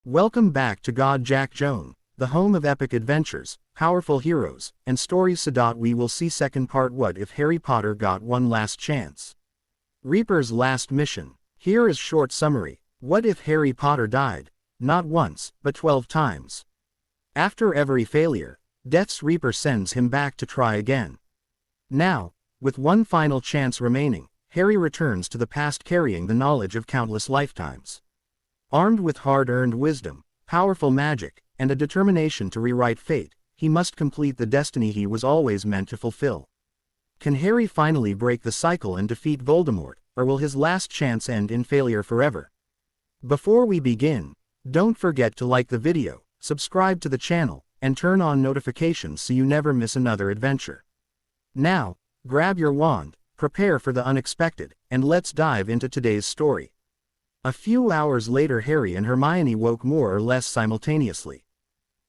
Welcome back to God Jack Joan, the home of epic adventures, powerful heroes, and stories. We will see second part. What if Harry Potter got one last chance? Reaper's last mission. Here is short summary. What if Harry Potter died? Not once, but 12 times. After every failure, Death's Reaper sends him back to try again. Now, with one final chance remaining, Harry returns to the past carrying the knowledge of countless lifetimes. Armed with hard-earned wisdom, powerful magic, and a determination to rewrite fate, he must complete the destiny he was always meant to fulfill. Can Harry finally break the cycle and defeat Voldemort, or will his last chance end in failure forever? Before we begin, don't forget to like the video, subscribe to the channel, and turn on notifications so you never miss another adventure. Now, grab your wand, prepare for the unexpected, and let's dive into today's story. A few hours later, Harry and Hermione woke more or less simultaneously.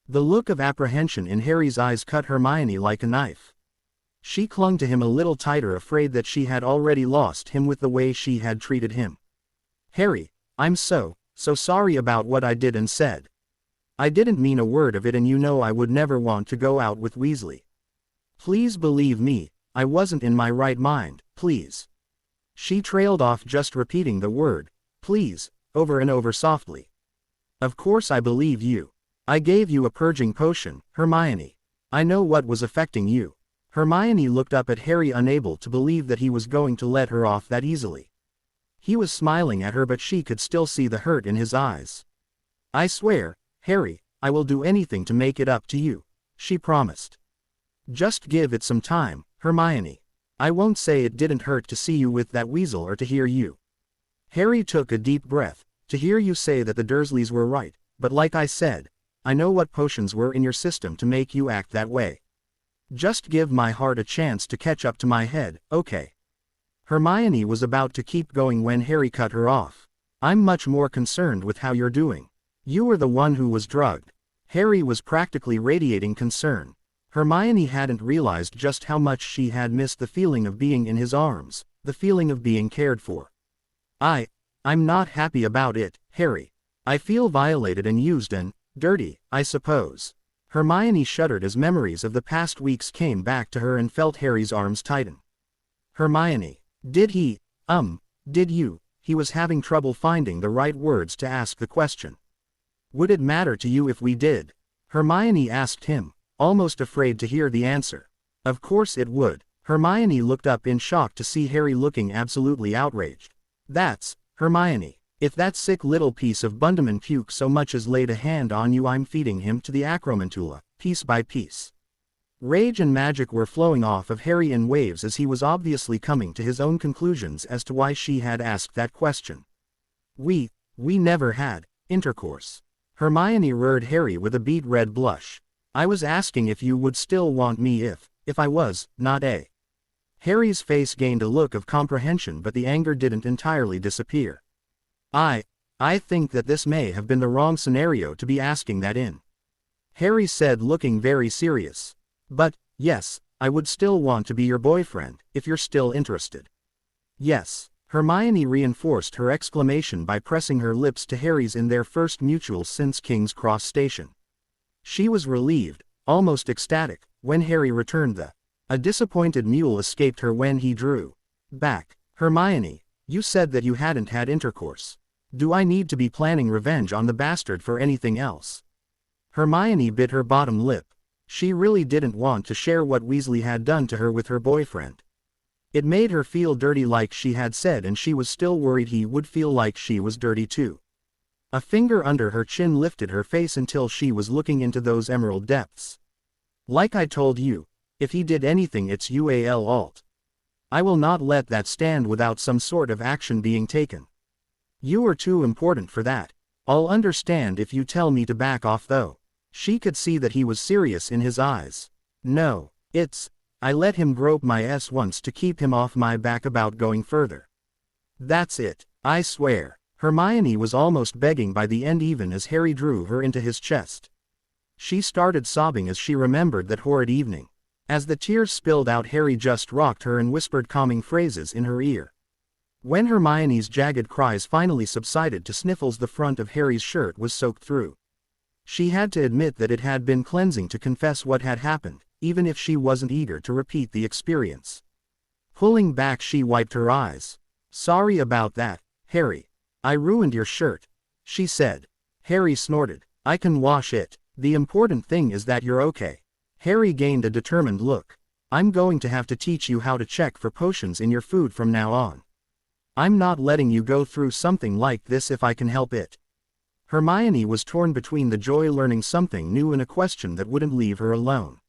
The look of apprehension in Harry's eyes cut Hermione like a knife. She clung to him a little tighter, afraid that she had already lost him with the way she had treated him. "Harry, I'm so sorry about what I did and said. I didn't mean a word of it, and you know I would never want to go out with Weasley. Please believe me, I wasn't in my right mind, please." She trailed off, just repeating the word, "please," over and over softly. "Of course I believe you. I gave you a purging potion, Hermione. I know what was affecting you." Hermione looked up at Harry, unable to believe that he was going to let her off that easily. He was smiling at her, but she could still see the hurt in his eyes. "I swear, Harry, I will do anything to make it up to you," she promised. "Just give it some time, Hermione. I won't say it didn't hurt to see you with that weasel or to hear you." Harry took a deep breath. "To hear you say that the Dursleys were right, but like I said, I know what potions were in your system to make you act that way. Just give my heart a chance to catch up to my head, okay?" Hermione was about to keep going when Harry cut her off. "I'm much more concerned with how you're doing. You were the one who was drugged." Harry was practically radiating concern. Hermione hadn't realized just how much she had missed the feeling of being in his arms, the feeling of being cared for. I'm not happy about it, Harry. I feel violated and used and dirty, I suppose." Hermione shuddered as memories of the past weeks came back to her and felt Harry's arms tighten. "Hermione, did you?" He was having trouble finding the right words to ask the question. "Would it matter to you if we did?" Hermione asked him, almost afraid to hear the answer. "Of course it would." Hermione looked up in shock to see Harry looking absolutely outraged. "That's, Hermione, if that sick little piece of Bundaman puke so much as laid a hand on you, I'm feeding him to the Acromantula, piece by piece." Rage and magic were flowing off of Harry in waves as he was obviously coming to his own conclusions as to why she had asked that question. We never had intercourse." Hermione reared Harry with a beet red blush. "I was asking if you would still want me if I was, not a." Harry's face gained a look of comprehension, but the anger didn't entirely disappear. I think that this may have been the wrong scenario to be asking that in," Harry said, looking very serious. "But, yes, I would still want to be your boyfriend, if you're still interested." "Yes." Hermione reinforced her exclamation by pressing her lips to Harry's in their first mutual since King's Cross Station. She was relieved, almost ecstatic, when Harry returned a disappointed mule escaped her when he drew back. "Hermione, you said that you hadn't had intercourse. Do I need to be planning revenge on the bastard for anything else?" Hermione bit her bottom lip. She really didn't want to share what Weasley had done to her with her boyfriend. It made her feel dirty, like she had said, and she was still worried he would feel like she was dirty too. A finger under her chin lifted her face until she was looking into those emerald depths. "Like I told you, if he did anything, it's UAL. I will not let that stand without some sort of action being taken. You are too important for that. I'll understand if you tell me to back off, though." She could see that he was serious in his eyes. "No, I let him grope my ass once to keep him off my back about going further. That's it, I swear." Hermione was almost begging by the end, even as Harry drew her into his chest. She started sobbing as she remembered that horrid evening. As the tears spilled out, Harry just rocked her and whispered calming phrases in her ear. When Hermione's jagged cries finally subsided to sniffles, the front of Harry's shirt was soaked through. She had to admit that it had been cleansing to confess what had happened, even if she wasn't eager to repeat the experience. Pulling back, she wiped her eyes. "Sorry about that, Harry. I ruined your shirt," she said. Harry snorted. "I can wash it. The important thing is that you're okay." Harry gained a determined look. "I'm going to have to teach you how to check for potions in your food from now on. I'm not letting you go through something like this if I can help it." Hermione was torn between the joy learning something new and a question that wouldn't leave her alone.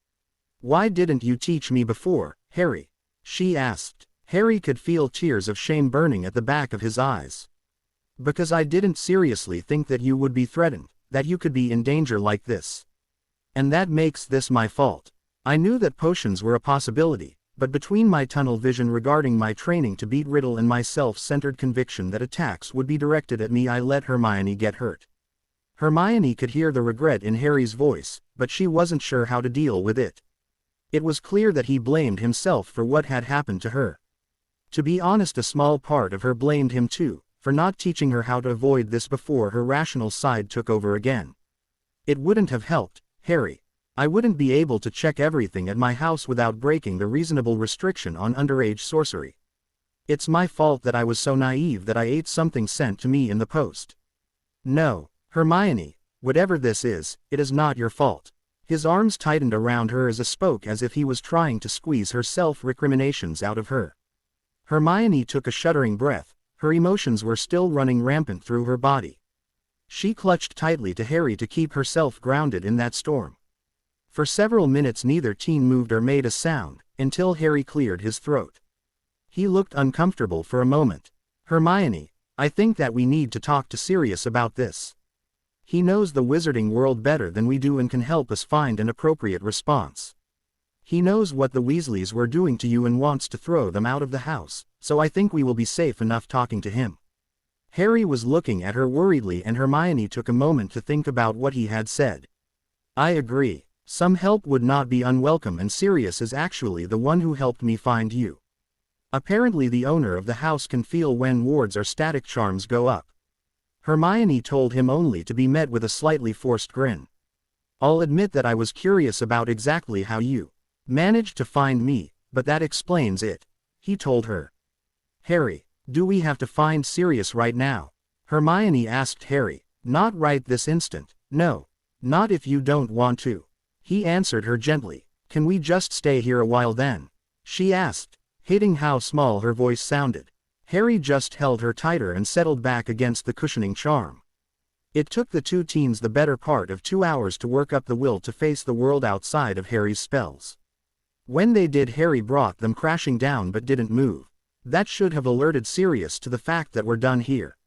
"Why didn't you teach me before, Harry?" she asked. Harry could feel tears of shame burning at the back of his eyes. "Because I didn't seriously think that you would be threatened, that you could be in danger like this. And that makes this my fault. I knew that potions were a possibility, but between my tunnel vision regarding my training to beat Riddle and my self-centered conviction that attacks would be directed at me, I let Hermione get hurt." Hermione could hear the regret in Harry's voice, but she wasn't sure how to deal with it. It was clear that he blamed himself for what had happened to her. To be honest, a small part of her blamed him too, for not teaching her how to avoid this before her rational side took over again. "It wouldn't have helped, Harry. I wouldn't be able to check everything at my house without breaking the reasonable restriction on underage sorcery. It's my fault that I was so naive that I ate something sent to me in the post." "No, Hermione, whatever this is, it is not your fault." His arms tightened around her as if he was trying to squeeze her self-recriminations out of her. Hermione took a shuddering breath. Her emotions were still running rampant through her body. She clutched tightly to Harry to keep herself grounded in that storm. For several minutes neither teen moved or made a sound, until Harry cleared his throat. He looked uncomfortable for a moment. "Hermione, I think that we need to talk to Sirius about this. He knows the wizarding world better than we do and can help us find an appropriate response. He knows what the Weasleys were doing to you and wants to throw them out of the house, so I think we will be safe enough talking to him." Harry was looking at her worriedly, and Hermione took a moment to think about what he had said. "I agree. Some help would not be unwelcome, and Sirius is actually the one who helped me find you. Apparently the owner of the house can feel when wards or static charms go up." Hermione told him, only to be met with a slightly forced grin. "I'll admit that I was curious about exactly how you managed to find me, but that explains it," he told her. "Harry, do we have to find Sirius right now?" Hermione asked Harry. "Not right this instant, no. Not if you don't want to," he answered her gently. "Can we just stay here a while then?" she asked, hating how small her voice sounded. Harry just held her tighter and settled back against the cushioning charm. It took the two teens the better part of 2 hours to work up the will to face the world outside of Harry's spells. When they did, Harry brought them crashing down but didn't move. That should have alerted Sirius to the fact that we're done here.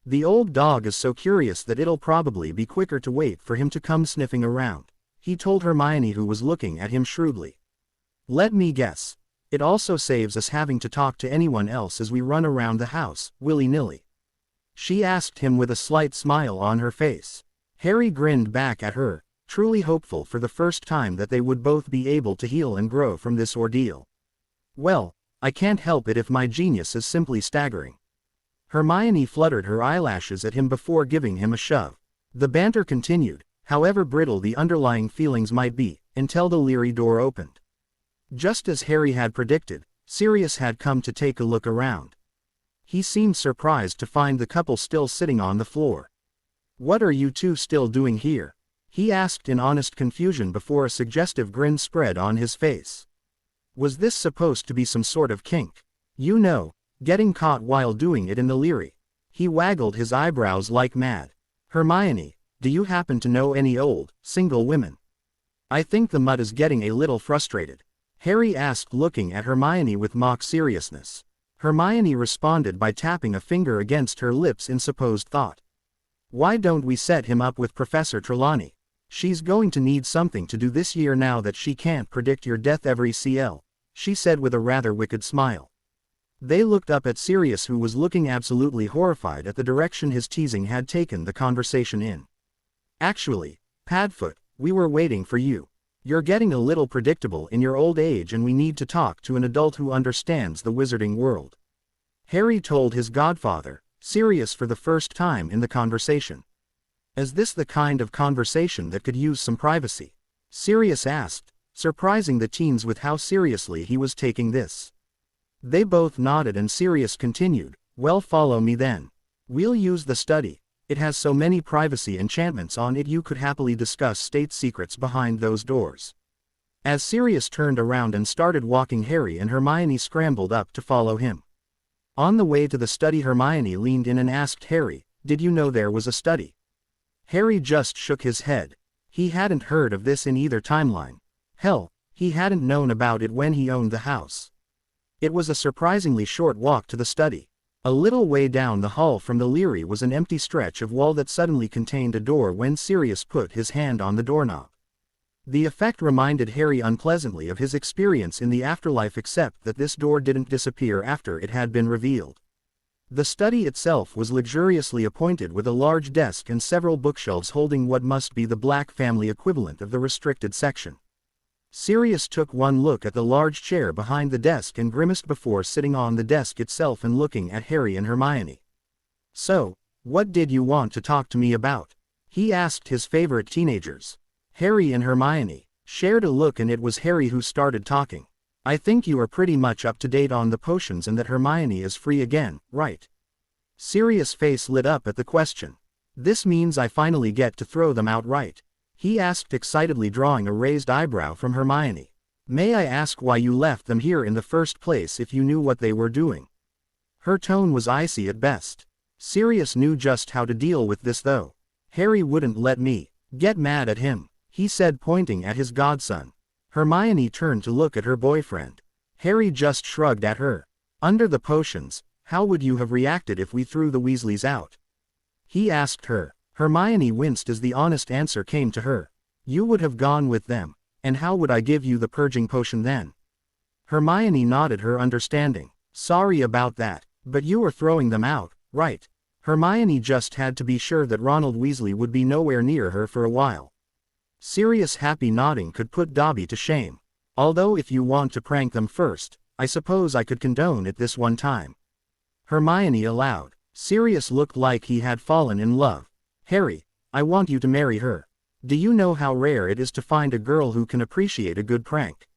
The old dog is so curious that it'll probably be quicker to wait for him to come sniffing around, he told Hermione, who was looking at him shrewdly. "Let me guess. It also saves us having to talk to anyone else as we run around the house, willy-nilly?" she asked him with a slight smile on her face. Harry grinned back at her, truly hopeful for the first time that they would both be able to heal and grow from this ordeal. "Well, I can't help it if my genius is simply staggering." Hermione fluttered her eyelashes at him before giving him a shove. The banter continued, however brittle the underlying feelings might be, until the Leary door opened. Just as Harry had predicted, Sirius had come to take a look around. He seemed surprised to find the couple still sitting on the floor. "What are you two still doing here?" he asked in honest confusion before a suggestive grin spread on his face. Was this supposed to be some sort of kink? You know, getting caught while doing it in the Leary. He waggled his eyebrows like mad. "Hermione, do you happen to know any old, single women? I think the mutt is getting a little frustrated," Harry asked, looking at Hermione with mock seriousness. Hermione responded by tapping a finger against her lips in supposed thought. "Why don't we set him up with Professor Trelawney? She's going to need something to do this year now that she can't predict your death every CL," she said with a rather wicked smile. They looked up at Sirius, who was looking absolutely horrified at the direction his teasing had taken the conversation in. "Actually, Padfoot, we were waiting for you. You're getting a little predictable in your old age and we need to talk to an adult who understands the wizarding world." Harry told his godfather, serious for the first time in the conversation. Is this the kind of conversation that could use some privacy? Sirius asked, surprising the teens with how seriously he was taking this. They both nodded and Sirius continued, well, follow me then. We'll use the study. It has so many privacy enchantments on it you could happily discuss state secrets behind those doors. As Sirius turned around and started walking, Harry and Hermione scrambled up to follow him. On the way to the study, Hermione leaned in and asked Harry, did you know there was a study? Harry just shook his head. He hadn't heard of this in either timeline. Hell, he hadn't known about it when he owned the house. It was a surprisingly short walk to the study. A little way down the hall from the Leary was an empty stretch of wall that suddenly contained a door when Sirius put his hand on the doorknob. The effect reminded Harry unpleasantly of his experience in the afterlife, except that this door didn't disappear after it had been revealed. The study itself was luxuriously appointed with a large desk and several bookshelves holding what must be the Black family equivalent of the restricted section. Sirius took one look at the large chair behind the desk and grimaced before sitting on the desk itself and looking at Harry and Hermione. So, what did you want to talk to me about? He asked his favorite teenagers. Harry and Hermione shared a look, and it was Harry who started talking. I think you are pretty much up to date on the potions and that Hermione is free again, right? Sirius' face lit up at the question. This means I finally get to throw them out, right? He asked excitedly, drawing a raised eyebrow from Hermione. May I ask why you left them here in the first place if you knew what they were doing? Her tone was icy at best. Sirius knew just how to deal with this though. Harry wouldn't let me get mad at him, he said, pointing at his godson. Hermione turned to look at her boyfriend. Harry just shrugged at her. Under the potions, how would you have reacted if we threw the Weasleys out? He asked her. Hermione winced as the honest answer came to her. You would have gone with them, and how would I give you the purging potion then? Hermione nodded her understanding. Sorry about that, but you were throwing them out, right? Hermione just had to be sure that Ronald Weasley would be nowhere near her for a while. Sirius' happy nodding could put Dobby to shame. Although if you want to prank them first, I suppose I could condone it this one time. Hermione allowed. Sirius looked like he had fallen in love. Harry, I want you to marry her. Do you know how rare it is to find a girl who can appreciate a good prank?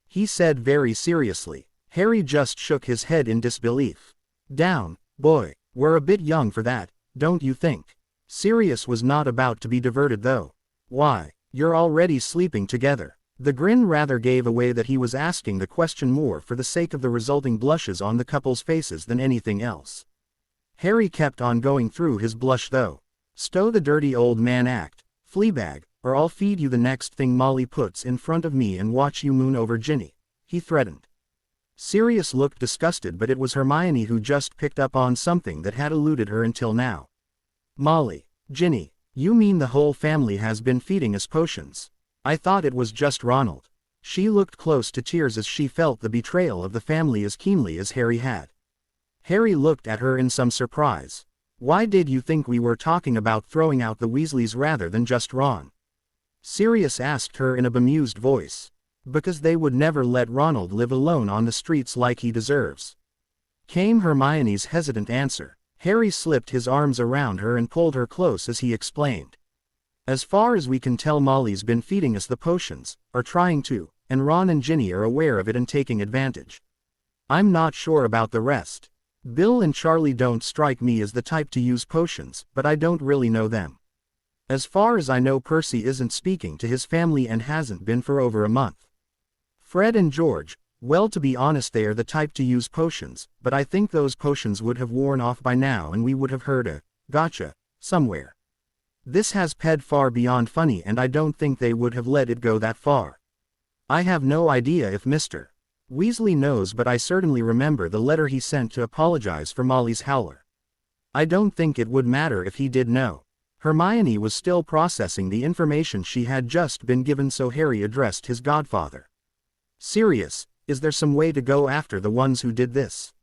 He said very seriously. Harry just shook his head in disbelief. Down, boy, we're a bit young for that, don't you think? Sirius was not about to be diverted though. Why? You're already sleeping together. The grin rather gave away that he was asking the question more for the sake of the resulting blushes on the couple's faces than anything else. Harry kept on going through his blush though. Stow the dirty old man act, Fleabag, or I'll feed you the next thing Molly puts in front of me and watch you moon over Ginny, he threatened. Sirius looked disgusted, but it was Hermione who just picked up on something that had eluded her until now. Molly, Ginny. You mean the whole family has been feeding us potions? I thought it was just Ronald. She looked close to tears as she felt the betrayal of the family as keenly as Harry had. Harry looked at her in some surprise. Why did you think we were talking about throwing out the Weasleys rather than just Ron? Sirius asked her in a bemused voice. Because they would never let Ronald live alone on the streets like he deserves, came Hermione's hesitant answer. Harry slipped his arms around her and pulled her close as he explained. As far as we can tell, Molly's been feeding us the potions, or trying to, and Ron and Ginny are aware of it and taking advantage. I'm not sure about the rest. Bill and Charlie don't strike me as the type to use potions, but I don't really know them. As far as I know, Percy isn't speaking to his family and hasn't been for over a month. Fred and George, well, to be honest, they are the type to use potions, but I think those potions would have worn off by now and we would have heard a gotcha somewhere. This has ped far beyond funny and I don't think they would have let it go that far. I have no idea if Mr. Weasley knows, but I certainly remember the letter he sent to apologize for Molly's howler. I don't think it would matter if he did know. Hermione was still processing the information she had just been given, so Harry addressed his godfather. Sirius, is there some way to go after the ones who did this?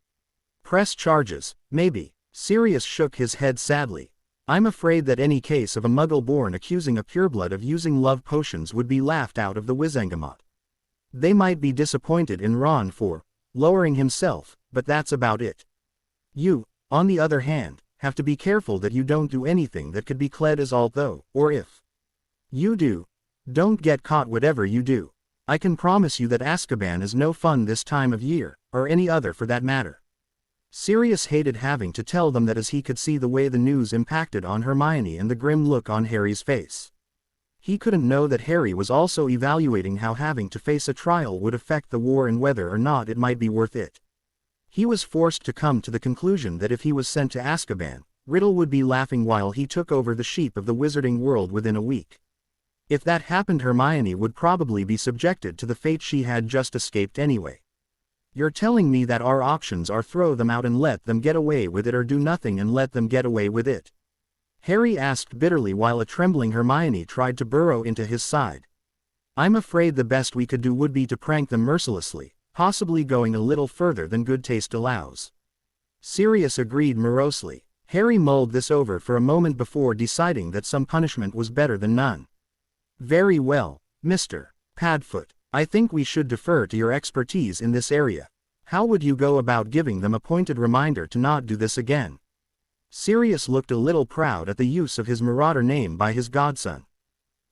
Press charges, maybe. Sirius shook his head sadly. I'm afraid that any case of a muggle born accusing a pureblood of using love potions would be laughed out of the Wizengamot. They might be disappointed in Ron for lowering himself, but that's about it. You, on the other hand, have to be careful that you don't do anything that could be clad as alt though, or if you do, don't get caught whatever you do. I can promise you that Azkaban is no fun this time of year, or any other for that matter. Sirius hated having to tell them that as he could see the way the news impacted on Hermione and the grim look on Harry's face. He couldn't know that Harry was also evaluating how having to face a trial would affect the war and whether or not it might be worth it. He was forced to come to the conclusion that if he was sent to Azkaban, Riddle would be laughing while he took over the sheep of the wizarding world within a week. If that happened, Hermione would probably be subjected to the fate she had just escaped anyway. You're telling me that our options are throw them out and let them get away with it, or do nothing and let them get away with it? Harry asked bitterly while a trembling Hermione tried to burrow into his side. I'm afraid the best we could do would be to prank them mercilessly, possibly going a little further than good taste allows. Sirius agreed morosely. Harry mulled this over for a moment before deciding that some punishment was better than none. Very well, Mr. Padfoot. I think we should defer to your expertise in this area. How would you go about giving them a pointed reminder to not do this again? Sirius looked a little proud at the use of his marauder name by his godson.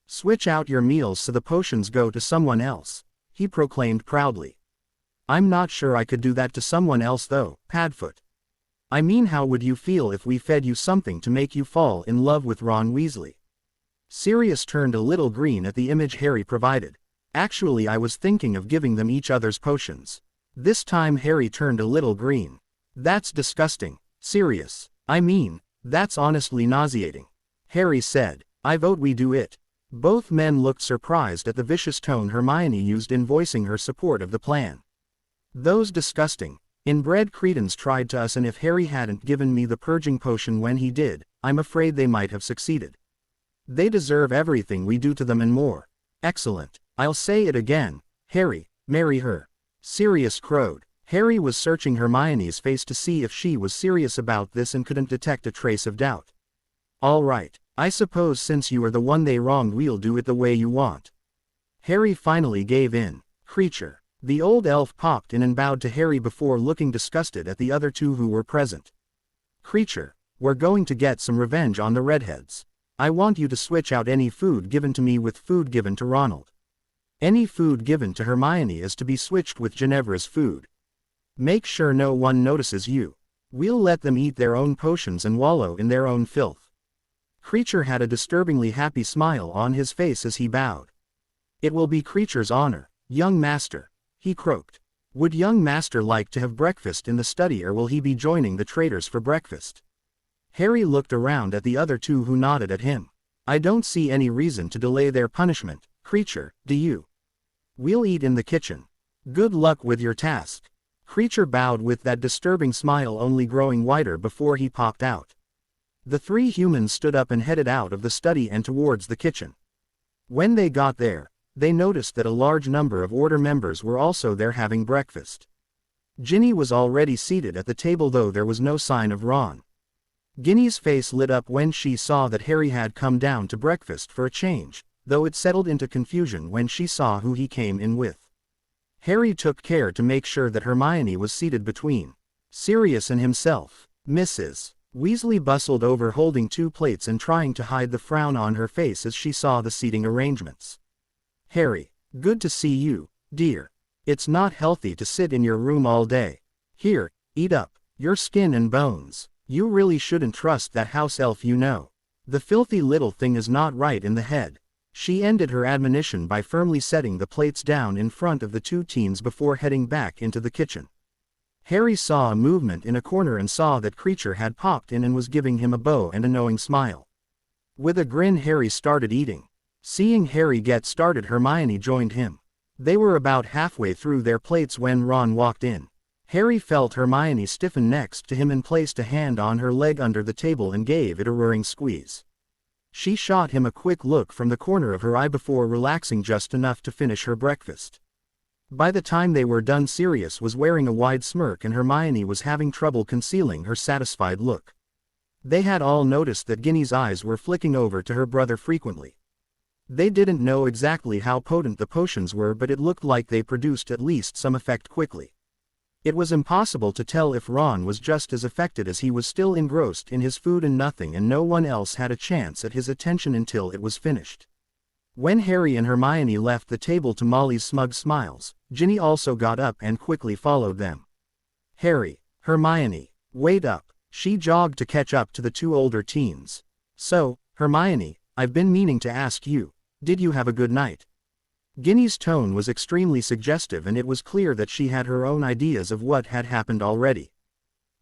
Switch out your meals so the potions go to someone else, he proclaimed proudly. I'm not sure I could do that to someone else though, Padfoot. I mean, how would you feel if we fed you something to make you fall in love with Ron Weasley? Sirius turned a little green at the image Harry provided. Actually, I was thinking of giving them each other's potions. This time Harry turned a little green. That's disgusting, Sirius. I mean, that's honestly nauseating. Harry said. I vote we do it. Both men looked surprised at the vicious tone Hermione used in voicing her support of the plan. Those disgusting, inbred cretins tried to us, and if Harry hadn't given me the purging potion when he did, I'm afraid they might have succeeded. They deserve everything we do to them and more. Excellent. I'll say it again, Harry, marry her. Sirius crowed. Harry was searching Hermione's face to see if she was serious about this and couldn't detect a trace of doubt. All right, I suppose since you are the one they wronged, we'll do it the way you want. Harry finally gave in. Creature. The old elf popped in and bowed to Harry before looking disgusted at the other two who were present. Creature, we're going to get some revenge on the redheads. I want you to switch out any food given to me with food given to Ronald. Any food given to Hermione is to be switched with Ginevra's food. Make sure no one notices you. We'll let them eat their own potions and wallow in their own filth. Creature had a disturbingly happy smile on his face as he bowed. It will be Creature's honor, young master, he croaked. Would young master like to have breakfast in the study, or will he be joining the traders for breakfast? Harry looked around at the other two who nodded at him. I don't see any reason to delay their punishment, Creature, do you? We'll eat in the kitchen. Good luck with your task. Creature bowed with that disturbing smile only growing wider before he popped out. The three humans stood up and headed out of the study and towards the kitchen. When they got there, they noticed that a large number of Order members were also there having breakfast. Ginny was already seated at the table, though there was no sign of Ron. Ginny's face lit up when she saw that Harry had come down to breakfast for a change, though it settled into confusion when she saw who he came in with. Harry took care to make sure that Hermione was seated between Sirius and himself. Mrs. Weasley bustled over holding two plates and trying to hide the frown on her face as she saw the seating arrangements. Harry, good to see you, dear. It's not healthy to sit in your room all day. Here, eat up, your skin and bones. You really shouldn't trust that house elf, you know. The filthy little thing is not right in the head. She ended her admonition by firmly setting the plates down in front of the two teens before heading back into the kitchen. Harry saw a movement in a corner and saw that Creature had popped in and was giving him a bow and a knowing smile. With a grin, Harry started eating. Seeing Harry get started, Hermione joined him. They were about halfway through their plates when Ron walked in. Harry felt Hermione stiffen next to him and placed a hand on her leg under the table and gave it a roaring squeeze. She shot him a quick look from the corner of her eye before relaxing just enough to finish her breakfast. By the time they were done, Sirius was wearing a wide smirk and Hermione was having trouble concealing her satisfied look. They had all noticed that Ginny's eyes were flicking over to her brother frequently. They didn't know exactly how potent the potions were, but it looked like they produced at least some effect quickly. It was impossible to tell if Ron was just as affected as he was, still engrossed in his food, and nothing and no one else had a chance at his attention until it was finished. When Harry and Hermione left the table to Molly's smug smiles, Ginny also got up and quickly followed them. "Harry, Hermione, wait up," she jogged to catch up to the two older teens. "So, Hermione, I've been meaning to ask you, did you have a good night?" Ginny's tone was extremely suggestive, and it was clear that she had her own ideas of what had happened already.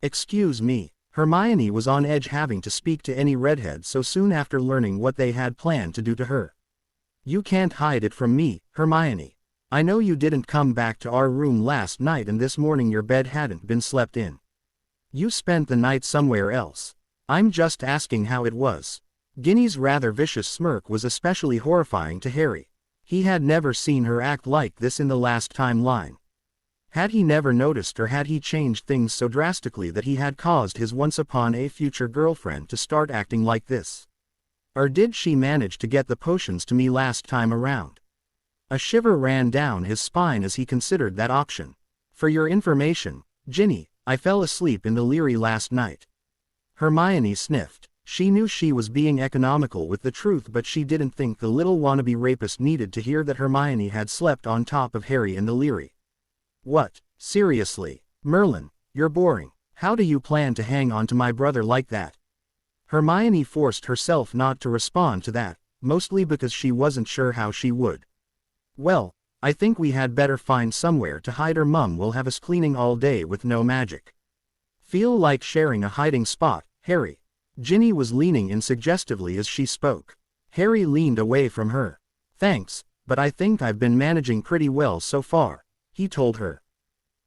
"Excuse me." Hermione was on edge, having to speak to any redhead so soon after learning what they had planned to do to her. "You can't hide it from me, Hermione. I know you didn't come back to our room last night, and this morning your bed hadn't been slept in. You spent the night somewhere else. I'm just asking how it was." Ginny's rather vicious smirk was especially horrifying to Harry. He had never seen her act like this in the last timeline. Had he never noticed, or had he changed things so drastically that he had caused his once-upon-a-future girlfriend to start acting like this? Or did she manage to get the potions to me last time around? A shiver ran down his spine as he considered that option. "For your information, Ginny, I fell asleep in the Leary last night." Hermione sniffed. She knew she was being economical with the truth, but she didn't think the little wannabe rapist needed to hear that Hermione had slept on top of Harry in the Leary. "What, seriously, Merlin, you're boring. How do you plan to hang on to my brother like that?" Hermione forced herself not to respond to that, mostly because she wasn't sure how she would. "Well, I think we had better find somewhere to hide, or Mum will have us cleaning all day with no magic. Feel like sharing a hiding spot, Harry?" Ginny was leaning in suggestively as she spoke. Harry leaned away from her. "Thanks, but I think I've been managing pretty well so far," he told her.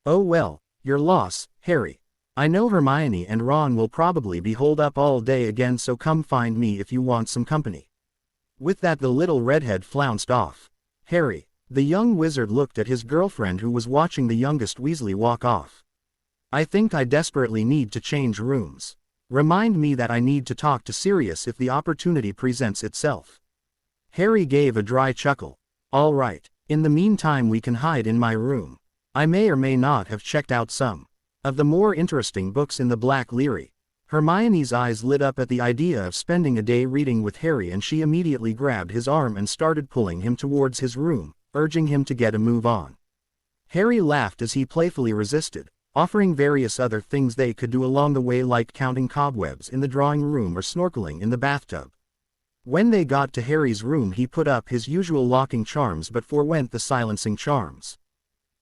"Oh well, your loss, Harry. I know Hermione and Ron will probably be holed up all day again, so come find me if you want some company." With that, the little redhead flounced off. "Harry," the young wizard looked at his girlfriend, who was watching the youngest Weasley walk off. "I think I desperately need to change rooms. Remind me that I need to talk to Sirius if the opportunity presents itself." Harry gave a dry chuckle. "All right. In the meantime, we can hide in my room. I may or may not have checked out some of the more interesting books in the Black Leary." Hermione's eyes lit up at the idea of spending a day reading with Harry, and she immediately grabbed his arm and started pulling him towards his room, urging him to get a move on. Harry laughed as he playfully resisted, offering various other things they could do along the way, like counting cobwebs in the drawing room or snorkeling in the bathtub. When they got to Harry's room, he put up his usual locking charms but forewent the silencing charms.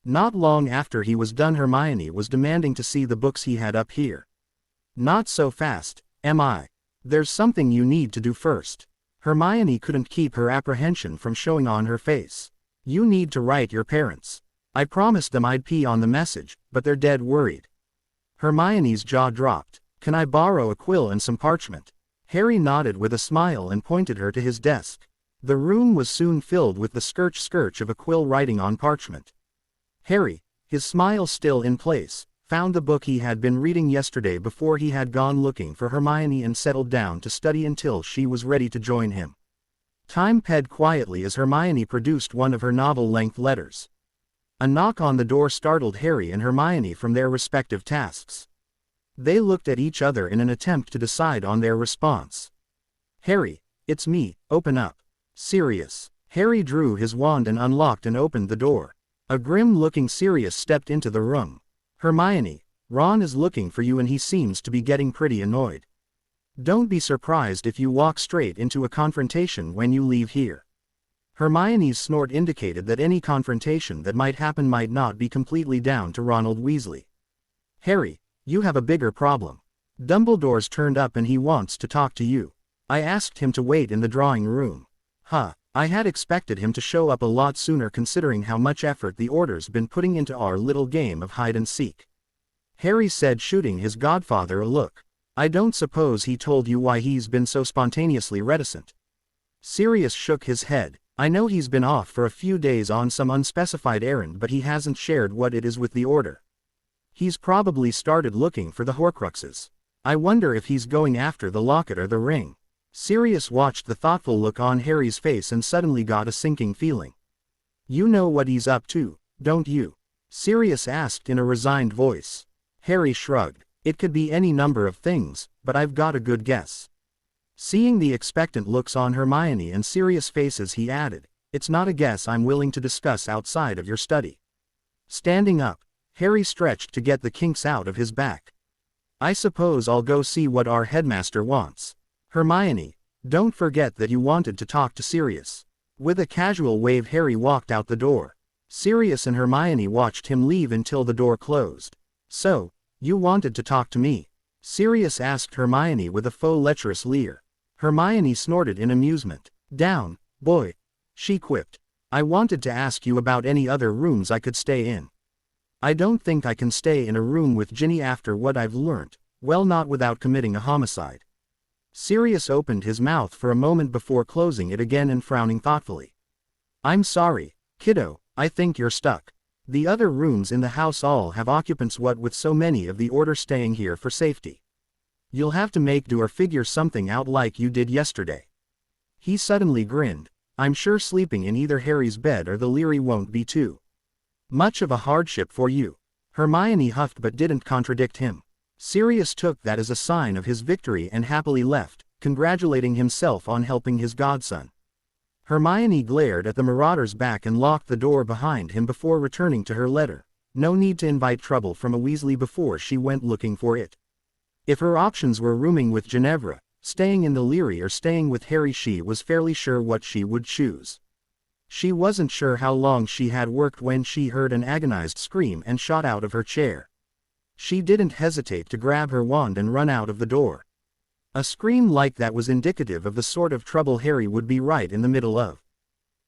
Not long after he was done, Hermione was demanding to see the books he had up here. "Not so fast, am I? There's something you need to do first." Hermione couldn't keep her apprehension from showing on her face. "You need to write your parents. I promised them I'd pee on the message, but they're dead worried." Hermione's jaw dropped. "Can I borrow a quill and some parchment?" Harry nodded with a smile and pointed her to his desk. The room was soon filled with the scourge of a quill writing on parchment. Harry, his smile still in place, found the book he had been reading yesterday before he had gone looking for Hermione and settled down to study until she was ready to join him. Time passed quietly as Hermione produced one of her novel-length letters. A knock on the door startled Harry and Hermione from their respective tasks. They looked at each other in an attempt to decide on their response. "Harry, it's me, open up." "Sirius." Harry drew his wand and unlocked and opened the door. A grim-looking Sirius stepped into the room. "Hermione, Ron is looking for you and he seems to be getting pretty annoyed. Don't be surprised if you walk straight into a confrontation when you leave here." Hermione's snort indicated that any confrontation that might happen might not be completely down to Ronald Weasley. "Harry, you have a bigger problem. Dumbledore's turned up and he wants to talk to you. I asked him to wait in the drawing room." "Huh, I had expected him to show up a lot sooner considering how much effort the Order's been putting into our little game of hide and seek," Harry said, shooting his godfather a look. "I don't suppose he told you why he's been so spontaneously reticent?" Sirius shook his head. "I know he's been off for a few days on some unspecified errand, but he hasn't shared what it is with the Order. He's probably started looking for the Horcruxes. I wonder if he's going after the locket or the ring." Sirius watched the thoughtful look on Harry's face and suddenly got a sinking feeling. "You know what he's up to, don't you?" Sirius asked in a resigned voice. Harry shrugged. It could be any number of things, but I've got a good guess. Seeing the expectant looks on Hermione and Sirius' faces, he added, it's not a guess I'm willing to discuss outside of your study. Standing up, Harry stretched to get the kinks out of his back. I suppose I'll go see what our headmaster wants. Hermione, don't forget that you wanted to talk to Sirius. With a casual wave, Harry walked out the door. Sirius and Hermione watched him leave until the door closed. So, you wanted to talk to me? Sirius asked Hermione with a faux lecherous leer. Hermione snorted in amusement. Down, boy, she quipped. I wanted to ask you about any other rooms I could stay in. I don't think I can stay in a room with Ginny after what I've learnt, well, not without committing a homicide. Sirius opened his mouth for a moment before closing it again and frowning thoughtfully. I'm sorry, kiddo, I think you're stuck. The other rooms in the house all have occupants, what with so many of the order staying here for safety. You'll have to make do or figure something out like you did yesterday. He suddenly grinned. I'm sure sleeping in either Harry's bed or the Leary won't be too much of a hardship for you. Hermione huffed but didn't contradict him. Sirius took that as a sign of his victory and happily left, congratulating himself on helping his godson. Hermione glared at the marauder's back and locked the door behind him before returning to her letter. No need to invite trouble from a Weasley before she went looking for it. If her options were rooming with Ginevra, staying in the Leary, or staying with Harry, she was fairly sure what she would choose. She wasn't sure how long she had worked when she heard an agonized scream and shot out of her chair. She didn't hesitate to grab her wand and run out of the door. A scream like that was indicative of the sort of trouble Harry would be right in the middle of.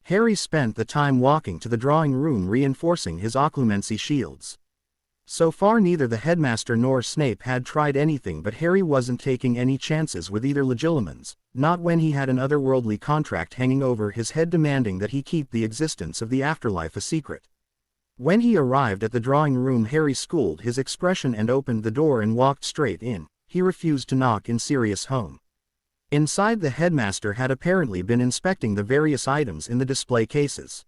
Harry spent the time walking to the drawing room reinforcing his occlumency shields. So far neither the headmaster nor Snape had tried anything, but Harry wasn't taking any chances with either Legilimens, not when he had an otherworldly contract hanging over his head demanding that he keep the existence of the afterlife a secret. When he arrived at the drawing room, Harry schooled his expression and opened the door and walked straight in. He refused to knock in Sirius' home. Inside, the headmaster had apparently been inspecting the various items in the display cases.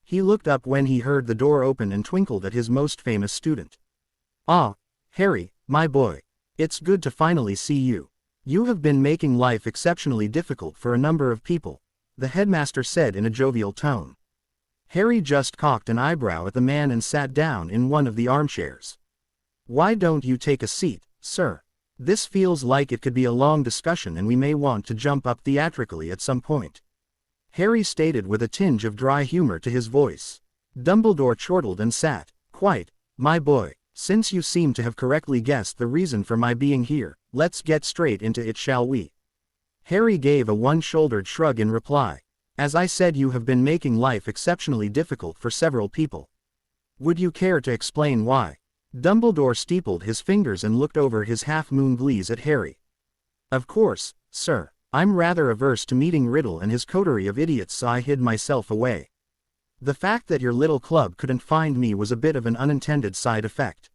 He looked up when he heard the door open and twinkled at his most famous student. Ah, Harry, my boy. It's good to finally see you. You have been making life exceptionally difficult for a number of people, the headmaster said in a jovial tone. Harry just cocked an eyebrow at the man and sat down in one of the armchairs. Why don't you take a seat, sir? This feels like it could be a long discussion and we may want to jump up theatrically at some point. Harry stated with a tinge of dry humor to his voice. Dumbledore chortled and sat. Quite, my boy, since you seem to have correctly guessed the reason for my being here, let's get straight into it, shall we? Harry gave a one-shouldered shrug in reply. As I said, you have been making life exceptionally difficult for several people. Would you care to explain why? Dumbledore steepled his fingers and looked over his half-moon glees at Harry. Of course, sir. I'm rather averse to meeting Riddle and his coterie of idiots, so I hid myself away. The fact that your little club couldn't find me was a bit of an unintended side effect.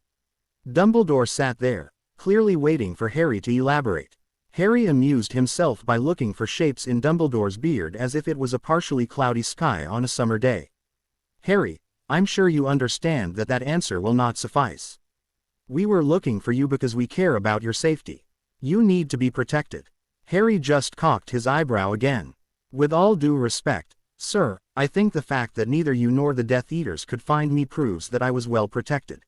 Dumbledore sat there, clearly waiting for Harry to elaborate. Harry amused himself by looking for shapes in Dumbledore's beard as if it was a partially cloudy sky on a summer day. Harry, I'm sure you understand that that answer will not suffice. We were looking for you because we care about your safety. You need to be protected. Harry just cocked his eyebrow again. With all due respect, sir, I think the fact that neither you nor the Death Eaters could find me proves that I was well protected.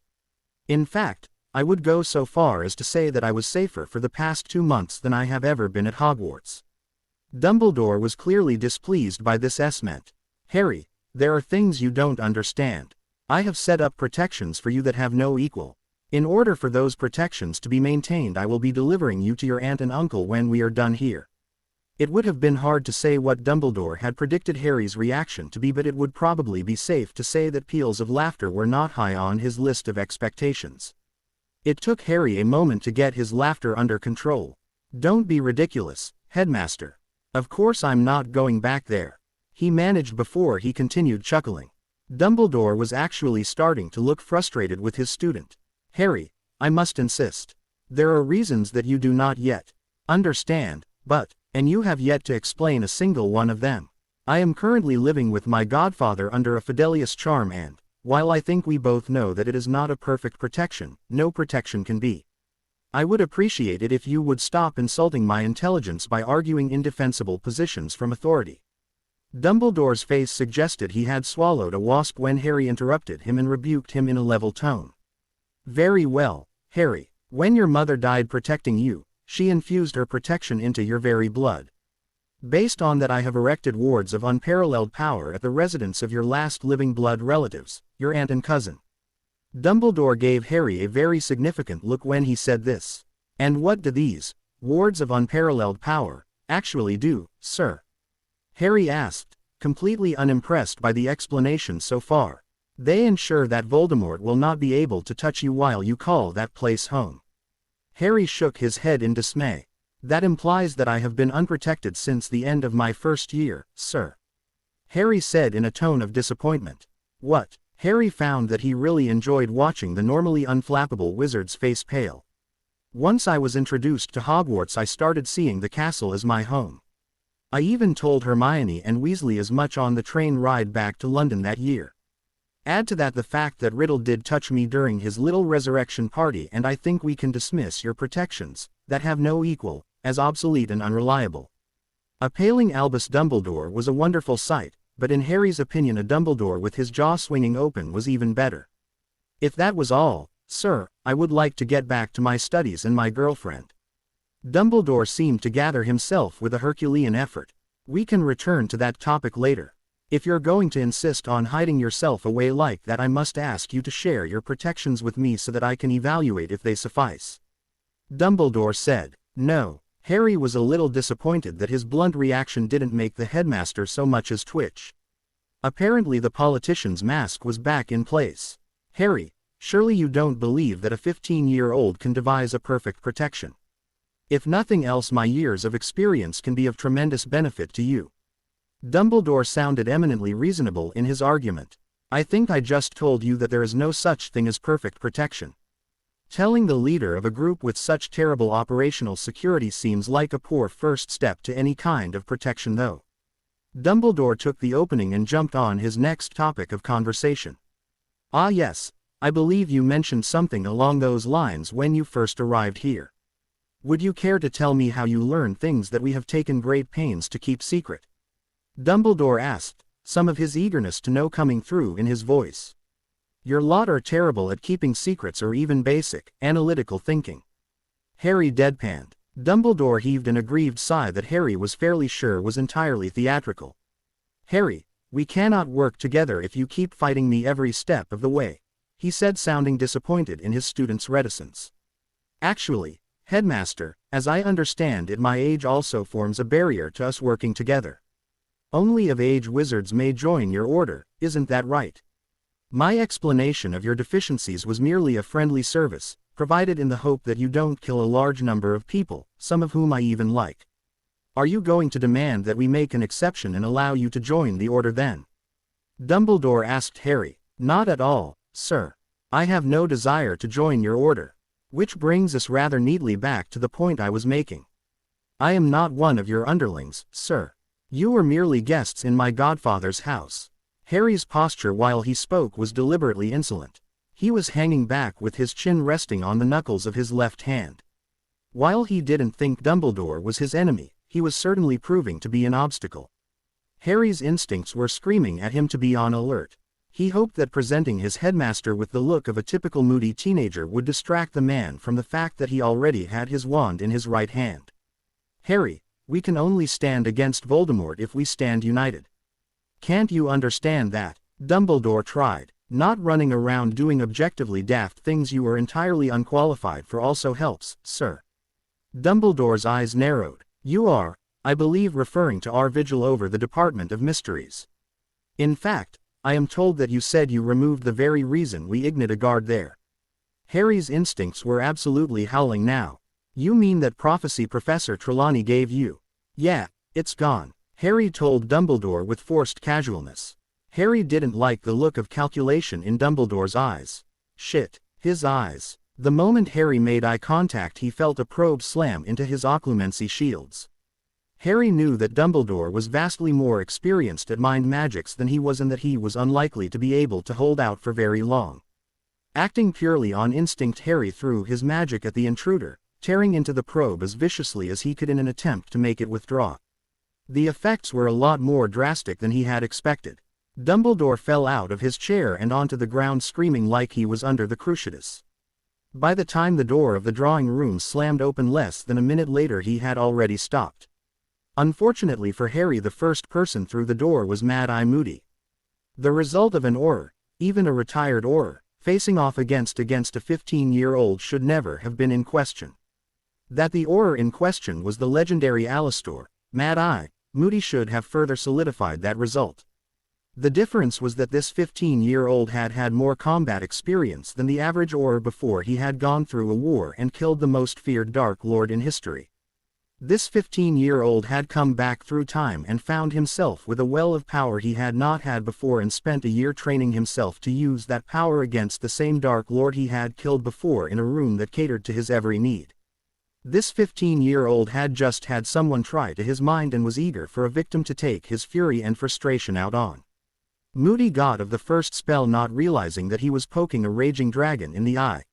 In fact, I would go so far as to say that I was safer for the past 2 months than I have ever been at Hogwarts. Dumbledore was clearly displeased by this esment. Harry, there are things you don't understand. I have set up protections for you that have no equal. In order for those protections to be maintained, I will be delivering you to your aunt and uncle when we are done here. It would have been hard to say what Dumbledore had predicted Harry's reaction to be, but it would probably be safe to say that peals of laughter were not high on his list of expectations. It took Harry a moment to get his laughter under control. Don't be ridiculous, headmaster. Of course I'm not going back there. He managed before he continued chuckling. Dumbledore was actually starting to look frustrated with his student. Harry, I must insist. There are reasons that you do not yet understand, and you have yet to explain a single one of them. I am currently living with my godfather under a Fidelius charm and, while I think we both know that it is not a perfect protection, no protection can be. I would appreciate it if you would stop insulting my intelligence by arguing indefensible positions from authority." Dumbledore's face suggested he had swallowed a wasp when Harry interrupted him and rebuked him in a level tone. "Very well, Harry. When your mother died protecting you, she infused her protection into your very blood. Based on that, I have erected wards of unparalleled power at the residence of your last living blood relatives, your aunt and cousin." Dumbledore gave Harry a very significant look when he said this. "And what do these wards of unparalleled power actually do, sir?" Harry asked, completely unimpressed by the explanation so far. "They ensure that Voldemort will not be able to touch you while you call that place home." Harry shook his head in dismay. "That implies that I have been unprotected since the end of my first year, sir," Harry said in a tone of disappointment. "What?" Harry found that he really enjoyed watching the normally unflappable wizard's face pale. "Once I was introduced to Hogwarts, I started seeing the castle as my home. I even told Hermione and Weasley as much on the train ride back to London that year. Add to that the fact that Riddle did touch me during his little resurrection party, and I think we can dismiss your protections, that have no equal, as obsolete and unreliable." A paling Albus Dumbledore was a wonderful sight, but in Harry's opinion a Dumbledore with his jaw swinging open was even better. "If that was all, sir, I would like to get back to my studies and my girlfriend." Dumbledore seemed to gather himself with a Herculean effort. "We can return to that topic later. If you're going to insist on hiding yourself away like that, I must ask you to share your protections with me so that I can evaluate if they suffice." Dumbledore said. "No." Harry was a little disappointed that his blunt reaction didn't make the headmaster so much as twitch. Apparently the politician's mask was back in place. "Harry, surely you don't believe that a 15-year-old can devise a perfect protection? If nothing else, my years of experience can be of tremendous benefit to you." Dumbledore sounded eminently reasonable in his argument. "I think I just told you that there is no such thing as perfect protection. Telling the leader of a group with such terrible operational security seems like a poor first step to any kind of protection, though." Dumbledore took the opening and jumped on his next topic of conversation. "Ah yes, I believe you mentioned something along those lines when you first arrived here. Would you care to tell me how you learned things that we have taken great pains to keep secret?" Dumbledore asked, some of his eagerness to know coming through in his voice. "Your lot are terrible at keeping secrets or even basic, analytical thinking." Harry deadpanned. Dumbledore heaved an aggrieved sigh that Harry was fairly sure was entirely theatrical. "Harry, we cannot work together if you keep fighting me every step of the way," he said, sounding disappointed in his student's reticence. "Actually, Headmaster, as I understand it, my age also forms a barrier to us working together. Only of-age wizards may join your order, isn't that right? My explanation of your deficiencies was merely a friendly service, provided in the hope that you don't kill a large number of people, some of whom I even like. Are you going to demand that we make an exception and allow you to join the order then?" Dumbledore asked Harry. "Not at all, sir. I have no desire to join your order. Which brings us rather neatly back to the point I was making. I am not one of your underlings, sir. You were merely guests in my godfather's house." Harry's posture while he spoke was deliberately insolent. He was hanging back with his chin resting on the knuckles of his left hand. While he didn't think Dumbledore was his enemy, he was certainly proving to be an obstacle. Harry's instincts were screaming at him to be on alert. He hoped that presenting his headmaster with the look of a typical moody teenager would distract the man from the fact that he already had his wand in his right hand. "Harry, we can only stand against Voldemort if we stand united. Can't you understand that?" Dumbledore tried. "Not running around doing objectively daft things you are entirely unqualified for also helps, sir." Dumbledore's eyes narrowed. "You are, I believe, referring to our vigil over the Department of Mysteries. In fact, I am told that you said you removed the very reason we ignited a guard there." Harry's instincts were absolutely howling now. "You mean that prophecy Professor Trelawney gave you?" "Yeah, it's gone," Harry told Dumbledore with forced casualness. Harry didn't like the look of calculation in Dumbledore's eyes. Shit, his eyes. The moment Harry made eye contact he felt a probe slam into his occlumency shields. Harry knew that Dumbledore was vastly more experienced at mind magics than he was and that he was unlikely to be able to hold out for very long. Acting purely on instinct, Harry threw his magic at the intruder, tearing into the probe as viciously as he could in an attempt to make it withdraw. The effects were a lot more drastic than he had expected. Dumbledore fell out of his chair and onto the ground screaming like he was under the cruciatus. By the time the door of the drawing room slammed open less than a minute later, he had already stopped. Unfortunately for Harry, the first person through the door was Mad-Eye Moody. The result of an Auror, even a retired Auror, facing off against a 15-year-old should never have been in question. That the Auror in question was the legendary Alastor, Mad-Eye Moody should have further solidified that result. The difference was that this 15-year-old had had more combat experience than the average Auror before he had gone through a war and killed the most feared Dark Lord in history. This 15-year-old had come back through time and found himself with a well of power he had not had before, and spent a year training himself to use that power against the same Dark Lord he had killed before in a room that catered to his every need. This 15-year-old had just had someone try to his mind and was eager for a victim to take his fury and frustration out on. Moody got of the first spell, not realizing that he was poking a raging dragon in the eye.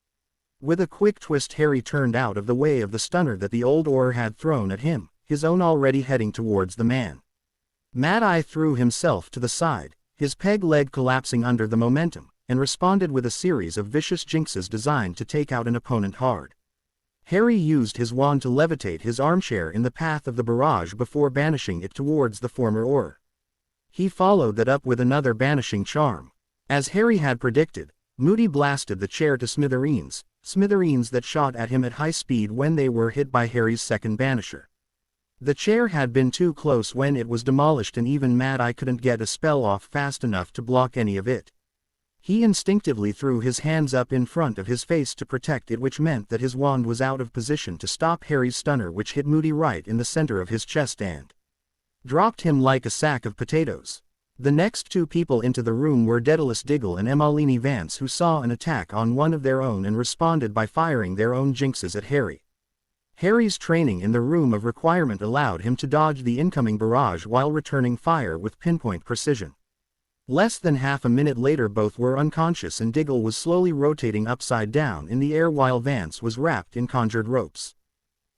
With a quick twist, Harry turned out of the way of the stunner that the old Auror had thrown at him, his own already heading towards the man. Mad-Eye threw himself to the side, his peg leg collapsing under the momentum, and responded with a series of vicious jinxes designed to take out an opponent hard. Harry used his wand to levitate his armchair in the path of the barrage before banishing it towards the former Auror. He followed that up with another banishing charm. As Harry had predicted, Moody blasted the chair to smithereens that shot at him at high speed when they were hit by Harry's second banisher. The chair had been too close when it was demolished, and even Mad-Eye couldn't get a spell off fast enough to block any of it. He instinctively threw his hands up in front of his face to protect it, which meant that his wand was out of position to stop Harry's stunner, which hit Moody right in the center of his chest and dropped him like a sack of potatoes. The next two people into the room were Daedalus Diggle and Emmeline Vance, who saw an attack on one of their own and responded by firing their own jinxes at Harry. Harry's training in the Room of Requirement allowed him to dodge the incoming barrage while returning fire with pinpoint precision. Less than half a minute later, both were unconscious and Diggle was slowly rotating upside down in the air while Vance was wrapped in conjured ropes.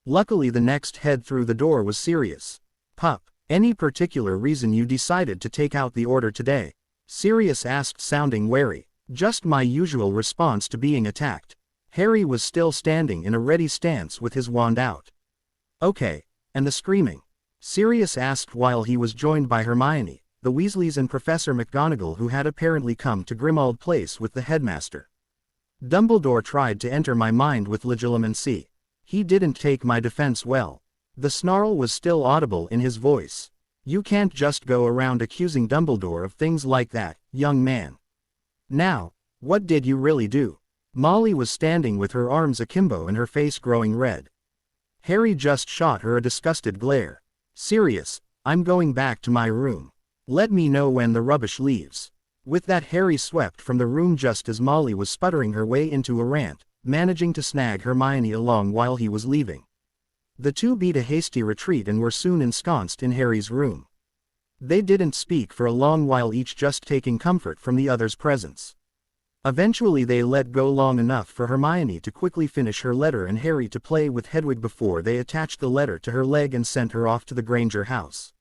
Luckily, the next head through the door was Sirius. "Pup, any particular reason you decided to take out the order today?" Sirius asked, sounding wary. "Just my usual response to being attacked." Harry was still standing in a ready stance with his wand out. "Okay, and the screaming?" Sirius asked while he was joined by Hermione, the Weasleys and Professor McGonagall, who had apparently come to Grimmauld Place with the headmaster. "Dumbledore tried to enter my mind with legilimency. He didn't take my defense well." The snarl was still audible in his voice. "You can't just go around accusing Dumbledore of things like that, young man. Now, what did you really do?" Molly was standing with her arms akimbo and her face growing red. Harry just shot her a disgusted glare. "Sirius, I'm going back to my room. Let me know when the rubbish leaves." With that, Harry swept from the room just as Molly was sputtering her way into a rant, managing to snag Hermione along while he was leaving. The two beat a hasty retreat and were soon ensconced in Harry's room. They didn't speak for a long while, each just taking comfort from the other's presence. Eventually they let go long enough for Hermione to quickly finish her letter and Harry to play with Hedwig before they attached the letter to her leg and sent her off to the Granger house.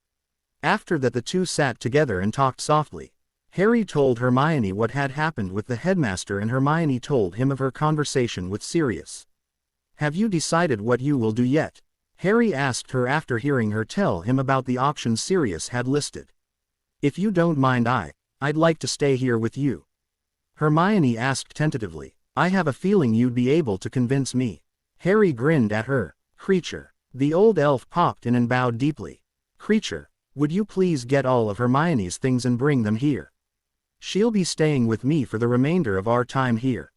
After that, the two sat together and talked softly. Harry told Hermione what had happened with the headmaster and Hermione told him of her conversation with Sirius. "Have you decided what you will do yet?" Harry asked her after hearing her tell him about the options Sirius had listed. "If you don't mind, I'd like to stay here with you." Hermione asked tentatively. "I have a feeling you'd be able to convince me." Harry grinned at her. "Creature." The old elf popped in and bowed deeply. "Creature, would you please get all of Hermione's things and bring them here? She'll be staying with me for the remainder of our time here."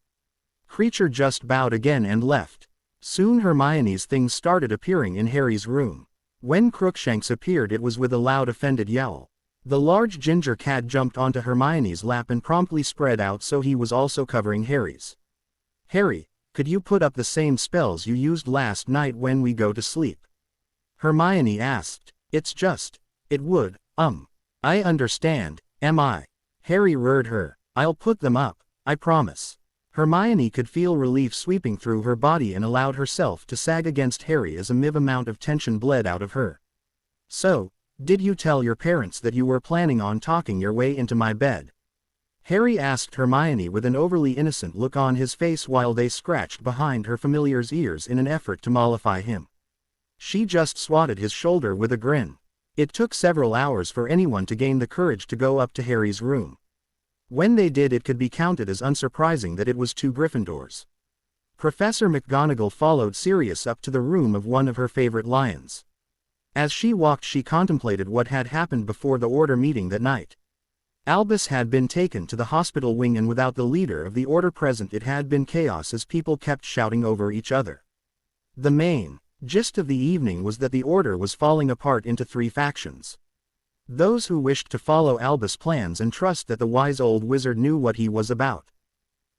Creature just bowed again and left. Soon Hermione's things started appearing in Harry's room. When Crookshanks appeared, it was with a loud offended yowl. The large ginger cat jumped onto Hermione's lap and promptly spread out so he was also covering Harry's. "Harry, could you put up the same spells you used last night when we go to sleep?" Hermione asked. It's just, it would, I understand, Harry reared her. I'll put them up, I promise. Hermione could feel relief sweeping through her body and allowed herself to sag against Harry as a amount of tension bled out of her. So, did you tell your parents that you were planning on talking your way into my bed? Harry asked Hermione with an overly innocent look on his face while they scratched behind her familiar's ears in an effort to mollify him. She just swatted his shoulder with a grin. It took several hours for anyone to gain the courage to go up to Harry's room. When they did, it could be counted as unsurprising that it was 2 Gryffindors. Professor McGonagall followed Sirius up to the room of one of her favorite lions. As she walked, she contemplated what had happened before the Order meeting that night. Albus had been taken to the hospital wing, and without the leader of the Order present, it had been chaos as people kept shouting over each other. The main gist of the evening was that the Order was falling apart into 3 factions. Those who wished to follow Albus' plans and trust that the wise old wizard knew what he was about.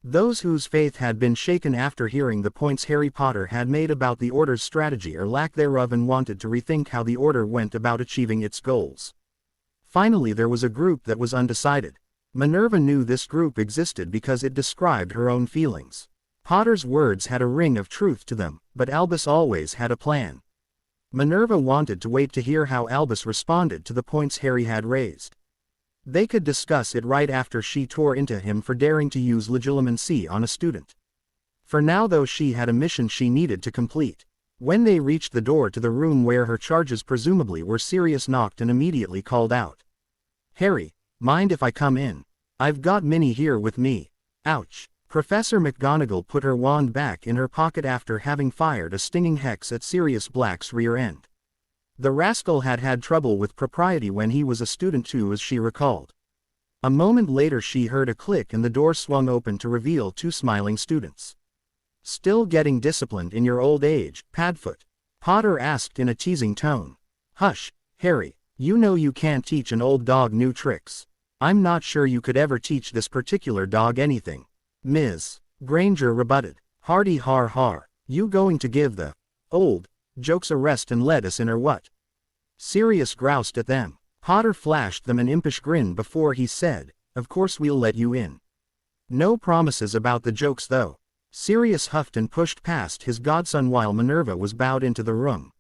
Those whose faith had been shaken after hearing the points Harry Potter had made about the Order's strategy or lack thereof and wanted to rethink how the Order went about achieving its goals. Finally, there was a group that was undecided. Minerva knew this group existed because it described her own feelings. Potter's words had a ring of truth to them, but Albus always had a plan. Minerva wanted to wait to hear how Albus responded to the points Harry had raised. They could discuss it right after she tore into him for daring to use legilimency on a student. For now, though, she had a mission she needed to complete. When they reached the door to the room where her charges presumably were, Sirius knocked and immediately called out. "Harry, mind if I come in? I've got Minnie here with me." Ouch. Professor McGonagall put her wand back in her pocket after having fired a stinging hex at Sirius Black's rear end. The rascal had had trouble with propriety when he was a student too, as she recalled. A moment later she heard a click and the door swung open to reveal 2 smiling students. "Still getting disciplined in your old age, Padfoot?" Potter asked in a teasing tone. "Hush, Harry, you know you can't teach an old dog new tricks. I'm not sure you could ever teach this particular dog anything." Ms. Granger rebutted. "Hardy har har, you going to give the old jokes a rest and let us in or what?" Sirius groused at them. Potter flashed them an impish grin before he said, "Of course we'll let you in. No promises about the jokes though." Sirius huffed and pushed past his godson while Minerva was bowed into the room.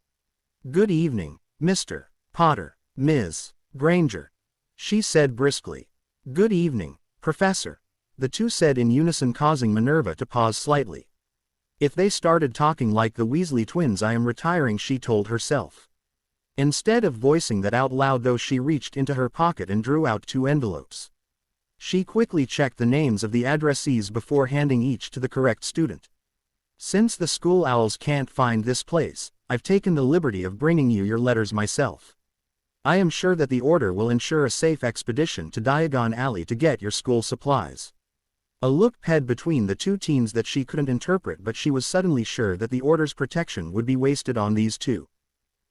"Good evening, Mr. Potter, Ms. Granger," she said briskly. "Good evening, Professor," the 2 said in unison, causing Minerva to pause slightly. If they started talking like the Weasley twins, I am retiring, she told herself. Instead of voicing that out loud though, she reached into her pocket and drew out 2 envelopes. She quickly checked the names of the addressees before handing each to the correct student. "Since the school owls can't find this place, I've taken the liberty of bringing you your letters myself. I am sure that the Order will ensure a safe expedition to Diagon Alley to get your school supplies." A look ped between the 2 teens that she couldn't interpret, but she was suddenly sure that the Order's protection would be wasted on these 2.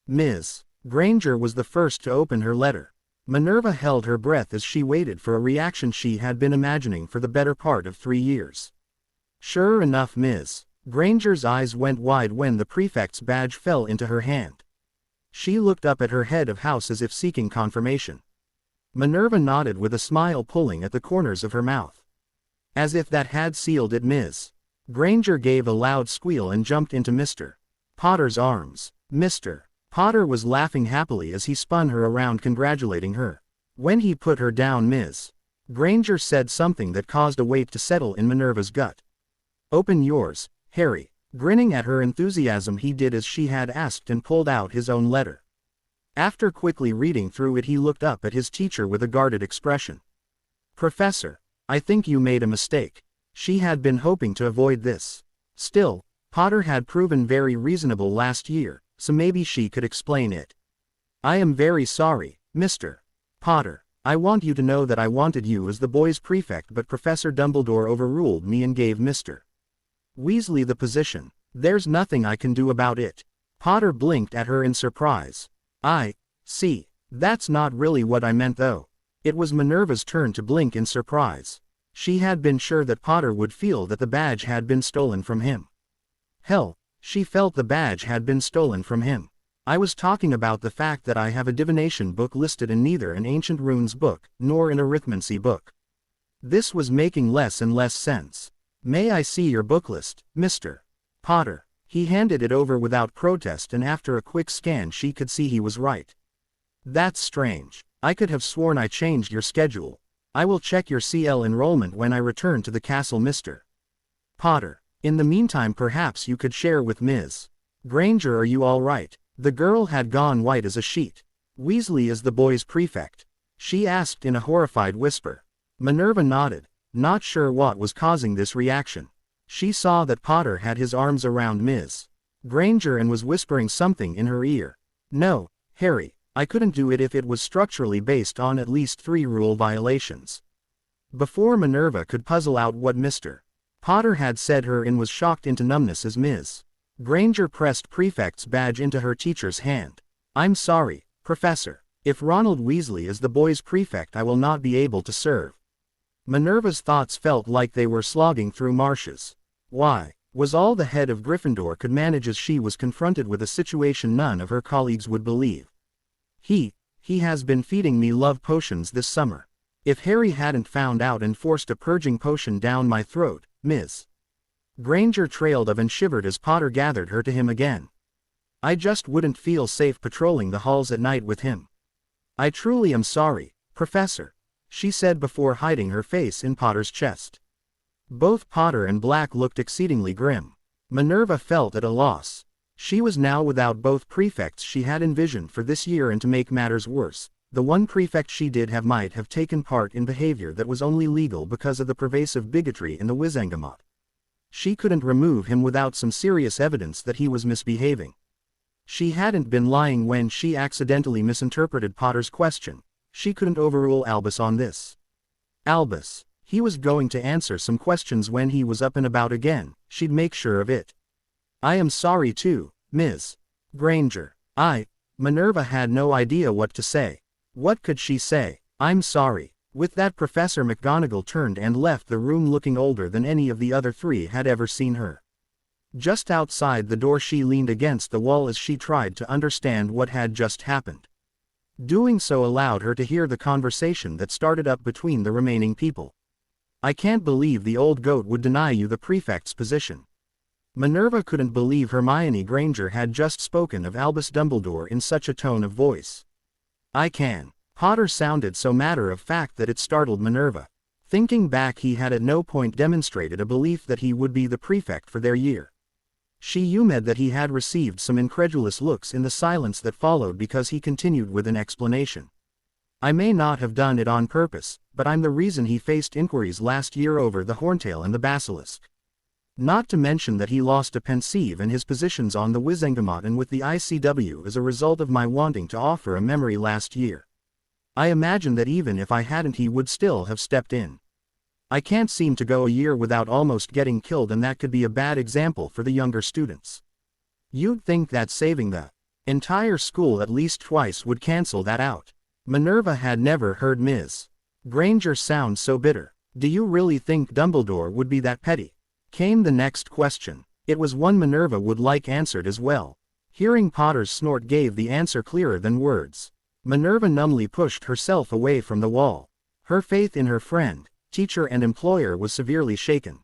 Ms. Granger was the first to open her letter. Minerva held her breath as she waited for a reaction she had been imagining for the better part of 3 years. Sure enough, Ms. Granger's eyes went wide when the prefect's badge fell into her hand. She looked up at her head of house as if seeking confirmation. Minerva nodded with a smile pulling at the corners of her mouth. As if that had sealed it, Ms. Granger gave a loud squeal and jumped into Mr. Potter's arms. Mr. Potter was laughing happily as he spun her around, congratulating her. When he put her down, Ms. Granger said something that caused a weight to settle in Minerva's gut. "Open yours, Harry." Grinning at her enthusiasm, he did as she had asked and pulled out his own letter. After quickly reading through it, he looked up at his teacher with a guarded expression. "Professor, I think you made a mistake." She had been hoping to avoid this. Still, Potter had proven very reasonable last year, so maybe she could explain it. "I am very sorry, Mr. Potter. I want you to know that I wanted you as the boys' prefect, but Professor Dumbledore overruled me and gave Mr. Weasley the position. There's nothing I can do about it." Potter blinked at her in surprise. "I see. That's not really what I meant though." It was Minerva's turn to blink in surprise. She had been sure that Potter would feel that the badge had been stolen from him. Hell, she felt the badge had been stolen from him. I was talking about the fact that I have a divination book listed in neither an ancient runes book, nor an arithmancy book. This was making less and less sense. May I see your book list, Mr. Potter? He handed it over without protest, and after a quick scan she could see he was right. That's strange. I could have sworn I changed your schedule. I will check your CL enrollment when I return to the castle, Mr. Potter. In the meantime, perhaps you could share with Ms. Granger. Are you all right? The girl had gone white as a sheet. Weasley is the boy's prefect? She asked in a horrified whisper. Minerva nodded, not sure what was causing this reaction. She saw that Potter had his arms around Ms. Granger and was whispering something in her ear. No, Harry, I couldn't do it if it was structurally based on at least 3 rule violations. Before Minerva could puzzle out what Mr. Potter had said, her in was shocked into numbness as Ms. Granger pressed prefect's badge into her teacher's hand. I'm sorry, Professor. If Ronald Weasley is the boy's prefect, I will not be able to serve. Minerva's thoughts felt like they were slogging through marshes. Why was all the head of Gryffindor could manage as she was confronted with a situation none of her colleagues would believe. He has been feeding me love potions this summer. If Harry hadn't found out and forced a purging potion down my throat, Ms. Granger trailed off and shivered as Potter gathered her to him again. I just wouldn't feel safe patrolling the halls at night with him. I truly am sorry, Professor, she said before hiding her face in Potter's chest. Both Potter and Black looked exceedingly grim. Minerva felt at a loss. She was now without both prefects she had envisioned for this year, and to make matters worse, the one prefect she did have might have taken part in behavior that was only legal because of the pervasive bigotry in the Wizengamot. She couldn't remove him without some serious evidence that he was misbehaving. She hadn't been lying when she accidentally misinterpreted Potter's question. She couldn't overrule Albus on this. Albus. He was going to answer some questions when he was up and about again. She'd make sure of it. I am sorry too, Ms. Granger. Minerva had no idea what to say. What could she say? I'm sorry. With that, Professor McGonagall turned and left the room looking older than any of the other 3 had ever seen her. Just outside the door she leaned against the wall as she tried to understand what had just happened. Doing so allowed her to hear the conversation that started up between the remaining people. I can't believe the old goat would deny you the prefect's position. Minerva couldn't believe Hermione Granger had just spoken of Albus Dumbledore in such a tone of voice. I can. Potter sounded so matter-of-fact that it startled Minerva. Thinking back, he had at no point demonstrated a belief that he would be the prefect for their year. She assumed that he had received some incredulous looks in the silence that followed because he continued with an explanation. I may not have done it on purpose, but I'm the reason he faced inquiries last year over the Horntail and the Basilisk. Not to mention that he lost a pensieve and his positions on the Wizengamot and with the ICW as a result of my wanting to offer a memory last year. I imagine that even if I hadn't, he would still have stepped in. I can't seem to go a year without almost getting killed, and that could be a bad example for the younger students. You'd think that saving the entire school at least twice would cancel that out. Minerva had never heard Ms. Granger sound so bitter. Do you really think Dumbledore would be that petty? Came the next question. It was one Minerva would like answered as well. Hearing Potter's snort gave the answer clearer than words. Minerva numbly pushed herself away from the wall. Her faith in her friend, teacher and employer was severely shaken.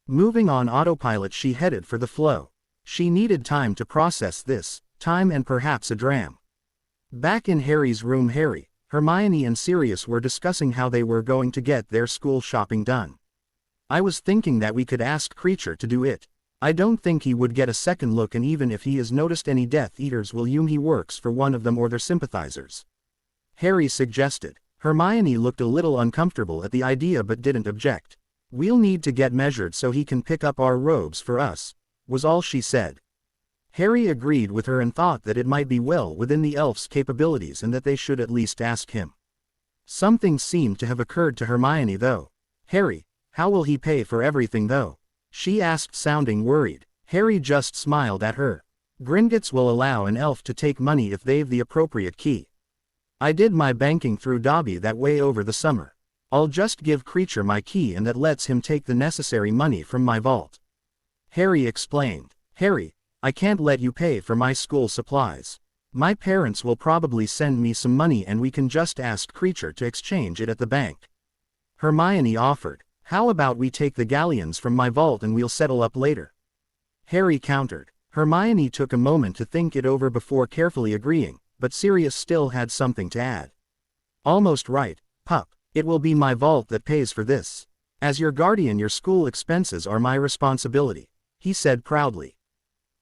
Moving on autopilot, she headed for the flow. She needed time to process this, time and perhaps a dram. Back in Harry's room, Harry, Hermione and Sirius were discussing how they were going to get their school shopping done. I was thinking that we could ask Creature to do it. I don't think he would get a second look, and even if he has noticed any Death Eaters, will assume he works for one of them or their sympathizers. Harry suggested. Hermione looked a little uncomfortable at the idea but didn't object. We'll need to get measured so he can pick up our robes for us, was all she said. Harry agreed with her and thought that it might be well within the elf's capabilities and that they should at least ask him. Something seemed to have occurred to Hermione though. Harry, how will he pay for everything though? She asked, sounding worried. Harry just smiled at her. Gringotts will allow an elf to take money if they've the appropriate key. I did my banking through Dobby that way over the summer. I'll just give Creature my key and that lets him take the necessary money from my vault. Harry explained. Harry, I can't let you pay for my school supplies. My parents will probably send me some money and we can just ask Creature to exchange it at the bank. Hermione offered. How about we take the galleons from my vault and we'll settle up later? Harry countered. Hermione took a moment to think it over before carefully agreeing, but Sirius still had something to add. Almost right, pup. It will be my vault that pays for this. As your guardian, your school expenses are my responsibility, he said proudly.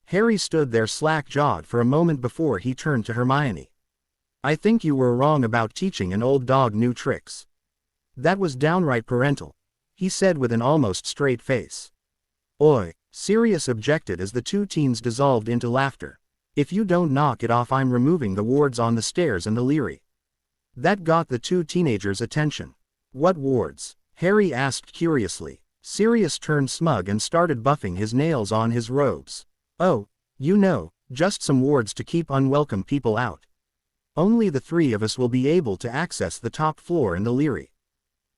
Harry stood there slack-jawed for a moment before he turned to Hermione. I think you were wrong about teaching an old dog new tricks. That was downright parental, he said with an almost straight face. Oi, Sirius objected as the two teens dissolved into laughter. If you don't knock it off, I'm removing the wards on the stairs and the Leary. That got the two teenagers' attention. What wards? Harry asked curiously. Sirius turned smug and started buffing his nails on his robes. Oh, you know, just some wards to keep unwelcome people out. Only the three of us will be able to access the top floor in the Leary.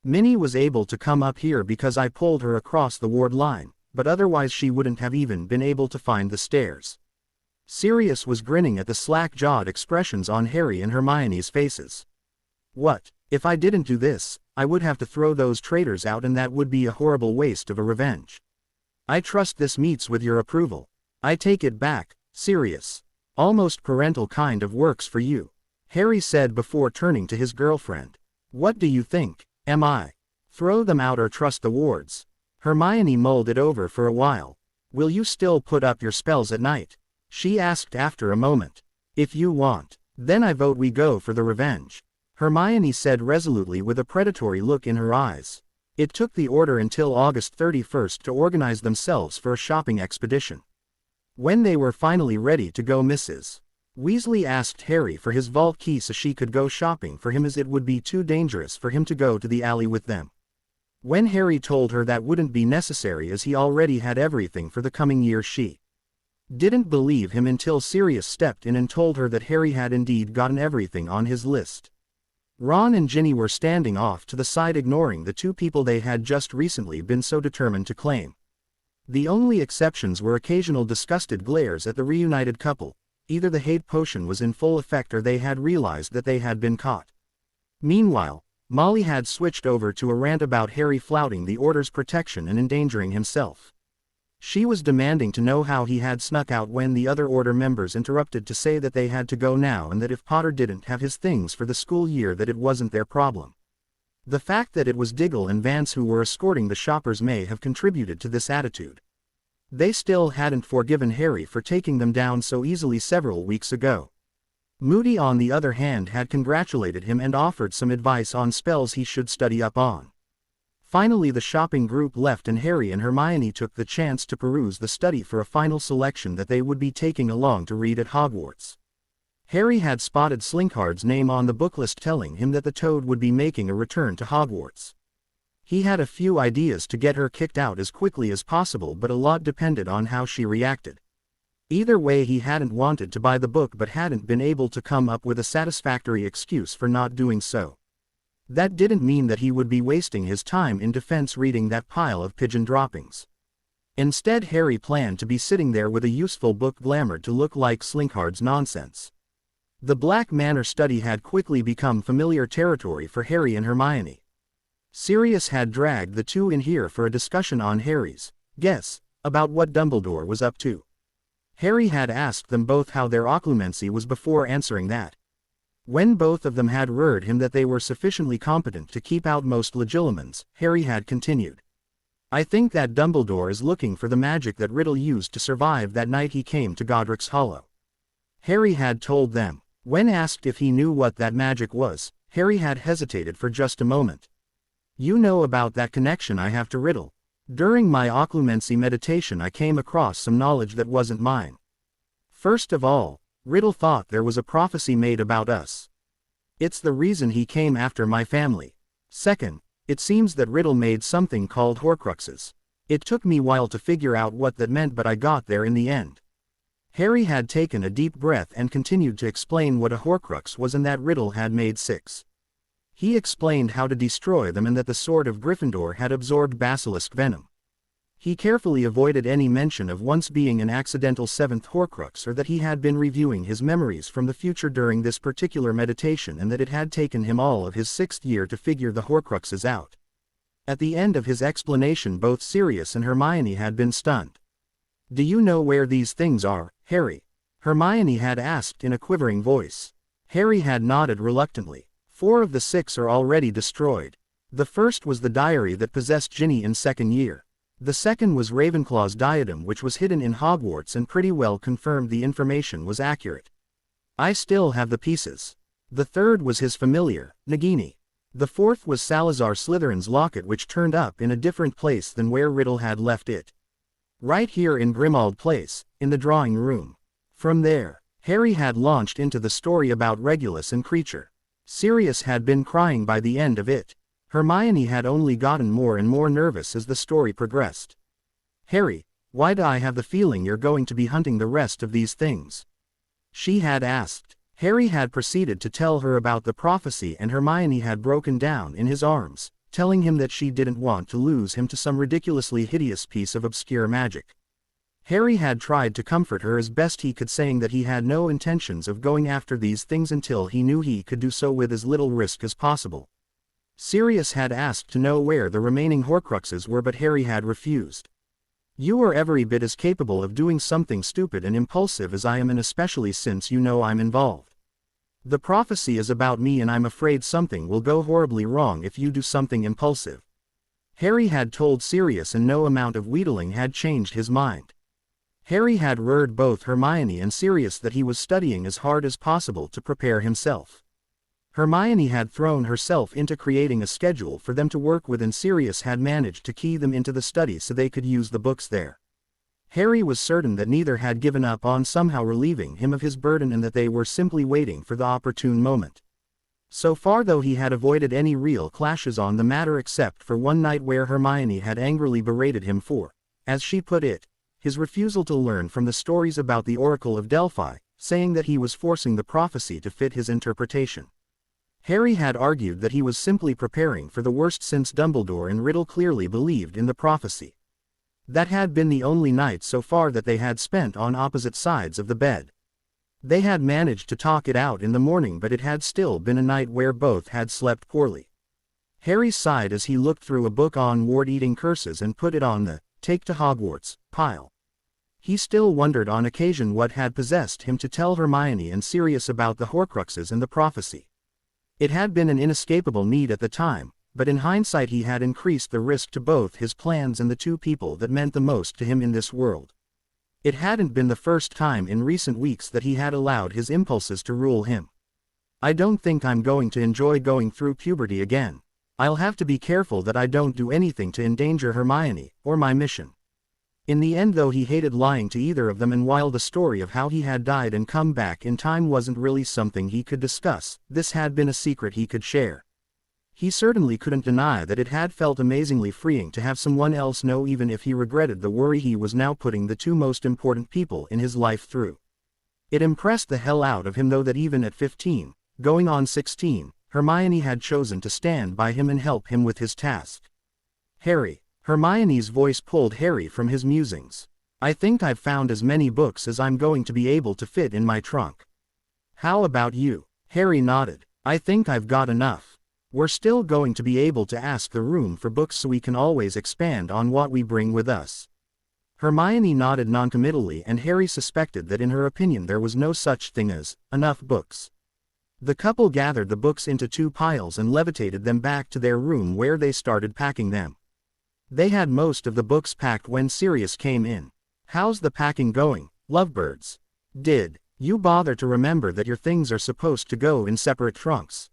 Minnie was able to come up here because I pulled her across the ward line, but otherwise she wouldn't have even been able to find the stairs. Sirius was grinning at the slack-jawed expressions on Harry and Hermione's faces. What? If I didn't do this, I would have to throw those traitors out, and that would be a horrible waste of a revenge. I trust this meets with your approval. I take it back, Sirius. Almost parental kind of works for you, Harry said before turning to his girlfriend. What do you think? Am I? Throw them out or trust the wards? Hermione mulled it over for a while. Will you still put up your spells at night? She asked after a moment. If you want, then I vote we go for the revenge, Hermione said resolutely with a predatory look in her eyes. It took the Order until August 31st to organize themselves for a shopping expedition. When they were finally ready to go, Mrs. Weasley asked Harry for his vault key so she could go shopping for him, as it would be too dangerous for him to go to the alley with them. When Harry told her that wouldn't be necessary as he already had everything for the coming year, she didn't believe him until Sirius stepped in and told her that Harry had indeed gotten everything on his list. Ron and Ginny were standing off to the side, ignoring the two people they had just recently been so determined to claim. The only exceptions were occasional disgusted glares at the reunited couple. Either the hate potion was in full effect or they had realized that they had been caught. Meanwhile, Molly had switched over to a rant about Harry flouting the Order's protection and endangering himself. She was demanding to know how he had snuck out when the other Order members interrupted to say that they had to go now, and that if Potter didn't have his things for the school year, that it wasn't their problem. The fact that it was Diggle and Vance who were escorting the shoppers may have contributed to this attitude. They still hadn't forgiven Harry for taking them down so easily several weeks ago. Moody, on the other hand, had congratulated him and offered some advice on spells he should study up on. Finally the shopping group left and Harry and Hermione took the chance to peruse the study for a final selection that they would be taking along to read at Hogwarts. Harry had spotted Slinkhard's name on the book list, telling him that the Toad would be making a return to Hogwarts. He had a few ideas to get her kicked out as quickly as possible, but a lot depended on how she reacted. Either way, he hadn't wanted to buy the book but hadn't been able to come up with a satisfactory excuse for not doing so. That didn't mean that he would be wasting his time in defense reading that pile of pigeon droppings. Instead, Harry planned to be sitting there with a useful book glamored to look like Slinkhard's nonsense. The Black Manor study had quickly become familiar territory for Harry and Hermione. Sirius had dragged the two in here for a discussion on Harry's guess about what Dumbledore was up to. Harry had asked them both how their occlumency was before answering that. When both of them had assured him that they were sufficiently competent to keep out most legilimens, Harry had continued. I think that Dumbledore is looking for the magic that Riddle used to survive that night he came to Godric's Hollow. Harry had told them. When asked if he knew what that magic was, Harry had hesitated for just a moment. You know about that connection I have to Riddle. During my occlumency meditation I came across some knowledge that wasn't mine. First of all, Riddle thought there was a prophecy made about us. It's the reason he came after my family. Second, it seems that Riddle made something called Horcruxes. It took me a while to figure out what that meant, but I got there in the end. Harry had taken a deep breath and continued to explain what a Horcrux was and that Riddle had made 6. He explained how to destroy them and that the sword of Gryffindor had absorbed basilisk venom. He carefully avoided any mention of once being an accidental seventh Horcrux or that he had been reviewing his memories from the future during this particular meditation and that it had taken him all of his 6th year to figure the Horcruxes out. At the end of his explanation both Sirius and Hermione had been stunned. "Do you know where these things are, Harry?" Hermione had asked in a quivering voice. Harry had nodded reluctantly. 4 of the 6 are already destroyed. The first was the diary that possessed Ginny in 2nd year. The second was Ravenclaw's diadem which was hidden in Hogwarts and pretty well confirmed the information was accurate. I still have the pieces. The third was his familiar, Nagini. The fourth was Salazar Slytherin's locket which turned up in a different place than where Riddle had left it. Right here in Grimmauld Place, in the drawing room. From there, Harry had launched into the story about Regulus and Kreacher. Sirius had been crying by the end of it. Hermione had only gotten more and more nervous as the story progressed. "Harry, why do I have the feeling you're going to be hunting the rest of these things?" she had asked. Harry had proceeded to tell her about the prophecy and Hermione had broken down in his arms, telling him that she didn't want to lose him to some ridiculously hideous piece of obscure magic. Harry had tried to comfort her as best he could, saying that he had no intentions of going after these things until he knew he could do so with as little risk as possible. Sirius had asked to know where the remaining Horcruxes were but Harry had refused. "You are every bit as capable of doing something stupid and impulsive as I am, and especially since you know I'm involved. The prophecy is about me and I'm afraid something will go horribly wrong if you do something impulsive." Harry had told Sirius and no amount of wheedling had changed his mind. Harry had assured both Hermione and Sirius that he was studying as hard as possible to prepare himself. Hermione had thrown herself into creating a schedule for them to work with and Sirius had managed to key them into the study so they could use the books there. Harry was certain that neither had given up on somehow relieving him of his burden and that they were simply waiting for the opportune moment. So far though he had avoided any real clashes on the matter except for one night where Hermione had angrily berated him for, as she put it, his refusal to learn from the stories about the Oracle of Delphi, saying that he was forcing the prophecy to fit his interpretation. Harry had argued that he was simply preparing for the worst since Dumbledore and Riddle clearly believed in the prophecy. That had been the only night so far that they had spent on opposite sides of the bed. They had managed to talk it out in the morning but it had still been a night where both had slept poorly. Harry sighed as he looked through a book on ward-eating curses and put it on the "Take to Hogwarts" pile. He still wondered on occasion what had possessed him to tell Hermione and Sirius about the Horcruxes and the prophecy. It had been an inescapable need at the time, but in hindsight he had increased the risk to both his plans and the two people that meant the most to him in this world. It hadn't been the first time in recent weeks that he had allowed his impulses to rule him. "I don't think I'm going to enjoy going through puberty again. I'll have to be careful that I don't do anything to endanger Hermione, or my mission." In the end though he hated lying to either of them, and while the story of how he had died and come back in time wasn't really something he could discuss, this had been a secret he could share. He certainly couldn't deny that it had felt amazingly freeing to have someone else know, even if he regretted the worry he was now putting the two most important people in his life through. It impressed the hell out of him though that even at 15, going on 16, Hermione had chosen to stand by him and help him with his task. "Harry." Hermione's voice pulled Harry from his musings. "I think I've found as many books as I'm going to be able to fit in my trunk. How about you?" Harry nodded. "I think I've got enough. We're still going to be able to ask the room for books so we can always expand on what we bring with us." Hermione nodded noncommittally and Harry suspected that in her opinion there was no such thing as enough books. The couple gathered the books into 2 piles and levitated them back to their room where they started packing them. They had most of the books packed when Sirius came in. "How's the packing going, lovebirds? Did you bother to remember that your things are supposed to go in separate trunks?"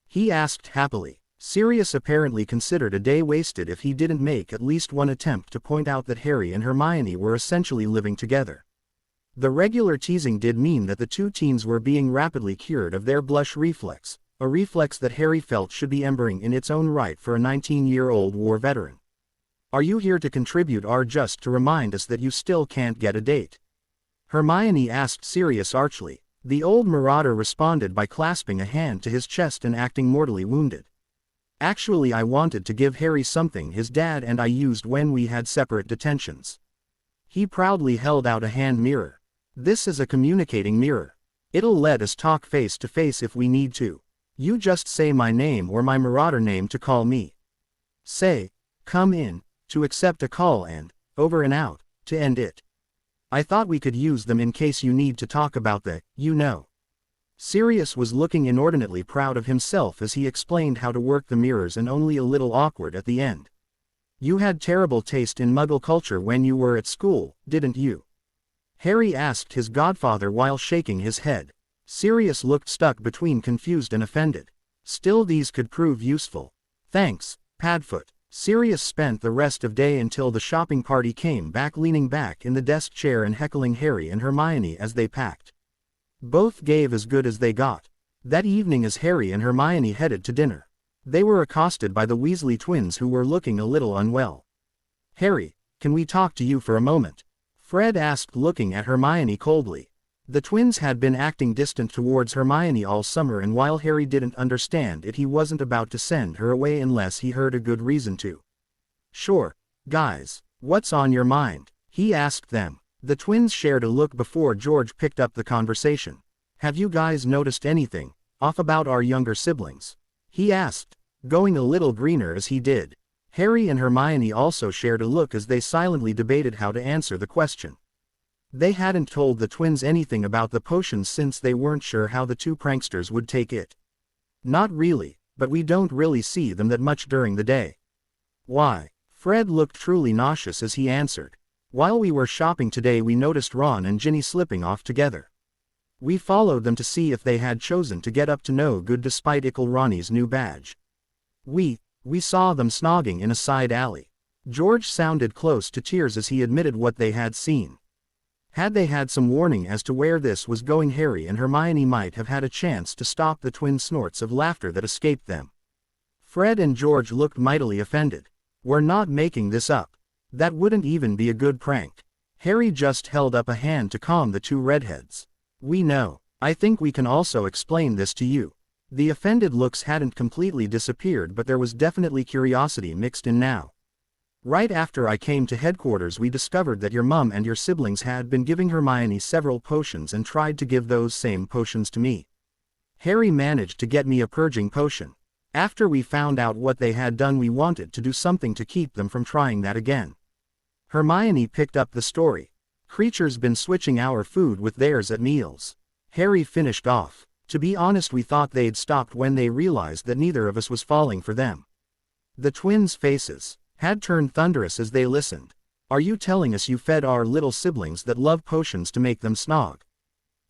he asked happily. Sirius apparently considered a day wasted if he didn't make at least one attempt to point out that Harry and Hermione were essentially living together. The regular teasing did mean that the two teens were being rapidly cured of their blush reflex, a reflex that Harry felt should be embering in its own right for a 19-year-old war veteran. "Are you here to contribute or just to remind us that you still can't get a date?" Hermione asked Sirius archly. The old marauder responded by clasping a hand to his chest and acting mortally wounded. Actually, I wanted to give Harry something his dad and I used when we had separate detentions." He proudly held out a hand mirror. "This is a communicating mirror. It'll let us talk face to face if we need to. You just say my name or my marauder name to call me. Say, 'Come in,' to accept a call, and 'Over and out,' to end it. I thought we could use them in case you need to talk about the, you know." Sirius was looking inordinately proud of himself as he explained how to work the mirrors, and only a little awkward at the end. "You had terrible taste in Muggle culture when you were at school, didn't you?" Harry asked his godfather while shaking his head. Sirius looked stuck between confused and offended. Still, these could prove useful. "Thanks, Padfoot." Sirius spent the rest of day until the shopping party came back, leaning back in the desk chair and heckling Harry and Hermione as they packed. Both gave as good as they got. That evening, as Harry and Hermione headed to dinner, they were accosted by the Weasley twins, who were looking a little unwell. "Harry, can we talk to you for a moment?" Fred asked, looking at Hermione coldly. The twins had been acting distant towards Hermione all summer, and while Harry didn't understand it, he wasn't about to send her away unless he heard a good reason to. "Sure, guys, what's on your mind?" he asked them. The twins shared a look before George picked up the conversation. "Have you guys noticed anything off about our younger siblings?" he asked, going a little greener as he did. Harry and Hermione also shared a look as they silently debated how to answer the question. They hadn't told the twins anything about the potions since they weren't sure how the two pranksters would take it. "Not really, but we don't really see them that much during the day." "Why?" Fred looked truly nauseous as he answered. "While we were shopping today, we noticed Ron and Ginny slipping off together. We followed them to see if they had chosen to get up to no good despite Ickle Ronnie's new badge. We saw them snogging in a side alley." George sounded close to tears as he admitted what they had seen. Had they had some warning as to where this was going, Harry and Hermione might have had a chance to stop the twin snorts of laughter that escaped them. Fred and George looked mightily offended. "We're not making this up. That wouldn't even be a good prank." Harry just held up a hand to calm the two redheads. "We know. I think we can also explain this to you." The offended looks hadn't completely disappeared, but there was definitely curiosity mixed in now. "Right after I came to headquarters, we discovered that your mum and your siblings had been giving Hermione several potions and tried to give those same potions to me. Harry managed to get me a purging potion. After we found out what they had done, we wanted to do something to keep them from trying that again." Hermione picked up the story. "Creatures been switching our food with theirs at meals." Harry finished off. "To be honest, we thought they'd stopped when they realized that neither of us was falling for them." The twins' faces had turned thunderous as they listened. "Are you telling us you fed our little siblings that love potions to make them snog?"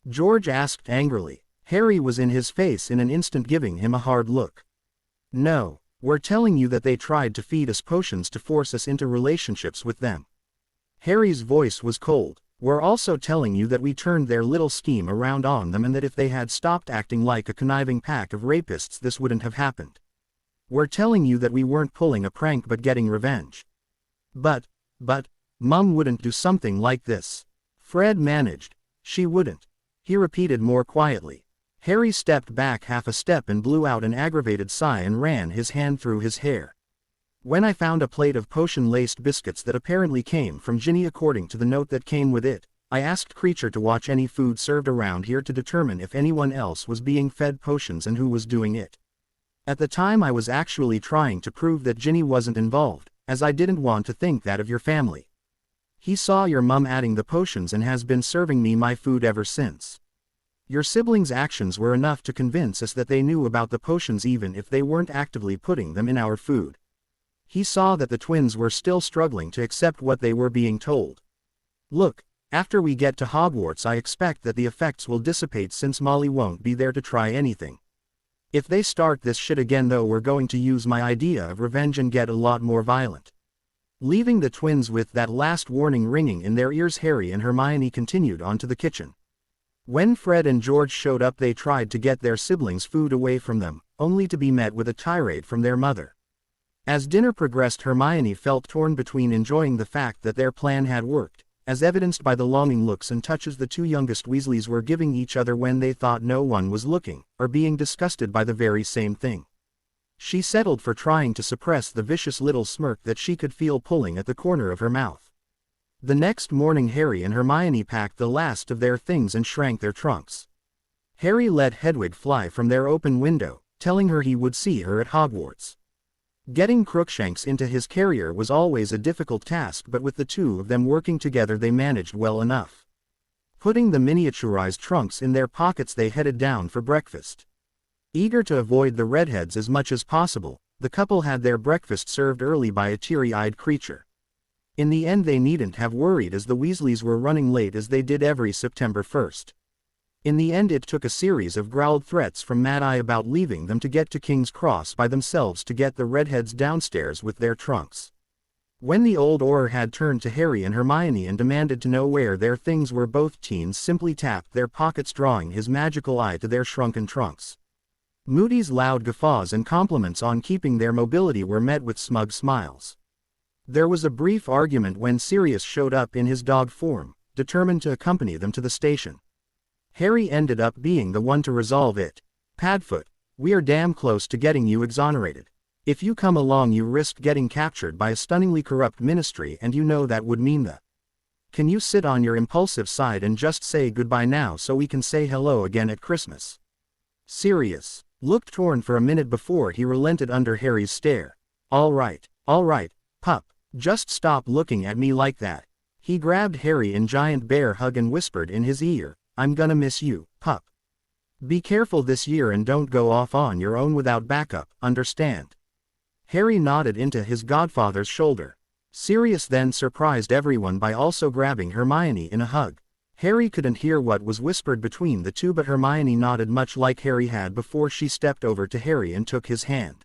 George asked angrily. Harry was in his face in an instant, giving him a hard look. "No, we're telling you that they tried to feed us potions to force us into relationships with them." Harry's voice was cold. "We're also telling you that we turned their little scheme around on them, and that if they had stopped acting like a conniving pack of rapists, this wouldn't have happened. We're telling you that we weren't pulling a prank but getting revenge." But, Mum wouldn't do something like this." Fred managed. "She wouldn't," he repeated more quietly. Harry stepped back half a step and blew out an aggravated sigh and ran his hand through his hair. "When I found a plate of potion-laced biscuits that apparently came from Ginny according to the note that came with it, I asked Creature to watch any food served around here to determine if anyone else was being fed potions and who was doing it. At the time, I was actually trying to prove that Ginny wasn't involved, as I didn't want to think that of your family. He saw your mum adding the potions and has been serving me my food ever since. Your siblings' actions were enough to convince us that they knew about the potions even if they weren't actively putting them in our food." He saw that the twins were still struggling to accept what they were being told. "Look, after we get to Hogwarts, I expect that the effects will dissipate since Molly won't be there to try anything. If they start this shit again, though, we're going to use my idea of revenge and get a lot more violent." Leaving the twins with that last warning ringing in their ears, Harry and Hermione continued on to the kitchen. When Fred and George showed up, they tried to get their siblings' food away from them, only to be met with a tirade from their mother. As dinner progressed, Hermione felt torn between enjoying the fact that their plan had worked, as evidenced by the longing looks and touches the two youngest Weasleys were giving each other when they thought no one was looking, or being disgusted by the very same thing. She settled for trying to suppress the vicious little smirk that she could feel pulling at the corner of her mouth. The next morning Harry and Hermione packed the last of their things and shrank their trunks. Harry let Hedwig fly from their open window, telling her he would see her at Hogwarts. Getting Crookshanks into his carrier was always a difficult task, but with the two of them working together they managed well enough. Putting the miniaturized trunks in their pockets they headed down for breakfast. Eager to avoid the redheads as much as possible, the couple had their breakfast served early by a teary-eyed creature. In the end they needn't have worried, as the Weasleys were running late as they did every September 1st. In the end it took a series of growled threats from Mad Eye about leaving them to get to King's Cross by themselves to get the redheads downstairs with their trunks. When the old Auror had turned to Harry and Hermione and demanded to know where their things were, both teens simply tapped their pockets, drawing his magical eye to their shrunken trunks. Moody's loud guffaws and compliments on keeping their mobility were met with smug smiles. There was a brief argument when Sirius showed up in his dog form, determined to accompany them to the station. Harry ended up being the one to resolve it. "Padfoot, we are damn close to getting you exonerated. If you come along you risk getting captured by a stunningly corrupt ministry, and you know that would mean the. Can you sit on your impulsive side and just say goodbye now so we can say hello again at Christmas?" Sirius looked torn for a minute before he relented under Harry's stare. All right, pup, just stop looking at me like that." He grabbed Harry in giant bear hug and whispered in his ear, "I'm gonna miss you, pup. Be careful this year and don't go off on your own without backup, understand?" Harry nodded into his godfather's shoulder. Sirius then surprised everyone by also grabbing Hermione in a hug. Harry couldn't hear what was whispered between the two, but Hermione nodded much like Harry had before she stepped over to Harry and took his hand.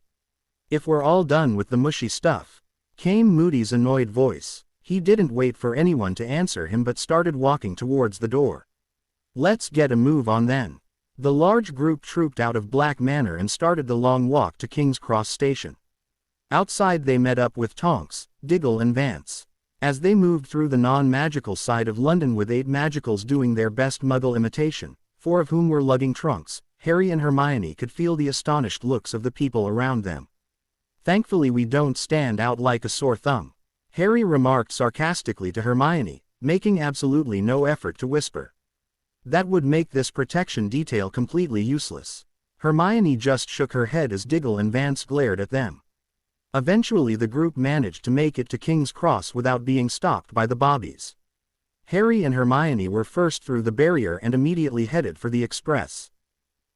"If we're all done with the mushy stuff," came Moody's annoyed voice. He didn't wait for anyone to answer him but started walking towards the door. "Let's get a move on then." The large group trooped out of Black Manor and started the long walk to King's Cross Station. Outside they met up with Tonks, Diggle and Vance. As they moved through the non-magical side of London with 8 magicals doing their best Muggle imitation, 4 of whom were lugging trunks, Harry and Hermione could feel the astonished looks of the people around them. "Thankfully we don't stand out like a sore thumb," Harry remarked sarcastically to Hermione, making absolutely no effort to whisper. "That would make this protection detail completely useless." Hermione just shook her head as Diggle and Vance glared at them. Eventually the group managed to make it to King's Cross without being stopped by the bobbies. Harry and Hermione were first through the barrier and immediately headed for the express.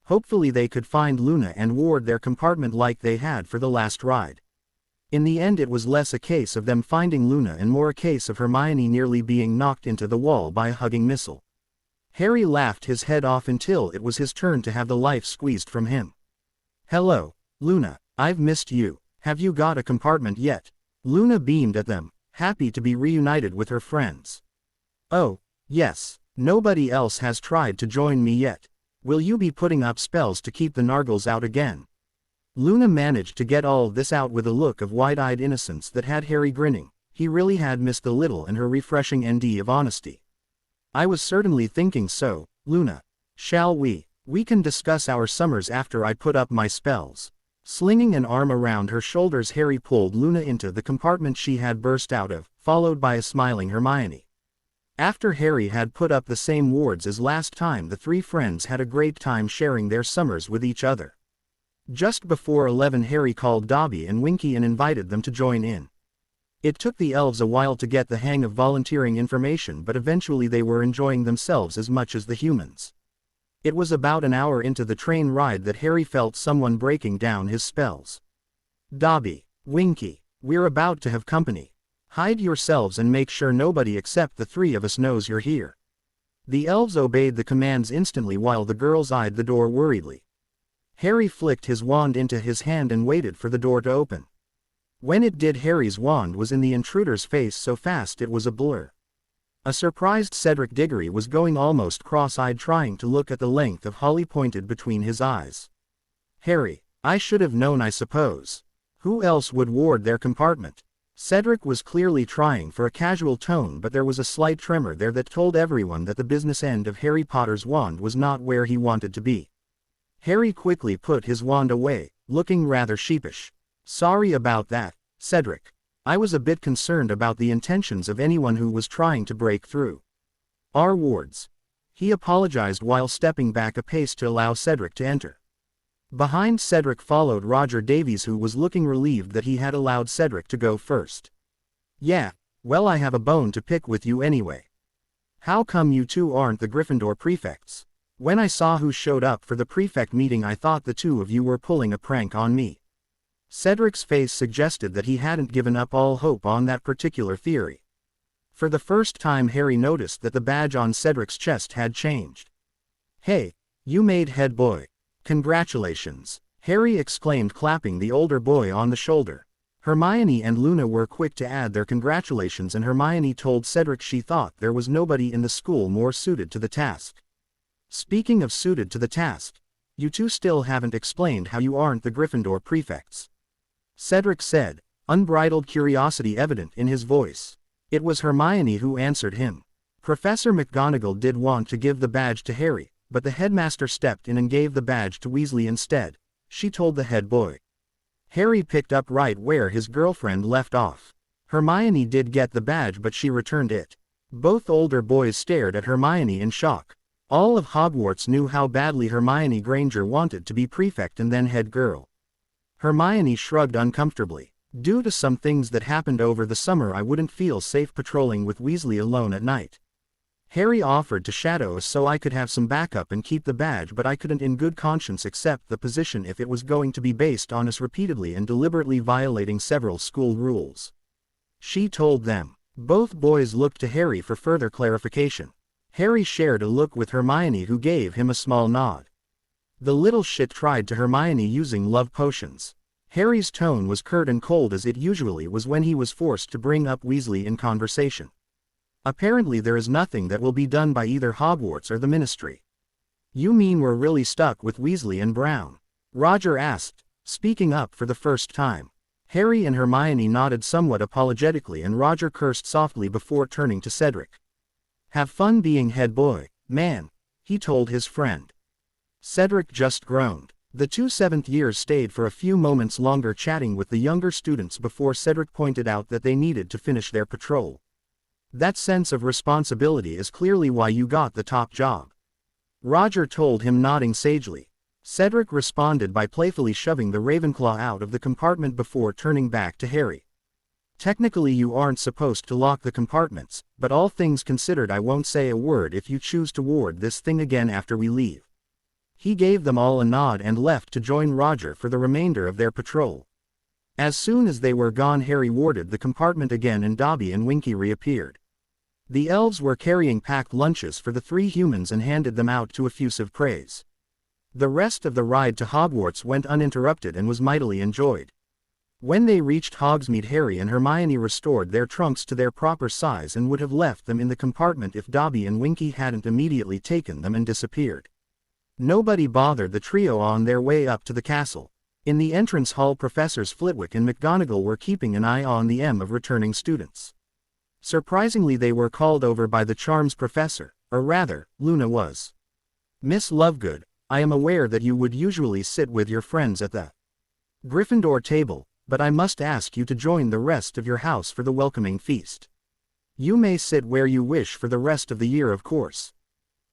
Hopefully they could find Luna and ward their compartment like they had for the last ride. In the end it was less a case of them finding Luna and more a case of Hermione nearly being knocked into the wall by a hugging missile. Harry laughed his head off until it was his turn to have the life squeezed from him. "Hello, Luna, I've missed you. Have you got a compartment yet?" Luna beamed at them, happy to be reunited with her friends. "Oh, yes, nobody else has tried to join me yet. Will you be putting up spells to keep the Nargles out again?" Luna managed to get all this out with a look of wide-eyed innocence that had Harry grinning. He really had missed the little and her refreshing ND of honesty. "I was certainly thinking so, Luna. Shall we? We can discuss our summers after I put up my spells." Slinging an arm around her shoulders, Harry pulled Luna into the compartment she had burst out of, followed by a smiling Hermione. After Harry had put up the same wards as last time, the 3 friends had a great time sharing their summers with each other. Just before 11 Harry called Dobby and Winky and invited them to join in. It took the elves a while to get the hang of volunteering information, but eventually they were enjoying themselves as much as the humans. It was about an hour into the train ride that Harry felt someone breaking down his spells. "Dobby, Winky, we're about to have company. Hide yourselves and make sure nobody except the 3 of us knows you're here." The elves obeyed the commands instantly while the girls eyed the door worriedly. Harry flicked his wand into his hand and waited for the door to open. When it did, Harry's wand was in the intruder's face so fast it was a blur. A surprised Cedric Diggory was going almost cross-eyed, trying to look at the length of holly pointed between his eyes. "Harry, I should have known, I suppose. Who else would ward their compartment?" Cedric was clearly trying for a casual tone, but there was a slight tremor there that told everyone that the business end of Harry Potter's wand was not where he wanted to be. Harry quickly put his wand away, looking rather sheepish. Sorry about that, Cedric. I was a bit concerned about the intentions of anyone who was trying to break through our wards. He apologized while stepping back a pace to allow Cedric to enter. Behind Cedric followed Roger Davies, who was looking relieved that he had allowed Cedric to go first. Yeah, well, I have a bone to pick with you anyway. How come you two aren't the Gryffindor prefects? When I saw who showed up for the prefect meeting, I thought the two of you were pulling a prank on me. Cedric's face suggested that he hadn't given up all hope on that particular theory. For the first time, Harry noticed that the badge on Cedric's chest had changed. Hey, you made head boy. Congratulations, Harry exclaimed, clapping the older boy on the shoulder. Hermione and Luna were quick to add their congratulations, and Hermione told Cedric she thought there was nobody in the school more suited to the task. Speaking of suited to the task, you two still haven't explained how you aren't the Gryffindor prefects, Cedric said, unbridled curiosity evident in his voice. It was Hermione who answered him. Professor McGonagall did want to give the badge to Harry, but the headmaster stepped in and gave the badge to Weasley instead, she told the head boy. Harry picked up right where his girlfriend left off. Hermione did get the badge, but she returned it. Both older boys stared at Hermione in shock. All of Hogwarts knew how badly Hermione Granger wanted to be prefect and then head girl. Hermione shrugged uncomfortably. Due to some things that happened over the summer, I wouldn't feel safe patrolling with Weasley alone at night. Harry offered to shadow us so I could have some backup and keep the badge, but I couldn't in good conscience accept the position if it was going to be based on us repeatedly and deliberately violating several school rules, she told them. Both boys looked to Harry for further clarification. Harry shared a look with Hermione, who gave him a small nod. The little shit tried to Hermione using love potions. Harry's tone was curt and cold, as it usually was when he was forced to bring up Weasley in conversation. Apparently there is nothing that will be done by either Hogwarts or the Ministry. You mean we're really stuck with Weasley and Brown? Roger asked, speaking up for the first time. Harry and Hermione nodded somewhat apologetically, and Roger cursed softly before turning to Cedric. Have fun being head boy, man, he told his friend. Cedric just groaned. The two seventh years stayed for a few moments longer, chatting with the younger students before Cedric pointed out that they needed to finish their patrol. That sense of responsibility is clearly why you got the top job, Roger told him, nodding sagely. Cedric responded by playfully shoving the Ravenclaw out of the compartment before turning back to Harry. Technically you aren't supposed to lock the compartments, but all things considered, I won't say a word if you choose to ward this thing again after we leave. He gave them all a nod and left to join Roger for the remainder of their patrol. As soon as they were gone, Harry warded the compartment again and Dobby and Winky reappeared. The elves were carrying packed lunches for the three humans and handed them out to effusive praise. The rest of the ride to Hogwarts went uninterrupted and was mightily enjoyed. When they reached Hogsmeade, Harry and Hermione restored their trunks to their proper size and would have left them in the compartment if Dobby and Winky hadn't immediately taken them and disappeared. Nobody bothered the trio on their way up to the castle. In the entrance hall, Professors Flitwick and McGonagall were keeping an eye on the of returning students. Surprisingly, they were called over by the charms professor, or rather, Luna was. Miss Lovegood, I am aware that you would usually sit with your friends at the Gryffindor table, but I must ask you to join the rest of your house for the welcoming feast. You may sit where you wish for the rest of the year, of course.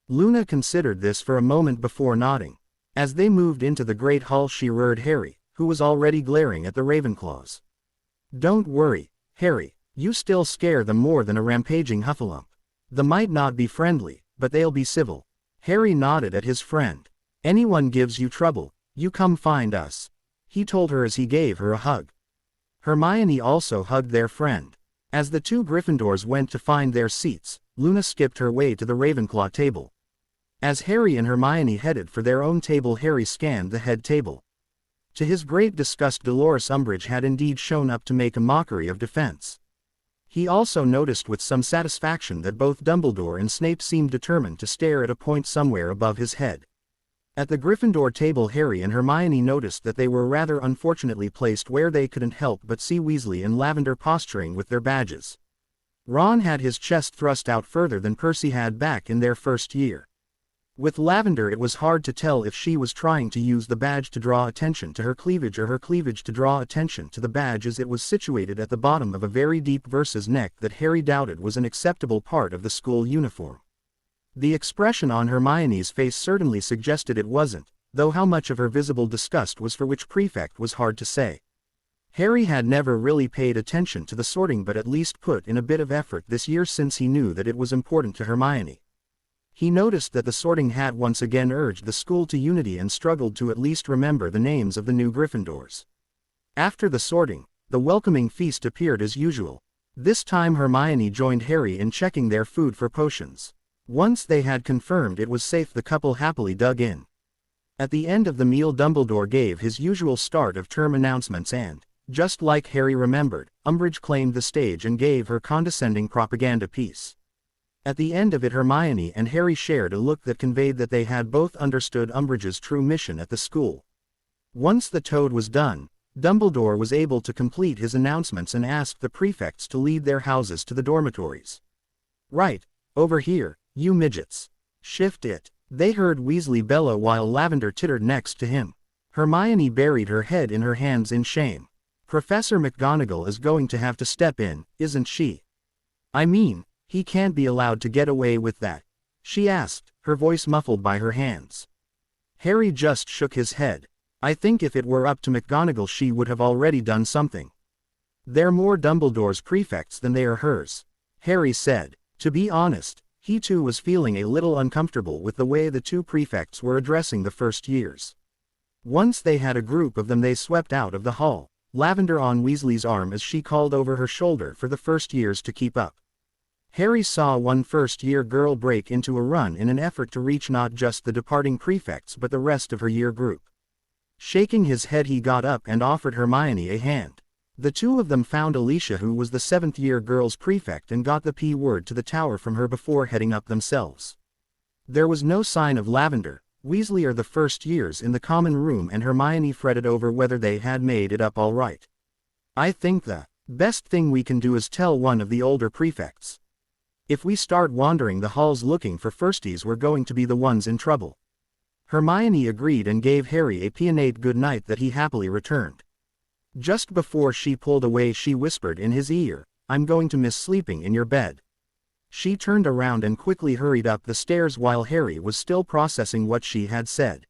Luna considered this for a moment before nodding. As they moved into the great hall, she reared Harry, who was already glaring at the Ravenclaws. Don't worry, Harry, you still scare them more than a rampaging Huffalump. They might not be friendly, but they'll be civil. Harry nodded at his friend. Anyone gives you trouble, you come find us, he told her as he gave her a hug. Hermione also hugged their friend. As the two Gryffindors went to find their seats, Luna skipped her way to the Ravenclaw table. As Harry and Hermione headed for their own table, Harry scanned the head table. To his great disgust, Dolores Umbridge had indeed shown up to make a mockery of defense. He also noticed with some satisfaction that both Dumbledore and Snape seemed determined to stare at a point somewhere above his head. At the Gryffindor table, Harry and Hermione noticed that they were rather unfortunately placed where they couldn't help but see Weasley and Lavender posturing with their badges. Ron had his chest thrust out further than Percy had back in their first year. With Lavender it was hard to tell if she was trying to use the badge to draw attention to her cleavage or her cleavage to draw attention to the badge, as it was situated at the bottom of a very deep versus neck that Harry doubted was an acceptable part of the school uniform. The expression on Hermione's face certainly suggested it wasn't, though how much of her visible disgust was for which prefect was hard to say. Harry had never really paid attention to the sorting, but at least put in a bit of effort this year since he knew that it was important to Hermione. He noticed that the sorting hat once again urged the school to unity and struggled to at least remember the names of the new Gryffindors. After the sorting, the welcoming feast appeared as usual. This time Hermione joined Harry in checking their food for potions. Once they had confirmed it was safe, the couple happily dug in. At the end of the meal Dumbledore gave his usual start of term announcements and, just like Harry remembered, Umbridge claimed the stage and gave her condescending propaganda piece. At the end of it Hermione and Harry shared a look that conveyed that they had both understood Umbridge's true mission at the school. Once the toad was done, Dumbledore was able to complete his announcements and asked the prefects to lead their houses to the dormitories. "Right, over here, you midgets. Shift it." They heard Weasley bellow while Lavender tittered next to him. Hermione buried her head in her hands in shame. "Professor McGonagall is going to have to step in, isn't she? I mean, he can't be allowed to get away with that," she asked, her voice muffled by her hands. Harry just shook his head. "I think if it were up to McGonagall she would have already done something. They're more Dumbledore's prefects than they are hers," Harry said. To be honest, he too was feeling a little uncomfortable with the way the two prefects were addressing the first years. Once they had a group of them they swept out of the hall, Lavender on Weasley's arm as she called over her shoulder for the first years to keep up. Harry saw one first-year girl break into a run in an effort to reach not just the departing prefects but the rest of her year group. Shaking his head he got up and offered Hermione a hand. The two of them found Alicia, who was the seventh-year girls' prefect, and got the P-word to the tower from her before heading up themselves. There was no sign of Lavender, Weasley or the first years in the common room, and Hermione fretted over whether they had made it up all right. "I think the best thing we can do is tell one of the older prefects. If we start wandering the halls looking for firsties we're going to be the ones in trouble." Hermione agreed and gave Harry a peonate good night that he happily returned. Just before she pulled away she whispered in his ear, "I'm going to miss sleeping in your bed." She turned around and quickly hurried up the stairs while Harry was still processing what she had said.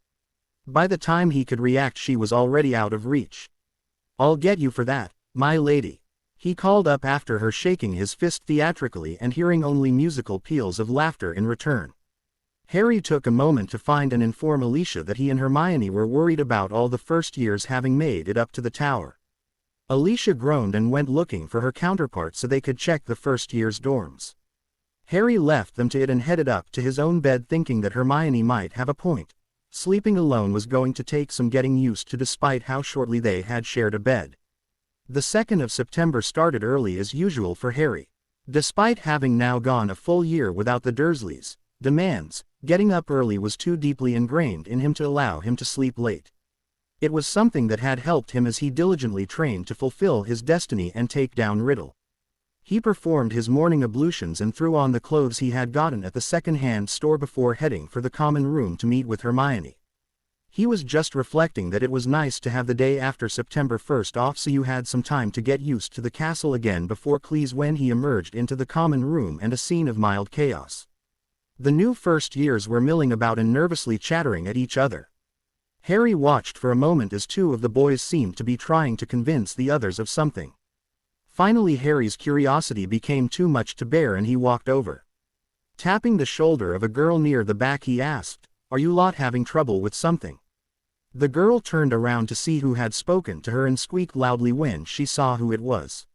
By the time he could react she was already out of reach. "I'll get you for that, my lady," he called up after her, shaking his fist theatrically and hearing only musical peals of laughter in return. Harry took a moment to find and inform Alicia that he and Hermione were worried about all the first years having made it up to the tower. Alicia groaned and went looking for her counterpart so they could check the first year's dorms. Harry left them to it and headed up to his own bed thinking that Hermione might have a point. Sleeping alone was going to take some getting used to despite how shortly they had shared a bed. The 2nd of September started early as usual for Harry. Despite having now gone a full year without the Dursleys' demands, getting up early was too deeply ingrained in him to allow him to sleep late. It was something that had helped him as he diligently trained to fulfill his destiny and take down Riddle. He performed his morning ablutions and threw on the clothes he had gotten at the second-hand store before heading for the common room to meet with Hermione. He was just reflecting that it was nice to have the day after September 1st off so you had some time to get used to the castle again before Cleese when he emerged into the common room and a scene of mild chaos. The new first years were milling about and nervously chattering at each other. Harry watched for a moment as two of the boys seemed to be trying to convince the others of something. Finally Harry's curiosity became too much to bear and he walked over. Tapping the shoulder of a girl near the back he asked, "Are you lot having trouble with something?" The girl turned around to see who had spoken to her and squeaked loudly when she saw who it was.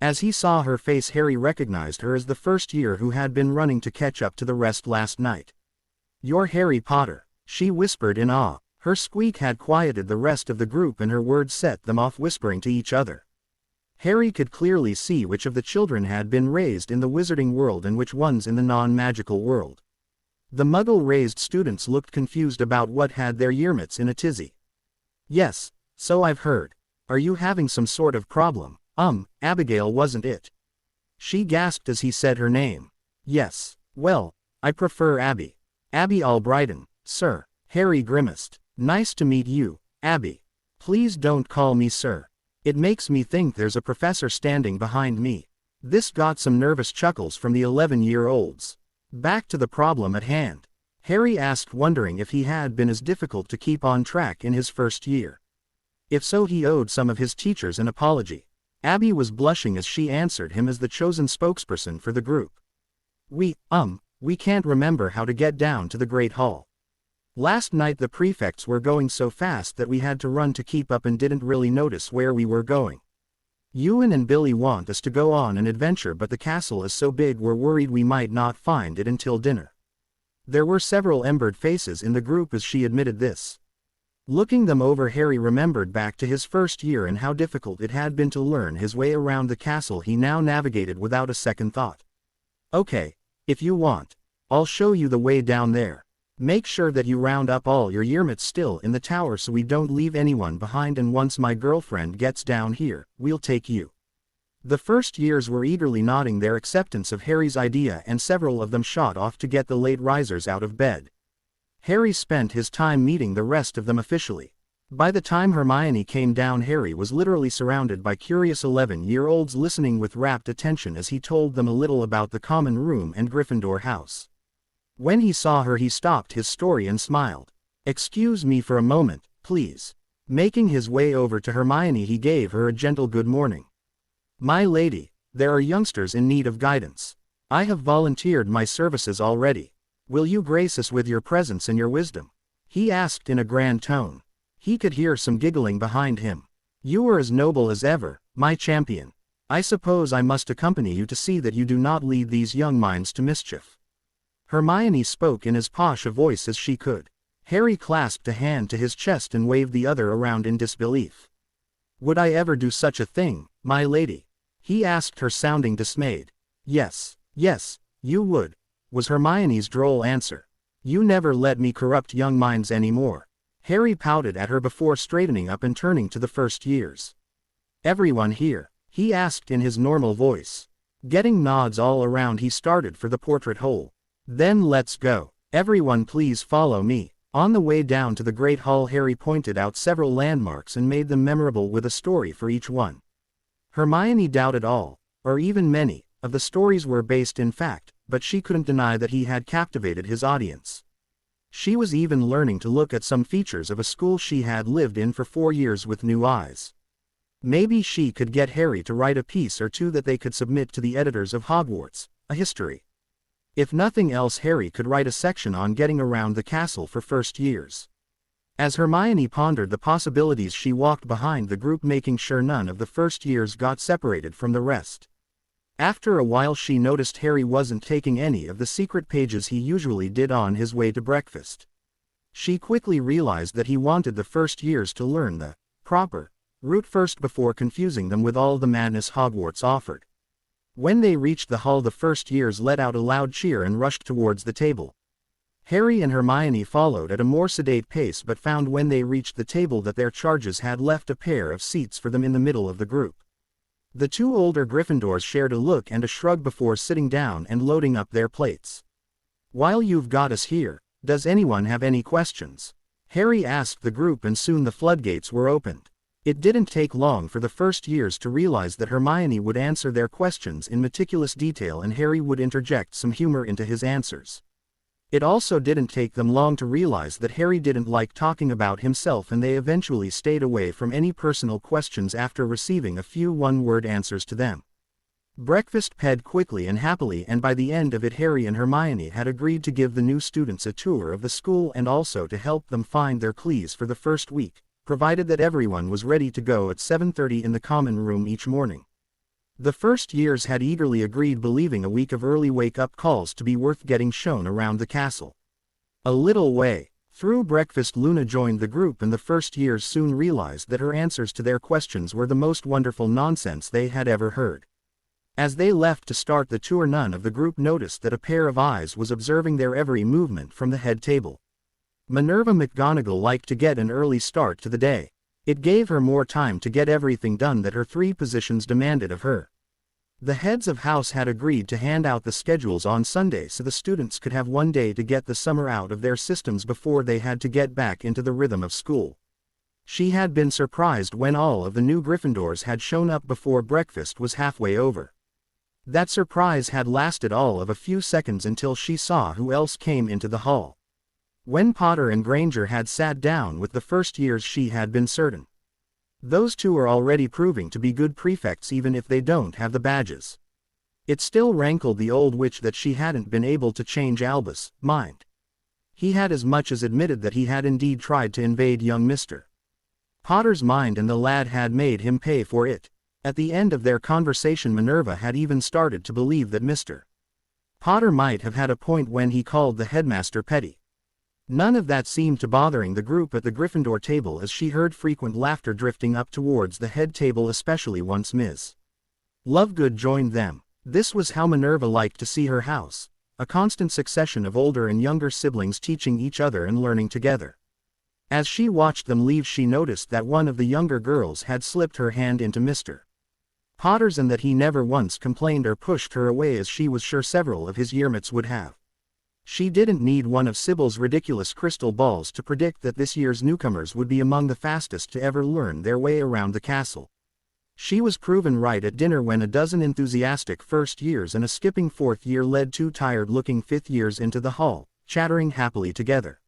As he saw her face Harry recognized her as the first year who had been running to catch up to the rest last night. "You're Harry Potter," she whispered in awe. Her squeak had quieted the rest of the group and her words set them off whispering to each other. Harry could clearly see which of the children had been raised in the wizarding world and which ones in the non-magical world. The Muggle-raised students looked confused about what had their yearmates in a tizzy. "Yes, so I've heard. Are you having some sort of problem?" Abigail wasn't it?" She gasped as he said her name. "Yes. Well, I prefer Abby." Abby Albrighton, sir. Harry grimaced. Nice to meet you, Abby. Please don't call me sir. It makes me think there's a professor standing behind me. This got some nervous chuckles from the 11-year-olds. Back to the problem at hand. Harry asked, wondering if he had been as difficult to keep on track in his first year. If so, he owed some of his teachers an apology. Abby was blushing as she answered him as the chosen spokesperson for the group. We can't remember how to get down to the Great Hall. Last night the prefects were going so fast that we had to run to keep up and didn't really notice where we were going. Ewan and Billy want us to go on an adventure, but the castle is so big we're worried we might not find it until dinner. There were several embered faces in the group as she admitted this. Looking them over, Harry remembered back to his first year and how difficult it had been to learn his way around the castle he now navigated without a second thought. Okay, if you want, I'll show you the way down there. Make sure that you round up all your yearmates still in the tower so we don't leave anyone behind, and once my girlfriend gets down here, we'll take you. The first years were eagerly nodding their acceptance of Harry's idea, and several of them shot off to get the late risers out of bed. Harry spent his time meeting the rest of them officially. By the time Hermione came down, Harry was literally surrounded by curious 11-year-olds listening with rapt attention as he told them a little about the common room and Gryffindor house. When he saw her, he stopped his story and smiled. Excuse me for a moment, please. Making his way over to Hermione, he gave her a gentle good morning. My lady, there are youngsters in need of guidance. I have volunteered my services already. Will you grace us with your presence and your wisdom? He asked in a grand tone. He could hear some giggling behind him. You are as noble as ever, my champion. I suppose I must accompany you to see that you do not lead these young minds to mischief. Hermione spoke in as posh a voice as she could. Harry clasped a hand to his chest and waved the other around in disbelief. Would I ever do such a thing, my lady? He asked her, sounding dismayed. Yes, you would, was Hermione's droll answer. You never let me corrupt young minds anymore. Harry pouted at her before straightening up and turning to the first years. Everyone here? He asked in his normal voice. Getting nods all around, he started for the portrait hole. Then let's go. Everyone please follow me. On the way down to the Great Hall, Harry pointed out several landmarks and made them memorable with a story for each one. Hermione doubted all, or even many, of the stories were based in fact, but she couldn't deny that he had captivated his audience. She was even learning to look at some features of a school she had lived in for 4 years with new eyes. Maybe she could get Harry to write a piece or two that they could submit to the editors of Hogwarts, a history. If nothing else, Harry could write a section on getting around the castle for first years. As Hermione pondered the possibilities, she walked behind the group, making sure none of the first years got separated from the rest. After a while, she noticed Harry wasn't taking any of the secret pages he usually did on his way to breakfast. She quickly realized that he wanted the first years to learn the proper route first before confusing them with all the madness Hogwarts offered. When they reached the hall, the first years let out a loud cheer and rushed towards the table. Harry and Hermione followed at a more sedate pace, but found when they reached the table that their charges had left a pair of seats for them in the middle of the group. The two older Gryffindors shared a look and a shrug before sitting down and loading up their plates. While you've got us here, does anyone have any questions? Harry asked the group, and soon the floodgates were opened. It didn't take long for the first years to realize that Hermione would answer their questions in meticulous detail and Harry would interject some humor into his answers. It also didn't take them long to realize that Harry didn't like talking about himself, and they eventually stayed away from any personal questions after receiving a few one-word answers to them. Breakfast paid quickly and happily, and by the end of it Harry and Hermione had agreed to give the new students a tour of the school and also to help them find their keys for the first week, provided that everyone was ready to go at 7:30 in the common room each morning. The first years had eagerly agreed, believing a week of early wake-up calls to be worth getting shown around the castle. A little way through breakfast, Luna joined the group, and the first years soon realized that her answers to their questions were the most wonderful nonsense they had ever heard. As they left to start the tour, none of the group noticed that a pair of eyes was observing their every movement from the head table. Minerva McGonagall liked to get an early start to the day. It gave her more time to get everything done that her 3 positions demanded of her. The heads of house had agreed to hand out the schedules on Sunday so the students could have one day to get the summer out of their systems before they had to get back into the rhythm of school. She had been surprised when all of the new Gryffindors had shown up before breakfast was halfway over. That surprise had lasted all of a few seconds until she saw who else came into the hall. When Potter and Granger had sat down with the first years, she had been certain. Those two are already proving to be good prefects even if they don't have the badges. It still rankled the old witch that she hadn't been able to change Albus' mind. He had as much as admitted that he had indeed tried to invade young Mr. Potter's mind, and the lad had made him pay for it. At the end of their conversation, Minerva had even started to believe that Mr. Potter might have had a point when he called the headmaster petty. None of that seemed to bothering the group at the Gryffindor table, as she heard frequent laughter drifting up towards the head table, especially once Ms. Lovegood joined them. This was how Minerva liked to see her house, a constant succession of older and younger siblings teaching each other and learning together. As she watched them leave, she noticed that one of the younger girls had slipped her hand into Mr. Potter's, and that he never once complained or pushed her away, as she was sure several of his yearmates would have. She didn't need one of Sybil's ridiculous crystal balls to predict that this year's newcomers would be among the fastest to ever learn their way around the castle. She was proven right at dinner when a dozen enthusiastic first years and a skipping fourth year led two tired-looking fifth years into the hall, chattering happily together.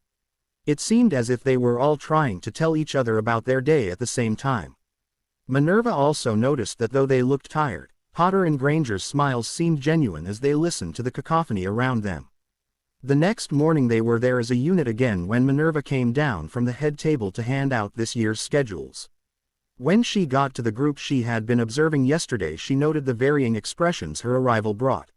It seemed as if they were all trying to tell each other about their day at the same time. Minerva also noticed that though they looked tired, Potter and Granger's smiles seemed genuine as they listened to the cacophony around them. The next morning they were there as a unit again when Minerva came down from the head table to hand out this year's schedules. When she got to the group she had been observing yesterday, she noted the varying expressions her arrival brought.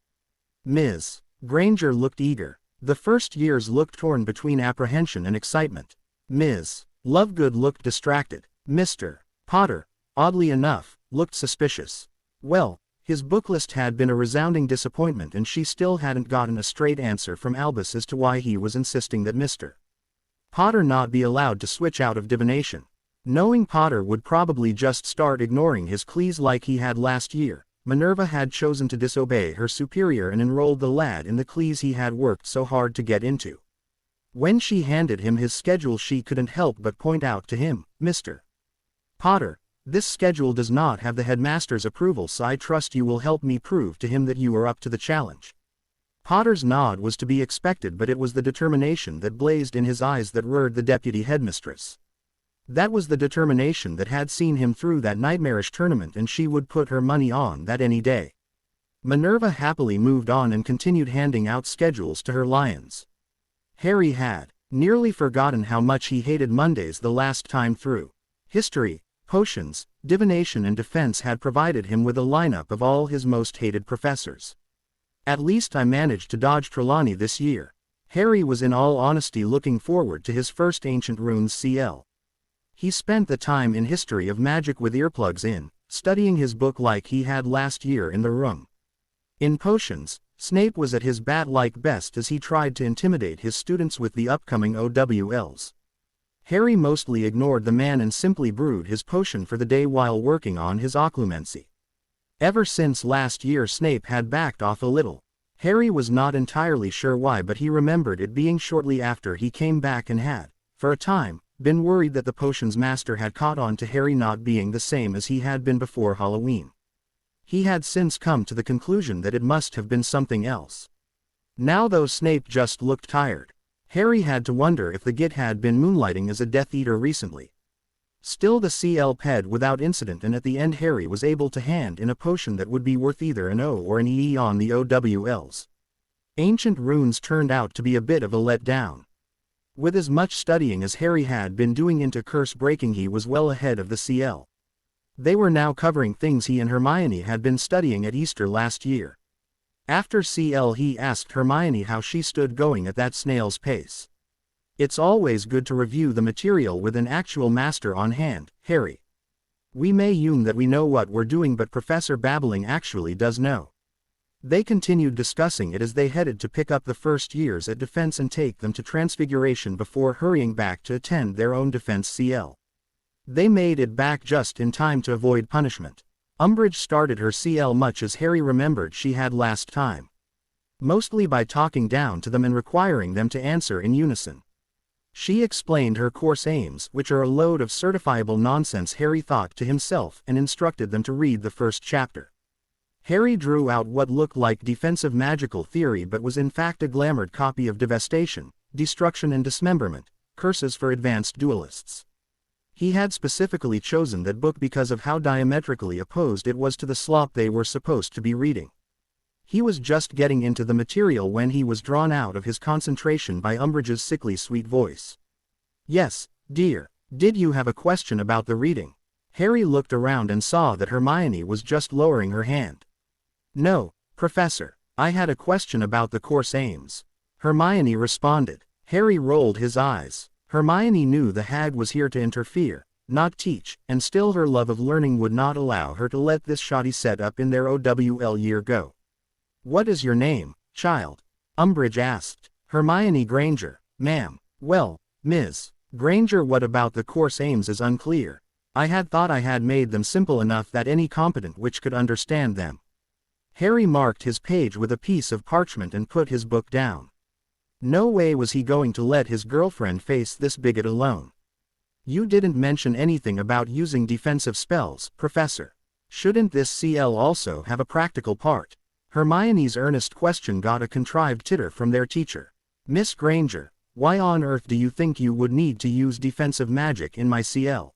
Ms. Granger looked eager. The first years looked torn between apprehension and excitement. Ms. Lovegood looked distracted. Mr. Potter, oddly enough, looked suspicious. Well, his book list had been a resounding disappointment, and she still hadn't gotten a straight answer from Albus as to why he was insisting that Mr. Potter not be allowed to switch out of divination. Knowing Potter would probably just start ignoring his clues like he had last year, Minerva had chosen to disobey her superior and enrolled the lad in the clues he had worked so hard to get into. When she handed him his schedule, she couldn't help but point out to him, "Mr. Potter, this schedule does not have the headmaster's approval, so I trust you will help me prove to him that you are up to the challenge." Potter's nod was to be expected, but it was the determination that blazed in his eyes that lured the deputy headmistress. That was the determination that had seen him through that nightmarish tournament, and she would put her money on that any day. Minerva happily moved on and continued handing out schedules to her lions. Harry had nearly forgotten how much he hated Mondays the last time through. History, potions, divination and defense had provided him with a lineup of all his most hated professors. At least I managed to dodge Trelawney this year. Harry was in all honesty looking forward to his first Ancient Runes CL. He spent the time in History of Magic with earplugs in, studying his book like he had last year in the room. In potions, Snape was at his bat-like best as he tried to intimidate his students with the upcoming OWLs. Harry mostly ignored the man and simply brewed his potion for the day while working on his occlumency. Ever since last year Snape had backed off a little. Harry was not entirely sure why, but he remembered it being shortly after he came back and had, for a time, been worried that the potions master had caught on to Harry not being the same as he had been before Halloween. He had since come to the conclusion that it must have been something else. Now though Snape just looked tired, Harry had to wonder if the Git had been moonlighting as a Death Eater recently. Still the CL ped without incident, and at the end Harry was able to hand in a potion that would be worth either an O or an EE on the OWLs. Ancient Runes turned out to be a bit of a letdown. With as much studying as Harry had been doing into curse breaking, he was well ahead of the CL. They were now covering things he and Hermione had been studying at Easter last year. After CL he asked Hermione how she stood going at that snail's pace. "It's always good to review the material with an actual master on hand, Harry. We may assume that we know what we're doing, but Professor Babbling actually does know." They continued discussing it as they headed to pick up the first years at Defense and take them to Transfiguration before hurrying back to attend their own Defense CL. They made it back just in time to avoid punishment. Umbridge started her CL much as Harry remembered she had last time. Mostly by talking down to them and requiring them to answer in unison. She explained her course aims, which are a load of certifiable nonsense, Harry thought to himself, and instructed them to read the first chapter. Harry drew out what looked like defensive magical theory but was in fact a glamoured copy of devastation, destruction and dismemberment, curses for advanced duelists. He had specifically chosen that book because of how diametrically opposed it was to the slop they were supposed to be reading. He was just getting into the material when he was drawn out of his concentration by Umbridge's sickly sweet voice. "Yes, dear. Did you have a question about the reading?" Harry looked around and saw that Hermione was just lowering her hand. "No, Professor. I had a question about the course aims," Hermione responded. Harry rolled his eyes. Hermione knew the hag was here to interfere, not teach, and still her love of learning would not allow her to let this shoddy setup in their OWL year go. "What is your name, child?" Umbridge asked. "Hermione Granger, ma'am." "Well, Ms. Granger, what about the course aims is unclear. I had thought I had made them simple enough that any competent witch could understand them." Harry marked his page with a piece of parchment and put his book down. No way was he going to let his girlfriend face this bigot alone. "You didn't mention anything about using defensive spells, Professor. Shouldn't this CL also have a practical part?" Hermione's earnest question got a contrived titter from their teacher. "Miss Granger, why on earth do you think you would need to use defensive magic in my CL?"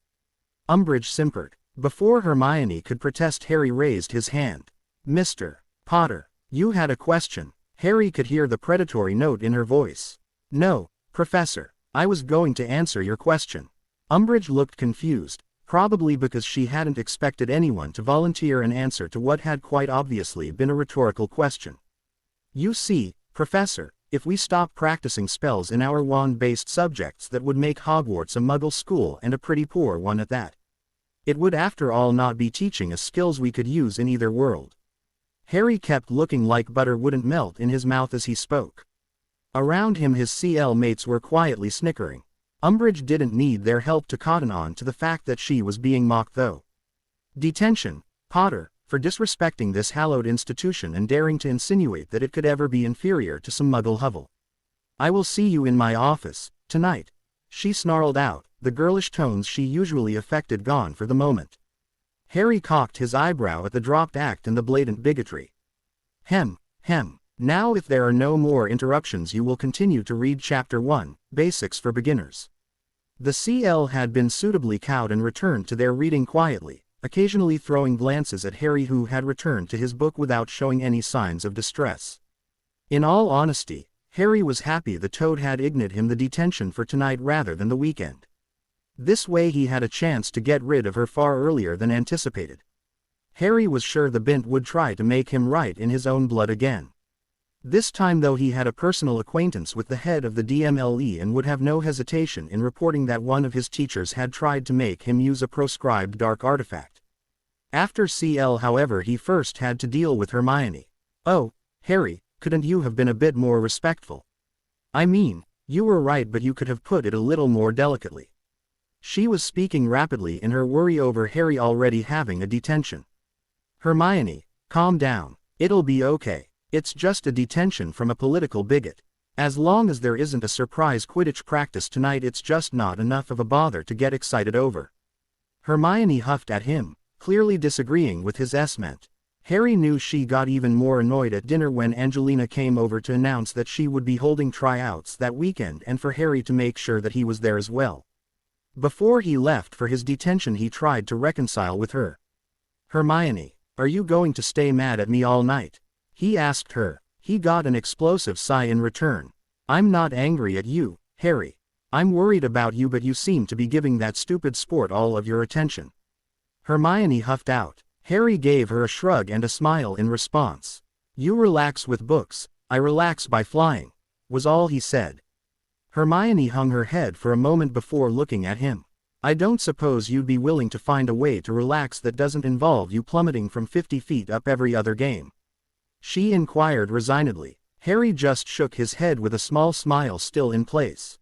Umbridge simpered. Before Hermione could protest, Harry raised his hand. "Mr. Potter, you had a question." Harry could hear the predatory note in her voice. "No, Professor, I was going to answer your question." Umbridge looked confused, probably because she hadn't expected anyone to volunteer an answer to what had quite obviously been a rhetorical question. "You see, Professor, if we stop practicing spells in our wand-based subjects, that would make Hogwarts a muggle school, and a pretty poor one at that. It would after all not be teaching us skills we could use in either world." Harry kept looking like butter wouldn't melt in his mouth as he spoke. Around him his CL mates were quietly snickering. Umbridge didn't need their help to cotton on to the fact that she was being mocked though. "Detention, Potter, for disrespecting this hallowed institution and daring to insinuate that it could ever be inferior to some muggle hovel. I will see you in my office, tonight," she snarled out, the girlish tones she usually affected gone for the moment. Harry cocked his eyebrow at the dropped act and the blatant bigotry. Hem. Now if there are no more interruptions, you will continue to read Chapter 1, Basics for Beginners. The CL had been suitably cowed and returned to their reading quietly, occasionally throwing glances at Harry, who had returned to his book without showing any signs of distress. In all honesty, Harry was happy the Toad had ignored him the detention for tonight rather than the weekend. This way he had a chance to get rid of her far earlier than anticipated. Harry was sure the Bint would try to make him right in his own blood again. This time though he had a personal acquaintance with the head of the DMLE and would have no hesitation in reporting that one of his teachers had tried to make him use a proscribed dark artifact. After CL however he first had to deal with Hermione. "Oh, Harry, couldn't you have been a bit more respectful? I mean, you were right but you could have put it a little more delicately." She was speaking rapidly in her worry over Harry already having a detention. "Hermione, calm down. It'll be okay. It's just a detention from a political bigot. As long as there isn't a surprise Quidditch practice tonight, it's just not enough of a bother to get excited over." Hermione huffed at him, clearly disagreeing with his esment. Harry knew she got even more annoyed at dinner when Angelina came over to announce that she would be holding tryouts that weekend and for Harry to make sure that he was there as well. Before he left for his detention he tried to reconcile with her. "Hermione, are you going to stay mad at me all night?" he asked her. He got an explosive sigh in return. "I'm not angry at you, Harry. I'm worried about you, but you seem to be giving that stupid sport all of your attention." Hermione huffed out. Harry gave her a shrug and a smile in response. "You relax with books, I relax by flying," was all he said. Hermione hung her head for a moment before looking at him. "I don't suppose you'd be willing to find a way to relax that doesn't involve you plummeting from 50 feet up every other game?" she inquired resignedly. Harry just shook his head with a small smile still in place.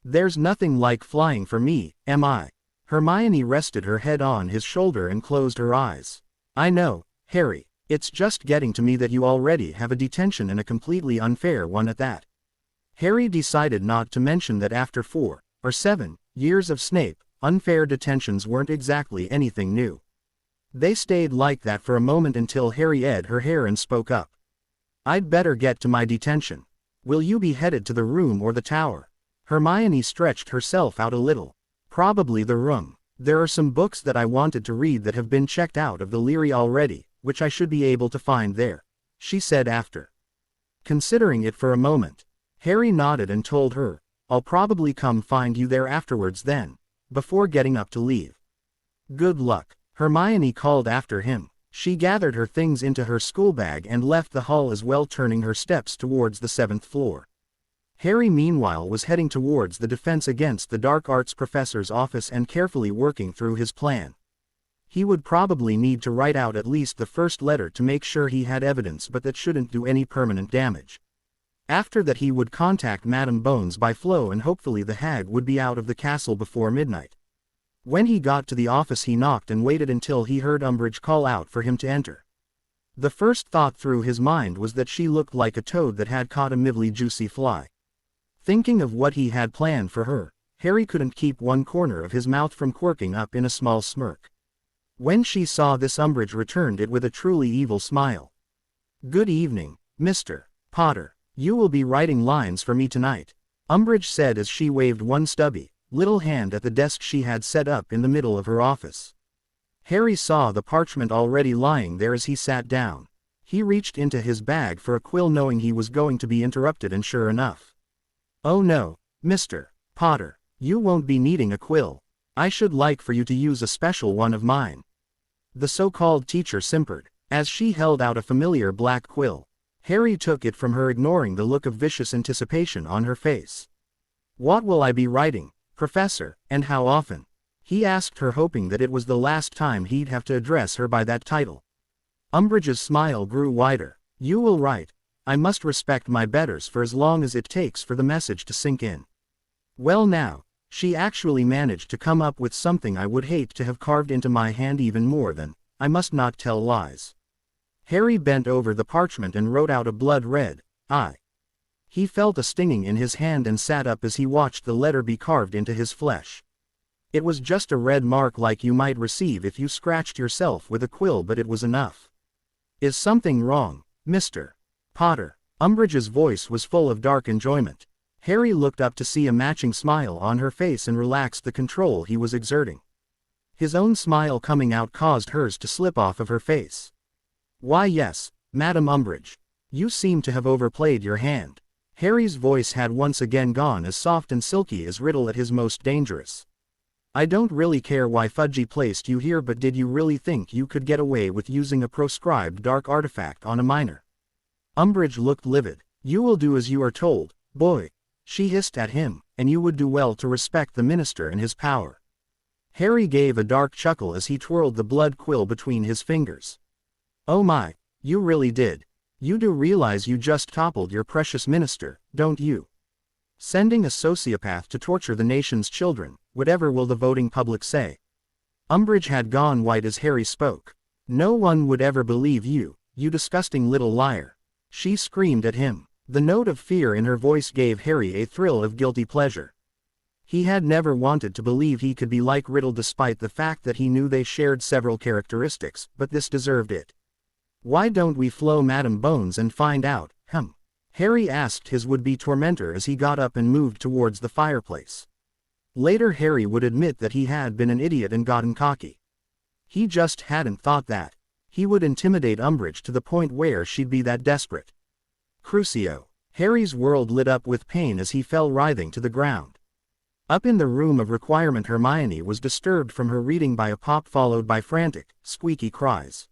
"There's nothing like flying for me, am I?" Hermione rested her head on his shoulder and closed her eyes. I know, Harry, it's just getting to me that you already have a detention and a completely unfair one at that. Harry decided not to mention that after 4 or 7 years of Snape, unfair detentions weren't exactly anything new. They stayed like that for a moment until Harry edged her hair and spoke up. I'd better get to my detention. Will you be headed to the room or the tower? Hermione stretched herself out a little. Probably the room. There are some books that I wanted to read that have been checked out of the Leary already, which I should be able to find there, she said after considering it for a moment. Harry nodded and told her, I'll probably come find you there afterwards then, before getting up to leave. Good luck, Hermione called after him. She gathered her things into her school bag and left the hall as well, turning her steps towards the 7th floor. Harry meanwhile was heading towards the Defense Against the Dark Arts professor's office and carefully working through his plan. He would probably need to write out at least the first letter to make sure he had evidence, but that shouldn't do any permanent damage. After that he would contact Madame Bones by flow and hopefully the hag would be out of the castle before midnight. When he got to the office he knocked and waited until he heard Umbridge call out for him to enter. The first thought through his mind was that she looked like a toad that had caught a mildly juicy fly. Thinking of what he had planned for her, Harry couldn't keep one corner of his mouth from quirking up in a small smirk. When she saw this, Umbridge returned it with a truly evil smile. Good evening, Mr. Potter. You will be writing lines for me tonight, Umbridge said as she waved one stubby little hand at the desk she had set up in the middle of her office. Harry saw the parchment already lying there as he sat down. He reached into his bag for a quill knowing he was going to be interrupted, and sure enough. Oh no, Mr. Potter, you won't be needing a quill. I should like for you to use a special one of mine. The so-called teacher simpered, as she held out a familiar black quill. Harry took it from her, ignoring the look of vicious anticipation on her face. What will I be writing, Professor, and how often? He asked her, hoping that it was the last time he'd have to address her by that title. Umbridge's smile grew wider. You will write. I must respect my betters for as long as it takes for the message to sink in. Well now, she actually managed to come up with something I would hate to have carved into my hand even more than, I must not tell lies. Harry bent over the parchment and wrote out a blood-red I. He felt a stinging in his hand and sat up as he watched the letter be carved into his flesh. It was just a red mark like you might receive if you scratched yourself with a quill, but it was enough. Is something wrong, Mr. Potter? Umbridge's voice was full of dark enjoyment. Harry looked up to see a matching smile on her face and relaxed the control he was exerting. His own smile coming out caused hers to slip off of her face. Why yes, Madam Umbridge. You seem to have overplayed your hand. Harry's voice had once again gone as soft and silky as Riddle at his most dangerous. I don't really care why Fudgy placed you here, but did you really think you could get away with using a proscribed dark artifact on a minor? Umbridge looked livid. You will do as you are told, boy, she hissed at him, and you would do well to respect the minister and his power. Harry gave a dark chuckle as he twirled the blood quill between his fingers. Oh my, you really did. You do realize you just toppled your precious minister, don't you? Sending a sociopath to torture the nation's children, whatever will the voting public say? Umbridge had gone white as Harry spoke. No one would ever believe you, you disgusting little liar. She screamed at him. The note of fear in her voice gave Harry a thrill of guilty pleasure. He had never wanted to believe he could be like Riddle, despite the fact that he knew they shared several characteristics, but this deserved it. Why don't we flow Madame Bones and find out, Harry asked his would-be tormentor as he got up and moved towards the fireplace. Later Harry would admit that he had been an idiot and gotten cocky. He just hadn't thought that he would intimidate Umbridge to the point where she'd be that desperate. Crucio. Harry's world lit up with pain as he fell writhing to the ground. Up in the room of requirement, Hermione was disturbed from her reading by a pop followed by frantic, squeaky cries.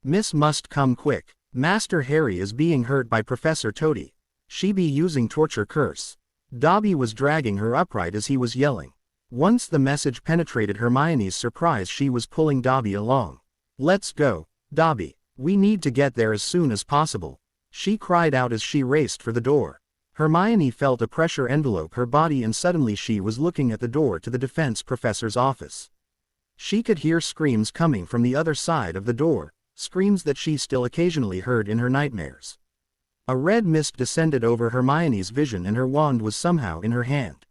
Miss must come quick. Master Harry is being hurt by Professor Toady. She be using torture curse. Dobby was dragging her upright as he was yelling. Once the message penetrated Hermione's surprise, she was pulling Dobby along. Let's go, Dobby. We need to get there as soon as possible, she cried out as she raced for the door. Hermione felt a pressure envelope her body and suddenly she was looking at the door to the defense professor's office. She could hear screams coming from the other side of the door, screams that she still occasionally heard in her nightmares. A red mist descended over Hermione's vision and her wand was somehow in her hand.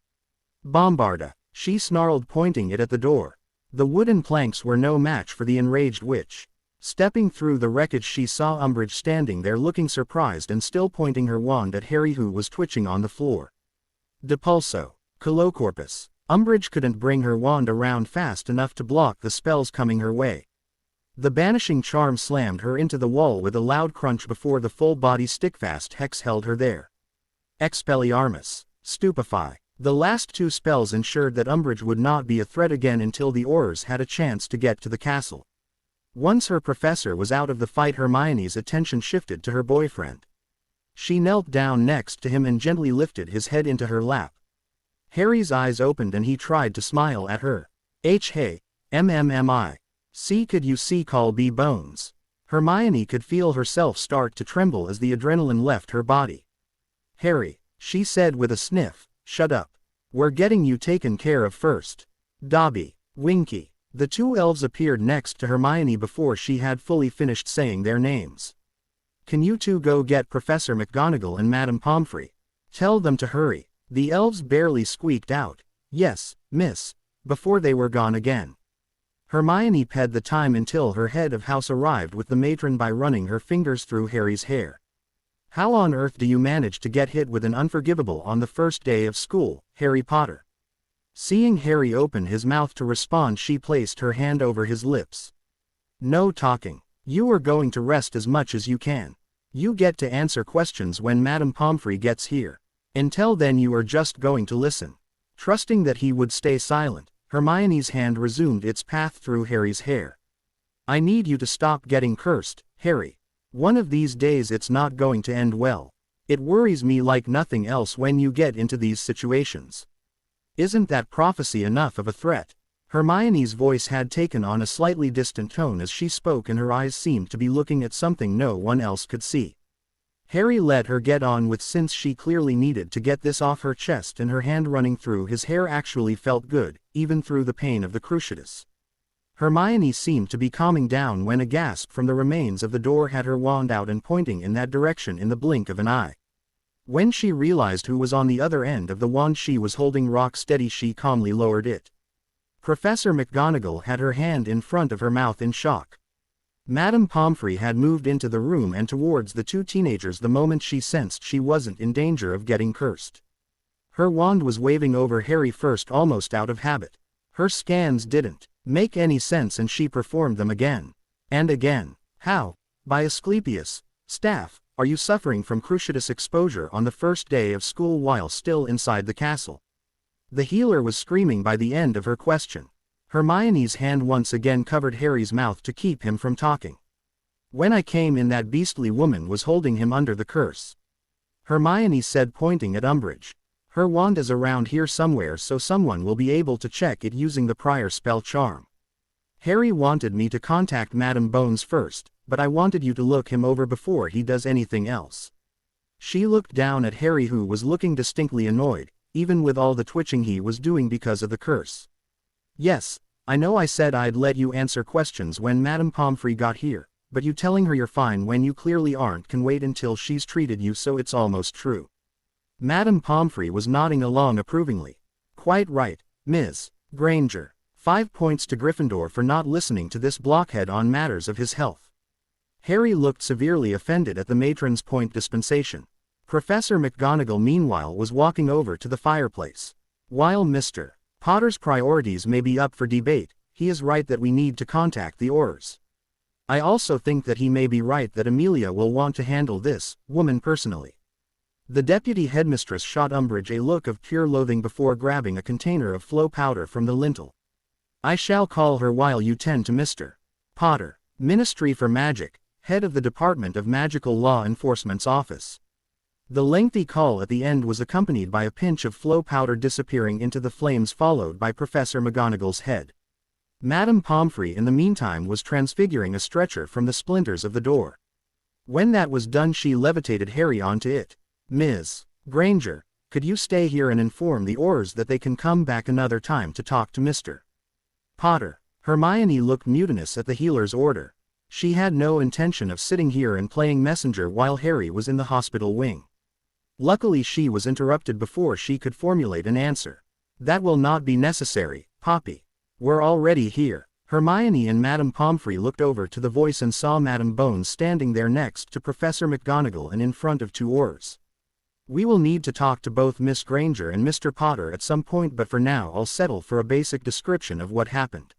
Bombarda, she snarled, pointing it at the door. The wooden planks were no match for the enraged witch. Stepping through the wreckage, she saw Umbridge standing there looking surprised and still pointing her wand at Harry, who was twitching on the floor. Depulso. Colocorpus. Umbridge couldn't bring her wand around fast enough to block the spells coming her way. The banishing charm slammed her into the wall with a loud crunch before the full-body stickfast hex held her there. Expelliarmus. Stupefy. The last two spells ensured that Umbridge would not be a threat again until the Aurors had a chance to get to the castle. Once her professor was out of the fight, Hermione's attention shifted to her boyfriend. She knelt down next to him and gently lifted his head into her lap. Harry's eyes opened and he tried to smile at her. Hey, MMMI. See, could you see, call B bones. Hermione could feel herself start to tremble as the adrenaline left her body. Harry, she said with a sniff, shut up. We're getting you taken care of first. Dobby, Winky. The two elves appeared next to Hermione before she had fully finished saying their names. Can you two go get Professor McGonagall and Madame Pomfrey? Tell them to hurry. The elves barely squeaked out, yes, miss, before they were gone again. Hermione paid the time until her head of house arrived with the matron by running her fingers through Harry's hair. How on earth do you manage to get hit with an unforgivable on the first day of school, Harry Potter? Seeing Harry open his mouth to respond, she placed her hand over his lips. No talking. You are going to rest as much as you can. You get to answer questions when Madame Pomfrey gets here. Until then you are just going to listen. Trusting that he would stay silent, Hermione's hand resumed its path through Harry's hair. I need you to stop getting cursed, Harry. One of these days it's not going to end well. It worries me like nothing else when you get into these situations. Isn't that prophecy enough of a threat? Hermione's voice had taken on a slightly distant tone as she spoke, and her eyes seemed to be looking at something no one else could see. Harry let her get on with, since she clearly needed to get this off her chest, and her hand running through his hair actually felt good, even through the pain of the cruciatus. Hermione seemed to be calming down when a gasp from the remains of the door had her wand out and pointing in that direction in the blink of an eye. When she realized who was on the other end of the wand she was holding rock steady, she calmly lowered it. Professor McGonagall had her hand in front of her mouth in shock. Madame Pomfrey had moved into the room and towards the two teenagers the moment she sensed she wasn't in danger of getting cursed. Her wand was waving over Harry first, almost out of habit. Her scans didn't make any sense and she performed them again. And again. How? By Asclepius. Staff, are you suffering from cruciatus exposure on the first day of school while still inside the castle? The healer was screaming by the end of her question. Hermione's hand once again covered Harry's mouth to keep him from talking. When I came in, that beastly woman was holding him under the curse. Hermione said, pointing at Umbridge. Her wand is around here somewhere, so someone will be able to check it using the prior spell charm. Harry wanted me to contact Madame Bones first, but I wanted you to look him over before he does anything else. She looked down at Harry, who was looking distinctly annoyed, even with all the twitching he was doing because of the curse. Yes, I know I said I'd let you answer questions when Madame Pomfrey got here, but you telling her you're fine when you clearly aren't can wait until she's treated you, so it's almost true. Madame Pomfrey was nodding along approvingly. Quite right, Ms. Granger. 5 points to Gryffindor for not listening to this blockhead on matters of his health. Harry looked severely offended at the matron's point dispensation. Professor McGonagall meanwhile was walking over to the fireplace. While Mr. Potter's priorities may be up for debate, he is right that we need to contact the Aurors. I also think that he may be right that Amelia will want to handle this woman personally. The deputy headmistress shot Umbridge a look of pure loathing before grabbing a container of flow powder from the lintel. I shall call her while you tend to Mr. Potter. Ministry for Magic, head of the Department of Magical Law Enforcement's office. The lengthy call at the end was accompanied by a pinch of flow powder disappearing into the flames, followed by Professor McGonagall's head. Madame Pomfrey in the meantime was transfiguring a stretcher from the splinters of the door. When that was done, she levitated Harry onto it. Ms. Granger, could you stay here and inform the Aurors that they can come back another time to talk to Mr. Potter? Hermione looked mutinous at the healer's order. She had no intention of sitting here and playing messenger while Harry was in the hospital wing. Luckily she was interrupted before she could formulate an answer. That will not be necessary, Poppy. We're already here. Hermione and Madame Pomfrey looked over to the voice and saw Madame Bones standing there next to Professor McGonagall and in front of two Aurors. We will need to talk to both Miss Granger and Mr. Potter at some point, but for now I'll settle for a basic description of what happened.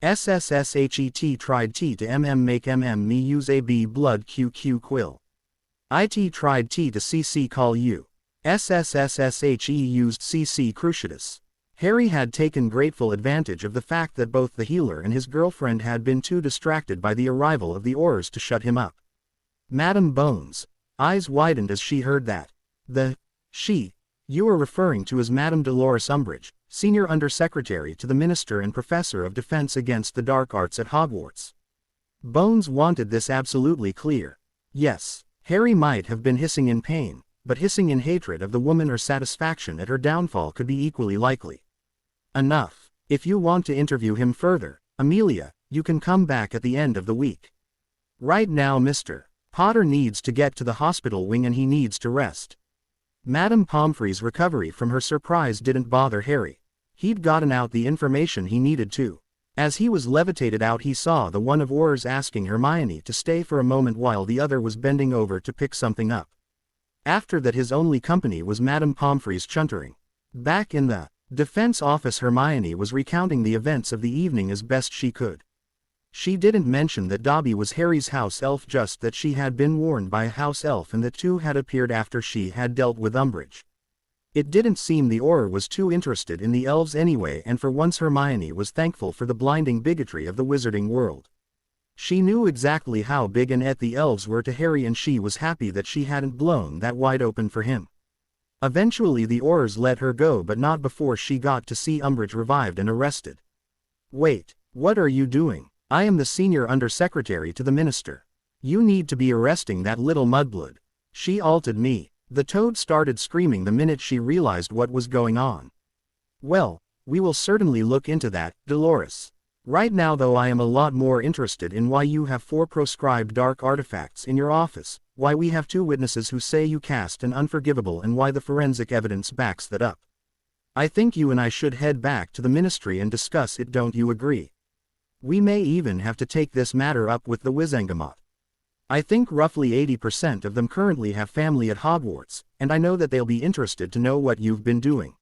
SSSHET tried T to MM make MM me use AB blood QQ quill. IT tried T to CC call U. SSSSHE used CC cruciatus. Harry had taken grateful advantage of the fact that both the healer and his girlfriend had been too distracted by the arrival of the Aurors to shut him up. Madame Bones' eyes widened as she heard that. She you are referring to as Madame Dolores Umbridge, Senior Undersecretary to the Minister and Professor of Defense Against the Dark Arts at Hogwarts. Bones wanted this absolutely clear. Yes, Harry might have been hissing in pain, but hissing in hatred of the woman or satisfaction at her downfall could be equally likely. Enough. If you want to interview him further, Amelia, you can come back at the end of the week. Right now Mr. Potter needs to get to the hospital wing and he needs to rest. Madame Pomfrey's recovery from her surprise didn't bother Harry. He'd gotten out the information he needed to. As he was levitated out he saw the one of Aurors asking Hermione to stay for a moment while the other was bending over to pick something up. After that his only company was Madame Pomfrey's chuntering. Back in the defense office Hermione was recounting the events of the evening as best she could. She didn't mention that Dobby was Harry's house elf, just that she had been warned by a house elf and that two had appeared after she had dealt with Umbridge. It didn't seem the Auror was too interested in the elves anyway, and for once Hermione was thankful for the blinding bigotry of the wizarding world. She knew exactly how big and et the elves were to Harry, and she was happy that she hadn't blown that wide open for him. Eventually the Aurors let her go, but not before she got to see Umbridge revived and arrested. Wait, what are you doing? I am the Senior Undersecretary to the Minister. You need to be arresting that little mudblood. She alted me. The Toad started screaming the minute she realized what was going on. Well, we will certainly look into that, Dolores. Right now though I am a lot more interested in why you have 4 proscribed dark artifacts in your office, why we have 2 witnesses who say you cast an unforgivable, and why the forensic evidence backs that up. I think you and I should head back to the Ministry and discuss it, don't you agree? We may even have to take this matter up with the Wizengamot. I think roughly 80% of them currently have family at Hogwarts, and I know that they'll be interested to know what you've been doing.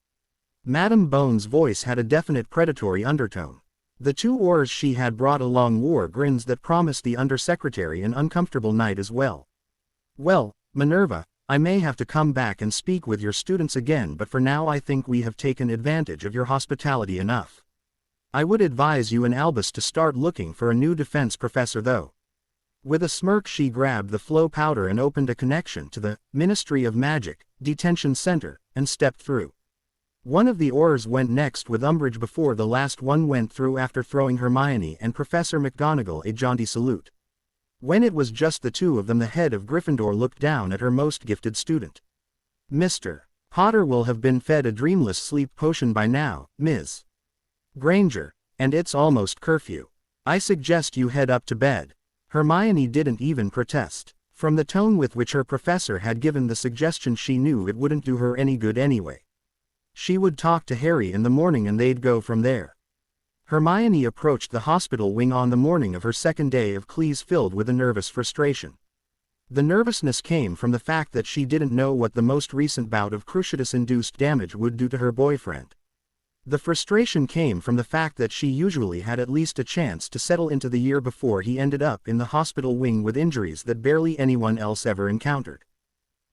Madame Bones' voice had a definite predatory undertone. The 2 Aurors she had brought along wore grins that promised the Undersecretary an uncomfortable night as well. Well, Minerva, I may have to come back and speak with your students again, but for now I think we have taken advantage of your hospitality enough. I would advise you and Albus to start looking for a new defense professor though. With a smirk she grabbed the flow powder and opened a connection to the Ministry of Magic detention center, and stepped through. One of the Aurors went next with Umbridge before the last one went through, after throwing Hermione and Professor McGonagall a jaunty salute. When it was just the 2 of them, the head of Gryffindor looked down at her most gifted student. Mr. Potter will have been fed a dreamless sleep potion by now, Ms. Granger, and it's almost curfew. I suggest you head up to bed. Hermione didn't even protest. From the tone with which her professor had given the suggestion she knew it wouldn't do her any good anyway. She would talk to Harry in the morning and they'd go from there. Hermione approached the hospital wing on the morning of her second day of Cleese filled with a nervous frustration. The nervousness came from the fact that she didn't know what the most recent bout of cruciatus-induced damage would do to her boyfriend. The frustration came from the fact that she usually had at least a chance to settle into the year before he ended up in the hospital wing with injuries that barely anyone else ever encountered.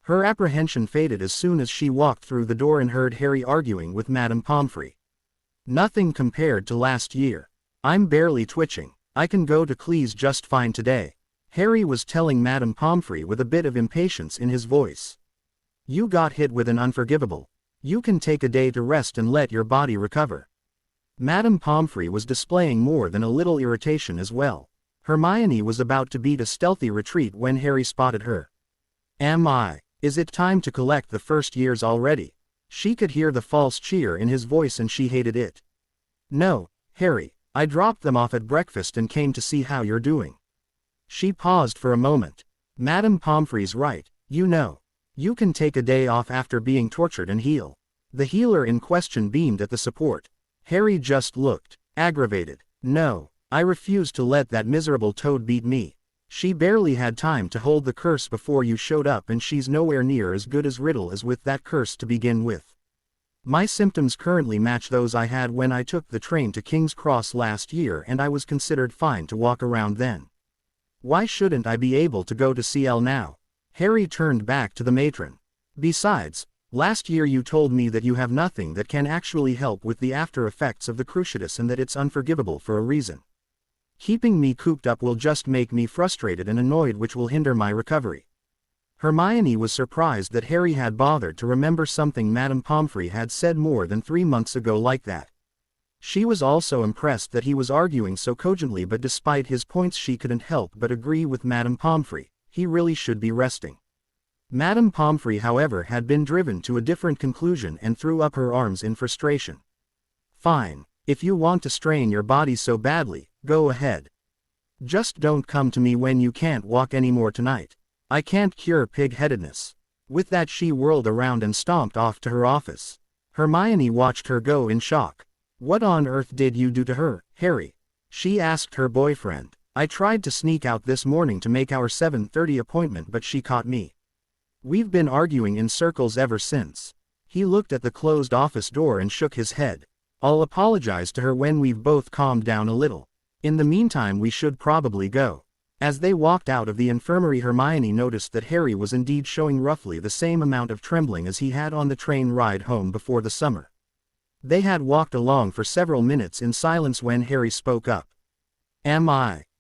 Her apprehension faded as soon as she walked through the door and heard Harry arguing with Madame Pomfrey. Nothing compared to last year. I'm barely twitching. I can go to Cleese just fine today. Harry was telling Madame Pomfrey with a bit of impatience in his voice. You got hit with an unforgivable. You can take a day to rest and let your body recover. Madame Pomfrey was displaying more than a little irritation as well. Hermione was about to beat a stealthy retreat when Harry spotted her. Is it time to collect the first years already? She could hear the false cheer in his voice and she hated it. No, Harry, I dropped them off at breakfast and came to see how you're doing. She paused for a moment. Madame Pomfrey's right, you know. You can take a day off after being tortured and heal. The healer in question beamed at the support. Harry just looked aggravated. No, I refuse to let that miserable toad beat me. She barely had time to hold the curse before you showed up, and she's nowhere near as good as Riddle as with that curse to begin with. My symptoms currently match those I had when I took the train to King's Cross last year, and I was considered fine to walk around then. Why shouldn't I be able to go to CL now? Harry turned back to the matron. Besides, last year you told me that you have nothing that can actually help with the after effects of the cruciatus and that it's unforgivable for a reason. Keeping me cooped up will just make me frustrated and annoyed, which will hinder my recovery. Hermione was surprised that Harry had bothered to remember something Madame Pomfrey had said more than 3 months ago like that. She was also impressed that he was arguing so cogently, but despite his points she couldn't help but agree with Madame Pomfrey. He really should be resting. Madame Pomfrey, however, had been driven to a different conclusion and threw up her arms in frustration. Fine, if you want to strain your body so badly, go ahead. Just don't come to me when you can't walk anymore tonight. I can't cure pig-headedness. With that she whirled around and stomped off to her office. Hermione watched her go in shock. What on earth did you do to her, Harry? She asked her boyfriend. I tried to sneak out this morning to make our 7:30 appointment, but she caught me. We've been arguing in circles ever since. He looked at the closed office door and shook his head. I'll apologize to her when we've both calmed down a little. In the meantime we should probably go. As they walked out of the infirmary, Hermione noticed that Harry was indeed showing roughly the same amount of trembling as he had on the train ride home before the summer. They had walked along for several minutes in silence when Harry spoke up.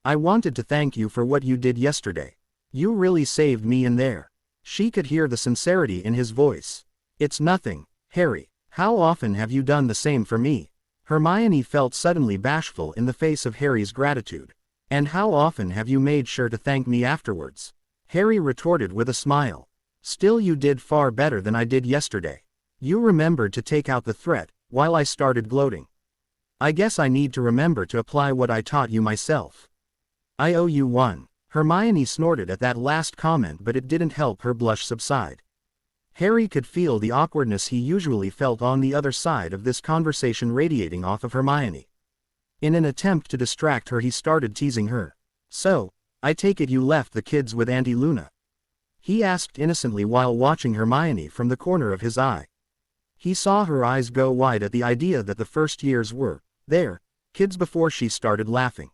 I wanted to thank you for what you did yesterday. You really saved me in there. She could hear the sincerity in his voice. It's nothing, Harry. How often have you done the same for me? Hermione felt suddenly bashful in the face of Harry's gratitude. And how often have you made sure to thank me afterwards? Harry retorted with a smile. Still, you did far better than I did yesterday. You remembered to take out the threat, while I started gloating. I guess I need to remember to apply what I taught you myself. I owe you one. Hermione snorted at that last comment, but it didn't help her blush subside. Harry could feel the awkwardness he usually felt on the other side of this conversation radiating off of Hermione. In an attempt to distract her, he started teasing her. So, I take it you left the kids with Auntie Luna? He asked innocently while watching Hermione from the corner of his eye. He saw her eyes go wide at the idea that the first years were, their kids before she started laughing.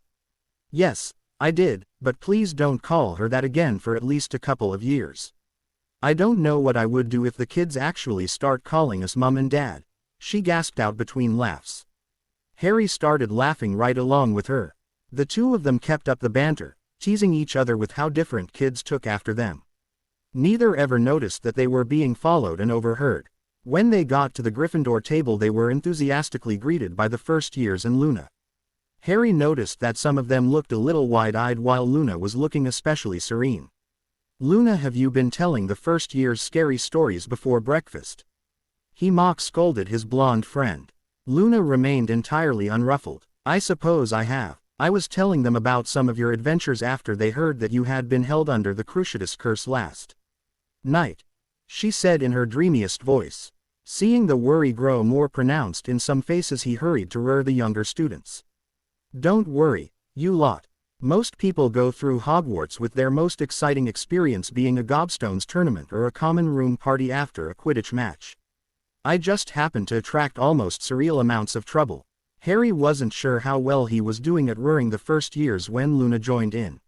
Yes, I did, but please don't call her that again for at least a couple of years. I don't know what I would do if the kids actually start calling us Mum and Dad, she gasped out between laughs. Harry started laughing right along with her. The two of them kept up the banter, teasing each other with how different kids took after them. Neither ever noticed that they were being followed and overheard. When they got to the Gryffindor table, they were enthusiastically greeted by the first years and Luna. Harry noticed that some of them looked a little wide-eyed while Luna was looking especially serene. Luna, have you been telling the first year's scary stories before breakfast? He mock-scolded his blonde friend. Luna remained entirely unruffled. I suppose I have. I was telling them about some of your adventures after they heard that you had been held under the cruciatus curse last night, she said in her dreamiest voice. Seeing the worry grow more pronounced in some faces, he hurried to rear the younger students. Don't worry, you lot. Most people go through Hogwarts with their most exciting experience being a Gobstones tournament or a common room party after a Quidditch match. I just happened to attract almost surreal amounts of trouble. Harry wasn't sure how well he was doing at rearing the first years when Luna joined in.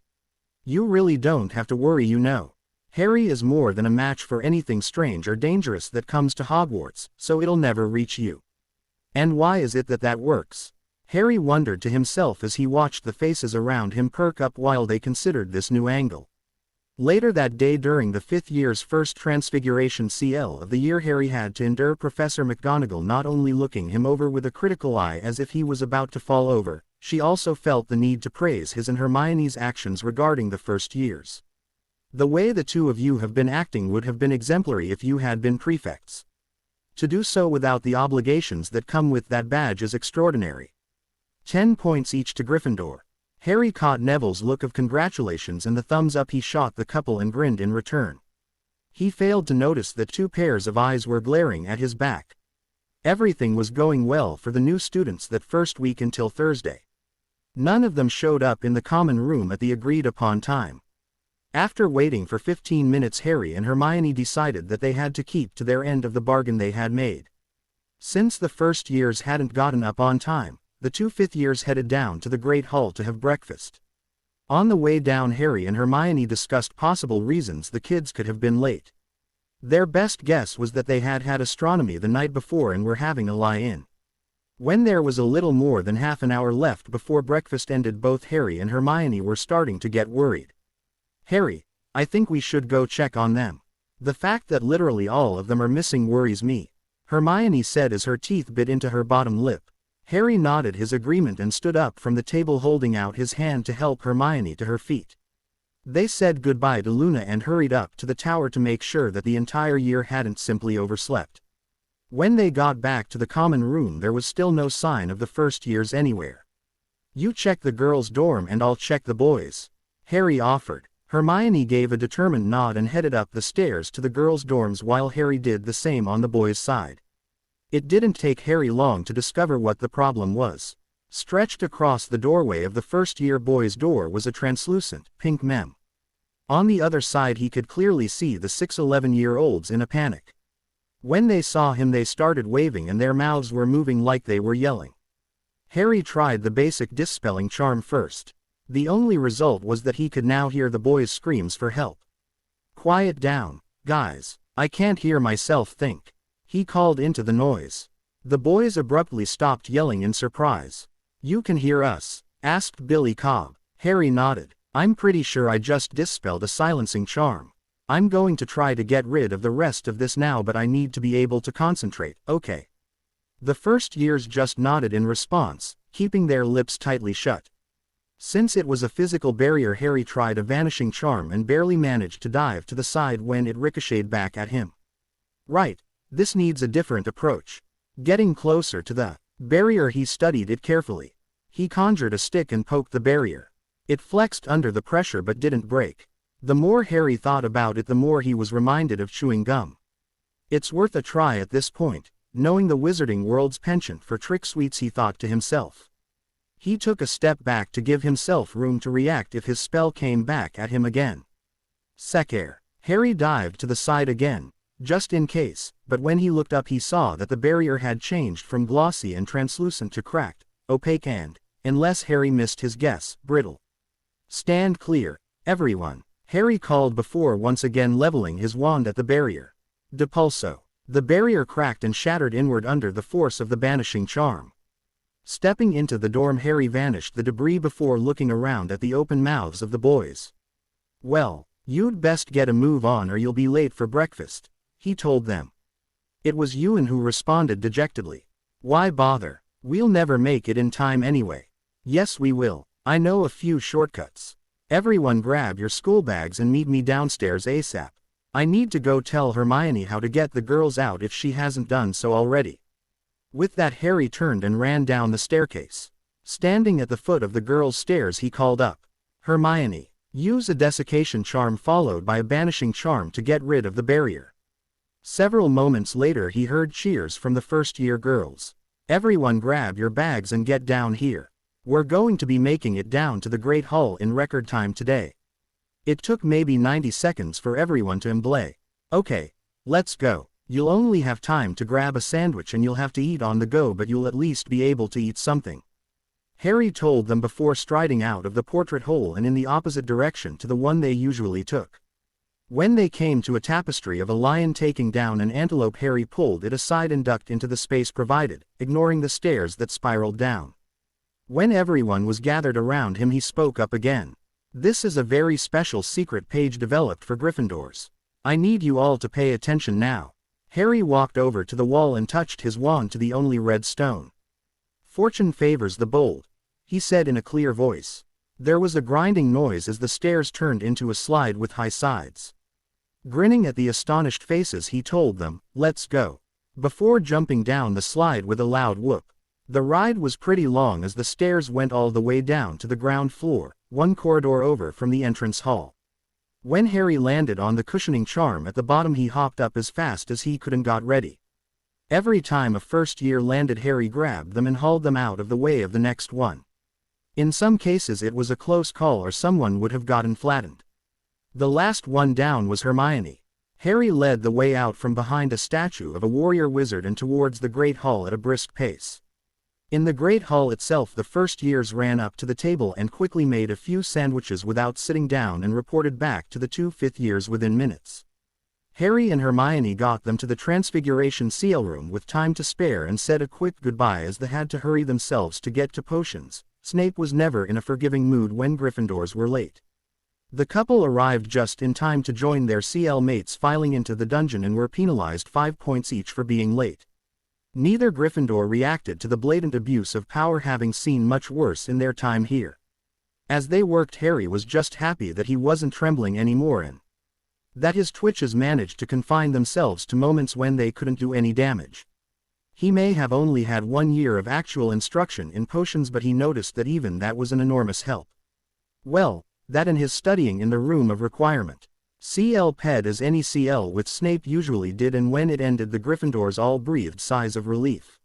You really don't have to worry, you know. Harry is more than a match for anything strange or dangerous that comes to Hogwarts, so it'll never reach you. And why is it that that works? Harry wondered to himself as he watched the faces around him perk up while they considered this new angle. Later that day, during the 5th year's first Transfiguration CL of the year, Harry had to endure Professor McGonagall not only looking him over with a critical eye as if he was about to fall over, she also felt the need to praise his and Hermione's actions regarding the first years. The way the two of you have been acting would have been exemplary if you had been prefects. To do so without the obligations that come with that badge is extraordinary. 10 points each to Gryffindor. Harry caught Neville's look of congratulations and the thumbs up he shot the couple and grinned in return. He failed to notice that 2 pairs of eyes were glaring at his back. Everything was going well for the new students that first week until Thursday. None of them showed up in the common room at the agreed-upon time. After waiting for 15 minutes, Harry and Hermione decided that they had to keep to their end of the bargain they had made. Since the first years hadn't gotten up on time, the 2 fifth years headed down to the Great Hall to have breakfast. On the way down, Harry and Hermione discussed possible reasons the kids could have been late. Their best guess was that they had had astronomy the night before and were having a lie-in. When there was a little more than half an hour left before breakfast ended, both Harry and Hermione were starting to get worried. "Harry, I think we should go check on them. The fact that literally all of them are missing worries me," Hermione said as her teeth bit into her bottom lip. Harry nodded his agreement and stood up from the table, holding out his hand to help Hermione to her feet. They said goodbye to Luna and hurried up to the tower to make sure that the entire year hadn't simply overslept. When they got back to the common room, there was still no sign of the first years anywhere. "You check the girls' dorm and I'll check the boys'," Harry offered. Hermione gave a determined nod and headed up the stairs to the girls' dorms while Harry did the same on the boys' side. It didn't take Harry long to discover what the problem was. Stretched across the doorway of the first-year boys' door was a translucent, pink mem. On the other side he could clearly see the 6 11-year-olds in a panic. When they saw him they started waving and their mouths were moving like they were yelling. Harry tried the basic dispelling charm first. The only result was that he could now hear the boys' screams for help. "Quiet down, guys, I can't hear myself think," he called into the noise. The boys abruptly stopped yelling in surprise. "You can hear us?" asked Billy Cobb. Harry nodded. "I'm pretty sure I just dispelled a silencing charm. I'm going to try to get rid of the rest of this now, but I need to be able to concentrate, okay?" The first years just nodded in response, keeping their lips tightly shut. Since it was a physical barrier, Harry tried a vanishing charm and barely managed to dive to the side when it ricocheted back at him. "Right, this needs a different approach." Getting closer to the barrier, he studied it carefully. He conjured a stick and poked the barrier. It flexed under the pressure but didn't break. The more Harry thought about it, the more he was reminded of chewing gum. It's worth a try at this point, knowing the Wizarding World's penchant for trick sweets, he thought to himself. He took a step back to give himself room to react if his spell came back at him again. Secare. Harry dived to the side again, just in case, but when he looked up he saw that the barrier had changed from glossy and translucent to cracked, opaque and, unless Harry missed his guess, brittle. "Stand clear, everyone," Harry called before once again leveling his wand at the barrier. Depulso. The barrier cracked and shattered inward under the force of the banishing charm. Stepping into the dorm, Harry vanished the debris before looking around at the open mouths of the boys. "Well, you'd best get a move on or you'll be late for breakfast," he told them. It was Ewan who responded dejectedly. "Why bother? We'll never make it in time anyway." "Yes we will. I know a few shortcuts. Everyone grab your school bags and meet me downstairs ASAP. I need to go tell Hermione how to get the girls out if she hasn't done so already." With that, Harry turned and ran down the staircase. Standing at the foot of the girls' stairs, he called up, "Hermione, use a desiccation charm followed by a banishing charm to get rid of the barrier." Several moments later he heard cheers from the first-year girls. "Everyone grab your bags and get down here. We're going to be making it down to the Great Hall in record time today." It took maybe 90 seconds for everyone to emblay. "Okay, let's go. You'll only have time to grab a sandwich and you'll have to eat on the go, but you'll at least be able to eat something," Harry told them before striding out of the portrait hole and in the opposite direction to the one they usually took. When they came to a tapestry of a lion taking down an antelope, Harry pulled it aside and ducked into the space provided, ignoring the stairs that spiraled down. When everyone was gathered around him he spoke up again. "This is a very special secret page developed for Gryffindors. I need you all to pay attention now." Harry walked over to the wall and touched his wand to the only red stone. "Fortune favors the bold," he said in a clear voice. There was a grinding noise as the stairs turned into a slide with high sides. Grinning at the astonished faces he told them, "Let's go," before jumping down the slide with a loud whoop. The ride was pretty long as the stairs went all the way down to the ground floor, one corridor over from the entrance hall. When Harry landed on the cushioning charm at the bottom, he hopped up as fast as he could and got ready. Every time a first year landed, Harry grabbed them and hauled them out of the way of the next one. In some cases it was a close call or someone would have gotten flattened. The last one down was Hermione. Harry led the way out from behind a statue of a warrior wizard and towards the Great Hall at a brisk pace. In the Great Hall itself, the first years ran up to the table and quickly made a few sandwiches without sitting down and reported back to the 2 fifth years within minutes. Harry and Hermione got them to the Transfiguration Seal Room with time to spare and said a quick goodbye as they had to hurry themselves to get to potions. Snape was never in a forgiving mood when Gryffindors were late. The couple arrived just in time to join their CL mates filing into the dungeon and were penalized 5 points each for being late. Neither Gryffindor reacted to the blatant abuse of power, having seen much worse in their time here. As they worked, Harry was just happy that he wasn't trembling anymore and that his twitches managed to confine themselves to moments when they couldn't do any damage. He may have only had 1 year of actual instruction in potions, but he noticed that even that was an enormous help. Well, that and his studying in the room of requirement. CL ped as any CL with Snape usually did, and when it ended the Gryffindors all breathed sighs of relief.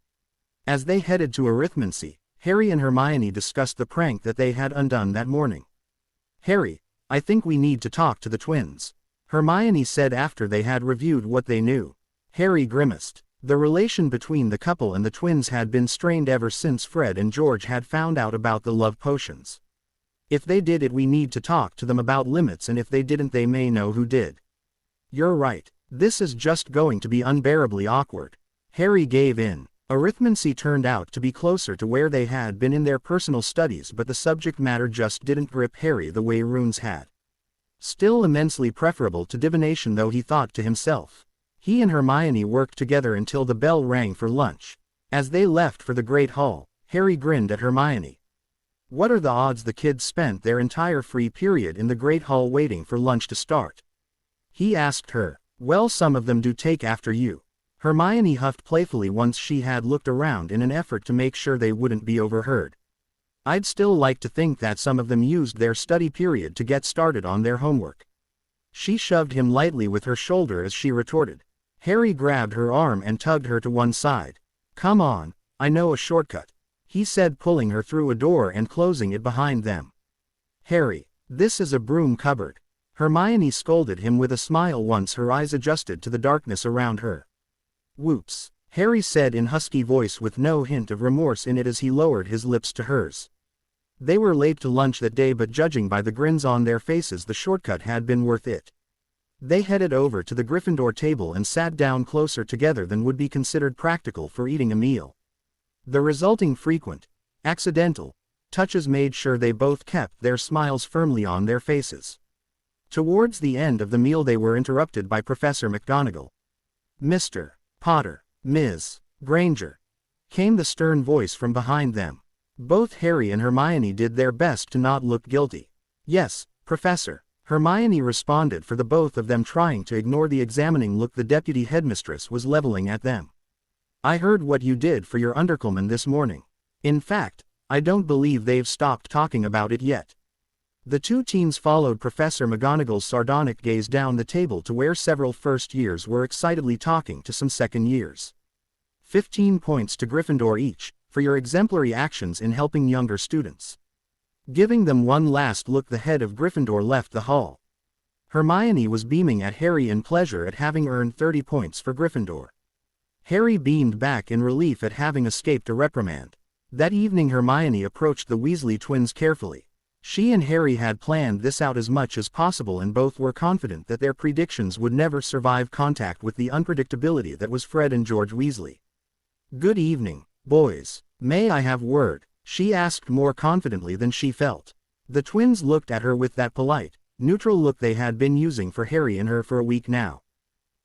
As they headed to arithmancy, Harry and Hermione discussed the prank that they had undone that morning. "Harry, I think we need to talk to the twins," Hermione said after they had reviewed what they knew. Harry grimaced. The relation between the couple and the twins had been strained ever since Fred and George had found out about the love potions. If they did it, we need to talk to them about limits, and if they didn't, they may know who did. You're right. This is just going to be unbearably awkward. Harry gave in. Arithmancy turned out to be closer to where they had been in their personal studies, but the subject matter just didn't grip Harry the way runes had. Still immensely preferable to divination, though, he thought to himself. He and Hermione worked together until the bell rang for lunch. As they left for the Great Hall, Harry grinned at Hermione. What are the odds the kids spent their entire free period in the Great Hall waiting for lunch to start? He asked her. Well, some of them do take after you. Hermione huffed playfully once she had looked around in an effort to make sure they wouldn't be overheard. I'd still like to think that some of them used their study period to get started on their homework. She shoved him lightly with her shoulder as she retorted. Harry grabbed her arm and tugged her to one side. Come on, I know a shortcut, he said, pulling her through a door and closing it behind them. Harry, this is a broom cupboard. Hermione scolded him with a smile once her eyes adjusted to the darkness around her. Whoops, Harry said in husky voice with no hint of remorse in it as he lowered his lips to hers. They were late to lunch that day, but judging by the grins on their faces, the shortcut had been worth it. They headed over to the Gryffindor table and sat down closer together than would be considered practical for eating a meal. The resulting frequent, accidental, touches made sure they both kept their smiles firmly on their faces. Towards the end of the meal they were interrupted by Professor McGonagall. Mr. Potter, Ms. Granger, came the stern voice from behind them. Both Harry and Hermione did their best to not look guilty. Yes, Professor, Hermione responded, for the both of them trying to ignore the examining look the deputy headmistress was leveling at them. I heard what you did for your underclassmen this morning. In fact, I don't believe they've stopped talking about it yet. The two teens followed Professor McGonagall's sardonic gaze down the table to where several first years were excitedly talking to some second years. 15 points to Gryffindor each, for your exemplary actions in helping younger students. Giving them one last look, the head of Gryffindor left the hall. Hermione was beaming at Harry in pleasure at having earned 30 points for Gryffindor. Harry beamed back in relief at having escaped a reprimand. That evening Hermione approached the Weasley twins carefully. She and Harry had planned this out as much as possible, and both were confident that their predictions would never survive contact with the unpredictability that was Fred and George Weasley. Good evening, boys. May I have word? She asked more confidently than she felt. The twins looked at her with that polite, neutral look they had been using for Harry and her for a week now.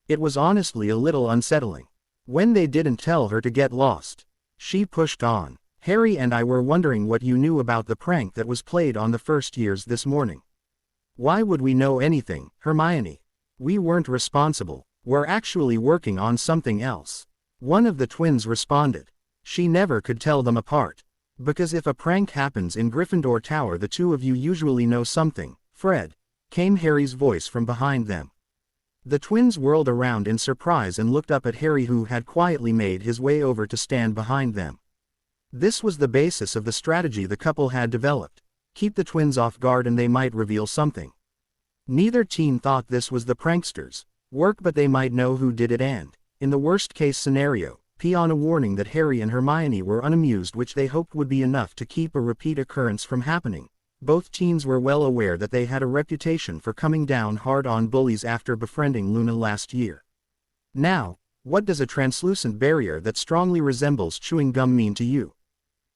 It was honestly a little unsettling. When they didn't tell her to get lost, she pushed on. Harry and I were wondering what you knew about the prank that was played on the first years this morning. Why would we know anything, Hermione? We weren't responsible. We're actually working on something else. One of the twins responded. She never could tell them apart. Because if a prank happens in Gryffindor Tower, the two of you usually know something, Fred, came Harry's voice from behind them. The twins whirled around in surprise and looked up at Harry, who had quietly made his way over to stand behind them. This was the basis of the strategy the couple had developed. Keep the twins off guard and they might reveal something. Neither teen thought this was the pranksters' work, but they might know who did it and, in the worst-case scenario, pee on a warning that Harry and Hermione were unamused, which they hoped would be enough to keep a repeat occurrence from happening. Both teens were well aware that they had a reputation for coming down hard on bullies after befriending Luna last year. Now, what does a translucent barrier that strongly resembles chewing gum mean to you?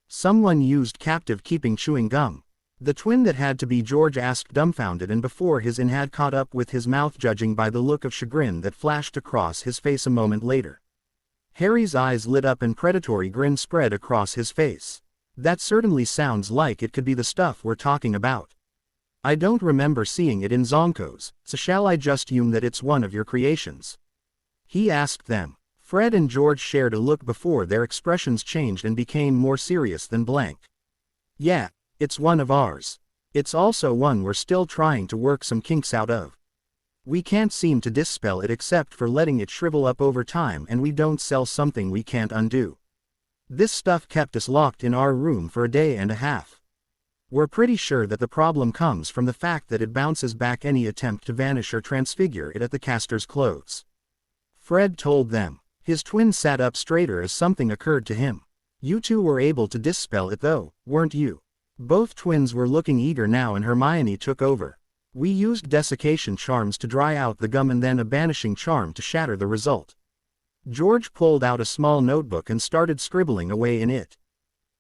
Someone used captive-keeping chewing gum. The twin that had to be George asked, dumbfounded, and before his in had caught up with his mouth, judging by the look of chagrin that flashed across his face a moment later. Harry's eyes lit up and predatory grin spread across his face. That certainly sounds like it could be the stuff we're talking about. I don't remember seeing it in Zonkos, so shall I just assume that it's one of your creations? He asked them. Fred and George shared a look before their expressions changed and became more serious than blank. Yeah, it's one of ours. It's also one we're still trying to work some kinks out of. We can't seem to dispel it except for letting it shrivel up over time, and we don't sell something we can't undo. This stuff kept us locked in our room for a day and a half. We're pretty sure that the problem comes from the fact that it bounces back any attempt to vanish or transfigure it at the caster's close. Fred told them. His twin sat up straighter as something occurred to him. You two were able to dispel it though, weren't you? Both twins were looking eager now, and Hermione took over. We used desiccation charms to dry out the gum and then a banishing charm to shatter the result. George pulled out a small notebook and started scribbling away in it.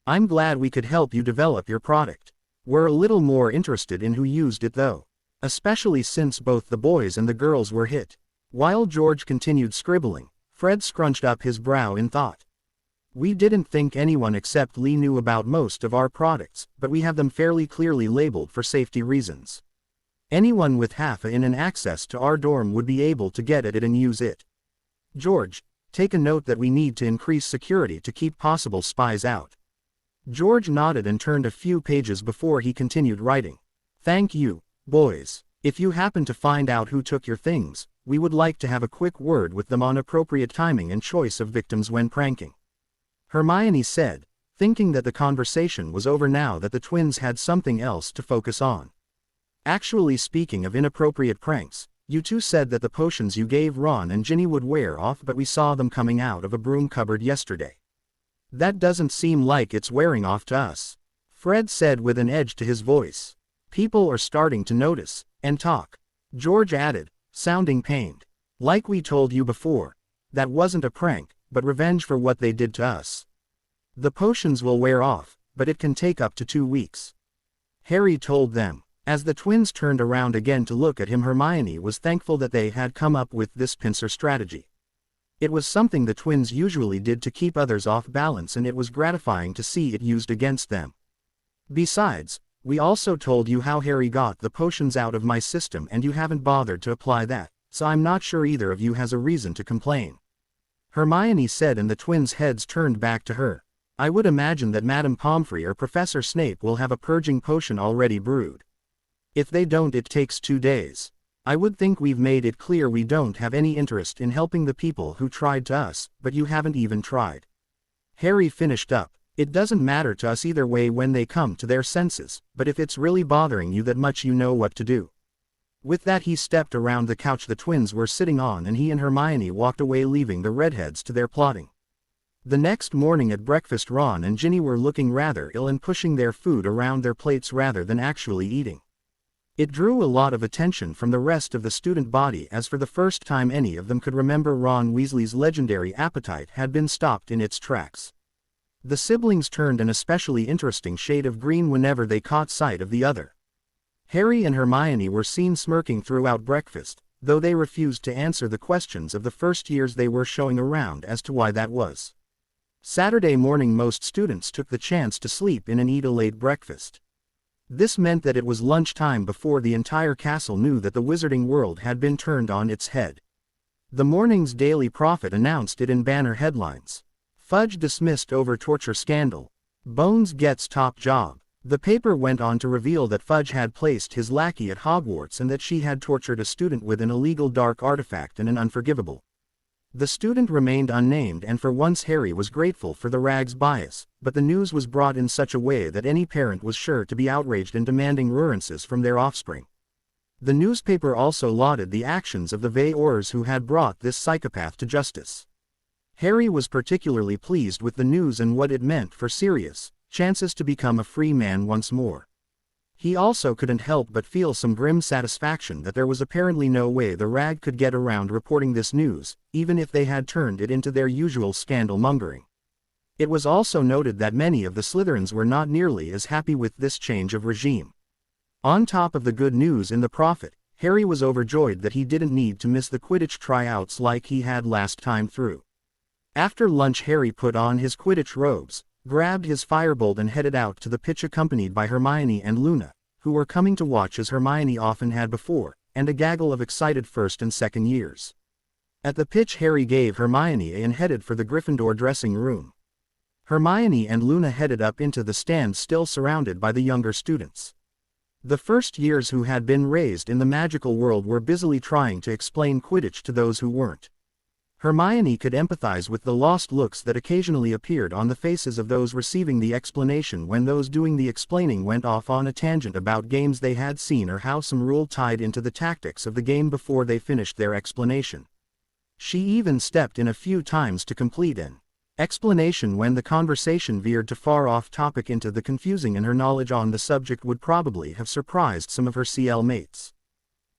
I'm glad we could help you develop your product. We're a little more interested in who used it though. Especially since both the boys and the girls were hit. While George continued scribbling, Fred scrunched up his brow in thought. We didn't think anyone except Lee knew about most of our products, but we have them fairly clearly labeled for safety reasons. Anyone with half a in and access to our dorm would be able to get at it and use it. George, take a note that we need to increase security to keep possible spies out. George nodded and turned a few pages before he continued writing. Thank you, boys. If you happen to find out who took your things, we would like to have a quick word with them on appropriate timing and choice of victims when pranking. Hermione said, thinking that the conversation was over now that the twins had something else to focus on. Actually, speaking of inappropriate pranks, you two said that the potions you gave Ron and Ginny would wear off, but we saw them coming out of a broom cupboard yesterday. That doesn't seem like it's wearing off to us, Fred said with an edge to his voice. People are starting to notice, and talk. George added, sounding pained. Like we told you before, that wasn't a prank, but revenge for what they did to us. The potions will wear off, but it can take up to 2 weeks. Harry told them. As the twins turned around again to look at him, Hermione was thankful that they had come up with this pincer strategy. It was something the twins usually did to keep others off balance, and it was gratifying to see it used against them. Besides, we also told you how Harry got the potions out of my system and you haven't bothered to apply that, so I'm not sure either of you has a reason to complain. Hermione said, and the twins' heads turned back to her. I would imagine that Madame Pomfrey or Professor Snape will have a purging potion already brewed. If they don't, it takes 2 days. I would think we've made it clear we don't have any interest in helping the people who tried to us, but you haven't even tried. Harry finished up. It doesn't matter to us either way when they come to their senses, but if it's really bothering you that much, you know what to do. With that, he stepped around the couch the twins were sitting on and he and Hermione walked away, leaving the redheads to their plotting. The next morning at breakfast, Ron and Ginny were looking rather ill and pushing their food around their plates rather than actually eating. It drew a lot of attention from the rest of the student body, as for the first time any of them could remember, Ron Weasley's legendary appetite had been stopped in its tracks. The siblings turned an especially interesting shade of green whenever they caught sight of the other. Harry and Hermione were seen smirking throughout breakfast, though they refused to answer the questions of the first years they were showing around as to why that was. Saturday morning, most students took the chance to sleep in and eat a late breakfast. This meant that it was lunchtime before the entire castle knew that the wizarding world had been turned on its head. The morning's Daily Prophet announced it in banner headlines. Fudge dismissed over torture scandal. Bones gets top job. The paper went on to reveal that Fudge had placed his lackey at Hogwarts and that she had tortured a student with an illegal dark artifact and an unforgivable. The student remained unnamed, and for once Harry was grateful for the rag's bias, but the news was brought in such a way that any parent was sure to be outraged and demanding reassurances from their offspring. The newspaper also lauded the actions of the Veilors who had brought this psychopath to justice. Harry was particularly pleased with the news and what it meant for Sirius' chances to become a free man once more. He also couldn't help but feel some grim satisfaction that there was apparently no way the rag could get around reporting this news, even if they had turned it into their usual scandal-mongering. It was also noted that many of the Slytherins were not nearly as happy with this change of regime. On top of the good news in the Prophet, Harry was overjoyed that he didn't need to miss the Quidditch tryouts like he had last time through. After lunch, Harry put on his Quidditch robes, grabbed his firebolt and headed out to the pitch accompanied by Hermione and Luna, who were coming to watch as Hermione often had before, and a gaggle of excited first and second years. At the pitch, Harry gave Hermione a and headed for the Gryffindor dressing room. Hermione and Luna headed up into the stands, still surrounded by the younger students. The first years who had been raised in the magical world were busily trying to explain Quidditch to those who weren't. Hermione could empathize with the lost looks that occasionally appeared on the faces of those receiving the explanation when those doing the explaining went off on a tangent about games they had seen or how some rule tied into the tactics of the game before they finished their explanation. She even stepped in a few times to complete an explanation when the conversation veered too far off topic into the confusing, and her knowledge on the subject would probably have surprised some of her CL mates.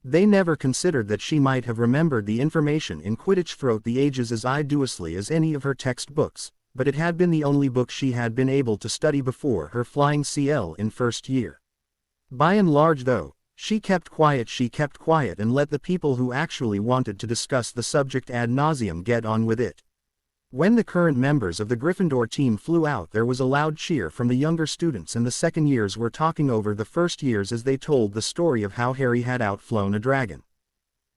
They never considered that she might have remembered the information in Quidditch throughout the ages as assiduously as any of her textbooks, but it had been the only book she had been able to study before her flying CL in first year. By and large though, she kept quiet and let the people who actually wanted to discuss the subject ad nauseum get on with it. When the current members of the Gryffindor team flew out, there was a loud cheer from the younger students, and the second years were talking over the first years as they told the story of how Harry had outflown a dragon.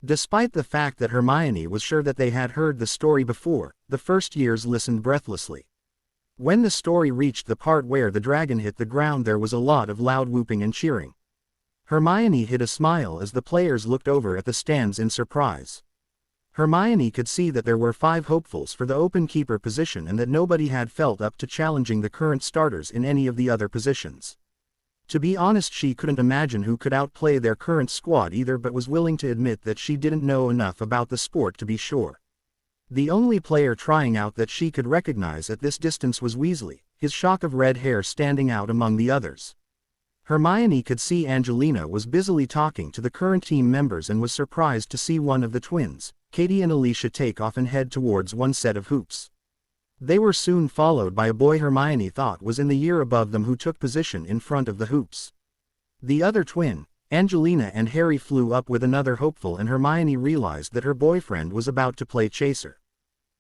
Despite the fact that Hermione was sure that they had heard the story before, the first years listened breathlessly. When the story reached the part where the dragon hit the ground, there was a lot of loud whooping and cheering. Hermione hid a smile as the players looked over at the stands in surprise. Hermione could see that there were 5 hopefuls for the open keeper position and that nobody had felt up to challenging the current starters in any of the other positions. To be honest, she couldn't imagine who could outplay their current squad either, but was willing to admit that she didn't know enough about the sport to be sure. The only player trying out that she could recognize at this distance was Weasley, his shock of red hair standing out among the others. Hermione could see Angelina was busily talking to the current team members and was surprised to see one of the twins, Katie and Alicia, take off and head towards one set of hoops. They were soon followed by a boy Hermione thought was in the year above them who took position in front of the hoops. The other twin, Angelina, and Harry flew up with another hopeful, and Hermione realized that her boyfriend was about to play chaser.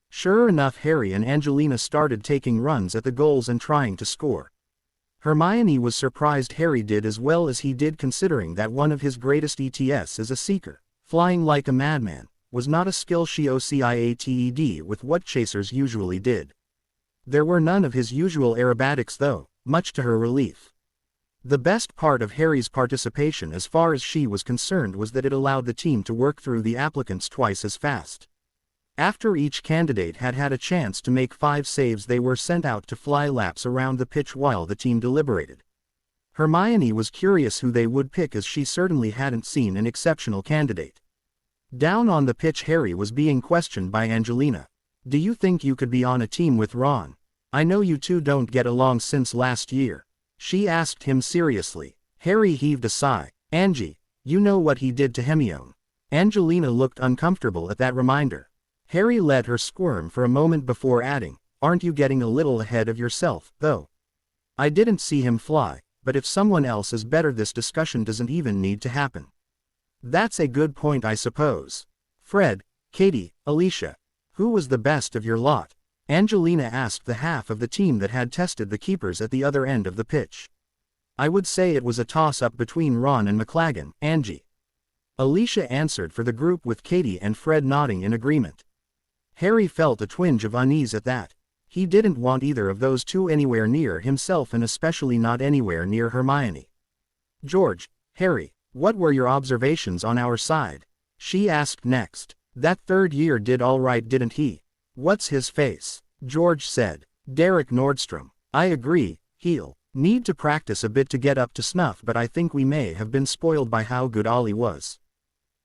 Sure enough, Harry and Angelina started taking runs at the goals and trying to score. Hermione was surprised Harry did as well as he did, considering that one of his greatest ETS as a seeker, flying like a madman, was not a skill she associated with what chasers usually did. There were none of his usual aerobatics though, much to her relief. The best part of Harry's participation as far as she was concerned was that it allowed the team to work through the applicants twice as fast. After each candidate had had a chance to make 5 saves, they were sent out to fly laps around the pitch while the team deliberated. Hermione was curious who they would pick, as she certainly hadn't seen an exceptional candidate. Down on the pitch, Harry was being questioned by Angelina. "Do you think you could be on a team with Ron? I know you two don't get along since last year," she asked him seriously. Harry heaved a sigh. "Angie, you know what he did to Hermione." Angelina looked uncomfortable at that reminder. Harry let her squirm for a moment before adding, "Aren't you getting a little ahead of yourself, though? I didn't see him fly, but if someone else is better, this discussion doesn't even need to happen." "That's a good point, I suppose. Fred, Katie, Alicia, who was the best of your lot?" Angelina asked the half of the team that had tested the keepers at the other end of the pitch. "I would say it was a toss-up between Ron and McLaggen, Angie." Alicia answered for the group, with Katie and Fred nodding in agreement. Harry felt a twinge of unease at that. He didn't want either of those two anywhere near himself, and especially not anywhere near Hermione. "George, Harry, what were your observations on our side?" she asked next. "That third year did all right, didn't he? What's his face?" George said. "Derek Nordstrom. I agree, he'll need to practice a bit to get up to snuff, but I think we may have been spoiled by how good Ollie was."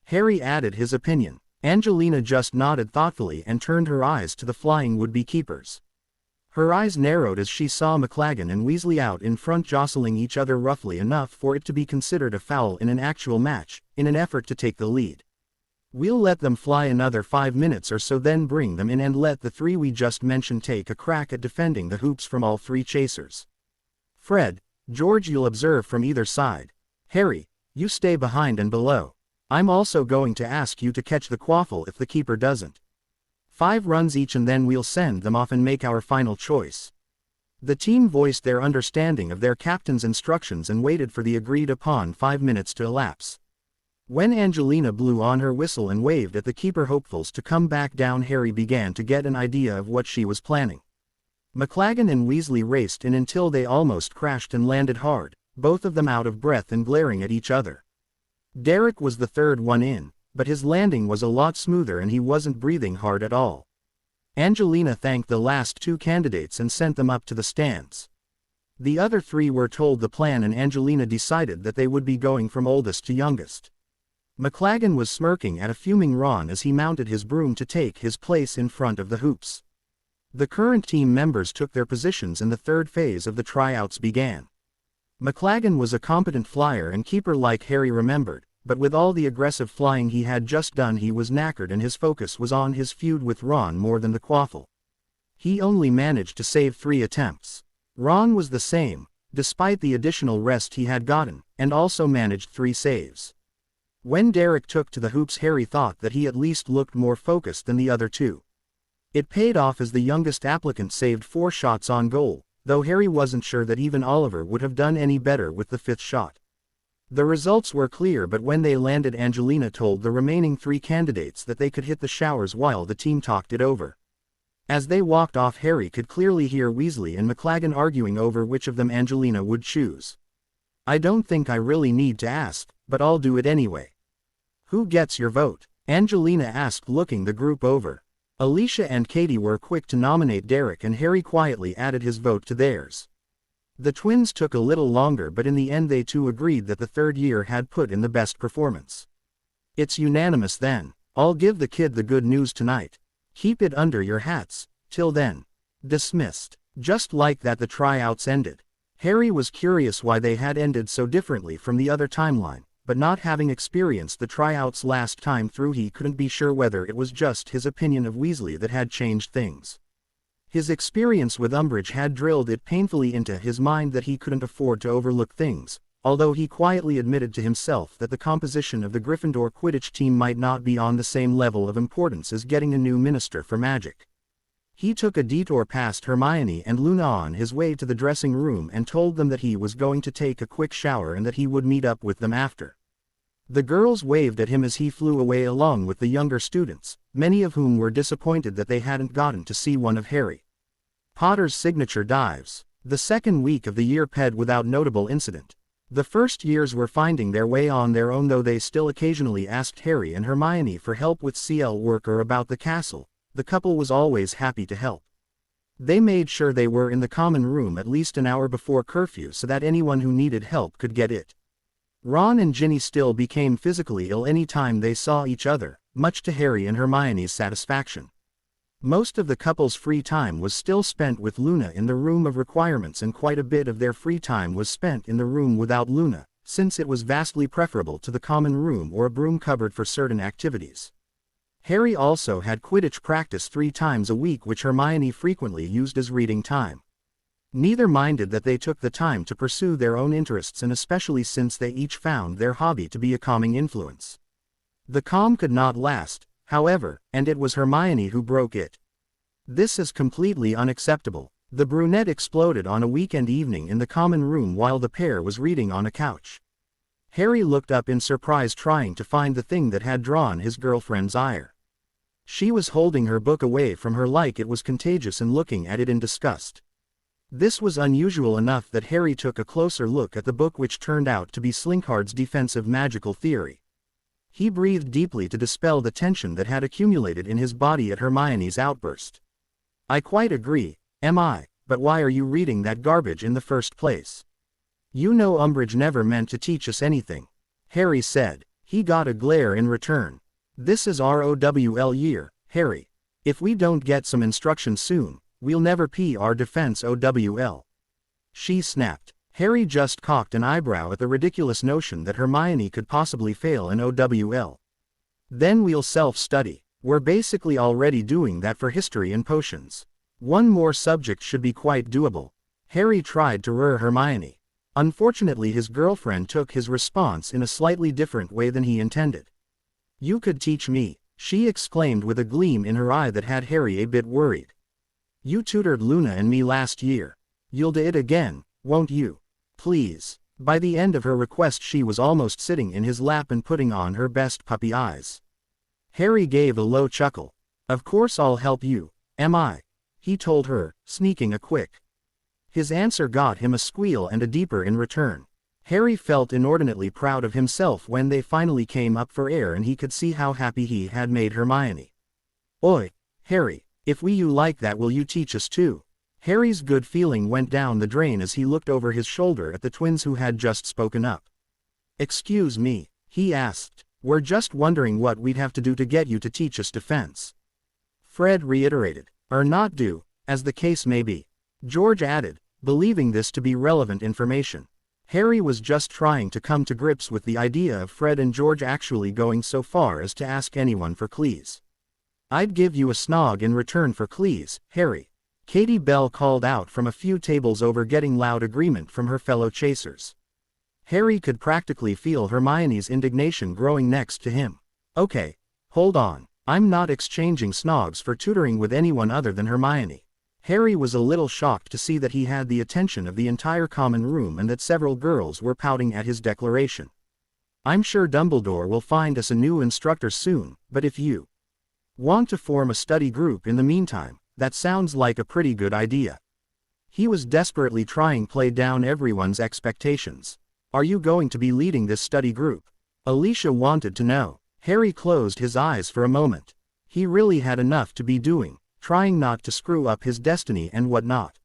Harry added his opinion. Angelina just nodded thoughtfully and turned her eyes to the flying would-be keepers. Her eyes narrowed as she saw McLaggen and Weasley out in front jostling each other roughly enough for it to be considered a foul in an actual match, in an effort to take the lead. "We'll let them fly another 5 minutes or so, then bring them in and let the three we just mentioned take a crack at defending the hoops from all three chasers. Fred, George, you'll observe from either side. Harry, you stay behind and below. I'm also going to ask you to catch the quaffle if the keeper doesn't. 5 runs each and then we'll send them off and make our final choice." The team voiced their understanding of their captain's instructions and waited for the agreed-upon 5 minutes to elapse. When Angelina blew on her whistle and waved at the keeper hopefuls to come back down, Harry began to get an idea of what she was planning. McLaggen and Weasley raced in until they almost crashed and landed hard, both of them out of breath and glaring at each other. Derek was the third one in, but his landing was a lot smoother and he wasn't breathing hard at all. Angelina thanked the last 2 candidates and sent them up to the stands. The other 3 were told the plan and Angelina decided that they would be going from oldest to youngest. McLaggen was smirking at a fuming Ron as he mounted his broom to take his place in front of the hoops. The current team members took their positions and the third phase of the tryouts began. McLaggen was a competent flyer and keeper like Harry remembered, but with all the aggressive flying he had just done he was knackered and his focus was on his feud with Ron more than the quaffle. He only managed to save 3 attempts. Ron was the same, despite the additional rest he had gotten, and also managed 3 saves. When Derek took to the hoops, Harry thought that he at least looked more focused than the other 2. It paid off as the youngest applicant saved 4 shots on goal, though Harry wasn't sure that even Oliver would have done any better with the 5th shot. The results were clear, but when they landed, Angelina told the remaining 3 candidates that they could hit the showers while the team talked it over. As they walked off, Harry could clearly hear Weasley and McLaggen arguing over which of them Angelina would choose. "I don't think I really need to ask, but I'll do it anyway." "Who gets your vote?" Angelina asked, looking the group over. Alicia and Katie were quick to nominate Derek and Harry quietly added his vote to theirs. The twins took a little longer, but in the end they too agreed that the third year had put in the best performance. "It's unanimous then. I'll give the kid the good news tonight. Keep it under your hats, till then." Dismissed. Just like that the tryouts ended. Harry was curious why they had ended so differently from the other timeline, but not having experienced the tryouts last time through he couldn't be sure whether it was just his opinion of Weasley that had changed things. His experience with Umbridge had drilled it painfully into his mind that he couldn't afford to overlook things, although he quietly admitted to himself that the composition of the Gryffindor Quidditch team might not be on the same level of importance as getting a new Minister for Magic. He took a detour past Hermione and Luna on his way to the dressing room and told them that he was going to take a quick shower and that he would meet up with them after. The girls waved at him as he flew away along with the younger students, many of whom were disappointed that they hadn't gotten to see one of Harry Potter's signature dives. The second week of the year passed without notable incident. The first years were finding their way on their own, though they still occasionally asked Harry and Hermione for help with CL work or about the castle. The couple was always happy to help. They made sure they were in the common room at least an hour before curfew so that anyone who needed help could get it. Ron and Ginny still became physically ill any time they saw each other, much to Harry and Hermione's satisfaction. Most of the couple's free time was still spent with Luna in the room of requirements, and quite a bit of their free time was spent in the room without Luna, since it was vastly preferable to the common room or a broom cupboard for certain activities. Harry also had Quidditch practice 3 times a week, which Hermione frequently used as reading time. Neither minded that they took the time to pursue their own interests, and especially since they each found their hobby to be a calming influence. The calm could not last, however, and it was Hermione who broke it. "This is completely unacceptable." The brunette exploded on a weekend evening in the common room while the pair was reading on a couch. Harry looked up in surprise, trying to find the thing that had drawn his girlfriend's ire. She was holding her book away from her like it was contagious and looking at it in disgust. This was unusual enough that Harry took a closer look at the book, which turned out to be Slinkhard's defensive magical theory. He breathed deeply to dispel the tension that had accumulated in his body at Hermione's outburst. "I quite agree, MI, but why are you reading that garbage in the first place? You know Umbridge never meant to teach us anything," Harry said. He got a glare in return. "This is ROWL year, Harry. If we don't get some instruction soon, we'll never pee our defense OWL." She snapped. Harry just cocked an eyebrow at the ridiculous notion that Hermione could possibly fail in OWL. "Then we'll self-study. We're basically already doing that for history and potions. One more subject should be quite doable." Harry tried to rear Hermione. Unfortunately, his girlfriend took his response in a slightly different way than he intended. "You could teach me," she exclaimed with a gleam in her eye that had Harry a bit worried. "You tutored Luna and me last year. You'll do it again, won't you? Please." By the end of her request, she was almost sitting in his lap and putting on her best puppy eyes. Harry gave a low chuckle. "Of course I'll help you, MI," he told her, sneaking a quick. His answer got him a squeal and a deeper in return. Harry felt inordinately proud of himself when they finally came up for air and he could see how happy he had made Hermione. "Oi, Harry, if you like that, will you teach us too?" Harry's good feeling went down the drain as he looked over his shoulder at the twins who had just spoken up. "Excuse me," he asked. "We're just wondering what we'd have to do to get you to teach us defense." Fred reiterated. "Or not do, as the case may be," George added, believing this to be relevant information. Harry was just trying to come to grips with the idea of Fred and George actually going so far as to ask anyone for Cleese. "I'd give you a snog in return for Cleese, Harry," Katie Bell called out from a few tables over, getting loud agreement from her fellow chasers. Harry could practically feel Hermione's indignation growing next to him. "Okay, hold on, I'm not exchanging snogs for tutoring with anyone other than Hermione." Harry was a little shocked to see that he had the attention of the entire common room and that several girls were pouting at his declaration. "I'm sure Dumbledore will find us a new instructor soon, but if you want to form a study group in the meantime, that sounds like a pretty good idea." He was desperately trying to play down everyone's expectations. "Are you going to be leading this study group?" Alicia wanted to know. Harry closed his eyes for a moment. He really had enough to be doing, trying not to screw up his destiny and whatnot.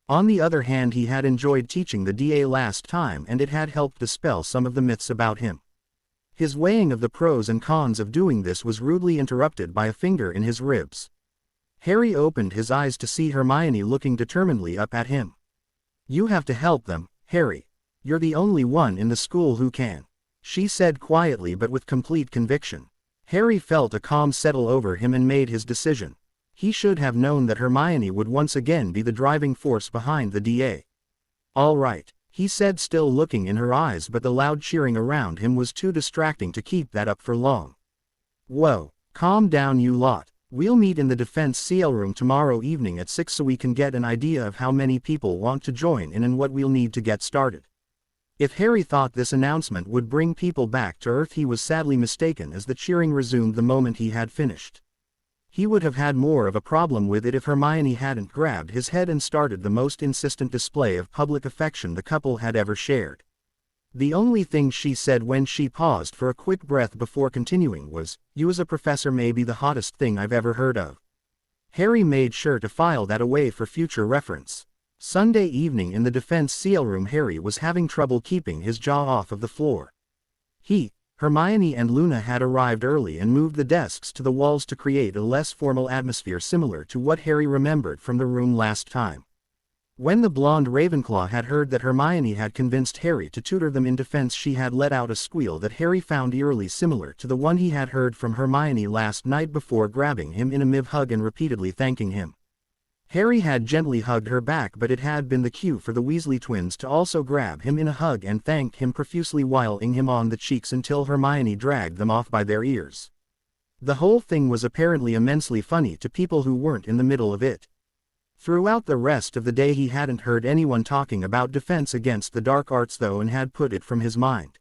On the other hand, he had enjoyed teaching the DA last time and it had helped dispel some of the myths about him. His weighing of the pros and cons of doing this was rudely interrupted by a finger in his ribs. Harry opened his eyes to see Hermione looking determinedly up at him. "You have to help them, Harry. You're the only one in the school who can," she said quietly but with complete conviction. Harry felt a calm settle over him and made his decision. He should have known that Hermione would once again be the driving force behind the DA. "All right," he said, still looking in her eyes, but the loud cheering around him was too distracting to keep that up for long. "Whoa, calm down you lot. We'll meet in the defense CL room tomorrow evening at 6 so we can get an idea of how many people want to join in and what we'll need to get started." If Harry thought this announcement would bring people back to Earth, he was sadly mistaken, as the cheering resumed the moment he had finished. He would have had more of a problem with it if Hermione hadn't grabbed his head and started the most insistent display of public affection the couple had ever shared. The only thing she said when she paused for a quick breath before continuing was, "You as a professor may be the hottest thing I've ever heard of." Harry made sure to file that away for future reference. Sunday evening in the defense CL room, Harry was having trouble keeping his jaw off of the floor. He, Hermione and Luna had arrived early and moved the desks to the walls to create a less formal atmosphere similar to what Harry remembered from the room last time. When the blonde Ravenclaw had heard that Hermione had convinced Harry to tutor them in defense, she had let out a squeal that Harry found eerily similar to the one he had heard from Hermione last night before grabbing him in a mid hug and repeatedly thanking him. Harry had gently hugged her back, but it had been the cue for the Weasley twins to also grab him in a hug and thank him profusely, whiling him on the cheeks until Hermione dragged them off by their ears. The whole thing was apparently immensely funny to people who weren't in the middle of it. Throughout the rest of the day he hadn't heard anyone talking about defense against the dark arts though, and had put it from his mind.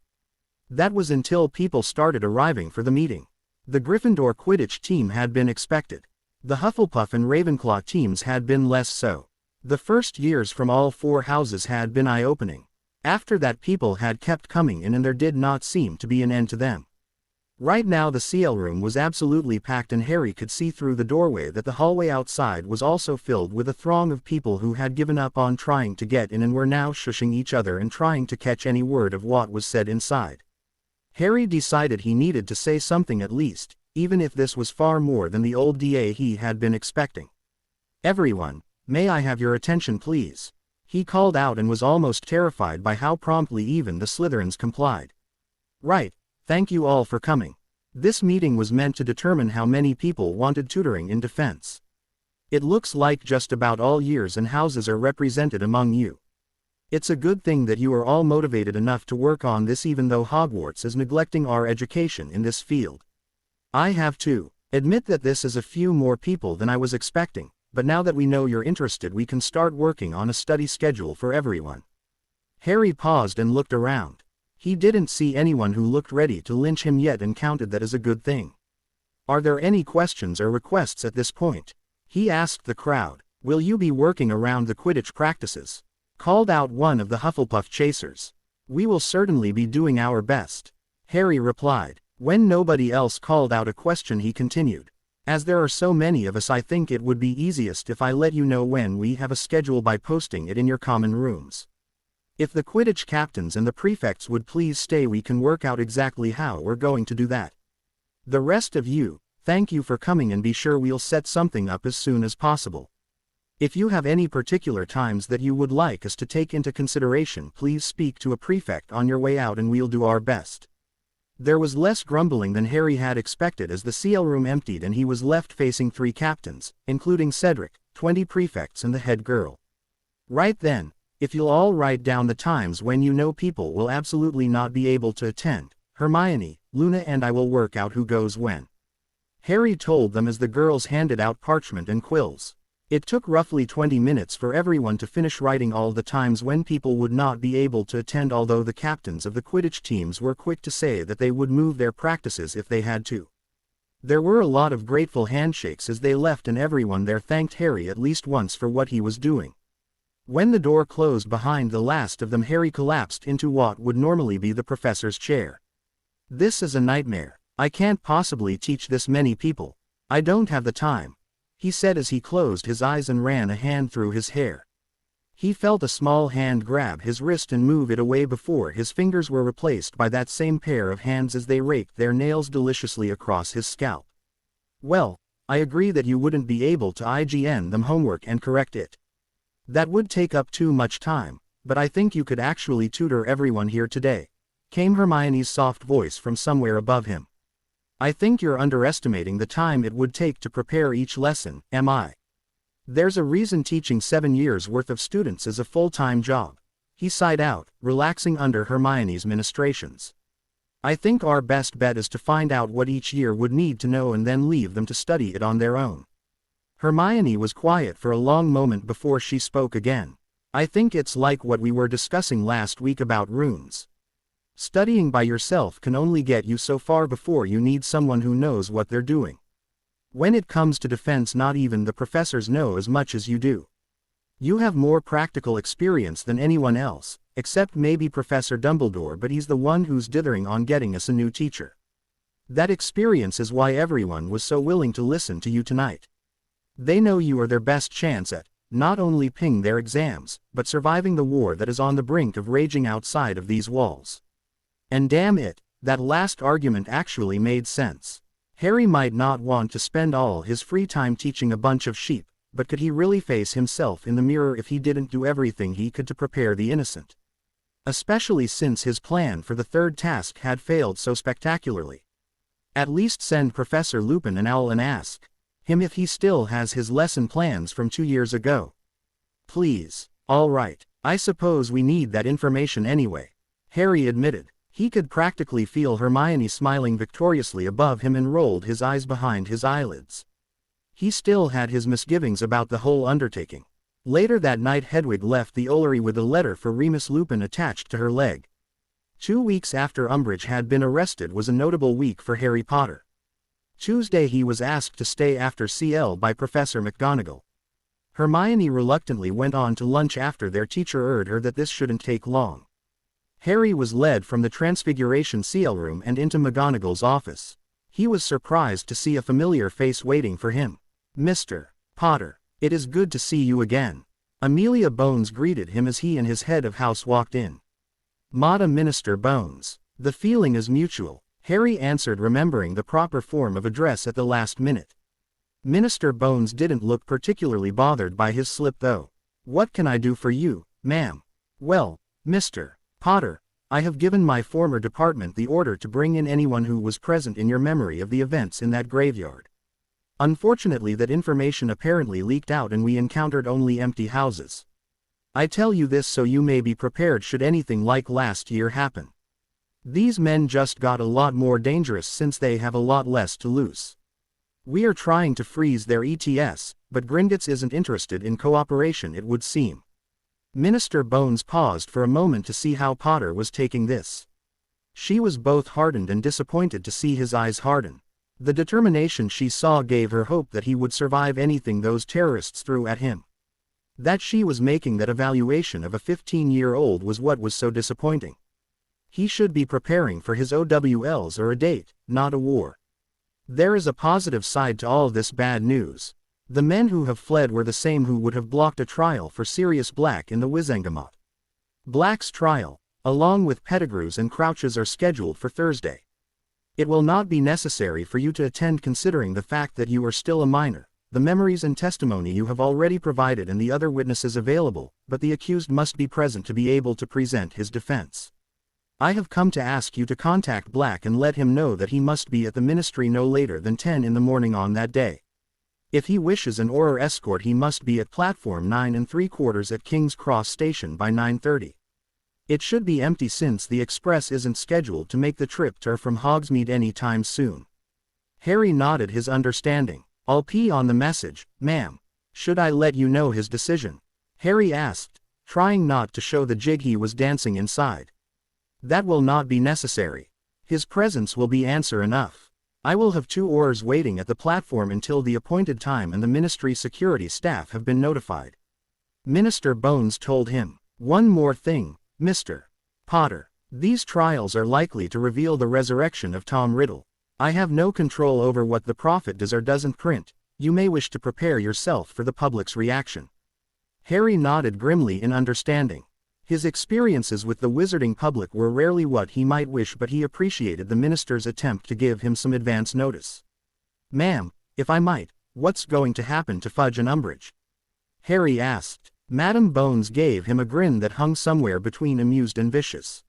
That was until people started arriving for the meeting. The Gryffindor Quidditch team had been expected. The Hufflepuff and Ravenclaw teams had been less so. The first years from all four houses had been eye-opening. After that, people had kept coming in and there did not seem to be an end to them. Right now the CL room was absolutely packed and Harry could see through the doorway that the hallway outside was also filled with a throng of people who had given up on trying to get in and were now shushing each other and trying to catch any word of what was said inside. Harry decided he needed to say something at least, even if this was far more than the old DA he had been expecting. "Everyone, may I have your attention please?" he called out and was almost terrified by how promptly even the Slytherins complied. "Right, thank you all for coming. This meeting was meant to determine how many people wanted tutoring in defense. It looks like just about all years and houses are represented among you. It's a good thing that you are all motivated enough to work on this even though Hogwarts is neglecting our education in this field. I have to admit that this is a few more people than I was expecting, but now that we know you're interested we can start working on a study schedule for everyone." Harry paused and looked around. He didn't see anyone who looked ready to lynch him yet and counted that as a good thing. "Are there any questions or requests at this point?" he asked the crowd. "Will you be working around the Quidditch practices?" called out one of the Hufflepuff chasers. "We will certainly be doing our best," Harry replied. When nobody else called out a question he continued. "As there are so many of us I think it would be easiest if I let you know when we have a schedule by posting it in your common rooms. If the Quidditch captains and the prefects would please stay we can work out exactly how we're going to do that. The rest of you, thank you for coming and be sure we'll set something up as soon as possible. If you have any particular times that you would like us to take into consideration please speak to a prefect on your way out and we'll do our best." There was less grumbling than Harry had expected as the CL room emptied and he was left facing 3 captains, including Cedric, 20 prefects and the head girl. "Right then, if you'll all write down the times when you know people will absolutely not be able to attend, Hermione, Luna and I will work out who goes when," Harry told them as the girls handed out parchment and quills. It took roughly 20 minutes for everyone to finish writing all the times when people would not be able to attend, although the captains of the Quidditch teams were quick to say that they would move their practices if they had to. There were a lot of grateful handshakes as they left and everyone there thanked Harry at least once for what he was doing. When the door closed behind the last of them Harry collapsed into what would normally be the professor's chair. "This is a nightmare. I can't possibly teach this many people. I don't have the time," he said as he closed his eyes and ran a hand through his hair. He felt a small hand grab his wrist and move it away before his fingers were replaced by that same pair of hands as they raked their nails deliciously across his scalp. "Well, I agree that you wouldn't be able to IGN them homework and correct it. That would take up too much time, but I think you could actually tutor everyone here today," came Hermione's soft voice from somewhere above him. "I think you're underestimating the time it would take to prepare each lesson, am I? There's a reason teaching 7 years worth of students is a full-time job," he sighed out, relaxing under Hermione's ministrations. "I think our best bet is to find out what each year would need to know and then leave them to study it on their own." Hermione was quiet for a long moment before she spoke again. "I think it's like what we were discussing last week about runes. Studying by yourself can only get you so far before you need someone who knows what they're doing. When it comes to defense not even the professors know as much as you do. You have more practical experience than anyone else, except maybe Professor Dumbledore, but he's the one who's dithering on getting us a new teacher. That experience is why everyone was so willing to listen to you tonight. They know you are their best chance at, not only ping their exams, but surviving the war that is on the brink of raging outside of these walls." And damn it, that last argument actually made sense. Harry might not want to spend all his free time teaching a bunch of sheep, but could he really face himself in the mirror if he didn't do everything he could to prepare the innocent? Especially since his plan for the third task had failed so spectacularly. At least send Professor Lupin an owl and ask him if he still has his lesson plans from 2 years ago. Please. All right, I suppose we need that information anyway, Harry admitted. He could practically feel Hermione smiling victoriously above him and rolled his eyes behind his eyelids. He still had his misgivings about the whole undertaking. Later that night Hedwig left the Ollery with a letter for Remus Lupin attached to her leg. 2 weeks after Umbridge had been arrested was a notable week for Harry Potter. Tuesday he was asked to stay after CL by Professor McGonagall. Hermione reluctantly went on to lunch after their teacher urged her that this shouldn't take long. Harry was led from the Transfiguration CL room and into McGonagall's office. He was surprised to see a familiar face waiting for him. "Mr. Potter, it is good to see you again." Amelia Bones greeted him as he and his head of house walked in. "Madam Minister Bones, the feeling is mutual," Harry answered, remembering the proper form of address at the last minute. Minister Bones didn't look particularly bothered by his slip though. "What can I do for you, ma'am?" "Well, Mr. Potter, I have given my former department the order to bring in anyone who was present in your memory of the events in that graveyard. Unfortunately, that information apparently leaked out and we encountered only empty houses. I tell you this so you may be prepared should anything like last year happen. These men just got a lot more dangerous since they have a lot less to lose. We are trying to freeze their ETS, but Gringotts isn't interested in cooperation, it would seem." Minister Bones paused for a moment to see how Potter was taking this. She was both heartened and disappointed to see his eyes harden. The determination she saw gave her hope that he would survive anything those terrorists threw at him. That she was making that evaluation of a 15-year-old was what was so disappointing. He should be preparing for his OWLs or a date, not a war. There is a positive side to all this bad news. The men who have fled were the same who would have blocked a trial for Sirius Black in the Wizengamot. Black's trial, along with Pettigrew's and Crouch's, are scheduled for Thursday. It will not be necessary for you to attend considering the fact that you are still a minor, the memories and testimony you have already provided and the other witnesses available, but the accused must be present to be able to present his defense. I have come to ask you to contact Black and let him know that he must be at the ministry no later than 10 in the morning on that day. If he wishes an Auror escort, he must be at platform 9 3/4 at King's Cross Station by 9:30. It should be empty since the express isn't scheduled to make the trip to or from Hogsmeade any time soon." Harry nodded his understanding. "I'll pee on the message, ma'am. Should I let you know his decision?" Harry asked, trying not to show the jig he was dancing inside. "That will not be necessary. His presence will be answer enough. I will have 2 Aurors waiting at the platform until the appointed time and the ministry security staff have been notified." Minister Bones told him. "One more thing, Mr. Potter. These trials are likely to reveal the resurrection of Tom Riddle. I have no control over what the Prophet does or doesn't print. You may wish to prepare yourself for the public's reaction." Harry nodded grimly in understanding. His experiences with the wizarding public were rarely what he might wish, but he appreciated the minister's attempt to give him some advance notice. "Ma'am, if I might, what's going to happen to Fudge and Umbridge?" Harry asked. Madam Bones gave him a grin that hung somewhere between amused and vicious.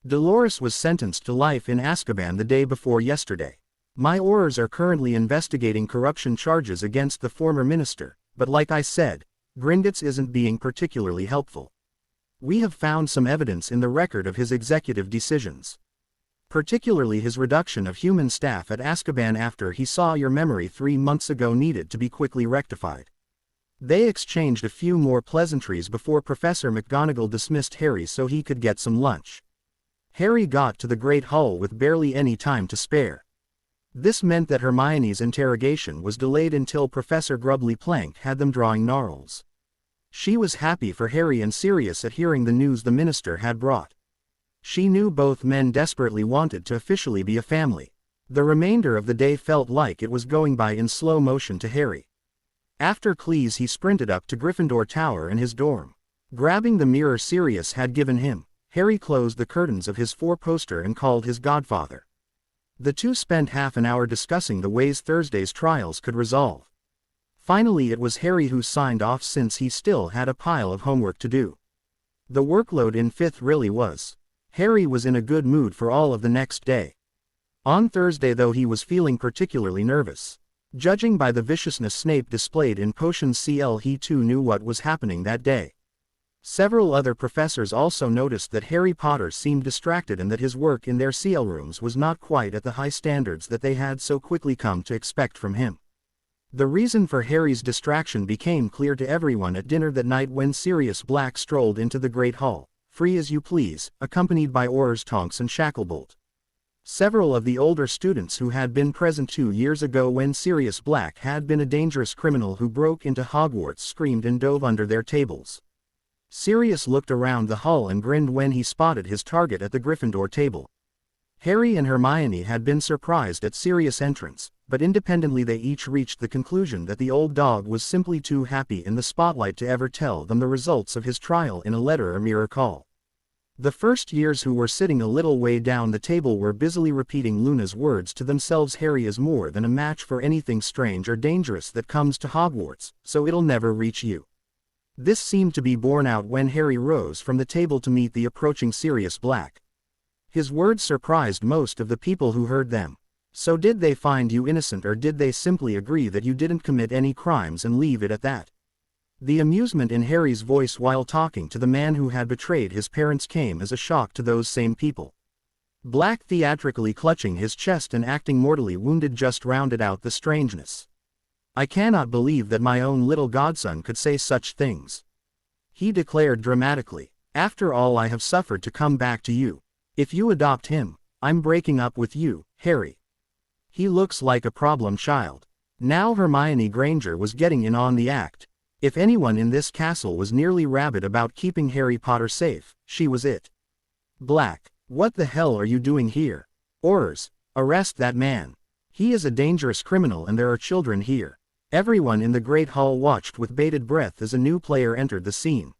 "Dolores was sentenced to life in Azkaban the day before yesterday. My Aurors are currently investigating corruption charges against the former minister, but like I said, Gringotts isn't being particularly helpful. We have found some evidence in the record of his executive decisions. Particularly his reduction of human staff at Azkaban after he saw your memory 3 months ago needed to be quickly rectified." They exchanged a few more pleasantries before Professor McGonagall dismissed Harry so he could get some lunch. Harry got to the Great Hall with barely any time to spare. This meant that Hermione's interrogation was delayed until Professor Grubbly Plank had them drawing gnarls. She was happy for Harry and Sirius at hearing the news the minister had brought. She knew both men desperately wanted to officially be a family. The remainder of the day felt like it was going by in slow motion to Harry. After Cleese he sprinted up to Gryffindor Tower and his dorm. Grabbing the mirror Sirius had given him, Harry closed the curtains of his 4-poster and called his godfather. The two spent half an hour discussing the ways Thursday's trials could resolve. Finally it was Harry who signed off since he still had a pile of homework to do. The workload in 5th really was. Harry was in a good mood for all of the next day. On Thursday though he was feeling particularly nervous. Judging by the viciousness Snape displayed in Potions CL, he too knew what was happening that day. Several other professors also noticed that Harry Potter seemed distracted and that his work in their CL rooms was not quite at the high standards that they had so quickly come to expect from him. The reason for Harry's distraction became clear to everyone at dinner that night when Sirius Black strolled into the Great Hall, free as you please, accompanied by Aurors Tonks and Shacklebolt. Several of the older students who had been present 2 years ago when Sirius Black had been a dangerous criminal who broke into Hogwarts screamed and dove under their tables. Sirius looked around the hall and grinned when he spotted his target at the Gryffindor table. Harry and Hermione had been surprised at Sirius' entrance, but independently they each reached the conclusion that the old dog was simply too happy in the spotlight to ever tell them the results of his trial in a letter or mirror call. The first years who were sitting a little way down the table were busily repeating Luna's words to themselves. Harry is more than a match for anything strange or dangerous that comes to Hogwarts, so it'll never reach you. This seemed to be borne out when Harry rose from the table to meet the approaching Sirius Black. His words surprised most of the people who heard them. So did they find you innocent, or did they simply agree that you didn't commit any crimes and leave it at that? The amusement in Harry's voice while talking to the man who had betrayed his parents came as a shock to those same people. Black, theatrically clutching his chest and acting mortally wounded, just rounded out the strangeness. I cannot believe that my own little godson could say such things, he declared dramatically. After all I have suffered to come back to you. If you adopt him, I'm breaking up with you, Harry. He looks like a problem child. Now Hermione Granger was getting in on the act. If anyone in this castle was nearly rabid about keeping Harry Potter safe, she was it. Black, what the hell are you doing here? Orders, arrest that man. He is a dangerous criminal and there are children here. Everyone in the Great Hall watched with bated breath as a new player entered the scene.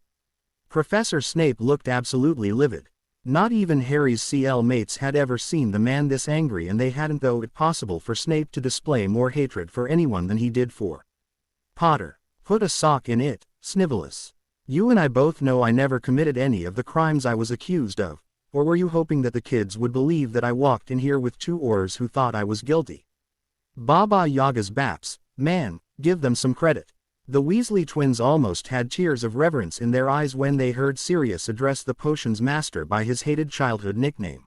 Professor Snape looked absolutely livid. Not even Harry's CL mates had ever seen the man this angry, and they hadn't thought it possible for Snape to display more hatred for anyone than he did for Potter. Put a sock in it, Snivellus. You and I both know I never committed any of the crimes I was accused of, or were you hoping that the kids would believe that I walked in here with two Aurors who thought I was guilty? Baba Yaga's baps, man, give them some credit. The Weasley twins almost had tears of reverence in their eyes when they heard Sirius address the potion's master by his hated childhood nickname.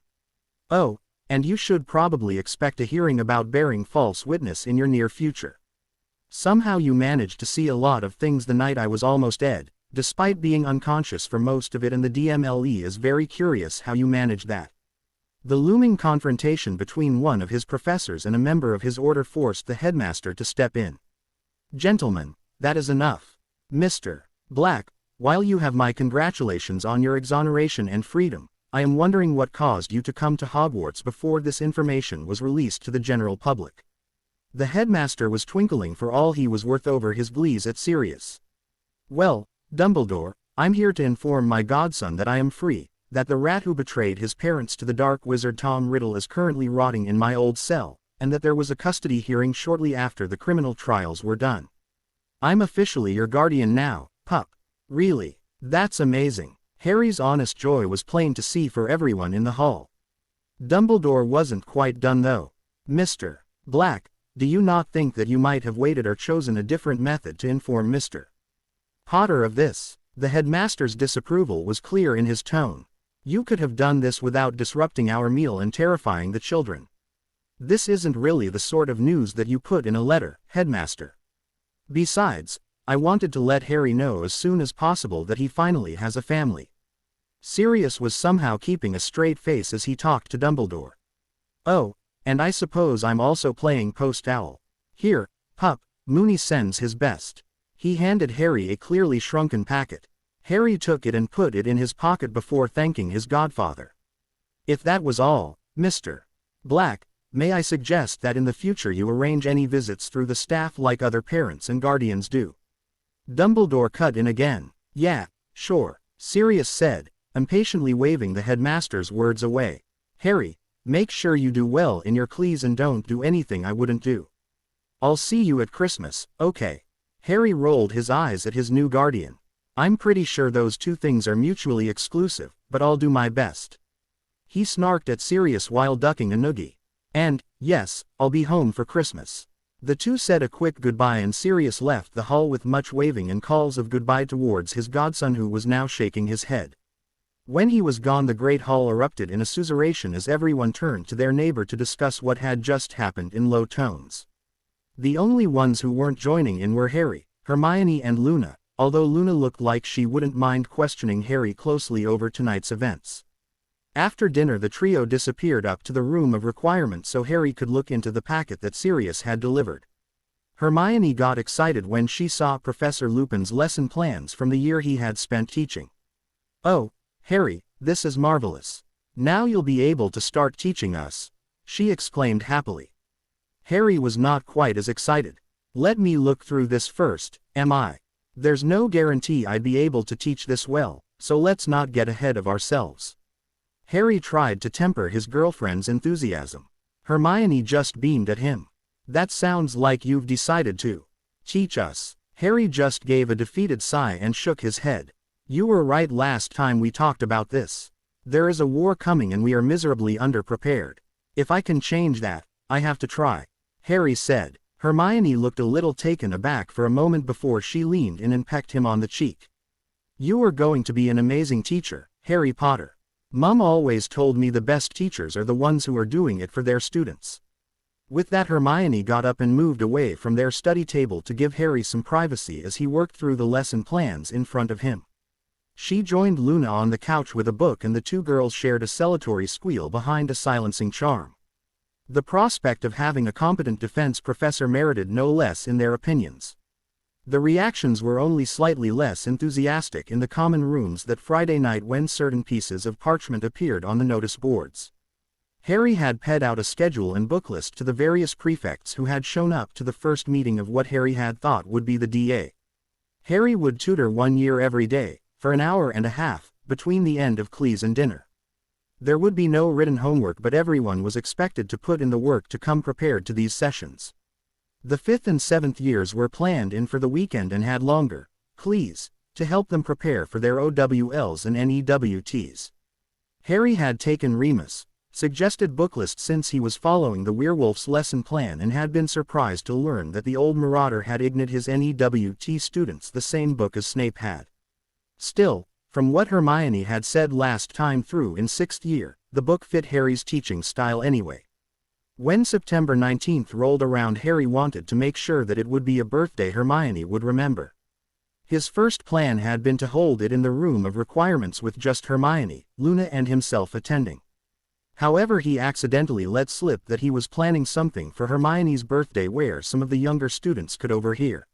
Oh, and you should probably expect a hearing about bearing false witness in your near future. Somehow you managed to see a lot of things the night I was almost dead, despite being unconscious for most of it, and the DMLE is very curious how you managed that. The looming confrontation between one of his professors and a member of his order forced the headmaster to step in. Gentlemen, that is enough. Mr. Black, while you have my congratulations on your exoneration and freedom, I am wondering what caused you to come to Hogwarts before this information was released to the general public. The headmaster was twinkling for all he was worth over his glees at Sirius. Well, Dumbledore, I'm here to inform my godson that I am free, that the rat who betrayed his parents to the dark wizard Tom Riddle is currently rotting in my old cell, and that there was a custody hearing shortly after the criminal trials were done. I'm officially your guardian now, pup. Really? That's amazing. Harry's honest joy was plain to see for everyone in the hall. Dumbledore wasn't quite done though. Mr. Black, do you not think that you might have waited or chosen a different method to inform Mr. Potter of this? The headmaster's disapproval was clear in his tone. You could have done this without disrupting our meal and terrifying the children. This isn't really the sort of news that you put in a letter, headmaster. Besides, I wanted to let Harry know as soon as possible that he finally has a family. Sirius was somehow keeping a straight face as he talked to Dumbledore. Oh, and I suppose I'm also playing post-owl. Here, pup, Moony sends his best. He handed Harry a clearly shrunken packet. Harry took it and put it in his pocket before thanking his godfather. If that was all, Mr. Black, may I suggest that in the future you arrange any visits through the staff like other parents and guardians do? Dumbledore cut in again. Yeah, sure, Sirius said, impatiently waving the headmaster's words away. Harry, make sure you do well in your clees and don't do anything I wouldn't do. I'll see you at Christmas, okay? Harry rolled his eyes at his new guardian. I'm pretty sure those two things are mutually exclusive, but I'll do my best. He snarked at Sirius while ducking a noogie. And, yes, I'll be home for Christmas. The two said a quick goodbye and Sirius left the hall with much waving and calls of goodbye towards his godson, who was now shaking his head. When he was gone, the great hall erupted in a susurration as everyone turned to their neighbor to discuss what had just happened in low tones. The only ones who weren't joining in were Harry, Hermione and Luna, although Luna looked like she wouldn't mind questioning Harry closely over tonight's events. After dinner the trio disappeared up to the room of requirements so Harry could look into the packet that Sirius had delivered. Hermione got excited when she saw Professor Lupin's lesson plans from the year he had spent teaching. "Oh, Harry, this is marvelous. Now you'll be able to start teaching us," she exclaimed happily. Harry was not quite as excited. "Let me look through this first, am I? There's no guarantee I'd be able to teach this well, so let's not get ahead of ourselves." Harry tried to temper his girlfriend's enthusiasm. Hermione just beamed at him. "That sounds like you've decided to teach us." Harry just gave a defeated sigh and shook his head. "You were right last time we talked about this. There is a war coming and we are miserably underprepared. If I can change that, I have to try," Harry said. Hermione looked a little taken aback for a moment before she leaned in and pecked him on the cheek. "You are going to be an amazing teacher, Harry Potter. Mum always told me the best teachers are the ones who are doing it for their students." With that Hermione got up and moved away from their study table to give Harry some privacy as he worked through the lesson plans in front of him. She joined Luna on the couch with a book and the two girls shared a celebratory squeal behind a silencing charm. The prospect of having a competent defense professor merited no less in their opinions. The reactions were only slightly less enthusiastic in the common rooms that Friday night when certain pieces of parchment appeared on the notice boards. Harry had pegged out a schedule and book list to the various prefects who had shown up to the first meeting of what Harry had thought would be the DA. Harry would tutor 1 year every day, for an hour and a half, between the end of Cleese and dinner. There would be no written homework but everyone was expected to put in the work to come prepared to these sessions. The 5th and 7th years were planned in for the weekend and had longer Cleese to help them prepare for their OWLs and NEWTs. Harry had taken Remus' suggested book list since he was following the Werewolf's lesson plan and had been surprised to learn that the old marauder had ignored his NEWT students the same book as Snape had. Still, from what Hermione had said last time through in 6th year, the book fit Harry's teaching style anyway. When September 19th rolled around, Harry wanted to make sure that it would be a birthday Hermione would remember. His first plan had been to hold it in the room of requirements with just Hermione, Luna and himself attending. However, he accidentally let slip that he was planning something for Hermione's birthday where some of the younger students could overhear.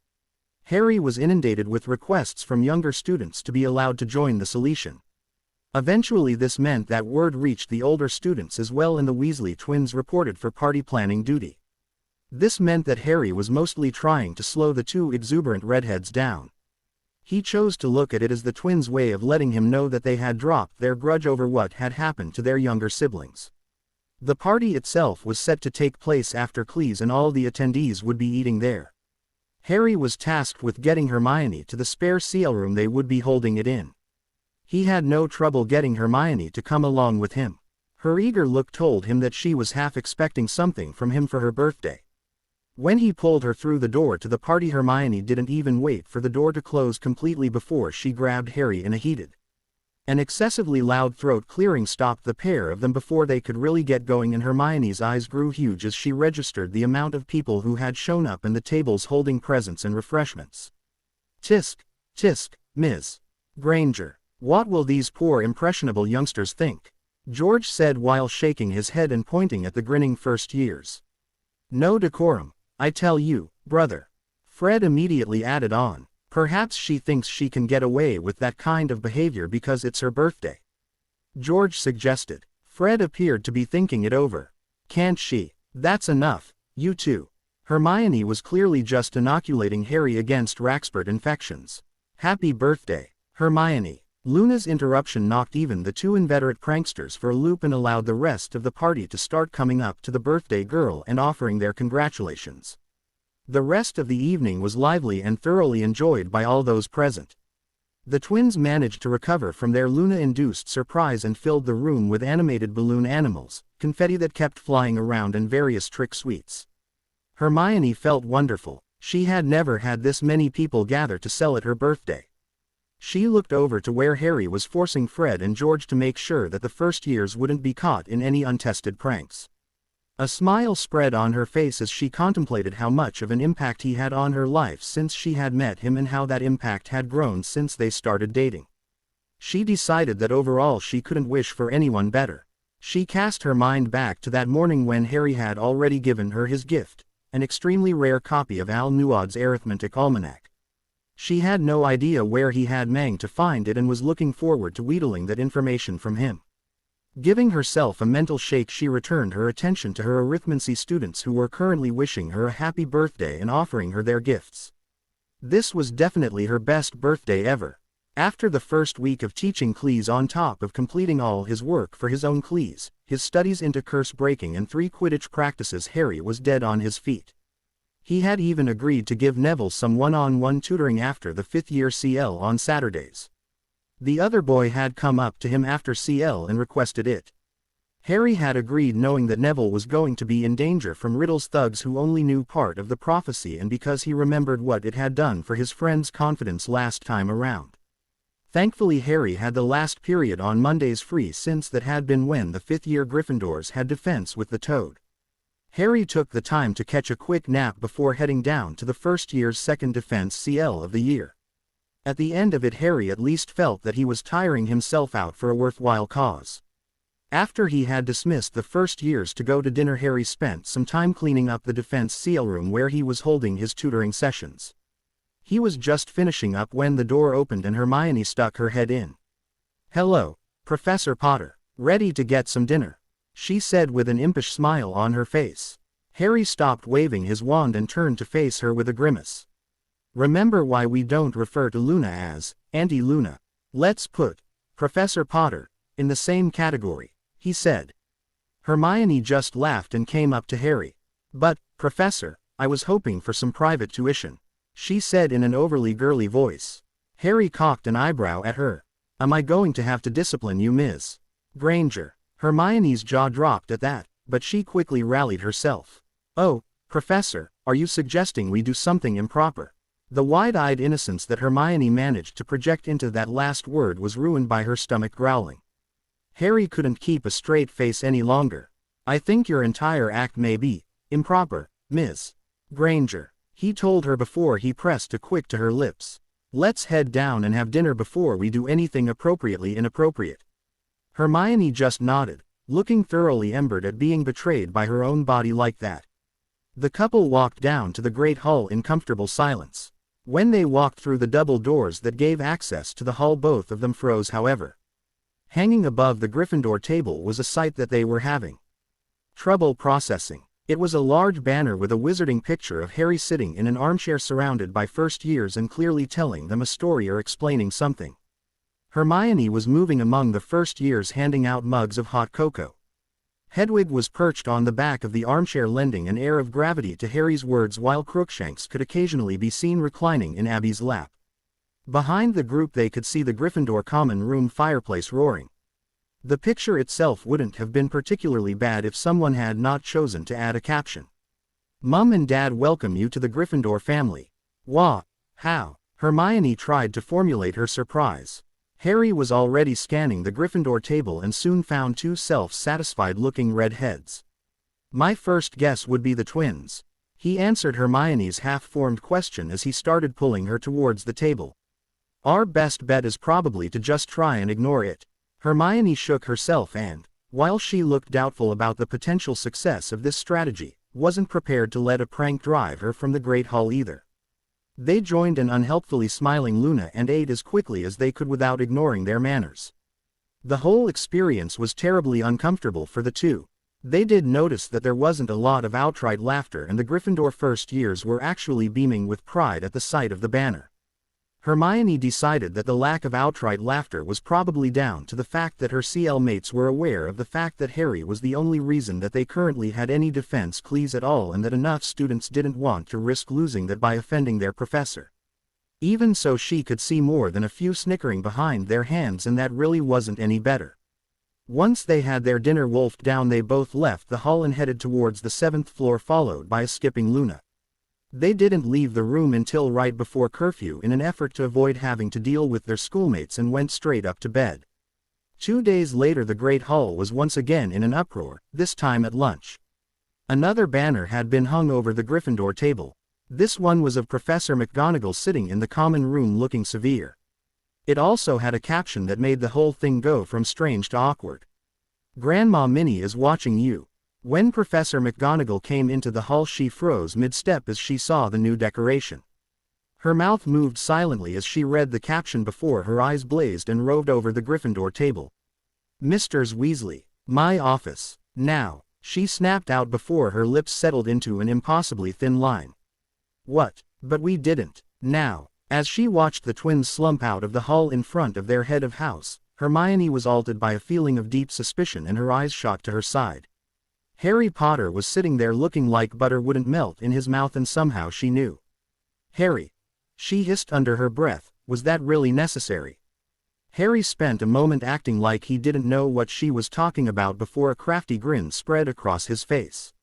Harry was inundated with requests from younger students to be allowed to join the selection. Eventually this meant that word reached the older students as well and the Weasley twins reported for party planning duty. This meant that Harry was mostly trying to slow the two exuberant redheads down. He chose to look at it as the twins' way of letting him know that they had dropped their grudge over what had happened to their younger siblings. The party itself was set to take place after Cleese and all the attendees would be eating there. Harry was tasked with getting Hermione to the spare CL room they would be holding it in. He had no trouble getting Hermione to come along with him. Her eager look told him that she was half expecting something from him for her birthday. When he pulled her through the door to the party, Hermione didn't even wait for the door to close completely before she grabbed Harry in a heated. An excessively loud throat clearing stopped the pair of them before they could really get going, and Hermione's eyes grew huge as she registered the amount of people who had shown up and the tables holding presents and refreshments. Tisk, tisk, Ms. Granger. What will these poor impressionable youngsters think? George said while shaking his head and pointing at the grinning first years. No decorum, I tell you, brother. Fred immediately added on. Perhaps she thinks she can get away with that kind of behavior because it's her birthday. George suggested. Fred appeared to be thinking it over. Can't she? That's enough, you two. Hermione was clearly just inoculating Harry against Raxford infections. Happy birthday, Hermione. Luna's interruption knocked even the two inveterate pranksters for a loop and allowed the rest of the party to start coming up to the birthday girl and offering their congratulations. The rest of the evening was lively and thoroughly enjoyed by all those present. The twins managed to recover from their Luna-induced surprise and filled the room with animated balloon animals, confetti that kept flying around and various trick sweets. Hermione felt wonderful. She had never had this many people gather to celebrate her birthday. She looked over to where Harry was forcing Fred and George to make sure that the first years wouldn't be caught in any untested pranks. A smile spread on her face as she contemplated how much of an impact he had on her life since she had met him and how that impact had grown since they started dating. She decided that overall she couldn't wish for anyone better. She cast her mind back to that morning when Harry had already given her his gift, an extremely rare copy of Al Nuad's arithmetic almanac. She had no idea where he had managed to find it and was looking forward to wheedling that information from him. Giving herself a mental shake, she returned her attention to her arithmancy students who were currently wishing her a happy birthday and offering her their gifts. This was definitely her best birthday ever. After the first week of teaching Cleese, on top of completing all his work for his own Cleese, his studies into curse breaking and 3 Quidditch practices, Harry was dead on his feet. He had even agreed to give Neville some one-on-one tutoring after the 5th year CL on Saturdays. The other boy had come up to him after CL and requested it. Harry had agreed, knowing that Neville was going to be in danger from Riddle's thugs who only knew part of the prophecy, and because he remembered what it had done for his friend's confidence last time around. Thankfully, Harry had the last period on Mondays free, since that had been when the 5th year Gryffindors had defense with the Toad. Harry took the time to catch a quick nap before heading down to the first year's second defense CL of the year. At the end of it, Harry at least felt that he was tiring himself out for a worthwhile cause. After he had dismissed the first years to go to dinner, Harry spent some time cleaning up the defense CL room where he was holding his tutoring sessions. He was just finishing up when the door opened and Hermione stuck her head in. "Hello, Professor Potter. Ready to get some dinner?" she said with an impish smile on her face. Harry stopped waving his wand and turned to face her with a grimace. "Remember why we don't refer to Luna as Auntie Luna. Let's put Professor Potter in the same category," he said. Hermione just laughed and came up to Harry. "But, Professor, I was hoping for some private tuition," she said in an overly girly voice. Harry cocked an eyebrow at her. "Am I going to have to discipline you, Ms. Granger?" Hermione's jaw dropped at that, but she quickly rallied herself. "Oh, Professor, are you suggesting we do something improper?" The wide-eyed innocence that Hermione managed to project into that last word was ruined by her stomach growling. Harry couldn't keep a straight face any longer. "I think your entire act may be improper, Ms. Granger," he told her before he pressed a quick to her lips. "Let's head down and have dinner before we do anything appropriately inappropriate." Hermione just nodded, looking thoroughly embered at being betrayed by her own body like that. The couple walked down to the Great Hall in comfortable silence. When they walked through the double doors that gave access to the hall, both of them froze. However, hanging above the Gryffindor table was a sight that they were having trouble processing. It was a large banner with a wizarding picture of Harry sitting in an armchair surrounded by first years and clearly telling them a story or explaining something. Hermione was moving among the first years, handing out mugs of hot cocoa. Hedwig was perched on the back of the armchair, lending an air of gravity to Harry's words, while Crookshanks could occasionally be seen reclining in Abby's lap. Behind the group they could see the Gryffindor common room fireplace roaring. The picture itself wouldn't have been particularly bad if someone had not chosen to add a caption. "Mum and Dad welcome you to the Gryffindor family." "Wah, how?" Hermione tried to formulate her surprise. Harry was already scanning the Gryffindor table and soon found 2 self-satisfied-looking redheads. "My first guess would be the twins," he answered Hermione's half-formed question as he started pulling her towards the table. "Our best bet is probably to just try and ignore it." Hermione shook herself and, while she looked doubtful about the potential success of this strategy, wasn't prepared to let a prank drive her from the Great Hall either. They joined an unhelpfully smiling Luna and ate as quickly as they could without ignoring their manners. The whole experience was terribly uncomfortable for the two. They did notice that there wasn't a lot of outright laughter, and the Gryffindor first years were actually beaming with pride at the sight of the banner. Hermione decided that the lack of outright laughter was probably down to the fact that her CL mates were aware of the fact that Harry was the only reason that they currently had any defense clues at all, and that enough students didn't want to risk losing that by offending their professor. Even so, she could see more than a few snickering behind their hands, and that really wasn't any better. Once they had their dinner wolfed down, they both left the hall and headed towards the 7th floor, followed by a skipping Luna. They didn't leave the room until right before curfew in an effort to avoid having to deal with their schoolmates, and went straight up to bed. 2 days later the Great Hall was once again in an uproar, this time at lunch. Another banner had been hung over the Gryffindor table. This one was of Professor McGonagall sitting in the common room looking severe. It also had a caption that made the whole thing go from strange to awkward. Grandma Minnie is watching you. When Professor McGonagall came into the hall, she froze mid-step as she saw the new decoration. Her mouth moved silently as she read the caption before her eyes blazed and roved over the Gryffindor table. Mr. Weasley, my office, now, she snapped out before her lips settled into an impossibly thin line. What? But we didn't. Now, as she watched the twins slump out of the hall in front of their head of house, Hermione was altered by a feeling of deep suspicion and her eyes shot to her side. Harry Potter was sitting there looking like butter wouldn't melt in his mouth, and somehow she knew. Harry, she hissed under her breath, was that really necessary? Harry spent a moment acting like he didn't know what she was talking about before a crafty grin spread across his face.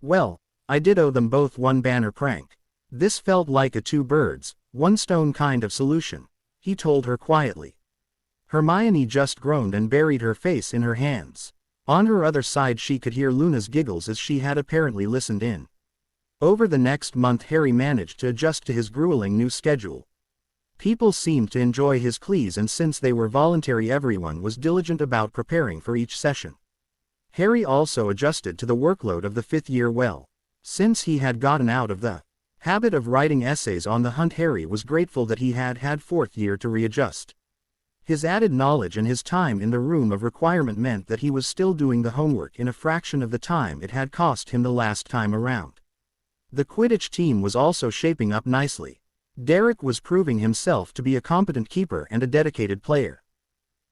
Well, I did owe them both one banner prank. This felt like a two birds, one stone kind of solution, he told her quietly. Hermione just groaned and buried her face in her hands. On her other side she could hear Luna's giggles as she had apparently listened in. Over the next month Harry managed to adjust to his grueling new schedule. People seemed to enjoy his pleas, and since they were voluntary everyone was diligent about preparing for each session. Harry also adjusted to the workload of the fifth year well. Since he had gotten out of the habit of writing essays on the hunt, Harry was grateful that he had had fourth year to readjust. His added knowledge and his time in the room of requirement meant that he was still doing the homework in a fraction of the time it had cost him the last time around. The Quidditch team was also shaping up nicely. Derek was proving himself to be a competent keeper and a dedicated player.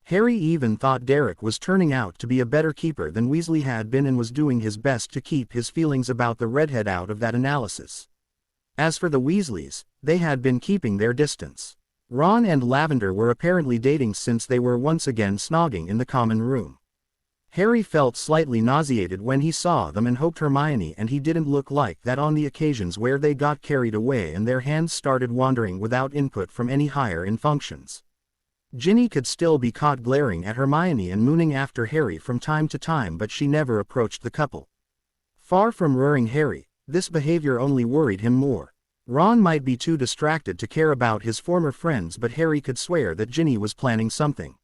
Harry even thought Derek was turning out to be a better keeper than Weasley had been and was doing his best to keep his feelings about the redhead out of that analysis. As for the Weasleys, they had been keeping their distance. Ron and Lavender were apparently dating since they were once again snogging in the common room. Harry felt slightly nauseated when he saw them and hoped Hermione and he didn't look like that on the occasions where they got carried away and their hands started wandering without input from any higher-in functions. Ginny could still be caught glaring at Hermione and mooning after Harry from time to time, but she never approached the couple. Far from worrying Harry, this behavior only worried him more. Ron might be too distracted to care about his former friends, but Harry could swear that Ginny was planning something.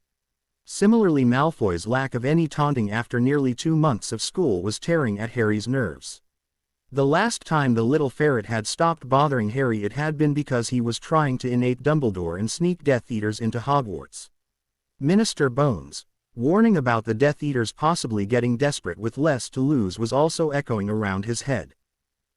Similarly, Malfoy's lack of any taunting after nearly 2 months of school was tearing at Harry's nerves. The last time the little ferret had stopped bothering Harry, it had been because he was trying to innate Dumbledore and sneak Death Eaters into Hogwarts. Minister Bones' warning about the Death Eaters possibly getting desperate with less to lose was also echoing around his head.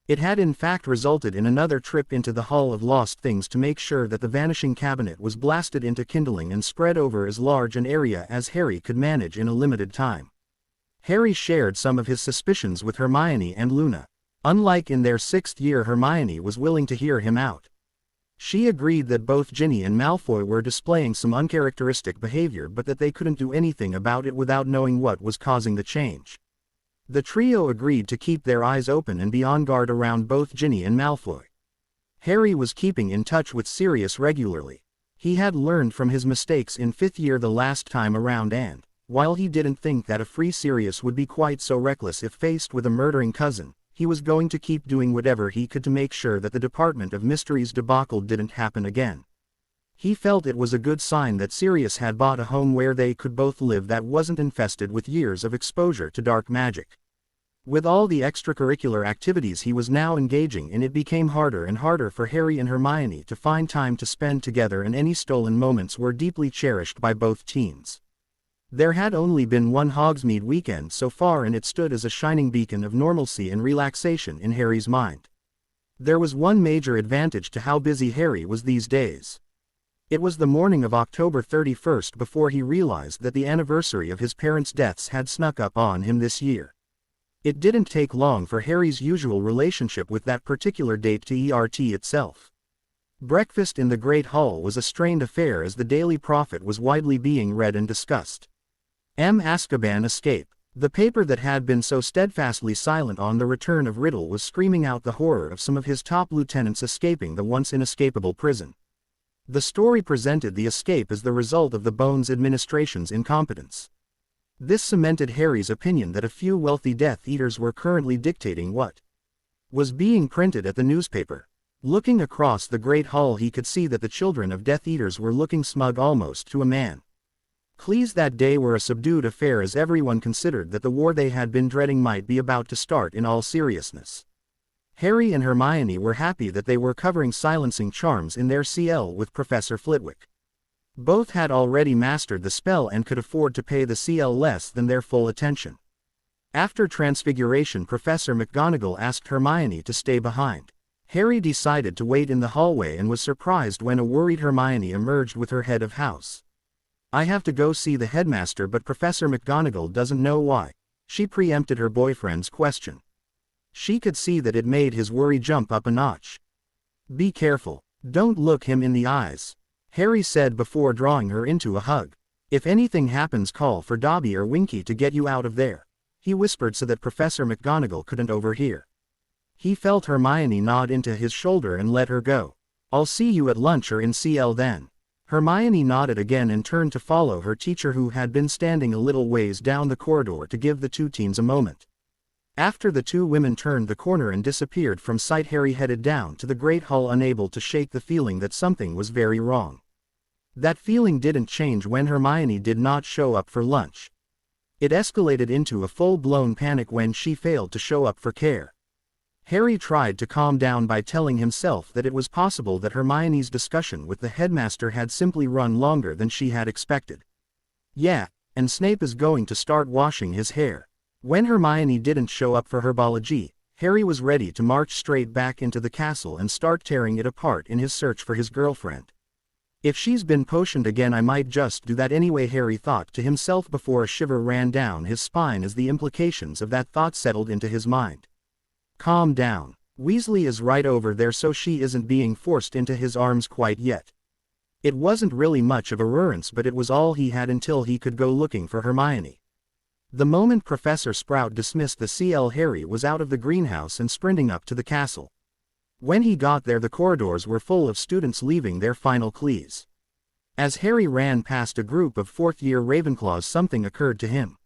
It had in fact resulted in another trip into the Hall of Lost Things to make sure that the Vanishing Cabinet was blasted into kindling and spread over as large an area as Harry could manage in a limited time. Harry shared some of his suspicions with Hermione and Luna. Unlike in their 6th year, Hermione was willing to hear him out. She agreed that both Ginny and Malfoy were displaying some uncharacteristic behavior, but that they couldn't do anything about it without knowing what was causing the change. The trio agreed to keep their eyes open and be on guard around both Ginny and Malfoy. Harry was keeping in touch with Sirius regularly. He had learned from his mistakes in 5th year the last time around, and, while he didn't think that a free Sirius would be quite so reckless if faced with a murdering cousin, he was going to keep doing whatever he could to make sure that the Department of Mysteries debacle didn't happen again. He felt it was a good sign that Sirius had bought a home where they could both live that wasn't infested with years of exposure to dark magic. With all the extracurricular activities he was now engaging in, it became harder and harder for Harry and Hermione to find time to spend together, and any stolen moments were deeply cherished by both teens. There had only been one Hogsmeade weekend so far, and it stood as a shining beacon of normalcy and relaxation in Harry's mind. There was one major advantage to how busy Harry was these days. It was the morning of October 31st before he realized that the anniversary of his parents' deaths had snuck up on him this year. It didn't take long for Harry's usual relationship with that particular date to ERT itself. Breakfast in the Great Hall was a strained affair as the Daily Prophet was widely being read and discussed. Azkaban Escape. The paper that had been so steadfastly silent on the return of Riddle was screaming out the horror of some of his top lieutenants escaping the once inescapable prison. The story presented the escape as the result of the Bones administration's incompetence. This cemented Harry's opinion that a few wealthy Death Eaters were currently dictating what was being printed at the newspaper. Looking across the great hall he could see that the children of Death Eaters were looking smug almost to a man. Pleased that day were a subdued affair as everyone considered that the war they had been dreading might be about to start in all seriousness. Harry and Hermione were happy that they were covering silencing charms in their CL with Professor Flitwick. Both had already mastered the spell and could afford to pay the CL less than their full attention. After Transfiguration, Professor McGonagall asked Hermione to stay behind. Harry decided to wait in the hallway and was surprised when a worried Hermione emerged with her head of house. "I have to go see the headmaster, but Professor McGonagall doesn't know why." She preempted her boyfriend's question. She could see that it made his worry jump up a notch. "Be careful. Don't look him in the eyes," Harry said before drawing her into a hug. "If anything happens, call for Dobby or Winky to get you out of there," he whispered so that Professor McGonagall couldn't overhear. He felt Hermione nod into his shoulder and let her go. "I'll see you at lunch or in CL then." Hermione nodded again and turned to follow her teacher, who had been standing a little ways down the corridor, to give the two teens a moment. After the two women turned the corner and disappeared from sight, Harry headed down to the Great Hall, unable to shake the feeling that something was very wrong. That feeling didn't change when Hermione did not show up for lunch. It escalated into a full-blown panic when she failed to show up for care. Harry tried to calm down by telling himself that it was possible that Hermione's discussion with the headmaster had simply run longer than she had expected. Yeah, and Snape is going to start washing his hair. When Hermione didn't show up for herbology, Harry was ready to march straight back into the castle and start tearing it apart in his search for his girlfriend. If she's been potioned again, I might just do that anyway, Harry thought to himself before a shiver ran down his spine as the implications of that thought settled into his mind. Calm down. Weasley is right over there, so she isn't being forced into his arms quite yet. It wasn't really much of a ruinance, but it was all he had until he could go looking for Hermione. The moment Professor Sprout dismissed the CL, Harry was out of the greenhouse and sprinting up to the castle. When he got there, the corridors were full of students leaving their final clees. As Harry ran past a group of fourth-year Ravenclaws, something occurred to him.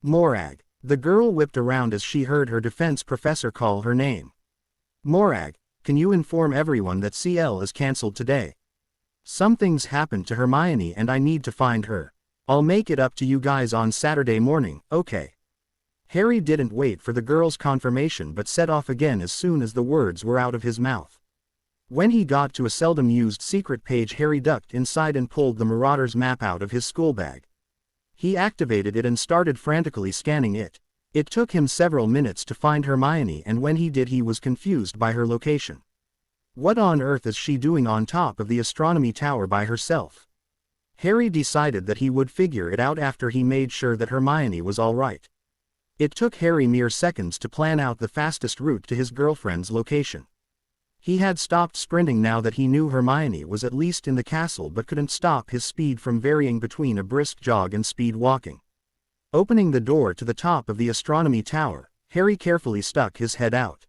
"Morag." The girl whipped around as she heard her defense professor call her name. "Morag, can you inform everyone that CL is cancelled today? Something's happened to Hermione and I need to find her. I'll make it up to you guys on Saturday morning, okay?" Harry didn't wait for the girl's confirmation but set off again as soon as the words were out of his mouth. When he got to a seldom-used secret page, Harry ducked inside and pulled the Marauder's map out of his school bag. He activated it and started frantically scanning it. It took him several minutes to find Hermione, and when he did, he was confused by her location. What on earth is she doing on top of the astronomy tower by herself? Harry decided that he would figure it out after he made sure that Hermione was all right. It took Harry mere seconds to plan out the fastest route to his girlfriend's location. He had stopped sprinting now that he knew Hermione was at least in the castle, but couldn't stop his speed from varying between a brisk jog and speed walking. Opening the door to the top of the astronomy tower, Harry carefully stuck his head out.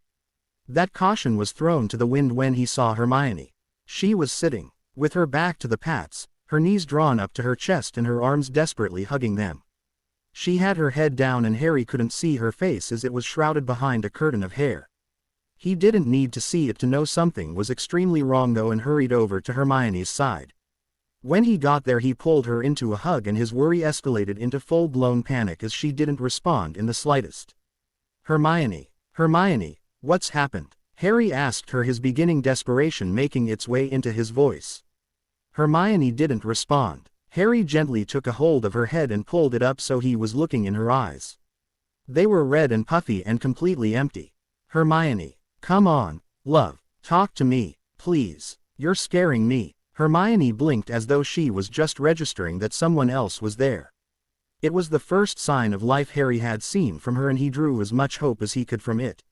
That caution was thrown to the wind when he saw Hermione. She was sitting, with her back to the Pats, her knees drawn up to her chest and her arms desperately hugging them. She had her head down and Harry couldn't see her face as it was shrouded behind a curtain of hair. He didn't need to see it to know something was extremely wrong though, and hurried over to Hermione's side. When he got there, he pulled her into a hug and his worry escalated into full-blown panic as she didn't respond in the slightest. "Hermione, Hermione, what's happened?" Harry asked her, his beginning desperation making its way into his voice. Hermione didn't respond. Harry gently took a hold of her head and pulled it up so he was looking in her eyes. They were red and puffy and completely empty. "Hermione, come on, love, talk to me, please. You're scaring me." Hermione blinked as though she was just registering that someone else was there. It was the first sign of life Harry had seen from her, and he drew as much hope as he could from it.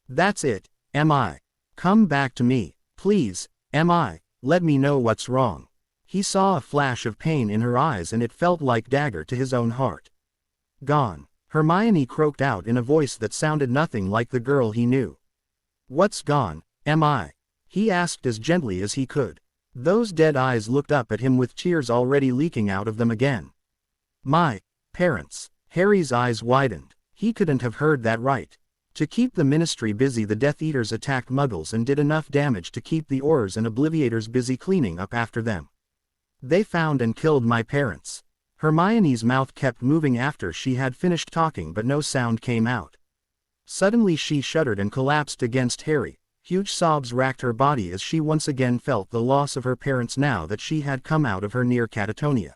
"That's it, am I? Come back to me, please, am I? Let me know what's wrong." He saw a flash of pain in her eyes and it felt like dagger to his own heart. "Gone," Hermione croaked out in a voice that sounded nothing like the girl he knew. "What's gone, am I?" he asked as gently as he could. Those dead eyes looked up at him with tears already leaking out of them again. "My parents." Harry's eyes widened. He couldn't have heard that right. To keep the Ministry busy, the Death Eaters attacked Muggles and did enough damage to keep the Aurors and Obliviators busy cleaning up after them. They found and killed my parents. Hermione's mouth kept moving after she had finished talking, but no sound came out. Suddenly she shuddered and collapsed against Harry. Huge sobs racked her body as she once again felt the loss of her parents now that she had come out of her near catatonia.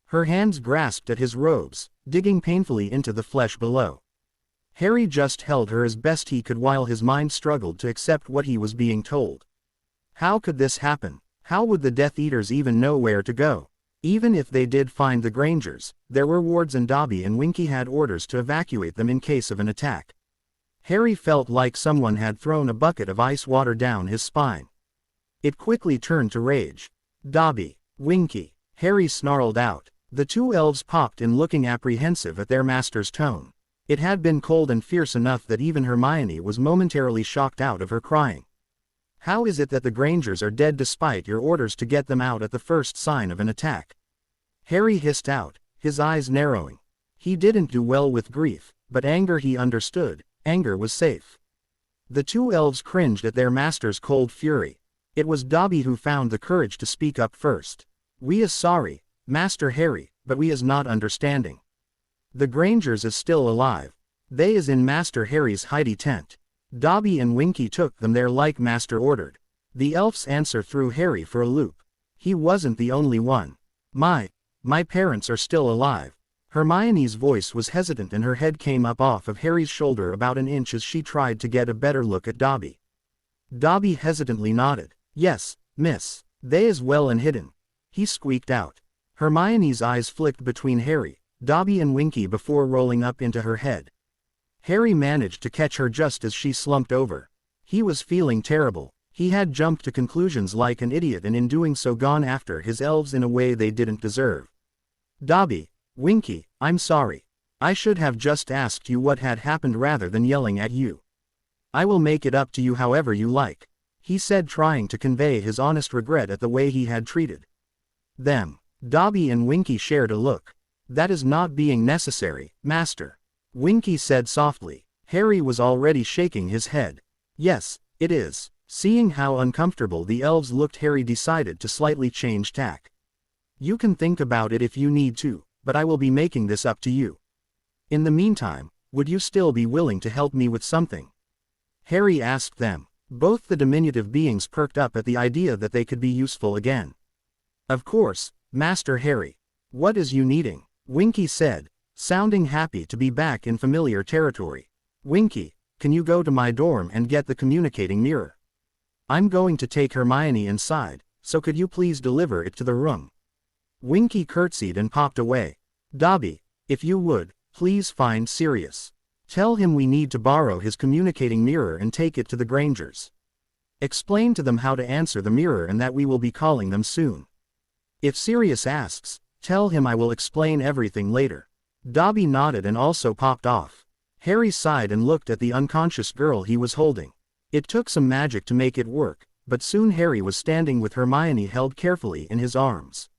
Her hands grasped at his robes, digging painfully into the flesh below. Harry just held her as best he could while his mind struggled to accept what he was being told. How could this happen? How would the Death Eaters even know where to go? Even if they did find the Grangers, there were wards and Dobby and Winky had orders to evacuate them in case of an attack. Harry felt like someone had thrown a bucket of ice water down his spine. It quickly turned to rage. Dobby, Winky, Harry snarled out. The two elves popped in, looking apprehensive at their master's tone. It had been cold and fierce enough that even Hermione was momentarily shocked out of her crying. How is it that the Grangers are dead despite your orders to get them out at the first sign of an attack? Harry hissed out, his eyes narrowing. He didn't do well with grief, but anger he understood. Anger was safe. The two elves cringed at their master's cold fury. It was Dobby who found the courage to speak up first. "We is sorry, Master Harry, but we is not understanding. The Grangers is still alive. They is in Master Harry's hidey tent. Dobby and Winky took them there like Master ordered." The elf's answer threw Harry for a loop. He wasn't the only one. My parents are still alive." Hermione's voice was hesitant and her head came up off of Harry's shoulder about an inch as she tried to get a better look at Dobby. Dobby hesitantly nodded. "Yes, miss. They is well and hidden," he squeaked out. Hermione's eyes flicked between Harry, Dobby and Winky before rolling up into her head. Harry managed to catch her just as she slumped over. He was feeling terrible. He had jumped to conclusions like an idiot and in doing so gone after his elves in a way they didn't deserve. "Dobby, Winky, I'm sorry. I should have just asked you what had happened rather than yelling at you. I will make it up to you however you like," he said, trying to convey his honest regret at the way he had treated them. Dobby and Winky shared a look. "That is not being necessary, Master," Winky said softly. Harry was already shaking his head. "Yes, it is." Seeing how uncomfortable the elves looked, Harry decided to slightly change tack. "You can think about it if you need to, but I will be making this up to you. In the meantime, would you still be willing to help me with something?" Harry asked them. Both the diminutive beings perked up at the idea that they could be useful again. "Of course, Master Harry. What is you needing?" Winky said, sounding happy to be back in familiar territory. "Winky, can you go to my dorm and get the communicating mirror? I'm going to take Hermione inside, so could you please deliver it to the room?" Winky curtsied and popped away. "Dobby, if you would, please find Sirius. Tell him we need to borrow his communicating mirror and take it to the Grangers. Explain to them how to answer the mirror and that we will be calling them soon. If Sirius asks, tell him I will explain everything later." Dobby nodded and also popped off. Harry sighed and looked at the unconscious girl he was holding. It took some magic to make it work, but soon Harry was standing with Hermione held carefully in his arms.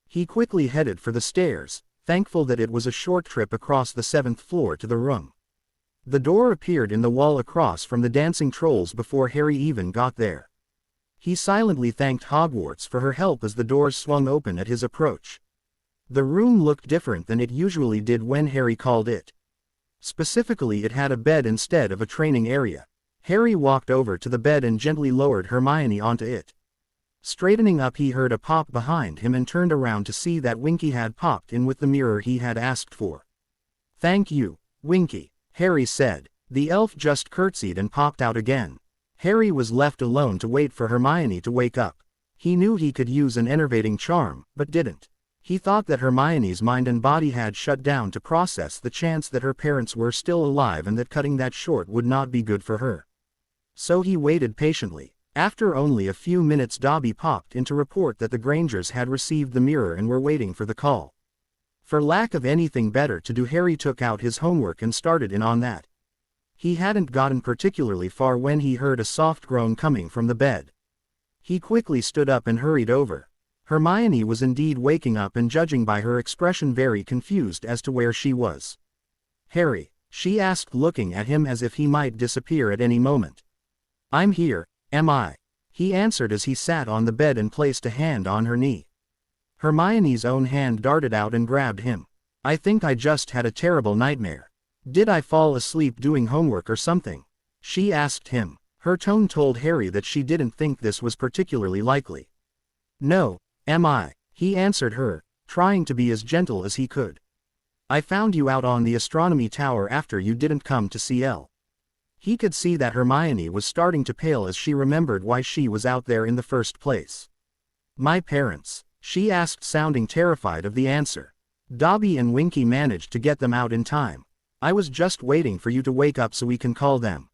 He quickly headed for the stairs, thankful that it was a short trip across the 7th floor to the room. The door appeared in the wall across from the dancing trolls before Harry even got there. He silently thanked Hogwarts for her help as the doors swung open at his approach. The room looked different than it usually did when Harry called it. Specifically, it had a bed instead of a training area. Harry walked over to the bed and gently lowered Hermione onto it. Straightening up, he heard a pop behind him and turned around to see that Winky had popped in with the mirror he had asked for. "Thank you, Winky," Harry said. The elf just curtsied and popped out again. Harry was left alone to wait for Hermione to wake up. He knew he could use an enervating charm, but didn't. He thought that Hermione's mind and body had shut down to process the chance that her parents were still alive and that cutting that short would not be good for her. So he waited patiently. After only a few minutes, Dobby popped in to report that the Grangers had received the mirror and were waiting for the call. For lack of anything better to do, Harry took out his homework and started in on that. He hadn't gotten particularly far when he heard a soft groan coming from the bed. He quickly stood up and hurried over. Hermione was indeed waking up and, judging by her expression, very confused as to where she was. "Harry, she asked, looking at him as if he might disappear at any moment. I'm here, am I? He answered as he sat on the bed and placed a hand on her knee. Hermione's own hand darted out and grabbed him. I think I just had a terrible nightmare. Did I fall asleep doing homework or something? She asked him. Her tone told Harry that she didn't think this was particularly likely. No, am I? He answered her, trying to be as gentle as he could. I found you out on the astronomy tower after you didn't come to CL. He could see that Hermione was starting to pale as she remembered why she was out there in the first place. My parents, she asked, sounding terrified of the answer. Dobby and Winky managed to get them out in time. I was just waiting for you to wake up so we can call them.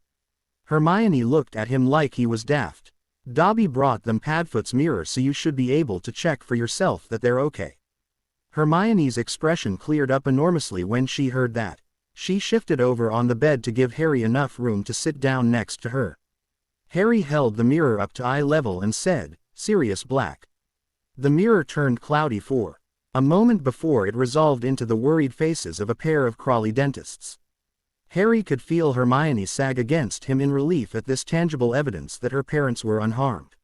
Hermione looked at him like he was daft. Dobby brought them Padfoot's mirror so you should be able to check for yourself that they're okay. Hermione's expression cleared up enormously when she heard that. She shifted over on the bed to give Harry enough room to sit down next to her. Harry held the mirror up to eye level and said, Sirius Black. The mirror turned cloudy for a moment before it resolved into the worried faces of a pair of Crawley dentists. Harry could feel Hermione sag against him in relief at this tangible evidence that her parents were unharmed.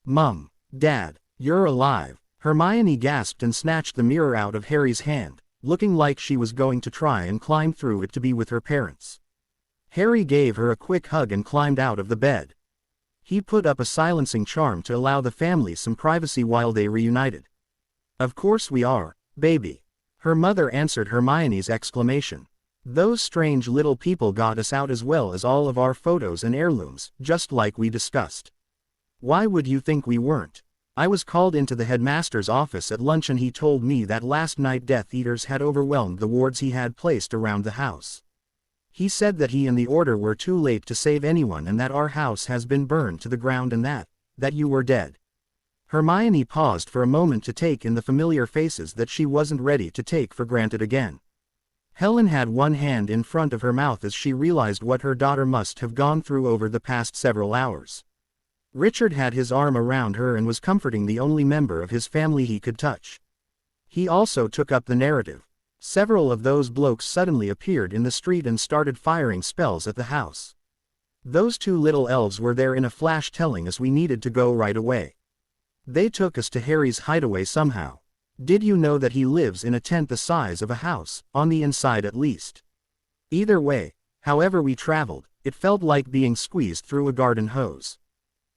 Mum, Dad, you're alive, Hermione gasped and snatched the mirror out of Harry's hand, looking like she was going to try and climb through it to be with her parents. Harry gave her a quick hug and climbed out of the bed. He put up a silencing charm to allow the family some privacy while they reunited. Of course we are, baby. Her mother answered Hermione's exclamation. Those strange little people got us out as well as all of our photos and heirlooms, just like we discussed. Why would you think we weren't? I was called into the headmaster's office at lunch and he told me that last night Death Eaters had overwhelmed the wards he had placed around the house. He said that he and the Order were too late to save anyone and that our house has been burned to the ground and that you were dead. Hermione paused for a moment to take in the familiar faces that she wasn't ready to take for granted again. Helen had one hand in front of her mouth as she realized what her daughter must have gone through over the past several hours. Richard had his arm around her and was comforting the only member of his family he could touch. He also took up the narrative. Several of those blokes suddenly appeared in the street and started firing spells at the house. Those two little elves were there in a flash telling us we needed to go right away. They took us to Harry's hideaway somehow. Did you know that he lives in a tent the size of a house, on the inside at least? Either way, however we traveled, it felt like being squeezed through a garden hose.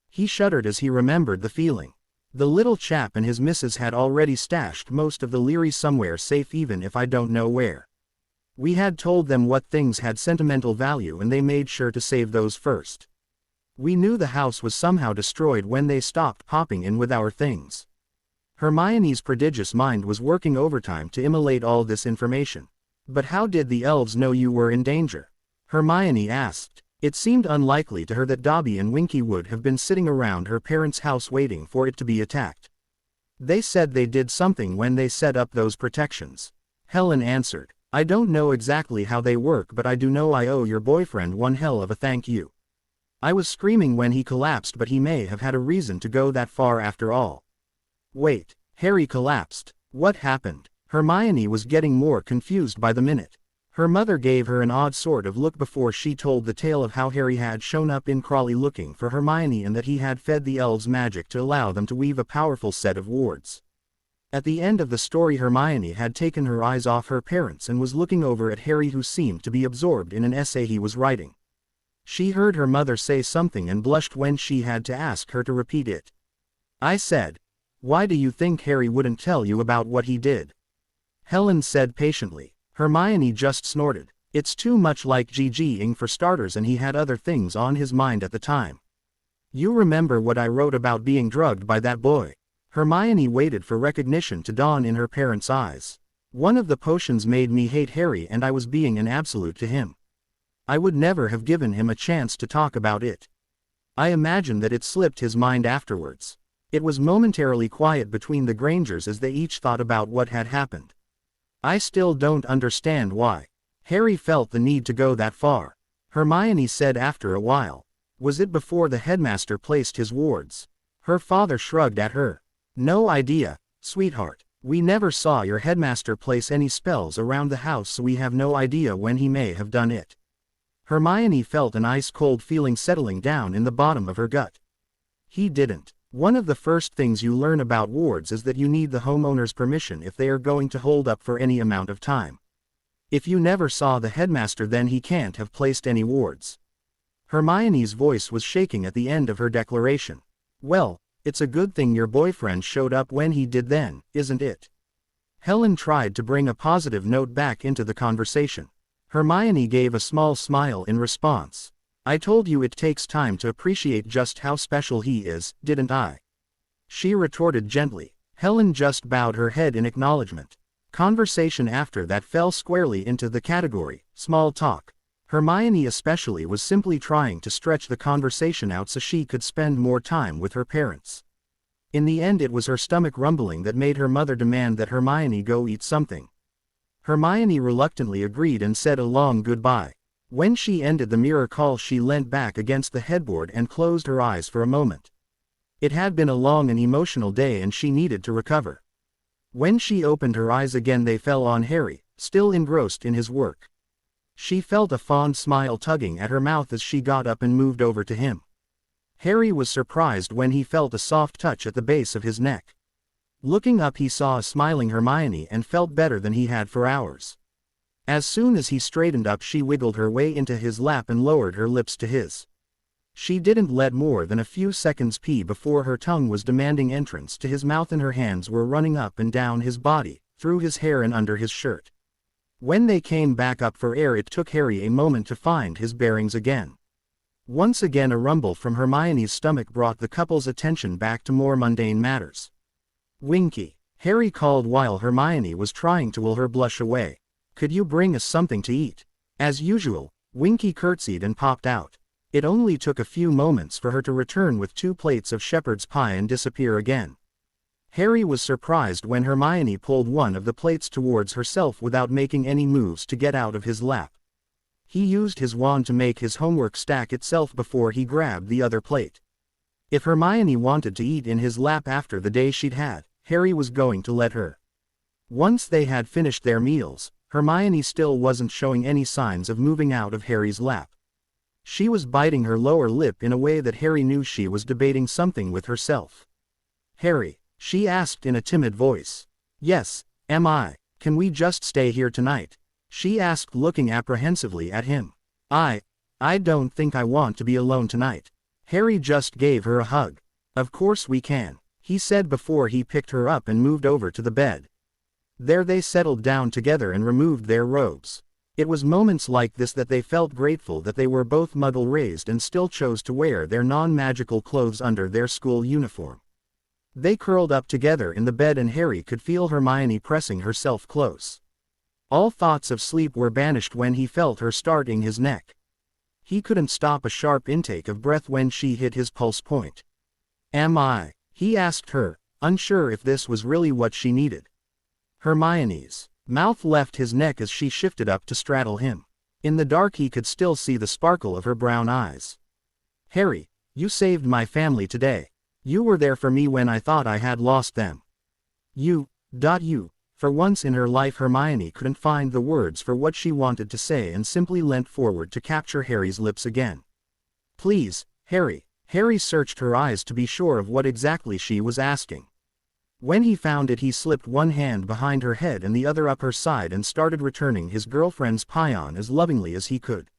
He shuddered as he remembered the feeling. The little chap and his missus had already stashed most of the Leary somewhere safe, even if I don't know where. We had told them what things had sentimental value and they made sure to save those first. We knew the house was somehow destroyed when they stopped popping in with our things. Hermione's prodigious mind was working overtime to immolate all this information. But how did the elves know you were in danger? Hermione asked. It seemed unlikely to her that Dobby and Winky would have been sitting around her parents' house waiting for it to be attacked. They said they did something when they set up those protections. Helen answered. I don't know exactly how they work, but I do know I owe your boyfriend one hell of a thank you. I was screaming when he collapsed, but he may have had a reason to go that far after all. Wait, Harry collapsed. What happened? Hermione was getting more confused by the minute. Her mother gave her an odd sort of look before she told the tale of how Harry had shown up in Crawley looking for Hermione and that he had fed the elves magic to allow them to weave a powerful set of wards. At the end of the story, Hermione had taken her eyes off her parents and was looking over at Harry, who seemed to be absorbed in an essay he was writing. She heard her mother say something and blushed when she had to ask her to repeat it. I said, why do you think Harry wouldn't tell you about what he did? Helen said patiently. Hermione just snorted. It's too much like GGing for starters, and he had other things on his mind at the time. You remember what I wrote about being drugged by that boy? Hermione waited for recognition to dawn in her parents' eyes. One of the potions made me hate Harry and I was being an absolute to him. I would never have given him a chance to talk about it. I imagine that it slipped his mind afterwards. It was momentarily quiet between the Grangers as they each thought about what had happened. I still don't understand why Harry felt the need to go that far, Hermione said after a while. Was it before the headmaster placed his wards? Her father shrugged at her. No idea, sweetheart. We never saw your headmaster place any spells around the house, so we have no idea when he may have done it. Hermione felt an ice-cold feeling settling down in the bottom of her gut. He didn't. One of the first things you learn about wards is that you need the homeowner's permission if they are going to hold up for any amount of time. If you never saw the headmaster, then he can't have placed any wards. Hermione's voice was shaking at the end of her declaration. Well, it's a good thing your boyfriend showed up when he did then, isn't it? Helen tried to bring a positive note back into the conversation. Hermione gave a small smile in response. I told you it takes time to appreciate just how special he is, didn't I? She retorted gently. Helen just bowed her head in acknowledgement. Conversation after that fell squarely into the category, small talk. Hermione especially was simply trying to stretch the conversation out so she could spend more time with her parents. In the end, it was her stomach rumbling that made her mother demand that Hermione go eat something. Hermione reluctantly agreed and said a long goodbye. When she ended the mirror call, she leant back against the headboard and closed her eyes for a moment. It had been a long and emotional day and she needed to recover. When she opened her eyes again, they fell on Harry, still engrossed in his work. She felt a fond smile tugging at her mouth as she got up and moved over to him. Harry was surprised when he felt a soft touch at the base of his neck. Looking up, he saw a smiling Hermione and felt better than he had for hours. As soon as he straightened up, she wiggled her way into his lap and lowered her lips to his. She didn't let more than a few seconds pass before her tongue was demanding entrance to his mouth and her hands were running up and down his body, through his hair and under his shirt. When they came back up for air, it took Harry a moment to find his bearings again. Once again, a rumble from Hermione's stomach brought the couple's attention back to more mundane matters. Winky, Harry called while Hermione was trying to will her blush away. Could you bring us something to eat? As usual, Winky curtsied and popped out. It only took a few moments for her to return with 2 plates of shepherd's pie and disappear again. Harry was surprised when Hermione pulled one of the plates towards herself without making any moves to get out of his lap. He used his wand to make his homework stack itself before he grabbed the other plate. If Hermione wanted to eat in his lap after the day she'd had, Harry was going to let her. Once they had finished their meals, Hermione still wasn't showing any signs of moving out of Harry's lap. She was biting her lower lip in a way that Harry knew she was debating something with herself. Harry, she asked in a timid voice. Yes, am I? Can we just stay here tonight? She asked, looking apprehensively at him. I don't think I want to be alone tonight. Harry just gave her a hug. Of course we can, he said before he picked her up and moved over to the bed. There they settled down together and removed their robes. It was moments like this that they felt grateful that they were both muggle-raised and still chose to wear their non-magical clothes under their school uniform. They curled up together in the bed and Harry could feel Hermione pressing herself close. All thoughts of sleep were banished when he felt her starting his neck. He couldn't stop a sharp intake of breath when she hit his pulse point. Am I? He asked her, unsure if this was really what she needed. Hermione's mouth left his neck as she shifted up to straddle him. In the dark he could still see the sparkle of her brown eyes. Harry, you saved my family today. You were there for me when I thought I had lost them. You. For once in her life Hermione couldn't find the words for what she wanted to say and simply leant forward to capture Harry's lips again. Please, Harry. Harry searched her eyes to be sure of what exactly she was asking. When he found it, he slipped one hand behind her head and the other up her side and started returning his girlfriend's paean as lovingly as he could.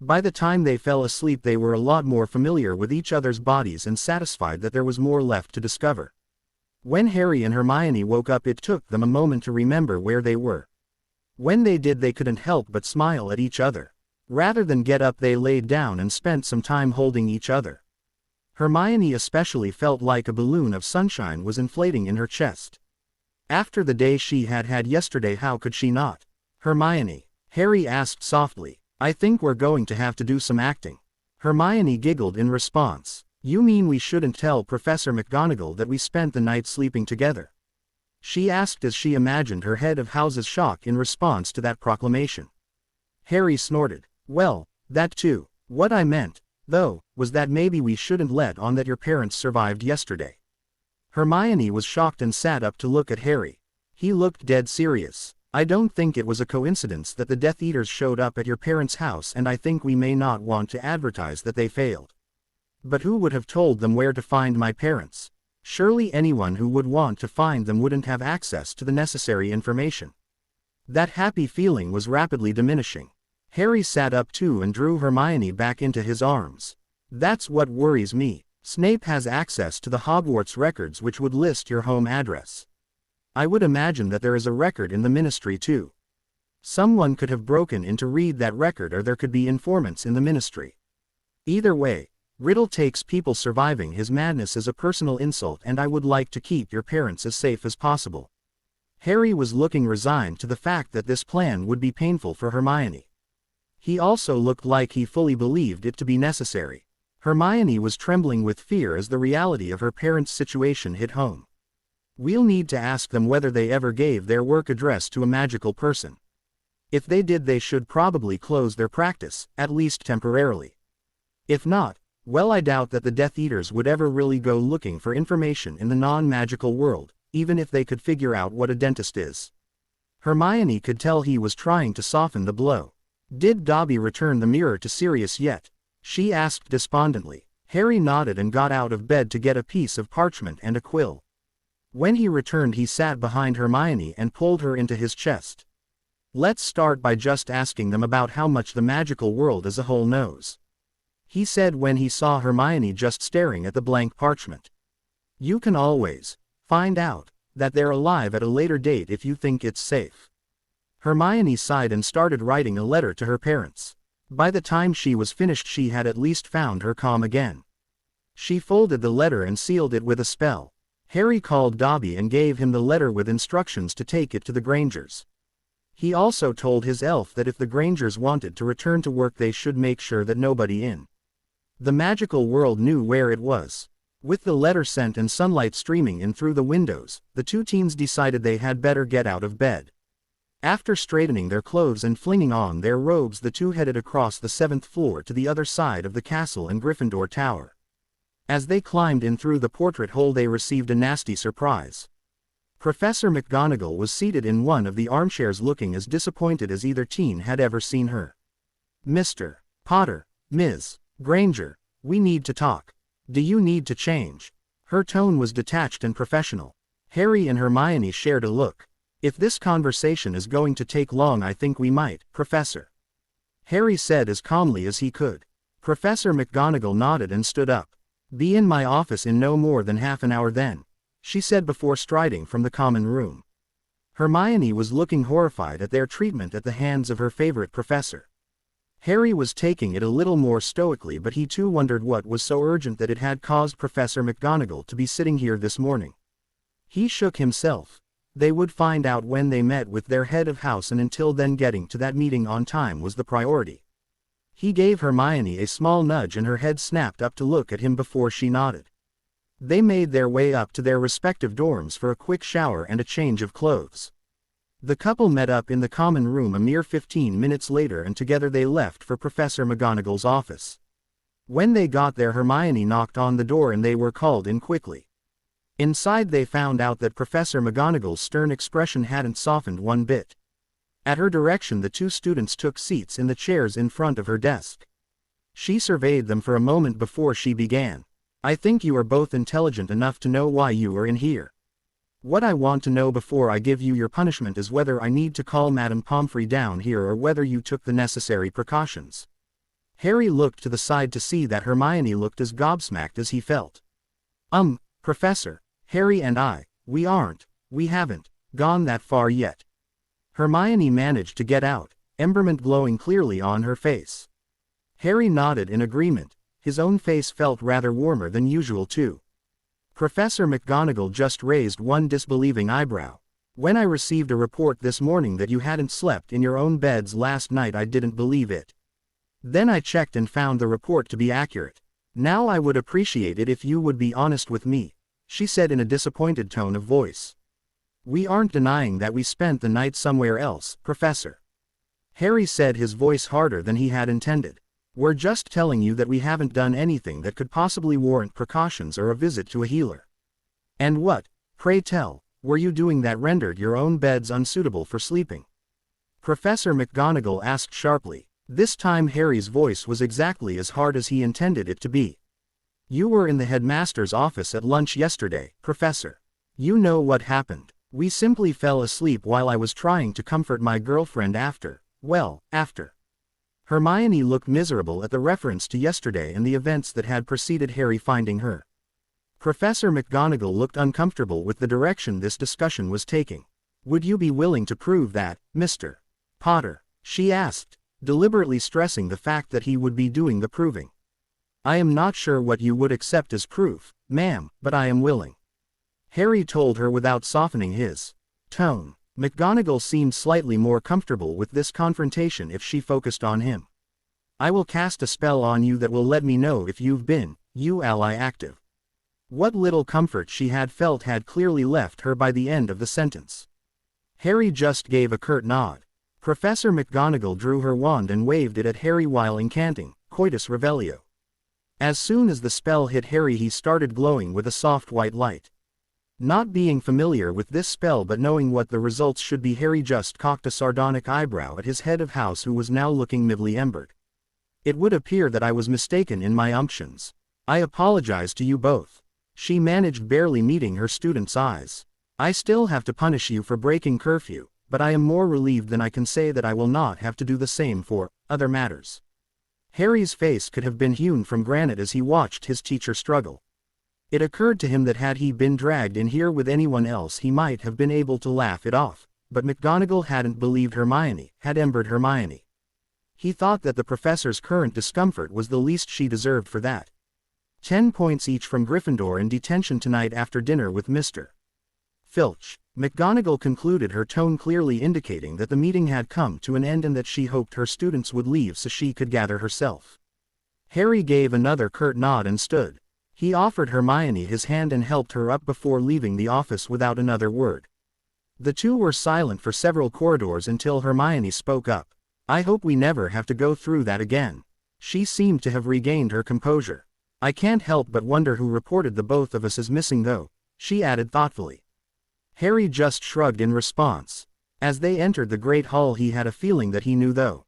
By the time they fell asleep they were a lot more familiar with each other's bodies and satisfied that there was more left to discover. When Harry and Hermione woke up, it took them a moment to remember where they were. When they did, they couldn't help but smile at each other. Rather than get up, they laid down and spent some time holding each other. Hermione especially felt like a balloon of sunshine was inflating in her chest. After the day she had had yesterday, how could she not? Hermione, Harry asked softly, I think we're going to have to do some acting. Hermione giggled in response. You mean we shouldn't tell Professor McGonagall that we spent the night sleeping together? She asked as she imagined her head of house's shock in response to that proclamation. Harry snorted. Well, that too. What I meant, though, was that maybe we shouldn't let on that your parents survived yesterday. Hermione was shocked and sat up to look at Harry. He looked dead serious. I don't think it was a coincidence that the Death Eaters showed up at your parents' house, and I think we may not want to advertise that they failed. But who would have told them where to find my parents? Surely anyone who would want to find them wouldn't have access to the necessary information. That happy feeling was rapidly diminishing. Harry sat up too and drew Hermione back into his arms. That's what worries me. Snape has access to the Hogwarts records, which would list your home address. I would imagine that there is a record in the Ministry too. Someone could have broken in to read that record, or there could be informants in the Ministry. Either way, Riddle takes people surviving his madness as a personal insult, and I would like to keep your parents as safe as possible. Harry was looking resigned to the fact that this plan would be painful for Hermione. He also looked like he fully believed it to be necessary. Hermione was trembling with fear as the reality of her parents' situation hit home. We'll need to ask them whether they ever gave their work address to a magical person. If they did, they should probably close their practice, at least temporarily. If not, well, I doubt that the Death Eaters would ever really go looking for information in the non-magical world, even if they could figure out what a dentist is. Hermione could tell he was trying to soften the blow. Did Dobby return the mirror to Sirius yet? She asked despondently. Harry nodded and got out of bed to get a piece of parchment and a quill. When he returned, he sat behind Hermione and pulled her into his chest. Let's start by just asking them about how much the magical world as a whole knows, he said when he saw Hermione just staring at the blank parchment. You can always find out that they're alive at a later date if you think it's safe. Hermione sighed and started writing a letter to her parents. By the time she was finished, she had at least found her calm again. She folded the letter and sealed it with a spell. Harry called Dobby and gave him the letter with instructions to take it to the Grangers. He also told his elf that if the Grangers wanted to return to work, they should make sure that nobody in the magical world knew where it was. With the letter sent and sunlight streaming in through the windows, the two teens decided they had better get out of bed. After straightening their clothes and flinging on their robes, the two headed across the 7th floor to the other side of the castle and Gryffindor Tower. As they climbed in through the portrait hole, they received a nasty surprise. Professor McGonagall was seated in one of the armchairs, looking as disappointed as either teen had ever seen her. Mr. Potter, Ms. Granger, we need to talk. Do you need to change? Her tone was detached and professional. Harry and Hermione shared a look. If this conversation is going to take long, I think we might, Professor. Harry said as calmly as he could. Professor McGonagall nodded and stood up. Be in my office in no more than half an hour then, she said before striding from the common room. Hermione was looking horrified at their treatment at the hands of her favorite professor. Harry was taking it a little more stoically, but he too wondered what was so urgent that it had caused Professor McGonagall to be sitting here this morning. He shook himself. They would find out when they met with their head of house, and until then getting to that meeting on time was the priority. He gave Hermione a small nudge and her head snapped up to look at him before she nodded. They made their way up to their respective dorms for a quick shower and a change of clothes. The couple met up in the common room a mere 15 minutes later, and together they left for Professor McGonagall's office. When they got there, Hermione knocked on the door and they were called in quickly. Inside they found out that Professor McGonagall's stern expression hadn't softened one bit. At her direction, the two students took seats in the chairs in front of her desk. She surveyed them for a moment before she began. I think you are both intelligent enough to know why you are in here. What I want to know before I give you your punishment is whether I need to call Madame Pomfrey down here or whether you took the necessary precautions. Harry looked to the side to see that Hermione looked as gobsmacked as he felt. Professor, Harry and we haven't gone that far yet. Hermione managed to get out, emberment glowing clearly on her face. Harry nodded in agreement. His own face felt rather warmer than usual too. Professor McGonagall just raised one disbelieving eyebrow. When I received a report this morning that you hadn't slept in your own beds last night, I didn't believe it. Then I checked and found the report to be accurate. Now I would appreciate it if you would be honest with me, she said in a disappointed tone of voice. We aren't denying that we spent the night somewhere else, Professor. Harry said, his voice harder than he had intended. We're just telling you that we haven't done anything that could possibly warrant precautions or a visit to a healer. And what, pray tell, were you doing that rendered your own beds unsuitable for sleeping? Professor McGonagall asked sharply. This time Harry's voice was exactly as hard as he intended it to be. You were in the headmaster's office at lunch yesterday, Professor. You know what happened. We simply fell asleep while I was trying to comfort my girlfriend after. Hermione looked miserable at the reference to yesterday and the events that had preceded Harry finding her. Professor McGonagall looked uncomfortable with the direction this discussion was taking. Would you be willing to prove that, Mr. Potter? She asked, deliberately stressing the fact that he would be doing the proving. I am not sure what you would accept as proof, ma'am, but I am willing. Harry told her without softening his tone. McGonagall seemed slightly more comfortable with this confrontation if she focused on him. I will cast a spell on you that will let me know if you've been, you ally active. What little comfort she had felt had clearly left her by the end of the sentence. Harry just gave a curt nod. Professor McGonagall drew her wand and waved it at Harry while incanting, Coitus Revelio. As soon as the spell hit Harry he started glowing with a soft white light. Not being familiar with this spell but knowing what the results should be, Harry just cocked a sardonic eyebrow at his head of house who was now looking mildly embered. It would appear that I was mistaken in my umptions. I apologize to you both. She managed, barely meeting her student's eyes. I still have to punish you for breaking curfew, but I am more relieved than I can say that I will not have to do the same for other matters. Harry's face could have been hewn from granite as he watched his teacher struggle. It occurred to him that had he been dragged in here with anyone else he might have been able to laugh it off, but McGonagall hadn't believed Hermione, had embered Hermione. He thought that the professor's current discomfort was the least she deserved for that. 10 points each from Gryffindor in detention tonight after dinner with Mr. Filch. McGonagall concluded, her tone clearly indicating that the meeting had come to an end and that she hoped her students would leave so she could gather herself. Harry gave another curt nod and stood. He offered Hermione his hand and helped her up before leaving the office without another word. The two were silent for several corridors until Hermione spoke up. I hope we never have to go through that again. She seemed to have regained her composure. I can't help but wonder who reported the both of us as missing though, she added thoughtfully. Harry just shrugged in response. As they entered the great hall he had a feeling that he knew though.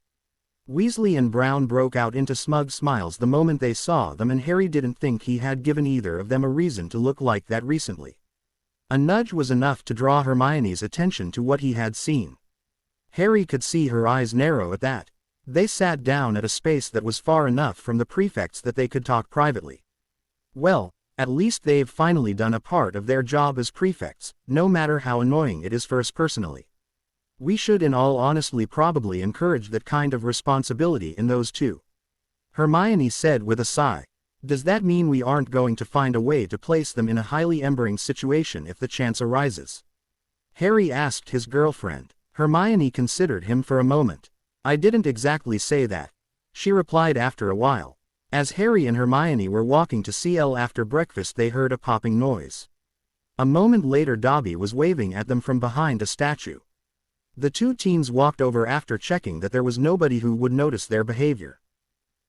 Weasley and Brown broke out into smug smiles the moment they saw them, and Harry didn't think he had given either of them a reason to look like that recently. A nudge was enough to draw Hermione's attention to what he had seen. Harry could see her eyes narrow at that. They sat down at a space that was far enough from the prefects that they could talk privately. Well, at least they've finally done a part of their job as prefects, no matter how annoying it is for us personally. We should in all honesty probably encourage that kind of responsibility in those two. Hermione said with a sigh. Does that mean we aren't going to find a way to place them in a highly embering situation if the chance arises? Harry asked his girlfriend. Hermione considered him for a moment. I didn't exactly say that, she replied after a while. As Harry and Hermione were walking to CL after breakfast they heard a popping noise. A moment later Dobby was waving at them from behind a statue. The two teens walked over after checking that there was nobody who would notice their behavior.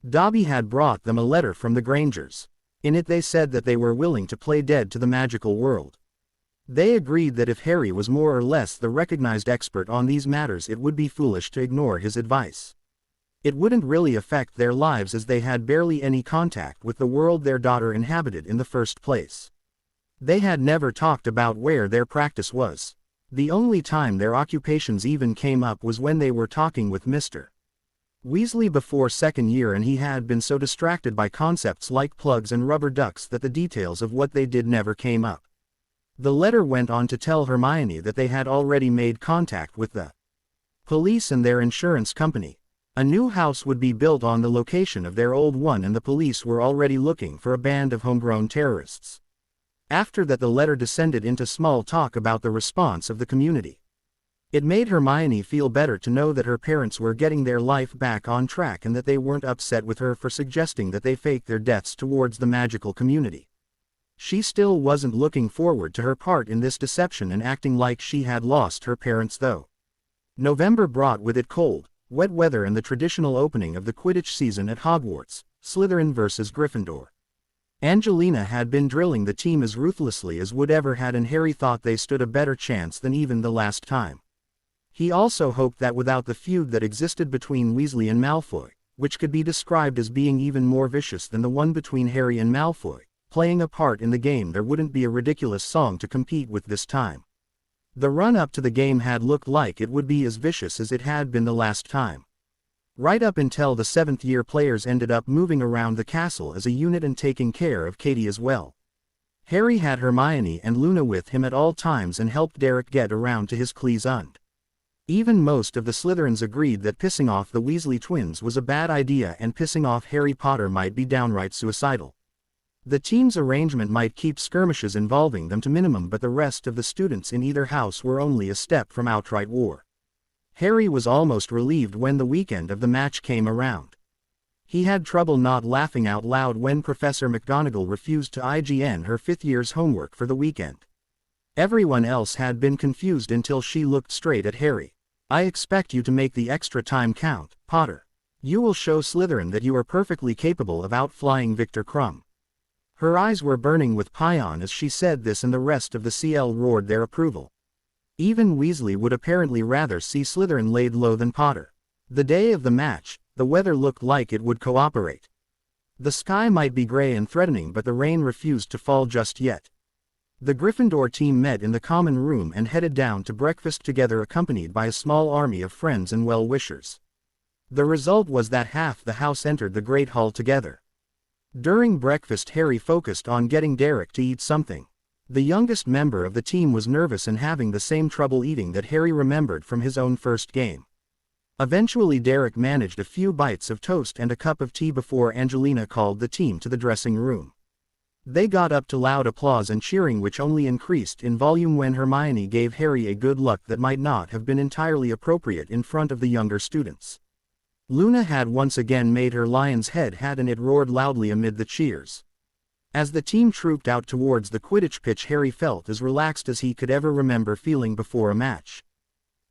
Dobby had brought them a letter from the Grangers. In it they said that they were willing to play dead to the magical world. They agreed that if Harry was more or less the recognized expert on these matters it would be foolish to ignore his advice. It wouldn't really affect their lives as they had barely any contact with the world their daughter inhabited in the first place. They had never talked about where their practice was. The only time their occupations even came up was when they were talking with Mr. Weasley before second year, and he had been so distracted by concepts like plugs and rubber ducks that the details of what they did never came up. The letter went on to tell Hermione that they had already made contact with the police and their insurance company. A new house would be built on the location of their old one and the police were already looking for a band of homegrown terrorists. After that the letter descended into small talk about the response of the community. It made Hermione feel better to know that her parents were getting their life back on track and that they weren't upset with her for suggesting that they fake their deaths towards the magical community. She still wasn't looking forward to her part in this deception and acting like she had lost her parents though. November brought with it cold, wet weather and the traditional opening of the Quidditch season at Hogwarts, Slytherin versus Gryffindor. Angelina had been drilling the team as ruthlessly as Wood ever had, and Harry thought they stood a better chance than even the last time. He also hoped that without the feud that existed between Weasley and Malfoy, which could be described as being even more vicious than the one between Harry and Malfoy, playing a part in the game, there wouldn't be a ridiculous song to compete with this time. The run-up to the game had looked like it would be as vicious as it had been the last time. Right up until the 7th year, players ended up moving around the castle as a unit and taking care of Katie as well. Harry had Hermione and Luna with him at all times and helped Derek get around to his Cleese und. Even most of the Slytherins agreed that pissing off the Weasley twins was a bad idea, and pissing off Harry Potter might be downright suicidal. The team's arrangement might keep skirmishes involving them to minimum, but the rest of the students in either house were only a step from outright war. Harry was almost relieved when the weekend of the match came around. He had trouble not laughing out loud when Professor McGonagall refused to IGN her 5th year's homework for the weekend. Everyone else had been confused until she looked straight at Harry. "I expect you to make the extra time count, Potter. You will show Slytherin that you are perfectly capable of outflying Victor Crumb." Her eyes were burning with payon as she said this, and the rest of the CL roared their approval. Even Weasley would apparently rather see Slytherin laid low than Potter. The day of the match, the weather looked like it would cooperate. The sky might be gray and threatening, but the rain refused to fall just yet. The Gryffindor team met in the common room and headed down to breakfast together, accompanied by a small army of friends and well-wishers. The result was that half the house entered the Great Hall together. During breakfast, Harry focused on getting Derek to eat something. The youngest member of the team was nervous and having the same trouble eating that Harry remembered from his own first game. Eventually Derek managed a few bites of toast and a cup of tea before Angelina called the team to the dressing room. They got up to loud applause and cheering, which only increased in volume when Hermione gave Harry a good look that might not have been entirely appropriate in front of the younger students. Luna had once again made her lion's head hat, and it roared loudly amid the cheers. As the team trooped out towards the Quidditch pitch, Harry felt as relaxed as he could ever remember feeling before a match.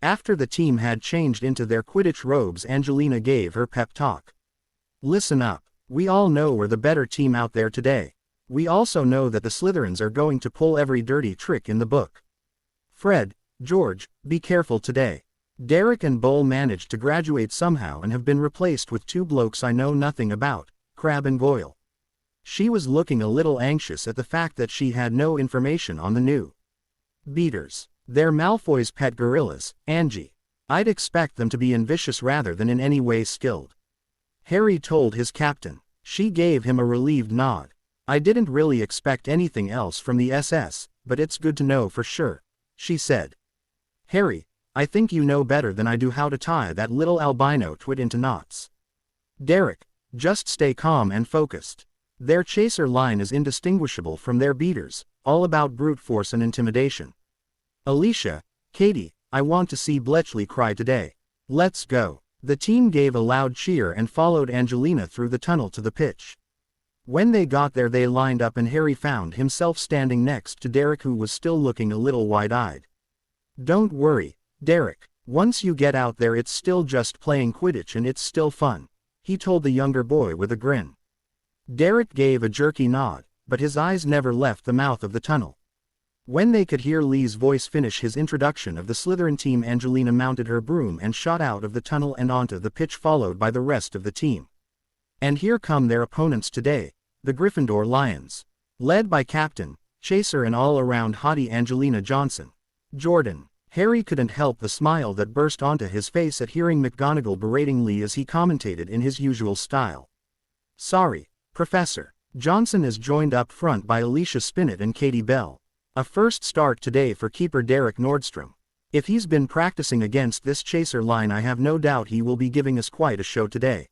After the team had changed into their Quidditch robes, Angelina gave her pep talk. "Listen up. We all know we're the better team out there today. We also know that the Slytherins are going to pull every dirty trick in the book. Fred, George, be careful today. Derek and Bull managed to graduate somehow and have been replaced with 2 blokes I know nothing about, Crabbe and Goyle." She was looking a little anxious at the fact that she had no information on the new beaters. "They're Malfoy's pet gorillas, Angie. I'd expect them to be vicious rather than in any way skilled," Harry told his captain. She gave him a relieved nod. "I didn't really expect anything else from the SS, but it's good to know for sure," she said. "Harry, I think you know better than I do how to tie that little albino twit into knots. Derek, just stay calm and focused. Their chaser line is indistinguishable from their beaters, all about brute force and intimidation. Alicia, Katie, I want to see Bletchley cry today. Let's go." The team gave a loud cheer and followed Angelina through the tunnel to the pitch. When they got there, they lined up and Harry found himself standing next to Derek, who was still looking a little wide-eyed. "Don't worry, Derek. Once you get out there, it's still just playing Quidditch and it's still fun," he told the younger boy with a grin. Derek gave a jerky nod, but his eyes never left the mouth of the tunnel. When they could hear Lee's voice finish his introduction of the Slytherin team, Angelina mounted her broom and shot out of the tunnel and onto the pitch, followed by the rest of the team. And here come their opponents today, the Gryffindor Lions. Led by Captain, Chaser and all-around hottie Angelina Johnson. Jordan. Harry couldn't help the smile that burst onto his face at hearing McGonagall berating Lee as he commentated in his usual style. "Sorry, Professor." Johnson is joined up front by Alicia Spinnet and Katie Bell. A first start today for keeper Derek Nordstrom. If he's been practicing against this chaser line, I have no doubt he will be giving us quite a show today.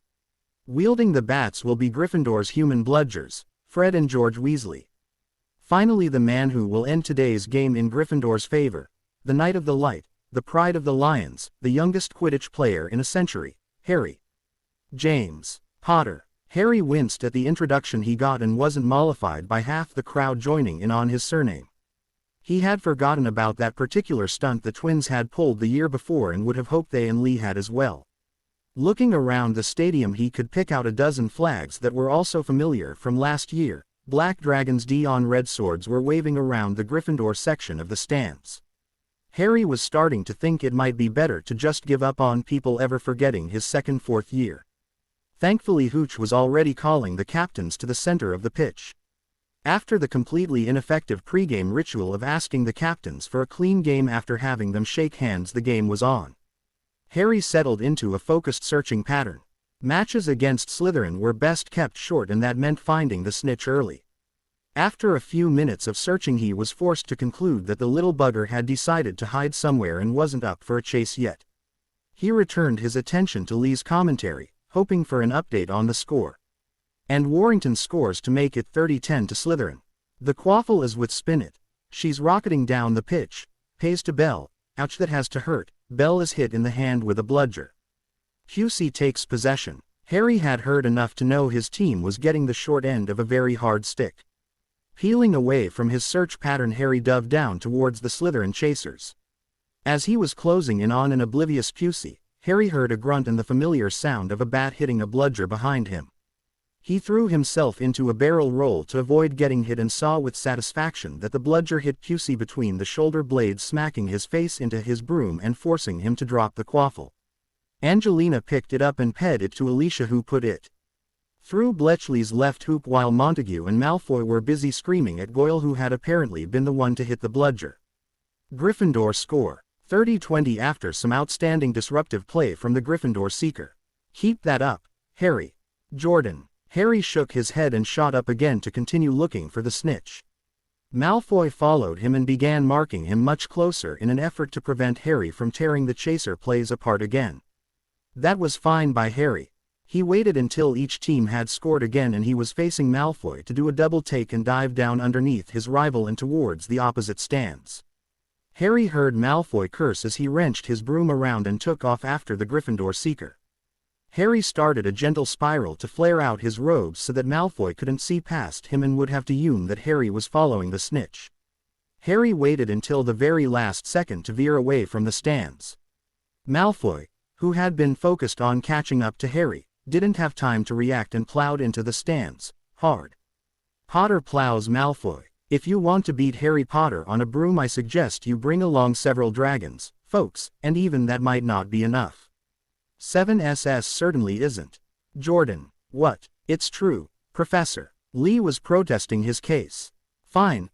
Wielding the bats will be Gryffindor's human bludgers, Fred and George Weasley. Finally, the man who will end today's game in Gryffindor's favor, the Knight of the Light, the pride of the Lions, the youngest Quidditch player in a century, Harry James Potter. Harry winced at the introduction he got and wasn't mollified by half the crowd joining in on his surname. He had forgotten about that particular stunt the twins had pulled the year before and would have hoped they and Lee had as well. Looking around the stadium, he could pick out a dozen flags that were also familiar from last year, black dragons on red swords were waving around the Gryffindor section of the stands. Harry was starting to think it might be better to just give up on people ever forgetting his fourth year. Thankfully Hooch was already calling the captains to the center of the pitch. After the completely ineffective pregame ritual of asking the captains for a clean game after having them shake hands, the game was on. Harry settled into a focused searching pattern. Matches against Slytherin were best kept short, and that meant finding the snitch early. After a few minutes of searching he was forced to conclude that the little bugger had decided to hide somewhere and wasn't up for a chase yet. He returned his attention to Lee's commentary, hoping for an update on the score. And Warrington scores to make it 30-10 to Slytherin. The quaffle is with Spinnet. She's rocketing down the pitch, pays to Bell, ouch that has to hurt, Bell is hit in the hand with a bludger. Pusey takes possession. Harry had heard enough to know his team was getting the short end of a very hard stick. Peeling away from his search pattern, Harry dove down towards the Slytherin chasers. As he was closing in on an oblivious Pusey, Harry heard a grunt and the familiar sound of a bat hitting a bludger behind him. He threw himself into a barrel roll to avoid getting hit and saw with satisfaction that the bludger hit Pusey between the shoulder blades, smacking his face into his broom and forcing him to drop the quaffle. Angelina picked it up and ped it to Alicia, who put it through Bletchley's left hoop while Montague and Malfoy were busy screaming at Goyle, who had apparently been the one to hit the bludger. Gryffindor score 30-20 after some outstanding disruptive play from the Gryffindor seeker. Keep that up, Harry. Jordan. Harry shook his head and shot up again to continue looking for the snitch. Malfoy followed him and began marking him much closer in an effort to prevent Harry from tearing the chaser plays apart again. That was fine by Harry. He waited until each team had scored again and he was facing Malfoy to do a double take and dive down underneath his rival and towards the opposite stands. Harry heard Malfoy curse as he wrenched his broom around and took off after the Gryffindor seeker. Harry started a gentle spiral to flare out his robes so that Malfoy couldn't see past him and would have to assume that Harry was following the snitch. Harry waited until the very last second to veer away from the stands. Malfoy, who had been focused on catching up to Harry, didn't have time to react and plowed into the stands, hard. Potter plows Malfoy. If you want to beat Harry Potter on a broom, I suggest you bring along several dragons, folks, and even that might not be enough. 7SS certainly isn't. Jordan. What? It's true, Professor. Lee was protesting his case. Fine,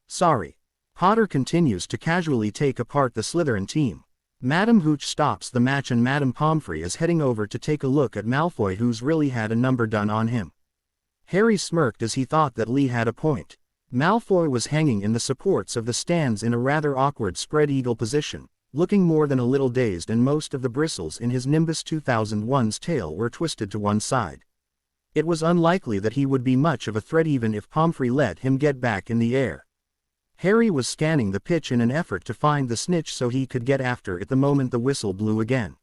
sorry. Potter continues to casually take apart the Slytherin team. Madam Hooch stops the match and Madam Pomfrey is heading over to take a look at Malfoy, who's really had a number done on him. Harry smirked as he thought that Lee had a point. Malfoy was hanging in the supports of the stands in a rather awkward spread eagle position, looking more than a little dazed, and most of the bristles in his Nimbus 2001's tail were twisted to one side. It was unlikely that he would be much of a threat even if Pomfrey let him get back in the air. Harry was scanning the pitch in an effort to find the snitch so he could get after it the moment the whistle blew again.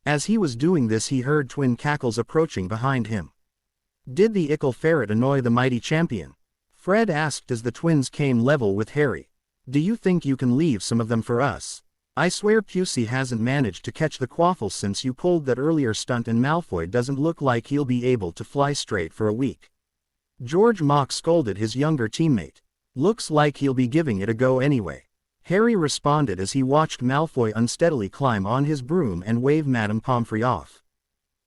As he was doing this he heard twin cackles approaching behind him. Did the ickle ferret annoy the mighty champion? Fred asked as the twins came level with Harry. Do you think you can leave some of them for us? I swear Pusey hasn't managed to catch the quaffle since you pulled that earlier stunt, and Malfoy doesn't look like he'll be able to fly straight for a week. George Mock scolded his younger teammate. Looks like he'll be giving it a go anyway. Harry responded as he watched Malfoy unsteadily climb on his broom and wave Madame Pomfrey off.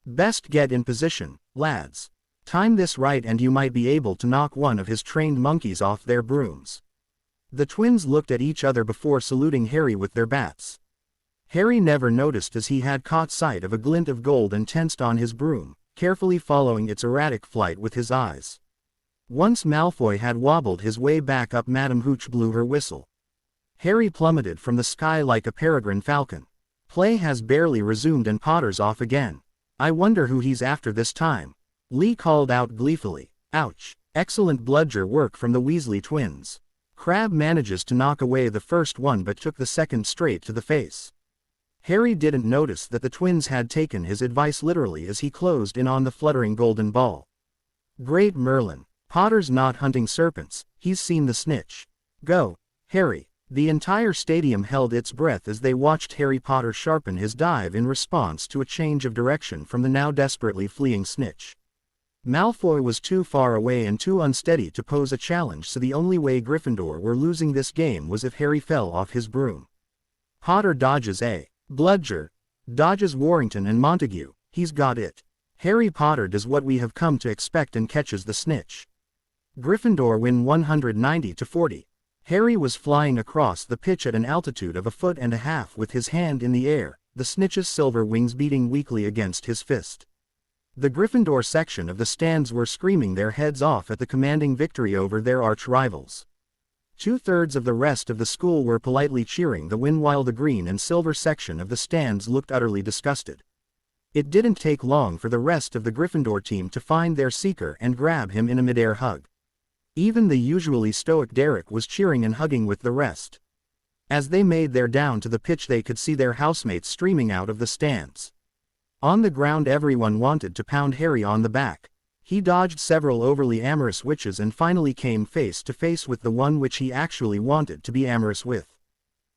Best get in position, lads. Time this right and you might be able to knock one of his trained monkeys off their brooms. The twins looked at each other before saluting Harry with their bats. Harry never noticed as he had caught sight of a glint of gold and tensed on his broom, carefully following its erratic flight with his eyes. Once Malfoy had wobbled his way back up, Madam Hooch blew her whistle. Harry plummeted from the sky like a peregrine falcon. Play has barely resumed and Potter's off again. I wonder who he's after this time. Lee called out gleefully. Ouch. Excellent bludger work from the Weasley twins. Crabbe manages to knock away the first one but took the second straight to the face. Harry didn't notice that the twins had taken his advice literally as he closed in on the fluttering golden ball. Great Merlin. Potter's not hunting serpents, he's seen the snitch. Go, Harry. The entire stadium held its breath as they watched Harry Potter sharpen his dive in response to a change of direction from the now desperately fleeing snitch. Malfoy was too far away and too unsteady to pose a challenge, so the only way Gryffindor were losing this game was if Harry fell off his broom. Potter dodges a bludger, dodges Warrington and Montague. He's got it. Harry Potter does what we have come to expect and catches the snitch. Gryffindor win 190-40. Harry was flying across the pitch at an altitude of 1.5 feet with his hand in the air, the snitch's silver wings beating weakly against his fist. The Gryffindor section of the stands were screaming their heads off at the commanding victory over their arch-rivals. 2/3 of the rest of the school were politely cheering the win while the green and silver section of the stands looked utterly disgusted. It didn't take long for the rest of the Gryffindor team to find their seeker and grab him in a midair hug. Even the usually stoic Derek was cheering and hugging with the rest. As they made their down to the pitch, they could see their housemates streaming out of the stands. On the ground, everyone wanted to pound Harry on the back. He dodged several overly amorous witches and finally came face to face with the one which he actually wanted to be amorous with.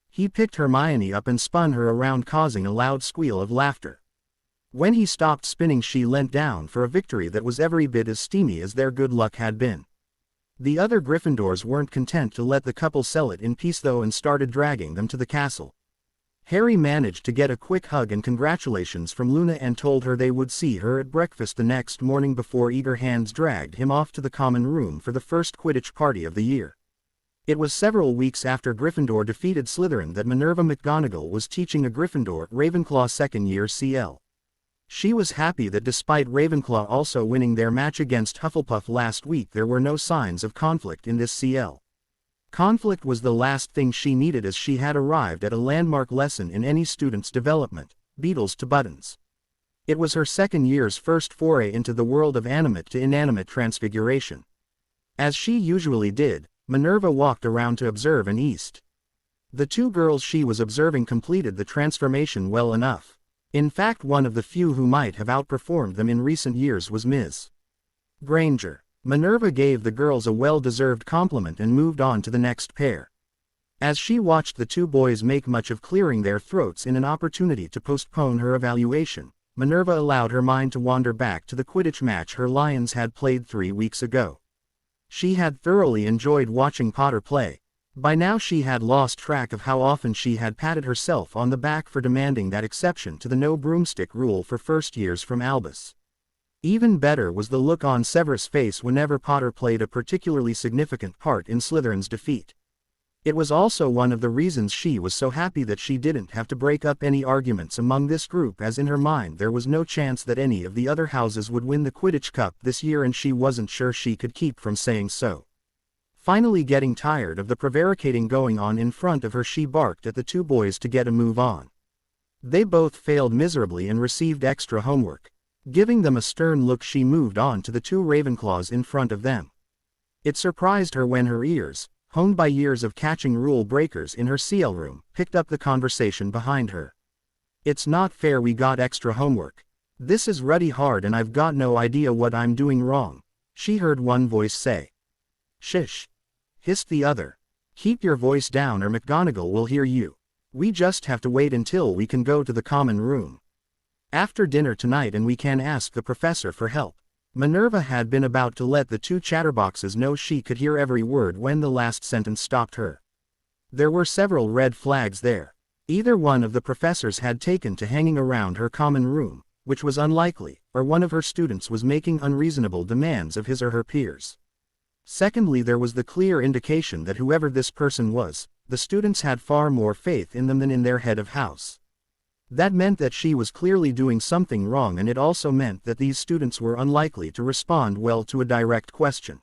He picked Hermione up and spun her around, causing a loud squeal of laughter. When he stopped spinning, she leant down for a victory that was every bit as steamy as their good luck had been. The other Gryffindors weren't content to let the couple sell it in peace though and started dragging them to the castle. Harry managed to get a quick hug and congratulations from Luna and told her they would see her at breakfast the next morning before eager hands dragged him off to the common room for the first Quidditch party of the year. It was several weeks after Gryffindor defeated Slytherin that Minerva McGonagall was teaching a Gryffindor Ravenclaw second-year CL. She was happy that despite Ravenclaw also winning their match against Hufflepuff last week, there were no signs of conflict in this CL. Conflict was the last thing she needed, as she had arrived at a landmark lesson in any student's development: Beetles to buttons. It was her second year's first foray into the world of animate to inanimate transfiguration. As she usually did, Minerva walked around to observe and east. The two girls she was observing completed the transformation well enough. In fact, one of the few who might have outperformed them in recent years was Ms. Granger. Minerva gave the girls a well-deserved compliment and moved on to the next pair. As she watched the two boys make much of clearing their throats in an opportunity to postpone her evaluation, Minerva allowed her mind to wander back to the Quidditch match her Lions had played 3 weeks ago. She had thoroughly enjoyed watching Potter play. By now she had lost track of how often she had patted herself on the back for demanding that exception to the no broomstick rule for first years from Albus. Even better was the look on Severus' face whenever Potter played a particularly significant part in Slytherin's defeat. It was also one of the reasons she was so happy that she didn't have to break up any arguments among this group, as in her mind there was no chance that any of the other houses would win the Quidditch Cup this year, and she wasn't sure she could keep from saying so. Finally getting tired of the prevaricating going on in front of her, she barked at the two boys to get a move on. They both failed miserably and received extra homework. Giving them a stern look, she moved on to the two Ravenclaws in front of them. It surprised her when her ears, honed by years of catching rule breakers in her CL room, picked up the conversation behind her. "It's not fair we got extra homework. This is ruddy hard and I've got no idea what I'm doing wrong," she heard one voice say. "Shish," hissed the other. "Keep your voice down or McGonagall will hear you. We just have to wait until we can go to the common room after dinner tonight and we can ask the professor for help." Minerva had been about to let the two chatterboxes know she could hear every word when the last sentence stopped her. There were several red flags there. Either one of the professors had taken to hanging around her common room, which was unlikely, or one of her students was making unreasonable demands of his or her peers. Secondly, there was the clear indication that whoever this person was, the students had far more faith in them than in their head of house. That meant that she was clearly doing something wrong, and it also meant that these students were unlikely to respond well to a direct question.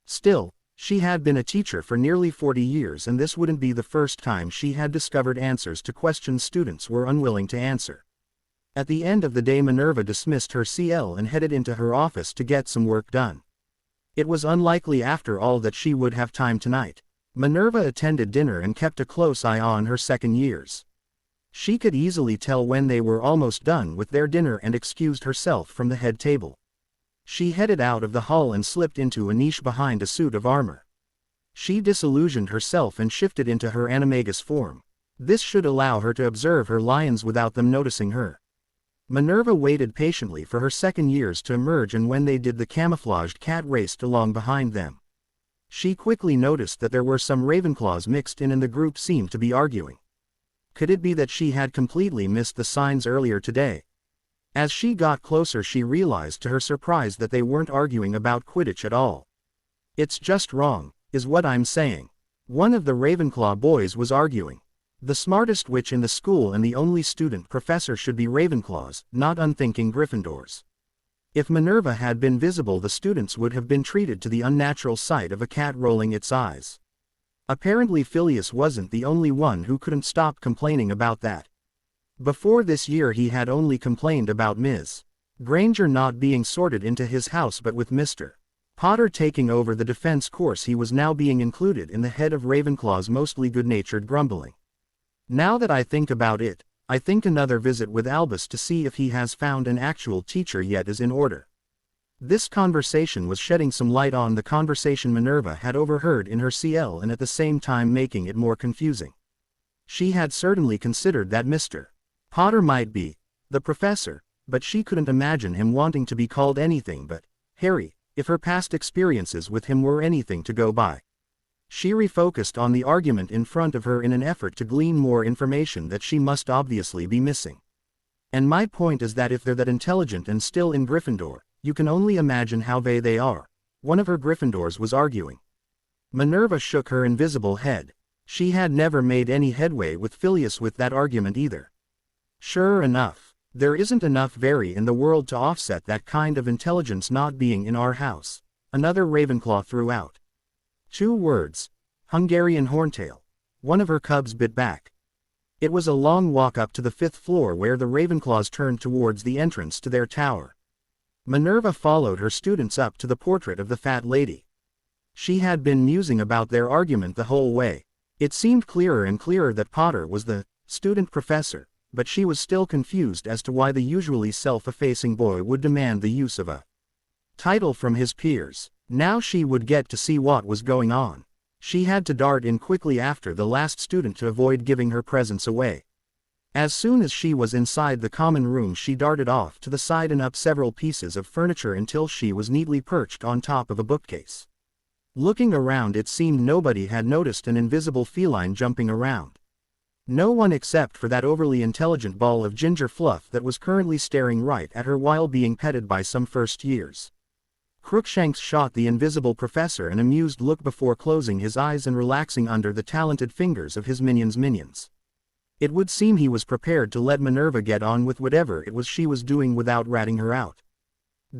Still, she had been a teacher for nearly 40 years, and this wouldn't be the first time she had discovered answers to questions students were unwilling to answer. At the end of the day, Minerva dismissed her CL and headed into her office to get some work done. It was unlikely after all that she would have time tonight. Minerva attended dinner and kept a close eye on her second years. She could easily tell when they were almost done with their dinner and excused herself from the head table. She headed out of the hall and slipped into a niche behind a suit of armor. She disillusioned herself and shifted into her animagus form. This should allow her to observe her lions without them noticing her. Minerva waited patiently for her second years to emerge, and when they did, the camouflaged cat raced along behind them. She quickly noticed that there were some Ravenclaws mixed in and the group seemed to be arguing. Could it be that she had completely missed the signs earlier today? As she got closer, she realized to her surprise that they weren't arguing about Quidditch at all. "It's just wrong, is what I'm saying," one of the Ravenclaw boys was arguing. The smartest witch in the school and the only student professor should be Ravenclaws, not unthinking Gryffindors. If Minerva had been visible, the students would have been treated to the unnatural sight of a cat rolling its eyes. Apparently Phileas wasn't the only one who couldn't stop complaining about that. Before this year he had only complained about Ms. Granger not being sorted into his house, but with Mr. Potter taking over the defense course he was now being included in the head of Ravenclaw's mostly good-natured grumbling. "Now that I think about it, I think another visit with Albus to see if he has found an actual teacher yet is in order." This conversation was shedding some light on the conversation Minerva had overheard in her CL and at the same time making it more confusing. She had certainly considered that Mr. Potter might be the professor, but she couldn't imagine him wanting to be called anything but Harry, if her past experiences with him were anything to go by. She refocused on the argument in front of her in an effort to glean more information that she must obviously be missing. "And my point is that if they're that intelligent and still in Gryffindor, you can only imagine how they are," one of her Gryffindors was arguing. Minerva shook her invisible head. She had never made any headway with Phileas with that argument either. "Sure enough, there isn't enough Very in the world to offset that kind of intelligence not being in our house," another Ravenclaw threw out. 2 words. Hungarian horntail. One of her cubs bit back. It was a long walk up to the 5th floor where the Ravenclaws turned towards the entrance to their tower. Minerva followed her students up to the portrait of the fat lady. She had been musing about their argument the whole way. It seemed clearer and clearer that Potter was the student professor, but she was still confused as to why the usually self-effacing boy would demand the use of a title from his peers. Now she would get to see what was going on. She had to dart in quickly after the last student to avoid giving her presence away. As soon as she was inside the common room, she darted off to the side and up several pieces of furniture until she was neatly perched on top of a bookcase. Looking around, it seemed nobody had noticed an invisible feline jumping around. No one except for that overly intelligent ball of ginger fluff that was currently staring right at her while being petted by some first years. Crookshanks shot the invisible professor an amused look before closing his eyes and relaxing under the talented fingers of his minions. It would seem he was prepared to let Minerva get on with whatever it was she was doing without ratting her out.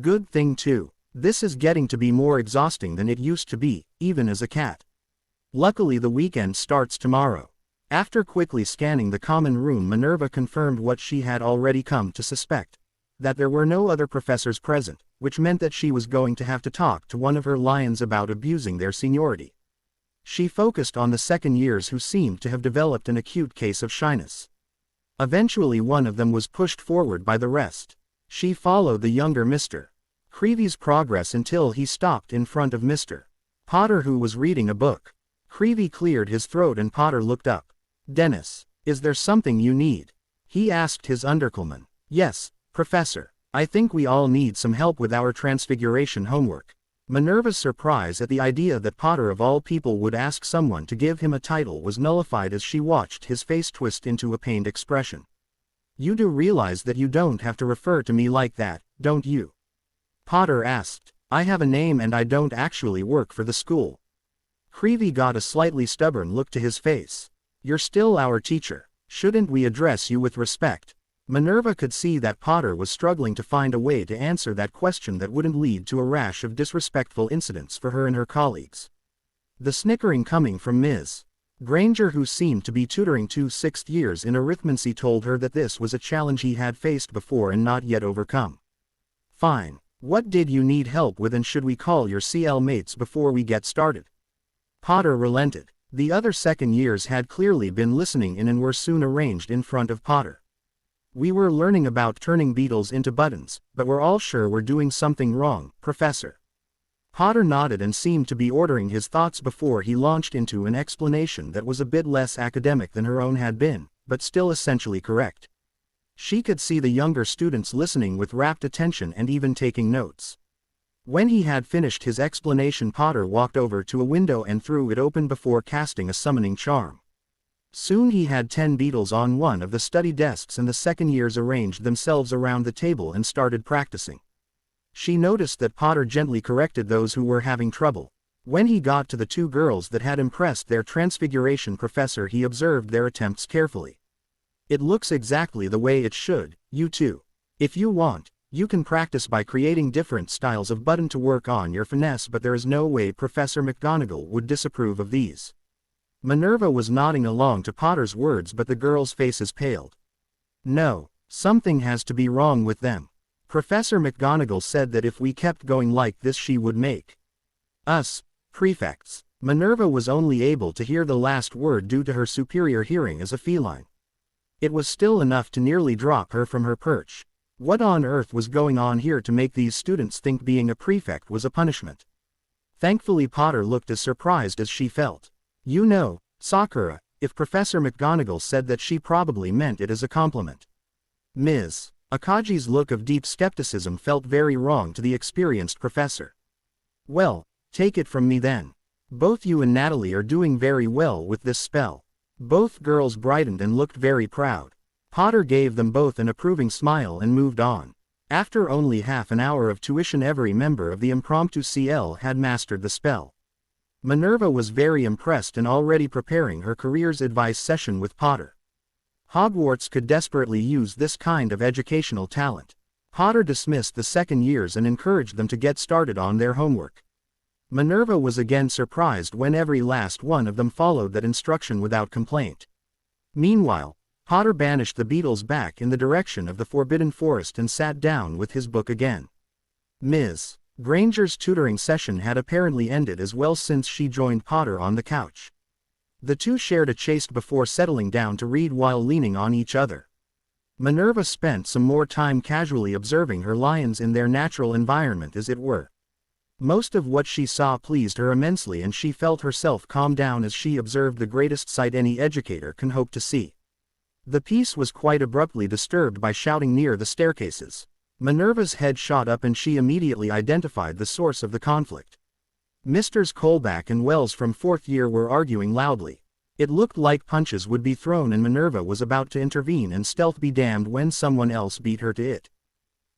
Good thing too. This is getting to be more exhausting than it used to be, even as a cat. Luckily the weekend starts tomorrow. After quickly scanning the common room, Minerva confirmed what she had already come to suspect, that there were no other professors present, which meant that she was going to have to talk to one of her lions about abusing their seniority. She focused on the second years who seemed to have developed an acute case of shyness. Eventually one of them was pushed forward by the rest. She followed the younger Mr. Creevy's progress until he stopped in front of Mr. Potter, who was reading a book. Creevy cleared his throat and Potter looked up. "Dennis, is there something you need?" he asked his underclassman. "Yes, Professor. I think we all need some help with our transfiguration homework." Minerva's surprise at the idea that Potter of all people would ask someone to give him a title was nullified as she watched his face twist into a pained expression. "You do realize that you don't have to refer to me like that, don't you?" Potter asked. "I have a name and I don't actually work for the school." Creevy got a slightly stubborn look to his face. "You're still our teacher. Shouldn't we address you with respect?" Minerva could see that Potter was struggling to find a way to answer that question that wouldn't lead to a rash of disrespectful incidents for her and her colleagues. The snickering coming from Ms. Granger, who seemed to be tutoring 2 6th years in arithmancy, told her that this was a challenge he had faced before and not yet overcome. "Fine. What did you need help with, and should we call your CL mates before we get started?" Potter relented. The other second years had clearly been listening in and were soon arranged in front of Potter. "We were learning about turning beetles into buttons, but we're all sure we're doing something wrong, Professor." Potter nodded and seemed to be ordering his thoughts before he launched into an explanation that was a bit less academic than her own had been, but still essentially correct. She could see the younger students listening with rapt attention and even taking notes. When he had finished his explanation, Potter walked over to a window and threw it open before casting a summoning charm. Soon he had 10 beetles on one of the study desks, and the second years arranged themselves around the table and started practicing. She noticed that Potter gently corrected those who were having trouble. When he got to the 2 girls that had impressed their transfiguration professor, he observed their attempts carefully. It looks exactly the way it should. You too. If you want, you can practice by creating different styles of button to work on your finesse, but there is no way Professor McGonagall would disapprove of these. Minerva was nodding along to Potter's words, but the girls' faces paled. No, something has to be wrong with them. Professor McGonagall said that if we kept going like this she would make us prefects. Minerva was only able to hear the last word due to her superior hearing as a feline. It was still enough to nearly drop her from her perch. What on earth was going on here to make these students think being a prefect was a punishment? Thankfully Potter looked as surprised as she felt. You know, Sakura, if Professor McGonagall said that, she probably meant it as a compliment. Ms. Akagi's look of deep skepticism felt very wrong to the experienced professor. Well, take it from me then. Both you and Natalie are doing very well with this spell. Both girls brightened and looked very proud. Potter gave them both an approving smile and moved on. After only half an hour of tuition, every member of the impromptu CL had mastered the spell. Minerva was very impressed and already preparing her careers advice session with Potter. Hogwarts could desperately use this kind of educational talent. Potter dismissed the second years and encouraged them to get started on their homework. Minerva was again surprised when every last one of them followed that instruction without complaint. Meanwhile, Potter banished the beetles back in the direction of the Forbidden Forest and sat down with his book again. Ms. Granger's tutoring session had apparently ended as well, since she joined Potter on the couch. The two shared a chaste before settling down to read while leaning on each other. Minerva spent some more time casually observing her lions in their natural environment, as it were. Most of what she saw pleased her immensely, and she felt herself calm down as she observed the greatest sight any educator can hope to see. The peace was quite abruptly disturbed by shouting near the staircases. Minerva's head shot up and she immediately identified the source of the conflict. Misters Colback and Wells from 4th year were arguing loudly. It looked like punches would be thrown and Minerva was about to intervene, and stealth be damned when someone else beat her to it.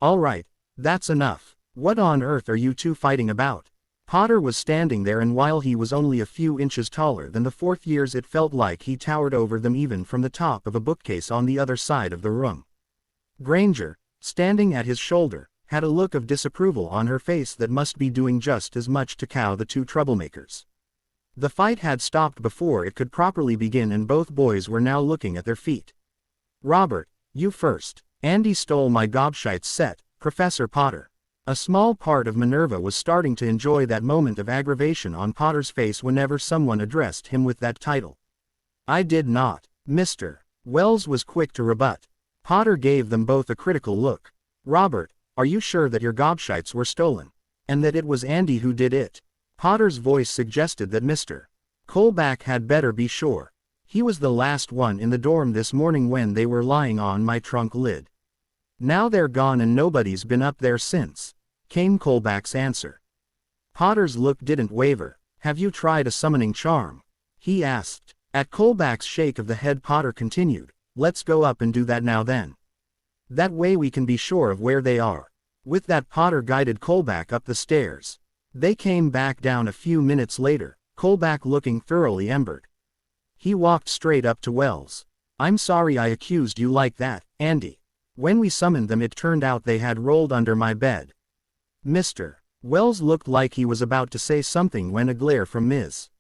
All right, that's enough. What on earth are you two fighting about? Potter was standing there, and while he was only a few inches taller than the 4th years, it felt like he towered over them even from the top of a bookcase on the other side of the room. Granger, standing at his shoulder, had a look of disapproval on her face that must be doing just as much to cow the two troublemakers. The fight had stopped before it could properly begin, and both boys were now looking at their feet. Robert, you first. Andy stole my gobshite's set, Professor Potter. A small part of Minerva was starting to enjoy that moment of aggravation on Potter's face whenever someone addressed him with that title. I did not, Mr. Wells was quick to rebut. Potter gave them both a critical look. Robert, are you sure that your gobshites were stolen? And that it was Andy who did it? Potter's voice suggested that Mr. Colback had better be sure. He was the last one in the dorm this morning when they were lying on my trunk lid. Now they're gone and nobody's been up there since, came Colback's answer. Potter's look didn't waver. Have you tried a summoning charm? He asked. At Colback's shake of the head, Potter continued, let's go up and do that now then. That way we can be sure of where they are. With that, Potter guided Colback up the stairs. They came back down a few minutes later, Colback looking thoroughly embered. He walked straight up to Wells. I'm sorry I accused you like that, Andy. When we summoned them it turned out they had rolled under my bed. Mr. Wells looked like he was about to say something when a glare from Ms.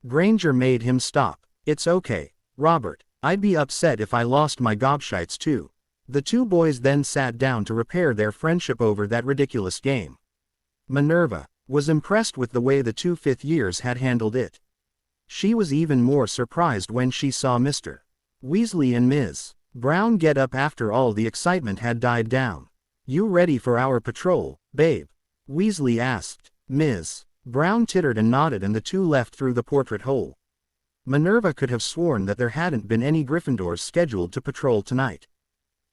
Granger made him stop. It's okay, Robert. I'd be upset if I lost my gobshites too. The two boys then sat down to repair their friendship over that ridiculous game. Minerva was impressed with the way the two 5th years had handled it. She was even more surprised when she saw Mr. Weasley and Ms. Brown get up after all the excitement had died down. You ready for our patrol, babe? Weasley asked. Ms. Brown tittered and nodded, and the two left through the portrait hole. Minerva could have sworn that there hadn't been any Gryffindors scheduled to patrol tonight.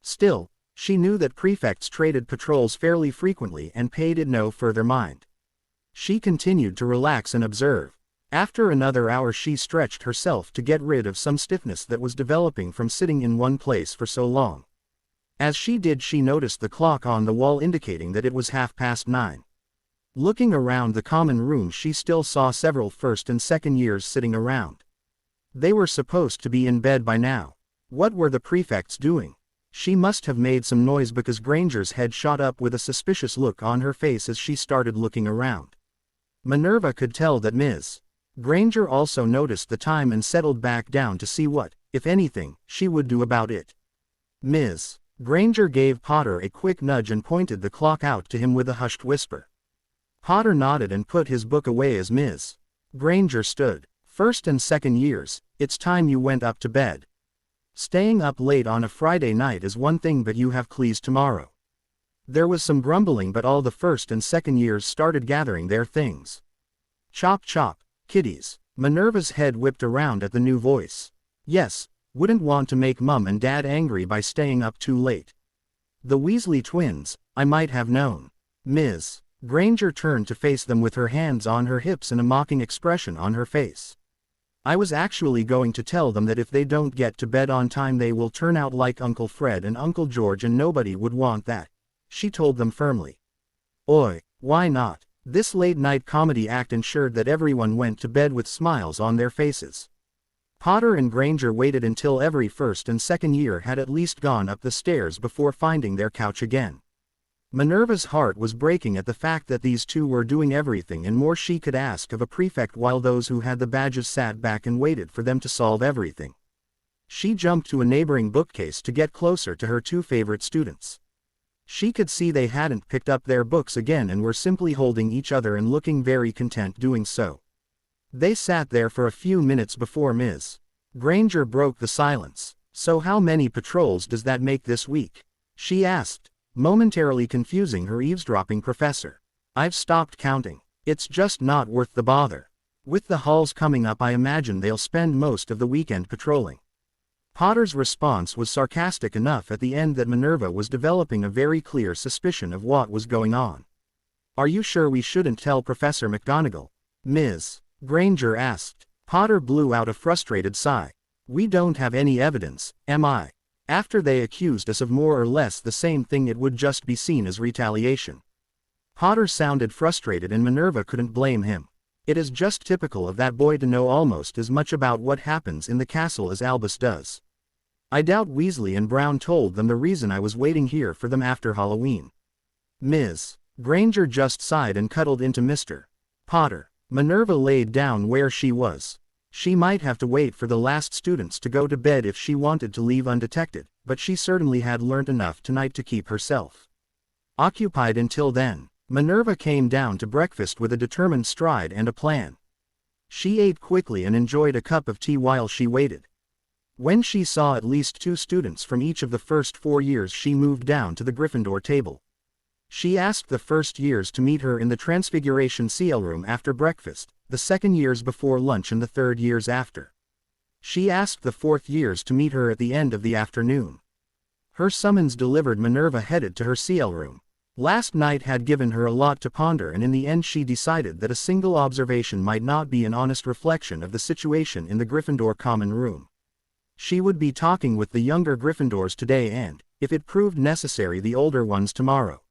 Still, she knew that prefects traded patrols fairly frequently and paid it no further mind. She continued to relax and observe. After another hour she stretched herself to get rid of some stiffness that was developing from sitting in one place for so long. As she did, she noticed the clock on the wall indicating that it was 9:30. Looking around the common room, she still saw several first and second years sitting around. They were supposed to be in bed by now. What were the prefects doing? She must have made some noise because Granger's head shot up with a suspicious look on her face as she started looking around. Minerva could tell that Ms. Granger also noticed the time and settled back down to see what, if anything, she would do about it. Ms. Granger gave Potter a quick nudge and pointed the clock out to him with a hushed whisper. Potter nodded and put his book away as Ms. Granger stood. First and second years, it's time you went up to bed. Staying up late on a Friday night is one thing, but you have clees tomorrow. There was some grumbling, but all the first and second years started gathering their things. Chop chop, kiddies. Minerva's head whipped around at the new voice. Yes, wouldn't want to make Mum and Dad angry by staying up too late. The Weasley twins, I might have known. Ms. Granger turned to face them with her hands on her hips and a mocking expression on her face. I was actually going to tell them that if they don't get to bed on time they will turn out like Uncle Fred and Uncle George, and nobody would want that, she told them firmly. Oi, why not? This late-night comedy act ensured that everyone went to bed with smiles on their faces. Potter and Granger waited until every first and second year had at least gone up the stairs before finding their couch again. Minerva's heart was breaking at the fact that these two were doing everything and more she could ask of a prefect, while those who had the badges sat back and waited for them to solve everything. She jumped to a neighboring bookcase to get closer to her two favorite students. She could see they hadn't picked up their books again and were simply holding each other and looking very content doing so. They sat there for a few minutes before Ms. Granger broke the silence. So how many patrols does that make this week? She asked, momentarily confusing her eavesdropping professor. I've stopped counting. It's just not worth the bother. With the halls coming up, I imagine they'll spend most of the weekend patrolling. Potter's response was sarcastic enough at the end that Minerva was developing a very clear suspicion of what was going on. Are you sure we shouldn't tell Professor McGonagall? Ms. Granger asked. Potter blew out a frustrated sigh. We don't have any evidence, am I? After they accused us of more or less the same thing, it would just be seen as retaliation. Potter sounded frustrated and Minerva couldn't blame him. It is just typical of that boy to know almost as much about what happens in the castle as Albus does. I doubt Weasley and Brown told them the reason I was waiting here for them after Halloween. Ms. Granger just sighed and cuddled into Mr. Potter. Minerva laid down where she was. She might have to wait for the last students to go to bed if she wanted to leave undetected, but she certainly had learnt enough tonight to keep herself occupied until then. Minerva came down to breakfast with a determined stride and a plan. She ate quickly and enjoyed a cup of tea while she waited. When she saw at least two students from each of the first 4 years, she moved down to the Gryffindor table. She asked the first years to meet her in the Transfiguration CL room after breakfast, the second years before lunch, and the third years after. She asked the fourth years to meet her at the end of the afternoon. Her summons delivered, Minerva headed to her CL room. Last night had given her a lot to ponder, and in the end she decided that a single observation might not be an honest reflection of the situation in the Gryffindor common room. She would be talking with the younger Gryffindors today and, if it proved necessary, the older ones tomorrow.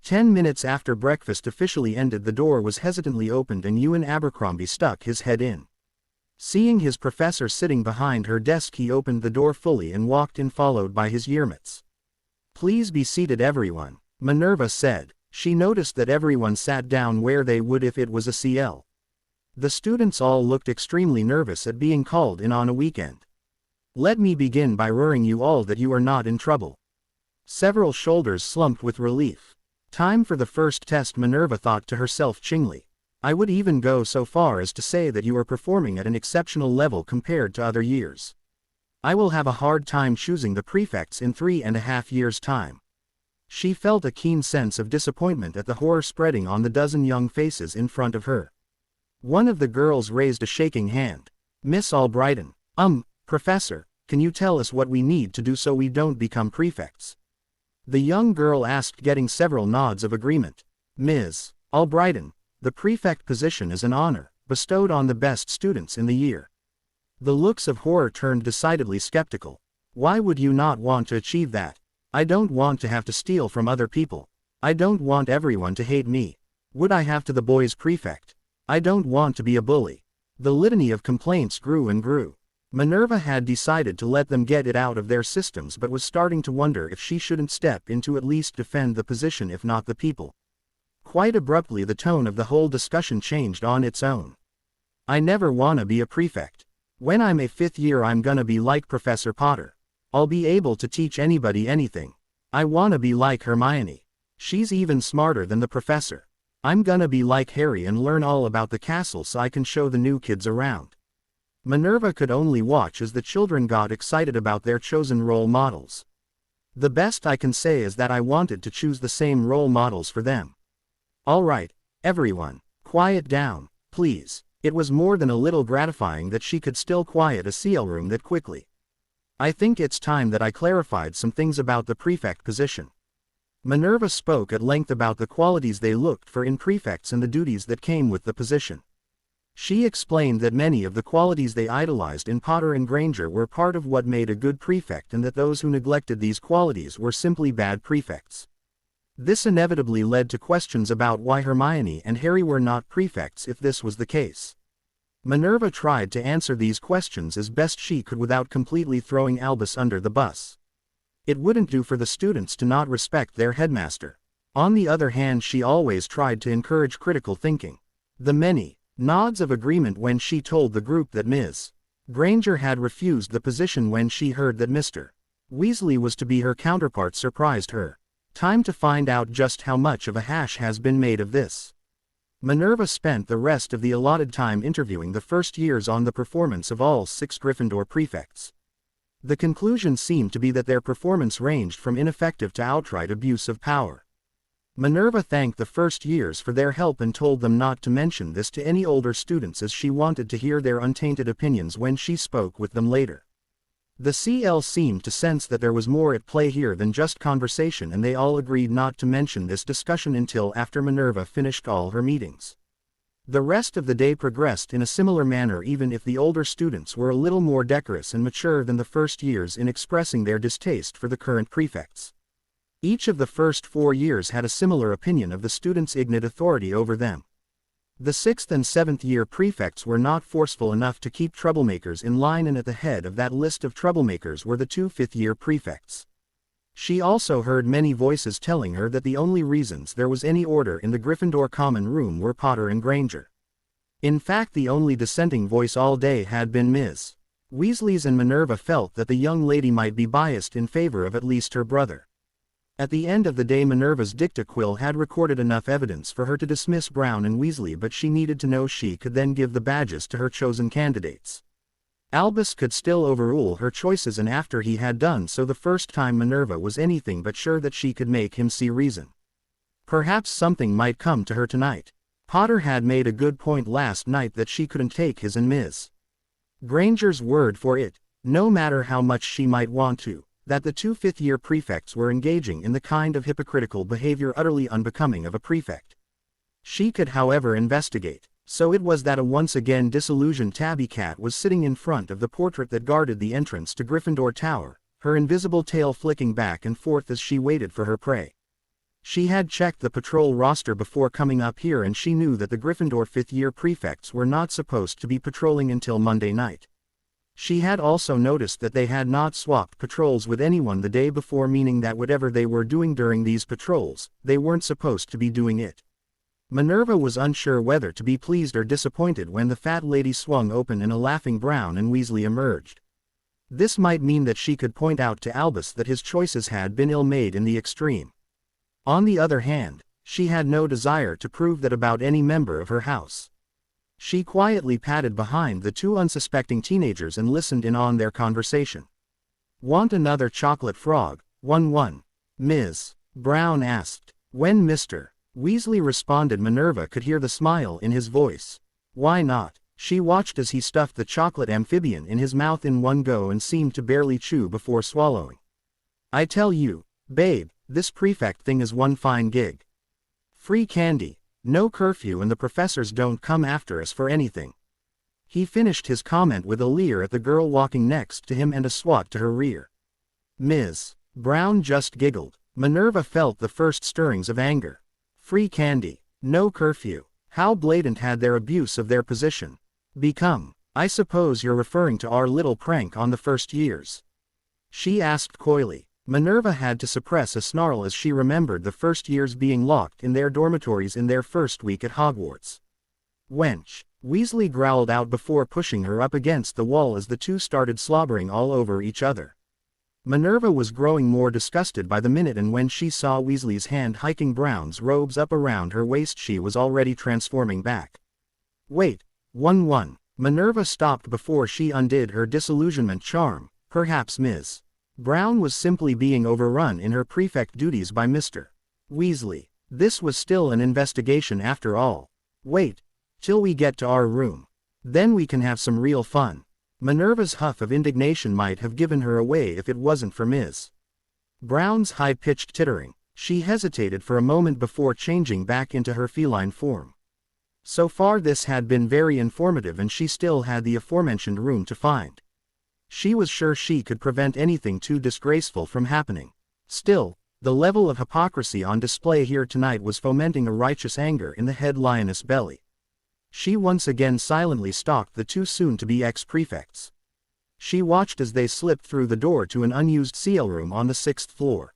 10 minutes after breakfast officially ended, the door was hesitantly opened and Ewan Abercrombie stuck his head in. Seeing his professor sitting behind her desk, he opened the door fully and walked in, followed by his yearmates. Please be seated, everyone, Minerva said. She noticed that everyone sat down where they would if it was a CL. The students all looked extremely nervous at being called in on a weekend. Let me begin by assuring you all that you are not in trouble. Several shoulders slumped with relief. Time for the first test, Minerva thought to herself chingly. I would even go so far as to say that you are performing at an exceptional level compared to other years. I will have a hard time choosing the prefects in 3.5 years' time. She felt a keen sense of disappointment at the horror spreading on the dozen young faces in front of her. One of the girls raised a shaking hand. Miss Albrighton. Professor. can you tell us what we need to do so we don't become prefects?" The young girl asked, getting several nods of agreement. "Ms. Albrighton, the prefect position is an honor, bestowed on the best students in the year." The looks of horror turned decidedly skeptical. "Why would you not want to achieve that? I don't want to have to steal from other people. I don't want everyone to hate me. Would I have to the boys' prefect? I don't want to be a bully." The litany of complaints grew and grew. Minerva had decided to let them get it out of their systems, but was starting to wonder if she shouldn't step in to at least defend the position if not the people. Quite abruptly the tone of the whole discussion changed on its own. "I never wanna be a prefect. When I'm a 5th year I'm gonna be like Professor Potter. I'll be able to teach anybody anything. I wanna be like Hermione. She's even smarter than the professor. I'm gonna be like Harry and learn all about the castle so I can show the new kids around." Minerva could only watch as the children got excited about their chosen role models. "The best I can say is that I wanted to choose the same role models for them." "All right, everyone, quiet down, please." It was more than a little gratifying that she could still quiet a CL room that quickly. "I think it's time that I clarified some things about the prefect position." Minerva spoke at length about the qualities they looked for in prefects and the duties that came with the position. She explained that many of the qualities they idolized in Potter and Granger were part of what made a good prefect, and that those who neglected these qualities were simply bad prefects. This inevitably led to questions about why Hermione and Harry were not prefects if this was the case. Minerva tried to answer these questions as best she could without completely throwing Albus under the bus. It wouldn't do for the students to not respect their headmaster. On the other hand, she always tried to encourage critical thinking. The many nods of agreement when she told the group that Ms. Granger had refused the position when she heard that Mr. Weasley was to be her counterpart surprised her. Time to find out just how much of a hash has been made of this. Minerva spent the rest of the allotted time interviewing the first years on the performance of all 6 Gryffindor prefects. The conclusion seemed to be that their performance ranged from ineffective to outright abuse of power. Minerva thanked the first years for their help and told them not to mention this to any older students, as she wanted to hear their untainted opinions when she spoke with them later. The CL seemed to sense that there was more at play here than just conversation, and they all agreed not to mention this discussion until after Minerva finished all her meetings. The rest of the day progressed in a similar manner, even if the older students were a little more decorous and mature than the first years in expressing their distaste for the current prefects. Each of the first 4 years had a similar opinion of the students' ignorant authority over them. The 6th and 7th year prefects were not forceful enough to keep troublemakers in line, and at the head of that list of troublemakers were the 2 5th year prefects. She also heard many voices telling her that the only reasons there was any order in the Gryffindor common room were Potter and Granger. In fact, the only dissenting voice all day had been Ms. Weasley's, and Minerva felt that the young lady might be biased in favor of at least her brother. At the end of the day, Minerva's dicta quill had recorded enough evidence for her to dismiss Brown and Weasley, but she needed to know she could then give the badges to her chosen candidates. Albus could still overrule her choices, and after he had done so the first time, Minerva was anything but sure that she could make him see reason. Perhaps something might come to her tonight. Potter had made a good point last night that she couldn't take his and Ms. Granger's word for it, no matter how much she might want to, that the 2 5th year prefects were engaging in the kind of hypocritical behavior utterly unbecoming of a prefect. She could, however, investigate. So it was that a once again disillusioned tabby cat was sitting in front of the portrait that guarded the entrance to Gryffindor Tower, her invisible tail flicking back and forth as she waited for her prey. She had checked the patrol roster before coming up here, and she knew that the Gryffindor 5th year prefects were not supposed to be patrolling until Monday night. She had also noticed that they had not swapped patrols with anyone the day before, meaning that whatever they were doing during these patrols, they weren't supposed to be doing it. Minerva was unsure whether to be pleased or disappointed when the fat lady swung open and a laughing Brown and Weasley emerged. This might mean that she could point out to Albus that his choices had been ill-made in the extreme. On the other hand, she had no desire to prove that about any member of her house. She quietly padded behind the 2 unsuspecting teenagers and listened in on their conversation. "Want another chocolate frog, 1-1? Ms. Brown asked. When Mr. Weasley responded, Minerva could hear the smile in his voice. "Why not? She watched as he stuffed the chocolate amphibian in his mouth in one go and seemed to barely chew before swallowing. I tell you, babe, this prefect thing is one fine gig. Free candy, no curfew, and the professors don't come after us for anything. He finished his comment with a leer at the girl walking next to him and a swat to her rear. Ms. Brown just giggled. Minerva felt the first stirrings of anger. Free candy, no curfew. How blatant had their abuse of their position become? I suppose you're referring to our little prank on the first years? She asked coyly. Minerva had to suppress a snarl as she remembered the first years being locked in their dormitories in their first week at Hogwarts. Wench, Weasley growled out before pushing her up against the wall as the two started slobbering all over each other. Minerva was growing more disgusted by the minute, and when she saw Weasley's hand hiking Brown's robes up around her waist, she was already transforming back. Wait, 1-1. Minerva stopped before she undid her disillusionment charm. Perhaps Ms. Brown was simply being overrun in her prefect duties by Mr. Weasley. This was still an investigation after all. Wait till we get to our room. Then we can have some real fun. Minerva's huff of indignation might have given her away if it wasn't for Ms. Brown's high-pitched tittering. She hesitated for a moment before changing back into her feline form. So far this had been very informative, and she still had the aforementioned room to find. She was sure she could prevent anything too disgraceful from happening. Still, the level of hypocrisy on display here tonight was fomenting a righteous anger in the head lioness belly. She once again silently stalked the two soon-to-be ex-prefects. She watched as they slipped through the door to an unused CL room on the 6th floor.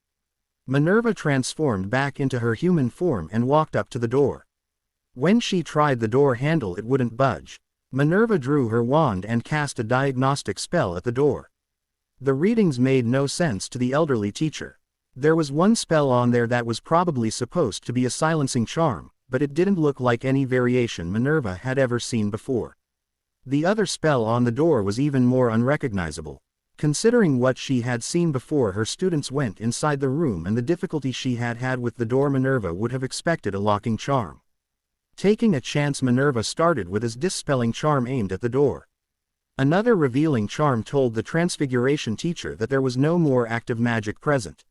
Minerva transformed back into her human form and walked up to the door. When she tried the door handle, it wouldn't budge. Minerva drew her wand and cast a diagnostic spell at the door. The readings made no sense to the elderly teacher. There was one spell on there that was probably supposed to be a silencing charm, but it didn't look like any variation Minerva had ever seen before. The other spell on the door was even more unrecognizable. Considering what she had seen before her students went inside the room and the difficulty she had had with the door, Minerva would have expected a locking charm. Taking a chance, Minerva started with his dispelling charm aimed at the door. Another revealing charm told the Transfiguration teacher that there was no more active magic present.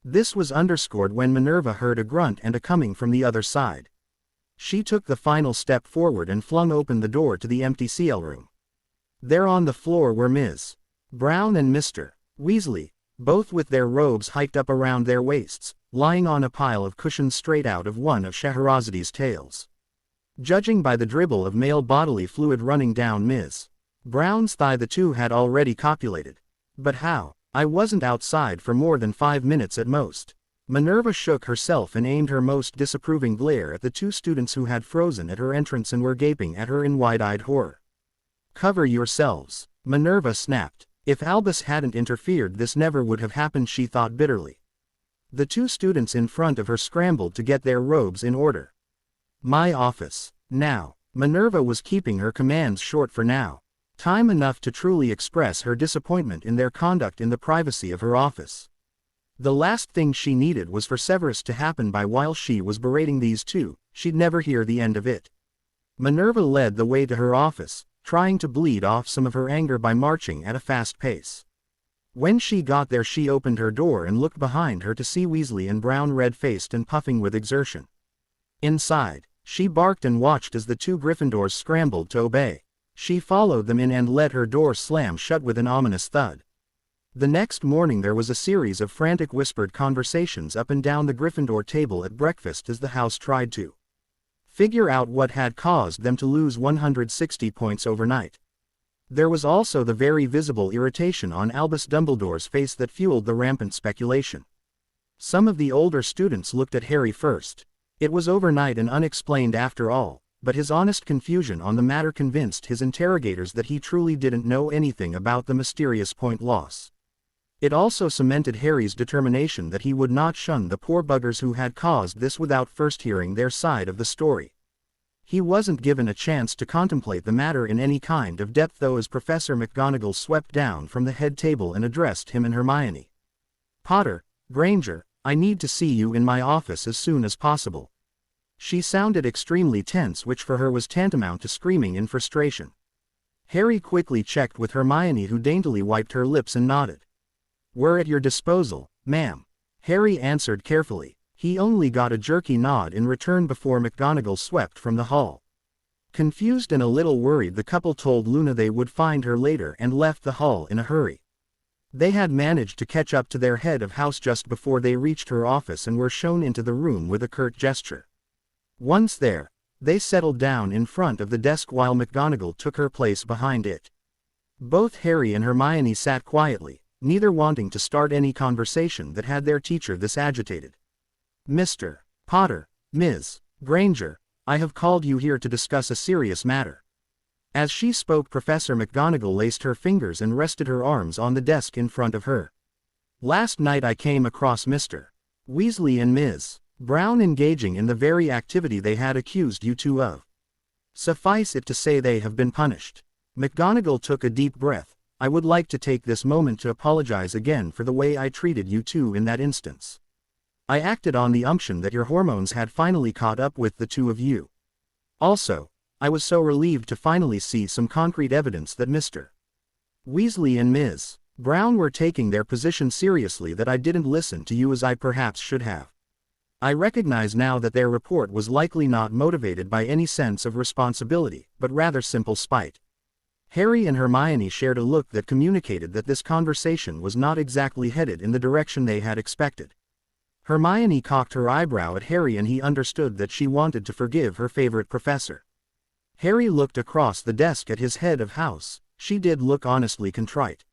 This was underscored when Minerva heard a grunt and a coming from the other side. She took the final step forward and flung open the door to the empty CL room. There on the floor were Ms. Brown and Mr. Weasley, both with their robes hiked up around their waists, lying on a pile of cushions straight out of one of Scheherazade's tales. Judging by the dribble of male bodily fluid running down Ms. Brown's thigh, the two had already copulated. But how? I wasn't outside for more than 5 minutes at most. Minerva shook herself and aimed her most disapproving glare at the two students who had frozen at her entrance and were gaping at her in wide-eyed horror. Cover yourselves, Minerva snapped. If Albus hadn't interfered, this never would have happened, she thought bitterly. The two students in front of her scrambled to get their robes in order. My office. Now. Minerva was keeping her commands short for now. Time enough to truly express her disappointment in their conduct in the privacy of her office. The last thing she needed was for Severus to happen by while she was berating these two. She'd never hear the end of it. Minerva led the way to her office, trying to bleed off some of her anger by marching at a fast pace. When she got there, she opened her door and looked behind her to see Weasley and Brown red-faced and puffing with exertion. Inside, she barked and watched as the two Gryffindors scrambled to obey. She followed them in and let her door slam shut with an ominous thud. The next morning there was a series of frantic whispered conversations up and down the Gryffindor table at breakfast as the house tried to figure out what had caused them to lose 160 points overnight. There was also the very visible irritation on Albus Dumbledore's face that fueled the rampant speculation. Some of the older students looked at Harry first. It was overnight and unexplained after all, but his honest confusion on the matter convinced his interrogators that he truly didn't know anything about the mysterious point loss. It also cemented Harry's determination that he would not shun the poor buggers who had caused this without first hearing their side of the story. He wasn't given a chance to contemplate the matter in any kind of depth though as Professor McGonagall swept down from the head table and addressed him and Hermione. Potter, Granger, I need to see you in my office as soon as possible. She sounded extremely tense, which for her was tantamount to screaming in frustration. Harry quickly checked with Hermione, who daintily wiped her lips and nodded. "We're at your disposal, ma'am," Harry answered carefully. He only got a jerky nod in return before McGonagall swept from the hall. Confused and a little worried, the couple told Luna they would find her later and left the hall in a hurry. They had managed to catch up to their head of house just before they reached her office and were shown into the room with a curt gesture. Once there, they settled down in front of the desk while McGonagall took her place behind it. Both Harry and Hermione sat quietly, neither wanting to start any conversation that had their teacher this agitated. "Mr. Potter, Ms. Granger, I have called you here to discuss a serious matter." As she spoke, Professor McGonagall laced her fingers and rested her arms on the desk in front of her. "Last night I came across Mr. Weasley and Ms. Brown engaging in the very activity they had accused you two of. Suffice it to say they have been punished." McGonagall took a deep breath. "I would like to take this moment to apologize again for the way I treated you two in that instance. I acted on the assumption that your hormones had finally caught up with the two of you. Also, I was so relieved to finally see some concrete evidence that Mr. Weasley and Ms. Brown were taking their position seriously that I didn't listen to you as I perhaps should have. I recognize now that their report was likely not motivated by any sense of responsibility, but rather simple spite." Harry and Hermione shared a look that communicated that this conversation was not exactly headed in the direction they had expected. Hermione cocked her eyebrow at Harry, and he understood that she wanted to forgive her favorite professor. Harry looked across the desk at his head of house. She did look honestly contrite.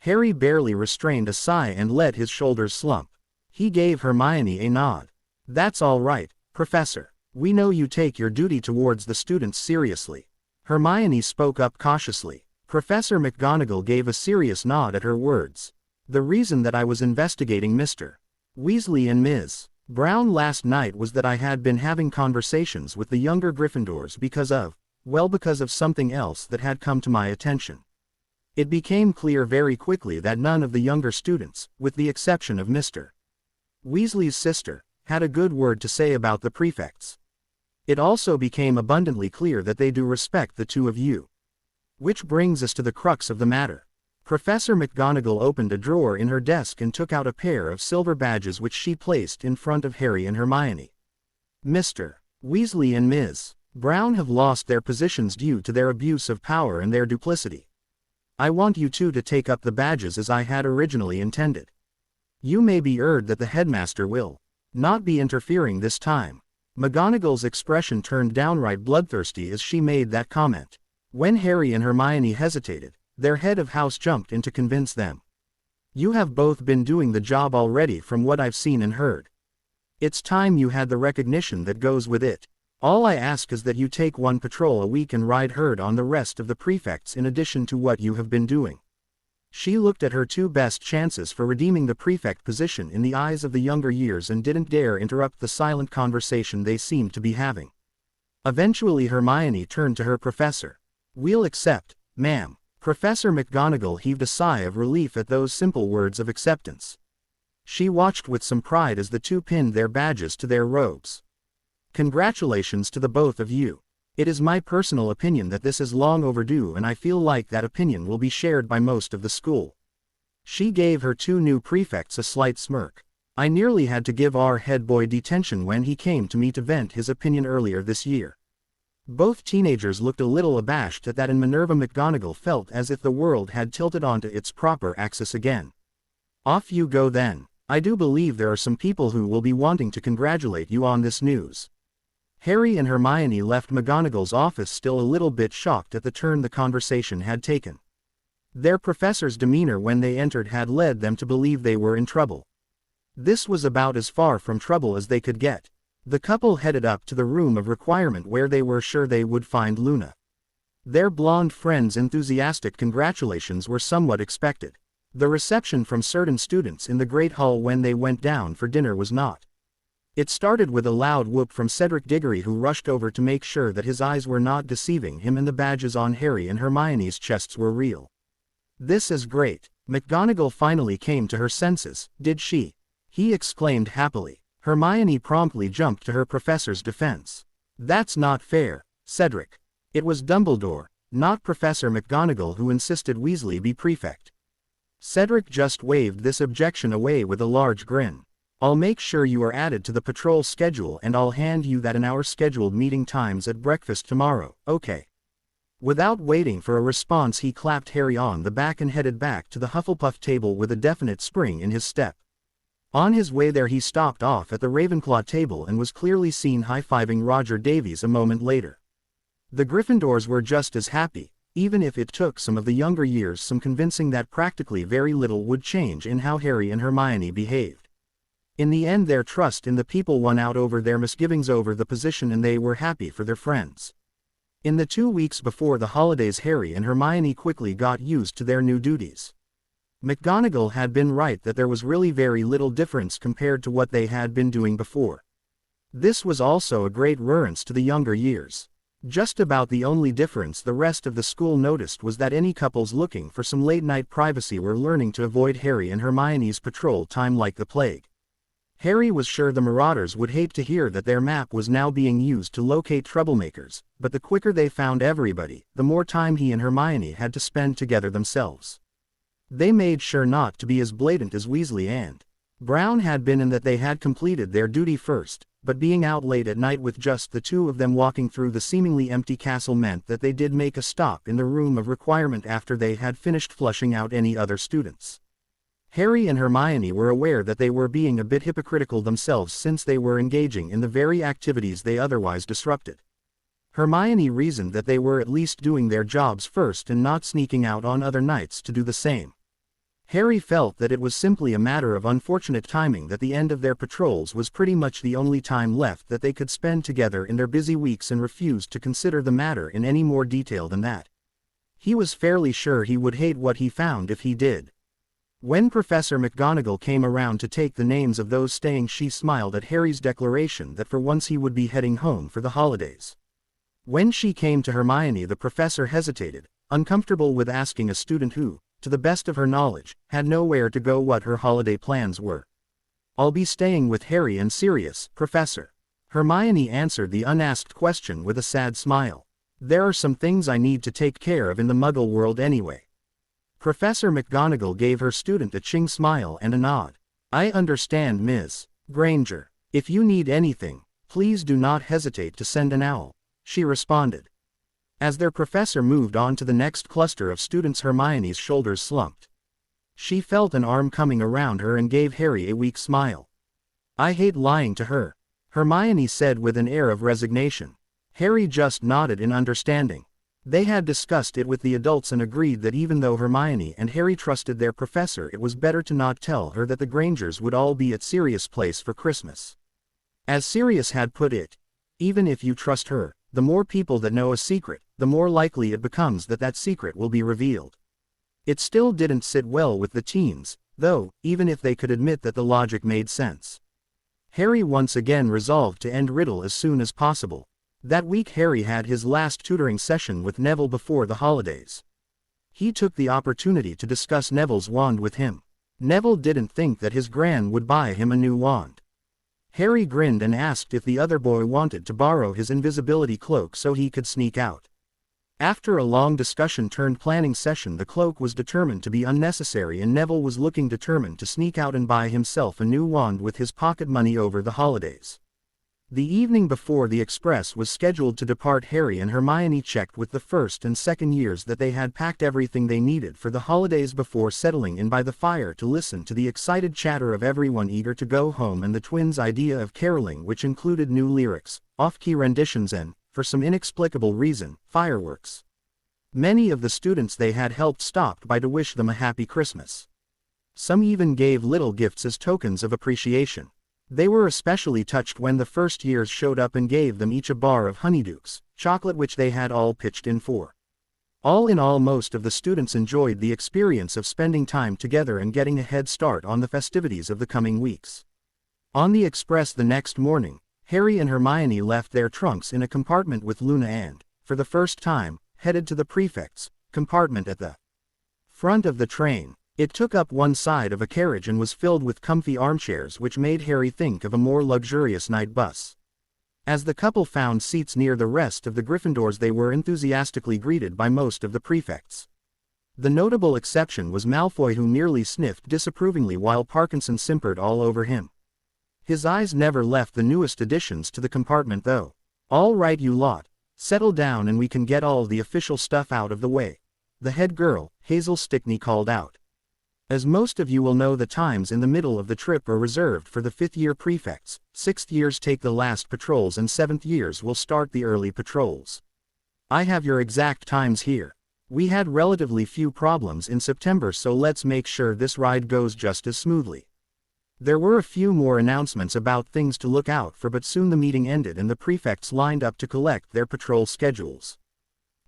Harry barely restrained a sigh and let his shoulders slump. He gave Hermione a nod. "That's all right, Professor. We know you take your duty towards the students seriously." Hermione spoke up cautiously. Professor McGonagall gave a serious nod at her words. "The reason that I was investigating Mr. Weasley and Ms. Brown last night was that I had been having conversations with the younger Gryffindors because of something else that had come to my attention. It became clear very quickly that none of the younger students, with the exception of Mr. Weasley's sister, had a good word to say about the prefects. It also became abundantly clear that they do respect the two of you. Which brings us to the crux of the matter." Professor McGonagall opened a drawer in her desk and took out a pair of silver badges which she placed in front of Harry and Hermione. "Mr. Weasley and Ms. Brown have lost their positions due to their abuse of power and their duplicity. I want you two to take up the badges as I had originally intended. You may be assured that the headmaster will not be interfering this time." McGonagall's expression turned downright bloodthirsty as she made that comment. When Harry and Hermione hesitated, their head of house jumped in to convince them. "You have both been doing the job already from what I've seen and heard. It's time you had the recognition that goes with it. All I ask is that you take one patrol a week and ride herd on the rest of the prefects in addition to what you have been doing." She looked at her two best chances for redeeming the prefect position in the eyes of the younger years and didn't dare interrupt the silent conversation they seemed to be having. Eventually Hermione turned to her professor. "We'll accept, ma'am." Professor McGonagall heaved a sigh of relief at those simple words of acceptance. She watched with some pride as the two pinned their badges to their robes. "Congratulations to the both of you. It is my personal opinion that this is long overdue, and I feel like that opinion will be shared by most of the school." She gave her two new prefects a slight smirk. "I nearly had to give our head boy detention when he came to me to vent his opinion earlier this year." Both teenagers looked a little abashed at that, and Minerva McGonagall felt as if the world had tilted onto its proper axis again. "Off you go then. I do believe there are some people who will be wanting to congratulate you on this news." Harry and Hermione left McGonagall's office still a little bit shocked at the turn the conversation had taken. Their professor's demeanor when they entered had led them to believe they were in trouble. This was about as far from trouble as they could get. The couple headed up to the room of requirement where they were sure they would find Luna. Their blonde friend's enthusiastic congratulations were somewhat expected. The reception from certain students in the Great Hall when they went down for dinner was not. It started with a loud whoop from Cedric Diggory, who rushed over to make sure that his eyes were not deceiving him and the badges on Harry and Hermione's chests were real. "This is great. McGonagall finally came to her senses, did she?" he exclaimed happily. Hermione promptly jumped to her professor's defense. "That's not fair, Cedric. It was Dumbledore, not Professor McGonagall, who insisted Weasley be prefect." Cedric just waved this objection away with a large grin. "I'll make sure you are added to the patrol schedule, and I'll hand you that in our scheduled meeting times at breakfast tomorrow, okay?" Without waiting for a response, he clapped Harry on the back and headed back to the Hufflepuff table with a definite spring in his step. On his way there, he stopped off at the Ravenclaw table and was clearly seen high-fiving Roger Davies a moment later. The Gryffindors were just as happy, even if it took some of the younger years some convincing that practically very little would change in how Harry and Hermione behaved. In the end, their trust in the people won out over their misgivings over the position, and they were happy for their friends. In the 2 weeks before the holidays, Harry and Hermione quickly got used to their new duties. McGonagall had been right that there was really very little difference compared to what they had been doing before. This was also a great reference to the younger years. Just about the only difference the rest of the school noticed was that any couples looking for some late-night privacy were learning to avoid Harry and Hermione's patrol time like the plague. Harry was sure the Marauders would hate to hear that their map was now being used to locate troublemakers, but the quicker they found everybody, the more time he and Hermione had to spend together themselves. They made sure not to be as blatant as Weasley and Brown had been in that they had completed their duty first, but being out late at night with just the two of them walking through the seemingly empty castle meant that they did make a stop in the room of requirement after they had finished flushing out any other students. Harry and Hermione were aware that they were being a bit hypocritical themselves since they were engaging in the very activities they otherwise disrupted. Hermione reasoned that they were at least doing their jobs first and not sneaking out on other nights to do the same. Harry felt that it was simply a matter of unfortunate timing that the end of their patrols was pretty much the only time left that they could spend together in their busy weeks, and refused to consider the matter in any more detail than that. He was fairly sure he would hate what he found if he did. When Professor McGonagall came around to take the names of those staying, she smiled at Harry's declaration that for once he would be heading home for the holidays. When she came to Hermione, the professor hesitated, uncomfortable with asking a student who, to the best of her knowledge, had nowhere to go what her holiday plans were. "I'll be staying with Harry and Sirius, Professor." Hermione answered the unasked question with a sad smile. "There are some things I need to take care of in the Muggle world anyway." Professor McGonagall gave her student a ching smile and a nod. "I understand, Ms. Granger. If you need anything, please do not hesitate to send an owl," she responded. As their professor moved on to the next cluster of students, Hermione's shoulders slumped. She felt an arm coming around her and gave Harry a weak smile. "I hate lying to her," Hermione said with an air of resignation. Harry just nodded in understanding. They had discussed it with the adults and agreed that even though Hermione and Harry trusted their professor, it was better to not tell her that the Grangers would all be at Sirius Place for Christmas. As Sirius had put it, even if you trust her, the more people that know a secret, the more likely it becomes that that secret will be revealed. It still didn't sit well with the teens, though, even if they could admit that the logic made sense. Harry once again resolved to end Riddle as soon as possible. That week Harry had his last tutoring session with Neville before the holidays. He took the opportunity to discuss Neville's wand with him. Neville didn't think that his gran would buy him a new wand. Harry grinned and asked if the other boy wanted to borrow his invisibility cloak so he could sneak out. After a long discussion-turned-planning session, the cloak was determined to be unnecessary, and Neville was looking determined to sneak out and buy himself a new wand with his pocket money over the holidays. The evening before the express was scheduled to depart, Harry and Hermione checked with the first and second years that they had packed everything they needed for the holidays before settling in by the fire to listen to the excited chatter of everyone eager to go home and the twins' idea of caroling, which included new lyrics, off-key renditions and, for some inexplicable reason, fireworks. Many of the students they had helped stopped by to wish them a happy Christmas. Some even gave little gifts as tokens of appreciation. They were especially touched when the first years showed up and gave them each a bar of Honeydukes chocolate, which they had all pitched in for. All in all, most of the students enjoyed the experience of spending time together and getting a head start on the festivities of the coming weeks. On the express the next morning, Harry and Hermione left their trunks in a compartment with Luna and, for the first time, headed to the prefect's compartment at the front of the train. It took up one side of a carriage and was filled with comfy armchairs, which made Harry think of a more luxurious night bus. As the couple found seats near the rest of the Gryffindors, they were enthusiastically greeted by most of the prefects. The notable exception was Malfoy, who merely sniffed disapprovingly while Parkinson simpered all over him. His eyes never left the newest additions to the compartment though. "All right, you lot. Settle down and we can get all the official stuff out of the way," the head girl, Hazel Stickney, called out. "As most of you will know, the times in the middle of the trip are reserved for the 5th-year prefects, 6th years take the last patrols, and 7th years will start the early patrols. I have your exact times here. We had relatively few problems in September, so let's make sure this ride goes just as smoothly." There were a few more announcements about things to look out for, but soon the meeting ended and the prefects lined up to collect their patrol schedules.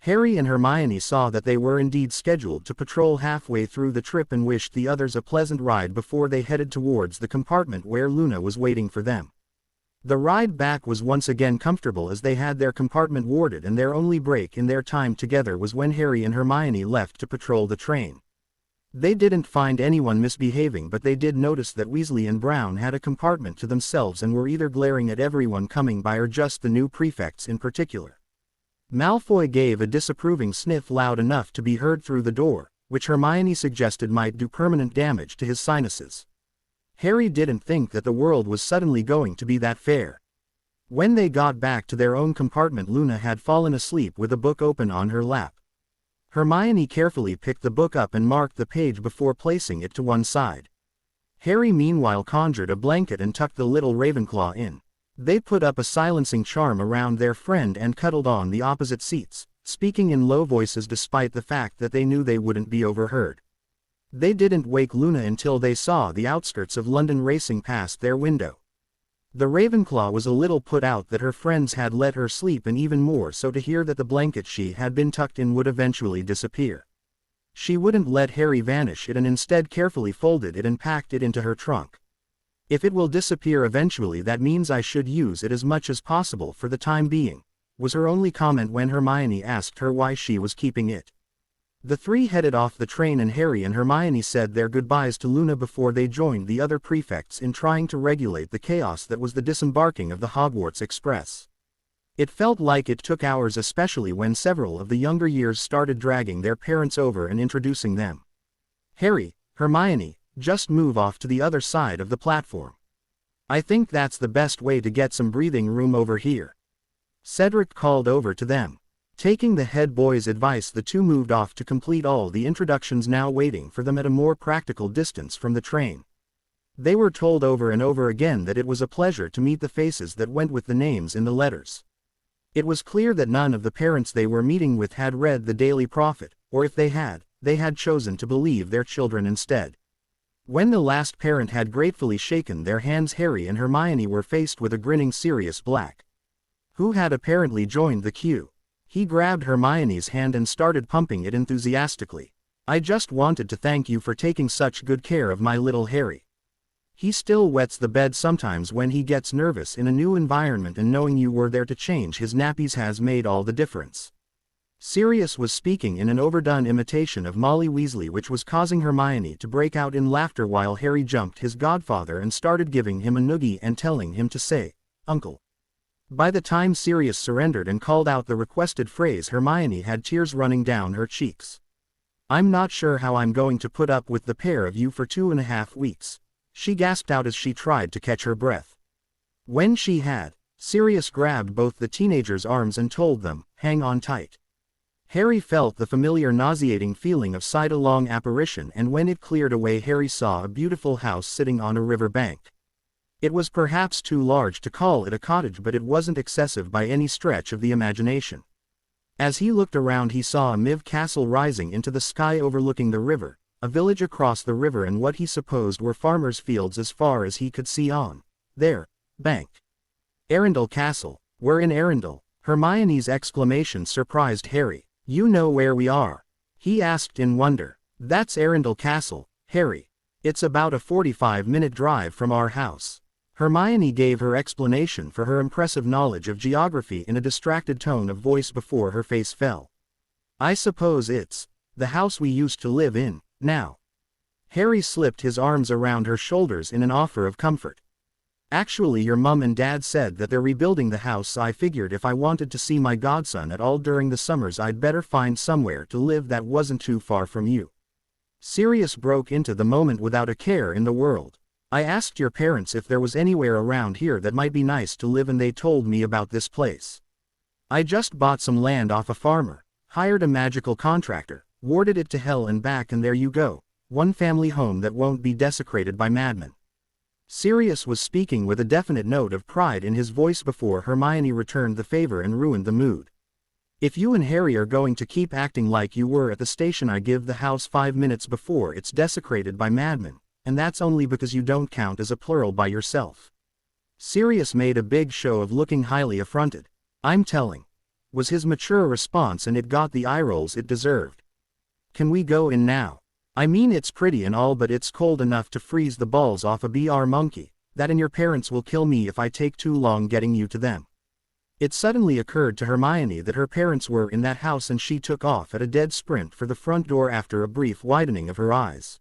Harry and Hermione saw that they were indeed scheduled to patrol halfway through the trip and wished the others a pleasant ride before they headed towards the compartment where Luna was waiting for them. The ride back was once again comfortable as they had their compartment warded, and their only break in their time together was when Harry and Hermione left to patrol the train. They didn't find anyone misbehaving, but they did notice that Weasley and Brown had a compartment to themselves and were either glaring at everyone coming by or just the new prefects in particular. Malfoy gave a disapproving sniff loud enough to be heard through the door, which Hermione suggested might do permanent damage to his sinuses. Harry didn't think that the world was suddenly going to be that fair. When they got back to their own compartment, Luna had fallen asleep with a book open on her lap. Hermione carefully picked the book up and marked the page before placing it to one side. Harry meanwhile conjured a blanket and tucked the little Ravenclaw in. They put up a silencing charm around their friend and cuddled on the opposite seats, speaking in low voices despite the fact that they knew they wouldn't be overheard. They didn't wake Luna until they saw the outskirts of London racing past their window. The Ravenclaw was a little put out that her friends had let her sleep, and even more so to hear that the blanket she had been tucked in would eventually disappear. She wouldn't let Harry vanish it and instead carefully folded it and packed it into her trunk. "If it will disappear eventually, that means I should use it as much as possible for the time being," was her only comment when Hermione asked her why she was keeping it. The three headed off the train, and Harry and Hermione said their goodbyes to Luna before they joined the other prefects in trying to regulate the chaos that was the disembarking of the Hogwarts Express. It felt like it took hours, especially when several of the younger years started dragging their parents over and introducing them. "Harry, Hermione, just move off to the other side of the platform. I think that's the best way to get some breathing room over here," Cedric called over to them. Taking the head boy's advice, the two moved off to complete all the introductions now waiting for them at a more practical distance from the train. They were told over and over again that it was a pleasure to meet the faces that went with the names in the letters. It was clear that none of the parents they were meeting with had read the Daily Prophet, or if they had chosen to believe their children instead. When the last parent had gratefully shaken their hands, Harry and Hermione were faced with a grinning Sirius Black, who had apparently joined the queue. He grabbed Hermione's hand and started pumping it enthusiastically. "I just wanted to thank you for taking such good care of my little Harry. He still wets the bed sometimes when he gets nervous in a new environment, and knowing you were there to change his nappies has made all the difference." Sirius was speaking in an overdone imitation of Molly Weasley, which was causing Hermione to break out in laughter while Harry jumped his godfather and started giving him a noogie and telling him to say, "Uncle." By the time Sirius surrendered and called out the requested phrase, Hermione had tears running down her cheeks. "I'm not sure how I'm going to put up with the pair of you for 2.5 weeks, she gasped out as she tried to catch her breath. When she had, Sirius grabbed both the teenagers' arms and told them, "Hang on tight." Harry felt the familiar nauseating feeling of sight-along apparition, and when it cleared away, Harry saw a beautiful house sitting on a river bank. It was perhaps too large to call it a cottage, but it wasn't excessive by any stretch of the imagination. As he looked around, he saw a Miv castle rising into the sky overlooking the river, a village across the river, and what he supposed were farmers' fields as far as he could see on their bank. Arundel Castle. "We're in Arundel." Hermione's exclamation surprised Harry. "You know where we are?" he asked in wonder. "That's Arundel Castle, Harry. It's about a 45-minute drive from our house." Hermione gave her explanation for her impressive knowledge of geography in a distracted tone of voice before her face fell. "I suppose it's the house we used to live in now." Harry slipped his arms around her shoulders in an offer of comfort. Actually, your mum and dad said that they're rebuilding the house, so I figured if I wanted to see my godson at all during the summers I'd better find somewhere to live that wasn't too far from you. Sirius broke into the moment without a care in the world. I asked your parents if there was anywhere around here that might be nice to live and they told me about this place. I just bought some land off a farmer, hired a magical contractor, warded it to hell and back, and there you go, one family home that won't be desecrated by madmen. Sirius was speaking with a definite note of pride in his voice before Hermione returned the favor and ruined the mood. If you and Harry are going to keep acting like you were at the station, I give the house 5 minutes before it's desecrated by madmen, and that's only because you don't count as a plural by yourself. Sirius made a big show of looking highly affronted. I'm telling, was his mature response, and it got the eye rolls it deserved. Can we go in now? I mean, it's pretty and all, but it's cold enough to freeze the balls off a BR monkey. That and your parents will kill me if I take too long getting you to them. It suddenly occurred to Hermione that her parents were in that house, and she took off at a dead sprint for the front door after a brief widening of her eyes.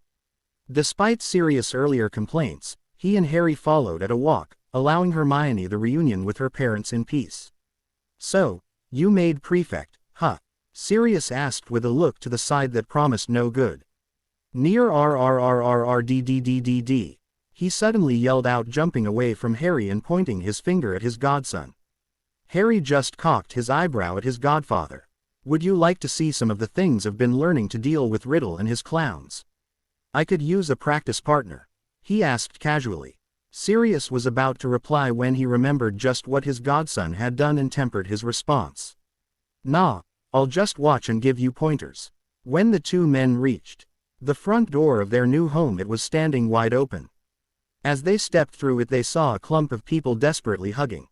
Despite Sirius' earlier complaints, he and Harry followed at a walk, allowing Hermione the reunion with her parents in peace. So, you made prefect, huh? Sirius asked with a look to the side that promised no good. Near RRRRRDDDDD. He suddenly yelled out, jumping away from Harry and pointing his finger at his godson. Harry just cocked his eyebrow at his godfather. Would you like to see some of the things I've been learning to deal with Riddle and his clowns? I could use a practice partner, he asked casually. Sirius was about to reply when he remembered just what his godson had done and tempered his response. Nah, I'll just watch and give you pointers. When the two men reached the front door of their new home, it was standing wide open. As they stepped through it, they saw a clump of people desperately hugging.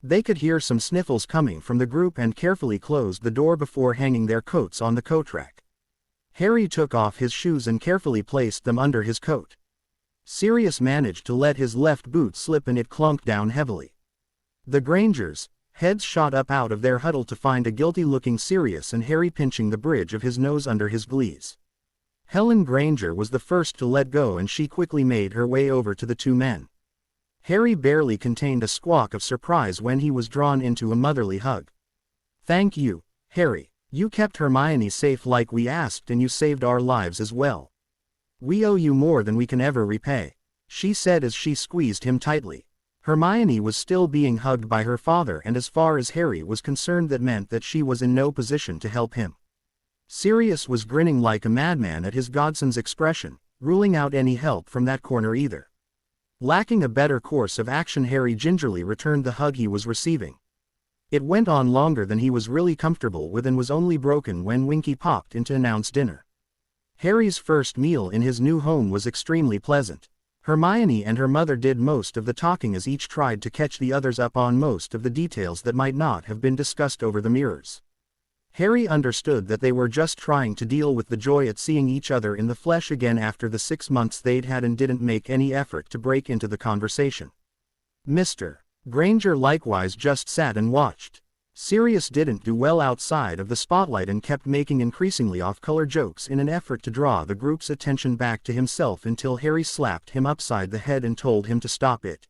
They could hear some sniffles coming from the group and carefully closed the door before hanging their coats on the coat rack. Harry took off his shoes and carefully placed them under his coat. Sirius managed to let his left boot slip and it clunked down heavily. The Grangers' heads shot up out of their huddle to find a guilty-looking Sirius and Harry pinching the bridge of his nose under his glees. Helen Granger was the first to let go, and she quickly made her way over to the two men. Harry barely contained a squawk of surprise when he was drawn into a motherly hug. Thank you, Harry. You kept Hermione safe like we asked, and you saved our lives as well. We owe you more than we can ever repay, she said as she squeezed him tightly. Hermione was still being hugged by her father, and as far as Harry was concerned, that meant that she was in no position to help him. Sirius was grinning like a madman at his godson's expression, ruling out any help from that corner either. Lacking a better course of action, Harry gingerly returned the hug he was receiving. It went on longer than he was really comfortable with and was only broken when Winky popped in to announce dinner. Harry's first meal in his new home was extremely pleasant. Hermione and her mother did most of the talking as each tried to catch the others up on most of the details that might not have been discussed over the mirrors. Harry understood that they were just trying to deal with the joy at seeing each other in the flesh again after the 6 months they'd had, and didn't make any effort to break into the conversation. Mr. Granger likewise just sat and watched. Sirius didn't do well outside of the spotlight and kept making increasingly off-color jokes in an effort to draw the group's attention back to himself until Harry slapped him upside the head and told him to stop it.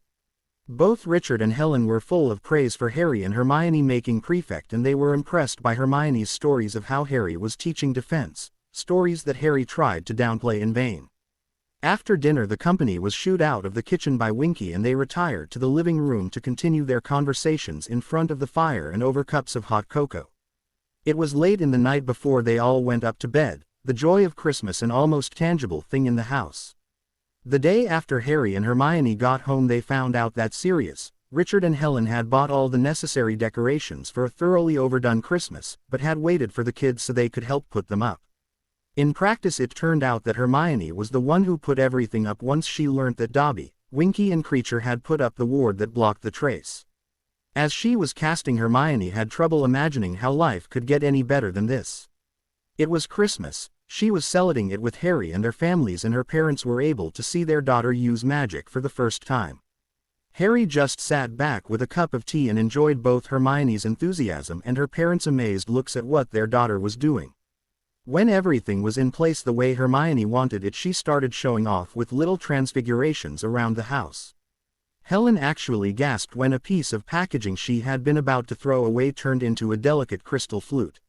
Both Richard and Helen were full of praise for Harry and Hermione making prefect, and they were impressed by Hermione's stories of how Harry was teaching defense, stories that Harry tried to downplay in vain. After dinner, the company was shooed out of the kitchen by Winky, and they retired to the living room to continue their conversations in front of the fire and over cups of hot cocoa. It was late in the night before they all went up to bed, the joy of Christmas an almost tangible thing in the house. The day after Harry and Hermione got home, they found out that Sirius, Richard and Helen had bought all the necessary decorations for a thoroughly overdone Christmas, but had waited for the kids so they could help put them up. In practice, it turned out that Hermione was the one who put everything up once she learnt that Dobby, Winky and Creature had put up the ward that blocked the trace. As she was casting, Hermione had trouble imagining how life could get any better than this. It was Christmas. She was celebrating it with Harry and their families, and her parents were able to see their daughter use magic for the first time. Harry just sat back with a cup of tea and enjoyed both Hermione's enthusiasm and her parents' amazed looks at what their daughter was doing. When everything was in place the way Hermione wanted it, she started showing off with little transfigurations around the house. Helen actually gasped when a piece of packaging she had been about to throw away turned into a delicate crystal flute.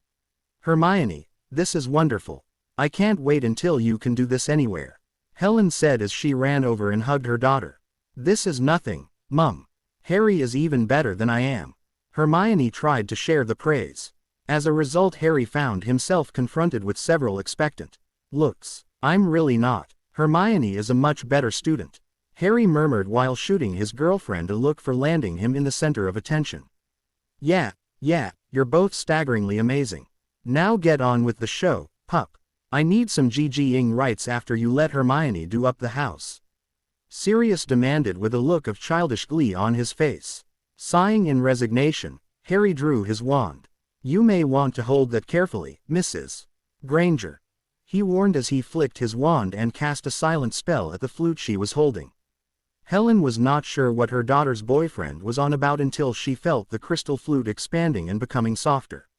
"Hermione, this is wonderful. I can't wait until you can do this anywhere," Helen said as she ran over and hugged her daughter. "This is nothing, Mum. Harry is even better than I am." Hermione tried to share the praise. As a result, Harry found himself confronted with several expectant looks. "I'm really not. Hermione is a much better student," Harry murmured while shooting his girlfriend a look for landing him in the center of attention. Yeah, you're both staggeringly amazing. Now get on with the show, pup. I need some GGing rights after you let Hermione do up the house," Sirius demanded with a look of childish glee on his face. Sighing in resignation, Harry drew his wand. "You may want to hold that carefully, Mrs. Granger," he warned as he flicked his wand and cast a silent spell at the flute she was holding. Helen was not sure what her daughter's boyfriend was on about until she felt the crystal flute expanding and becoming softer.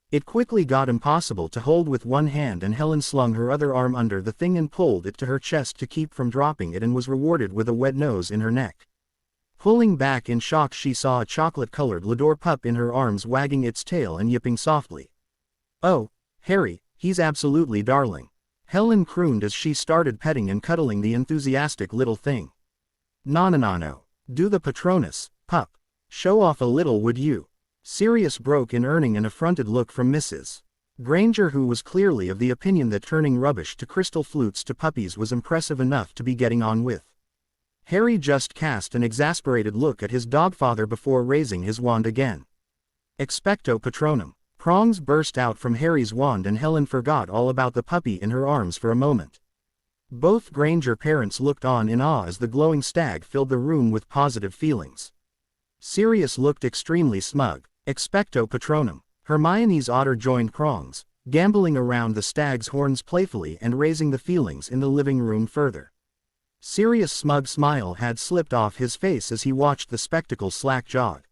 It quickly got impossible to hold with one hand, and Helen slung her other arm under the thing and pulled it to her chest to keep from dropping it, and was rewarded with a wet nose in her neck. Pulling back in shock, she saw a chocolate-colored Lador pup in her arms, wagging its tail and yipping softly. "Oh, Harry, he's absolutely darling," Helen crooned as she started petting and cuddling the enthusiastic little thing. No. Do the Patronus, pup. Show off a little, would you?" Sirius broke in, earning an affronted look from Mrs. Granger, who was clearly of the opinion that turning rubbish to crystal flutes to puppies was impressive enough to be getting on with. Harry just cast an exasperated look at his dogfather before raising his wand again. Expecto Patronum. Prongs burst out from Harry's wand, and Helen forgot all about the puppy in her arms for a moment. Both Granger parents looked on in awe as the glowing stag filled the room with positive feelings. Sirius looked extremely smug. Expecto Patronum. Hermione's otter joined Prongs, gamboling around the stag's horns playfully and raising the feelings in the living room further. Sirius' smug smile had slipped off his face as he watched the spectacle slack-jawed.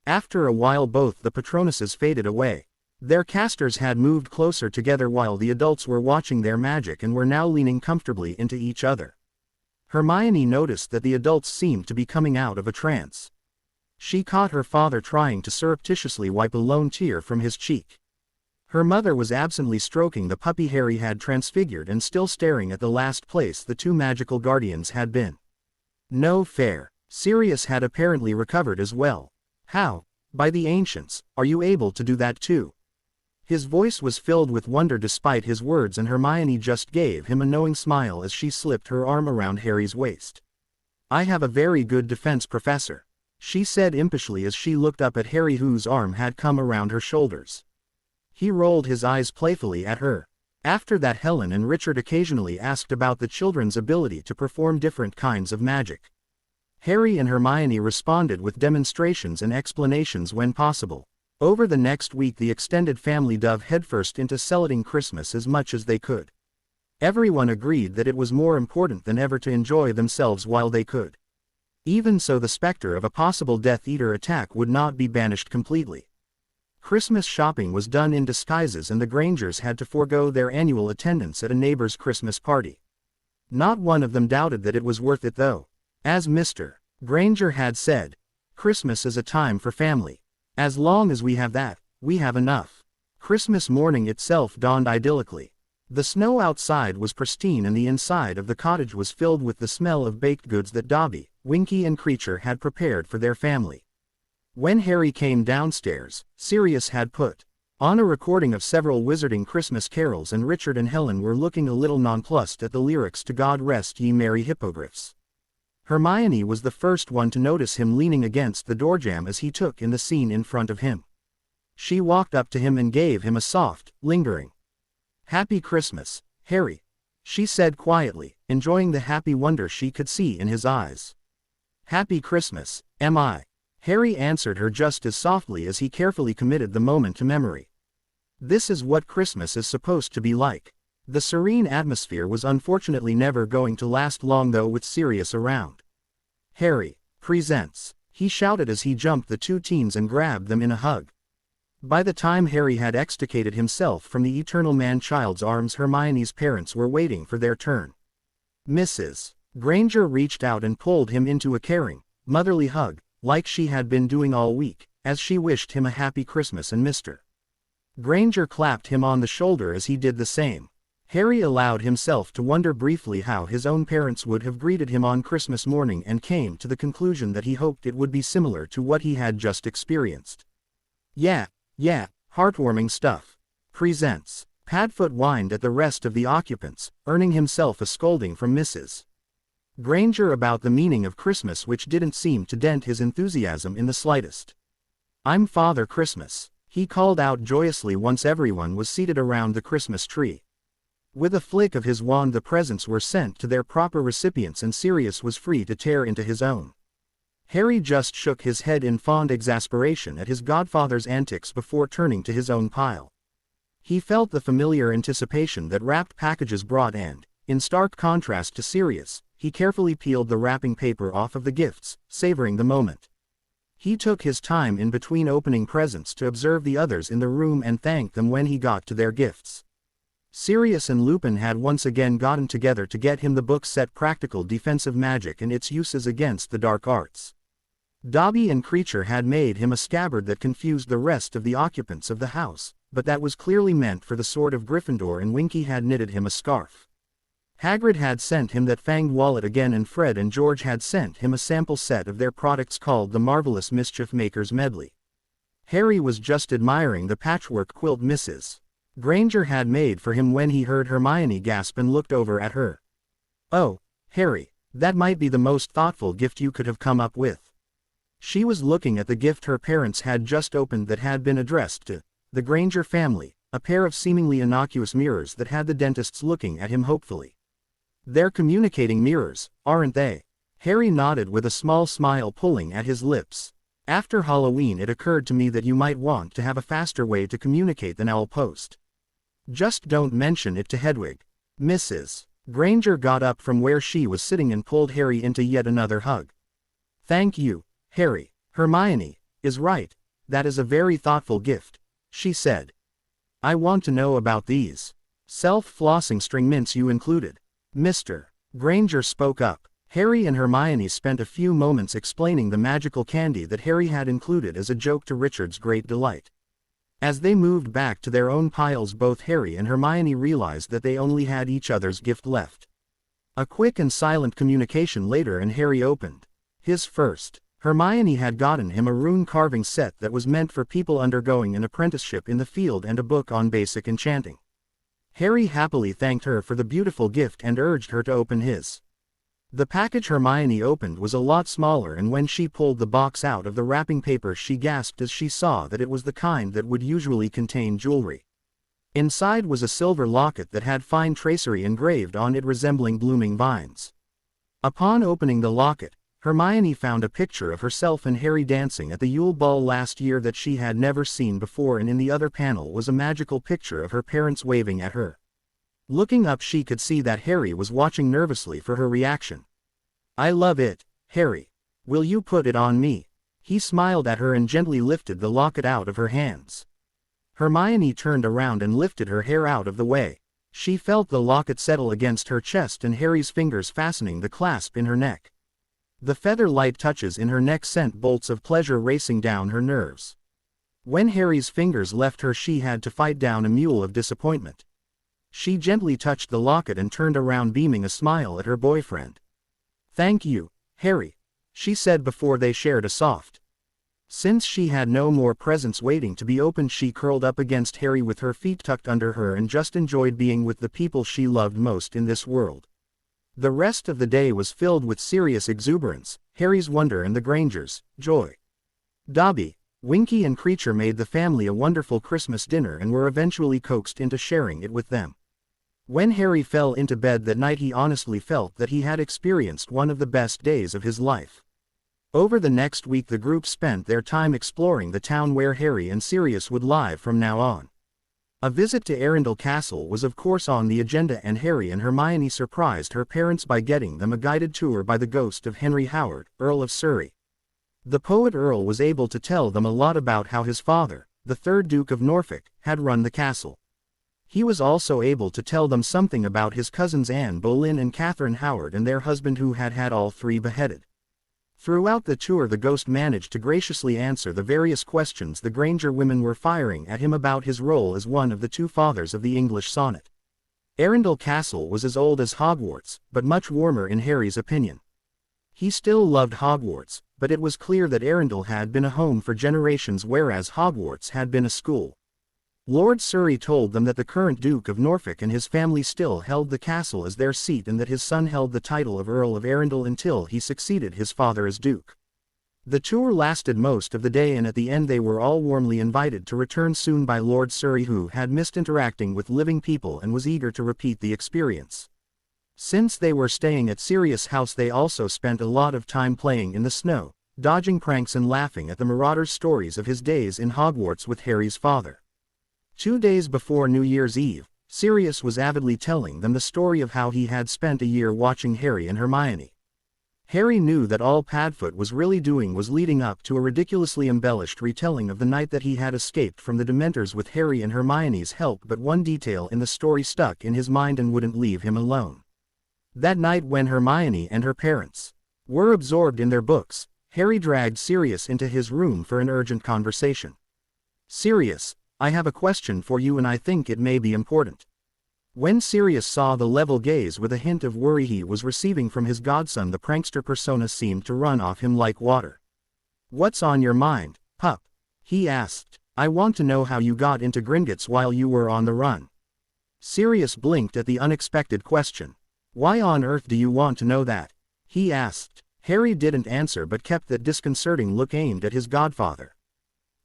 After a while, both the Patronuses faded away. Their casters had moved closer together while the adults were watching their magic and were now leaning comfortably into each other. Hermione noticed that the adults seemed to be coming out of a trance. She caught her father trying to surreptitiously wipe a lone tear from his cheek. Her mother was absently stroking the puppy Harry had transfigured and still staring at the last place the two magical guardians had been. No fair. Sirius had apparently recovered as well. "How, by the ancients, are you able to do that too?" His voice was filled with wonder despite his words, and Hermione just gave him a knowing smile as she slipped her arm around Harry's waist. "I have a very good defense, Professor," she said impishly as she looked up at Harry, whose arm had come around her shoulders. He rolled his eyes playfully at her. After that, Helen and Richard occasionally asked about the children's ability to perform different kinds of magic. Harry and Hermione responded with demonstrations and explanations when possible. Over the next week, the extended family dove headfirst into celebrating Christmas as much as they could. Everyone agreed that it was more important than ever to enjoy themselves while they could. Even so, the specter of a possible Death Eater attack would not be banished completely. Christmas shopping was done in disguises, and the Grangers had to forego their annual attendance at a neighbor's Christmas party. Not one of them doubted that it was worth it, though. As Mr. Granger had said, "Christmas is a time for family. As long as we have that, we have enough." Christmas morning itself dawned idyllically. The snow outside was pristine, and the inside of the cottage was filled with the smell of baked goods that Dobby, Winky and Creature had prepared for their family. When Harry came downstairs, Sirius had put on a recording of several wizarding Christmas carols, and Richard and Helen were looking a little nonplussed at the lyrics to "God Rest Ye Merry Hippogriffs." Hermione was the first one to notice him leaning against the doorjamb as he took in the scene in front of him. She walked up to him and gave him a soft, lingering "Happy Christmas, Harry," she said quietly, enjoying the happy wonder she could see in his eyes. "Happy Christmas, am I?" Harry answered her just as softly as he carefully committed the moment to memory. This is what Christmas is supposed to be like. The serene atmosphere was unfortunately never going to last long, though, with Sirius around. "Harry presents," he shouted as he jumped the two teens and grabbed them in a hug. By the time Harry had extricated himself from the eternal man-child's arms, Hermione's parents were waiting for their turn. Mrs. Granger reached out and pulled him into a caring, motherly hug, like she had been doing all week, as she wished him a happy Christmas, and Mr. Granger clapped him on the shoulder as he did the same. Harry allowed himself to wonder briefly how his own parents would have greeted him on Christmas morning, and came to the conclusion that he hoped it would be similar to what he had just experienced. Yeah, heartwarming stuff. Presents. Padfoot whined at the rest of the occupants, earning himself a scolding from Mrs. Granger about the meaning of Christmas, which didn't seem to dent his enthusiasm in the slightest. "I'm Father Christmas," he called out joyously once everyone was seated around the Christmas tree. With a flick of his wand the presents were sent to their proper recipients, and Sirius was free to tear into his own. Harry just shook his head in fond exasperation at his godfather's antics before turning to his own pile. He felt the familiar anticipation that wrapped packages brought, and, in stark contrast to Sirius, he carefully peeled the wrapping paper off of the gifts, savoring the moment. He took his time in between opening presents to observe the others in the room and thank them when he got to their gifts. Sirius and Lupin had once again gotten together to get him the book set Practical Defensive Magic and its Uses Against the Dark Arts. Dobby and Creature had made him a scabbard that confused the rest of the occupants of the house, but that was clearly meant for the sword of Gryffindor, and Winky had knitted him a scarf. Hagrid had sent him that fanged wallet again, and Fred and George had sent him a sample set of their products called the Marvelous Mischief Maker's Medley. Harry was just admiring the patchwork quilt Mrs. Granger had made for him when he heard Hermione gasp and looked over at her. "Oh, Harry, that might be the most thoughtful gift you could have come up with." She was looking at the gift her parents had just opened that had been addressed to the Granger family, a pair of seemingly innocuous mirrors that had the dentists looking at him hopefully. "They're communicating mirrors, aren't they?" Harry nodded with a small smile pulling at his lips. "After Halloween it occurred to me that you might want to have a faster way to communicate than Owl Post. Just don't mention it to Hedwig." Mrs. Granger got up from where she was sitting and pulled Harry into yet another hug. "Thank you, Harry. Hermione is right. That is a very thoughtful gift," she said. "I want to know about these self-flossing string mints you included." Mr. Granger spoke up. Harry and Hermione spent a few moments explaining the magical candy that Harry had included as a joke to Richard's great delight. As they moved back to their own piles, both Harry and Hermione realized that they only had each other's gift left. A quick and silent communication later, and Harry opened his first. Hermione had gotten him a rune carving set that was meant for people undergoing an apprenticeship in the field, and a book on basic enchanting. Harry happily thanked her for the beautiful gift and urged her to open his. The package Hermione opened was a lot smaller, and when she pulled the box out of the wrapping paper she gasped as she saw that it was the kind that would usually contain jewelry. Inside was a silver locket that had fine tracery engraved on it resembling blooming vines. Upon opening the locket, Hermione found a picture of herself and Harry dancing at the Yule Ball last year that she had never seen before, and in the other panel was a magical picture of her parents waving at her. Looking up she could see that Harry was watching nervously for her reaction. "I love it, Harry. Will you put it on me?" He smiled at her and gently lifted the locket out of her hands. Hermione turned around and lifted her hair out of the way. She felt the locket settle against her chest and Harry's fingers fastening the clasp in her neck. The feather-light touches in her neck sent bolts of pleasure racing down her nerves. When Harry's fingers left her she had to fight down a mule of disappointment. She gently touched the locket and turned around beaming a smile at her boyfriend. "Thank you, Harry," she said before they shared a soft. Since she had no more presents waiting to be opened she curled up against Harry with her feet tucked under her and just enjoyed being with the people she loved most in this world. The rest of the day was filled with Sirius' exuberance, Harry's wonder and the Grangers' joy. Dobby, Winky and Creature made the family a wonderful Christmas dinner and were eventually coaxed into sharing it with them. When Harry fell into bed that night he honestly felt that he had experienced one of the best days of his life. Over the next week the group spent their time exploring the town where Harry and Sirius would live from now on. A visit to Arundel Castle was of course on the agenda, and Harry and Hermione surprised her parents by getting them a guided tour by the ghost of Henry Howard, Earl of Surrey. The poet Earl was able to tell them a lot about how his father, the third Duke of Norfolk, had run the castle. He was also able to tell them something about his cousins Anne Boleyn and Catherine Howard and their husband who had had all three beheaded. Throughout the tour the ghost managed to graciously answer the various questions the Granger women were firing at him about his role as one of the two fathers of the English sonnet. Arundel Castle was as old as Hogwarts, but much warmer in Harry's opinion. He still loved Hogwarts, but it was clear that Arundel had been a home for generations whereas Hogwarts had been a school. Lord Surrey told them that the current Duke of Norfolk and his family still held the castle as their seat and that his son held the title of Earl of Arundel until he succeeded his father as Duke. The tour lasted most of the day and at the end they were all warmly invited to return soon by Lord Surrey who had missed interacting with living people and was eager to repeat the experience. Since they were staying at Sirius House they also spent a lot of time playing in the snow, dodging pranks and laughing at the Marauder's stories of his days in Hogwarts with Harry's father. 2 days before New Year's Eve, Sirius was avidly telling them the story of how he had spent a year watching Harry and Hermione. Harry knew that all Padfoot was really doing was leading up to a ridiculously embellished retelling of the night that he had escaped from the Dementors with Harry and Hermione's help, but one detail in the story stuck in his mind and wouldn't leave him alone. That night when Hermione and her parents were absorbed in their books, Harry dragged Sirius into his room for an urgent conversation. "Sirius, I have a question for you and I think it may be important." When Sirius saw the level gaze with a hint of worry he was receiving from his godson the prankster persona seemed to run off him like water. "What's on your mind, pup?" he asked. "I want to know how you got into Gringotts while you were on the run." Sirius blinked at the unexpected question. "Why on earth do you want to know that?" he asked. Harry didn't answer but kept that disconcerting look aimed at his godfather.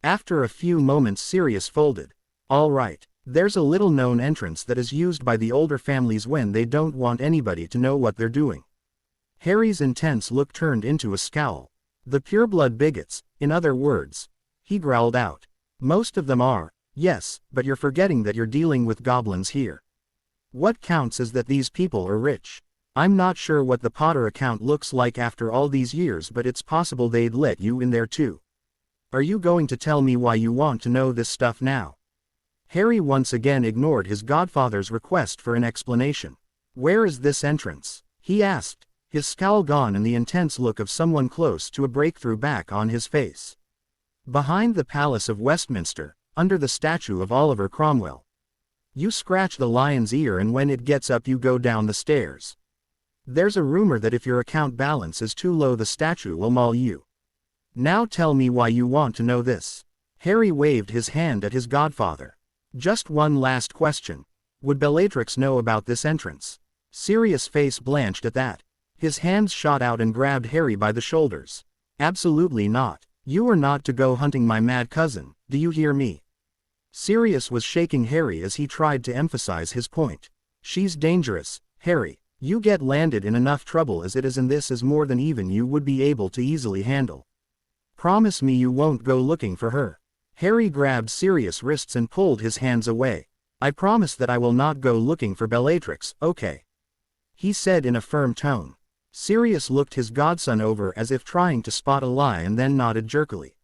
After a few moments Sirius folded. "All right, there's a little-known entrance that is used by the older families when they don't want anybody to know what they're doing." Harry's intense look turned into a scowl. "The pureblood bigots, in other words," he growled out. "Most of them are, yes, but you're forgetting that you're dealing with goblins here. What counts is that these people are rich. I'm not sure what the Potter account looks like after all these years but it's possible they'd let you in there too. Are you going to tell me why you want to know this stuff now?" Harry once again ignored his godfather's request for an explanation. "Where is this entrance?" he asked, his scowl gone and the intense look of someone close to a breakthrough back on his face. "Behind the Palace of Westminster, under the statue of Oliver Cromwell. You scratch the lion's ear and when it gets up you go down the stairs. There's a rumor that if your account balance is too low the statue will maul you. Now tell me why you want to know this." Harry waved his hand at his godfather. "Just one last question. Would Bellatrix know about this entrance?" Sirius' face blanched at that. His hands shot out and grabbed Harry by the shoulders. "Absolutely not. You are not to go hunting my mad cousin, do you hear me?" Sirius was shaking Harry as he tried to emphasize his point. "She's dangerous, Harry. You get landed in enough trouble as it is and this is more than even you would be able to easily handle. Promise me you won't go looking for her." Harry grabbed Sirius' wrists and pulled his hands away. "I promise that I will not go looking for Bellatrix, okay?" he said in a firm tone. Sirius looked his godson over as if trying to spot a lie and then nodded jerkily.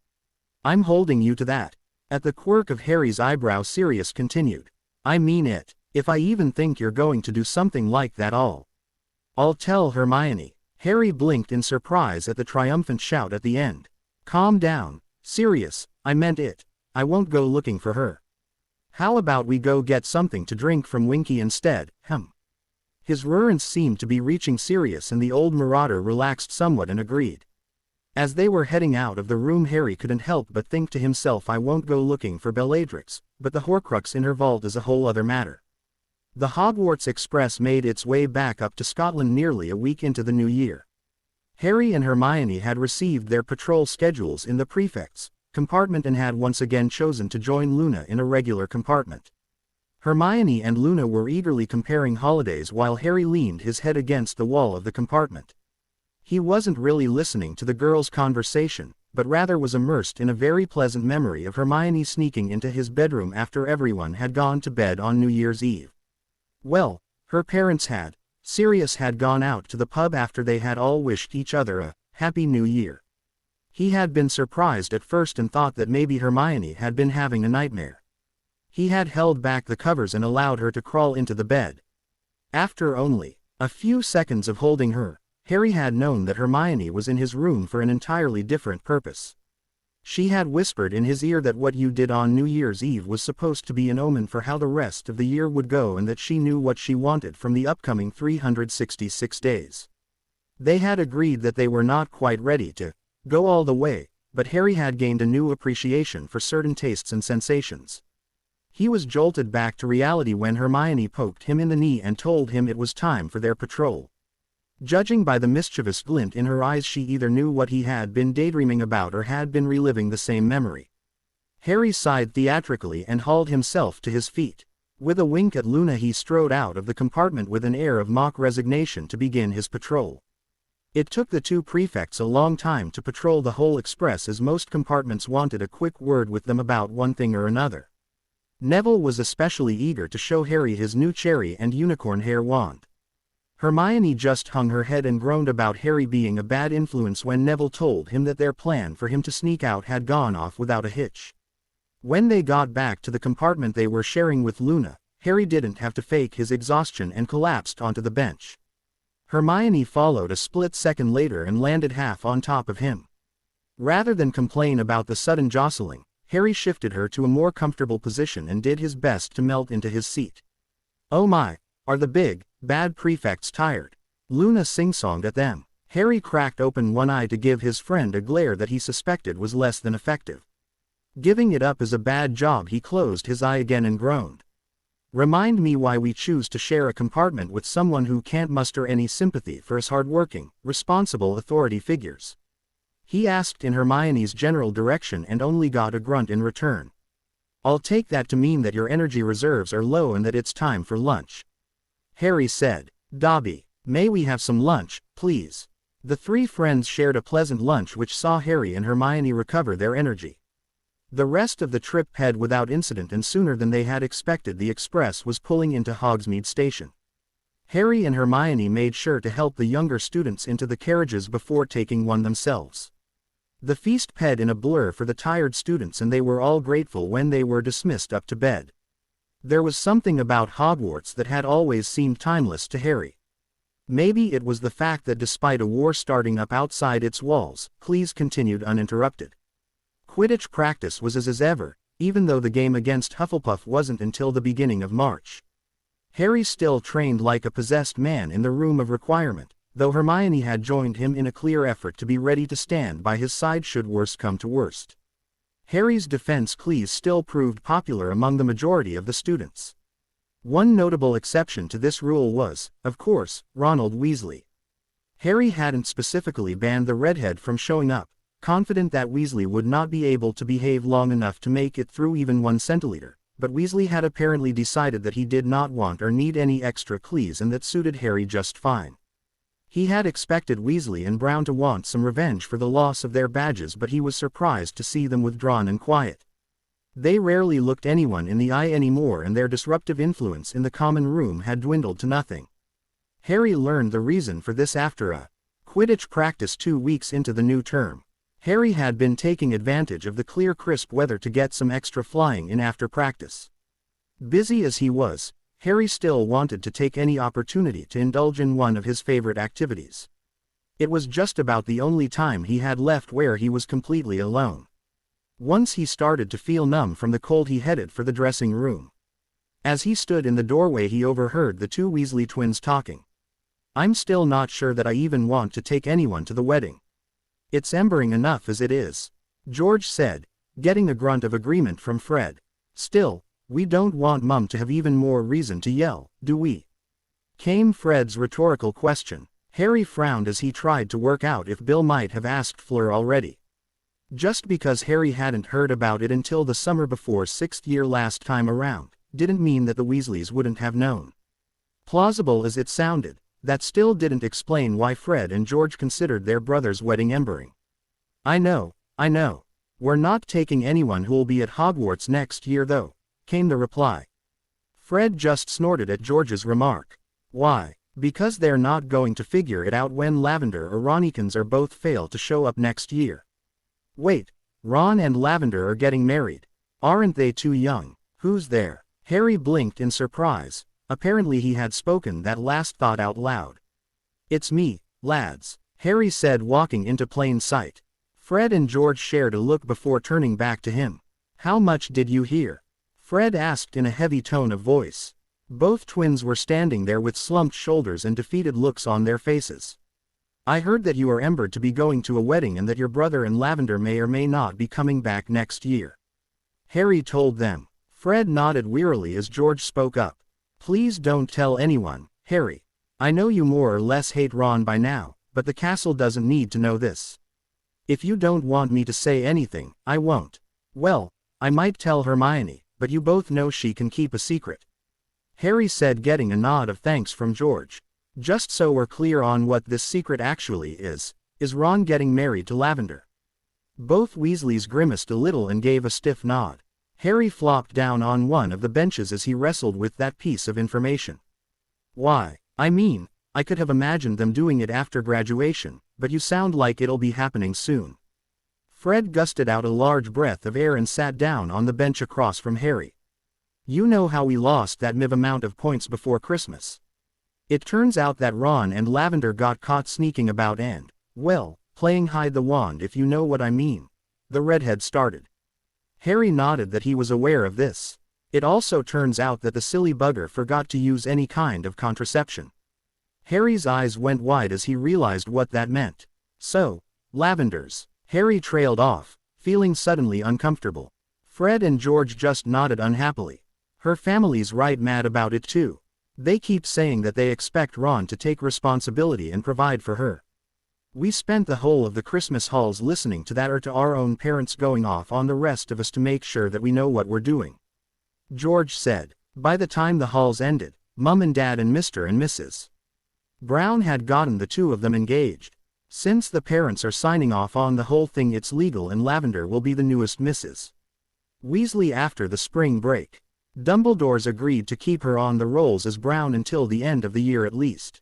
"I'm holding you to that." At the quirk of Harry's eyebrow Sirius continued. "I mean it. If I even think you're going to do something like that I'll tell Hermione." Harry blinked in surprise at the triumphant shout at the end. "Calm down, Sirius, I meant it. I won't go looking for her. How about we go get something to drink from Winky instead, His words seemed to be reaching Sirius and the old marauder relaxed somewhat and agreed. As they were heading out of the room Harry couldn't help but think to himself, I won't go looking for Bellatrix, but the Horcrux in her vault is a whole other matter. The Hogwarts Express made its way back up to Scotland nearly a week into the new year. Harry and Hermione had received their patrol schedules in the prefect's compartment and had once again chosen to join Luna in a regular compartment. Hermione and Luna were eagerly comparing holidays while Harry leaned his head against the wall of the compartment. He wasn't really listening to the girls' conversation, but rather was immersed in a very pleasant memory of Hermione sneaking into his bedroom after everyone had gone to bed on New Year's Eve. Well, her parents had. Sirius had gone out to the pub after they had all wished each other a Happy New Year. He had been surprised at first and thought that maybe Hermione had been having a nightmare. He had held back the covers and allowed her to crawl into the bed. After only a few seconds of holding her, Harry had known that Hermione was in his room for an entirely different purpose. She had whispered in his ear that what you did on New Year's Eve was supposed to be an omen for how the rest of the year would go and that she knew what she wanted from the upcoming 366 days. They had agreed that they were not quite ready to go all the way, but Harry had gained a new appreciation for certain tastes and sensations. He was jolted back to reality when Hermione poked him in the knee and told him it was time for their patrol. Judging by the mischievous glint in her eyes, she either knew what he had been daydreaming about or had been reliving the same memory. Harry sighed theatrically and hauled himself to his feet. With a wink at Luna, he strode out of the compartment with an air of mock resignation to begin his patrol. It took the two prefects a long time to patrol the whole express, as most compartments wanted a quick word with them about one thing or another. Neville was especially eager to show Harry his new cherry and unicorn hair wand. Hermione just hung her head and groaned about Harry being a bad influence when Neville told him that their plan for him to sneak out had gone off without a hitch. When they got back to the compartment they were sharing with Luna, Harry didn't have to fake his exhaustion and collapsed onto the bench. Hermione followed a split second later and landed half on top of him. Rather than complain about the sudden jostling, Harry shifted her to a more comfortable position and did his best to melt into his seat. "Oh my, are the big, bad prefects tired?" Luna sing-songed at them. Harry cracked open one eye to give his friend a glare that he suspected was less than effective. Giving it up as a bad job, he closed his eye again and groaned. "Remind me why we choose to share a compartment with someone who can't muster any sympathy for us hard-working, responsible authority figures." He asked in Hermione's general direction and only got a grunt in return. "I'll take that to mean that your energy reserves are low and that it's time for lunch," Harry said. "Dobby, may we have some lunch, please?" The three friends shared a pleasant lunch which saw Harry and Hermione recover their energy. The rest of the trip had without incident, and sooner than they had expected the express was pulling into Hogsmeade Station. Harry and Hermione made sure to help the younger students into the carriages before taking one themselves. The feast ped in a blur for the tired students, and they were all grateful when they were dismissed up to bed. There was something about Hogwarts that had always seemed timeless to Harry. Maybe it was the fact that despite a war starting up outside its walls, Cleese continued uninterrupted. Quidditch practice was as ever, even though the game against Hufflepuff wasn't until the beginning of March. Harry still trained like a possessed man in the room of requirement, though Hermione had joined him in a clear effort to be ready to stand by his side should worst come to worst. Harry's defense Cleese still proved popular among the majority of the students. One notable exception to this rule was, of course, Ronald Weasley. Harry hadn't specifically banned the redhead from showing up, confident that Weasley would not be able to behave long enough to make it through even 1 centiliter, but Weasley had apparently decided that he did not want or need any extra Cleese, and that suited Harry just fine. He had expected Weasley and Brown to want some revenge for the loss of their badges, but he was surprised to see them withdrawn and quiet. They rarely looked anyone in the eye anymore, and their disruptive influence in the common room had dwindled to nothing. Harry learned the reason for this after a Quidditch practice 2 weeks into the new term. Harry had been taking advantage of the clear, crisp weather to get some extra flying in after practice. Busy as he was, Harry still wanted to take any opportunity to indulge in one of his favorite activities. It was just about the only time he had left where he was completely alone. Once he started to feel numb from the cold, he headed for the dressing room. As he stood in the doorway, he overheard the two Weasley twins talking. "I'm still not sure that I even want to take anyone to the wedding. It's embering enough as it is," George said, getting a grunt of agreement from Fred. "Still, we don't want Mum to have even more reason to yell, do we?" came Fred's rhetorical question. Harry frowned as he tried to work out if Bill might have asked Fleur already. Just because Harry hadn't heard about it until the summer before 6th year last time around, didn't mean that the Weasleys wouldn't have known. Plausible as it sounded, that still didn't explain why Fred and George considered their brother's wedding embering. I know. We're not taking anyone who'll be at Hogwarts next year though," came the reply. Fred just snorted at George's remark. "Why?" "Because they're not going to figure it out when Lavender or Ronnikins or both fail to show up next year." Wait, Ron and Lavender are getting married. Aren't they too young? Who's there? Harry blinked in surprise. Apparently he had spoken that last thought out loud. It's me, lads, Harry said, walking into plain sight. Fred and George shared a look before turning back to him. How much did you hear? Fred asked in a heavy tone of voice. Both twins were standing there with slumped shoulders and defeated looks on their faces. I heard that you are embedded to be going to a wedding and that your brother and Lavender may or may not be coming back next year. Harry told them. Fred nodded wearily as George spoke up. Please don't tell anyone, Harry. I know you more or less hate Ron by now, but the castle doesn't need to know this. If you don't want me to say anything, I won't. Well, I might tell Hermione, but you both know she can keep a secret. Harry said, getting a nod of thanks from George. Just so we're clear on what this secret actually is Ron getting married to Lavender? Both Weasleys grimaced a little and gave a stiff nod. Harry flopped down on one of the benches as he wrestled with that piece of information. Why, I mean, I could have imagined them doing it after graduation, but you sound like it'll be happening soon. Fred gusted out a large breath of air and sat down on the bench across from Harry. You know how we lost that amount of points before Christmas. It turns out that Ron and Lavender got caught sneaking about and, well, playing hide the wand, if you know what I mean. The redhead started. Harry nodded that he was aware of this. It also turns out that the silly bugger forgot to use any kind of contraception. Harry's eyes went wide as he realized what that meant. So, Lavender's. Harry trailed off, feeling suddenly uncomfortable. Fred and George just nodded unhappily. Her family's right mad about it too. They keep saying that they expect Ron to take responsibility and provide for her. We spent the whole of the Christmas halls listening to that, or to our own parents going off on the rest of us to make sure that we know what we're doing. George said. By the time the halls ended, Mum and Dad and Mr. and Mrs. Brown had gotten the two of them engaged. Since the parents are signing off on the whole thing, it's legal and Lavender will be the newest Mrs. Weasley after the spring break. Dumbledore's agreed to keep her on the rolls as Brown until the end of the year at least.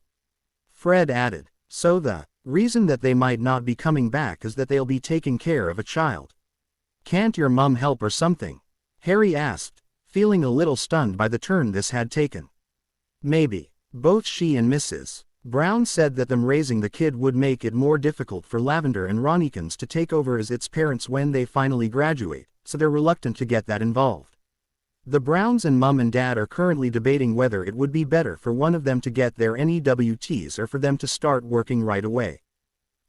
Fred added. So the reason that they might not be coming back is that they'll be taking care of a child. Can't your mum help or something? Harry asked, feeling a little stunned by the turn this had taken. Maybe. Both she and Mrs. Brown said that them raising the kid would make it more difficult for Lavender and Ronnikins to take over as its parents when they finally graduate, so they're reluctant to get that involved. The Browns and Mum and Dad are currently debating whether it would be better for one of them to get their NEWTs or for them to start working right away.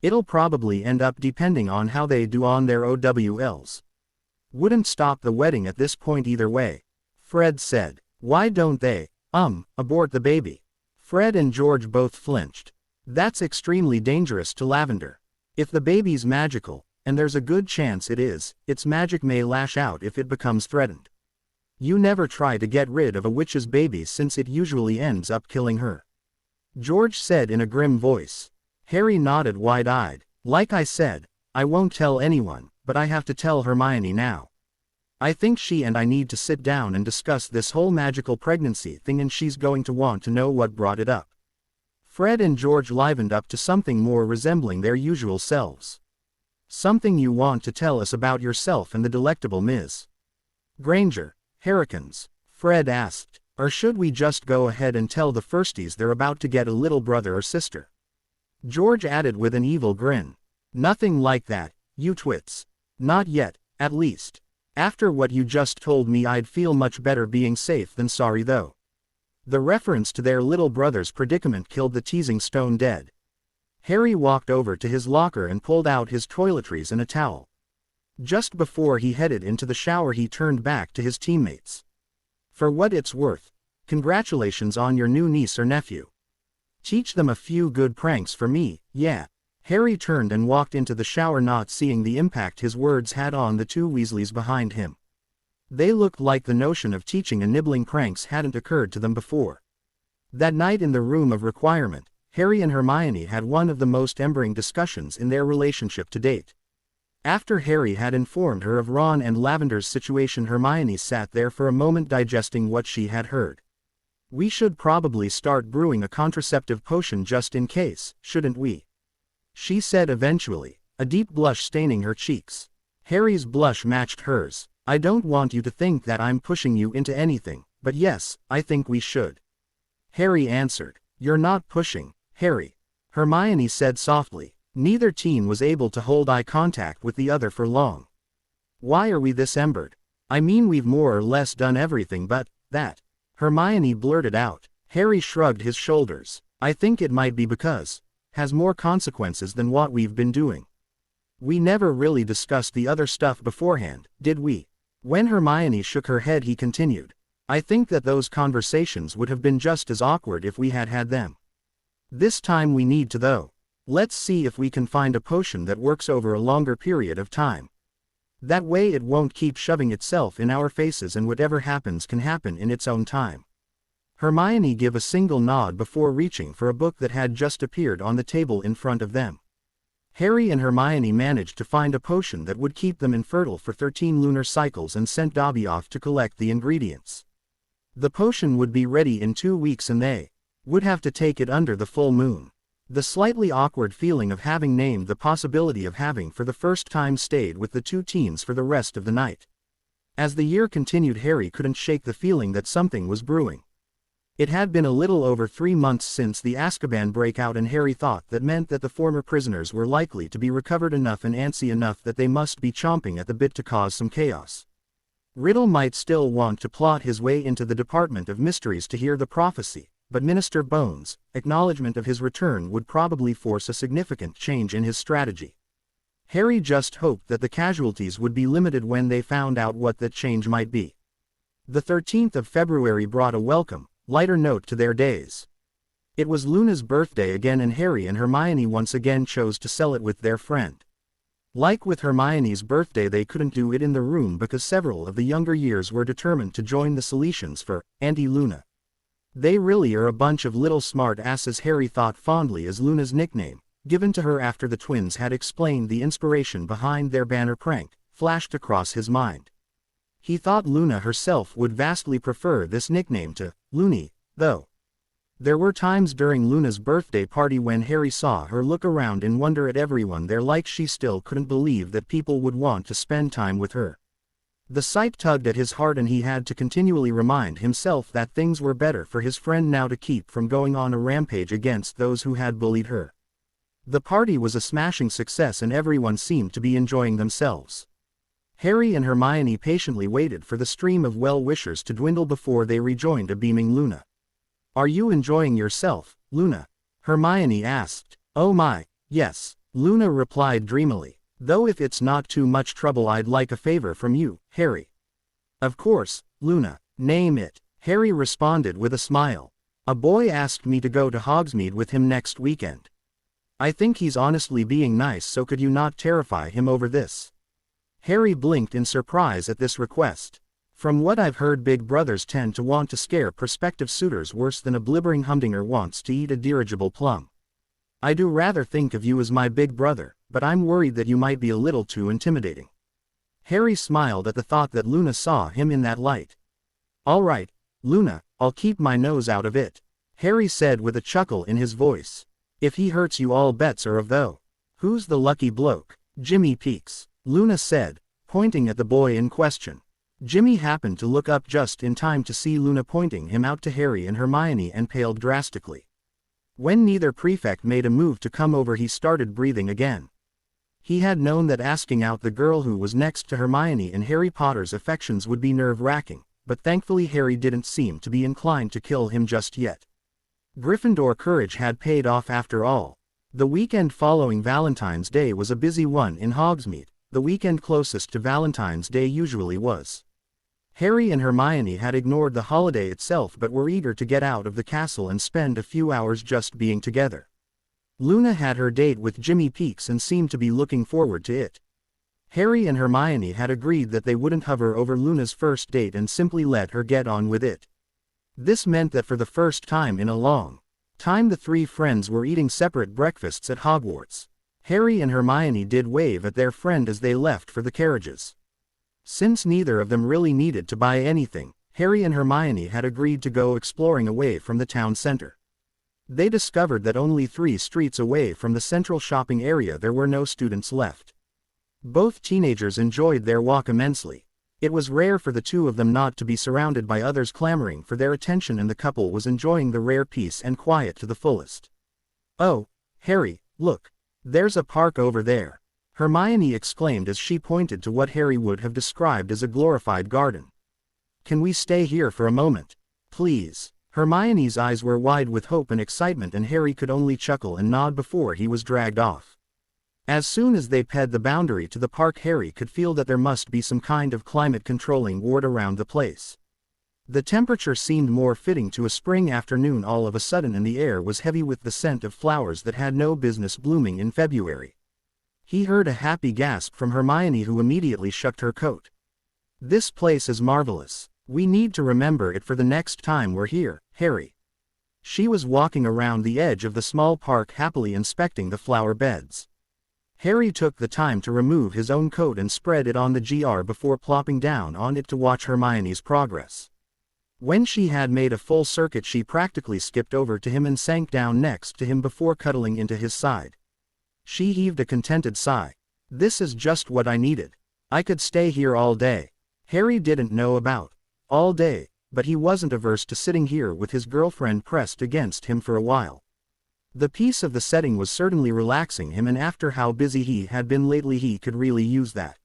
It'll probably end up depending on how they do on their OWLs. Wouldn't stop the wedding at this point either way. Fred said. Why don't they, abort the baby? Fred and George both flinched. That's extremely dangerous to Lavender. If the baby's magical, and there's a good chance it is, its magic may lash out if it becomes threatened. You never try to get rid of a witch's baby since it usually ends up killing her. George said in a grim voice. Harry nodded wide-eyed. Like I said, I won't tell anyone, but I have to tell Hermione now. I think she and I need to sit down and discuss this whole magical pregnancy thing, and she's going to want to know what brought it up. Fred and George livened up to something more resembling their usual selves. Something you want to tell us about yourself and the delectable Ms. Granger, Harrikins? Fred asked. Or should we just go ahead and tell the firsties they're about to get a little brother or sister? George added with an evil grin. Nothing like that, you twits. Not yet, at least. After what you just told me, I'd feel much better being safe than sorry though. The reference to their little brother's predicament killed the teasing stone dead. Harry walked over to his locker and pulled out his toiletries and a towel. Just before he headed into the shower, he turned back to his teammates. For what it's worth, congratulations on your new niece or nephew. Teach them a few good pranks for me, yeah. Harry turned and walked into the shower, not seeing the impact his words had on the two Weasleys behind him. They looked like the notion of teaching and nibbling pranks hadn't occurred to them before. That night in the room of requirement, Harry and Hermione had one of the most embering discussions in their relationship to date. After Harry had informed her of Ron and Lavender's situation, Hermione sat there for a moment digesting what she had heard. We should probably start brewing a contraceptive potion just in case, shouldn't we? She said eventually, a deep blush staining her cheeks. Harry's blush matched hers. I don't want you to think that I'm pushing you into anything, but yes, I think we should. Harry answered. You're not pushing, Harry. Hermione said softly. Neither teen was able to hold eye contact with the other for long. Why are we this embered? I mean, we've more or less done everything but that. Hermione blurted out. Harry shrugged his shoulders. I think it might be because has more consequences than what we've been doing. We never really discussed the other stuff beforehand, did we? When Hermione shook her head, he continued. I think that those conversations would have been just as awkward if we had had them. This time we need to though. Let's see if we can find a potion that works over a longer period of time. That way it won't keep shoving itself in our faces and whatever happens can happen in its own time. Hermione gave a single nod before reaching for a book that had just appeared on the table in front of them. Harry and Hermione managed to find a potion that would keep them infertile for 13 lunar cycles and sent Dobby off to collect the ingredients. The potion would be ready in 2 weeks and they would have to take it under the full moon. The slightly awkward feeling of having named the possibility of having for the first time stayed with the two teens for the rest of the night. As the year continued, Harry couldn't shake the feeling that something was brewing. It had been a little over 3 months since the Azkaban breakout, and Harry thought that meant that the former prisoners were likely to be recovered enough and antsy enough that they must be chomping at the bit to cause some chaos. Riddle might still want to plot his way into the Department of Mysteries to hear the prophecy, but Minister Bones' acknowledgement of his return would probably force a significant change in his strategy. Harry just hoped that the casualties would be limited when they found out what that change might be. The 13th of February brought a welcome, lighter note to their days. It was Luna's birthday again, and Harry and Hermione once again chose to celebrate with their friend. Like with Hermione's birthday, they couldn't do it in the room because several of the younger years were determined to join the Salesians for Auntie Luna. They really are a bunch of little smart asses, Harry thought fondly as Luna's nickname, given to her after the twins had explained the inspiration behind their banner prank, flashed across his mind. He thought Luna herself would vastly prefer this nickname to Loony, though. There were times during Luna's birthday party when Harry saw her look around in wonder at everyone there, like she still couldn't believe that people would want to spend time with her. The sight tugged at his heart, and he had to continually remind himself that things were better for his friend now to keep from going on a rampage against those who had bullied her. The party was a smashing success and everyone seemed to be enjoying themselves. Harry and Hermione patiently waited for the stream of well-wishers to dwindle before they rejoined a beaming Luna. Are you enjoying yourself, Luna? Hermione asked. Oh my, yes, Luna replied dreamily. Though if it's not too much trouble, I'd like a favor from you, Harry. Of course, Luna. Name it, Harry responded with a smile. A boy asked me to go to Hogsmeade with him next weekend. I think he's honestly being nice, so could you not terrify him over this? Harry blinked in surprise at this request. From what I've heard, big brothers tend to want to scare prospective suitors worse than a blibbering humdinger wants to eat a dirigible plum. I do rather think of you as my big brother, but I'm worried that you might be a little too intimidating. Harry smiled at the thought that Luna saw him in that light. All right, Luna, I'll keep my nose out of it, Harry said with a chuckle in his voice. If he hurts you, all bets are off though. Who's the lucky bloke? Jimmy Peaks, Luna said, pointing at the boy in question. Jimmy happened to look up just in time to see Luna pointing him out to Harry and Hermione and paled drastically. When neither prefect made a move to come over, he started breathing again. He had known that asking out the girl who was next to Hermione in Harry Potter's affections would be nerve-wracking, but thankfully Harry didn't seem to be inclined to kill him just yet. Gryffindor courage had paid off after all. The weekend following Valentine's Day was a busy one in Hogsmeade. The weekend closest to Valentine's Day usually was. Harry and Hermione had ignored the holiday itself but were eager to get out of the castle and spend a few hours just being together. Luna had her date with Jimmy Peaks and seemed to be looking forward to it. Harry and Hermione had agreed that they wouldn't hover over Luna's first date and simply let her get on with it. This meant that for the first time in a long time the three friends were eating separate breakfasts at Hogwarts. Harry and Hermione did wave at their friend as they left for the carriages. Since neither of them really needed to buy anything, Harry and Hermione had agreed to go exploring away from the town center. They discovered that only 3 streets away from the central shopping area there were no students left. Both teenagers enjoyed their walk immensely. It was rare for the two of them not to be surrounded by others clamoring for their attention, and the couple was enjoying the rare peace and quiet to the fullest. "Oh, Harry, look. There's a park over there," Hermione exclaimed as she pointed to what Harry would have described as a glorified garden. "Can we stay here for a moment? Please?" Hermione's eyes were wide with hope and excitement, and Harry could only chuckle and nod before he was dragged off. As soon as they passed the boundary to the park, Harry could feel that there must be some kind of climate-controlling ward around the place. The temperature seemed more fitting to a spring afternoon all of a sudden, and the air was heavy with the scent of flowers that had no business blooming in February. He heard a happy gasp from Hermione, who immediately shucked her coat. "This place is marvelous. We need to remember it for the next time we're here, Harry." She was walking around the edge of the small park, happily inspecting the flower beds. Harry took the time to remove his own coat and spread it on the ground before plopping down on it to watch Hermione's progress. When she had made a full circuit, she practically skipped over to him and sank down next to him before cuddling into his side. She heaved a contented sigh. "This is just what I needed. I could stay here all day." Harry didn't know about all day, but he wasn't averse to sitting here with his girlfriend pressed against him for a while. The peace of the setting was certainly relaxing him, and after how busy he had been lately, he could really use that.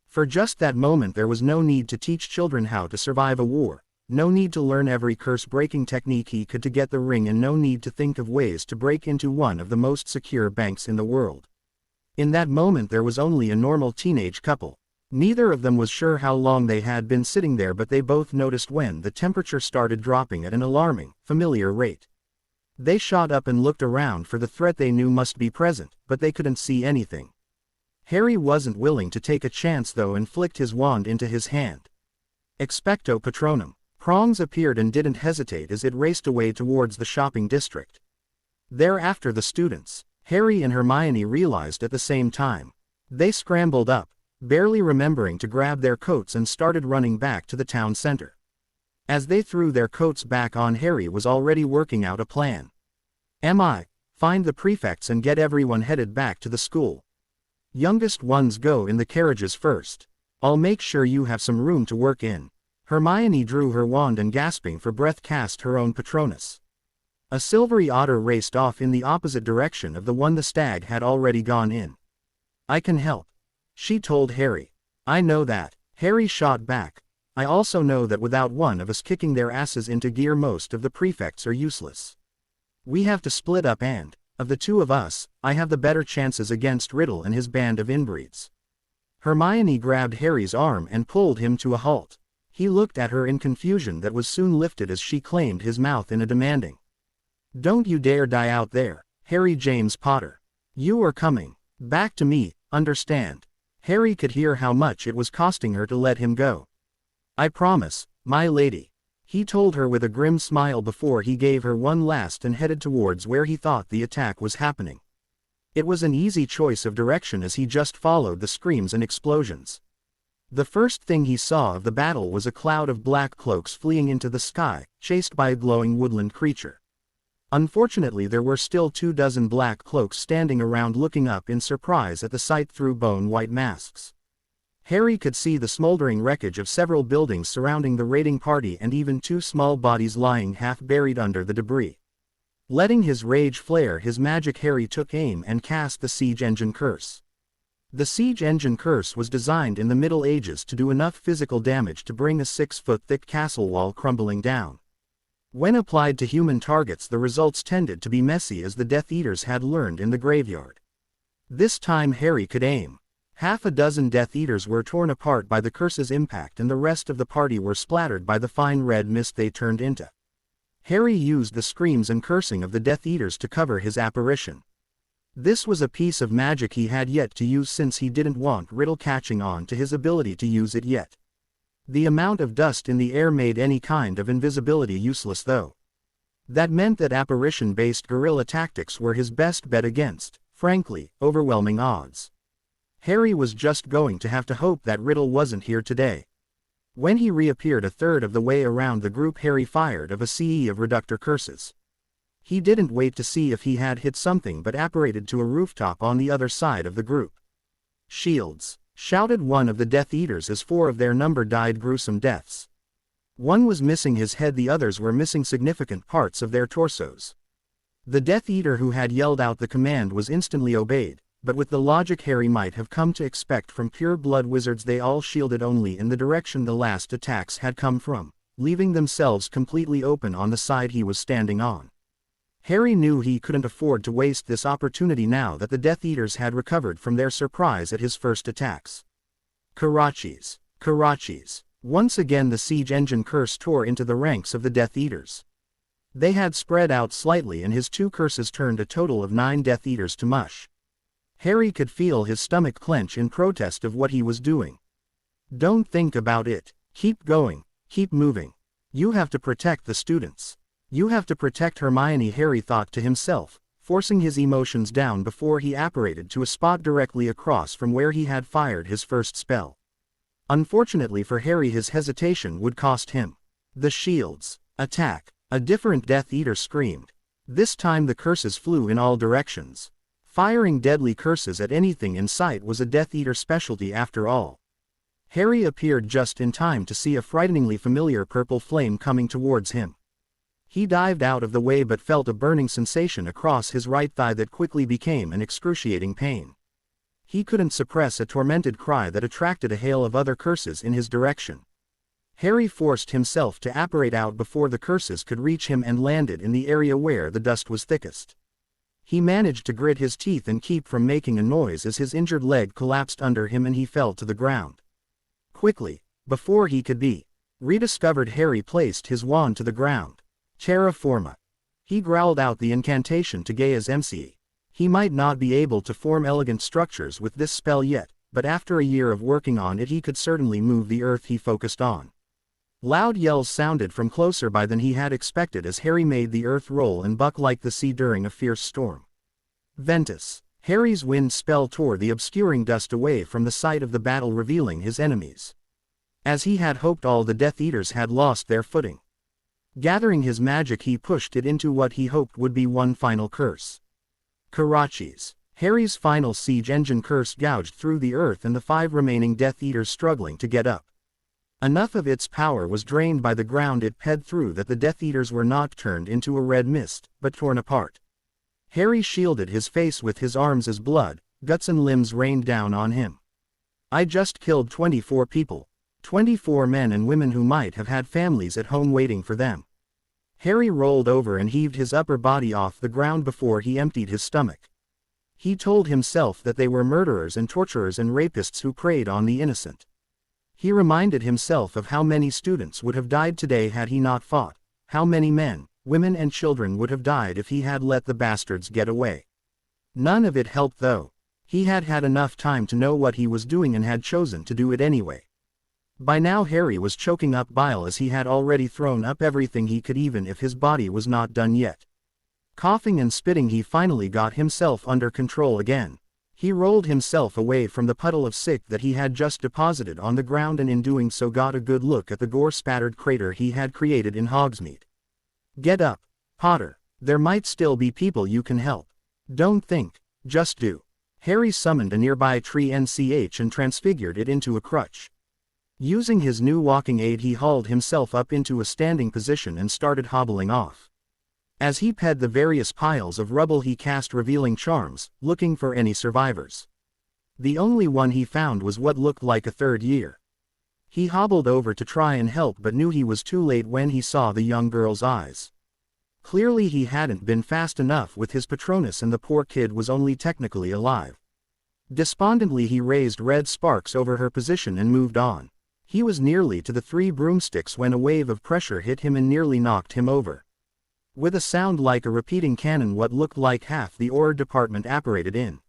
For just that moment there was no need to teach children how to survive a war, no need to learn every curse-breaking technique he could to get the ring, and no need to think of ways to break into one of the most secure banks in the world. In that moment there was only a normal teenage couple. Neither of them was sure how long they had been sitting there, but they both noticed when the temperature started dropping at an alarming, familiar rate. They shot up and looked around for the threat they knew must be present, but they couldn't see anything. Harry wasn't willing to take a chance though, and flicked his wand into his hand. Expecto Patronum. Prongs appeared and didn't hesitate as it raced away towards the shopping district. Thereafter the students, Harry and Hermione, realized at the same time. They scrambled up, barely remembering to grab their coats, and started running back to the town center. As they threw their coats back on, Harry was already working out a plan. Find the prefects and get everyone headed back to the school. Youngest ones go in the carriages first. I'll make sure you have some room to work in." Hermione drew her wand and, gasping for breath, cast her own Patronus. A silvery otter raced off in the opposite direction of the one the stag had already gone in. "I can help," she told Harry. "I know that," Harry shot back. "I also know that without one of us kicking their asses into gear, most of the prefects are useless. We have to split up, and, of the two of us, I have the better chances against Riddle and his band of inbreeds." Hermione grabbed Harry's arm and pulled him to a halt. He looked at her in confusion that was soon lifted as she claimed his mouth in a demanding, "Don't you dare die out there, Harry James Potter. You are coming back to me, understand?" Harry could hear how much it was costing her to let him go. "I promise, my lady," he told her with a grim smile before he gave her one last and headed towards where he thought the attack was happening. It was an easy choice of direction as he just followed the screams and explosions. The first thing he saw of the battle was a cloud of black cloaks fleeing into the sky, chased by a glowing woodland creature. Unfortunately, there were still 24 black cloaks standing around, looking up in surprise at the sight through bone-white masks. Harry could see the smoldering wreckage of several buildings surrounding the raiding party, and even 2 small bodies lying half-buried under the debris. Letting his rage flare his magic, Harry took aim and cast the Siege Engine Curse. The Siege Engine Curse was designed in the Middle Ages to do enough physical damage to bring a 6-foot-thick castle wall crumbling down. When applied to human targets, the results tended to be messy, as the Death Eaters had learned in the graveyard. This time Harry could aim. Half a dozen Death Eaters were torn apart by the curse's impact, and the rest of the party were splattered by the fine red mist they turned into. Harry used the screams and cursing of the Death Eaters to cover his apparition. This was a piece of magic he had yet to use, since he didn't want Riddle catching on to his ability to use it yet. The amount of dust in the air made any kind of invisibility useless though. That meant that apparition-based guerrilla tactics were his best bet against, frankly, overwhelming odds. Harry was just going to have to hope that Riddle wasn't here today. When he reappeared a third of the way around the group, Harry fired of a CE of Reductor Curses. He didn't wait to see if he had hit something, but apparated to a rooftop on the other side of the group. Shields! Shouted one of the Death Eaters as 4 of their number died gruesome deaths. One was missing his head, the others were missing significant parts of their torsos. The Death Eater who had yelled out the command was instantly obeyed, but with the logic Harry might have come to expect from pure-blood wizards, they all shielded only in the direction the last attacks had come from, leaving themselves completely open on the side he was standing on. Harry knew he couldn't afford to waste this opportunity now that the Death Eaters had recovered from their surprise at his first attacks. Karachis! Karachis! Once again the siege engine curse tore into the ranks of the Death Eaters. They had spread out slightly and his 2 curses turned a total of 9 Death Eaters to mush. Harry could feel his stomach clench in protest of what he was doing. Don't think about it. Keep going. Keep moving. You have to protect the students. You have to protect Hermione, Harry thought to himself, forcing his emotions down before he apparated to a spot directly across from where he had fired his first spell. Unfortunately for Harry, his hesitation would cost him. The shields! Attack! A different Death Eater screamed. This time the curses flew in all directions. Firing deadly curses at anything in sight was a Death Eater specialty after all. Harry appeared just in time to see a frighteningly familiar purple flame coming towards him. He dived out of the way but felt a burning sensation across his right thigh that quickly became an excruciating pain. He couldn't suppress a tormented cry that attracted a hail of other curses in his direction. Harry forced himself to apparate out before the curses could reach him and landed in the area where the dust was thickest. He managed to grit his teeth and keep from making a noise as his injured leg collapsed under him and he fell to the ground. Quickly, before he could be rediscovered, Harry placed his wand to the ground. Terra Forma. He growled out the incantation to Gaia's MC. He might not be able to form elegant structures with this spell yet, but after a year of working on it he could certainly move the earth he focused on. Loud yells sounded from closer by than he had expected as Harry made the earth roll and buck like the sea during a fierce storm. Ventus. Harry's wind spell tore the obscuring dust away from the site of the battle, revealing his enemies. As he had hoped, all the Death Eaters had lost their footing. Gathering his magic, he pushed it into what he hoped would be one final curse. Karachis. Harry's final siege engine curse gouged through the earth and the 5 remaining Death Eaters struggling to get up. Enough of its power was drained by the ground it ped through that the Death Eaters were not turned into a red mist, but torn apart. Harry shielded his face with his arms as blood, guts and limbs rained down on him. I just killed 24 people. 24 men and women who might have had families at home waiting for them. Harry rolled over and heaved his upper body off the ground before he emptied his stomach. He told himself that they were murderers and torturers and rapists who preyed on the innocent. He reminded himself of how many students would have died today had he not fought, how many men, women and children would have died if he had let the bastards get away. None of it helped though. He had had enough time to know what he was doing and had chosen to do it anyway. By now Harry was choking up bile as he had already thrown up everything he could, even if his body was not done yet. Coughing and spitting, he finally got himself under control again. He rolled himself away from the puddle of sick that he had just deposited on the ground and in doing so got a good look at the gore-spattered crater he had created in Hogsmeade. Get up, Potter. There might still be people you can help. Don't think, just do. Harry summoned a nearby tree and transfigured it into a crutch. Using his new walking aid, he hauled himself up into a standing position and started hobbling off. As he ped the various piles of rubble, he cast revealing charms, looking for any survivors. The only one he found was what looked like a 3rd year. He hobbled over to try and help but knew he was too late when he saw the young girl's eyes. Clearly he hadn't been fast enough with his Patronus and the poor kid was only technically alive. Despondently he raised red sparks over her position and moved on. He was nearly to the 3 broomsticks when a wave of pressure hit him and nearly knocked him over. With a sound like a repeating cannon, what looked like half the Auror department apparated in.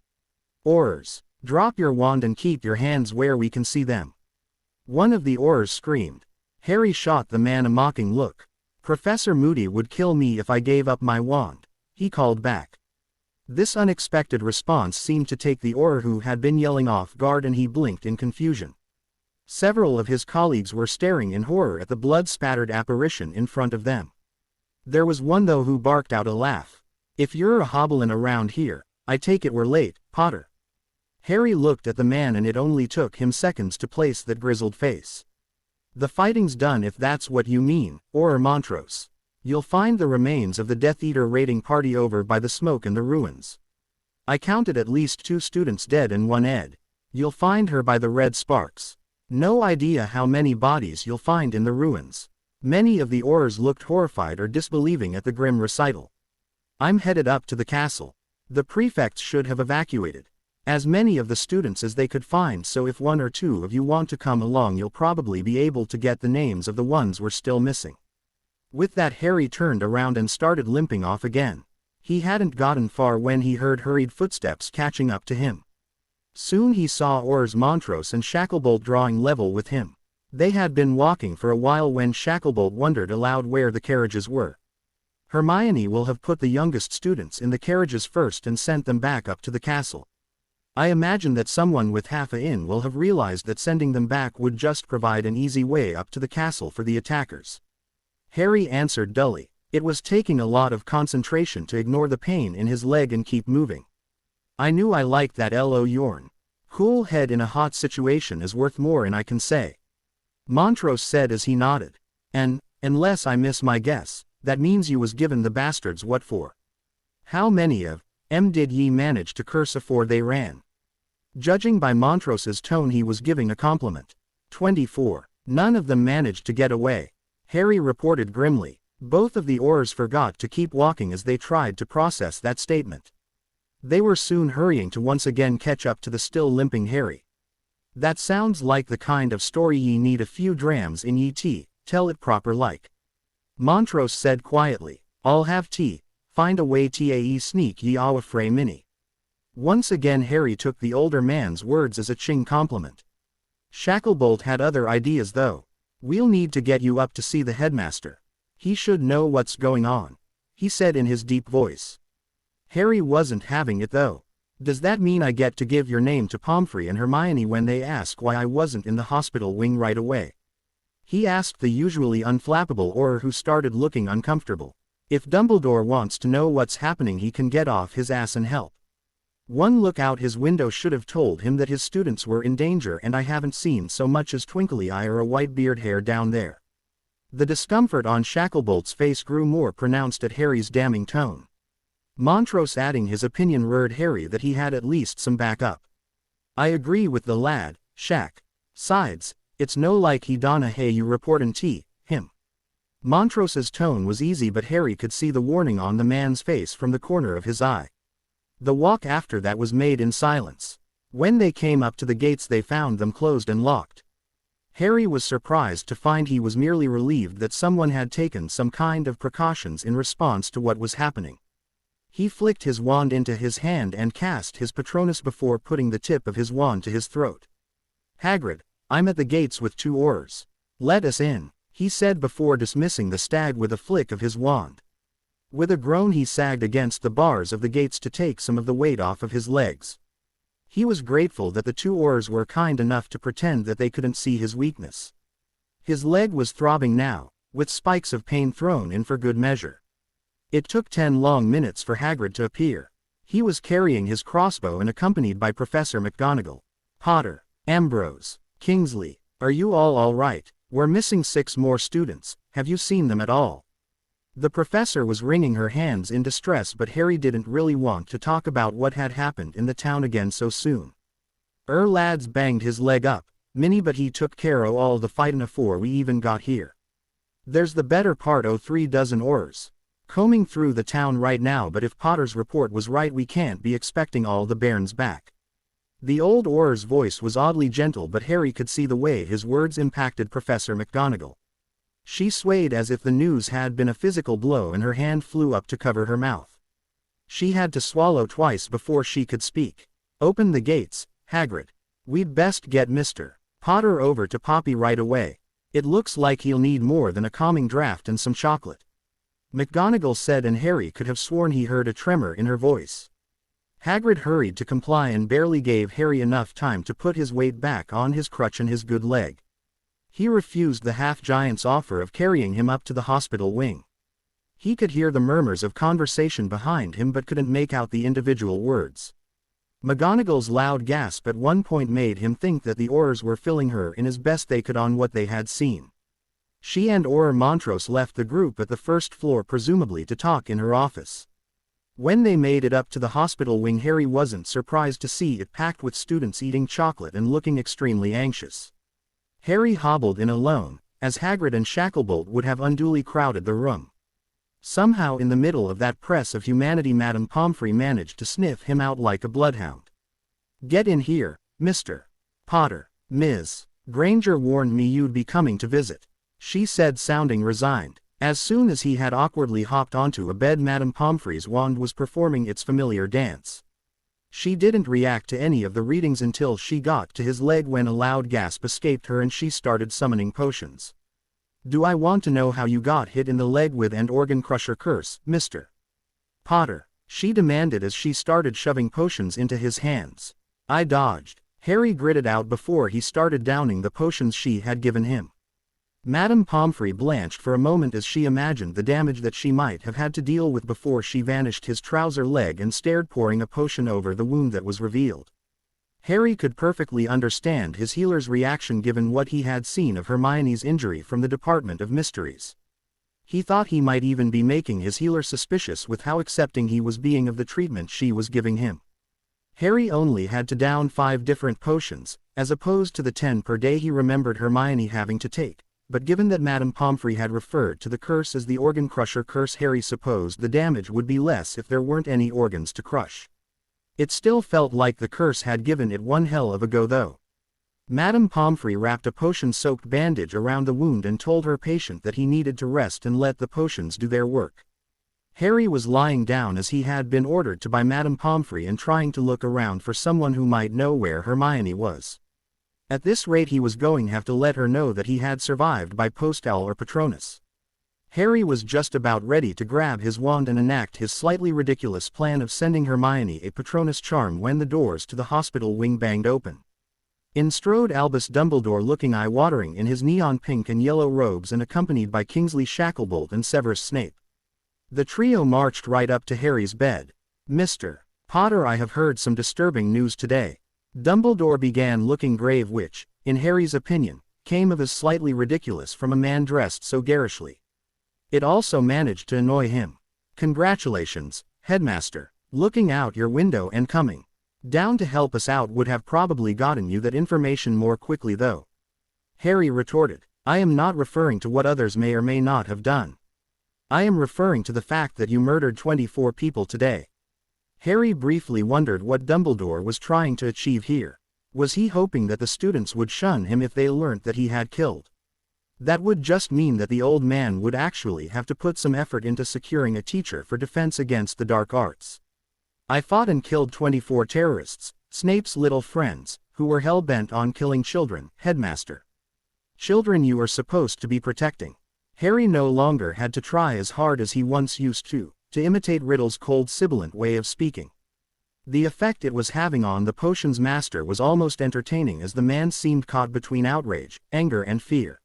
Aurors, drop your wand and keep your hands where we can see them. One of the Aurors screamed. Harry shot the man a mocking look. Professor Moody would kill me if I gave up my wand, he called back. This unexpected response seemed to take the Auror who had been yelling off guard and he blinked in confusion. Several of his colleagues were staring in horror at the blood-spattered apparition in front of them. There was one though who barked out a laugh. If you're a hobbling around here, I take it we're late, Potter. Harry looked at the man and it only took him seconds to place that grizzled face. "The fighting's done if that's what you mean, or Montrose. You'll find the remains of the Death Eater raiding party over by the smoke in the ruins. I counted at least 2 students dead and 1 Ed. You'll find her by the red sparks. No idea how many bodies you'll find in the ruins." Many of the Aurors looked horrified or disbelieving at the grim recital. "I'm headed up to the castle. The prefects should have evacuated as many of the students as they could find, so if 1 or 2 of you want to come along you'll probably be able to get the names of the ones we're still missing." With that, Harry turned around and started limping off again. He hadn't gotten far when he heard hurried footsteps catching up to him. Soon he saw Aurors Montrose and Shacklebolt drawing level with him. They had been walking for a while when Shacklebolt wondered aloud where the carriages were. "Hermione will have put the youngest students in the carriages first and sent them back up to the castle. I imagine that someone with half a in will have realized that sending them back would just provide an easy way up to the castle for the attackers." Harry answered dully. It was taking a lot of concentration to ignore the pain in his leg and keep moving. "I knew I liked that Lo Yorn. Cool head in a hot situation is worth more than I can say," Montrose said as he nodded. "And, unless I miss my guess, that means you was given the bastards what for. How many of 'em did ye manage to curse afore they ran?" Judging by Montrose's tone he was giving a compliment. 24. "None of them managed to get away," Harry reported grimly. Both of the Aurors forgot to keep walking as they tried to process that statement. They were soon hurrying to once again catch up to the still limping Harry. "That sounds like the kind of story ye need a few drams in ye tea, tell it proper like," Montrose said quietly. "I'll have tea, find a way tae sneak ye awa fray minnie." Once again Harry took the older man's words as a ching compliment. Shacklebolt had other ideas though. "We'll need to get you up to see the headmaster. He should know what's going on," he said in his deep voice. Harry wasn't having it though. "Does that mean I get to give your name to Pomfrey and Hermione when they ask why I wasn't in the hospital wing right away?" he asked the usually unflappable Auror, who started looking uncomfortable. "If Dumbledore wants to know what's happening he can get off his ass and help. One look out his window should have told him that his students were in danger, and I haven't seen so much as twinkly eye or a white beard hair down there." The discomfort on Shacklebolt's face grew more pronounced at Harry's damning tone. Montrose adding his opinion reassured Harry that he had at least some backup. "I agree with the lad, Shack. Sides, it's no like he donna hey you reportin' him." Montrose's tone was easy, but Harry could see the warning on the man's face from the corner of his eye. The walk after that was made in silence. When they came up to the gates they found them closed and locked. Harry was surprised to find he was merely relieved that someone had taken some kind of precautions in response to what was happening. He flicked his wand into his hand and cast his Patronus before putting the tip of his wand to his throat. "Hagrid, I'm at the gates with 2 Aurors. Let us in," he said before dismissing the stag with a flick of his wand. With a groan he sagged against the bars of the gates to take some of the weight off of his legs. He was grateful that the 2 Aurors were kind enough to pretend that they couldn't see his weakness. His leg was throbbing now, with spikes of pain thrown in for good measure. It took 10 long minutes for Hagrid to appear. He was carrying his crossbow and accompanied by Professor McGonagall. "Potter, Ambrose, Kingsley, are you all right? We're missing 6 more students, have you seen them at all?" The professor was wringing her hands in distress, but Harry didn't really want to talk about what had happened in the town again so soon. Lads banged his leg up, Minnie, but he took care o' all the fightin' afore we even got here. There's the better part o' 3 dozen Aurors combing through the town right now, but if Potter's report was right we can't be expecting all the bairns back." The old Auror's voice was oddly gentle, but Harry could see the way his words impacted Professor McGonagall. She swayed as if the news had been a physical blow and her hand flew up to cover her mouth. She had to swallow twice before she could speak. "Open the gates, Hagrid. We'd best get Mr. Potter over to Poppy right away. It looks like he'll need more than a calming draft and some chocolate," McGonagall said, and Harry could have sworn he heard a tremor in her voice. Hagrid hurried to comply and barely gave Harry enough time to put his weight back on his crutch and his good leg. He refused the half-giant's offer of carrying him up to the hospital wing. He could hear the murmurs of conversation behind him but couldn't make out the individual words. McGonagall's loud gasp at one point made him think that the Aurors were filling her in as best they could on what they had seen. She and Auror Montrose left the group at the first floor presumably to talk in her office. When they made it up to the hospital wing, Harry wasn't surprised to see it packed with students eating chocolate and looking extremely anxious. Harry hobbled in alone, as Hagrid and Shacklebolt would have unduly crowded the room. Somehow in the middle of that press of humanity Madame Pomfrey managed to sniff him out like a bloodhound. "Get in here, Mr. Potter. Ms. Granger warned me you'd be coming to visit," she said, sounding resigned. As soon as he had awkwardly hopped onto a bed, Madame Pomfrey's wand was performing its familiar dance. She didn't react to any of the readings until she got to his leg, when a loud gasp escaped her and she started summoning potions. "Do I want to know how you got hit in the leg with an organ crusher curse, Mr. Potter?" she demanded as she started shoving potions into his hands. "I dodged," Harry gritted out before he started downing the potions she had given him. Madame Pomfrey blanched for a moment as she imagined the damage that she might have had to deal with before she vanished his trouser leg and stared, pouring a potion over the wound that was revealed. Harry could perfectly understand his healer's reaction given what he had seen of Hermione's injury from the Department of Mysteries. He thought he might even be making his healer suspicious with how accepting he was being of the treatment she was giving him. Harry only had to down 5 different potions, as opposed to the 10 per day he remembered Hermione having to take. But given that Madame Pomfrey had referred to the curse as the organ crusher curse, Harry supposed the damage would be less if there weren't any organs to crush. It still felt like the curse had given it one hell of a go though. Madame Pomfrey wrapped a potion-soaked bandage around the wound and told her patient that he needed to rest and let the potions do their work. Harry was lying down as he had been ordered to by Madame Pomfrey and trying to look around for someone who might know where Hermione was. At this rate he was going to have to let her know that he had survived by Postal or Patronus. Harry was just about ready to grab his wand and enact his slightly ridiculous plan of sending Hermione a Patronus charm when the doors to the hospital wing banged open. In strode Albus Dumbledore, looking eye-watering in his neon pink and yellow robes and accompanied by Kingsley Shacklebolt and Severus Snape. The trio marched right up to Harry's bed. "Mr. Potter, I have heard some disturbing news today." Dumbledore began, looking grave, which, in Harry's opinion, came of as slightly ridiculous from a man dressed so garishly. It also managed to annoy him. "Congratulations, Headmaster. Looking out your window and coming down to help us out would have probably gotten you that information more quickly though," Harry retorted. "I am not referring to what others may or may not have done. I am referring to the fact that you murdered 24 people today." Harry briefly wondered what Dumbledore was trying to achieve here. Was he hoping that the students would shun him if they learnt that he had killed? That would just mean that the old man would actually have to put some effort into securing a teacher for defense against the dark arts. "I fought and killed 24 terrorists, Snape's little friends, who were hell-bent on killing children, Headmaster. Children you are supposed to be protecting." Harry no longer had to try as hard as he once used to imitate Riddle's cold, sibilant way of speaking. The effect it was having on the potions master was almost entertaining, as the man seemed caught between outrage, anger and fear.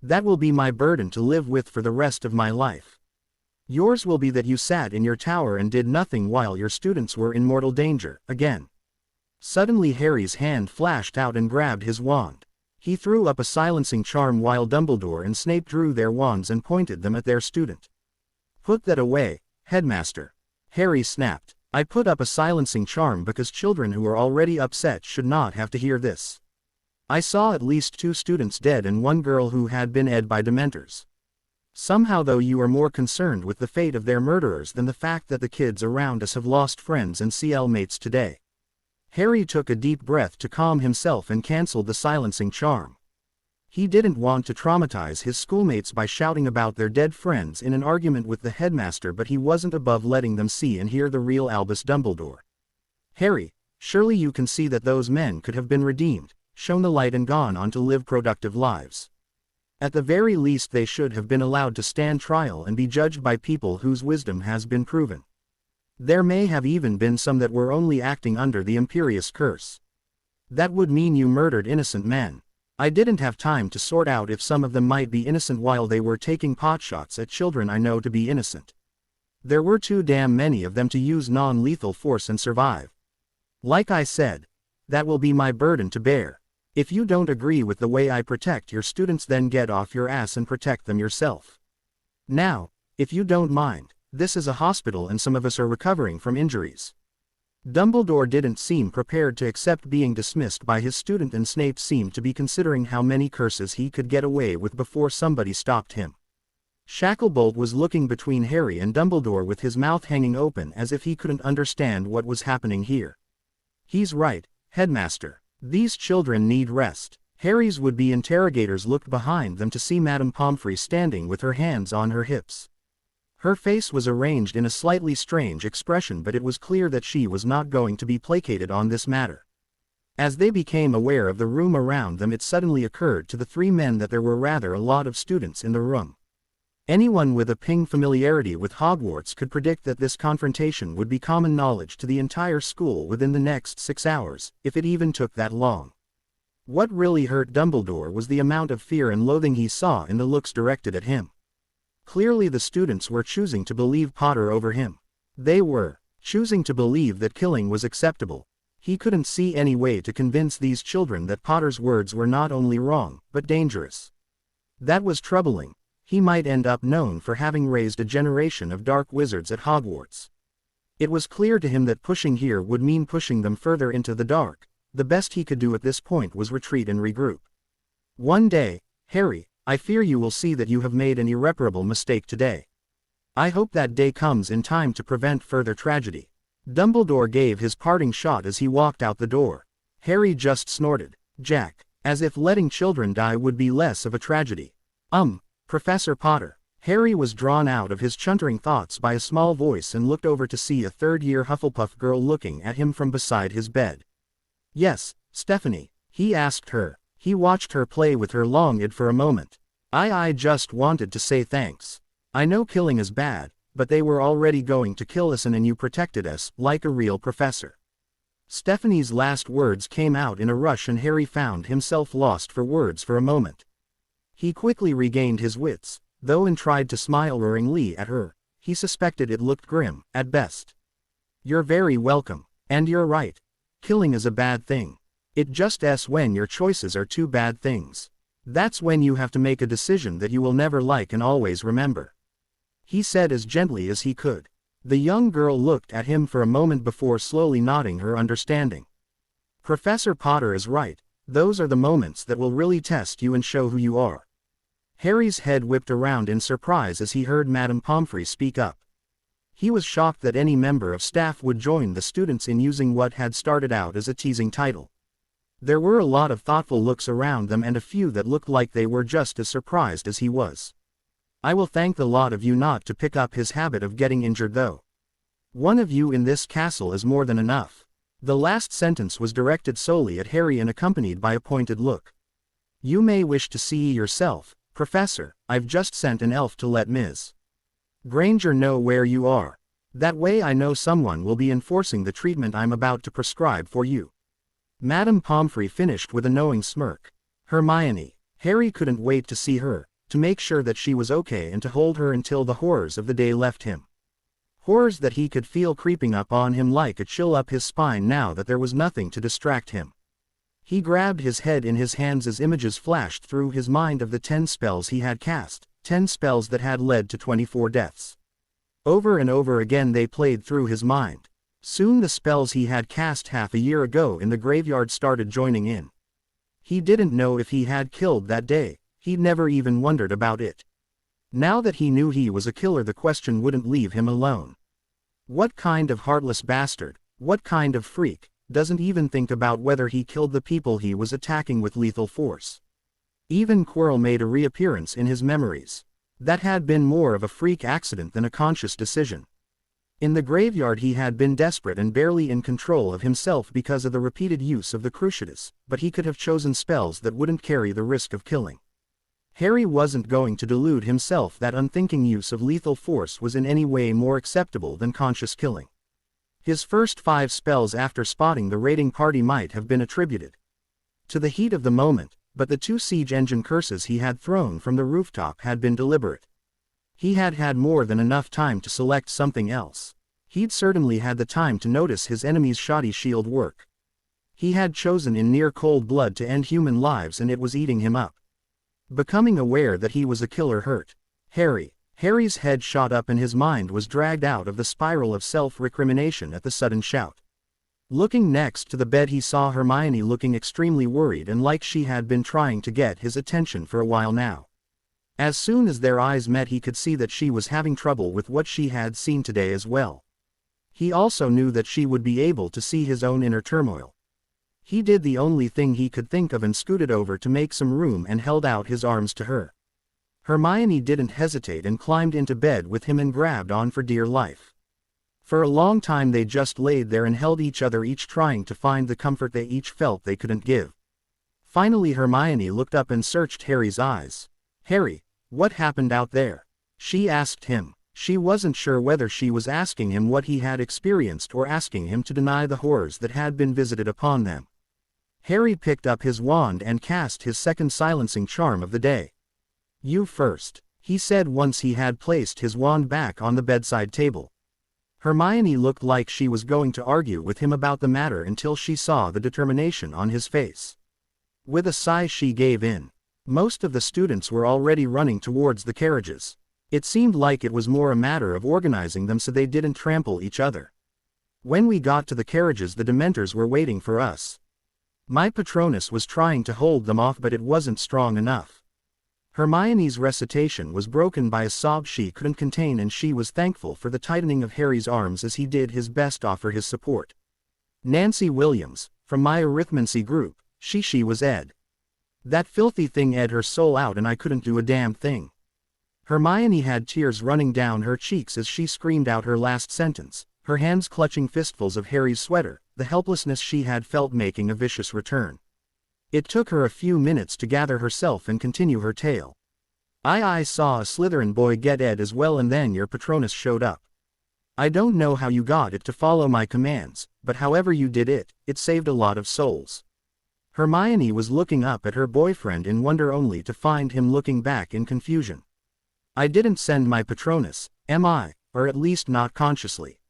"That will be my burden to live with for the rest of my life. Yours will be that you sat in your tower and did nothing while your students were in mortal danger, again." Suddenly Harry's hand flashed out and grabbed his wand. He threw up a silencing charm while Dumbledore and Snape drew their wands and pointed them at their student. "Put that away, Headmaster," Harry snapped. "I put up a silencing charm because children who are already upset should not have to hear this. I saw at least 2 students dead and 1 girl who had been ed by Dementors. Somehow though you are more concerned with the fate of their murderers than the fact that the kids around us have lost friends and CL mates today." Harry took a deep breath to calm himself and cancelled the silencing charm. He didn't want to traumatize his schoolmates by shouting about their dead friends in an argument with the headmaster, but he wasn't above letting them see and hear the real Albus Dumbledore. "Harry, surely you can see that those men could have been redeemed, shown the light and gone on to live productive lives. At the very least they should have been allowed to stand trial and be judged by people whose wisdom has been proven. There may have even been some that were only acting under the Imperious curse. That would mean you murdered innocent men. I didn't have time to sort out if some of them might be innocent while they were taking potshots at children I know to be innocent. There were too damn many of them to use non-lethal force and survive. Like I said, that will be my burden to bear. If you don't agree with the way I protect your students, then get off your ass and protect them yourself. Now, if you don't mind, this is a hospital and some of us are recovering from injuries. Dumbledore didn't seem prepared to accept being dismissed by his student, and Snape seemed to be considering how many curses he could get away with before somebody stopped him. Shacklebolt was looking between Harry and Dumbledore with his mouth hanging open as if he couldn't understand what was happening here. He's right, Headmaster. These children need rest. Harry's would-be interrogators looked behind them to see Madame Pomfrey standing with her hands on her hips. Her face was arranged in a slightly strange expression, but it was clear that she was not going to be placated on this matter. As they became aware of the room around them, it suddenly occurred to the three men that there were rather a lot of students in the room. Anyone with a ping familiarity with Hogwarts could predict that this confrontation would be common knowledge to the entire school within the next 6 hours, if it even took that long. What really hurt Dumbledore was the amount of fear and loathing he saw in the looks directed at him. Clearly the students were choosing to believe Potter over him. They were choosing to believe that killing was acceptable. He couldn't see any way to convince these children that Potter's words were not only wrong, but dangerous. That was troubling. He might end up known for having raised a generation of dark wizards at Hogwarts. It was clear to him that pushing here would mean pushing them further into the dark. The best he could do at this point was retreat and regroup. One day, Harry, I fear you will see that you have made an irreparable mistake today. I hope that day comes in time to prevent further tragedy. Dumbledore gave his parting shot as he walked out the door. Harry just snorted. Jack, as if letting children die would be less of a tragedy. Professor Potter. Harry was drawn out of his chuntering thoughts by a small voice and looked over to see a third-year Hufflepuff girl looking at him from beside his bed. Yes, Stephanie, he asked her. He watched her play with her long id for a moment. I just wanted to say thanks. I know killing is bad, but they were already going to kill us and you protected us, like a real professor. Stephanie's last words came out in a rush and Harry found himself lost for words for a moment. He quickly regained his wits, though, and tried to smile roaringly at her. He suspected it looked grim, at best. You're very welcome. And you're right. Killing is a bad thing. It just when your choices are two bad things. That's when you have to make a decision that you will never like and always remember. He said as gently as he could. The young girl looked at him for a moment before slowly nodding her understanding. Professor Potter is right. Those are the moments that will really test you and show who you are. Harry's head whipped around in surprise as he heard Madame Pomfrey speak up. He was shocked that any member of staff would join the students in using what had started out as a teasing title. There were a lot of thoughtful looks around them and a few that looked like they were just as surprised as he was. I will thank the lot of you not to pick up his habit of getting injured though. One of you in this castle is more than enough. The last sentence was directed solely at Harry and accompanied by a pointed look. You may wish to see yourself, Professor. I've just sent an elf to let Ms. Granger know where you are. That way I know someone will be enforcing the treatment I'm about to prescribe for you. Madame Pomfrey finished with a knowing smirk. Hermione. Harry couldn't wait to see her, to make sure that she was okay and to hold her until the horrors of the day left him. Horrors that he could feel creeping up on him like a chill up his spine now that there was nothing to distract him. He grabbed his head in his hands as images flashed through his mind of the 10 spells he had cast, 10 spells that had led to 24 deaths. Over and over again they played through his mind. Soon the spells he had cast half a year ago in the graveyard started joining in. He didn't know if he had killed that day, he'd never even wondered about it. Now that he knew he was a killer, the question wouldn't leave him alone. What kind of heartless bastard, what kind of freak, doesn't even think about whether he killed the people he was attacking with lethal force? Even Quirrell made a reappearance in his memories. That had been more of a freak accident than a conscious decision. In the graveyard he had been desperate and barely in control of himself because of the repeated use of the Cruciatus, but he could have chosen spells that wouldn't carry the risk of killing. Harry wasn't going to delude himself that unthinking use of lethal force was in any way more acceptable than conscious killing. His first 5 spells after spotting the raiding party might have been attributed to the heat of the moment, but the 2 siege engine curses he had thrown from the rooftop had been deliberate. He had had more than enough time to select something else. He'd certainly had the time to notice his enemy's shoddy shield work. He had chosen in near cold blood to end human lives and it was eating him up. Becoming aware that he was a killer hurt Harry's head shot up and his mind was dragged out of the spiral of self-recrimination at the sudden shout. Looking next to the bed he saw Hermione looking extremely worried and like she had been trying to get his attention for a while now. As soon as their eyes met he could see that she was having trouble with what she had seen today as well. He also knew that she would be able to see his own inner turmoil. He did the only thing he could think of and scooted over to make some room and held out his arms to her. Hermione didn't hesitate and climbed into bed with him and grabbed on for dear life. For a long time they just laid there and held each other, each trying to find the comfort they each felt they couldn't give. Finally Hermione looked up and searched Harry's eyes. "Harry, what happened out there?" she asked him. She wasn't sure whether she was asking him what he had experienced or asking him to deny the horrors that had been visited upon them. Harry picked up his wand and cast his second silencing charm of the day. "You first," he said once he had placed his wand back on the bedside table. Hermione looked like she was going to argue with him about the matter until she saw the determination on his face. With a sigh she gave in. Most of the students were already running towards the carriages. It seemed like it was more a matter of organizing them so they didn't trample each other. When we got to the carriages the Dementors were waiting for us. My Patronus was trying to hold them off but it wasn't strong enough. Hermione's recitation was broken by a sob she couldn't contain and she was thankful for the tightening of Harry's arms as he did his best to offer his support. "Nancy Williams, from my arithmancy group, she was Ed. That filthy thing ed her soul out and I couldn't do a damn thing." Hermione had tears running down her cheeks as she screamed out her last sentence, her hands clutching fistfuls of Harry's sweater, the helplessness she had felt making a vicious return. It took her a few minutes to gather herself and continue her tale. I saw a Slytherin boy get Ed as well and then your Patronus showed up. I don't know how you got it to follow my commands, but however you did it, it saved a lot of souls." Hermione was looking up at her boyfriend in wonder only to find him looking back in confusion. "I didn't send my Patronus, am I? Or at least not consciously.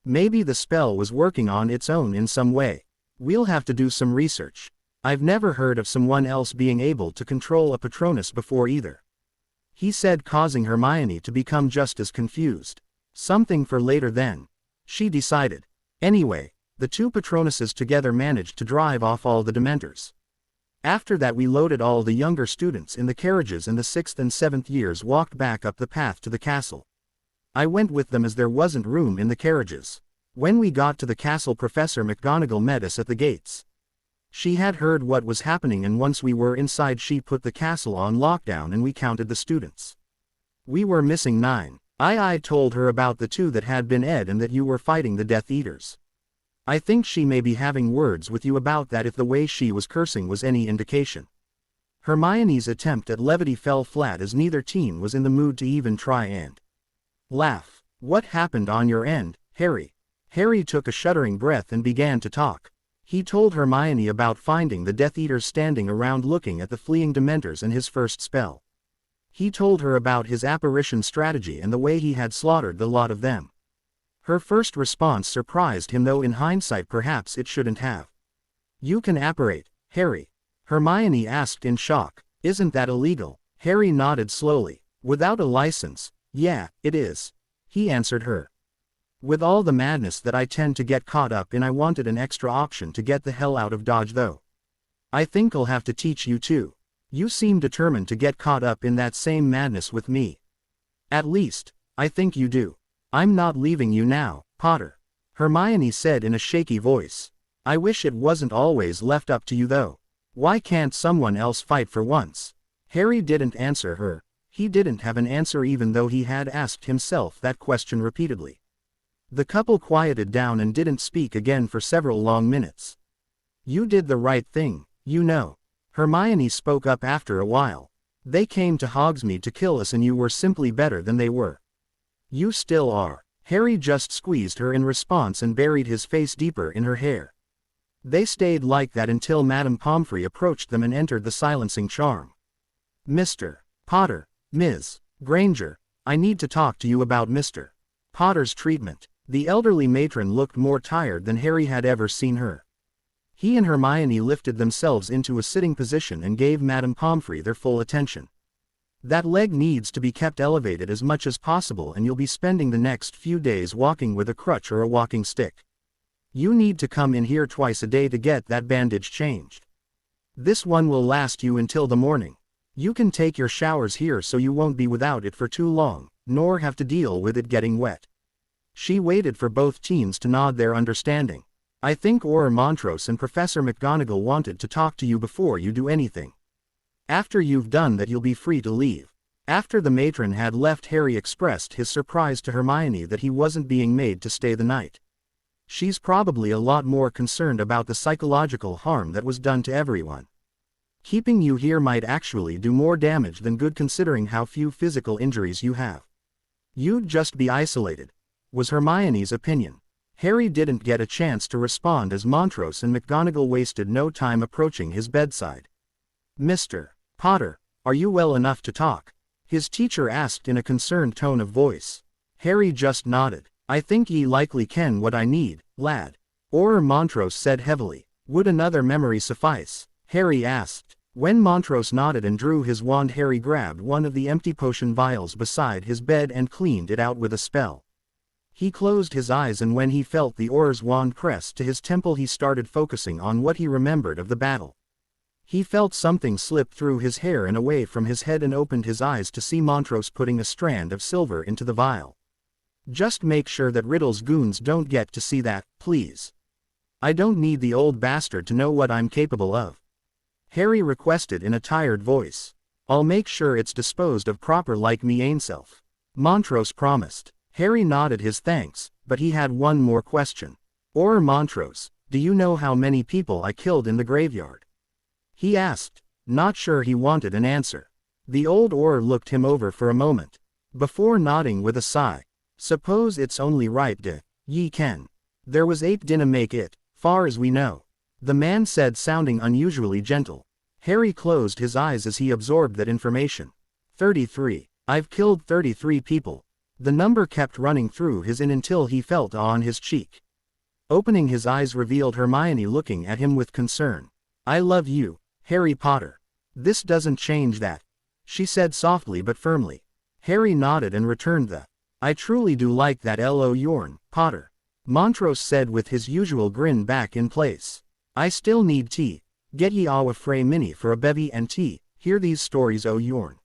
Maybe the spell was working on its own in some way. We'll have to do some research. I've never heard of someone else being able to control a Patronus before either," he said, causing Hermione to become just as confused. Something for later then, she decided. Anyway, the two Patronuses together managed to drive off all the Dementors. After that we loaded all the younger students in the carriages and the 6th and 7th years walked back up the path to the castle. I went with them as there wasn't room in the carriages. When we got to the castle Professor McGonagall met us at the gates. She had heard what was happening and once we were inside she put the castle on lockdown and we counted the students. We were missing 9. I told her about the 2 that had been Ed and that you were fighting the Death Eaters. I think she may be having words with you about that if the way she was cursing was any indication." Hermione's attempt at levity fell flat as neither teen was in the mood to even try and laugh. "What happened on your end, Harry?" Harry took a shuddering breath and began to talk. He told Hermione about finding the Death Eaters standing around looking at the fleeing Dementors and his first spell. He told her about his apparition strategy and the way he had slaughtered the lot of them. Her first response surprised him, though in hindsight perhaps it shouldn't have. "You can apparate, Harry?" Hermione asked in shock. "Isn't that illegal?" Harry nodded slowly. "Without a license, yeah, it is," he answered her. "With all the madness that I tend to get caught up in I wanted an extra option to get the hell out of Dodge though. I think I'll have to teach you too. You seem determined to get caught up in that same madness with me. At least, I think you do. I'm not leaving you now, Potter," Hermione said in a shaky voice. "I wish it wasn't always left up to you though. Why can't someone else fight for once?" Harry didn't answer her. He didn't have an answer even though he had asked himself that question repeatedly. The couple quieted down and didn't speak again for several long minutes. "You did the right thing, you know," Hermione spoke up after a while. "They came to Hogsmeade to kill us and you were simply better than they were. You still are." Harry just squeezed her in response and buried his face deeper in her hair. They stayed like that until Madame Pomfrey approached them and entered the silencing charm. "Mr. Potter, Ms. Granger, I need to talk to you about Mr. Potter's treatment." The elderly matron looked more tired than Harry had ever seen her. He and Hermione lifted themselves into a sitting position and gave Madame Pomfrey their full attention. That leg needs to be kept elevated as much as possible, and you'll be spending the next few days walking with a crutch or a walking stick. You need to come in here twice a day to get that bandage changed. This one will last you until the morning. You can take your showers here so you won't be without it for too long, nor have to deal with it getting wet. She waited for both teens to nod their understanding. I think Auror Montrose and Professor McGonagall wanted to talk to you before you do anything. After you've done that, you'll be free to leave. After the matron had left, Harry expressed his surprise to Hermione that he wasn't being made to stay the night. She's probably a lot more concerned about the psychological harm that was done to everyone. Keeping you here might actually do more damage than good, considering how few physical injuries you have. You'd just be isolated, was Hermione's opinion. Harry didn't get a chance to respond as Montrose and McGonagall wasted no time approaching his bedside. Mr. Potter, are you well enough to talk? His teacher asked in a concerned tone of voice. Harry just nodded. I think ye likely ken what I need, lad. Auror Montrose said heavily. Would another memory suffice? Harry asked. When Montrose nodded and drew his wand, Harry grabbed one of the empty potion vials beside his bed and cleaned it out with a spell. He closed his eyes, and when he felt the Auror's wand pressed to his temple, he started focusing on what he remembered of the battle. He felt something slip through his hair and away from his head, and opened his eyes to see Montrose putting a strand of silver into the vial. Just make sure that Riddle's goons don't get to see that, please. I don't need the old bastard to know what I'm capable of. Harry requested in a tired voice. I'll make sure it's disposed of proper like me ain self. Montrose promised. Harry nodded his thanks, but he had one more question. Auror Montrose, do you know how many people I killed in the graveyard? He asked. Not sure he wanted an answer. The old Auror looked him over for a moment, before nodding with a sigh. Suppose it's only right ye ken. There was 8 dinna make it, far as we know. The man said, sounding unusually gentle. Harry closed his eyes as he absorbed that information. 33. I've killed 33 people. The number kept running through his in until he felt awe on his cheek. Opening his eyes revealed Hermione looking at him with concern. I love you, Harry Potter. This doesn't change that, she said softly but firmly. Harry nodded and returned the, I truly do like that Lo Yorn, Potter. Montrose said with his usual grin back in place. I still need tea. Get ye awa frae Minnie for a bevy and tea. Hear these stories o Yorn.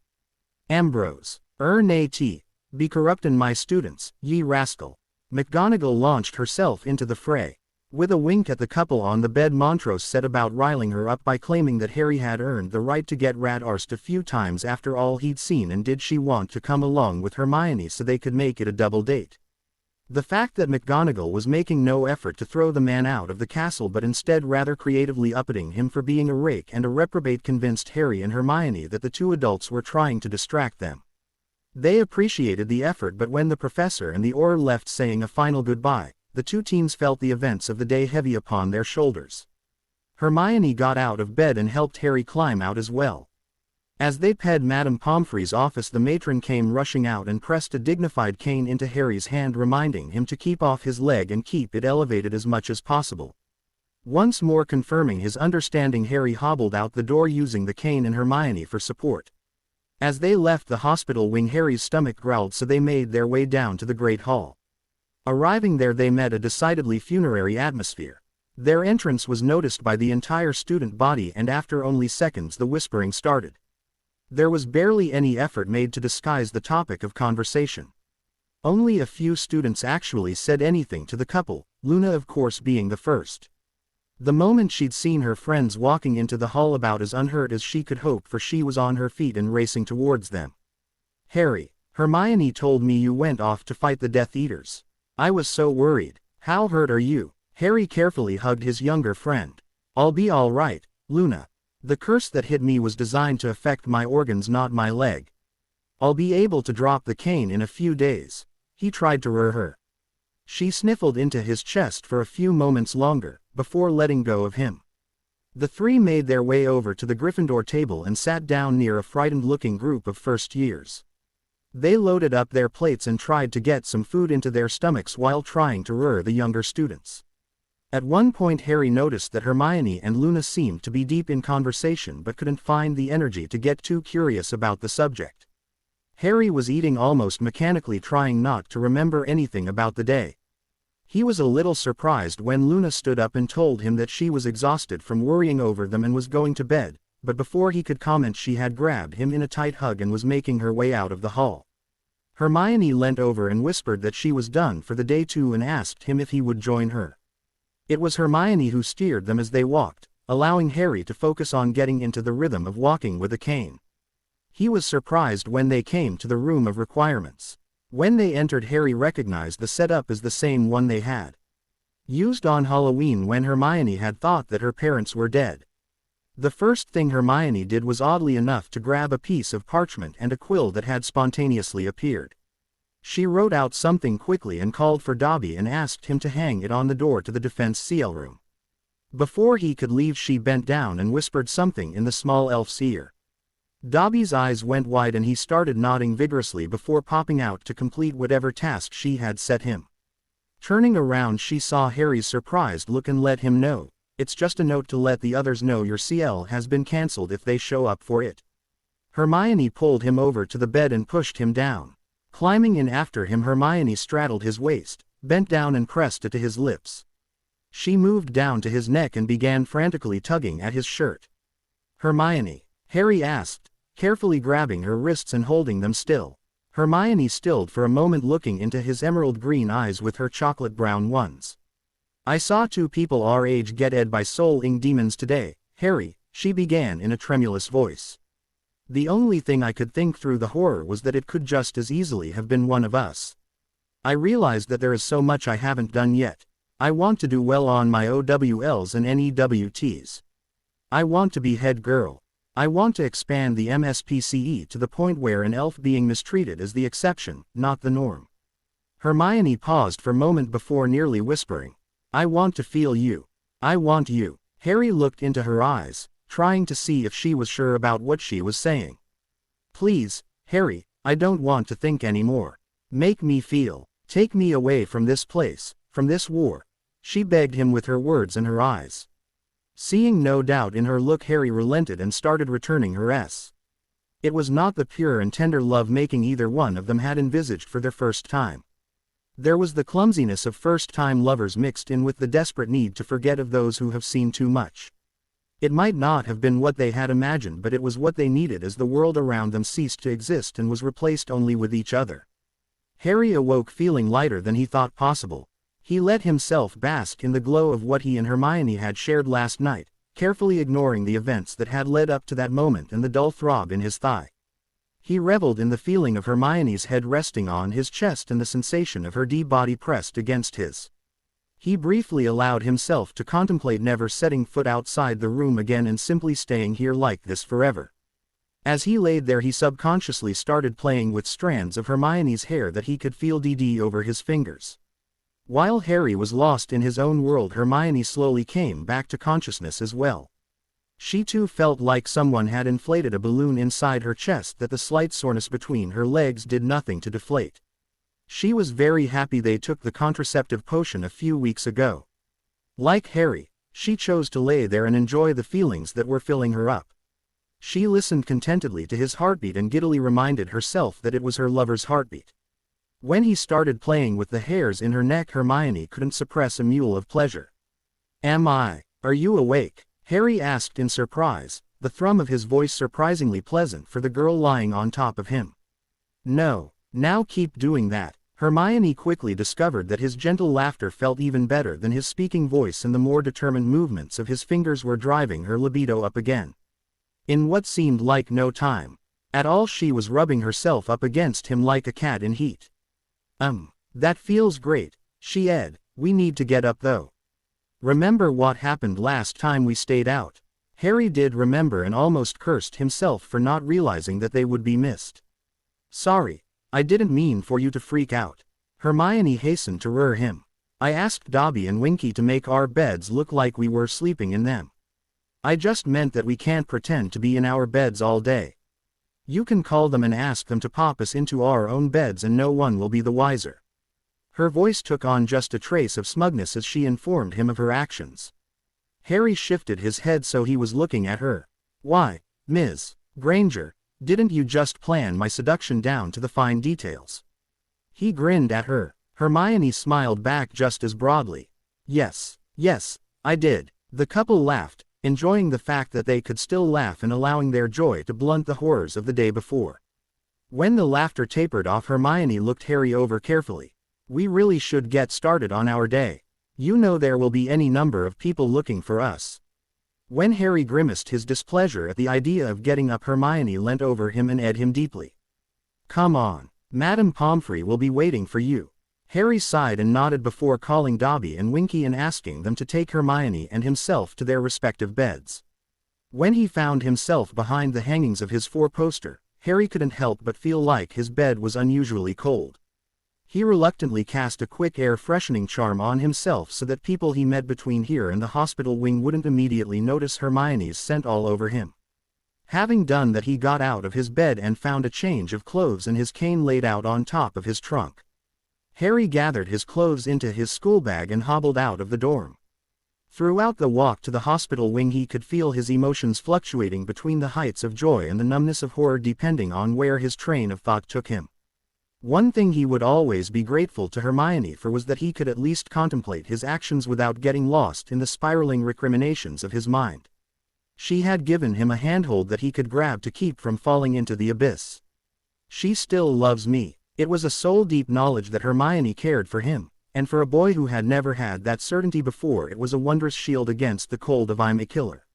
Ambrose. Nay tea. Be corruptin' my students, ye rascal. McGonagall launched herself into the fray. With a wink at the couple on the bed, Montrose set about riling her up by claiming that Harry had earned the right to get rat-arsed a few times after all he'd seen, and did she want to come along with Hermione so they could make it a double date. The fact that McGonagall was making no effort to throw the man out of the castle but instead rather creatively upsetting him for being a rake and a reprobate convinced Harry and Hermione that the two adults were trying to distract them. They appreciated the effort, but when the professor and the Auror left saying a final goodbye, the two teens felt the events of the day heavy upon their shoulders. Hermione got out of bed and helped Harry climb out as well. As they ped Madame Pomfrey's office, the matron came rushing out and pressed a dignified cane into Harry's hand, reminding him to keep off his leg and keep it elevated as much as possible. Once more confirming his understanding, Harry hobbled out the door using the cane and Hermione for support. As they left the hospital wing, Harry's stomach growled, so they made their way down to the Great Hall. Arriving there, they met a decidedly funerary atmosphere. Their entrance was noticed by the entire student body, and after only seconds the whispering started. There was barely any effort made to disguise the topic of conversation. Only a few students actually said anything to the couple, Luna of course being the first. The moment she'd seen her friends walking into the hall about as unhurt as she could hope for, she was on her feet and racing towards them. Harry, Hermione told me you went off to fight the Death Eaters. I was so worried. How hurt are you? Harry carefully hugged his younger friend. I'll be all right, Luna. The curse that hit me was designed to affect my organs, not my leg. I'll be able to drop the cane in a few days. He tried to rear her. She sniffled into his chest for a few moments longer, before letting go of him. The three made their way over to the Gryffindor table and sat down near a frightened-looking group of first years. They loaded up their plates and tried to get some food into their stomachs while trying to lure the younger students. At one point Harry noticed that Hermione and Luna seemed to be deep in conversation but couldn't find the energy to get too curious about the subject. Harry was eating almost mechanically, trying not to remember anything about the day. He was a little surprised when Luna stood up and told him that she was exhausted from worrying over them and was going to bed, but before he could comment she had grabbed him in a tight hug and was making her way out of the hall. Hermione leant over and whispered that she was done for the day too and asked him if he would join her. It was Hermione who steered them as they walked, allowing Harry to focus on getting into the rhythm of walking with a cane. He was surprised when they came to the room of requirements. When they entered, Harry recognized the setup as the same one they had used on Halloween when Hermione had thought that her parents were dead. The first thing Hermione did was oddly enough to grab a piece of parchment and a quill that had spontaneously appeared. She wrote out something quickly and called for Dobby and asked him to hang it on the door to the defense CL room. Before he could leave, she bent down and whispered something in the small elf's ear. Dobby's eyes went wide and he started nodding vigorously before popping out to complete whatever task she had set him. Turning around, she saw Harry's surprised look and let him know, "It's just a note to let the others know your CL has been cancelled if they show up for it." Hermione pulled him over to the bed and pushed him down. Climbing in after him, Hermione straddled his waist, bent down and pressed it to his lips. She moved down to his neck and began frantically tugging at his shirt. "Hermione?" Harry asked, carefully grabbing her wrists and holding them still. Hermione stilled for a moment, looking into his emerald green eyes with her chocolate brown ones. "I saw 2 people our age get ed by soul-ing demons today, Harry," she began in a tremulous voice. "The only thing I could think through the horror was that it could just as easily have been one of us. I realized that there is so much I haven't done yet. I want to do well on my OWLs and NEWTs. I want to be head girl. I want to expand the MSPCE to the point where an elf being mistreated is the exception, not the norm." Hermione paused for a moment before nearly whispering, "I want to feel you. I want you." Harry looked into her eyes, trying to see if she was sure about what she was saying. "Please, Harry, I don't want to think anymore. Make me feel. Take me away from this place, from this war," she begged him with her words in her eyes. Seeing no doubt in her look, Harry relented and started returning her s. It was not the pure and tender love-making either one of them had envisaged for their first time. There was the clumsiness of first-time lovers mixed in with the desperate need to forget of those who have seen too much. It might not have been what they had imagined, but it was what they needed as the world around them ceased to exist and was replaced only with each other. Harry awoke feeling lighter than he thought possible. He let himself bask in the glow of what he and Hermione had shared last night, carefully ignoring the events that had led up to that moment and the dull throb in his thigh. He reveled in the feeling of Hermione's head resting on his chest and the sensation of her deep body pressed against his. He briefly allowed himself to contemplate never setting foot outside the room again and simply staying here like this forever. As he laid there, he subconsciously started playing with strands of Hermione's hair that he could feel DD over his fingers. While Harry was lost in his own world, Hermione slowly came back to consciousness as well. She too felt like someone had inflated a balloon inside her chest that the slight soreness between her legs did nothing to deflate. She was very happy they took the contraceptive potion a few weeks ago. Like Harry, she chose to lay there and enjoy the feelings that were filling her up. She listened contentedly to his heartbeat and giddily reminded herself that it was her lover's heartbeat. When he started playing with the hairs in her neck, Hermione couldn't suppress a mewl of pleasure. Are you awake?" Harry asked in surprise, the thrum of his voice surprisingly pleasant for the girl lying on top of him. "No, now keep doing that." Hermione quickly discovered that his gentle laughter felt even better than his speaking voice, and the more determined movements of his fingers were driving her libido up again. In what seemed like no time at all, she was rubbing herself up against him like a cat in heat. That feels great," she said. "We need to get up though. Remember what happened last time we stayed out?" Harry did remember and almost cursed himself for not realizing that they would be missed. "Sorry, I didn't mean for you to freak out." Hermione hastened to rear him. "I asked Dobby and Winky to make our beds look like we were sleeping in them. I just meant that we can't pretend to be in our beds all day." You can call them and ask them to pop us into our own beds and no one will be the wiser." Her voice took on just a trace of smugness as she informed him of her actions. Harry shifted his head so he was looking at her. "Why, Ms. Granger, didn't you just plan my seduction down to the fine details?" He grinned at her. Hermione smiled back just as broadly. Yes, I did." The couple laughed, enjoying the fact that they could still laugh and allowing their joy to blunt the horrors of the day before. When the laughter tapered off, Hermione looked Harry over carefully. "We really should get started on our day. You know there will be any number of people looking for us." When Harry grimaced his displeasure at the idea of getting up, Hermione leant over him and eyed him deeply. "Come on. Madame Pomfrey will be waiting for you." Harry sighed and nodded before calling Dobby and Winky and asking them to take Hermione and himself to their respective beds. When he found himself behind the hangings of his four-poster, Harry couldn't help but feel like his bed was unusually cold. He reluctantly cast a quick air-freshening charm on himself so that people he met between here and the hospital wing wouldn't immediately notice Hermione's scent all over him. Having done that, he got out of his bed and found a change of clothes and his cane laid out on top of his trunk. Harry gathered his clothes into his schoolbag and hobbled out of the dorm. Throughout the walk to the hospital wing he could feel his emotions fluctuating between the heights of joy and the numbness of horror depending on where his train of thought took him. One thing he would always be grateful to Hermione for was that he could at least contemplate his actions without getting lost in the spiraling recriminations of his mind. She had given him a handhold that he could grab to keep from falling into the abyss. She still loves me. It was a soul-deep knowledge that Hermione cared for him, and for a boy who had never had that certainty before, it was a wondrous shield against the cold of "I'm a killer."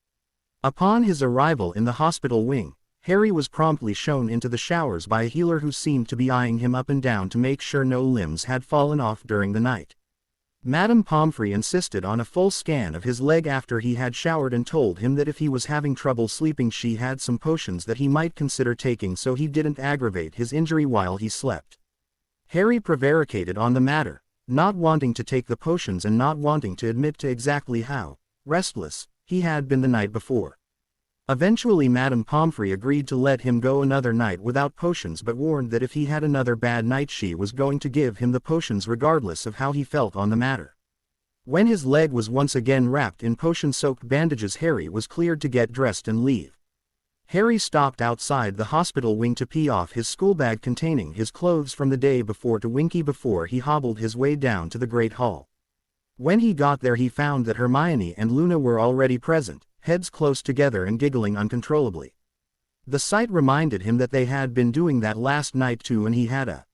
Upon his arrival in the hospital wing, Harry was promptly shown into the showers by a healer who seemed to be eyeing him up and down to make sure no limbs had fallen off during the night. Madame Pomfrey insisted on a full scan of his leg after he had showered and told him that if he was having trouble sleeping she had some potions that he might consider taking so he didn't aggravate his injury while he slept. Harry prevaricated on the matter, not wanting to take the potions and not wanting to admit to exactly how restless he had been the night before. Eventually Madame Pomfrey agreed to let him go another night without potions, but warned that if he had another bad night she was going to give him the potions regardless of how he felt on the matter. When his leg was once again wrapped in potion-soaked bandages, Harry was cleared to get dressed and leave. Harry stopped outside the hospital wing to pee off his schoolbag containing his clothes from the day before to Winky before he hobbled his way down to the Great Hall. When he got there he found that Hermione and Luna were already present, heads close together and giggling uncontrollably. The sight reminded him that they had been doing that last night too, and he had a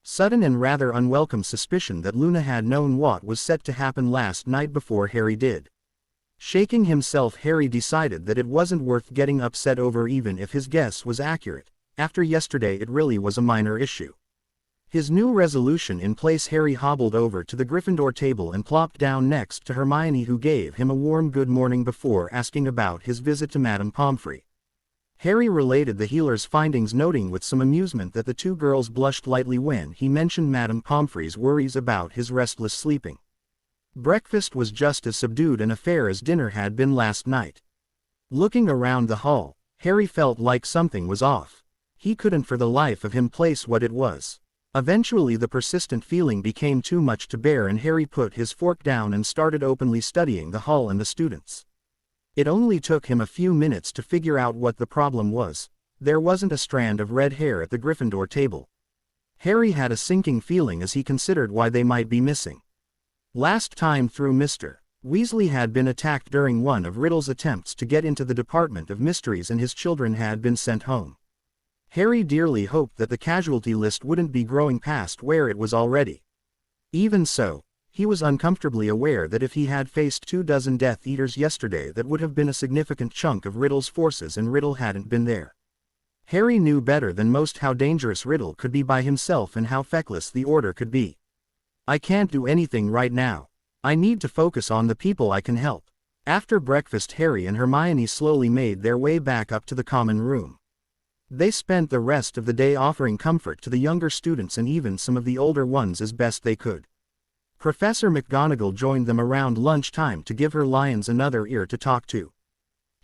sudden and rather unwelcome suspicion that Luna had known what was set to happen last night before Harry did. Shaking himself, Harry decided that it wasn't worth getting upset over even if his guess was accurate. After yesterday it really was a minor issue. His new resolution in place, Harry hobbled over to the Gryffindor table and plopped down next to Hermione, who gave him a warm good morning before asking about his visit to Madame Pomfrey. Harry related the healer's findings, noting with some amusement that the two girls blushed lightly when he mentioned Madame Pomfrey's worries about his restless sleeping. Breakfast was just as subdued an affair as dinner had been last night. Looking around the hall, Harry felt like something was off. He couldn't for the life of him place what it was. Eventually the persistent feeling became too much to bear and Harry put his fork down and started openly studying the hall and the students. It only took him a few minutes to figure out what the problem was. There wasn't a strand of red hair at the Gryffindor table. Harry had a sinking feeling as he considered why they might be missing. Last time through, Mr. Weasley had been attacked during one of Riddle's attempts to get into the Department of Mysteries and his children had been sent home. Harry dearly hoped that the casualty list wouldn't be growing past where it was already. Even so, he was uncomfortably aware that if he had faced 24 Death Eaters yesterday, that would have been a significant chunk of Riddle's forces, and Riddle hadn't been there. Harry knew better than most how dangerous Riddle could be by himself and how feckless the Order could be. "I can't do anything right now. I need to focus on the people I can help." After breakfast, Harry and Hermione slowly made their way back up to the common room. They spent the rest of the day offering comfort to the younger students and even some of the older ones as best they could. Professor McGonagall joined them around lunchtime to give her lions another ear to talk to.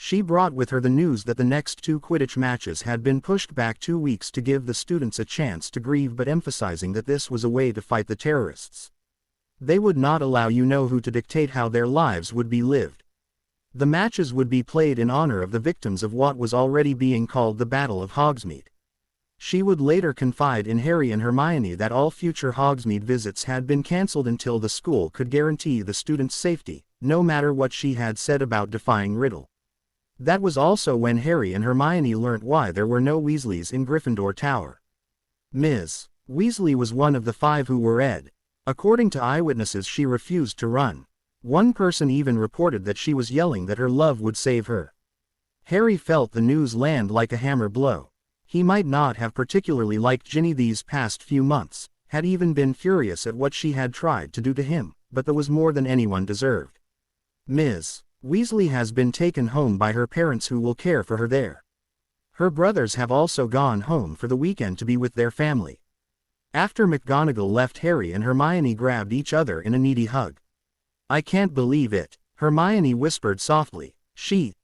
She brought with her the news that the next 2 Quidditch matches had been pushed back 2 weeks to give the students a chance to grieve, but emphasizing that this was a way to fight the terrorists. They would not allow you know who to dictate how their lives would be lived. The matches would be played in honor of the victims of what was already being called the Battle of Hogsmeade. She would later confide in Harry and Hermione that all future Hogsmeade visits had been cancelled until the school could guarantee the students' safety, no matter what she had said about defying Riddle. That was also when Harry and Hermione learnt why there were no Weasleys in Gryffindor Tower. Ms. Weasley was one of the 5 who were Ed. According to eyewitnesses, she refused to run. One person even reported that she was yelling that her love would save her. Harry felt the news land like a hammer blow. He might not have particularly liked Ginny these past few months, had even been furious at what she had tried to do to him, but that was more than anyone deserved. Ms. Weasley has been taken home by her parents, who will care for her there. Her brothers have also gone home for the weekend to be with their family. After McGonagall left, Harry and Hermione grabbed each other in a needy hug. "I can't believe it," Hermione whispered softly. She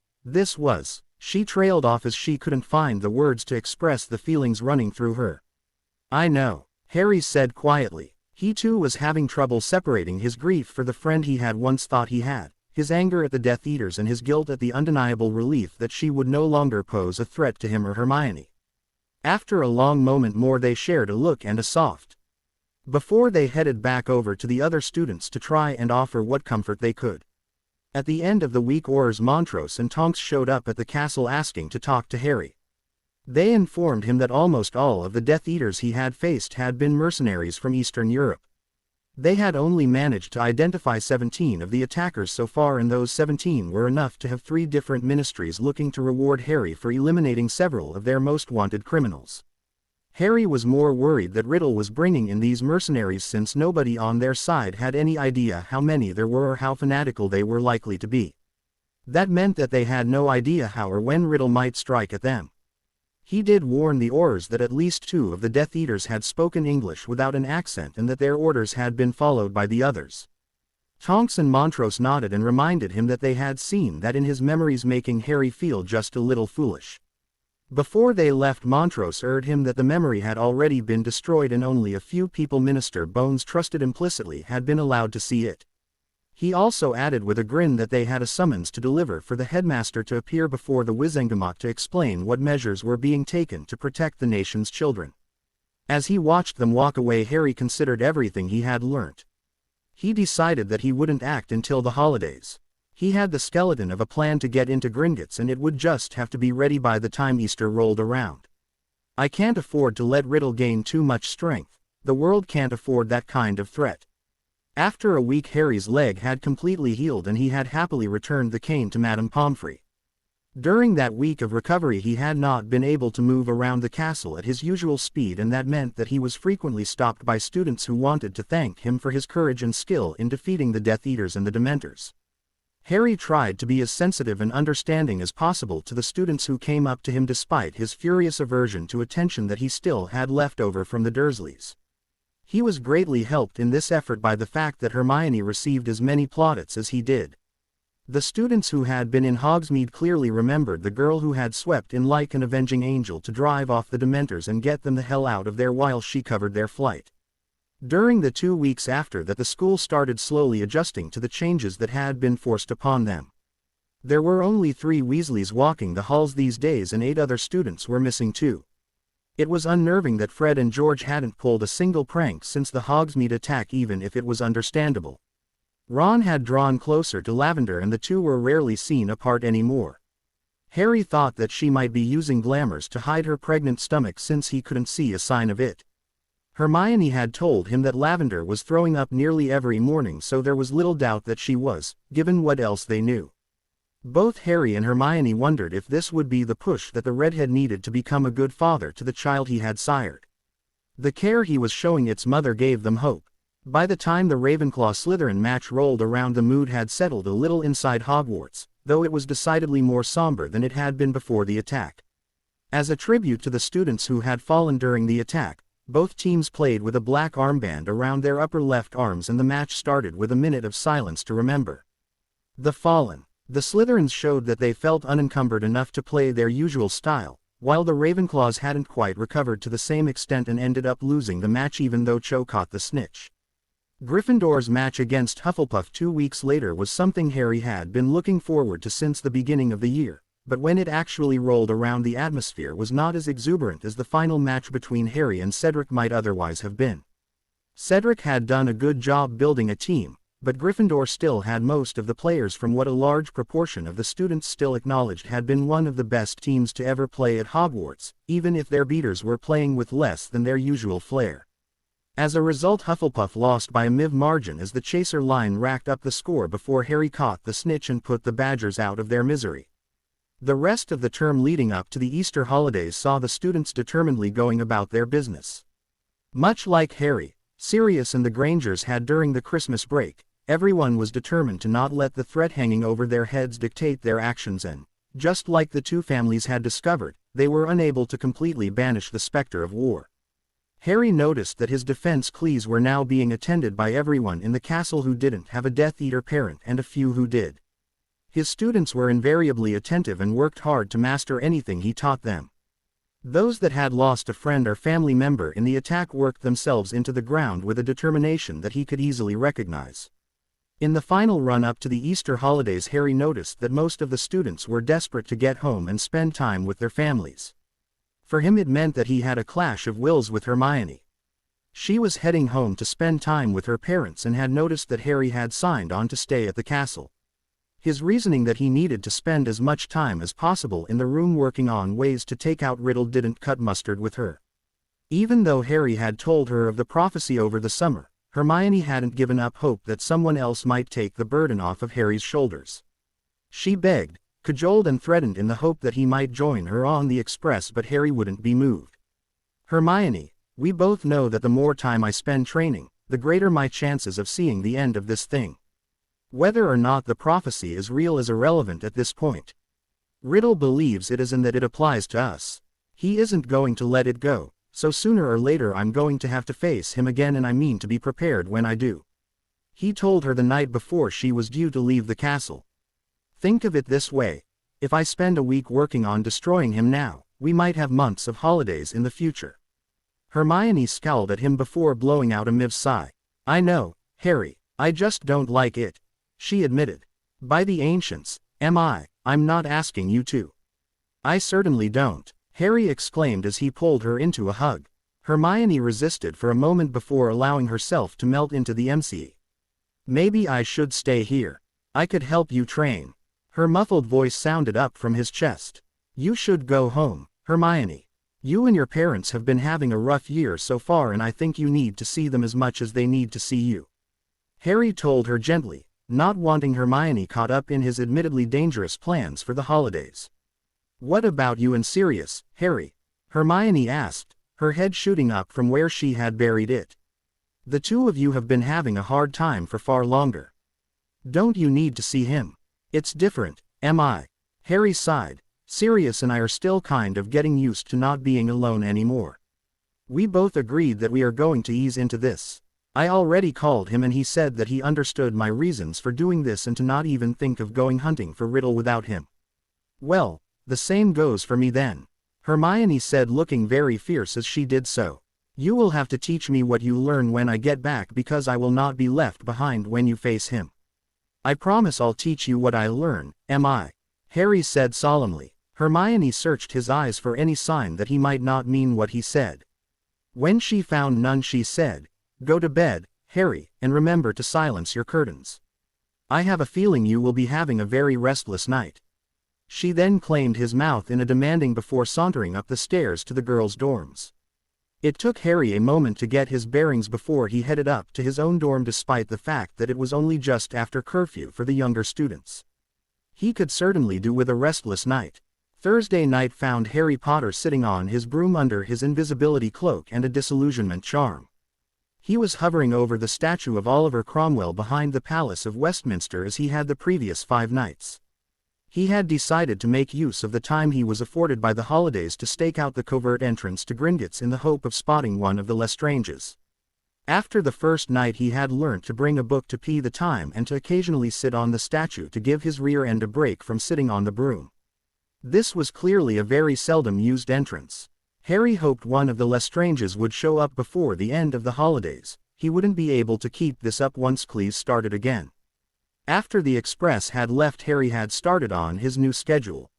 trailed off as she couldn't find the words to express the feelings running through her. "I know," Harry said quietly. He too was having trouble separating his grief for the friend he had once thought he had, his anger at the Death Eaters, and his guilt at the undeniable relief that she would no longer pose a threat to him or Hermione. After a long moment more, they shared a look and a soft before they headed back over to the other students to try and offer what comfort they could. At the end of the week, Aurors Montrose and Tonks showed up at the castle asking to talk to Harry. They informed him that almost all of the Death Eaters he had faced had been mercenaries from Eastern Europe. They had only managed to identify 17 of the attackers so far, and those 17 were enough to have 3 different ministries looking to reward Harry for eliminating several of their most wanted criminals. Harry was more worried that Riddle was bringing in these mercenaries, since nobody on their side had any idea how many there were or how fanatical they were likely to be. That meant that they had no idea how or when Riddle might strike at them. He did warn the Aurors that at least 2 of the Death Eaters had spoken English without an accent, and that their orders had been followed by the others. Tonks and Montrose nodded and reminded him that they had seen that in his memories, making Harry feel just a little foolish. Before they left, Montrose urged him that the memory had already been destroyed and only a few people Minister Bones trusted implicitly had been allowed to see it. He also added with a grin that they had a summons to deliver for the headmaster to appear before the Wizengamot to explain what measures were being taken to protect the nation's children. As he watched them walk away, Harry considered everything he had learnt. He decided that he wouldn't act until the holidays. He had the skeleton of a plan to get into Gringotts, and it would just have to be ready by the time Easter rolled around. "I can't afford to let Riddle gain too much strength. The world can't afford that kind of threat." After a week, Harry's leg had completely healed and he had happily returned the cane to Madame Pomfrey. During that week of recovery, he had not been able to move around the castle at his usual speed, and that meant that he was frequently stopped by students who wanted to thank him for his courage and skill in defeating the Death Eaters and the Dementors. Harry tried to be as sensitive and understanding as possible to the students who came up to him, despite his furious aversion to attention that he still had left over from the Dursleys. He was greatly helped in this effort by the fact that Hermione received as many plaudits as he did. The students who had been in Hogsmeade clearly remembered the girl who had swept in like an avenging angel to drive off the Dementors and get them the hell out of there while she covered their flight. During the 2 weeks after that, the school started slowly adjusting to the changes that had been forced upon them. There were only 3 Weasleys walking the halls these days, and 8 other students were missing too. It was unnerving that Fred and George hadn't pulled a single prank since the Hogsmeade attack, even if it was understandable. Ron had drawn closer to Lavender, and the two were rarely seen apart anymore. Harry thought that she might be using glamours to hide her pregnant stomach, since he couldn't see a sign of it. Hermione had told him that Lavender was throwing up nearly every morning, so there was little doubt that she was, given what else they knew. Both Harry and Hermione wondered if this would be the push that the redhead needed to become a good father to the child he had sired. The care he was showing its mother gave them hope. By the time the Ravenclaw-Slytherin match rolled around, the mood had settled a little inside Hogwarts, though it was decidedly more somber than it had been before the attack. As a tribute to the students who had fallen during the attack, both teams played with a black armband around their upper left arms, and the match started with a minute of silence to remember the fallen. The Slytherins showed that they felt unencumbered enough to play their usual style, while the Ravenclaws hadn't quite recovered to the same extent and ended up losing the match even though Cho caught the snitch. Gryffindor's match against Hufflepuff 2 weeks later was something Harry had been looking forward to since the beginning of the year, but when it actually rolled around the atmosphere was not as exuberant as the final match between Harry and Cedric might otherwise have been. Cedric had done a good job building a team, but Gryffindor still had most of the players from what a large proportion of the students still acknowledged had been one of the best teams to ever play at Hogwarts, even if their beaters were playing with less than their usual flair. As a result, Hufflepuff lost by a miv margin as the chaser line racked up the score before Harry caught the snitch and put the Badgers out of their misery. The rest of the term leading up to the Easter holidays saw the students determinedly going about their business. Much like Harry, Sirius and the Grangers had during the Christmas break, everyone was determined to not let the threat hanging over their heads dictate their actions and, just like the two families had discovered, they were unable to completely banish the specter of war. Harry noticed that his defense clees were now being attended by everyone in the castle who didn't have a Death Eater parent and a few who did. His students were invariably attentive and worked hard to master anything he taught them. Those that had lost a friend or family member in the attack worked themselves into the ground with a determination that he could easily recognize. In the final run-up to the Easter holidays, Harry noticed that most of the students were desperate to get home and spend time with their families. For him it meant that he had a clash of wills with Hermione. She was heading home to spend time with her parents and had noticed that Harry had signed on to stay at the castle. His reasoning that he needed to spend as much time as possible in the room working on ways to take out Riddle didn't cut mustard with her. Even though Harry had told her of the prophecy over the summer, Hermione hadn't given up hope that someone else might take the burden off of Harry's shoulders. She begged, cajoled and threatened in the hope that he might join her on the express, but Harry wouldn't be moved. "Hermione, we both know that the more time I spend training, the greater my chances of seeing the end of this thing. Whether or not the prophecy is real is irrelevant at this point. Riddle believes it is and that it applies to us. He isn't going to let it go, so sooner or later I'm going to have to face him again, and I mean to be prepared when I do," he told her the night before she was due to leave the castle. "Think of it this way. If I spend a week working on destroying him now, we might have months of holidays in the future." Hermione scowled at him before blowing out a miv sigh. "I know, Harry, I just don't like it," she admitted. "By the ancients, I'm not asking you to." "I certainly don't," Harry exclaimed as he pulled her into a hug. Hermione resisted for a moment before allowing herself to melt into the MC. "Maybe I should stay here. I could help you train." Her muffled voice sounded up from his chest. "You should go home, Hermione. You and your parents have been having a rough year so far, and I think you need to see them as much as they need to see you," Harry told her gently, not wanting Hermione caught up in his admittedly dangerous plans for the holidays. "What about you and Sirius, Harry?" Hermione asked, her head shooting up from where she had buried it. "The two of you have been having a hard time for far longer. Don't you need to see him? It's different, Harry sighed. "Sirius and I are still kind of getting used to not being alone anymore. We both agreed that we are going to ease into this. I already called him and he said that he understood my reasons for doing this and to not even think of going hunting for Riddle without him." "Well, the same goes for me then," Hermione said, looking very fierce as she did so. "You will have to teach me what you learn when I get back, because I will not be left behind when you face him." "I promise I'll teach you what I learn, Harry said solemnly. Hermione searched his eyes for any sign that he might not mean what he said. When she found none, she said, "Go to bed, Harry, and remember to silence your curtains. I have a feeling you will be having a very restless night." She then claimed his mouth in a demanding before sauntering up the stairs to the girls' dorms. It took Harry a moment to get his bearings before he headed up to his own dorm, despite the fact that it was only just after curfew for the younger students. He could certainly do with a restless night. Thursday night found Harry Potter sitting on his broom under his invisibility cloak and a disillusionment charm. He was hovering over the statue of Oliver Cromwell behind the Palace of Westminster as he had the previous 5 nights. He had decided to make use of the time he was afforded by the holidays to stake out the covert entrance to Gringotts in the hope of spotting one of the Lestranges. After the first night he had learnt to bring a book to pee the time and to occasionally sit on the statue to give his rear end a break from sitting on the broom. This was clearly a very seldom used entrance. Harry hoped one of the Lestranges would show up before the end of the holidays. He wouldn't be able to keep this up once Cleese started again. After the express had left, Harry had started on his new schedule.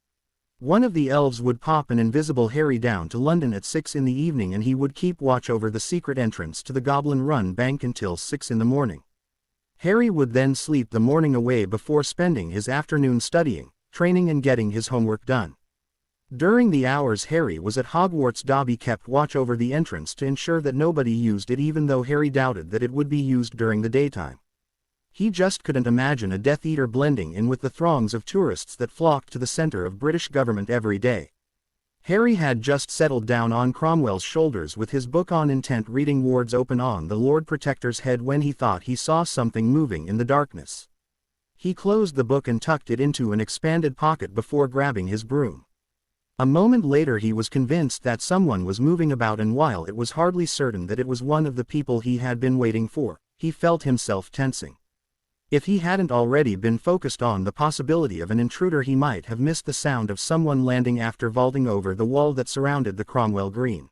One of the elves would pop an invisible Harry down to London at 6 in the evening, and he would keep watch over the secret entrance to the Goblin Run Bank until 6 in the morning. Harry would then sleep the morning away before spending his afternoon studying, training and getting his homework done. During the hours Harry was at Hogwarts, Dobby kept watch over the entrance to ensure that nobody used it, even though Harry doubted that it would be used during the daytime. He just couldn't imagine a Death Eater blending in with the throngs of tourists that flocked to the center of British government every day. Harry had just settled down on Cromwell's shoulders with his book on, intent reading wards open on the Lord Protector's head, when he thought he saw something moving in the darkness. He closed the book and tucked it into an expanded pocket before grabbing his broom. A moment later he was convinced that someone was moving about, and while it was hardly certain that it was one of the people he had been waiting for, he felt himself tensing. If he hadn't already been focused on the possibility of an intruder, he might have missed the sound of someone landing after vaulting over the wall that surrounded the Cromwell Green.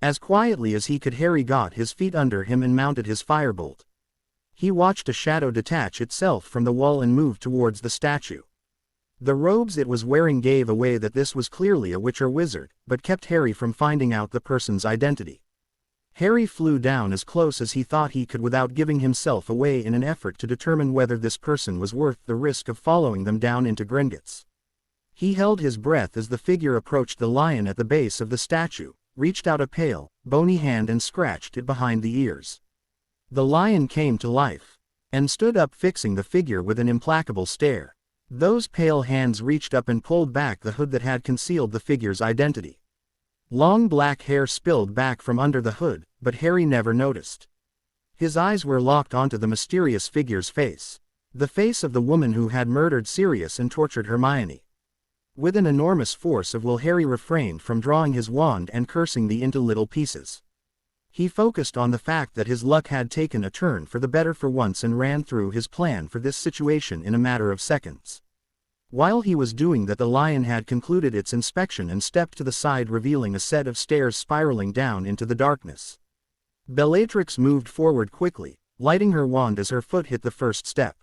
As quietly as he could, Harry got his feet under him and mounted his firebolt. He watched a shadow detach itself from the wall and move towards the statue. The robes it was wearing gave away that this was clearly a witch or wizard, but kept Harry from finding out the person's identity. Harry flew down as close as he thought he could without giving himself away, in an effort to determine whether this person was worth the risk of following them down into Gringotts. He held his breath as the figure approached the lion at the base of the statue, reached out a pale, bony hand and scratched it behind the ears. The lion came to life and stood up, fixing the figure with an implacable stare. Those pale hands reached up and pulled back the hood that had concealed the figure's identity. Long black hair spilled back from under the hood, but Harry never noticed. His eyes were locked onto the mysterious figure's face. The face of the woman who had murdered Sirius and tortured Hermione. With an enormous force of will, Harry refrained from drawing his wand and cursing the into little pieces. He focused on the fact that his luck had taken a turn for the better for once and ran through his plan for this situation in a matter of seconds. While he was doing that, the lion had concluded its inspection and stepped to the side, revealing a set of stairs spiraling down into the darkness. Bellatrix moved forward quickly, lighting her wand as her foot hit the first step.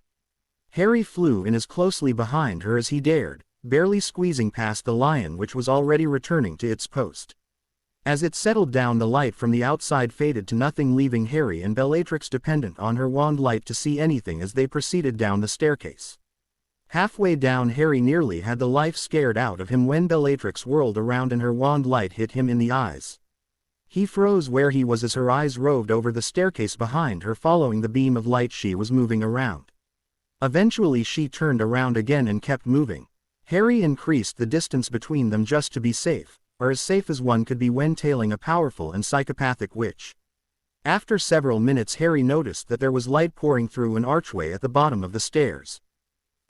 Harry flew in as closely behind her as he dared, barely squeezing past the lion, which was already returning to its post. As it settled down, the light from the outside faded to nothing, leaving Harry and Bellatrix dependent on her wand light to see anything as they proceeded down the staircase. Halfway down, Harry nearly had the life scared out of him when Bellatrix whirled around and her wand light hit him in the eyes. He froze where he was as her eyes roved over the staircase behind her, following the beam of light she was moving around. Eventually she turned around again and kept moving. Harry increased the distance between them just to be safe, or as safe as one could be when tailing a powerful and psychopathic witch. After several minutes, Harry noticed that there was light pouring through an archway at the bottom of the stairs.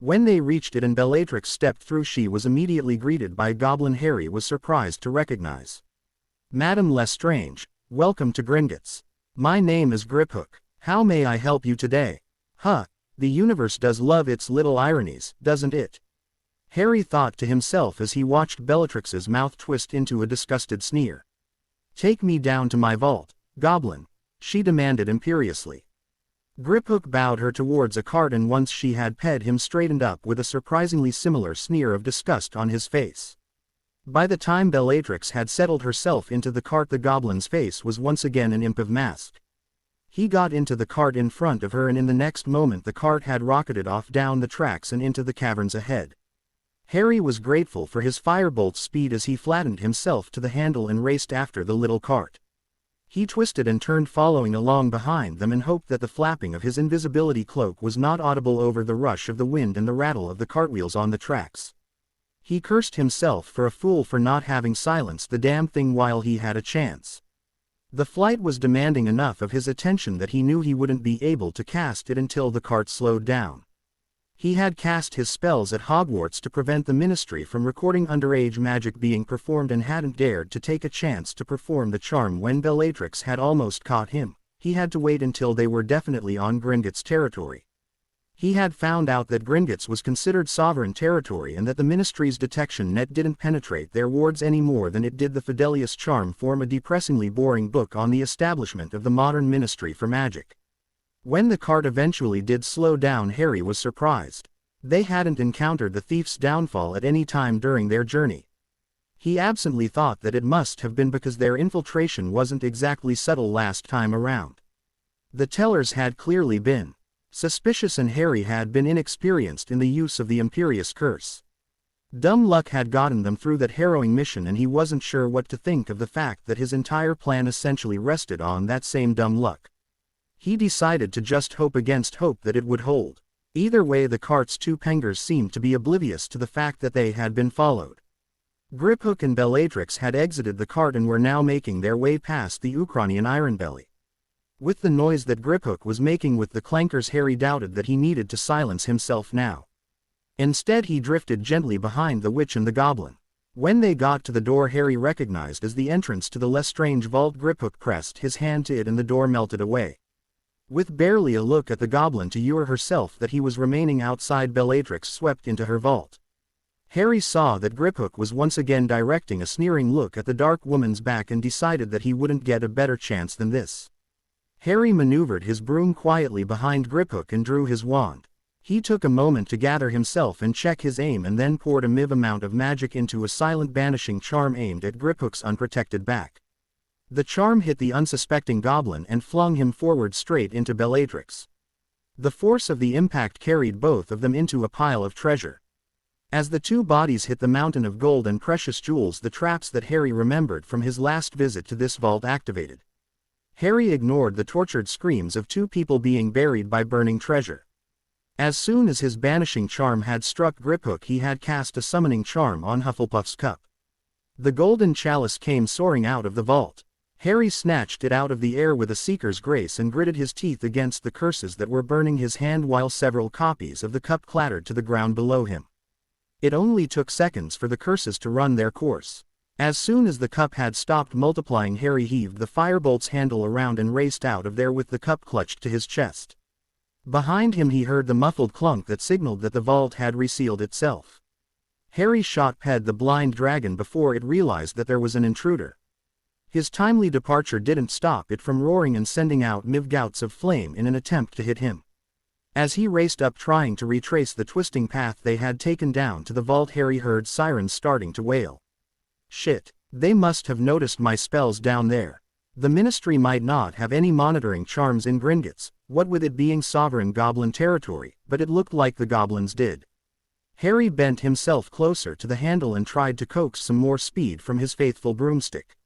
When they reached it and Bellatrix stepped through, she was immediately greeted by a goblin Harry was surprised to recognize. "Madame Lestrange, welcome to Gringotts. My name is Griphook. How may I help you today?" "Huh, the universe does love its little ironies, doesn't it?" Harry thought to himself as he watched Bellatrix's mouth twist into a disgusted sneer. "Take me down to my vault, goblin," she demanded imperiously. Griphook bowed her towards a cart, and once she had ped him, straightened up with a surprisingly similar sneer of disgust on his face. By the time Bellatrix had settled herself into the cart, the goblin's face was once again an imp of mask. He got into the cart in front of her, and in the next moment the cart had rocketed off down the tracks and into the caverns ahead. Harry was grateful for his firebolt's speed as he flattened himself to the handle and raced after the little cart. He twisted and turned, following along behind them, and hoped that the flapping of his invisibility cloak was not audible over the rush of the wind and the rattle of the cartwheels on the tracks. He cursed himself for a fool for not having silenced the damn thing while he had a chance. The flight was demanding enough of his attention that he knew he wouldn't be able to cast it until the cart slowed down. He had cast his spells at Hogwarts to prevent the Ministry from recording underage magic being performed, and hadn't dared to take a chance to perform the charm when Bellatrix had almost caught him. he had to wait until they were definitely on Gringotts territory. He had found out that Gringotts was considered sovereign territory and that the Ministry's detection net didn't penetrate their wards any more than it did the Fidelius charm form, a depressingly boring book on the establishment of the modern Ministry for Magic. When the cart eventually did slow down, Harry was surprised. They hadn't encountered the thief's downfall at any time during their journey. He absently thought that it must have been because their infiltration wasn't exactly subtle last time around. The tellers had clearly been suspicious and Harry had been inexperienced in the use of the Imperious Curse. Dumb luck had gotten them through that harrowing mission, and he wasn't sure what to think of the fact that his entire plan essentially rested on that same dumb luck. He decided to just hope against hope that it would hold. Either way, the cart's two pengers seemed to be oblivious to the fact that they had been followed. Griphook and Bellatrix had exited the cart and were now making their way past the Ukrainian Ironbelly. With the noise that Griphook was making with the clankers, Harry doubted that he needed to silence himself now. Instead, he drifted gently behind the witch and the goblin. When they got to the door Harry recognized as the entrance to the Lestrange vault, Griphook pressed his hand to it and the door melted away. With barely a look at the goblin to assure herself that he was remaining outside, Bellatrix swept into her vault. Harry saw that Griphook was once again directing a sneering look at the dark woman's back and decided that he wouldn't get a better chance than this. Harry maneuvered his broom quietly behind Griphook and drew his wand. He took a moment to gather himself and check his aim, and then poured a miv amount of magic into a silent banishing charm aimed at Griphook's unprotected back. The charm hit the unsuspecting goblin and flung him forward straight into Bellatrix. The force of the impact carried both of them into a pile of treasure. As the two bodies hit the mountain of gold and precious jewels, the traps that Harry remembered from his last visit to this vault activated. Harry ignored the tortured screams of two people being buried by burning treasure. As soon as his banishing charm had struck Griphook, he had cast a summoning charm on Hufflepuff's cup. The golden chalice came soaring out of the vault. Harry snatched it out of the air with a seeker's grace and gritted his teeth against the curses that were burning his hand while several copies of the cup clattered to the ground below him. It only took seconds for the curses to run their course. As soon as the cup had stopped multiplying, Harry heaved the firebolt's handle around and raced out of there with the cup clutched to his chest. Behind him he heard the muffled clunk that signaled that the vault had resealed itself. Harry shot past the blind dragon before it realized that there was an intruder. His timely departure didn't stop it from roaring and sending out gouts of flame in an attempt to hit him. As he raced up trying to retrace the twisting path they had taken down to the vault, Harry heard sirens starting to wail. Shit, they must have noticed my spells down there. The Ministry might not have any monitoring charms in Gringotts, what with it being sovereign goblin territory, but it looked like the goblins did. Harry bent himself closer to the handle and tried to coax some more speed from his faithful broomstick.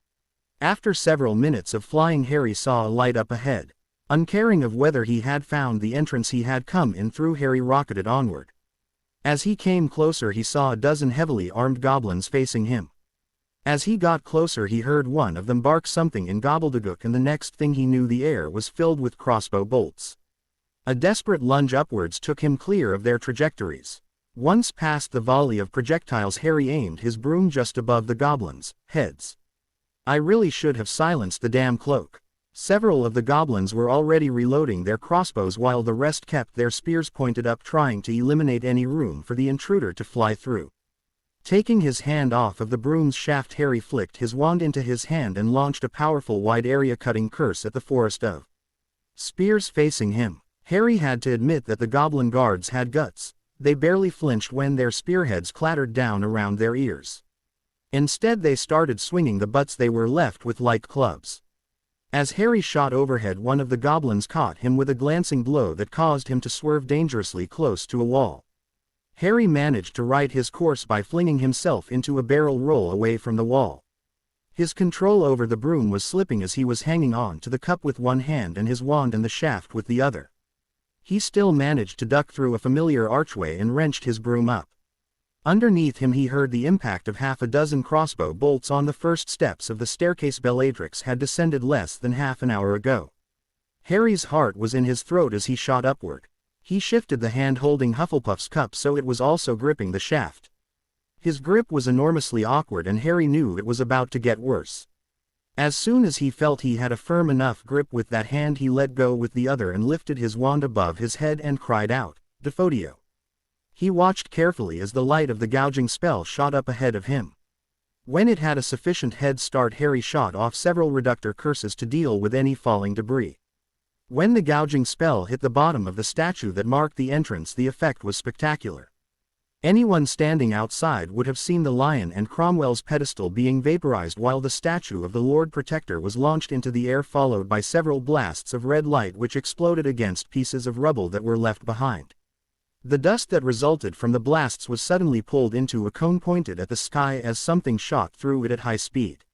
After several minutes of flying, Harry saw a light up ahead. Uncaring of whether he had found the entrance he had come in through, Harry rocketed onward. As he came closer, he saw a dozen heavily armed goblins facing him. As he got closer, he heard one of them bark something in gobbledygook, and the next thing he knew, the air was filled with crossbow bolts. A desperate lunge upwards took him clear of their trajectories. Once past the volley of projectiles, Harry aimed his broom just above the goblins' heads. I really should have silenced the damn cloak. Several of the goblins were already reloading their crossbows while the rest kept their spears pointed up, trying to eliminate any room for the intruder to fly through. Taking his hand off of the broom's shaft, Harry flicked his wand into his hand and launched a powerful wide-area cutting curse at the forest of spears facing him. Harry had to admit that the goblin guards had guts. They barely flinched when their spearheads clattered down around their ears. Instead, they started swinging the butts they were left with like clubs. As Harry shot overhead, one of the goblins caught him with a glancing blow that caused him to swerve dangerously close to a wall. Harry managed to right his course by flinging himself into a barrel roll away from the wall. His control over the broom was slipping as he was hanging on to the cup with one hand and his wand and the shaft with the other. He still managed to duck through a familiar archway and wrenched his broom up. Underneath him he heard the impact of half a dozen crossbow bolts on the first steps of the staircase Bellatrix had descended less than half an hour ago. Harry's heart was in his throat as he shot upward. He shifted the hand holding Hufflepuff's cup so it was also gripping the shaft. His grip was enormously awkward and Harry knew it was about to get worse. As soon as he felt he had a firm enough grip with that hand, he let go with the other and lifted his wand above his head and cried out, "Defodio." He watched carefully as the light of the gouging spell shot up ahead of him. When it had a sufficient head start, Harry shot off several reductor curses to deal with any falling debris. When the gouging spell hit the bottom of the statue that marked the entrance, the effect was spectacular. Anyone standing outside would have seen the lion and Cromwell's pedestal being vaporized while the statue of the Lord Protector was launched into the air, followed by several blasts of red light which exploded against pieces of rubble that were left behind. The dust that resulted from the blasts was suddenly pulled into a cone pointed at the sky as something shot through it at high speed.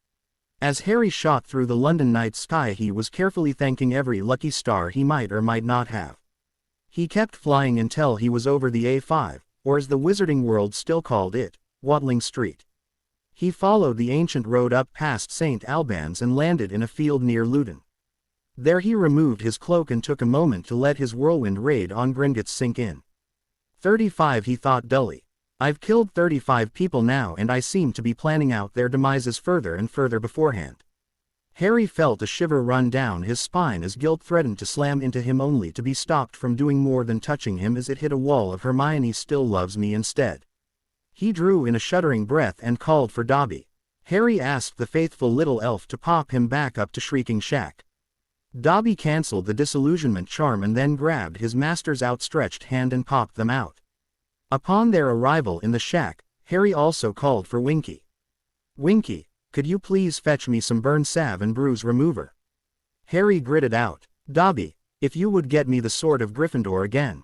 As Harry shot through the London night sky, he was carefully thanking every lucky star he might or might not have. He kept flying until he was over the A5, or as the Wizarding World still called it, Watling Street. He followed the ancient road up past St. Albans and landed in a field near Luton. There he removed his cloak and took a moment to let his whirlwind raid on Gringotts sink in. 35, he thought dully. I've killed 35 people now, and I seem to be planning out their demises further and further beforehand. Harry felt a shiver run down his spine as guilt threatened to slam into him, only to be stopped from doing more than touching him as it hit a wall of "Hermione still loves me" instead. He drew in a shuddering breath and called for Dobby. Harry asked the faithful little elf to pop him back up to Shrieking Shack. Dobby cancelled the disillusionment charm and then grabbed his master's outstretched hand and popped them out. Upon their arrival in the shack, Harry also called for Winky. "Winky, could you please fetch me some burn salve and bruise remover?" Harry gritted out, "Dobby, if you would get me the Sword of Gryffindor again.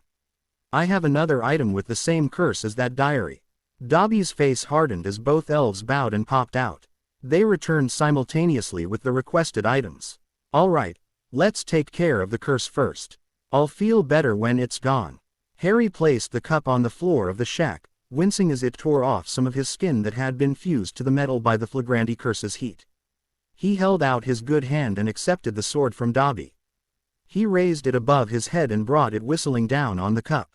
I have another item with the same curse as that diary." Dobby's face hardened as both elves bowed and popped out. They returned simultaneously with the requested items. "All right, let's take care of the curse first. I'll feel better when it's gone." Harry placed the cup on the floor of the shack, wincing as it tore off some of his skin that had been fused to the metal by the Flagranti curse's heat. He held out his good hand and accepted the sword from Dobby. He raised it above his head and brought it whistling down on the cup.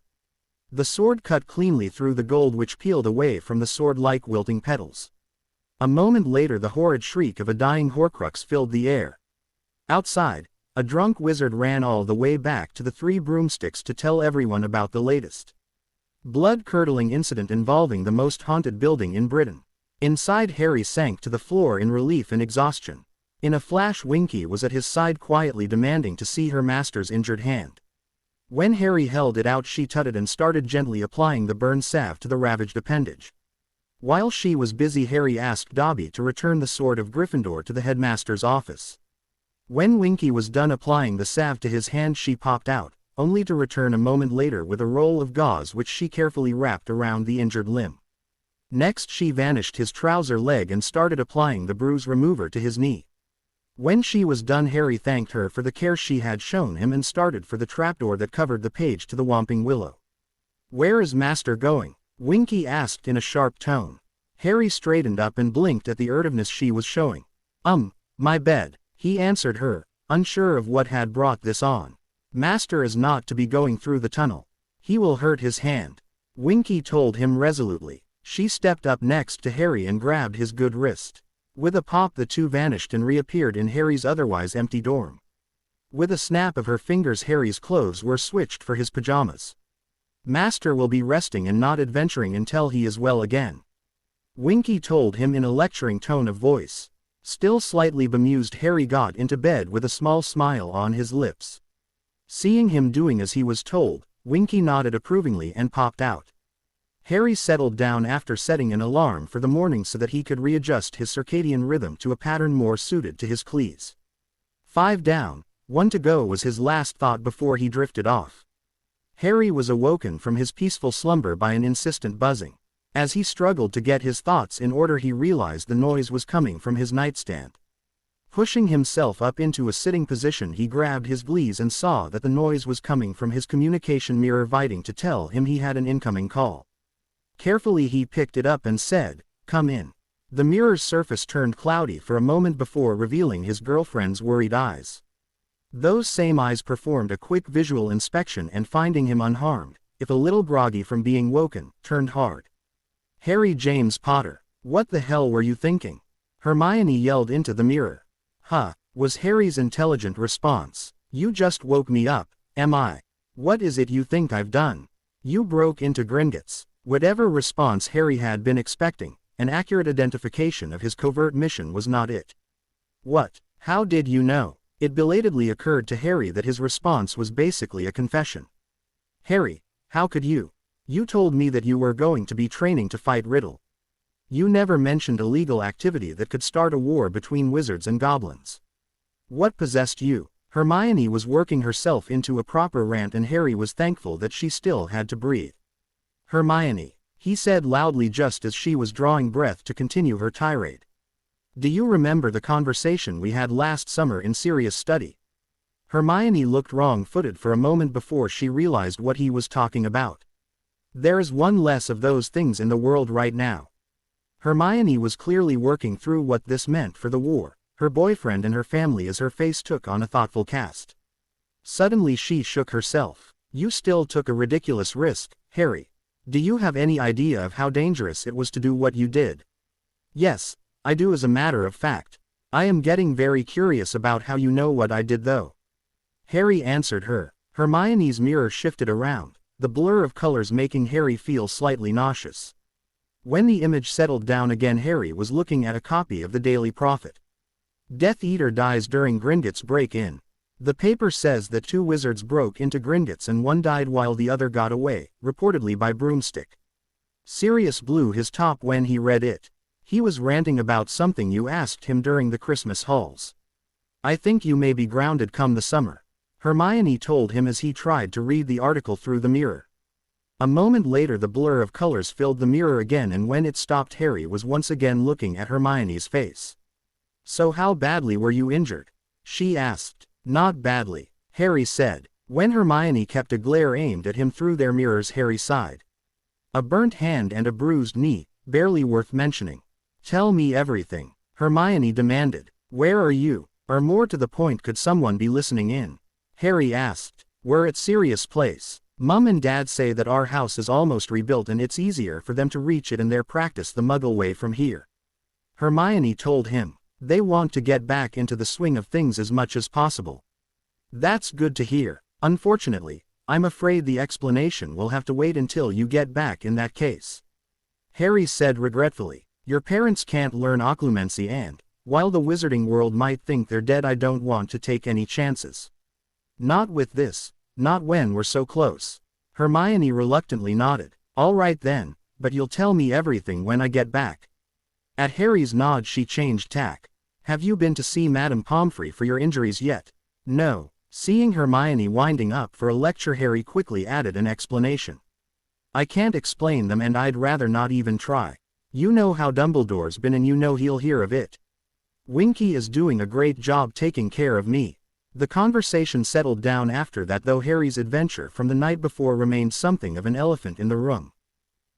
The sword cut cleanly through the gold which peeled away from the sword like wilting petals. A moment later the horrid shriek of a dying Horcrux filled the air. Outside, a drunk wizard ran all the way back to the Three Broomsticks to tell everyone about the latest blood-curdling incident involving the most haunted building in Britain. Inside, Harry sank to the floor in relief and exhaustion. In a flash, Winky was at his side, quietly demanding to see her master's injured hand. When Harry held it out, she tutted and started gently applying the burn salve to the ravaged appendage. While she was busy, Harry asked Dobby to return the Sword of Gryffindor to the headmaster's office. When Winky was done applying the salve to his hand, she popped out, only to return a moment later with a roll of gauze which she carefully wrapped around the injured limb. Next she vanished his trouser leg and started applying the bruise remover to his knee. When she was done, Harry thanked her for the care she had shown him and started for the trapdoor that covered the page to the Whomping Willow. "Where is Master going?" Winky asked in a sharp tone. Harry straightened up and blinked at the urtiveness she was showing. My bed," he answered her, unsure of what had brought this on. "Master is not to be going through the tunnel. He will hurt his hand," Winky told him resolutely. She stepped up next to Harry and grabbed his good wrist. With a pop, the two vanished and reappeared in Harry's otherwise empty dorm. With a snap of her fingers, Harry's clothes were switched for his pajamas. "Master will be resting and not adventuring until he is well again," Winky told him in a lecturing tone of voice. Still slightly bemused, Harry got into bed with a small smile on his lips. Seeing him doing as he was told, Winky nodded approvingly and popped out. Harry settled down after setting an alarm for the morning so that he could readjust his circadian rhythm to a pattern more suited to his cleats. 5 down, 1 to go was his last thought before he drifted off. Harry was awoken from his peaceful slumber by an insistent buzzing. As he struggled to get his thoughts in order, he realized the noise was coming from his nightstand. Pushing himself up into a sitting position, he grabbed his valise and saw that the noise was coming from his communication mirror, vibrating to tell him he had an incoming call. Carefully he picked it up and said, "Come in." The mirror's surface turned cloudy for a moment before revealing his girlfriend's worried eyes. Those same eyes performed a quick visual inspection and, finding him unharmed, if a little groggy from being woken, turned hard. "Harry James Potter, what the hell were you thinking?" Hermione yelled into the mirror. "Huh," was Harry's intelligent response. "You just woke me up, am I? What is it you think I've done? You broke into Gringotts." Whatever response Harry had been expecting, an accurate identification of his covert mission was not it. "What? How did you know?" It belatedly occurred to Harry that his response was basically a confession. "Harry, how could you? You told me that you were going to be training to fight Riddle. You never mentioned illegal activity that could start a war between wizards and goblins. What possessed you?" Hermione was working herself into a proper rant, and Harry was thankful that she still had to breathe. "Hermione," he said loudly just as she was drawing breath to continue her tirade. "Do you remember the conversation we had last summer in serious study?" Hermione looked wrong-footed for a moment before she realized what he was talking about. "There's one less of those things in the world right now." Hermione was clearly working through what this meant for the war, her boyfriend and her family, as her face took on a thoughtful cast. Suddenly she shook herself. "You still took a ridiculous risk, Harry. Do you have any idea of how dangerous it was to do what you did?" "Yes, I do. As a matter of fact, I am getting very curious about how you know what I did though," Harry answered her. Hermione's mirror shifted around, the blur of colors making Harry feel slightly nauseous. When the image settled down again, Harry was looking at a copy of the Daily Prophet. "Death Eater dies during Gringotts break-in. The paper says that 2 wizards broke into Gringotts and one died while the other got away, reportedly by broomstick." Sirius blew his top when he read it. He was ranting about something you asked him during the Christmas hauls. "I think you may be grounded come the summer," Hermione told him as he tried to read the article through the mirror. A moment later the blur of colors filled the mirror again, and when it stopped Harry was once again looking at Hermione's face. "So how badly were you injured?" she asked. "Not badly," Harry said. When Hermione kept a glare aimed at him through their mirrors, Harry sighed. "A burnt hand and a bruised knee, barely worth mentioning." "Tell me everything," Hermione demanded. "Where are you? Or more to the point, could someone be listening in?" Harry asked. "We're at Sirius Place. Mum and Dad say that our house is almost rebuilt and it's easier for them to reach it in their practice the Muggle way from here," Hermione told him. "They want to get back into the swing of things as much as possible." "That's good to hear. Unfortunately, I'm afraid the explanation will have to wait until you get back in that case," Harry said regretfully. "Your parents can't learn occlumency, and, while the wizarding world might think they're dead, I don't want to take any chances. Not with this. Not when we're so close." Hermione reluctantly nodded. "All right then, but you'll tell me everything when I get back." At Harry's nod she changed tack. "Have you been to see Madame Pomfrey for your injuries yet?" "No." Seeing Hermione winding up for a lecture, Harry quickly added an explanation. "I can't explain them, and I'd rather not even try. You know how Dumbledore's been, and you know he'll hear of it. Winky is doing a great job taking care of me." The conversation settled down after that, though Harry's adventure from the night before remained something of an elephant in the room.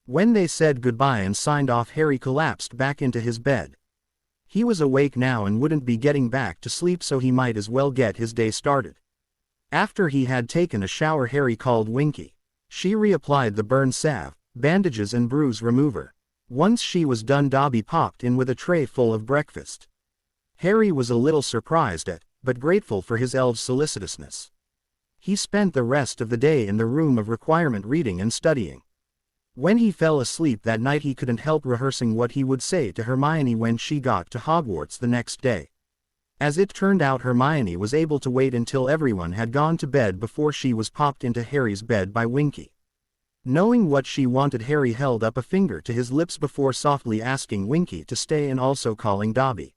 When they said goodbye and signed off, Harry collapsed back into his bed. He was awake now and wouldn't be getting back to sleep, so he might as well get his day started. After he had taken a shower, Harry called Winky. She reapplied the burn salve, bandages and bruise remover. Once she was done, Dobby popped in with a tray full of breakfast. Harry was a little surprised at, but grateful for his elves' solicitousness. He spent the rest of the day in the room of requirement reading and studying. When he fell asleep that night, he couldn't help rehearsing what he would say to Hermione when she got to Hogwarts the next day. As it turned out, Hermione was able to wait until everyone had gone to bed before she was popped into Harry's bed by Winky. Knowing what she wanted, Harry held up a finger to his lips before softly asking Winky to stay and also calling Dobby.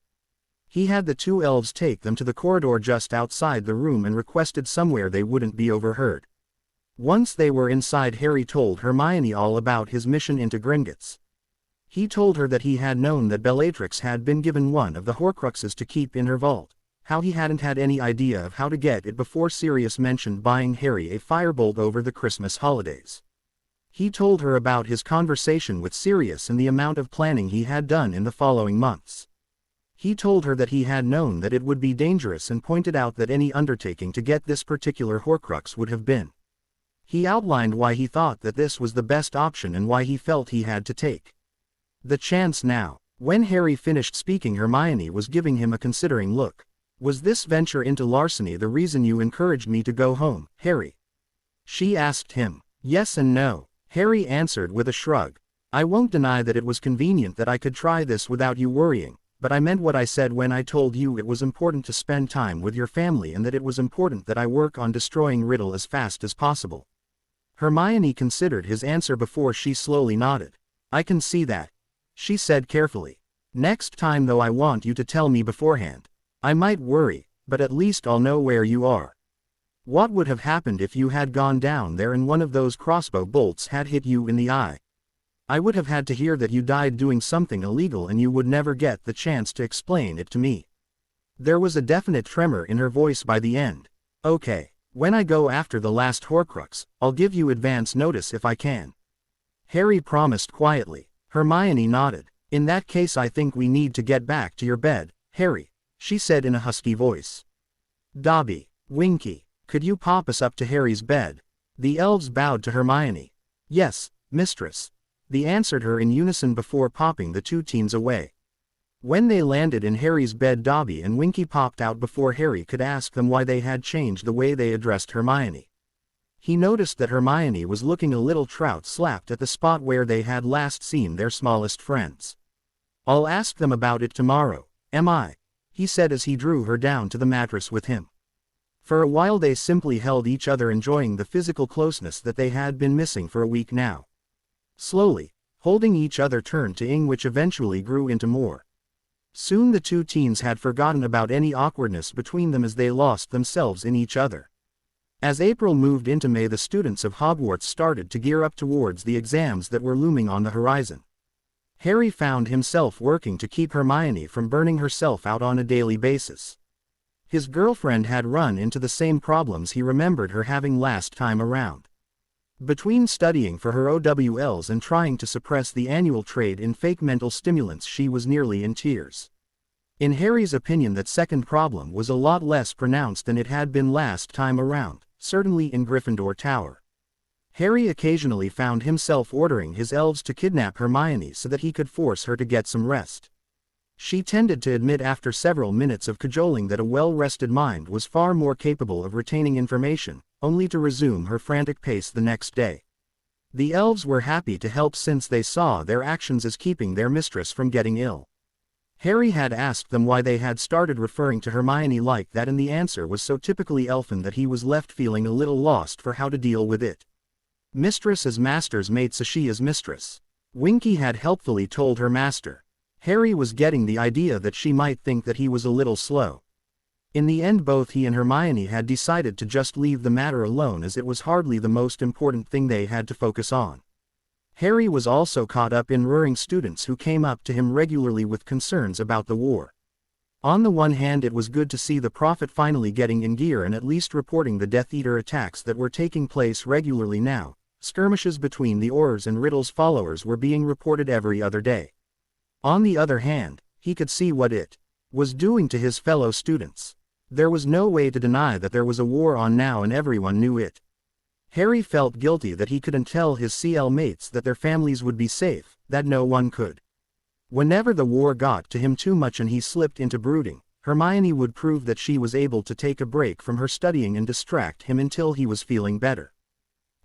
He had the 2 elves take them to the corridor just outside the room and requested somewhere they wouldn't be overheard. Once they were inside, Harry told Hermione all about his mission into Gringotts. He told her that he had known that Bellatrix had been given one of the Horcruxes to keep in her vault, how he hadn't had any idea of how to get it before Sirius mentioned buying Harry a firebolt over the Christmas holidays. He told her about his conversation with Sirius and the amount of planning he had done in the following months. He told her that he had known that it would be dangerous and pointed out that any undertaking to get this particular Horcrux would have been. He outlined why he thought that this was the best option and why he felt he had to take the chance now. When Harry finished speaking, Hermione was giving him a considering look. Was this venture into larceny the reason you encouraged me to go home, Harry? She asked him. Yes and no, Harry answered with a shrug. I won't deny that it was convenient that I could try this without you worrying, but I meant what I said when I told you it was important to spend time with your family and that it was important that I work on destroying Riddle as fast as possible. Hermione considered his answer before she slowly nodded. I can see that, she said carefully. Next time though I want you to tell me beforehand. I might worry, but at least I'll know where you are. What would have happened if you had gone down there and one of those crossbow bolts had hit you in the eye? I would have had to hear that you died doing something illegal and you would never get the chance to explain it to me. There was a definite tremor in her voice by the end. Okay, when I go after the last Horcrux, I'll give you advance notice if I can. Harry promised quietly. Hermione nodded. In that case I think we need to get back to your bed, Harry, she said in a husky voice. Dobby, Winky, could you pop us up to Harry's bed? The elves bowed to Hermione. Yes, mistress. They answered her in unison before popping the two teens away. When they landed in Harry's bed, Dobby and Winky popped out before Harry could ask them why they had changed the way they addressed Hermione. He noticed that Hermione was looking a little trout-slapped at the spot where they had last seen their smallest friends. I'll ask them about it tomorrow, am I? He said as he drew her down to the mattress with him. For a while they simply held each other, enjoying the physical closeness that they had been missing for a week now. Slowly, holding each other turned to ing, which eventually grew into more. Soon the two teens had forgotten about any awkwardness between them as they lost themselves in each other. As April moved into May, the students of Hogwarts started to gear up towards the exams that were looming on the horizon. Harry found himself working to keep Hermione from burning herself out on a daily basis. His girlfriend had run into the same problems he remembered her having last time around. Between studying for her OWLs and trying to suppress the annual trade in fake mental stimulants, she was nearly in tears. In Harry's opinion, that second problem was a lot less pronounced than it had been last time around, certainly in Gryffindor Tower. Harry occasionally found himself ordering his elves to kidnap Hermione so that he could force her to get some rest. She tended to admit after several minutes of cajoling that a well-rested mind was far more capable of retaining information, only to resume her frantic pace the next day. The elves were happy to help since they saw their actions as keeping their mistress from getting ill. Harry had asked them why they had started referring to Hermione like that, and the answer was so typically elfin that he was left feeling a little lost for how to deal with it. Mistress as master's mate, so she as mistress. Winky had helpfully told her master. Harry was getting the idea that she might think that he was a little slow. In the end, both he and Hermione had decided to just leave the matter alone, as it was hardly the most important thing they had to focus on. Harry was also caught up in worrying students who came up to him regularly with concerns about the war. On the one hand, it was good to see the Prophet finally getting in gear and at least reporting the Death Eater attacks that were taking place regularly now. Skirmishes between the Aurors and Riddle's followers were being reported every other day. On the other hand, he could see what it was doing to his fellow students. There was no way to deny that there was a war on now, and everyone knew it. Harry felt guilty that he couldn't tell his CL mates that their families would be safe, that no one could. Whenever the war got to him too much and he slipped into brooding, Hermione would prove that she was able to take a break from her studying and distract him until he was feeling better.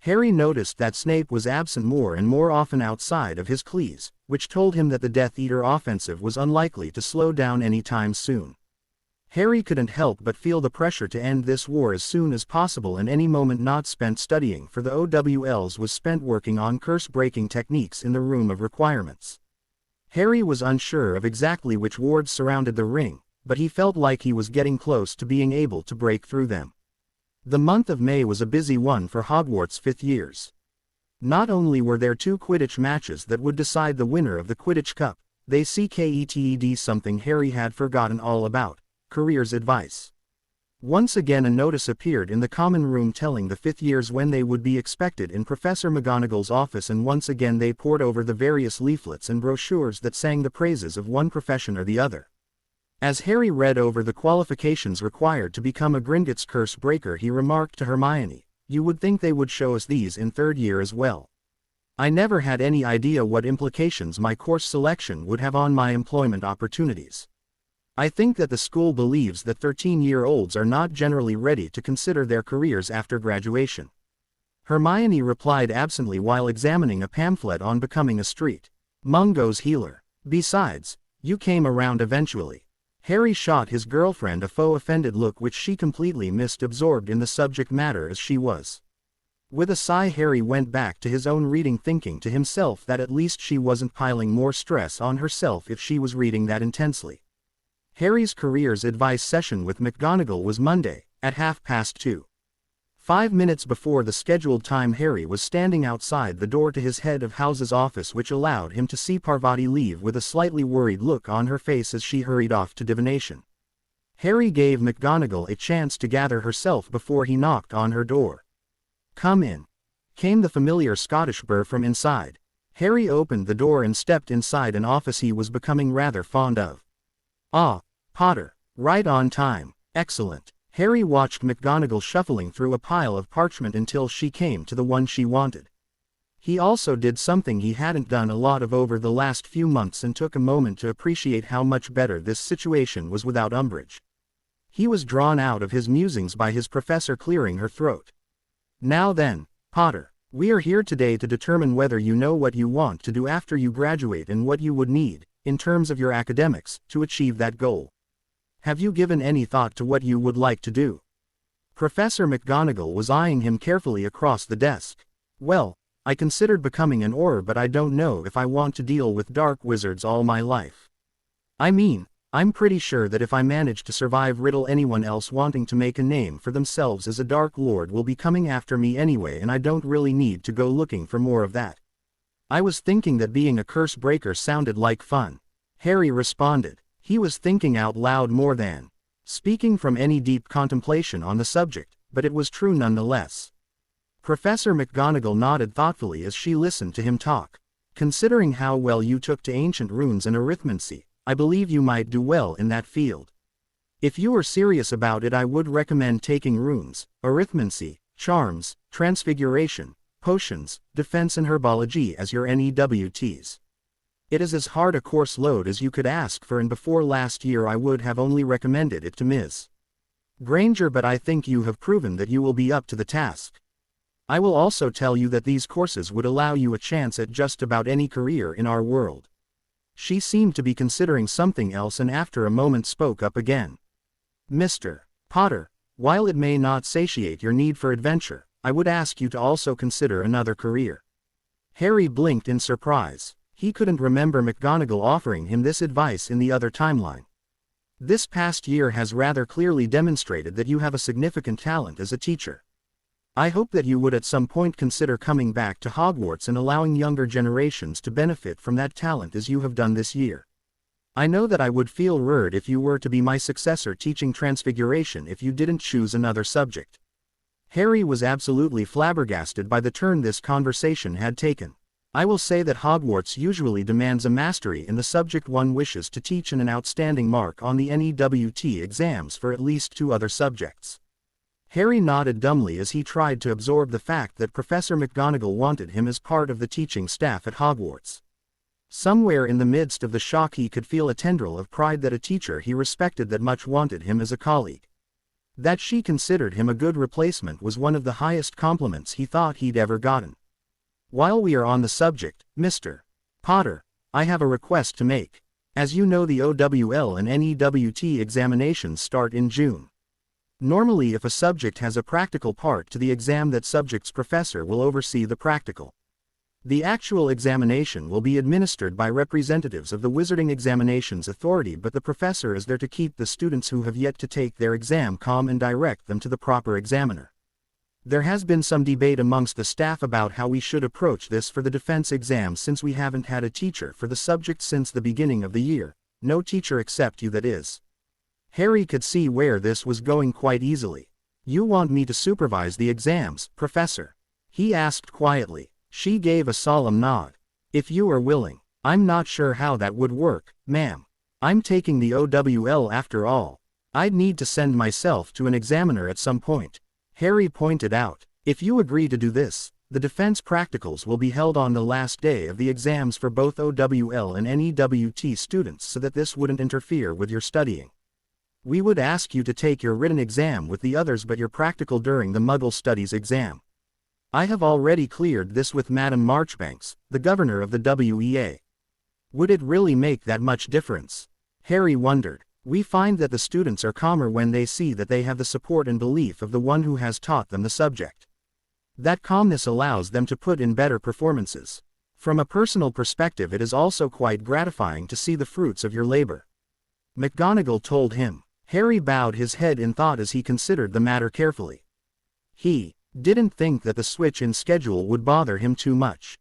Harry noticed that Snape was absent more and more often outside of his clease, which told him that the Death Eater offensive was unlikely to slow down anytime soon. Harry couldn't help but feel the pressure to end this war as soon as possible, and any moment not spent studying for the OWLs was spent working on curse-breaking techniques in the Room of Requirements. Harry was unsure of exactly which wards surrounded the ring, but he felt like he was getting close to being able to break through them. The month of May was a busy one for Hogwarts fifth years. Not only were there 2 Quidditch matches that would decide the winner of the Quidditch Cup, they CKETED something Harry had forgotten all about: careers advice. Once again a notice appeared in the common room telling the fifth years when they would be expected in Professor McGonagall's office, and once again they pored over the various leaflets and brochures that sang the praises of one profession or the other. As Harry read over the qualifications required to become a Gringotts curse breaker, he remarked to Hermione, "You would think they would show us these in third year as well. I never had any idea what implications my course selection would have on my employment opportunities." I think that the school believes that 13-year-olds are not generally ready to consider their careers after graduation. Hermione replied absently while examining a pamphlet on becoming a street Mungo's healer. Besides, you came around eventually. Harry shot his girlfriend a faux offended look which she completely missed, absorbed in the subject matter as she was. With a sigh, Harry went back to his own reading, thinking to himself that at least she wasn't piling more stress on herself if she was reading that intensely. Harry's careers advice session with McGonagall was Monday, at 2:30. 5 minutes before the scheduled time, Harry was standing outside the door to his head of house's office, which allowed him to see Parvati leave with a slightly worried look on her face as she hurried off to divination. Harry gave McGonagall a chance to gather herself before he knocked on her door. "Come in," came the familiar Scottish burr from inside. Harry opened the door and stepped inside an office he was becoming rather fond of. "Ah, Potter, right on time, excellent." Harry watched McGonagall shuffling through a pile of parchment until she came to the one she wanted. He also did something he hadn't done a lot of over the last few months and took a moment to appreciate how much better this situation was without Umbridge. He was drawn out of his musings by his professor clearing her throat. "Now then, Potter, we are here today to determine whether you know what you want to do after you graduate and what you would need, in terms of your academics, to achieve that goal. Have you given any thought to what you would like to do?" Professor McGonagall was eyeing him carefully across the desk. "Well, I considered becoming an Auror, but I don't know if I want to deal with dark wizards all my life. I mean, I'm pretty sure that if I manage to survive Riddle, anyone else wanting to make a name for themselves as a Dark Lord will be coming after me anyway, and I don't really need to go looking for more of that. I was thinking that being a curse breaker sounded like fun." Harry responded. He was thinking out loud more than speaking from any deep contemplation on the subject, but it was true nonetheless. Professor McGonagall nodded thoughtfully as she listened to him talk. "Considering how well you took to ancient runes and arithmancy, I believe you might do well in that field. If you are serious about it, I would recommend taking runes, arithmancy, charms, transfiguration, potions, defense and herbology as your NEWTs. It is as hard a course load as you could ask for, and before last year I would have only recommended it to Ms. Granger, but I think you have proven that you will be up to the task. I will also tell you that these courses would allow you a chance at just about any career in our world." She seemed to be considering something else and after a moment spoke up again. "Mr. Potter, while it may not satiate your need for adventure, I would ask you to also consider another career." Harry blinked in surprise. He couldn't remember McGonagall offering him this advice in the other timeline. "This past year has rather clearly demonstrated that you have a significant talent as a teacher. I hope that you would at some point consider coming back to Hogwarts and allowing younger generations to benefit from that talent as you have done this year. I know that I would feel rude if you were to be my successor teaching Transfiguration if you didn't choose another subject." Harry was absolutely flabbergasted by the turn this conversation had taken. "I will say that Hogwarts usually demands a mastery in the subject one wishes to teach and an outstanding mark on the NEWT exams for at least 2 other subjects." Harry nodded dumbly as he tried to absorb the fact that Professor McGonagall wanted him as part of the teaching staff at Hogwarts. Somewhere in the midst of the shock he could feel a tendril of pride that a teacher he respected that much wanted him as a colleague. That she considered him a good replacement was one of the highest compliments he thought he'd ever gotten. "While we are on the subject, Mr. Potter, I have a request to make. As you know, the OWL and NEWT examinations start in June. Normally, if a subject has a practical part to the exam, that subject's professor will oversee the practical. The actual examination will be administered by representatives of the Wizarding Examinations Authority, but the professor is there to keep the students who have yet to take their exam calm and direct them to the proper examiner. There has been some debate amongst the staff about how we should approach this for the defense exam, since we haven't had a teacher for the subject since the beginning of the year. No teacher except you, that is." Harry could see where this was going quite easily. "You want me to supervise the exams, Professor?" he asked quietly. She gave a solemn nod. "If you are willing. I'm not sure how that would work, ma'am. I'm taking the OWL after all. I'd need to send myself to an examiner at some point," Harry pointed out. "If you agree to do this, The defense practicals will be held on the last day of the exams for both OWL and NEWT students so that this wouldn't interfere with your studying. We would ask you to take your written exam with the others but your practical during the Muggle Studies exam. I have already cleared this with Madam Marchbanks, the governor of the WEA. Would it really make that much difference? Harry wondered. We find that the students are calmer when they see that they have the support and belief of the one who has taught them the subject. That calmness allows them to put in better performances. From a personal perspective, it is also quite gratifying to see the fruits of your labor. McGonagall told him. Harry bowed his head in thought as he considered the matter carefully. He didn't think that the switch in schedule would bother him too much.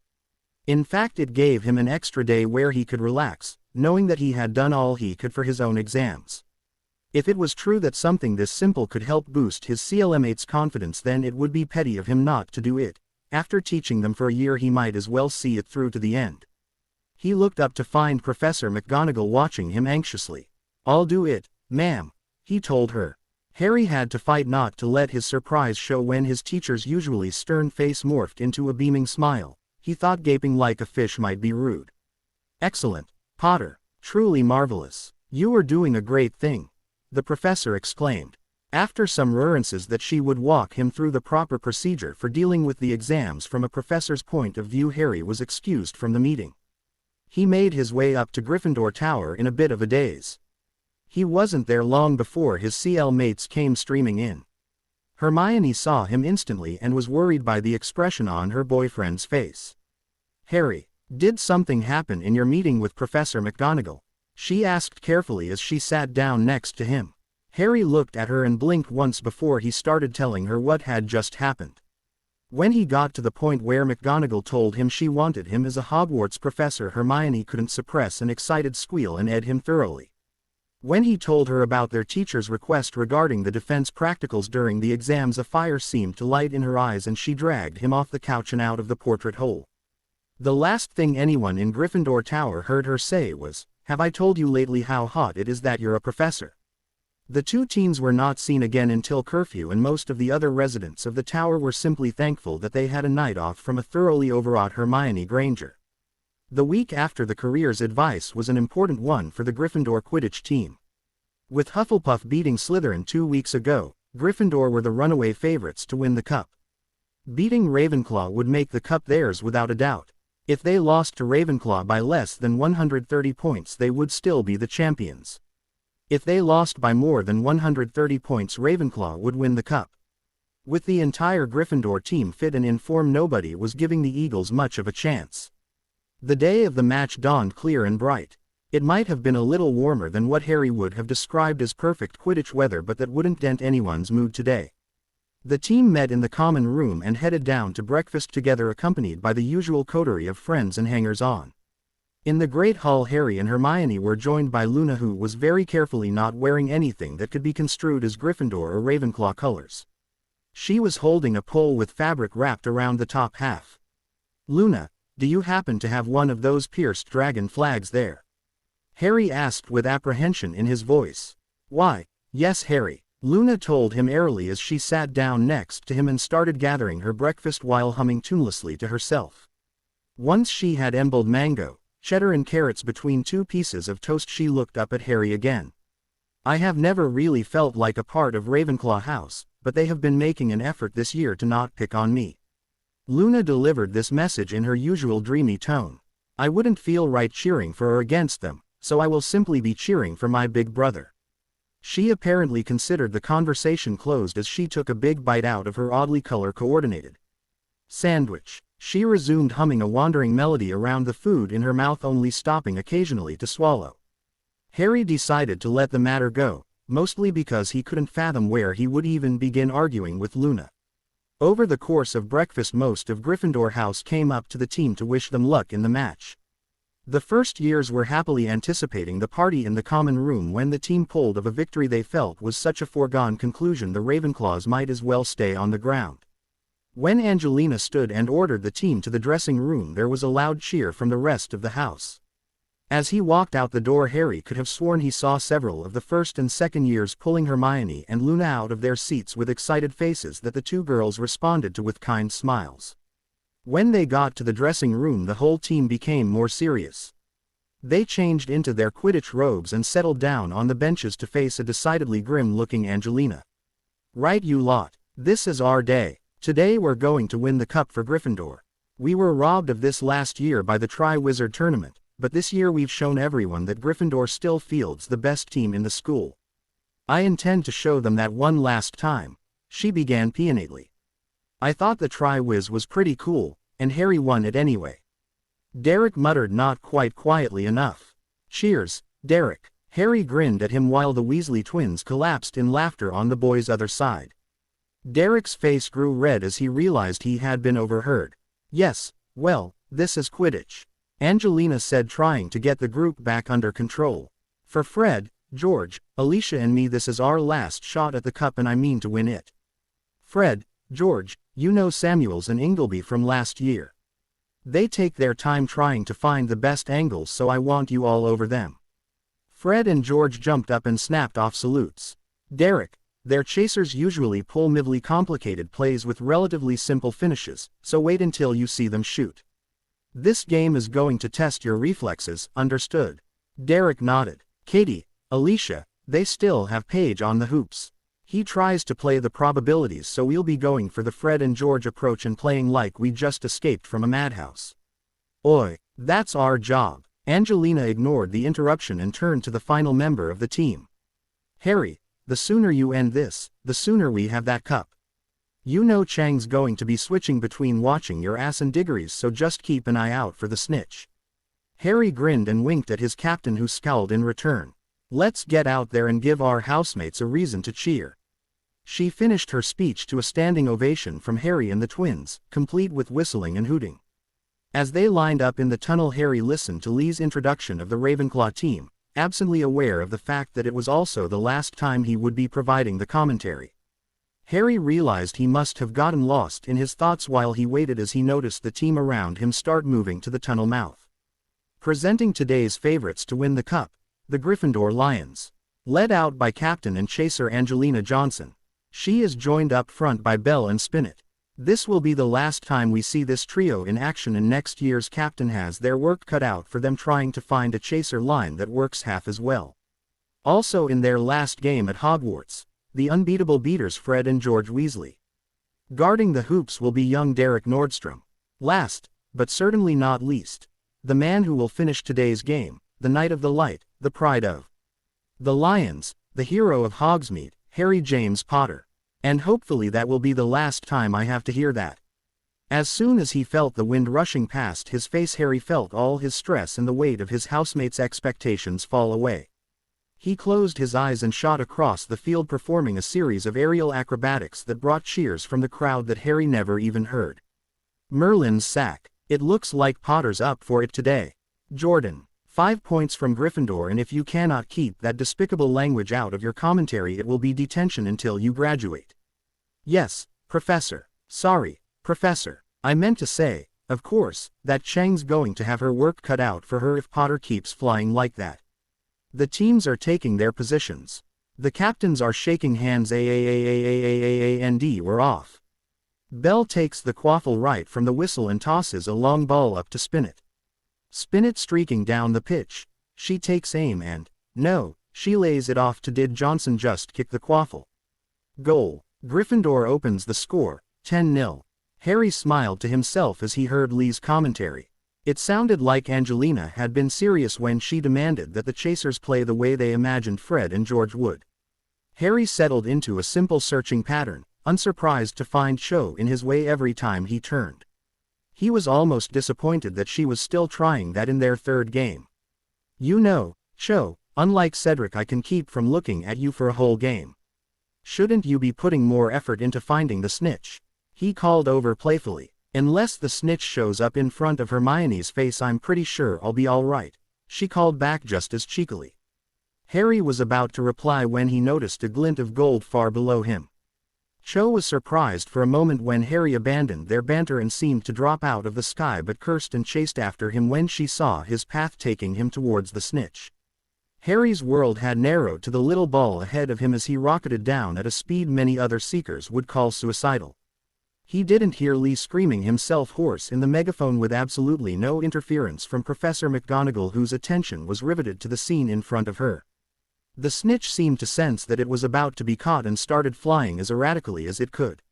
In fact, it gave him an extra day where he could relax, knowing that he had done all he could for his own exams. If it was true that something this simple could help boost his CLMates' confidence, then it would be petty of him not to do it. After teaching them for a year, he might as well see it through to the end. He looked up to find Professor McGonagall watching him anxiously. "I'll do it, ma'am," he told her. Harry had to fight not to let his surprise show when his teacher's usually stern face morphed into a beaming smile. He thought gaping like a fish might be rude. "Excellent, Potter. Truly marvelous. You are doing a great thing," the professor exclaimed. After some reassurances that she would walk him through the proper procedure for dealing with the exams from a professor's point of view, Harry was excused from the meeting. He made his way up to Gryffindor Tower in a bit of a daze. He wasn't there long before his CL mates came streaming in. Hermione saw him instantly and was worried by the expression on her boyfriend's face. "Harry, did something happen in your meeting with Professor McGonagall?" she asked carefully as she sat down next to him. Harry looked at her and blinked once before he started telling her what had just happened. When he got to the point where McGonagall told him she wanted him as a Hogwarts professor, Hermione couldn't suppress an excited squeal and ed him thoroughly. When he told her about their teacher's request regarding the defense practicals during the exams, a fire seemed to light in her eyes and she dragged him off the couch and out of the portrait hole. The last thing anyone in Gryffindor Tower heard her say was, "Have I told you lately how hot it is that you're a professor?" The two teens were not seen again until curfew, and most of the other residents of the tower were simply thankful that they had a night off from a thoroughly overwrought Hermione Granger. The week after the careers advice was an important one for the Gryffindor Quidditch team. With Hufflepuff beating Slytherin 2 weeks ago, Gryffindor were the runaway favorites to win the cup. Beating Ravenclaw would make the cup theirs without a doubt. If they lost to Ravenclaw by less than 130 points, they would still be the champions. If they lost by more than 130 points, Ravenclaw would win the cup. With the entire Gryffindor team fit and in form, nobody was giving the Eagles much of a chance. The day of the match dawned clear and bright. It might have been a little warmer than what Harry would have described as perfect Quidditch weather, but that wouldn't dent anyone's mood today. The team met in the common room and headed down to breakfast together, accompanied by the usual coterie of friends and hangers-on. In the Great Hall, Harry and Hermione were joined by Luna, who was very carefully not wearing anything that could be construed as Gryffindor or Ravenclaw colors. She was holding a pole with fabric wrapped around the top half. "Luna, do you happen to have one of those pierced dragon flags there?" Harry asked with apprehension in his voice. "Why, yes, Harry," Luna told him airily as she sat down next to him and started gathering her breakfast while humming tunelessly to herself. Once she had embled mango, cheddar and carrots between 2 pieces of toast. She looked up at Harry again. "I have never really felt like a part of Ravenclaw House, but they have been making an effort this year to not pick on me." Luna delivered this message in her usual dreamy tone. "I wouldn't feel right cheering for or against them, so I will simply be cheering for my big brother." She apparently considered the conversation closed as she took a big bite out of her oddly color-coordinated sandwich. She resumed humming a wandering melody around the food in her mouth, only stopping occasionally to swallow. Harry decided to let the matter go, mostly because he couldn't fathom where he would even begin arguing with Luna. Over the course of breakfast, most of Gryffindor House came up to the team to wish them luck in the match. The first years were happily anticipating the party in the common room when the team pulled of a victory they felt was such a foregone conclusion the Ravenclaws might as well stay on the ground. When Angelina stood and ordered the team to the dressing room, there was a loud cheer from the rest of the house. As he walked out the door, Harry could have sworn he saw several of the first and second years pulling Hermione and Luna out of their seats with excited faces that the two girls responded to with kind smiles. When they got to the dressing room, the whole team became more serious. They changed into their Quidditch robes and settled down on the benches to face a decidedly grim-looking Angelina. "Right, you lot. This is our day. Today we're going to win the cup for Gryffindor. We were robbed of this last year by the Tri-Wizard tournament, but this year we've shown everyone that Gryffindor still fields the best team in the school. I intend to show them that one last time," she began peonately. "I thought the Tri-Wiz was pretty cool, and Harry won it anyway." Derek muttered, not quite quietly enough. "Cheers, Derek." Harry grinned at him while the Weasley twins collapsed in laughter on the boy's other side. Derek's face grew red as he realized he had been overheard. "Yes, well, this is Quidditch," Angelina said, trying to get the group back under control. "For Fred, George, Alicia and me, this is our last shot at the cup and I mean to win it. Fred, George, you know Samuels and Ingleby from last year. They take their time trying to find the best angles, so I want you all over them." Fred and George jumped up and snapped off salutes. "Derek, their chasers usually pull middly complicated plays with relatively simple finishes, so wait until you see them shoot. This game is going to test your reflexes, understood?" Derek nodded. "Katie, Alicia, they still have Paige on the hoops. He tries to play the probabilities, so we'll be going for the Fred and George approach and playing like we just escaped from a madhouse." "Oi, that's our job." Angelina ignored the interruption and turned to the final member of the team. "Harry, the sooner you end this, the sooner we have that cup. You know Chang's going to be switching between watching your ass and Diggory's, so just keep an eye out for the snitch." Harry grinned and winked at his captain, who scowled in return. "Let's get out there and give our housemates a reason to cheer." She finished her speech to a standing ovation from Harry and the twins, complete with whistling and hooting. As they lined up in the tunnel, Harry listened to Lee's introduction of the Ravenclaw team, absently aware of the fact that it was also the last time he would be providing the commentary. Harry realized he must have gotten lost in his thoughts while he waited as he noticed the team around him start moving to the tunnel mouth. Presenting today's favorites to win the cup, the Gryffindor Lions. Led out by Captain and Chaser Angelina Johnson. She is joined up front by Belle and Spinnet. This will be the last time we see this trio in action, and next year's captain has their work cut out for them trying to find a chaser line that works half as well. Also in their last game at Hogwarts, the unbeatable beaters Fred and George Weasley. Guarding the hoops will be young Derek Nordstrom. Last, but certainly not least, the man who will finish today's game, the Knight of the Light, the pride of the Lions, the hero of Hogsmeade, Harry James Potter. And hopefully that will be the last time I have to hear that. As soon as he felt the wind rushing past his face, Harry felt all his stress and the weight of his housemates' expectations fall away. He closed his eyes and shot across the field, performing a series of aerial acrobatics that brought cheers from the crowd that Harry never even heard. Merlin's sack. It looks like Potter's up for it today. Jordan. 5 points from Gryffindor, and if you cannot keep that despicable language out of your commentary, it will be detention until you graduate. Yes, Professor. Sorry, Professor. I meant to say, of course, that Chang's going to have her work cut out for her if Potter keeps flying like that. The teams are taking their positions. The captains are shaking hands. And we're off. Belle takes the quaffle right from the whistle and tosses a long ball up to Spinnet. Spinnet streaking down the pitch. She takes aim and, no, she lays it off to Did Johnson just kick the quaffle. Goal. Gryffindor opens the score, 10-0. Harry smiled to himself as he heard Lee's commentary. It sounded like Angelina had been serious when she demanded that the chasers play the way they imagined Fred and George would. Harry settled into a simple searching pattern, unsurprised to find Cho in his way every time he turned. He was almost disappointed that she was still trying that in their third game. You know, Cho, unlike Cedric, I can keep from looking at you for a whole game. Shouldn't you be putting more effort into finding the snitch? He called over playfully. Unless the snitch shows up in front of Hermione's face, I'm pretty sure I'll be all right, she called back just as cheekily. Harry was about to reply when he noticed a glint of gold far below him. Cho was surprised for a moment when Harry abandoned their banter and seemed to drop out of the sky, but cursed and chased after him when she saw his path taking him towards the snitch. Harry's world had narrowed to the little ball ahead of him as he rocketed down at a speed many other seekers would call suicidal. He didn't hear Lee screaming himself hoarse in the megaphone with absolutely no interference from Professor McGonagall, whose attention was riveted to the scene in front of her. The snitch seemed to sense that it was about to be caught and started flying as erratically as it could.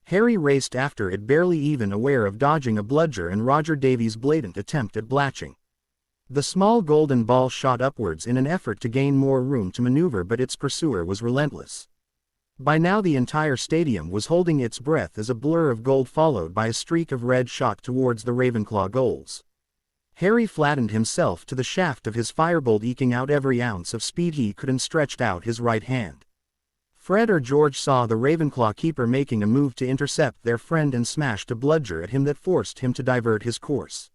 Harry raced after it, barely even aware of dodging a bludger and Roger Davies' blatant attempt at blatching. The small golden ball shot upwards in an effort to gain more room to maneuver, but its pursuer was relentless. By now the entire stadium was holding its breath as a blur of gold followed by a streak of red shot towards the Ravenclaw goals. Harry flattened himself to the shaft of his firebolt, eking out every ounce of speed he could, and stretched out his right hand. Fred or George saw the Ravenclaw keeper making a move to intercept their friend and smashed a bludger at him that forced him to divert his course.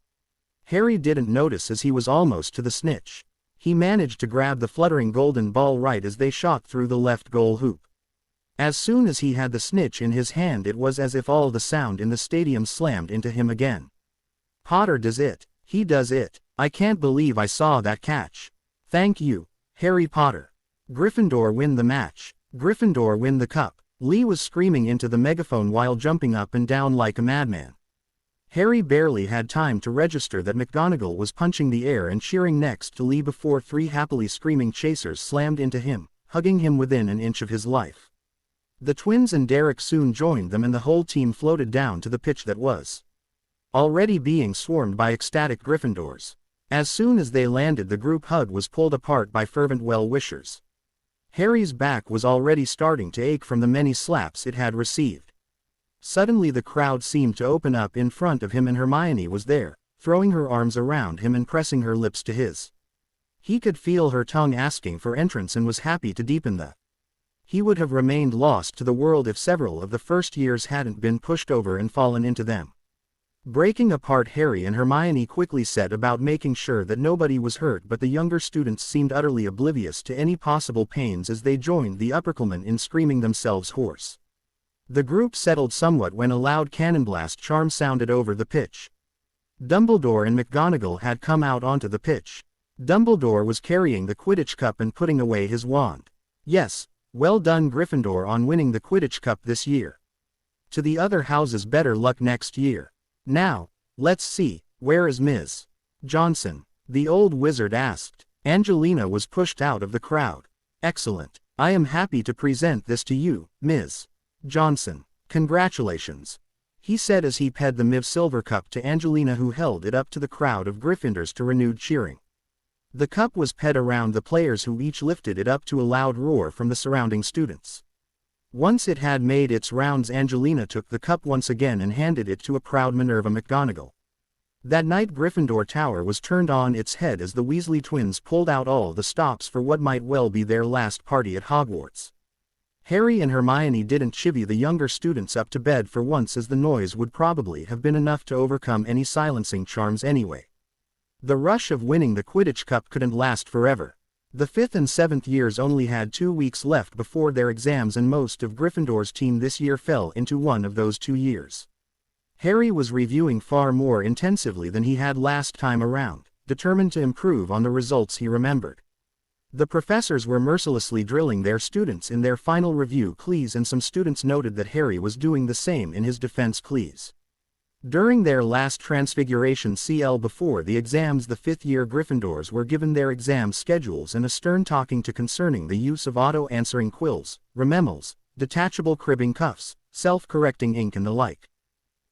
Harry didn't notice as he was almost to the snitch. He managed to grab the fluttering golden ball right as they shot through the left goal hoop. As soon as he had the snitch in his hand, it was as if all the sound in the stadium slammed into him again. Potter does it. He does it. I can't believe I saw that catch. Thank you, Harry Potter. Gryffindor win the match. Gryffindor win the cup. Lee was screaming into the megaphone while jumping up and down like a madman. Harry barely had time to register that McGonagall was punching the air and cheering next to Lee before three happily screaming chasers slammed into him, hugging him within an inch of his life. The twins and Derek soon joined them, and the whole team floated down to the pitch that was already being swarmed by ecstatic Gryffindors. As soon as they landed, the group hug was pulled apart by fervent well-wishers. Harry's back was already starting to ache from the many slaps it had received. Suddenly the crowd seemed to open up in front of him, and Hermione was there, throwing her arms around him and pressing her lips to his. He could feel her tongue asking for entrance and was happy to deepen the. He would have remained lost to the world if several of the first years hadn't been pushed over and fallen into them. Breaking apart, Harry and Hermione quickly set about making sure that nobody was hurt, but the younger students seemed utterly oblivious to any possible pains as they joined the upperclassmen in screaming themselves hoarse. The group settled somewhat when a loud cannon-blast charm sounded over the pitch. Dumbledore and McGonagall had come out onto the pitch. Dumbledore was carrying the Quidditch Cup and putting away his wand. Yes, well done Gryffindor on winning the Quidditch Cup this year. To the other houses, better luck next year. Now, let's see, where is Ms. Johnson? The old wizard asked. Angelina was pushed out of the crowd. Excellent. I am happy to present this to you, Ms. Johnson. Congratulations, he said as he ped the Miv Silver Cup to Angelina, who held it up to the crowd of Gryffindors to renewed cheering. The cup was ped around the players, who each lifted it up to a loud roar from the surrounding students. Once it had made its rounds, Angelina took the cup once again and handed it to a proud Minerva McGonagall. That night Gryffindor Tower was turned on its head as the Weasley twins pulled out all the stops for what might well be their last party at Hogwarts. Harry and Hermione didn't chivvy the younger students up to bed for once, as the noise would probably have been enough to overcome any silencing charms anyway. The rush of winning the Quidditch Cup couldn't last forever. The 5th and 7th years only had 2 weeks left before their exams, and most of Gryffindor's team this year fell into one of those 2 years. Harry was reviewing far more intensively than he had last time around, determined to improve on the results he remembered. The professors were mercilessly drilling their students in their final review clues, and some students noted that Harry was doing the same in his defense clues. During their last Transfiguration CL before the exams, the 5th-year Gryffindors were given their exam schedules and a stern talking to concerning the use of auto-answering quills, rememmels, detachable cribbing cuffs, self-correcting ink and the like.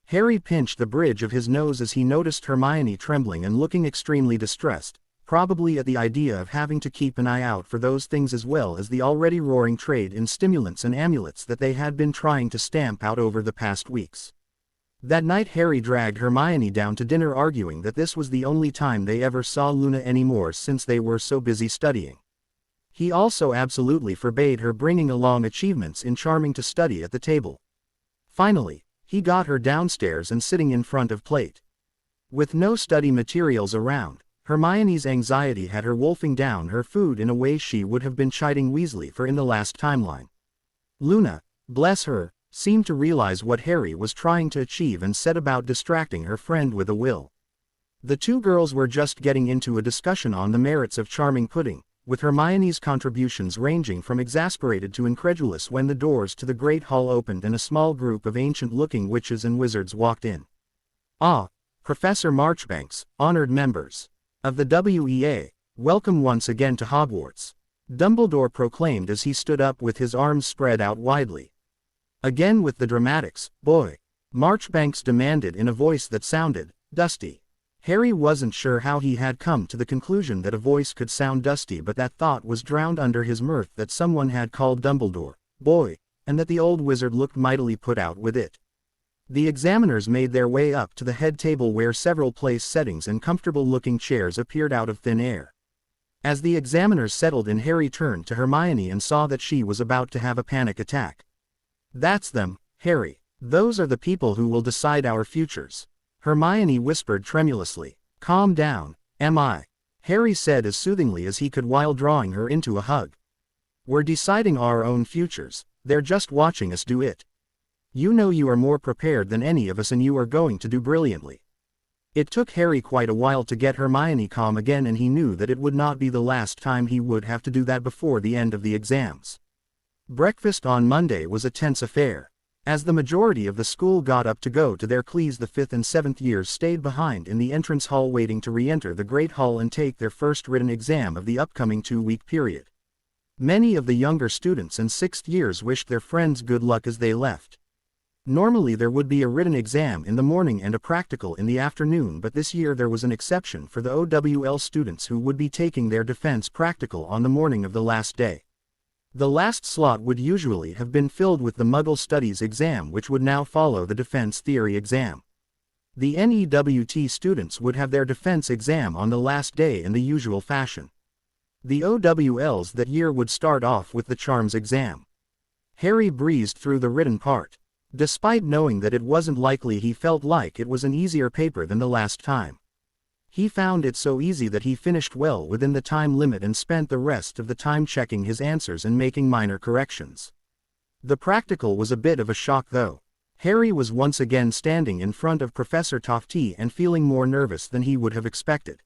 Harry pinched the bridge of his nose as he noticed Hermione trembling and looking extremely distressed, probably at the idea of having to keep an eye out for those things as well as the already roaring trade in stimulants and amulets that they had been trying to stamp out over the past weeks. That night Harry dragged Hermione down to dinner, arguing that this was the only time they ever saw Luna anymore since they were so busy studying. He also absolutely forbade her bringing along achievements in charming to study at the table. Finally, he got her downstairs and sitting in front of plate. With no study materials around, Hermione's anxiety had her wolfing down her food in a way she would have been chiding Weasley for in the last timeline. Luna, bless her, seemed to realize what Harry was trying to achieve and set about distracting her friend with a will. The two girls were just getting into a discussion on the merits of charming pudding, with Hermione's contributions ranging from exasperated to incredulous when the doors to the Great Hall opened and a small group of ancient-looking witches and wizards walked in. "Ah, Professor Marchbanks, honored members of the WEA, welcome once again to Hogwarts," Dumbledore proclaimed as he stood up with his arms spread out widely. "Again with the dramatics, boy," Marchbanks demanded in a voice that sounded dusty. Harry wasn't sure how he had come to the conclusion that a voice could sound dusty, but that thought was drowned under his mirth that someone had called Dumbledore boy, and that the old wizard looked mightily put out with it. The examiners made their way up to the head table where several place settings and comfortable-looking chairs appeared out of thin air. As the examiners settled in, Harry turned to Hermione and saw that she was about to have a panic attack. "That's them, Harry. Those are the people who will decide our futures," Hermione whispered tremulously. "Calm down, am I?" Harry said as soothingly as he could while drawing her into a hug. "We're deciding our own futures, they're just watching us do it. You know you are more prepared than any of us and you are going to do brilliantly." It took Harry quite a while to get Hermione calm again, and he knew that it would not be the last time he would have to do that before the end of the exams. Breakfast on Monday was a tense affair. As the majority of the school got up to go to their classes, the 5th and 7th years stayed behind in the entrance hall waiting to re-enter the Great Hall and take their first written exam of the upcoming 2-week period. Many of the younger students and 6th years wished their friends good luck as they left. Normally there would be a written exam in the morning and a practical in the afternoon, but this year there was an exception for the OWL students who would be taking their defense practical on the morning of the last day. The last slot would usually have been filled with the Muggle Studies exam, which would now follow the Defense Theory exam. The NEWT students would have their defense exam on the last day in the usual fashion. The OWLs that year would start off with the Charms exam. Harry breezed through the written part. Despite knowing that it wasn't likely, he felt like it was an easier paper than the last time. He found it so easy that he finished well within the time limit and spent the rest of the time checking his answers and making minor corrections. The practical was a bit of a shock though. Harry was once again standing in front of Professor Tofty and feeling more nervous than he would have expected.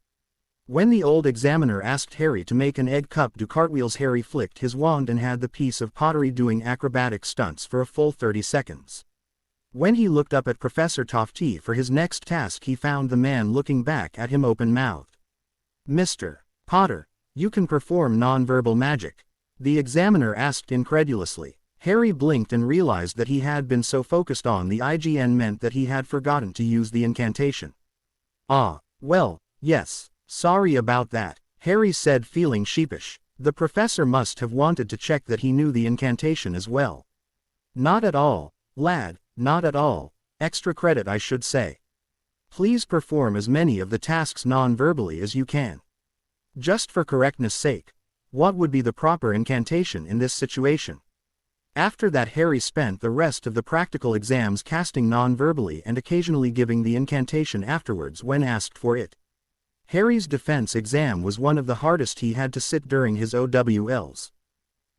When the old examiner asked Harry to make an egg cup do cartwheels, Harry flicked his wand and had the piece of pottery doing acrobatic stunts for a full 30 seconds. When he looked up at Professor Tofty for his next task, he found the man looking back at him open-mouthed. "Mr. Potter, you can perform non-verbal magic?" the examiner asked incredulously. Harry blinked and realized that he had been so focused on the IGN meant that he had forgotten to use the incantation. "Ah, well, yes. Sorry about that," Harry said, feeling sheepish. The professor must have wanted to check that he knew the incantation as well. "Not at all, lad, not at all. Extra credit, I should say. Please perform as many of the tasks non-verbally as you can." Just for correctness' sake, what would be the proper incantation in this situation? After that, Harry spent the rest of the practical exams casting non-verbally and occasionally giving the incantation afterwards when asked for it. Harry's defense exam was one of the hardest he had to sit during his OWLs.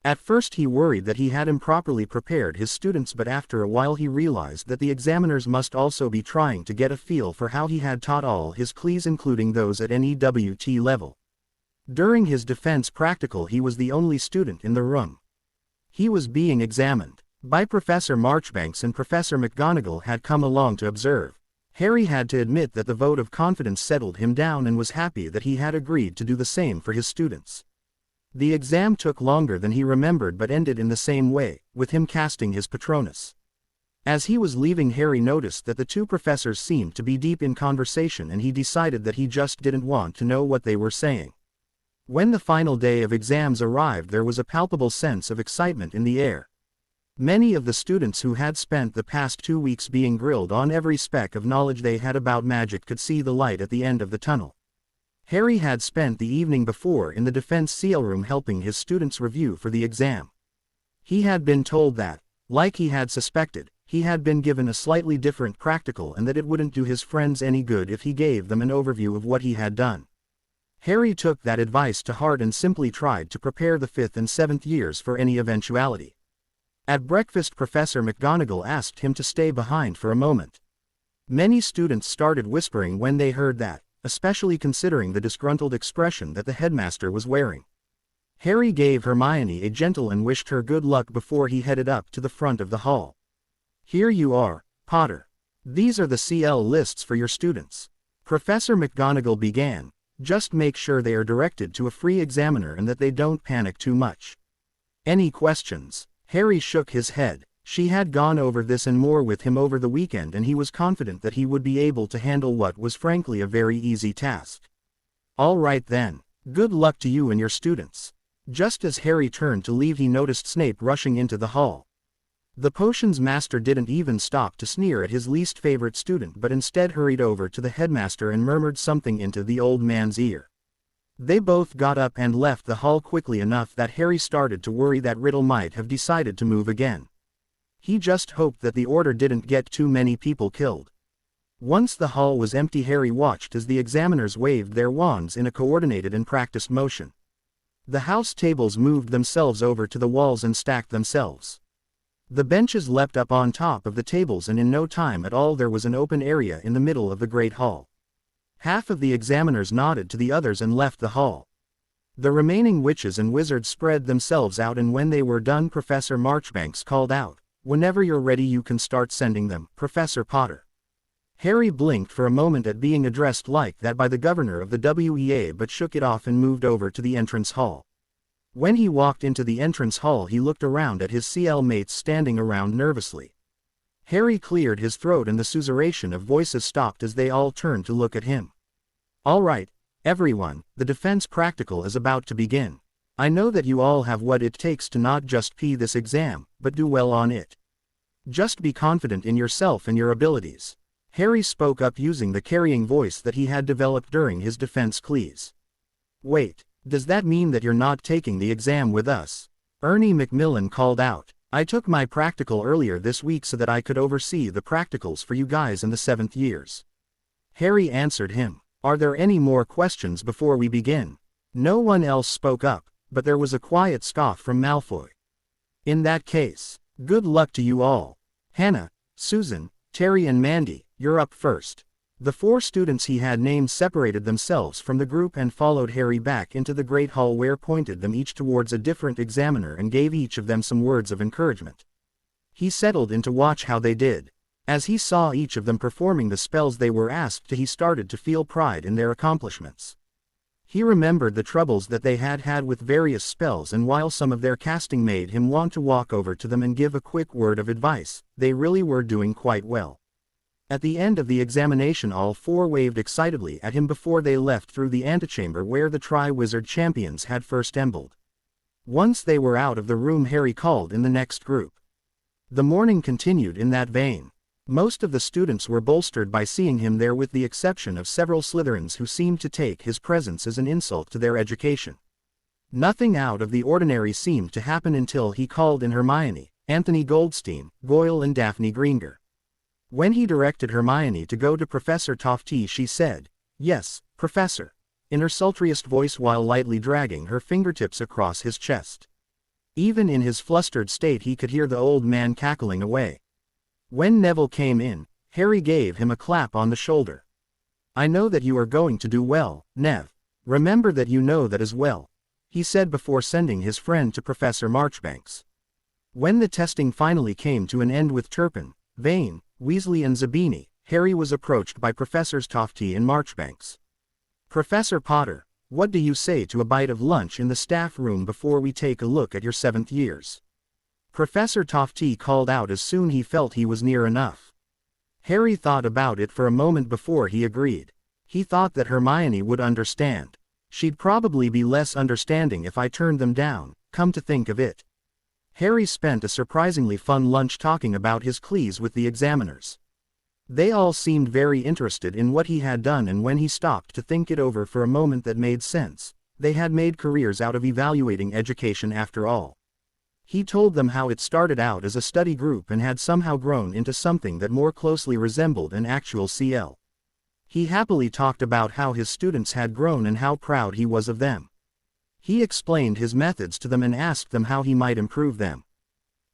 At first he worried that he had improperly prepared his students, but after a while he realized that the examiners must also be trying to get a feel for how he had taught all his classes, including those at NEWT level. During his defense practical he was the only student in the room. He was being examined by Professor Marchbanks, and Professor McGonagall had come along to observe. Harry had to admit that the vote of confidence settled him down and was happy that he had agreed to do the same for his students. The exam took longer than he remembered but ended in the same way, with him casting his Patronus. As he was leaving, Harry noticed that the two professors seemed to be deep in conversation, and he decided that he just didn't want to know what they were saying. When the final day of exams arrived, there was a palpable sense of excitement in the air. Many of the students who had spent the past 2 weeks being grilled on every speck of knowledge they had about magic could see the light at the end of the tunnel. Harry had spent the evening before in the defense seal room helping his students review for the exam. He had been told that, like he had suspected, he had been given a slightly different practical and that it wouldn't do his friends any good if he gave them an overview of what he had done. Harry took that advice to heart and simply tried to prepare the 5th and 7th years for any eventuality. At breakfast, Professor McGonagall asked him to stay behind for a moment. Many students started whispering when they heard that, especially considering the disgruntled expression that the headmaster was wearing. Harry gave Hermione a gentle and wished her good luck before he headed up to the front of the hall. Here you are, Potter. These are the CL lists for your students. Professor McGonagall began. Just make sure they are directed to a free examiner and that they don't panic too much. Any questions? Harry shook his head. She had gone over this and more with him over the weekend and he was confident that he would be able to handle what was frankly a very easy task. All right then. Good luck to you and your students. Just as Harry turned to leave he noticed Snape rushing into the hall. The potions master didn't even stop to sneer at his least favorite student but instead hurried over to the headmaster and murmured something into the old man's ear. They both got up and left the hall quickly enough that Harry started to worry that Riddle might have decided to move again. He just hoped that the order didn't get too many people killed. Once the hall was empty, Harry watched as the examiners waved their wands in a coordinated and practiced motion. The house tables moved themselves over to the walls and stacked themselves. The benches leapt up on top of the tables and in no time at all there was an open area in the middle of the great hall. Half of the examiners nodded to the others and left the hall. The remaining witches and wizards spread themselves out and when they were done Professor Marchbanks called out, "Whenever you're ready you can start sending them, Professor Potter." Harry blinked for a moment at being addressed like that by the governor of the WEA but shook it off and moved over to the entrance hall. When he walked into the entrance hall he looked around at his CL mates standing around nervously. Harry cleared his throat and the susurration of voices stopped as they all turned to look at him. "All right, everyone, the defense practical is about to begin. I know that you all have what it takes to not just P this exam, but do well on it. Just be confident in yourself and your abilities." Harry spoke up using the carrying voice that he had developed during his defense classes. "Wait. Does that mean that you're not taking the exam with us?" Ernie Macmillan called out. "I took my practical earlier this week so that I could oversee the practicals for you guys in the 7th years." Harry answered him. "Are there any more questions before we begin?" No one else spoke up, but there was a quiet scoff from Malfoy. "In that case, good luck to you all. Hannah, Susan, Terry and Mandy, you're up first." The 4 students he had named separated themselves from the group and followed Harry back into the great hall where pointed them each towards a different examiner and gave each of them some words of encouragement. He settled in to watch how they did. As he saw each of them performing the spells they were asked to he started to feel pride in their accomplishments. He remembered the troubles that they had had with various spells and while some of their casting made him want to walk over to them and give a quick word of advice, they really were doing quite well. At the end of the examination all 4 waved excitedly at him before they left through the antechamber where the Tri-Wizard champions had first assembled. Once they were out of the room Harry called in the next group. The morning continued in that vein. Most of the students were bolstered by seeing him there with the exception of several Slytherins who seemed to take his presence as an insult to their education. Nothing out of the ordinary seemed to happen until he called in Hermione, Anthony Goldstein, Goyle and Daphne Greenger. When he directed Hermione to go to Professor Tofty she said, "Yes, Professor," in her sultriest voice while lightly dragging her fingertips across his chest. Even in his flustered state he could hear the old man cackling away. When Neville came in, Harry gave him a clap on the shoulder. "I know that you are going to do well, Nev. Remember that you know that as well," he said before sending his friend to Professor Marchbanks. When the testing finally came to an end with Turpin, Vane, Weasley and Zabini, Harry was approached by Professors Tofty and Marchbanks. "Professor Potter, what do you say to a bite of lunch in the staff room before we take a look at your 7th years?" Professor Tofty called out as soon he felt he was near enough. Harry thought about it for a moment before he agreed. He thought that Hermione would understand. She'd probably be less understanding if I turned them down, come to think of it. Harry spent a surprisingly fun lunch talking about his classes with the examiners. They all seemed very interested in what he had done and when he stopped to think it over for a moment that made sense, they had made careers out of evaluating education after all. He told them how it started out as a study group and had somehow grown into something that more closely resembled an actual CL. He happily talked about how his students had grown and how proud he was of them. He explained his methods to them and asked them how he might improve them.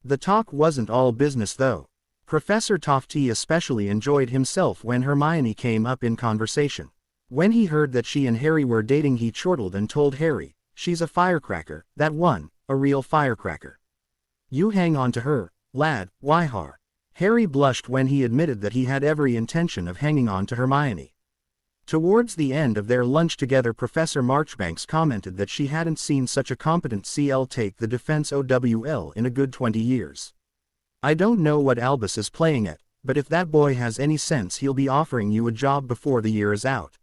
The talk wasn't all business though. Professor Tofty especially enjoyed himself when Hermione came up in conversation. When he heard that she and Harry were dating he chortled and told Harry, She's a firecracker, that one, a real firecracker. You hang on to her, lad, Wyhar. Harry blushed when he admitted that he had every intention of hanging on to Hermione. Towards the end of their lunch together, Professor Marchbanks commented that she hadn't seen such a competent CL take the defense OWL in a good 20 years. I don't know what Albus is playing at, but if that boy has any sense he'll be offering you a job before the year is out.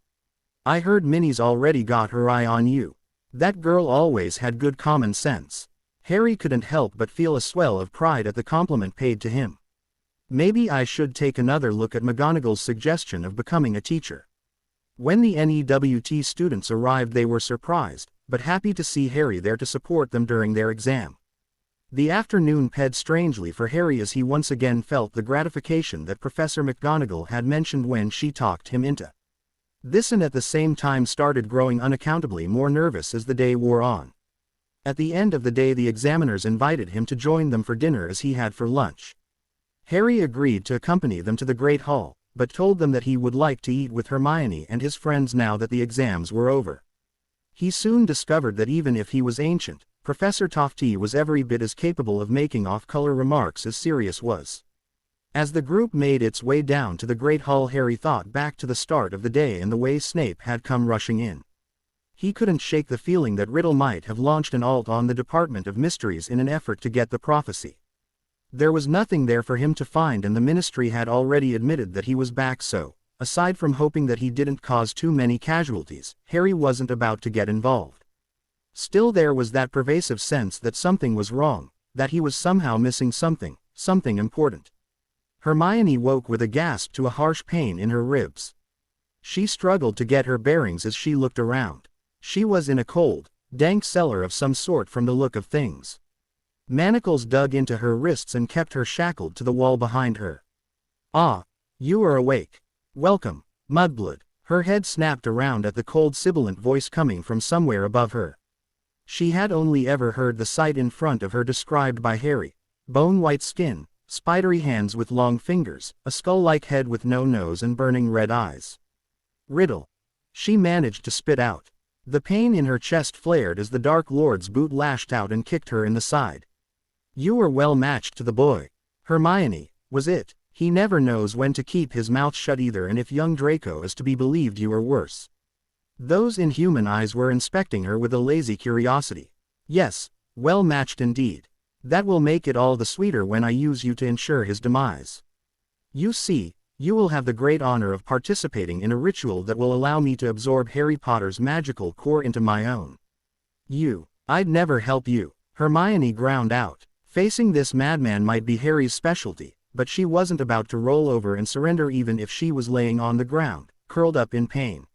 I heard Minnie's already got her eye on you. That girl always had good common sense. Harry couldn't help but feel a swell of pride at the compliment paid to him. Maybe I should take another look at McGonagall's suggestion of becoming a teacher. When the NEWT students arrived, they were surprised, but happy to see Harry there to support them during their exam. The afternoon passed strangely for Harry as he once again felt the gratification that Professor McGonagall had mentioned when she talked him into this, and at the same time started growing unaccountably more nervous as the day wore on. At the end of the day, the examiners invited him to join them for dinner as he had for lunch. Harry agreed to accompany them to the Great Hall, but told them that he would like to eat with Hermione and his friends now that the exams were over. He soon discovered that even if he was ancient, Professor Tofty was every bit as capable of making off-color remarks as Sirius was. As the group made its way down to the Great Hall, Harry thought back to the start of the day and the way Snape had come rushing in. He couldn't shake the feeling that Riddle might have launched an assault on the Department of Mysteries in an effort to get the prophecy. There was nothing there for him to find, and the Ministry had already admitted that he was back, so, aside from hoping that he didn't cause too many casualties, Harry wasn't about to get involved. Still, there was that pervasive sense that something was wrong, that he was somehow missing something important. Hermione woke with a gasp to a harsh pain in her ribs. She struggled to get her bearings as she looked around. She was in a cold, dank cellar of some sort from the look of things. Manacles dug into her wrists and kept her shackled to the wall behind her. Ah, you are awake. Welcome, Mudblood. Her head snapped around at the cold, sibilant voice coming from somewhere above her. She had only ever heard the sight in front of her described by Harry: bone-white skin, spidery hands with long fingers, a skull-like head with no nose and burning red eyes. Riddle. She managed to spit out. The pain in her chest flared as the Dark Lord's boot lashed out and kicked her in the side. You were well matched to the boy. Hermione, was it? He never knows when to keep his mouth shut either, and if young Draco is to be believed, you are worse. Those inhuman eyes were inspecting her with a lazy curiosity. Yes, well matched indeed. That will make it all the sweeter when I use you to ensure his demise. You see, you will have the great honor of participating in a ritual that will allow me to absorb Harry Potter's magical core into my own. I'd never help you. Hermione ground out. Facing this madman might be Harry's specialty, but she wasn't about to roll over and surrender even if she was laying on the ground, curled up in pain.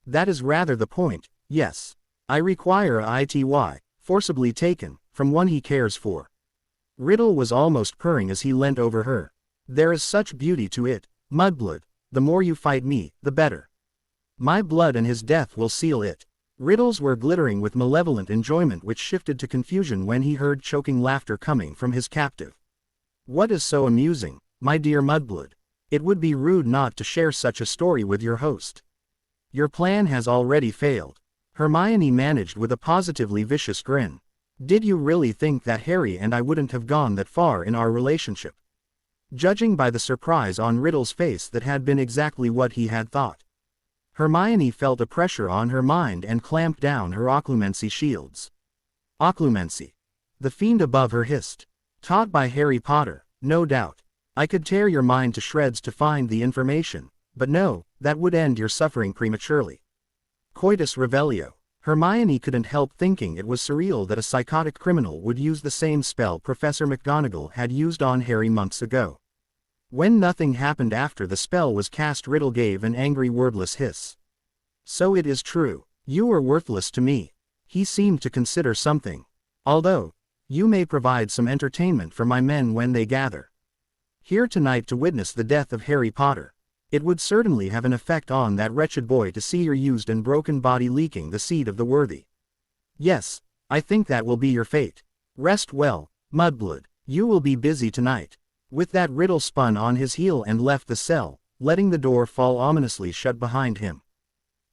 That is rather the point. Yes. I require a ity, forcibly taken, from one he cares for. Riddle was almost purring as he leant over her. There is such beauty to it, Mudblood. The more you fight me, the better. My blood and his death will seal it. Riddles were glittering with malevolent enjoyment, which shifted to confusion when he heard choking laughter coming from his captive. What is so amusing, my dear Mudblood? It would be rude not to share such a story with your host. Your plan has already failed. Hermione managed with a positively vicious grin. Did you really think that Harry and I wouldn't have gone that far in our relationship? Judging by the surprise on Riddle's face, that had been exactly what he had thought. Hermione felt a pressure on her mind and clamped down her occlumency shields. Occlumency. The fiend above her hissed. Taught by Harry Potter, no doubt. I could tear your mind to shreds to find the information, but no, that would end your suffering prematurely. Coitus revelio. Hermione couldn't help thinking it was surreal that a psychotic criminal would use the same spell Professor McGonagall had used on Harry months ago. When nothing happened after the spell was cast, Riddle gave an angry wordless hiss. So it is true. You were worthless to me. He seemed to consider something. Although, you may provide some entertainment for my men when they gather here tonight to witness the death of Harry Potter. It would certainly have an effect on that wretched boy to see your used and broken body leaking the seed of the worthy. Yes, I think that will be your fate. Rest well, Mudblood. You will be busy tonight. With that, Riddle spun on his heel and left the cell, letting the door fall ominously shut behind him.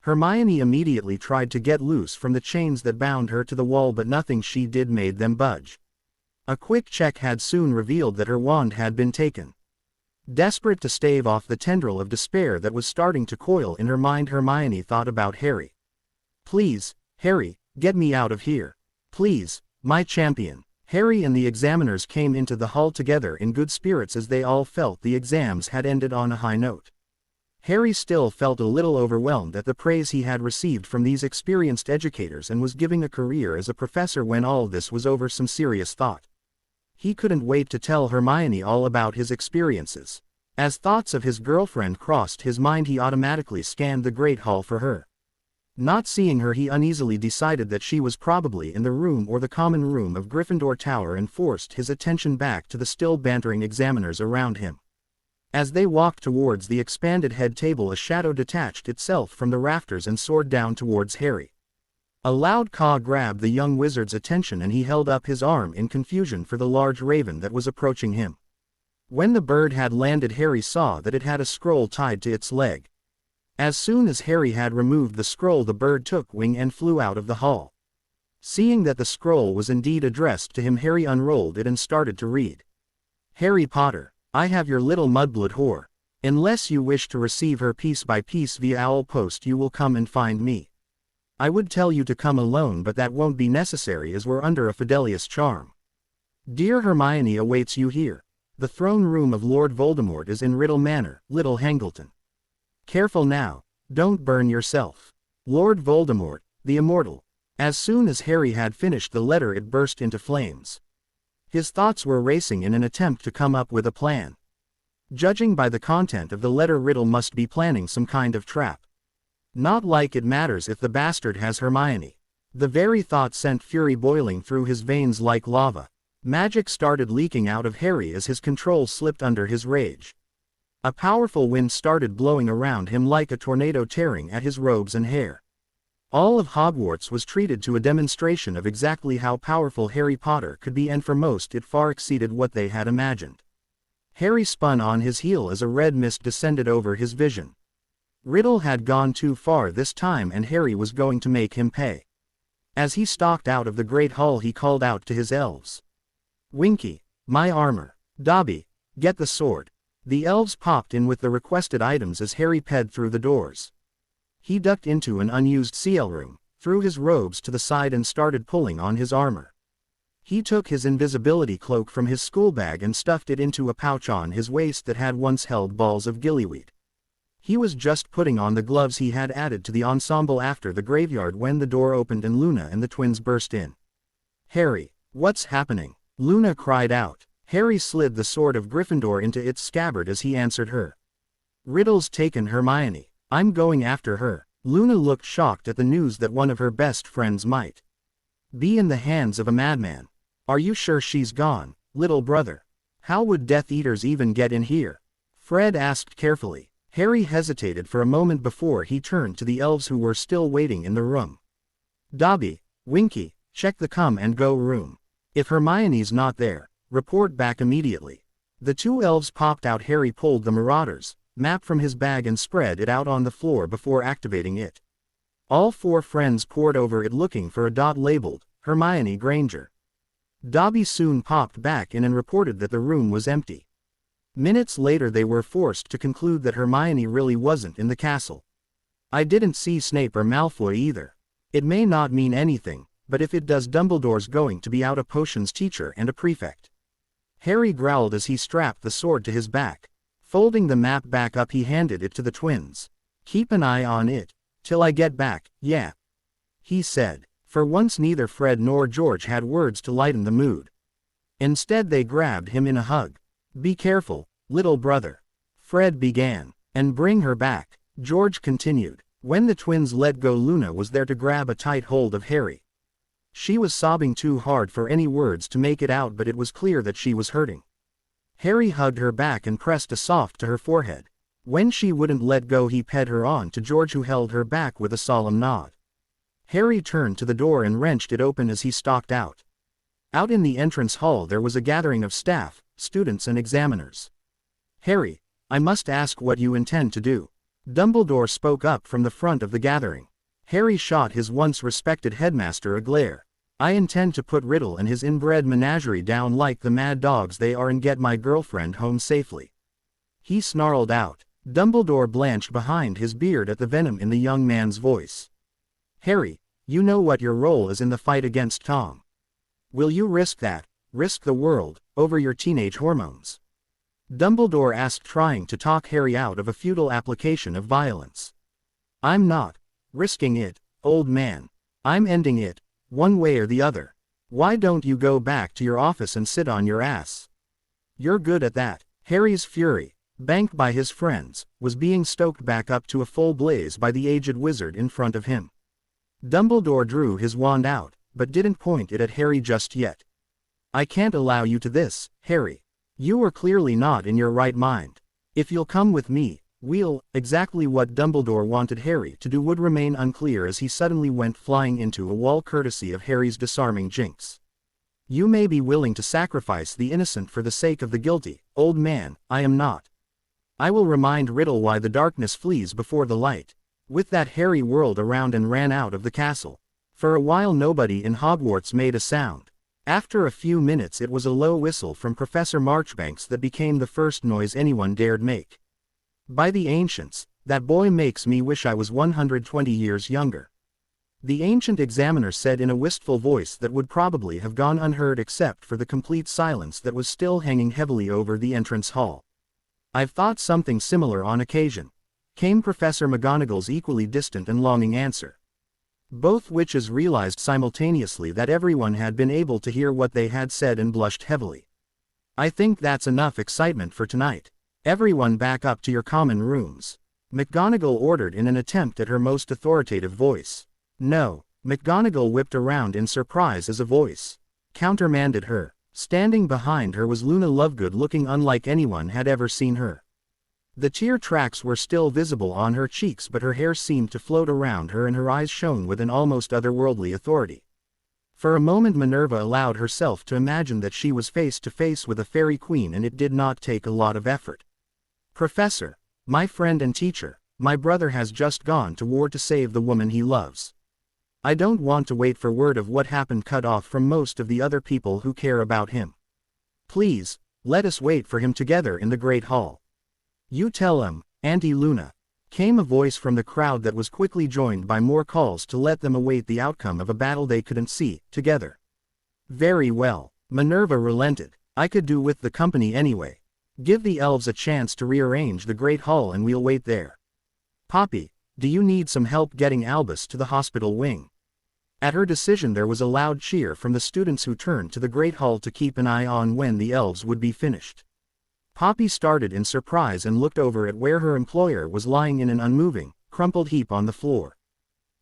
Hermione immediately tried to get loose from the chains that bound her to the wall, but nothing she did made them budge. A quick check had soon revealed that her wand had been taken. Desperate to stave off the tendril of despair that was starting to coil in her mind, Hermione thought about Harry. "Please, Harry, get me out of here. Please, my champion." Harry and the examiners came into the hall together in good spirits as they all felt the exams had ended on a high note. Harry still felt a little overwhelmed at the praise he had received from these experienced educators and was giving a career as a professor when all this was over some serious thought. He couldn't wait to tell Hermione all about his experiences. As thoughts of his girlfriend crossed his mind, he automatically scanned the Great Hall for her. Not seeing her, he uneasily decided that she was probably in the room or the common room of Gryffindor Tower and forced his attention back to the still bantering examiners around him. As they walked towards the expanded head table, a shadow detached itself from the rafters and soared down towards Harry. A loud caw grabbed the young wizard's attention and he held up his arm in confusion for the large raven that was approaching him. When the bird had landed, Harry saw that it had a scroll tied to its leg. As soon as Harry had removed the scroll, the bird took wing and flew out of the hall. Seeing that the scroll was indeed addressed to him, Harry unrolled it and started to read. "Harry Potter, I have your little mudblood whore. Unless you wish to receive her piece by piece via owl post, you will come and find me. I would tell you to come alone, but that won't be necessary as we're under a Fidelius charm. Dear Hermione awaits you here. The throne room of Lord Voldemort is in Riddle Manor, Little Hangleton. Careful now, don't burn yourself. Lord Voldemort, the Immortal." As soon as Harry had finished the letter, it burst into flames. His thoughts were racing in an attempt to come up with a plan. Judging by the content of the letter, Riddle must be planning some kind of trap. Not like it matters if the bastard has Hermione. The very thought sent fury boiling through his veins like lava. Magic started leaking out of Harry as his control slipped under his rage. A powerful wind started blowing around him like a tornado, tearing at his robes and hair. All of Hogwarts was treated to a demonstration of exactly how powerful Harry Potter could be, and for most it far exceeded what they had imagined. Harry spun on his heel as a red mist descended over his vision. Riddle had gone too far this time, and Harry was going to make him pay. As he stalked out of the Great Hall, he called out to his elves. "Winky, my armor. Dobby, get the sword." The elves popped in with the requested items as Harry ped through the doors. He ducked into an unused CL room, threw his robes to the side and started pulling on his armor. He took his invisibility cloak from his school bag and stuffed it into a pouch on his waist that had once held balls of gillyweed. He was just putting on the gloves he had added to the ensemble after the graveyard when the door opened and Luna and the twins burst in. "Harry, what's happening?" Luna cried out. Harry slid the sword of Gryffindor into its scabbard as he answered her. "Riddle's taken Hermione. I'm going after her." Luna looked shocked at the news that one of her best friends might be in the hands of a madman. "Are you sure she's gone, little brother? How would Death Eaters even get in here?" Fred asked carefully. Harry hesitated for a moment before he turned to the elves who were still waiting in the room. "Dobby, Winky, check the come and go room. If Hermione's not there, report back immediately." The two elves popped out. Harry pulled the Marauder's map from his bag and spread it out on the floor before activating it. All four friends poured over it looking for a dot labeled Hermione Granger. Dobby soon popped back in and reported that the room was empty. Minutes later they were forced to conclude that Hermione really wasn't in the castle. "I didn't see Snape or Malfoy either. It may not mean anything, but if it does, Dumbledore's going to be out a potions teacher and a prefect." Harry growled as he strapped the sword to his back. Folding the map back up, he handed it to the twins. "Keep an eye on it, till I get back, yeah," he said. For once neither Fred nor George had words to lighten the mood. Instead they grabbed him in a hug. "Be careful, little brother," Fred began. "And bring her back," George continued. When the twins let go, Luna was there to grab a tight hold of Harry. She was sobbing too hard for any words to make it out, but it was clear that she was hurting. Harry hugged her back and pressed a soft to her forehead. When she wouldn't let go, he ped her on to George, who held her back with a solemn nod. Harry turned to the door and wrenched it open as he stalked out. Out in the entrance hall there was a gathering of staff, students and examiners. "Harry, I must ask what you intend to do." Dumbledore spoke up from the front of the gathering. Harry shot his once respected headmaster a glare. I intend to put Riddle and his inbred menagerie down like the mad dogs they are and get my girlfriend home safely. He snarled out. Dumbledore blanched behind his beard at the venom in the young man's voice. Harry, you know what your role is in the fight against Tom. Will you risk that, risk the world, over your teenage hormones? Dumbledore asked, trying to talk Harry out of a futile application of violence. I'm not risking it, old man. I'm ending it, one way or the other. Why don't you go back to your office and sit on your ass? You're good at that. Harry's fury, banked by his friends, was being stoked back up to a full blaze by the aged wizard in front of him. Dumbledore drew his wand out, but didn't point it at Harry just yet. I can't allow you to this, Harry. You are clearly not in your right mind. If you'll come with me, we'll— Exactly what Dumbledore wanted Harry to do would remain unclear as he suddenly went flying into a wall courtesy of Harry's disarming jinx. You may be willing to sacrifice the innocent for the sake of the guilty, old man, I am not. I will remind Riddle why the darkness flees before the light. With that, Harry whirled around and ran out of the castle. For a while nobody in Hogwarts made a sound. After a few minutes it was a low whistle from Professor Marchbanks that became the first noise anyone dared make. By the ancients, that boy makes me wish I was 120 years younger. The ancient examiner said in a wistful voice that would probably have gone unheard except for the complete silence that was still hanging heavily over the entrance hall. I've thought something similar on occasion, came Professor McGonagall's equally distant and longing answer. Both witches realized simultaneously that everyone had been able to hear what they had said and blushed heavily. I think that's enough excitement for tonight. Everyone back up to your common rooms. McGonagall ordered in an attempt at her most authoritative voice. No, McGonagall whipped around in surprise as a voice countermanded her. Standing behind her was Luna Lovegood, looking unlike anyone had ever seen her. The tear tracks were still visible on her cheeks, but her hair seemed to float around her and her eyes shone with an almost otherworldly authority. For a moment Minerva allowed herself to imagine that she was face to face with a fairy queen, and it did not take a lot of effort. Professor, my friend and teacher, my brother has just gone to war to save the woman he loves. I don't want to wait for word of what happened cut off from most of the other people who care about him. Please, let us wait for him together in the Great Hall. You tell him, Auntie Luna, came a voice from the crowd that was quickly joined by more calls to let them await the outcome of a battle they couldn't see, together. Very well, Minerva relented. I could do with the company anyway. Give the elves a chance to rearrange the Great Hall and we'll wait there. Poppy, do you need some help getting Albus to the hospital wing? At her decision there was a loud cheer from the students who turned to the Great Hall to keep an eye on when the elves would be finished. Poppy started in surprise and looked over at where her employer was lying in an unmoving, crumpled heap on the floor.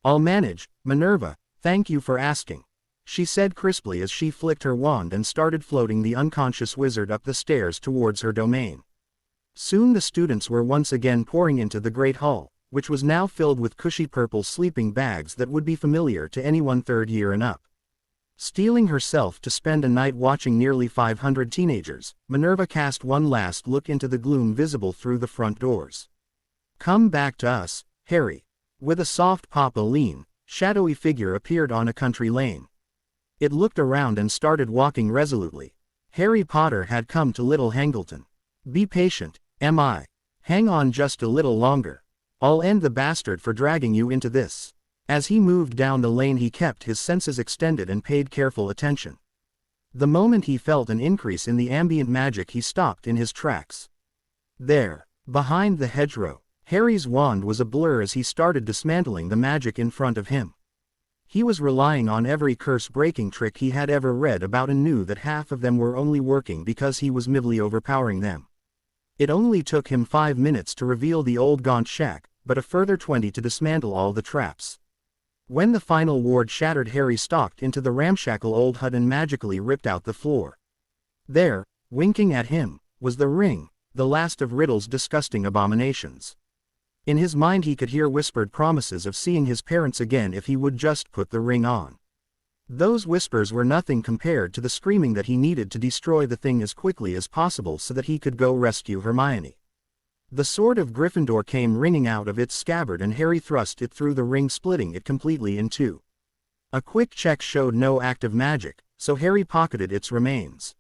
I'll manage, Minerva, thank you for asking, she said crisply as she flicked her wand and started floating the unconscious wizard up the stairs towards her domain. Soon the students were once again pouring into the Great Hall, which was now filled with cushy purple sleeping bags that would be familiar to anyone third year and up. Steeling herself to spend a night watching nearly 500 teenagers, Minerva cast one last look into the gloom visible through the front doors. Come back to us, Harry. With a soft pop, a lean, shadowy figure appeared on a country lane. It looked around and started walking resolutely. Harry Potter had come to Little Hangleton. Be patient, M.I. Hang on just a little longer. I'll end the bastard for dragging you into this. As he moved down the lane he kept his senses extended and paid careful attention. The moment he felt an increase in the ambient magic he stopped in his tracks. There, behind the hedgerow, Harry's wand was a blur as he started dismantling the magic in front of him. He was relying on every curse-breaking trick he had ever read about and knew that half of them were only working because he was mildly overpowering them. It only took him 5 minutes to reveal the old gaunt shack, but a further 20 to dismantle all the traps. When the final ward shattered, Harry stalked into the ramshackle old hut and magically ripped out the floor. There, winking at him, was the ring, the last of Riddle's disgusting abominations. In his mind he could hear whispered promises of seeing his parents again if he would just put the ring on. Those whispers were nothing compared to the screaming that he needed to destroy the thing as quickly as possible so that he could go rescue Hermione. The sword of Gryffindor came ringing out of its scabbard and Harry thrust it through the ring, splitting it completely in two. A quick check showed no active magic, so Harry pocketed its remains.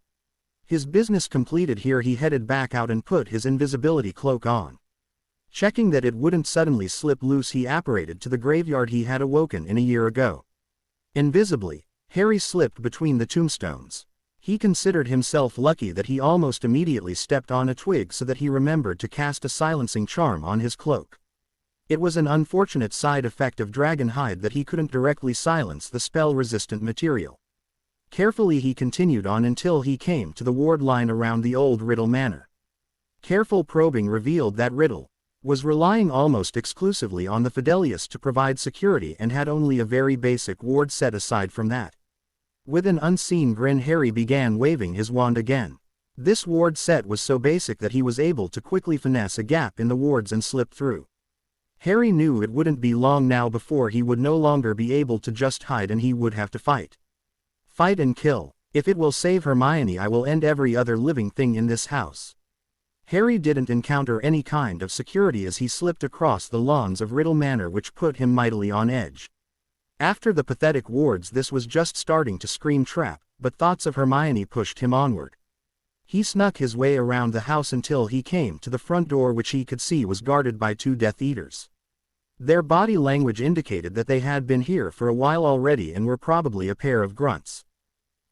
His business completed here, he headed back out and put his invisibility cloak on. Checking that it wouldn't suddenly slip loose, he apparated to the graveyard he had awoken in a year ago. Invisibly, Harry slipped between the tombstones. He considered himself lucky that he almost immediately stepped on a twig so that he remembered to cast a silencing charm on his cloak. It was an unfortunate side effect of dragon hide that he couldn't directly silence the spell-resistant material. Carefully he continued on until he came to the ward line around the old Riddle Manor. Careful probing revealed that Riddle was relying almost exclusively on the Fidelius to provide security and had only a very basic ward set aside from that. With an unseen grin, Harry began waving his wand again. This ward set was so basic that he was able to quickly finesse a gap in the wards and slip through. Harry knew it wouldn't be long now before he would no longer be able to just hide and he would have to fight. Fight and kill. If it will save Hermione, I will end every other living thing in this house. Harry didn't encounter any kind of security as he slipped across the lawns of Riddle Manor, which put him mightily on edge. After the pathetic wards, this was just starting to scream trap, but thoughts of Hermione pushed him onward. He snuck his way around the house until he came to the front door, which he could see was guarded by two Death Eaters. Their body language indicated that they had been here for a while already and were probably a pair of grunts.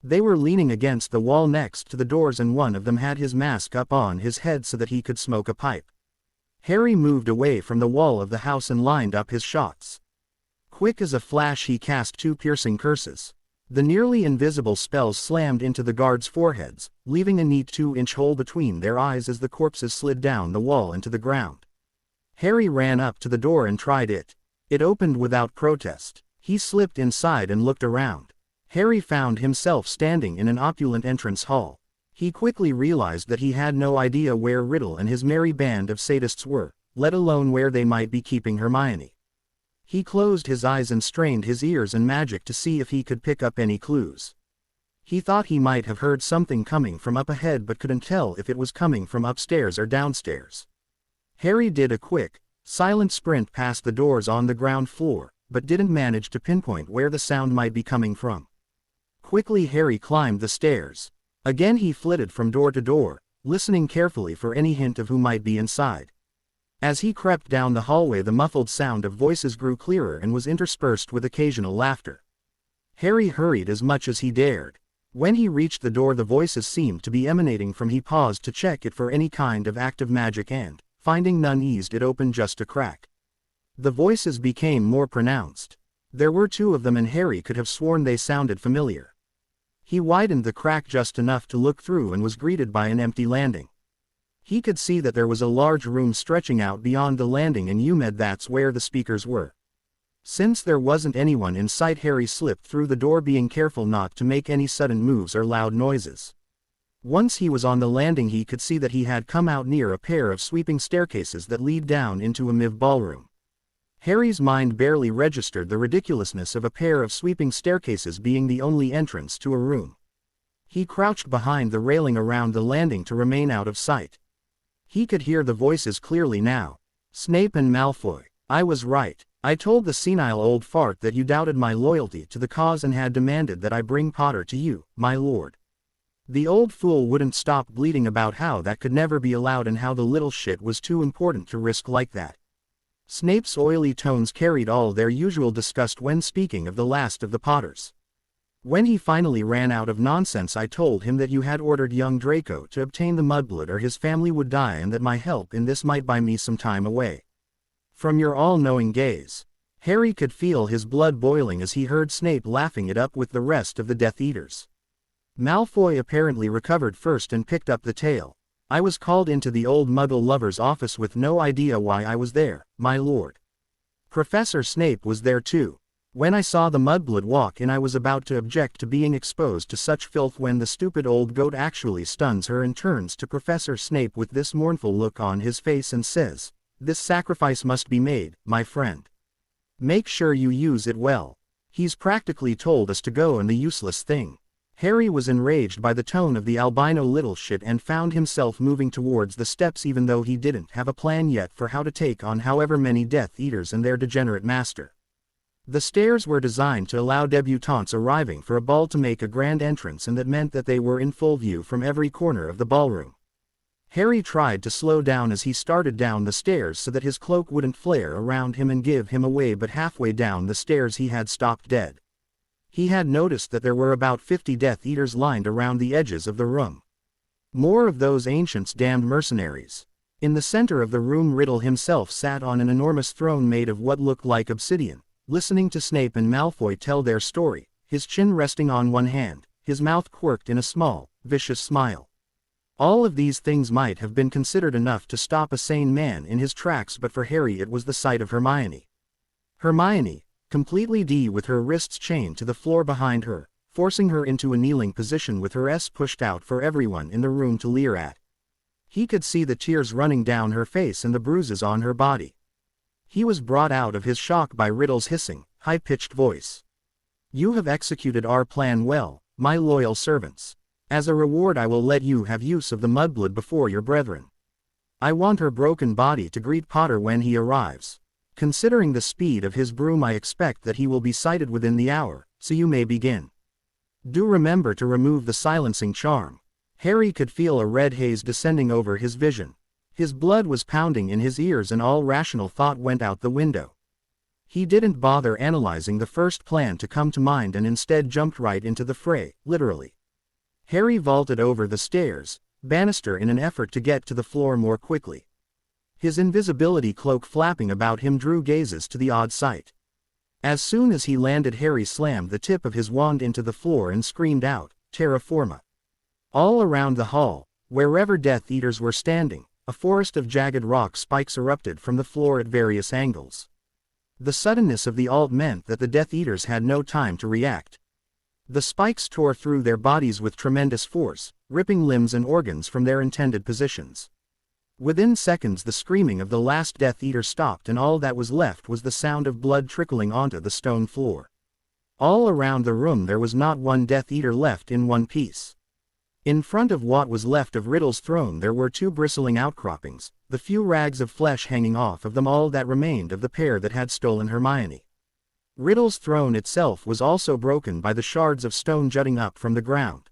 They were leaning against the wall next to the doors and one of them had his mask up on his head so that he could smoke a pipe. Harry moved away from the wall of the house and lined up his shots. Quick as a flash he cast two piercing curses. The nearly invisible spells slammed into the guards' foreheads, leaving a neat 2-inch hole between their eyes as the corpses slid down the wall into the ground. Harry ran up to the door and tried it. It opened without protest. He slipped inside and looked around. Harry found himself standing in an opulent entrance hall. He quickly realized that he had no idea where Riddle and his merry band of sadists were, let alone where they might be keeping Hermione. He closed his eyes and strained his ears and magic to see if he could pick up any clues. He thought he might have heard something coming from up ahead but couldn't tell if it was coming from upstairs or downstairs. Harry did a quick, silent sprint past the doors on the ground floor, but didn't manage to pinpoint where the sound might be coming from. Quickly Harry climbed the stairs. Again he flitted from door to door, listening carefully for any hint of who might be inside. As he crept down the hallway, the muffled sound of voices grew clearer and was interspersed with occasional laughter. Harry hurried as much as he dared. When he reached the door, the voices seemed to be emanating from. He paused to check it for any kind of active magic and, finding none, eased it open just a crack. The voices became more pronounced. There were two of them and Harry could have sworn they sounded familiar. He widened the crack just enough to look through and was greeted by an empty landing. He could see that there was a large room stretching out beyond the landing and that's where the speakers were. Since there wasn't anyone in sight, Harry slipped through the door, being careful not to make any sudden moves or loud noises. Once he was on the landing, he could see that he had come out near a pair of sweeping staircases that lead down into a MIV ballroom. Harry's mind barely registered the ridiculousness of a pair of sweeping staircases being the only entrance to a room. He crouched behind the railing around the landing to remain out of sight. He could hear the voices clearly now. Snape and Malfoy. I was right. I told the senile old fart that you doubted my loyalty to the cause and had demanded that I bring Potter to you, my lord. The old fool wouldn't stop bleating about how that could never be allowed and how the little shit was too important to risk like that. Snape's oily tones carried all their usual disgust when speaking of the last of the Potters. When he finally ran out of nonsense, I told him that you had ordered young Draco to obtain the mudblood or his family would die, and that my help in this might buy me some time away from your all-knowing gaze. Harry could feel his blood boiling as he heard Snape laughing it up with the rest of the Death Eaters. Malfoy apparently recovered first and picked up the tale. I was called into the old Muggle lover's office with no idea why I was there, my lord. Professor Snape was there too. When I saw the mudblood walk in, I was about to object to being exposed to such filth when the stupid old goat actually stuns her and turns to Professor Snape with this mournful look on his face and says, "This sacrifice must be made, my friend. Make sure you use it well. He's practically told us to go, and the useless thing Harry was enraged by the tone of the albino little shit and found himself moving towards the steps even though he didn't have a plan yet for how to take on however many Death Eaters and their degenerate master. The stairs were designed to allow debutantes arriving for a ball to make a grand entrance, and that meant that they were in full view from every corner of the ballroom. Harry tried to slow down as he started down the stairs so that his cloak wouldn't flare around him and give him away, but halfway down the stairs he had stopped dead. He had noticed that there were about 50 Death Eaters lined around the edges of the room. More of those ancients' damned mercenaries. In the center of the room, Riddle himself sat on an enormous throne made of what looked like obsidian, listening to Snape and Malfoy tell their story, his chin resting on one hand, his mouth quirked in a small, vicious smile. All of these things might have been considered enough to stop a sane man in his tracks, but for Harry it was the sight of Hermione. Hermione, completely with her wrists chained to the floor behind her, forcing her into a kneeling position with her S pushed out for everyone in the room to leer at. He could see the tears running down her face and the bruises on her body. He was brought out of his shock by Riddle's hissing, high-pitched voice. "You have executed our plan well, my loyal servants. As a reward I will let you have use of the mudblood before your brethren. I want her broken body to greet Potter when he arrives. Considering the speed of his broom, I expect that he will be sighted within the hour, so you may begin. Do remember to remove the silencing charm." Harry could feel a red haze descending over his vision. His blood was pounding in his ears and all rational thought went out the window. He didn't bother analyzing the first plan to come to mind and instead jumped right into the fray, literally. Harry vaulted over the stairs, banister in an effort to get to the floor more quickly. His invisibility cloak flapping about him drew gazes to the odd sight. As soon as he landed, Harry slammed the tip of his wand into the floor and screamed out, "Terra Forma." All around the hall, wherever Death Eaters were standing, a forest of jagged rock spikes erupted from the floor at various angles. The suddenness of the alt meant that the Death Eaters had no time to react. The spikes tore through their bodies with tremendous force, ripping limbs and organs from their intended positions. Within seconds the screaming of the last Death Eater stopped and all that was left was the sound of blood trickling onto the stone floor. All around the room there was not one Death Eater left in one piece. In front of what was left of Riddle's throne there were two bristling outcroppings, the few rags of flesh hanging off of them, all that remained of the pair that had stolen Hermione. Riddle's throne itself was also broken by the shards of stone jutting up from the ground.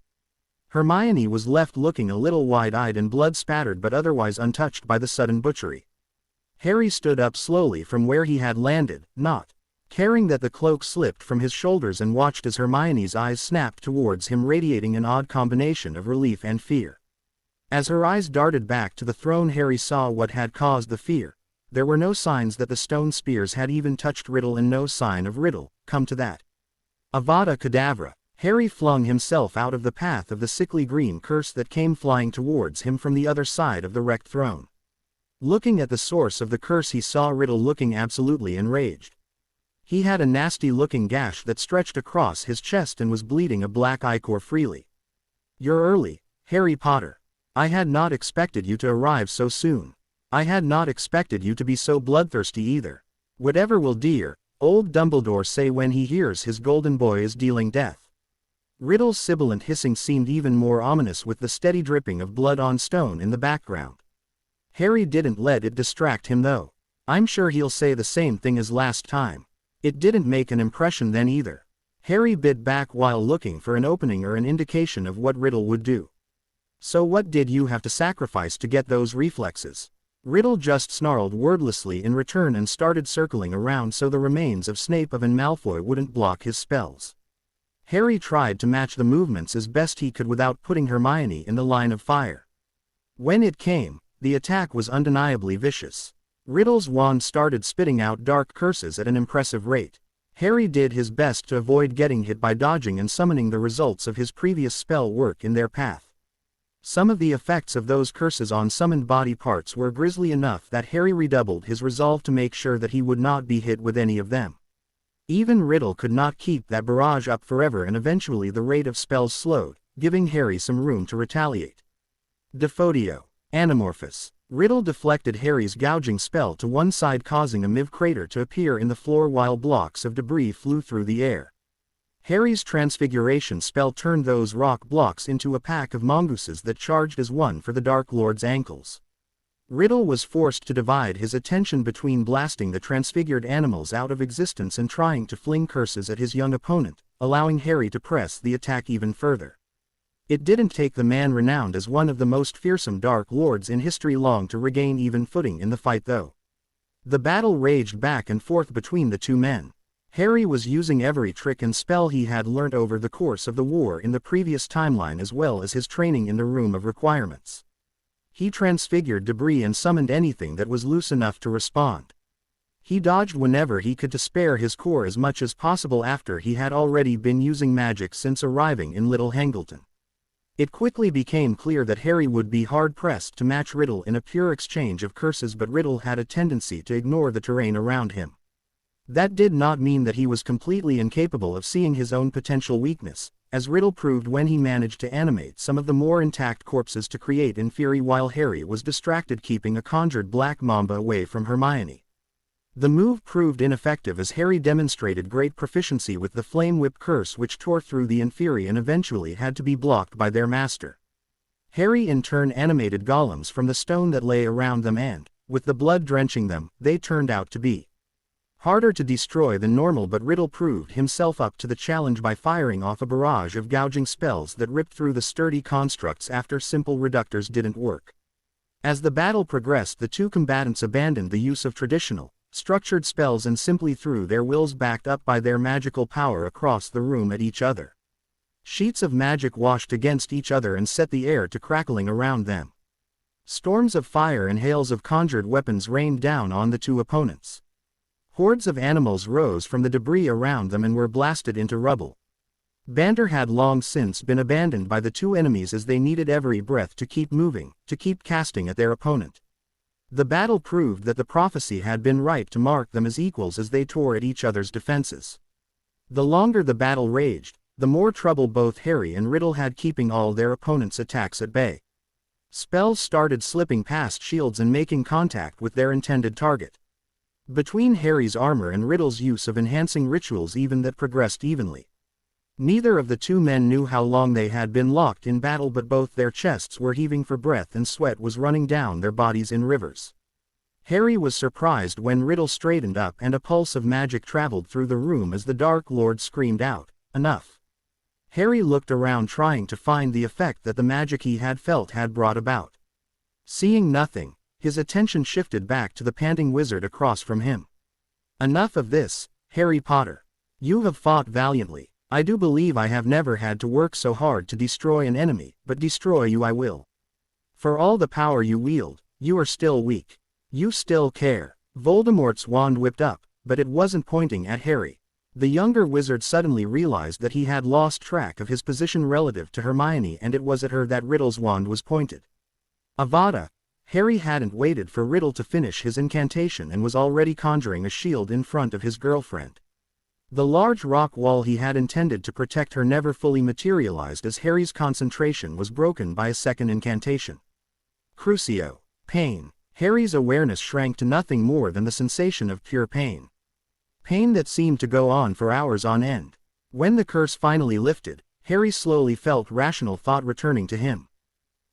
Hermione was left looking a little wide-eyed and blood-spattered but otherwise untouched by the sudden butchery. Harry stood up slowly from where he had landed, not caring that the cloak slipped from his shoulders, and watched as Hermione's eyes snapped towards him, radiating an odd combination of relief and fear. As her eyes darted back to the throne, Harry saw what had caused the fear. There were no signs that the stone spears had even touched Riddle, and no sign of Riddle, come to that. Avada Kedavra! Harry flung himself out of the path of the sickly green curse that came flying towards him from the other side of the wrecked throne. Looking at the source of the curse, he saw Riddle looking absolutely enraged. He had a nasty-looking gash that stretched across his chest and was bleeding a black ichor freely. "You're early, Harry Potter. I had not expected you to arrive so soon. I had not expected you to be so bloodthirsty either. Whatever will dear old Dumbledore say when he hears his golden boy is dealing death?" Riddle's sibilant hissing seemed even more ominous with the steady dripping of blood on stone in the background. Harry didn't let it distract him though. "I'm sure he'll say the same thing as last time." It didn't make an impression then either. Harry bit back while looking for an opening or an indication of what Riddle would do. "So what did you have to sacrifice to get those reflexes?" Riddle just snarled wordlessly in return and started circling around so the remains of Snape and Malfoy wouldn't block his spells. Harry tried to match the movements as best he could without putting Hermione in the line of fire. When it came, the attack was undeniably vicious. Riddle's wand started spitting out dark curses at an impressive rate. Harry did his best to avoid getting hit by dodging and summoning the results of his previous spell work in their path. Some of the effects of those curses on summoned body parts were grisly enough that Harry redoubled his resolve to make sure that he would not be hit with any of them. Even Riddle could not keep that barrage up forever, and eventually the rate of spells slowed, giving Harry some room to retaliate. Defodio. Anamorphous. Riddle deflected Harry's gouging spell to one side, causing a miv crater to appear in the floor while blocks of debris flew through the air. Harry's transfiguration spell turned those rock blocks into a pack of mongooses that charged as one for the Dark Lord's ankles. Riddle was forced to divide his attention between blasting the transfigured animals out of existence and trying to fling curses at his young opponent, allowing Harry to press the attack even further. It didn't take the man renowned as one of the most fearsome Dark Lords in history long to regain even footing in the fight though. The battle raged back and forth between the two men. Harry was using every trick and spell he had learnt over the course of the war in the previous timeline as well as his training in the Room of Requirements. He transfigured debris and summoned anything that was loose enough to respond. He dodged whenever he could to spare his core as much as possible after he had already been using magic since arriving in Little Hangleton. It quickly became clear that Harry would be hard-pressed to match Riddle in a pure exchange of curses, but Riddle had a tendency to ignore the terrain around him. That did not mean that he was completely incapable of seeing his own potential weakness, as Riddle proved when he managed to animate some of the more intact corpses to create in fury while Harry was distracted keeping a conjured black mamba away from Hermione. The move proved ineffective as Harry demonstrated great proficiency with the Flame Whip curse, which tore through the Inferi and eventually had to be blocked by their master. Harry in turn animated golems from the stone that lay around them and, with the blood drenching them, they turned out to be harder to destroy than normal, but Riddle proved himself up to the challenge by firing off a barrage of gouging spells that ripped through the sturdy constructs after simple reductors didn't work. As the battle progressed, the two combatants abandoned the use of traditional, structured spells and simply threw their wills backed up by their magical power across the room at each other. Sheets of magic washed against each other and set the air to crackling around them. Storms of fire and hails of conjured weapons rained down on the two opponents. Hordes of animals rose from the debris around them and were blasted into rubble. Banter had long since been abandoned by the two enemies as they needed every breath to keep moving, to keep casting at their opponent. The battle proved that the prophecy had been right to mark them as equals as they tore at each other's defenses. The longer the battle raged, the more trouble both Harry and Riddle had keeping all their opponents' attacks at bay. Spells started slipping past shields and making contact with their intended target. Between Harry's armor and Riddle's use of enhancing rituals even that progressed evenly. Neither of the two men knew how long they had been locked in battle, but both their chests were heaving for breath and sweat was running down their bodies in rivers. Harry was surprised when Riddle straightened up and a pulse of magic traveled through the room as the Dark Lord screamed out, "Enough!" Harry looked around trying to find the effect that the magic he had felt had brought about. Seeing nothing, his attention shifted back to the panting wizard across from him. "Enough of this, Harry Potter. You have fought valiantly. I do believe I have never had to work so hard to destroy an enemy, but destroy you I will. For all the power you wield, you are still weak. You still care." Voldemort's wand whipped up, but it wasn't pointing at Harry. The younger wizard suddenly realized that he had lost track of his position relative to Hermione, and it was at her that Riddle's wand was pointed. Avada! Harry hadn't waited for Riddle to finish his incantation and was already conjuring a shield in front of his girlfriend. The large rock wall he had intended to protect her never fully materialized as Harry's concentration was broken by a second incantation. Crucio. Pain. Harry's awareness shrank to nothing more than the sensation of pure pain. Pain that seemed to go on for hours on end. When the curse finally lifted, Harry slowly felt rational thought returning to him.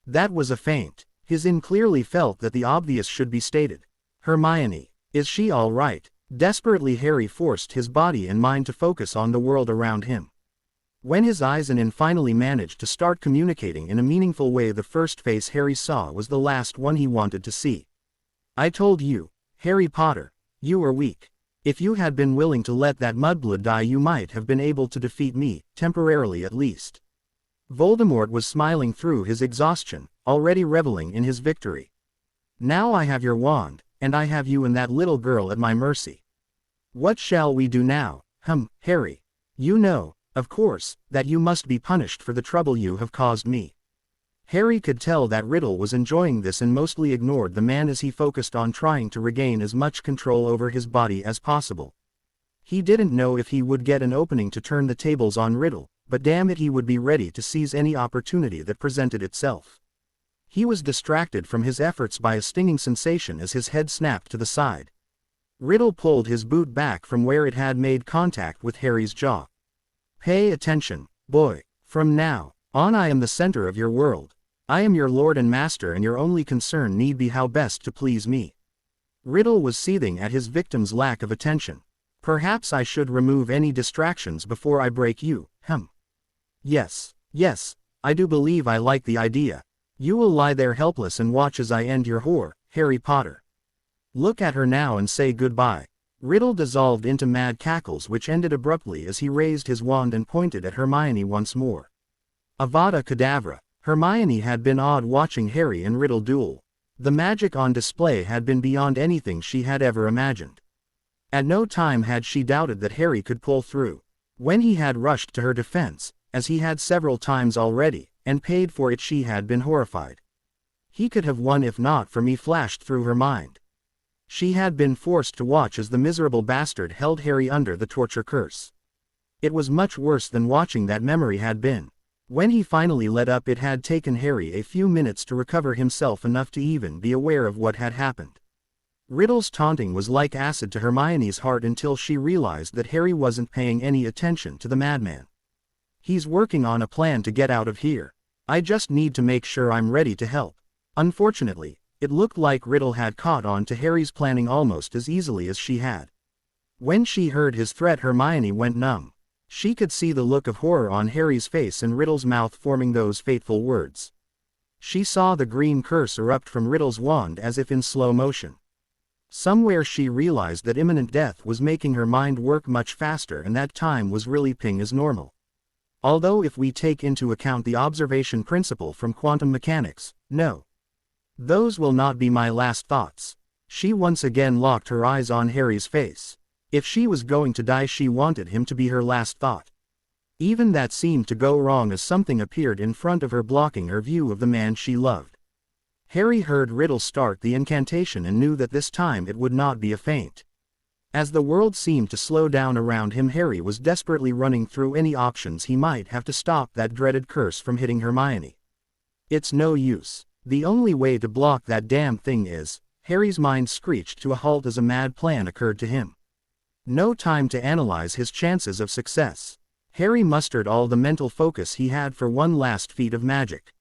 That was a feint. His inn clearly felt that the obvious should be stated. Hermione. Is she all right? Desperately Harry forced his body and mind to focus on the world around him. When his eyes and in finally managed to start communicating in a meaningful way, the first face Harry saw was the last one he wanted to see. "I told you, Harry Potter, you were weak. If you had been willing to let that mudblood die, you might have been able to defeat me, temporarily at least." Voldemort was smiling through his exhaustion, already reveling in his victory. "Now I have your wand, and I have you and that little girl at my mercy. What shall we do now?" Harry. "You know, of course, that you must be punished for the trouble you have caused me." Harry could tell that Riddle was enjoying this and mostly ignored the man as he focused on trying to regain as much control over his body as possible. He didn't know if he would get an opening to turn the tables on Riddle, but damn it, he would be ready to seize any opportunity that presented itself. He was distracted from his efforts by a stinging sensation as his head snapped to the side. Riddle pulled his boot back from where it had made contact with Harry's jaw. Pay attention, boy. From now on I am the center of your world. I am your lord and master, and your only concern need be how best to please me. Riddle was seething at his victim's lack of attention. Perhaps I should remove any distractions before I break you, Yes, I do believe I like the idea. You will lie there helpless and watch as I end your whore, Harry Potter. Look at her now and say goodbye. Riddle dissolved into mad cackles which ended abruptly as he raised his wand and pointed at Hermione once more. Avada Kedavra. Hermione had been awed watching Harry and Riddle duel. The magic on display had been beyond anything she had ever imagined. At no time had she doubted that Harry could pull through. When he had rushed to her defense, as he had several times already, and paid for it, she had been horrified. He could have won if not for me flashed through her mind. She had been forced to watch as the miserable bastard held Harry under the torture curse. It was much worse than watching that memory had been. When he finally let up, it had taken Harry a few minutes to recover himself enough to even be aware of what had happened. Riddle's taunting was like acid to Hermione's heart until she realized that Harry wasn't paying any attention to the madman. He's working on a plan to get out of here. I just need to make sure I'm ready to help. Unfortunately, it looked like Riddle had caught on to Harry's planning almost as easily as she had. When she heard his threat, Hermione went numb. She could see the look of horror on Harry's face and Riddle's mouth forming those fateful words. She saw the green curse erupt from Riddle's wand as if in slow motion. Somewhere she realized that imminent death was making her mind work much faster and that time was really ping as normal. Although if we take into account the observation principle from quantum mechanics, no. Those will not be my last thoughts. She once again locked her eyes on Harry's face. If she was going to die, she wanted him to be her last thought. Even that seemed to go wrong as something appeared in front of her, blocking her view of the man she loved. Harry heard Riddle start the incantation and knew that this time it would not be a feint. As the world seemed to slow down around him, Harry was desperately running through any options he might have to stop that dreaded curse from hitting Hermione. It's no use. The only way to block that damn thing is, Harry's mind screeched to a halt as a mad plan occurred to him. No time to analyze his chances of success. Harry mustered all the mental focus he had for one last feat of magic.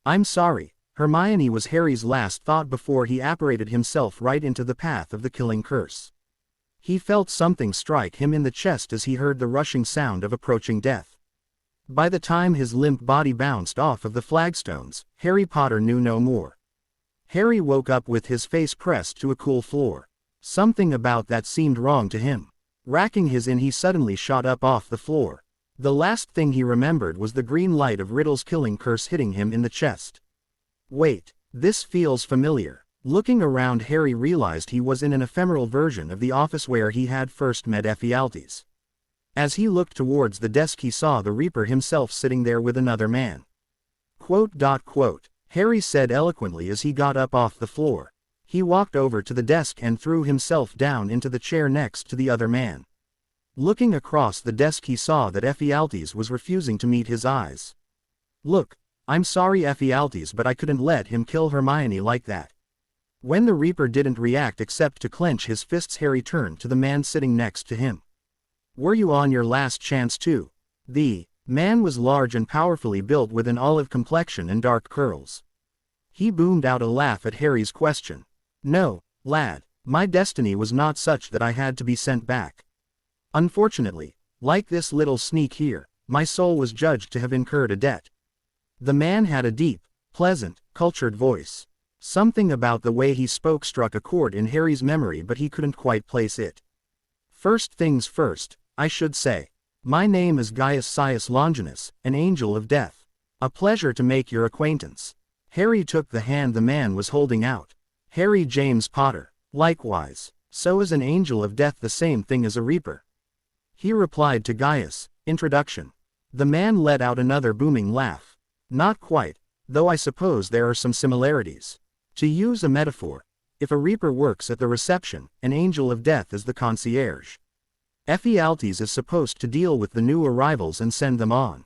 I'm sorry, Hermione was Harry's last thought before he apparated himself right into the path of the killing curse. He felt something strike him in the chest as he heard the rushing sound of approaching death. By the time his limp body bounced off of the flagstones, Harry Potter knew no more. Harry woke up with his face pressed to a cool floor. Something about that seemed wrong to him. Racking his in, he suddenly shot up off the floor. The last thing he remembered was the green light of Riddle's killing curse hitting him in the chest. Wait, this feels familiar. Looking around, Harry realized he was in an ephemeral version of the office where he had first met Ephialtes. As he looked towards the desk, he saw the Reaper himself sitting there with another man. Harry said eloquently as he got up off the floor. He walked over to the desk and threw himself down into the chair next to the other man. Looking across the desk, he saw that Ephialtes was refusing to meet his eyes. Look, I'm sorry Ephialtes, but I couldn't let him kill Hermione like that. When the Reaper didn't react except to clench his fists, Harry turned to the man sitting next to him. Were you on your last chance too? The man was large and powerfully built with an olive complexion and dark curls. He boomed out a laugh at Harry's question. No, lad, my destiny was not such that I had to be sent back. Unfortunately, like this little sneak here, my soul was judged to have incurred a debt. The man had a deep, pleasant, cultured voice. Something about the way he spoke struck a chord in Harry's memory, but he couldn't quite place it. First things first, I should say. My name is Gaius Scius Longinus, an angel of death. A pleasure to make your acquaintance. Harry took the hand the man was holding out. Harry James Potter. Likewise. So is an angel of death the same thing as a reaper? He replied to Gaius' introduction. The man let out another booming laugh. Not quite, though I suppose there are some similarities. To use a metaphor, if a reaper works at the reception, an angel of death is the concierge. Ephialtes is supposed to deal with the new arrivals and send them on.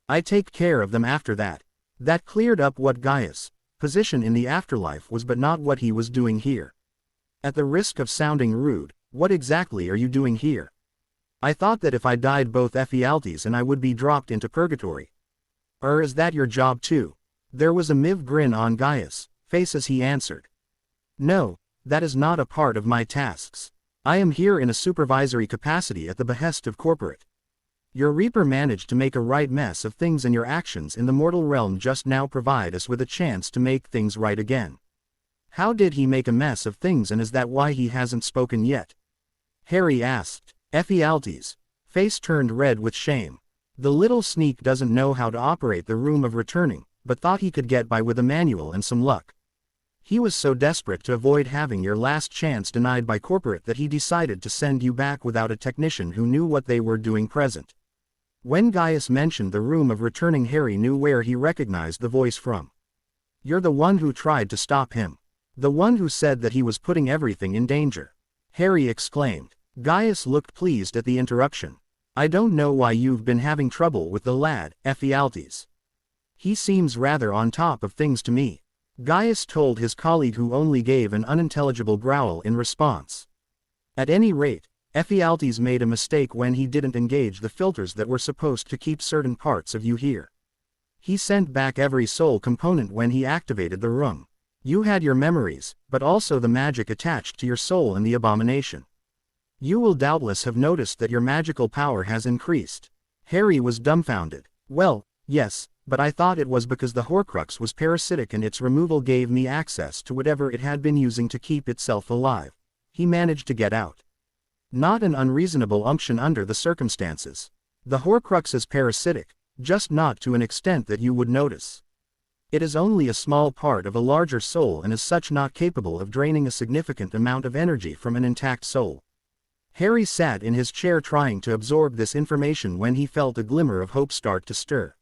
I take care of them after that. That cleared up what Gaius' position in the afterlife was, but not what he was doing here. At the risk of sounding rude, what exactly are you doing here? I thought that if I died both Ephialtes and I would be dropped into purgatory. Is that your job too? There was a miv grin on Gaius' face as he answered. No, that is not a part of my tasks. I am here in a supervisory capacity at the behest of corporate. Your Reaper managed to make a right mess of things, and your actions in the mortal realm just now provide us with a chance to make things right again. How did he make a mess of things, and is that why he hasn't spoken yet? Harry asked. Ephialtes' face turned red with shame. The little sneak doesn't know how to operate the room of returning, but thought he could get by with a manual and some luck. He was so desperate to avoid having your last chance denied by corporate that he decided to send you back without a technician who knew what they were doing present. When Gaius mentioned the room of returning, Harry knew where he recognized the voice from. You're the one who tried to stop him. The one who said that he was putting everything in danger. Harry exclaimed. Gaius looked pleased at the interruption. I don't know why you've been having trouble with the lad, Ephialtes. He seems rather on top of things to me. Gaius told his colleague, who only gave an unintelligible growl in response. At any rate, Ephialtes made a mistake when he didn't engage the filters that were supposed to keep certain parts of you here. He sent back every soul component when he activated the room. You had your memories, but also the magic attached to your soul and the abomination. You will doubtless have noticed that your magical power has increased. Harry was dumbfounded. Well, yes, but I thought it was because the Horcrux was parasitic and its removal gave me access to whatever it had been using to keep itself alive. He managed to get out. Not an unreasonable unction under the circumstances. The Horcrux is parasitic, just not to an extent that you would notice. It is only a small part of a larger soul and is such not capable of draining a significant amount of energy from an intact soul. Harry sat in his chair trying to absorb this information when he felt a glimmer of hope start to stir.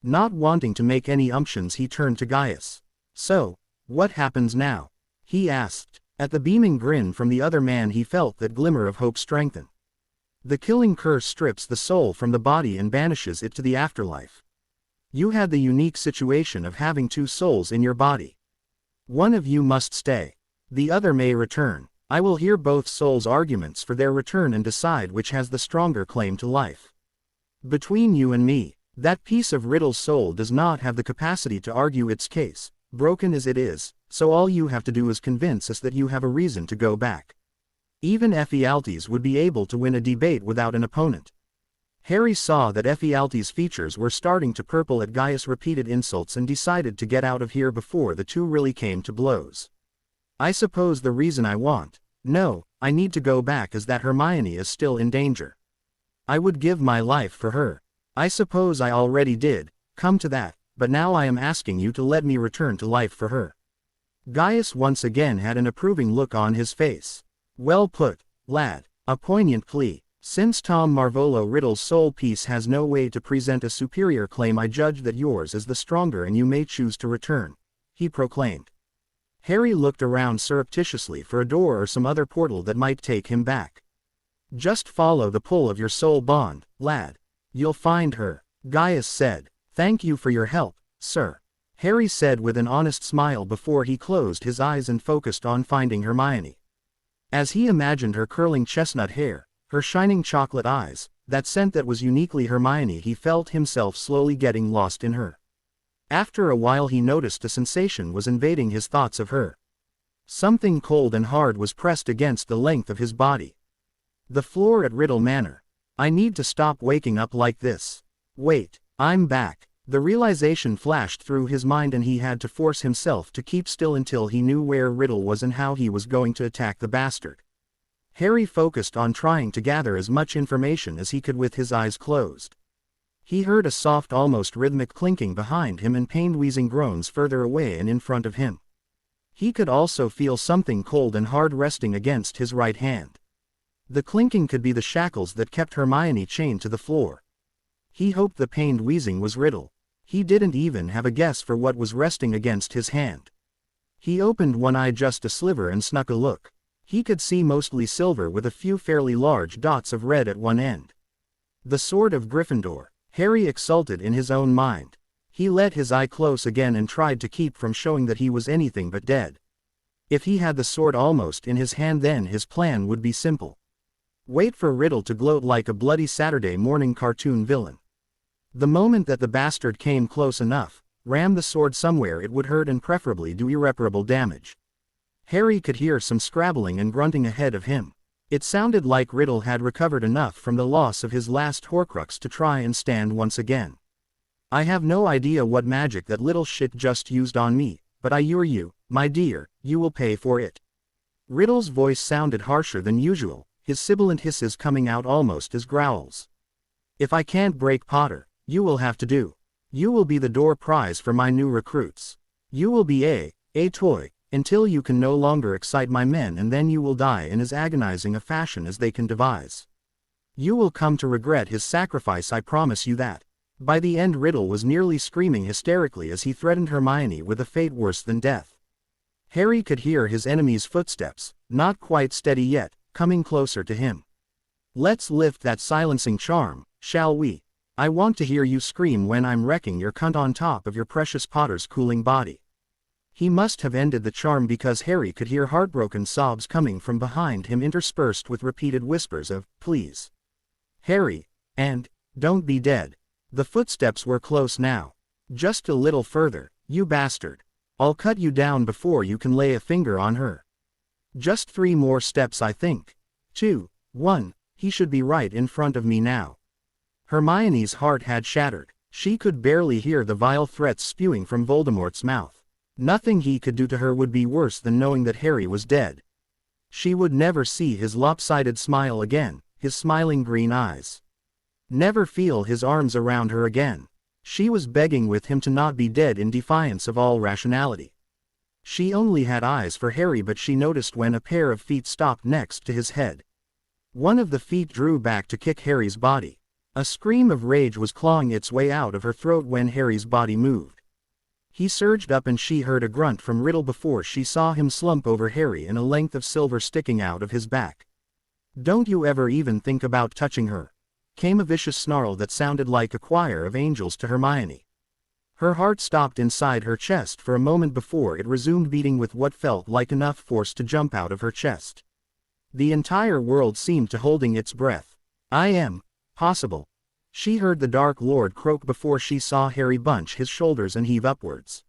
Not wanting to make any umptions, he turned to Gaius. So, what happens now? He asked. At the beaming grin from the other man, he felt that glimmer of hope strengthen. The killing curse strips the soul from the body and banishes it to the afterlife. You had the unique situation of having two souls in your body. One of you must stay. The other may return. I will hear both souls' arguments for their return and decide which has the stronger claim to life. Between you and me, that piece of Riddle's soul does not have the capacity to argue its case, broken as it is, so all you have to do is convince us that you have a reason to go back. Even Ephialtes would be able to win a debate without an opponent. Harry saw that Ephialtes' features were starting to purple at Gaius' repeated insults and decided to get out of here before the two really came to blows. I suppose the reason I need to go back is that Hermione is still in danger. I would give my life for her. I suppose I already did, come to that, but now I am asking you to let me return to life for her. Gaius once again had an approving look on his face. Well put, lad, a poignant plea. Since Tom Marvolo Riddle's soul piece has no way to present a superior claim, I judge that yours is the stronger and you may choose to return, he proclaimed. Harry looked around surreptitiously for a door or some other portal that might take him back. Just follow the pull of your soul bond, lad. You'll find her, Gaius said. Thank you for your help, sir, Harry said with an honest smile before he closed his eyes and focused on finding Hermione. As he imagined her curling chestnut hair, her shining chocolate eyes, that scent that was uniquely Hermione, he felt himself slowly getting lost in her. After a while he noticed a sensation was invading his thoughts of her. Something cold and hard was pressed against the length of his body. The floor at Riddle Manor. I need to stop waking up like this. Wait, I'm back. The realization flashed through his mind and he had to force himself to keep still until he knew where Riddle was and how he was going to attack the bastard. Harry focused on trying to gather as much information as he could with his eyes closed. He heard a soft, almost rhythmic clinking behind him and pained wheezing groans further away and in front of him. He could also feel something cold and hard resting against his right hand. The clinking could be the shackles that kept Hermione chained to the floor. He hoped the pained wheezing was Riddle. He didn't even have a guess for what was resting against his hand. He opened one eye just a sliver and snuck a look. He could see mostly silver with a few fairly large dots of red at one end. The sword of Gryffindor. Harry exulted in his own mind. He let his eye close again and tried to keep from showing that he was anything but dead. If he had the sword almost in his hand, then his plan would be simple. Wait for Riddle to gloat like a bloody Saturday morning cartoon villain. The moment that the bastard came close enough, ram the sword somewhere it would hurt and preferably do irreparable damage. Harry could hear some scrabbling and grunting ahead of him. It sounded like Riddle had recovered enough from the loss of his last Horcrux to try and stand once again. I have no idea what magic that little shit just used on me, but I assure you, my dear, you will pay for it. Riddle's voice sounded harsher than usual, his sibilant hisses coming out almost as growls. If I can't break Potter, you will have to do. You will be the door prize for my new recruits. You will be a toy, until you can no longer excite my men, and then you will die in as agonizing a fashion as they can devise. You will come to regret his sacrifice, I promise you that. By the end Riddle was nearly screaming hysterically as he threatened Hermione with a fate worse than death. Harry could hear his enemy's footsteps, not quite steady yet, coming closer to him. Let's lift that silencing charm, shall we? I want to hear you scream when I'm wrecking your cunt on top of your precious Potter's cooling body. He must have ended the charm because Harry could hear heartbroken sobs coming from behind him interspersed with repeated whispers of, please. Harry, and, don't be dead. The footsteps were close now. Just a little further, you bastard. I'll cut you down before you can lay a finger on her. Just 3 more steps, I think. 2, 1, he should be right in front of me now. Hermione's heart had shattered. She could barely hear the vile threats spewing from Voldemort's mouth. Nothing he could do to her would be worse than knowing that Harry was dead. She would never see his lopsided smile again, his smiling green eyes. Never feel his arms around her again. She was begging with him to not be dead in defiance of all rationality. She only had eyes for Harry, but she noticed when a pair of feet stopped next to his head. One of the feet drew back to kick Harry's body. A scream of rage was clawing its way out of her throat when Harry's body moved. He surged up and she heard a grunt from Riddle before she saw him slump over Harry and a length of silver sticking out of his back. Don't you ever even think about touching her, came a vicious snarl that sounded like a choir of angels to Hermione. Her heart stopped inside her chest for a moment before it resumed beating with what felt like enough force to jump out of her chest. The entire world seemed to holding its breath. I am possible. She heard the Dark Lord croak before she saw Harry bunch his shoulders and heave upwards.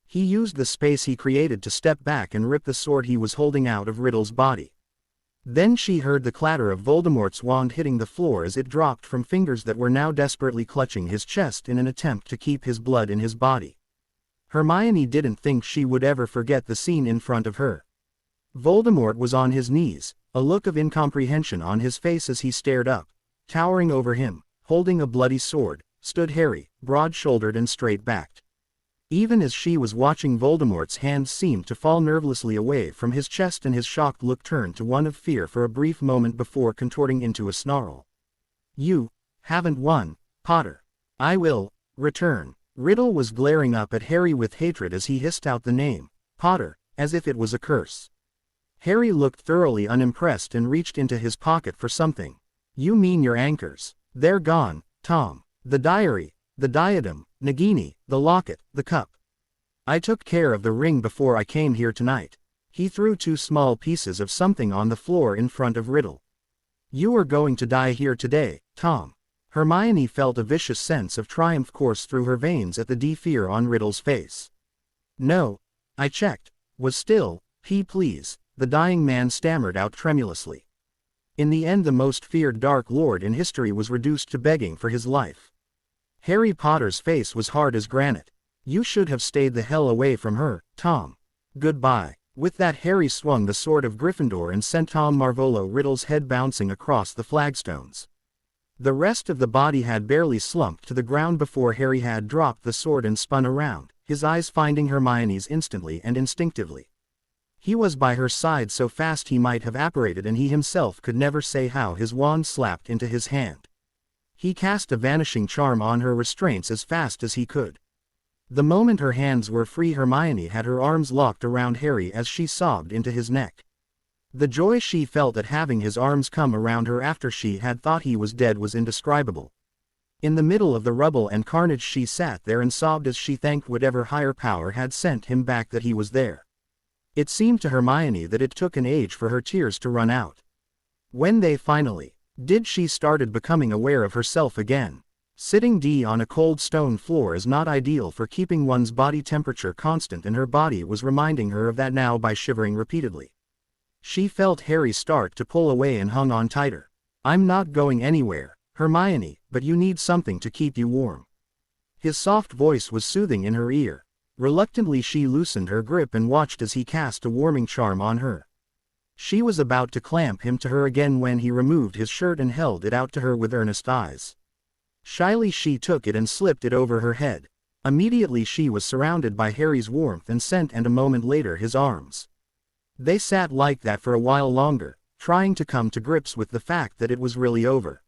He used the space he created to step back and rip the sword he was holding out of Riddle's body. Then she heard the clatter of Voldemort's wand hitting the floor as it dropped from fingers that were now desperately clutching his chest in an attempt to keep his blood in his body. Hermione didn't think she would ever forget the scene in front of her. Voldemort was on his knees, a look of incomprehension on his face as he stared up. Towering over him, holding a bloody sword, stood Harry, broad-shouldered and straight-backed. Even as she was watching, Voldemort's hands seemed to fall nervelessly away from his chest and his shocked look turned to one of fear for a brief moment before contorting into a snarl. You haven't won, Potter. I will return. Riddle was glaring up at Harry with hatred as he hissed out the name, Potter, as if it was a curse. Harry looked thoroughly unimpressed and reached into his pocket for something. You mean your anchors? They're gone, Tom. The diary, the diadem, Nagini, the locket, the cup. I took care of the ring before I came here tonight. He threw 2 small pieces of something on the floor in front of Riddle. You are going to die here today, Tom. Hermione felt a vicious sense of triumph course through her veins at the fear on Riddle's face. No, I checked. Was still, please, the dying man stammered out tremulously. In the end, the most feared Dark Lord in history was reduced to begging for his life. Harry Potter's face was hard as granite. You should have stayed the hell away from her, Tom. Goodbye. With that, Harry swung the sword of Gryffindor and sent Tom Marvolo Riddle's head bouncing across the flagstones. The rest of the body had barely slumped to the ground before Harry had dropped the sword and spun around, his eyes finding Hermione's instantly and instinctively. He was by her side so fast he might have apparated, and he himself could never say how his wand slapped into his hand. He cast a vanishing charm on her restraints as fast as he could. The moment her hands were free, Hermione had her arms locked around Harry as she sobbed into his neck. The joy she felt at having his arms come around her after she had thought he was dead was indescribable. In the middle of the rubble and carnage she sat there and sobbed as she thanked whatever higher power had sent him back that he was there. It seemed to Hermione that it took an age for her tears to run out. When they finally did, she started becoming aware of herself again. Sitting on a cold stone floor is not ideal for keeping one's body temperature constant, and her body was reminding her of that now by shivering repeatedly. She felt Harry start to pull away and hung on tighter. "I'm not going anywhere, Hermione, but you need something to keep you warm." His soft voice was soothing in her ear. Reluctantly she loosened her grip and watched as he cast a warming charm on her. She was about to clamp him to her again when he removed his shirt and held it out to her with earnest eyes. Shyly she took it and slipped it over her head. Immediately she was surrounded by Harry's warmth and scent, and a moment later his arms. They sat like that for a while longer, trying to come to grips with the fact that it was really over.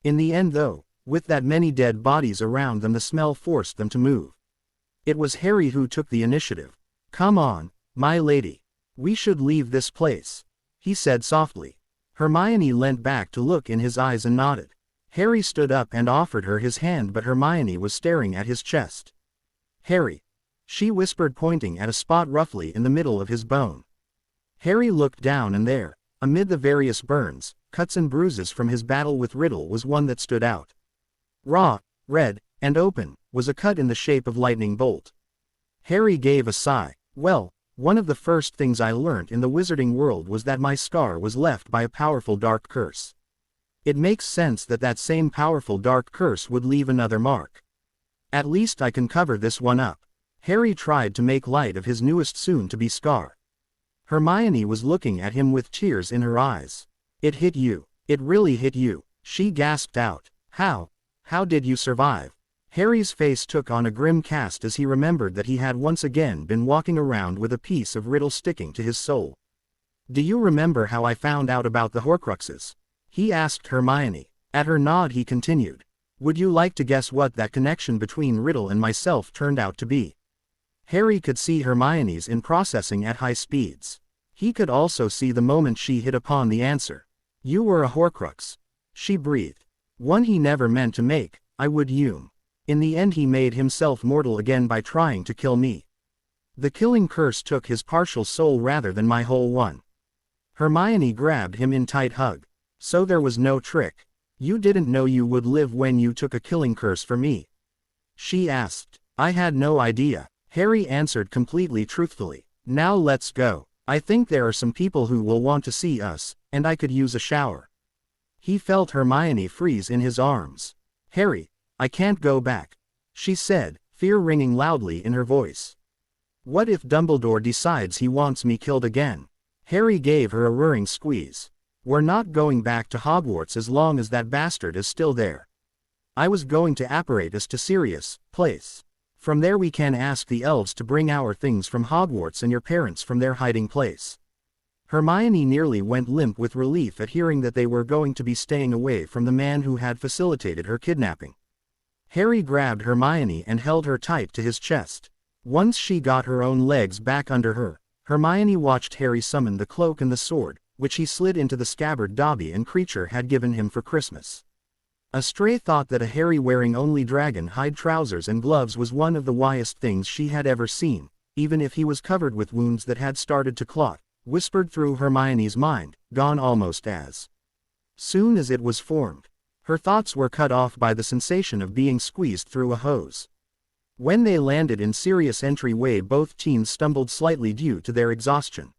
In the end though, with that many dead bodies around them, the smell forced them to move. It was Harry who took the initiative. "Come on, my lady. We should leave this place," he said softly. Hermione leant back to look in his eyes and nodded. Harry stood up and offered her his hand, but Hermione was staring at his chest. "Harry," she whispered, pointing at a spot roughly in the middle of his bone. Harry looked down, and there, amid the various burns, cuts and bruises from his battle with Riddle, was one that stood out. Raw, red, and open, was a cut in the shape of lightning bolt. Harry gave a sigh. "Well, one of the first things I learnt in the wizarding world was that my scar was left by a powerful dark curse. It makes sense that that same powerful dark curse would leave another mark. At least I can cover this one up." Harry tried to make light of his newest soon-to-be scar. Hermione was looking at him with tears in her eyes. "It hit you. It really hit you," she gasped out. How did you survive?" Harry's face took on a grim cast as he remembered that he had once again been walking around with a piece of Riddle sticking to his soul. "Do you remember how I found out about the Horcruxes?" he asked Hermione. At her nod he continued. "Would you like to guess what that connection between Riddle and myself turned out to be?" Harry could see Hermione's in processing at high speeds. He could also see the moment she hit upon the answer. "You were a Horcrux," she breathed. "One he never meant to make, I would assume. In the end he made himself mortal again by trying to kill me. The killing curse took his partial soul rather than my whole one." Hermione grabbed him in tight hug. "So there was no trick. You didn't know you would live when you took a killing curse for me?" she asked. "I had no idea," Harry answered completely truthfully. "Now let's go. I think there are some people who will want to see us, and I could use a shower." He felt Hermione freeze in his arms. "Harry, I can't go back," she said, fear ringing loudly in her voice. "What if Dumbledore decides he wants me killed again?" Harry gave her a rearing squeeze. "We're not going back to Hogwarts as long as that bastard is still there. I was going to apparate us to Sirius Place. From there we can ask the elves to bring our things from Hogwarts and your parents from their hiding place." Hermione nearly went limp with relief at hearing that they were going to be staying away from the man who had facilitated her kidnapping. Harry grabbed Hermione and held her tight to his chest. Once she got her own legs back under her, Hermione watched Harry summon the cloak and the sword, which he slid into the scabbard Dobby and Creature had given him for Christmas. A stray thought that a Harry wearing only dragon hide trousers and gloves was one of the wildest things she had ever seen, even if he was covered with wounds that had started to clot, whispered through Hermione's mind, gone almost as soon as it was formed. Her thoughts were cut off by the sensation of being squeezed through a hose. When they landed in Sirius entryway, both teens stumbled slightly due to their exhaustion.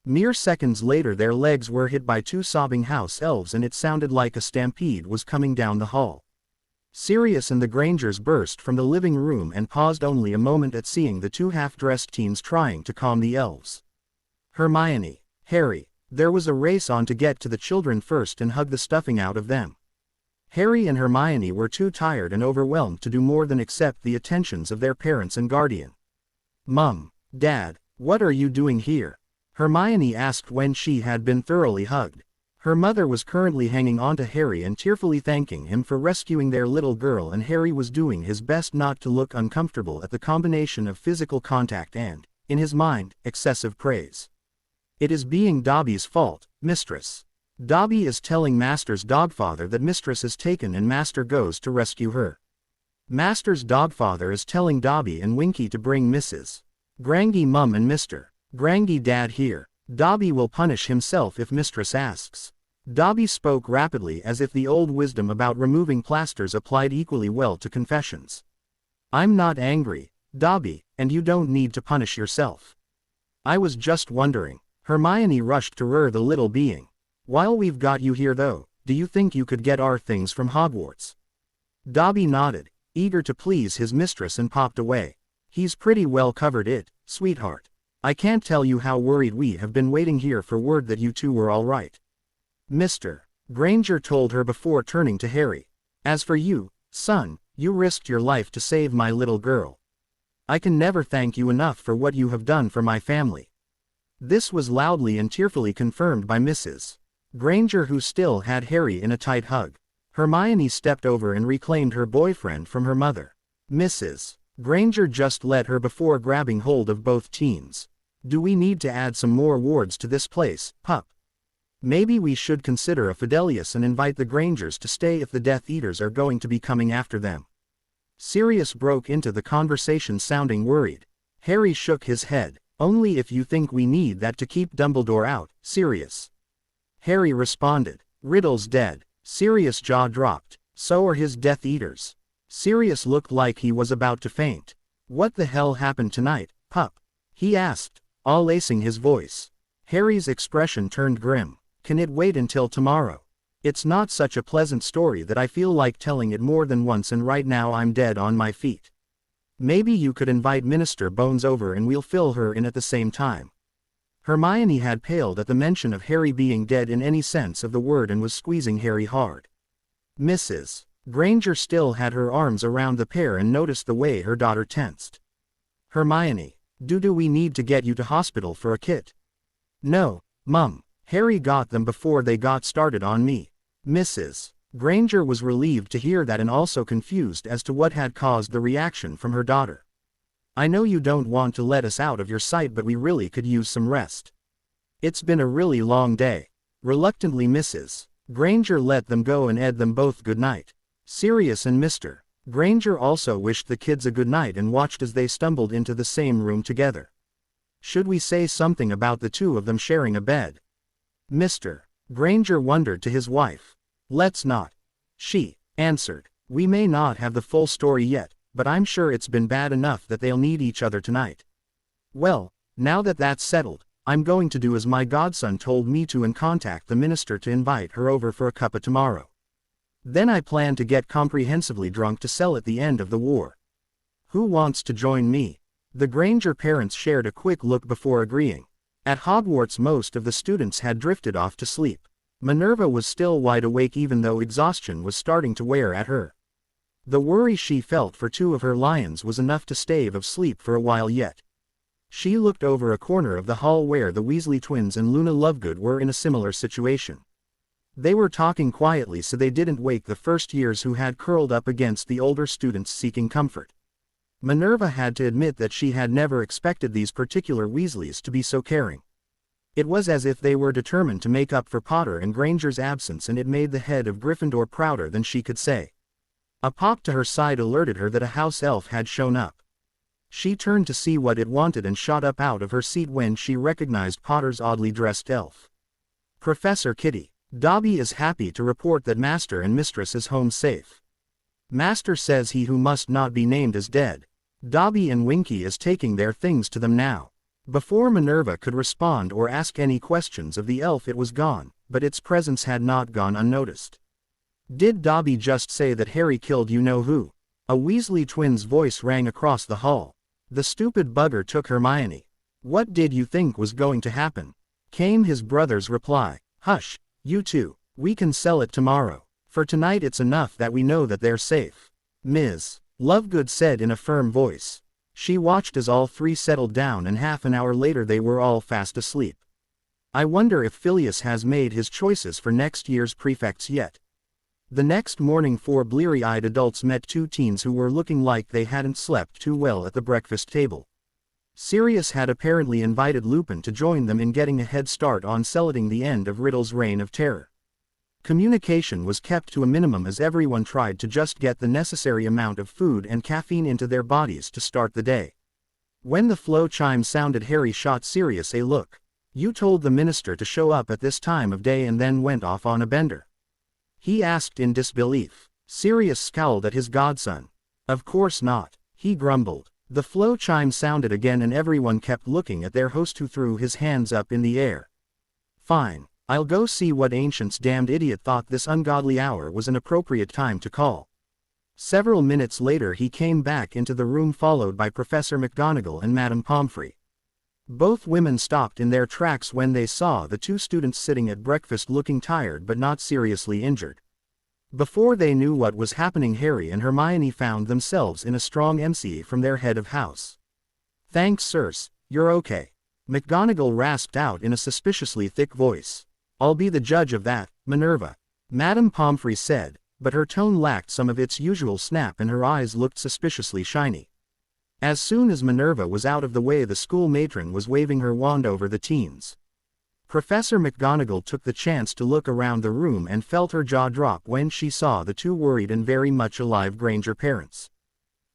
Mere seconds later their legs were hit by two sobbing house elves and it sounded like a stampede was coming down the hall. Sirius and the Grangers burst from the living room and paused only a moment at seeing the two half-dressed teens trying to calm the elves. Hermione, Harry, there was a race on to get to the children first and hug the stuffing out of them. Harry and Hermione were too tired and overwhelmed to do more than accept the attentions of their parents and guardian. "Mum, Dad, what are you doing here?" Hermione asked when she had been thoroughly hugged. Her mother was currently hanging onto Harry and tearfully thanking him for rescuing their little girl, and Harry was doing his best not to look uncomfortable at the combination of physical contact and, in his mind, excessive praise. "It is being Dobby's fault, Mistress. Dobby is telling Master's dogfather that Mistress is taken and Master goes to rescue her. Master's dogfather is telling Dobby and Winky to bring Mrs. Grangy Mum and Mr. Grangy Dad here. Dobby will punish himself if Mistress asks." Dobby spoke rapidly as if the old wisdom about removing plasters applied equally well to confessions. I'm not angry, Dobby, and you don't need to punish yourself. I was just wondering. Hermione rushed to the little being. While we've got you here though, do you think you could get our things from Hogwarts? Dobby nodded, eager to please his mistress, and popped away. He's pretty well covered it, sweetheart. I can't tell you how worried we have been waiting here for word that you two were all right. Mr. Granger told her before turning to Harry. As for you, son, you risked your life to save my little girl. I can never thank you enough for what you have done for my family. This was loudly and tearfully confirmed by Mrs. Granger, who still had Harry in a tight hug. Hermione stepped over and reclaimed her boyfriend from her mother. Mrs. Granger just led her before grabbing hold of both teens. Do we need to add some more wards to this place, pup? Maybe we should consider a Fidelius and invite the Grangers to stay if the Death Eaters are going to be coming after them. Sirius broke into the conversation, sounding worried. Harry shook his head. Only if you think we need that to keep Dumbledore out, Sirius. Harry responded. Riddle's dead. Sirius' jaw dropped. So are his Death Eaters. Sirius looked like he was about to faint. What the hell happened tonight, pup? He asked, all acing his voice. Harry's expression turned grim. Can it wait until tomorrow? It's not such a pleasant story that I feel like telling it more than once, and right now I'm dead on my feet. Maybe you could invite Minister Bones over and we'll fill her in at the same time. Hermione had paled at the mention of Harry being dead in any sense of the word and was squeezing Harry hard. Mrs. Granger still had her arms around the pair and noticed the way her daughter tensed. Hermione, do we need to get you to hospital for a kit? No, Mum. Harry got them before they got started on me. Mrs. Granger was relieved to hear that and also confused as to what had caused the reaction from her daughter. I know you don't want to let us out of your sight, but we really could use some rest. It's been a really long day. Reluctantly, Mrs. Granger let them go and ed them both good night. Sirius and Mr. Granger also wished the kids a good night and watched as they stumbled into the same room together. Should we say something about the two of them sharing a bed? Mr. Granger wondered to his wife. Let's not. She answered. We may not have the full story yet, but I'm sure it's been bad enough that they'll need each other tonight. Well, now that that's settled, I'm going to do as my godson told me to and contact the minister to invite her over for a cuppa tomorrow. Then I plan to get comprehensively drunk to sell at the end of the war. Who wants to join me? The Granger parents shared a quick look before agreeing. At Hogwarts, most of the students had drifted off to sleep. Minerva was still wide awake even though exhaustion was starting to wear at her. The worry she felt for two of her lions was enough to stave of sleep for a while yet. She looked over a corner of the hall where the Weasley twins and Luna Lovegood were in a similar situation. They were talking quietly so they didn't wake the first years who had curled up against the older students seeking comfort. Minerva had to admit that she had never expected these particular Weasleys to be so caring. It was as if they were determined to make up for Potter and Granger's absence, and it made the head of Gryffindor prouder than she could say. A pop to her side alerted her that a house elf had shown up. She turned to see what it wanted and shot up out of her seat when she recognized Potter's oddly dressed elf. Professor Kitty. Dobby is happy to report that Master and Mistress is home safe. Master says he who must not be named is dead. Dobby and Winky is taking their things to them now. Before Minerva could respond or ask any questions of the elf, it was gone, but its presence had not gone unnoticed. Did Dobby just say that Harry killed you-know-who? A Weasley twin's voice rang across the hall. The stupid bugger took Hermione. What did you think was going to happen? Came his brother's reply. Hush, you two, we can sell it tomorrow. For tonight it's enough that we know that they're safe. Ms. Lovegood said in a firm voice. She watched as all three settled down, and half an hour later they were all fast asleep. I wonder if Phileas has made his choices for next year's prefects yet. The next morning 4 bleary-eyed adults met 2 teens who were looking like they hadn't slept too well at the breakfast table. Sirius had apparently invited Lupin to join them in getting a head start on celebrating the end of Riddle's reign of terror. Communication was kept to a minimum as everyone tried to just get the necessary amount of food and caffeine into their bodies to start the day. When the flow chime sounded, Harry shot Sirius a look. You told the minister to show up at this time of day and then went off on a bender. He asked in disbelief. Sirius scowled at his godson. Of course not, he grumbled. The flow chime sounded again and everyone kept looking at their host, who threw his hands up in the air. Fine, I'll go see what ancient's damned idiot thought this ungodly hour was an appropriate time to call. Several minutes later he came back into the room followed by Professor McGonagall and Madame Pomfrey. Both women stopped in their tracks when they saw the two students sitting at breakfast looking tired but not seriously injured. Before they knew what was happening, Harry and Hermione found themselves in a strong MCA from their head of house. Thanks, sirs, you're okay. McGonagall rasped out in a suspiciously thick voice. I'll be the judge of that, Minerva. Madame Pomfrey said, but her tone lacked some of its usual snap and her eyes looked suspiciously shiny. As soon as Minerva was out of the way, the school matron was waving her wand over the teens. Professor McGonagall took the chance to look around the room and felt her jaw drop when she saw the two worried and very much alive Granger parents.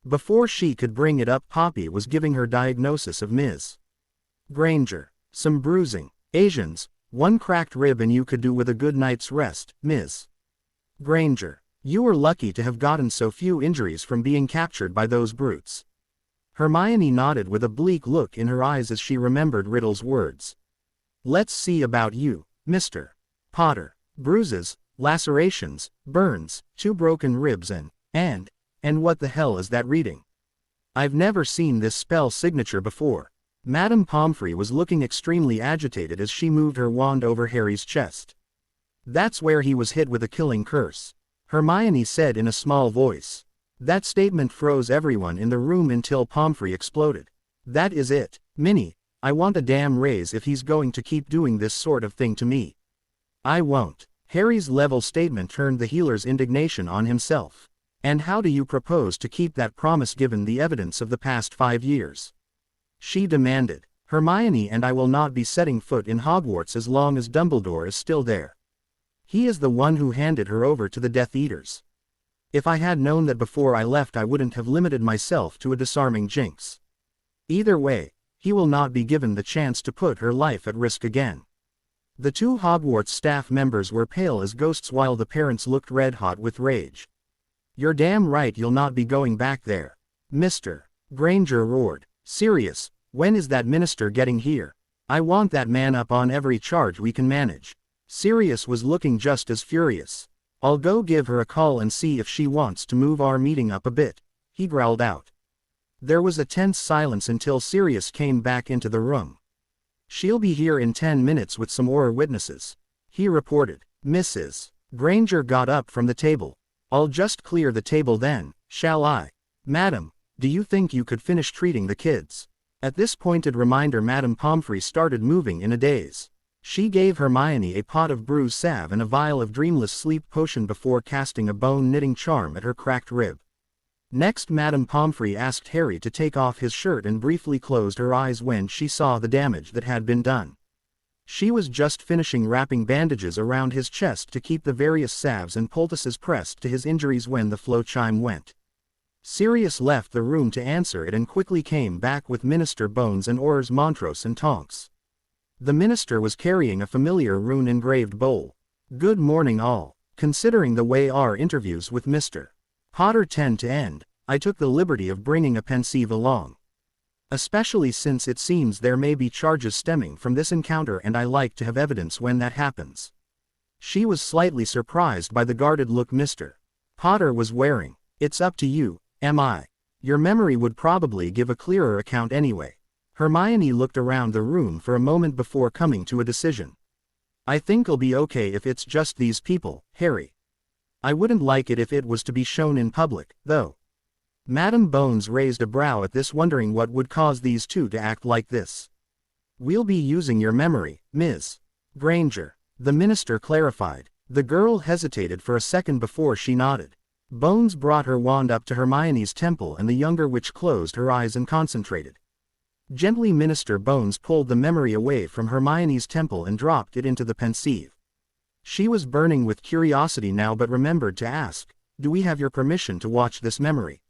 Before she could bring it up, Poppy was giving her diagnosis of Ms. Granger. Some bruising, Asians, one cracked rib, and you could do with a good night's rest, Ms. Granger. You were lucky to have gotten so few injuries from being captured by those brutes. Hermione nodded with a bleak look in her eyes as she remembered Riddle's words. Let's see about you, Mr. Potter. Bruises, lacerations, burns, 2 broken ribs and what the hell is that reading? I've never seen this spell signature before. Madame Pomfrey was looking extremely agitated as she moved her wand over Harry's chest. That's where he was hit with a killing curse, Hermione said in a small voice. That statement froze everyone in the room until Pomfrey exploded. That is it, Minnie. I want a damn raise if he's going to keep doing this sort of thing to me. I won't. Harry's level statement turned the healer's indignation on himself. And how do you propose to keep that promise given the evidence of the past 5 years? She demanded. Hermione and I will not be setting foot in Hogwarts as long as Dumbledore is still there. He is the one who handed her over to the Death Eaters. If I had known that before I left, I wouldn't have limited myself to a disarming jinx. Either way, he will not be given the chance to put her life at risk again. The 2 Hogwarts staff members were pale as ghosts while the parents looked red-hot with rage. You're damn right you'll not be going back there. Mr. Granger roared. Sirius, when is that minister getting here? I want that man up on every charge we can manage. Sirius was looking just as furious. I'll go give her a call and see if she wants to move our meeting up a bit, he growled out. There was a tense silence until Sirius came back into the room. She'll be here in 10 minutes with some more witnesses, he reported. Mrs. Granger got up from the table. I'll just clear the table then, shall I? Madam, do you think you could finish treating the kids? At this pointed reminder, Madame Pomfrey started moving in a daze. She gave Hermione a pot of bruise salve and a vial of dreamless sleep potion before casting a bone-knitting charm at her cracked rib. Next, Madame Pomfrey asked Harry to take off his shirt and briefly closed her eyes when she saw the damage that had been done. She was just finishing wrapping bandages around his chest to keep the various salves and poultices pressed to his injuries when the flow chime went. Sirius left the room to answer it and quickly came back with Minister Bones and Aurors Montrose and Tonks. The minister was carrying a familiar rune-engraved bowl. Good morning all. Considering the way our interviews with Mr. Potter tend to end, I took the liberty of bringing a pensieve along. Especially since it seems there may be charges stemming from this encounter and I like to have evidence when that happens. She was slightly surprised by the guarded look Mr. Potter was wearing. It's up to you, am I? Your memory would probably give a clearer account anyway. Hermione looked around the room for a moment before coming to a decision. I think I'll be okay if it's just these people, Harry. I wouldn't like it if it was to be shown in public, though. Madame Bones raised a brow at this, wondering what would cause these two to act like this. We'll be using your memory, Ms. Granger, the minister clarified. The girl hesitated for a second before she nodded. Bones brought her wand up to Hermione's temple and the younger witch closed her eyes and concentrated. Gently Minister Bones pulled the memory away from Hermione's temple and dropped it into the pensieve. She was burning with curiosity now but remembered to ask, "Do we have your permission to watch this memory?"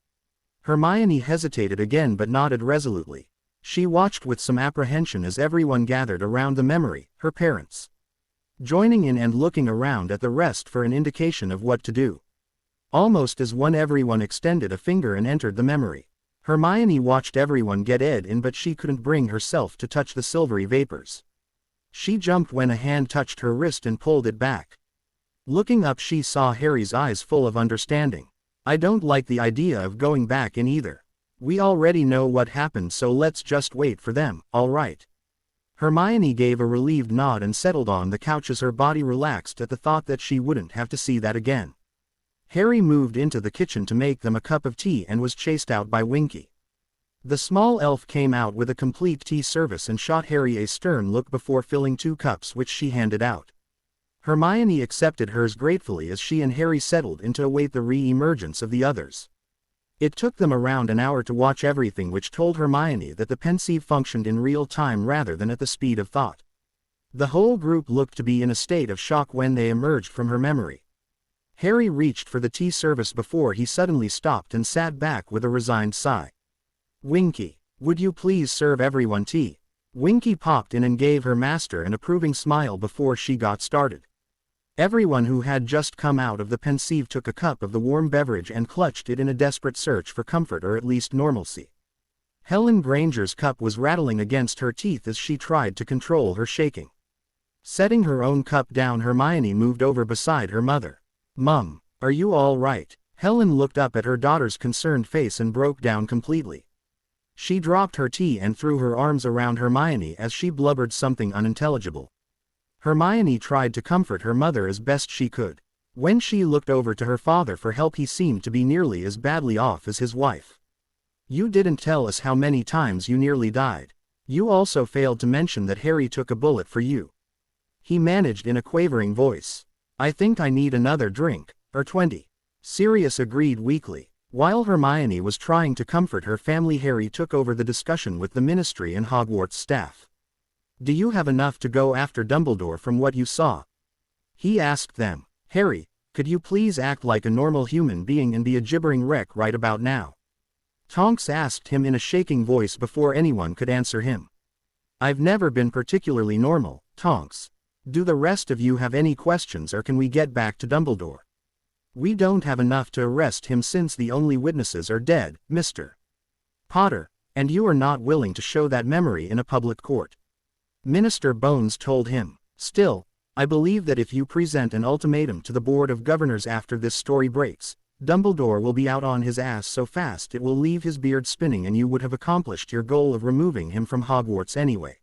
Hermione hesitated again but nodded resolutely. She watched with some apprehension as everyone gathered around the memory, her parents joining in and looking around at the rest for an indication of what to do. Almost as one, everyone extended a finger and entered the memory. Hermione watched everyone get in, but she couldn't bring herself to touch the silvery vapors. She jumped when a hand touched her wrist and pulled it back. Looking up, she saw Harry's eyes full of understanding. I don't like the idea of going back in either. We already know what happened, so let's just wait for them, all right? Hermione gave a relieved nod and settled on the couch as her body relaxed at the thought that she wouldn't have to see that again. Harry moved into the kitchen to make them a cup of tea and was chased out by Winky. The small elf came out with a complete tea service and shot Harry a stern look before filling 2 cups, which she handed out. Hermione accepted hers gratefully as she and Harry settled in to await the re-emergence of the others. It took them around an hour to watch everything, which told Hermione that the pensieve functioned in real time rather than at the speed of thought. The whole group looked to be in a state of shock when they emerged from her memory. Harry reached for the tea service before he suddenly stopped and sat back with a resigned sigh. Winky, would you please serve everyone tea? Winky popped in and gave her master an approving smile before she got started. Everyone who had just come out of the pensieve took a cup of the warm beverage and clutched it in a desperate search for comfort, or at least normalcy. Helen Granger's cup was rattling against her teeth as she tried to control her shaking. Setting her own cup down, Hermione moved over beside her mother. Mum, are you all right? Helen looked up at her daughter's concerned face and broke down completely. She dropped her tea and threw her arms around Hermione as she blubbered something unintelligible. Hermione tried to comfort her mother as best she could. When she looked over to her father for help, he seemed to be nearly as badly off as his wife. You didn't tell us how many times you nearly died. You also failed to mention that Harry took a bullet for you. He managed in a quavering voice. I think I need another drink, or 20. Sirius agreed weakly. While Hermione was trying to comfort her family, Harry took over the discussion with the Ministry and Hogwarts staff. Do you have enough to go after Dumbledore from what you saw? He asked them. Harry, could you please act like a normal human being and be a gibbering wreck right about now? Tonks asked him in a shaking voice before anyone could answer him. I've never been particularly normal, Tonks. Do the rest of you have any questions, or can we get back to Dumbledore? We don't have enough to arrest him since the only witnesses are dead, Mr. Potter, and you are not willing to show that memory in a public court. Minister Bones told him. Still, I believe that if you present an ultimatum to the Board of Governors after this story breaks, Dumbledore will be out on his ass so fast it will leave his beard spinning, and you would have accomplished your goal of removing him from Hogwarts anyway.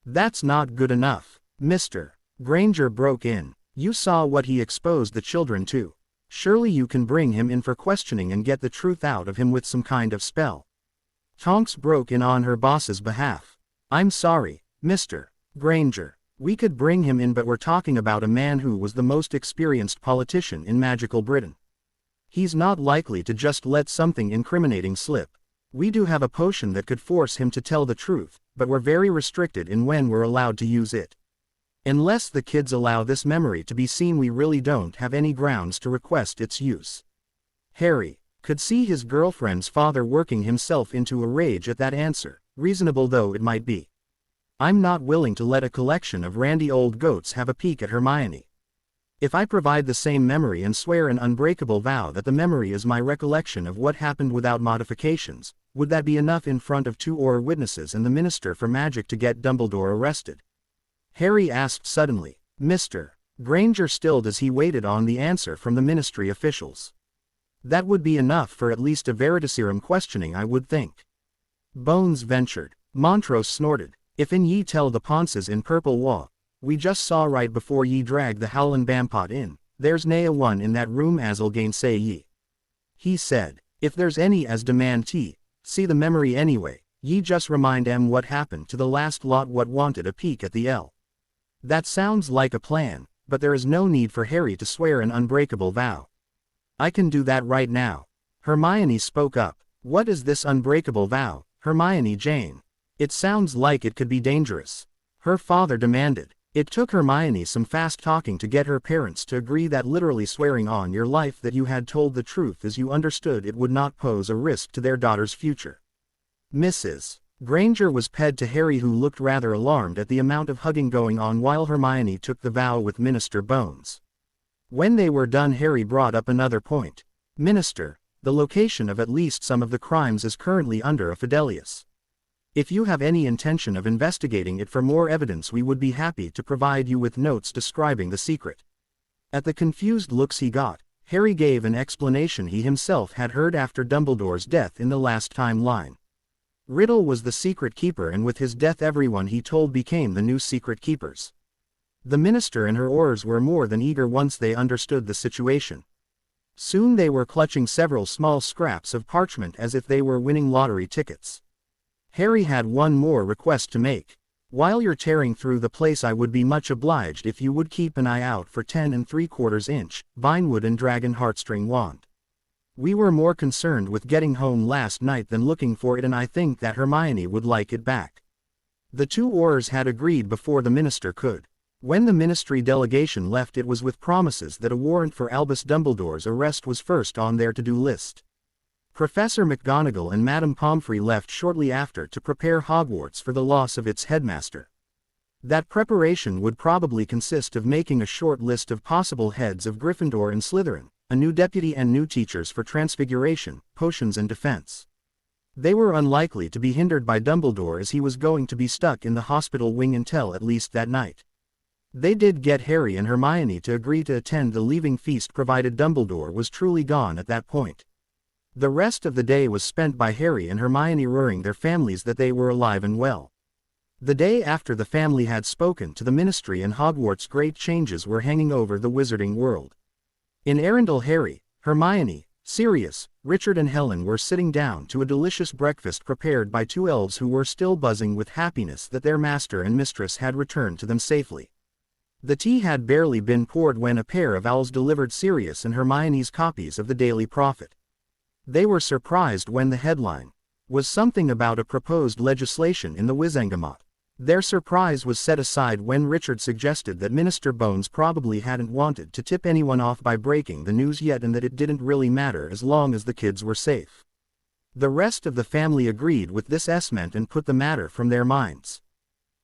That's not good enough. Mr. Granger broke in. You saw what he exposed the children to. Surely you can bring him in for questioning and get the truth out of him with some kind of spell. Tonks broke in on her boss's behalf. I'm sorry, Mr. Granger. We could bring him in, but we're talking about a man who was the most experienced politician in magical Britain. He's not likely to just let something incriminating slip. We do have a potion that could force him to tell the truth, but we're very restricted in when we're allowed to use it. Unless the kids allow this memory to be seen, we really don't have any grounds to request its use. Harry could see his girlfriend's father working himself into a rage at that answer, reasonable though it might be. I'm not willing to let a collection of randy old goats have a peek at Hermione. If I provide the same memory and swear an unbreakable vow that the memory is my recollection of what happened without modifications, would that be enough in front of 2 witnesses and the Minister for Magic to get Dumbledore arrested? Harry asked suddenly. Mr. Granger stilled as he waited on the answer from the ministry officials. That would be enough for at least a veritaserum questioning, I would think. Bones ventured. Montrose snorted. If in ye tell the Ponces in Purple Wa, we just saw right before ye drag the Howlin' Bampot in, there's nae a one in that room as'll gainsay ye. He said, if there's any as demand tea, see the memory anyway, ye just remind 'em what happened to the last lot what wanted a peek at the L. That sounds like a plan, but there is no need for Harry to swear an unbreakable vow. I can do that right now. Hermione spoke up. What is this unbreakable vow, Hermione Jane? It sounds like it could be dangerous. Her father demanded. It took Hermione some fast talking to get her parents to agree that literally swearing on your life that you had told the truth as you understood it would not pose a risk to their daughter's future. Mrs. Granger was paid to Harry, who looked rather alarmed at the amount of hugging going on while Hermione took the vow with Minister Bones. When they were done, Harry brought up another point. Minister, the location of at least some of the crimes is currently under a fidelius. If you have any intention of investigating it for more evidence, we would be happy to provide you with notes describing the secret. At the confused looks he got, Harry gave an explanation he himself had heard after Dumbledore's death in the last timeline. Riddle was the secret keeper, and with his death everyone he told became the new secret keepers. The minister and her Aurors were more than eager once they understood the situation. Soon they were clutching several small scraps of parchment as if they were winning lottery tickets. Harry had one more request to make. While you're tearing through the place, I would be much obliged if you would keep an eye out for 10 3/4 inch, Vinewood and Dragon Heartstring Wand. We were more concerned with getting home last night than looking for it, and I think that Hermione would like it back. The two Aurors had agreed before the minister could. When the ministry delegation left, it was with promises that a warrant for Albus Dumbledore's arrest was first on their to-do list. Professor McGonagall and Madame Pomfrey left shortly after to prepare Hogwarts for the loss of its headmaster. That preparation would probably consist of making a short list of possible heads of Gryffindor and Slytherin, a new deputy and new teachers for Transfiguration, Potions and Defense. They were unlikely to be hindered by Dumbledore, as he was going to be stuck in the hospital wing until at least that night. They did get Harry and Hermione to agree to attend the leaving feast provided Dumbledore was truly gone at that point. The rest of the day was spent by Harry and Hermione assuring their families that they were alive and well. The day after the family had spoken to the ministry and Hogwarts, great changes were hanging over the wizarding world. In Arundel, Harry, Hermione, Sirius, Richard and Helen were sitting down to a delicious breakfast prepared by two elves who were still buzzing with happiness that their master and mistress had returned to them safely. The tea had barely been poured when a pair of owls delivered Sirius and Hermione's copies of the Daily Prophet. They were surprised when the headline was something about a proposed legislation in the Wizengamot. Their surprise was set aside when Richard suggested that Minister Bones probably hadn't wanted to tip anyone off by breaking the news yet, and that it didn't really matter as long as the kids were safe. The rest of the family agreed with this estimate and put the matter from their minds.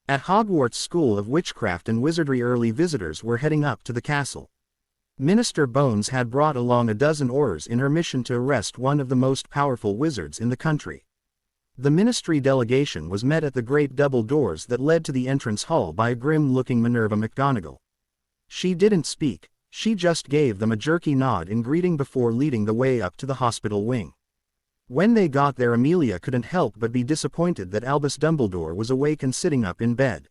At Hogwarts School of Witchcraft and Wizardry, early visitors were heading up to the castle. Minister Bones had brought along a dozen Aurors in her mission to arrest one of the most powerful wizards in the country. The ministry delegation was met at the great double doors that led to the entrance hall by a grim-looking Minerva McGonagall. She didn't speak, she just gave them a jerky nod in greeting before leading the way up to the hospital wing. When they got there, Amelia couldn't help but be disappointed that Albus Dumbledore was awake and sitting up in bed.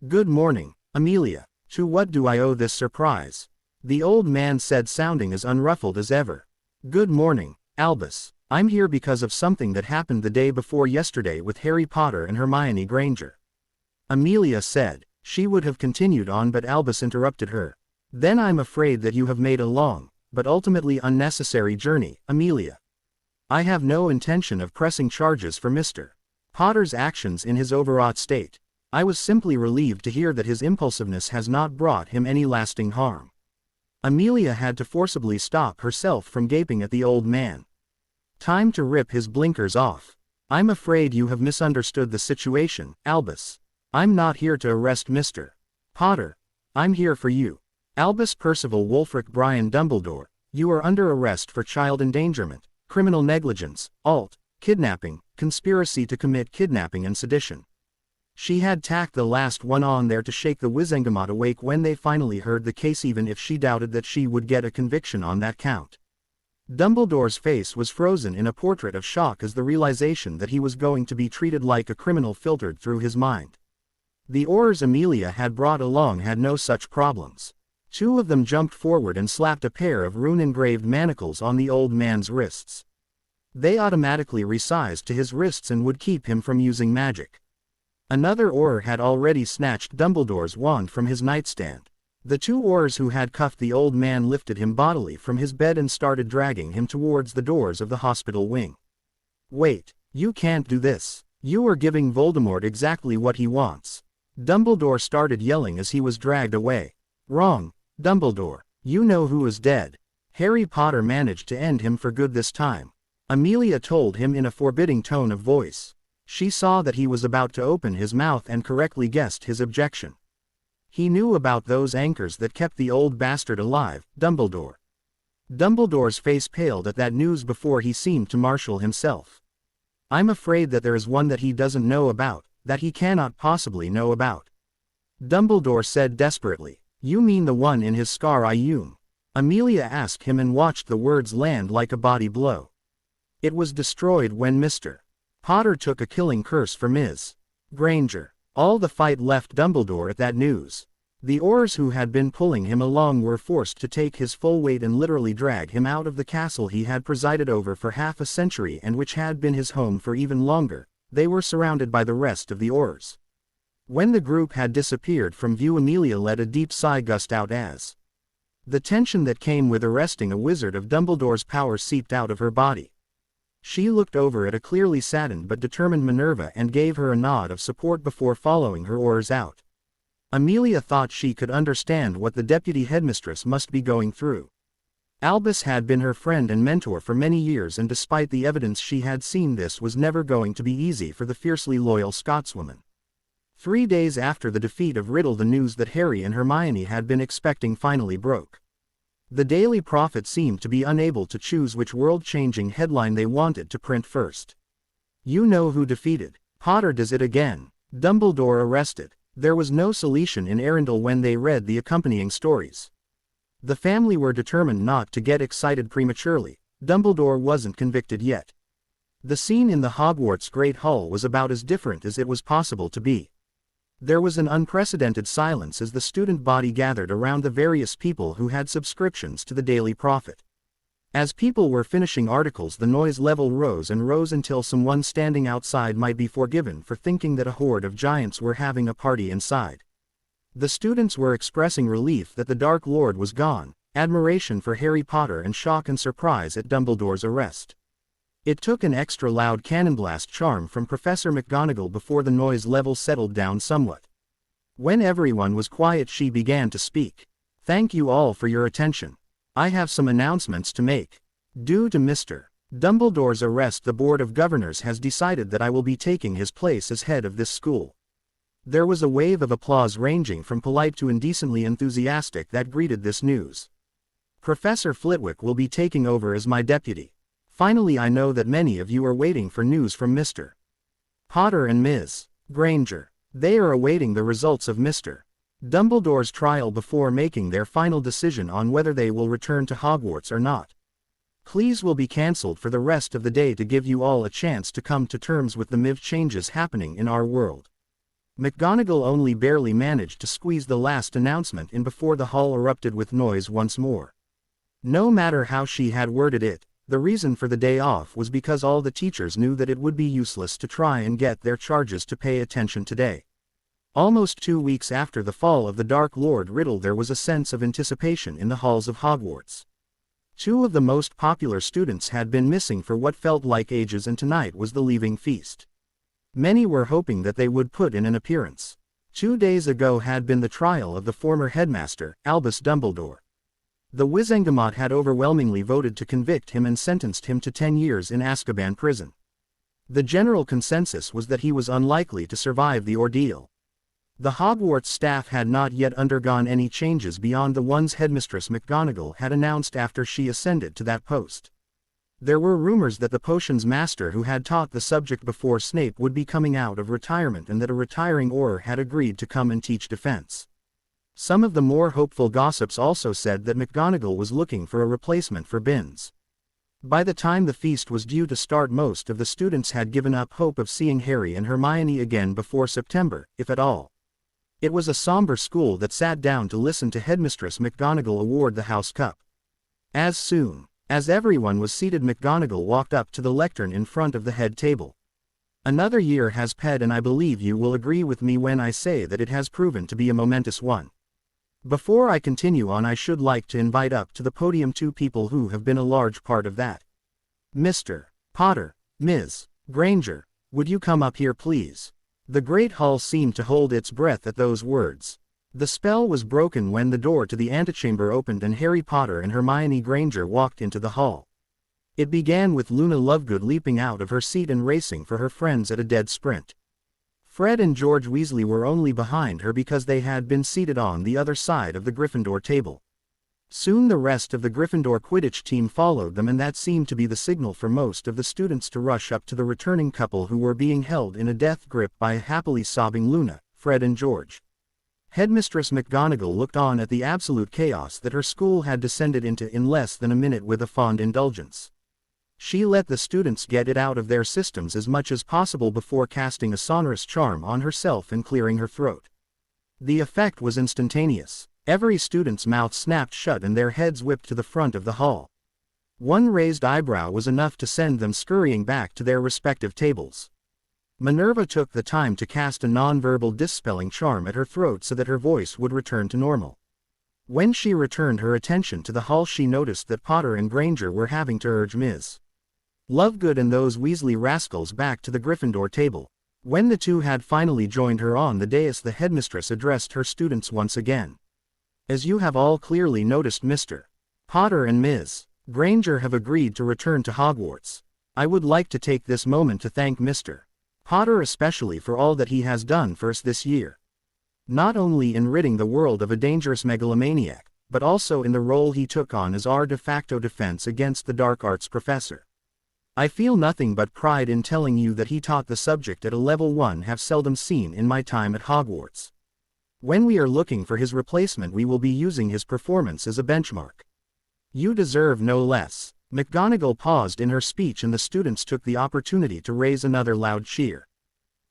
"Good morning, Amelia. To what do I owe this surprise?" the old man said, sounding as unruffled as ever. "Good morning, Albus. I'm here because of something that happened the day before yesterday with Harry Potter and Hermione Granger," Amelia said. She would have continued on, but Albus interrupted her. "Then I'm afraid that you have made a long, but ultimately unnecessary journey, Amelia. I have no intention of pressing charges for Mr. Potter's actions in his overwrought state. I was simply relieved to hear that his impulsiveness has not brought him any lasting harm." Amelia had to forcibly stop herself from gaping at the old man. Time to rip his blinkers off. "I'm afraid you have misunderstood the situation, Albus. I'm not here to arrest Mr. Potter. I'm here for you. Albus Percival Wulfric Brian Dumbledore. You are under arrest for child endangerment, criminal negligence, kidnapping, conspiracy to commit kidnapping and sedition." She had tacked the last one on there to shake the Wizengamot awake when they finally heard the case, even if she doubted that she would get a conviction on that count. Dumbledore's face was frozen in a portrait of shock as the realization that he was going to be treated like a criminal filtered through his mind. The Aurors Amelia had brought along had no such problems. Two of them jumped forward and slapped a pair of rune-engraved manacles on the old man's wrists. They automatically resized to his wrists and would keep him from using magic. Another Auror had already snatched Dumbledore's wand from his nightstand. The two Aurors who had cuffed the old man lifted him bodily from his bed and started dragging him towards the doors of the hospital wing. "Wait, you can't do this. You are giving Voldemort exactly what he wants." Dumbledore started yelling as he was dragged away. "Wrong, Dumbledore. You know who is dead. Harry Potter managed to end him for good this time," Amelia told him in a forbidding tone of voice. She saw that he was about to open his mouth and correctly guessed his objection. He knew about those anchors that kept the old bastard alive, Dumbledore. Dumbledore's face paled at that news before he seemed to marshal himself. I'm afraid that there is one that he doesn't know about, that he cannot possibly know about. Dumbledore said desperately. You mean the one in his scar eye? Amelia asked him and watched the words land like a body blow. It was destroyed when Mr. Potter took a killing curse for Ms. Granger. All the fight left Dumbledore at that news. The oars who had been pulling him along were forced to take his full weight and literally drag him out of the castle he had presided over for half a century and which had been his home for even longer. They were surrounded by the rest of the oars. When the group had disappeared from view, Amelia let a deep sigh gust out as the tension that came with arresting a wizard of Dumbledore's power seeped out of her body. She looked over at a clearly saddened but determined Minerva and gave her a nod of support before following her oars out. Amelia thought she could understand what the deputy headmistress must be going through. Albus had been her friend and mentor for many years, and despite the evidence she had seen, this was never going to be easy for the fiercely loyal Scotswoman. 3 days after the defeat of Riddle, the news that Harry and Hermione had been expecting finally broke. The Daily Prophet seemed to be unable to choose which world-changing headline they wanted to print first. You know who defeated Potter does it again. Dumbledore arrested. There was no solution in Arundel when they read the accompanying stories. The family were determined not to get excited prematurely. Dumbledore wasn't convicted yet. The scene in the Hogwarts Great Hall was about as different as it was possible to be. There was an unprecedented silence as the student body gathered around the various people who had subscriptions to the Daily Prophet. As people were finishing articles, the noise level rose and rose until someone standing outside might be forgiven for thinking that a horde of giants were having a party inside. The students were expressing relief that the Dark Lord was gone, admiration for Harry Potter, and shock and surprise at Dumbledore's arrest. It took an extra loud cannonblast charm from Professor McGonagall before the noise level settled down somewhat. When everyone was quiet, she began to speak. Thank you all for your attention. I have some announcements to make. Due to Mr. Dumbledore's arrest, the Board of Governors has decided that I will be taking his place as head of this school. There was a wave of applause ranging from polite to indecently enthusiastic that greeted this news. Professor Flitwick will be taking over as my deputy. Finally, I know that many of you are waiting for news from Mr. Potter and Ms. Granger. They are awaiting the results of Mr. Dumbledore's trial before making their final decision on whether they will return to Hogwarts or not. Please will be cancelled for the rest of the day to give you all a chance to come to terms with the MIV changes happening in our world. McGonagall only barely managed to squeeze the last announcement in before the hall erupted with noise once more. No matter how she had worded it, the reason for the day off was because all the teachers knew that it would be useless to try and get their charges to pay attention today. Almost 2 weeks after the fall of the Dark Lord Riddle, there was a sense of anticipation in the halls of Hogwarts. 2 of the most popular students had been missing for what felt like ages, and tonight was the leaving feast. Many were hoping that they would put in an appearance. 2 days ago had been the trial of the former headmaster, Albus Dumbledore. The Wizengamot had overwhelmingly voted to convict him and sentenced him to 10 years in Azkaban prison. The general consensus was that he was unlikely to survive the ordeal. The Hogwarts staff had not yet undergone any changes beyond the ones Headmistress McGonagall had announced after she ascended to that post. There were rumors that the potions master who had taught the subject before Snape would be coming out of retirement, and that a retiring Auror had agreed to come and teach defense. Some of the more hopeful gossips also said that McGonagall was looking for a replacement for Binns. By the time the feast was due to start, most of the students had given up hope of seeing Harry and Hermione again before September, if at all. It was a somber school that sat down to listen to Headmistress McGonagall award the House Cup. As soon as everyone was seated, McGonagall walked up to the lectern in front of the head table. Another year has passed, and I believe you will agree with me when I say that it has proven to be a momentous one. Before I continue on, I should like to invite up to the podium 2 people who have been a large part of that. Mr. Potter, Ms. Granger, would you come up here please? The great hall seemed to hold its breath at those words. The spell was broken when the door to the antechamber opened and Harry Potter and Hermione Granger walked into the hall. It began with Luna Lovegood leaping out of her seat and racing for her friends at a dead sprint. Fred and George Weasley were only behind her because they had been seated on the other side of the Gryffindor table. Soon the rest of the Gryffindor Quidditch team followed them, and that seemed to be the signal for most of the students to rush up to the returning couple who were being held in a death grip by a happily sobbing Luna, Fred and George. Headmistress McGonagall looked on at the absolute chaos that her school had descended into in less than a minute with a fond indulgence. She let the students get it out of their systems as much as possible before casting a sonorous charm on herself and clearing her throat. The effect was instantaneous. Every student's mouth snapped shut and their heads whipped to the front of the hall. One raised eyebrow was enough to send them scurrying back to their respective tables. Minerva took the time to cast a non-verbal dispelling charm at her throat so that her voice would return to normal. When she returned her attention to the hall, she noticed that Potter and Granger were having to urge Ms. Lovegood and those Weasley rascals back to the Gryffindor table. When the two had finally joined her on the dais, the headmistress addressed her students once again. As you have all clearly noticed, Mr. Potter and Ms. Granger have agreed to return to Hogwarts. I would like to take this moment to thank Mr. Potter especially for all that he has done for us this year. Not only in ridding the world of a dangerous megalomaniac, but also in the role he took on as our de facto defense against the dark arts professor. I feel nothing but pride in telling you that he taught the subject at a level I have seldom seen in my time at Hogwarts. When we are looking for his replacement, we will be using his performance as a benchmark. You deserve no less. McGonagall paused in her speech and the students took the opportunity to raise another loud cheer.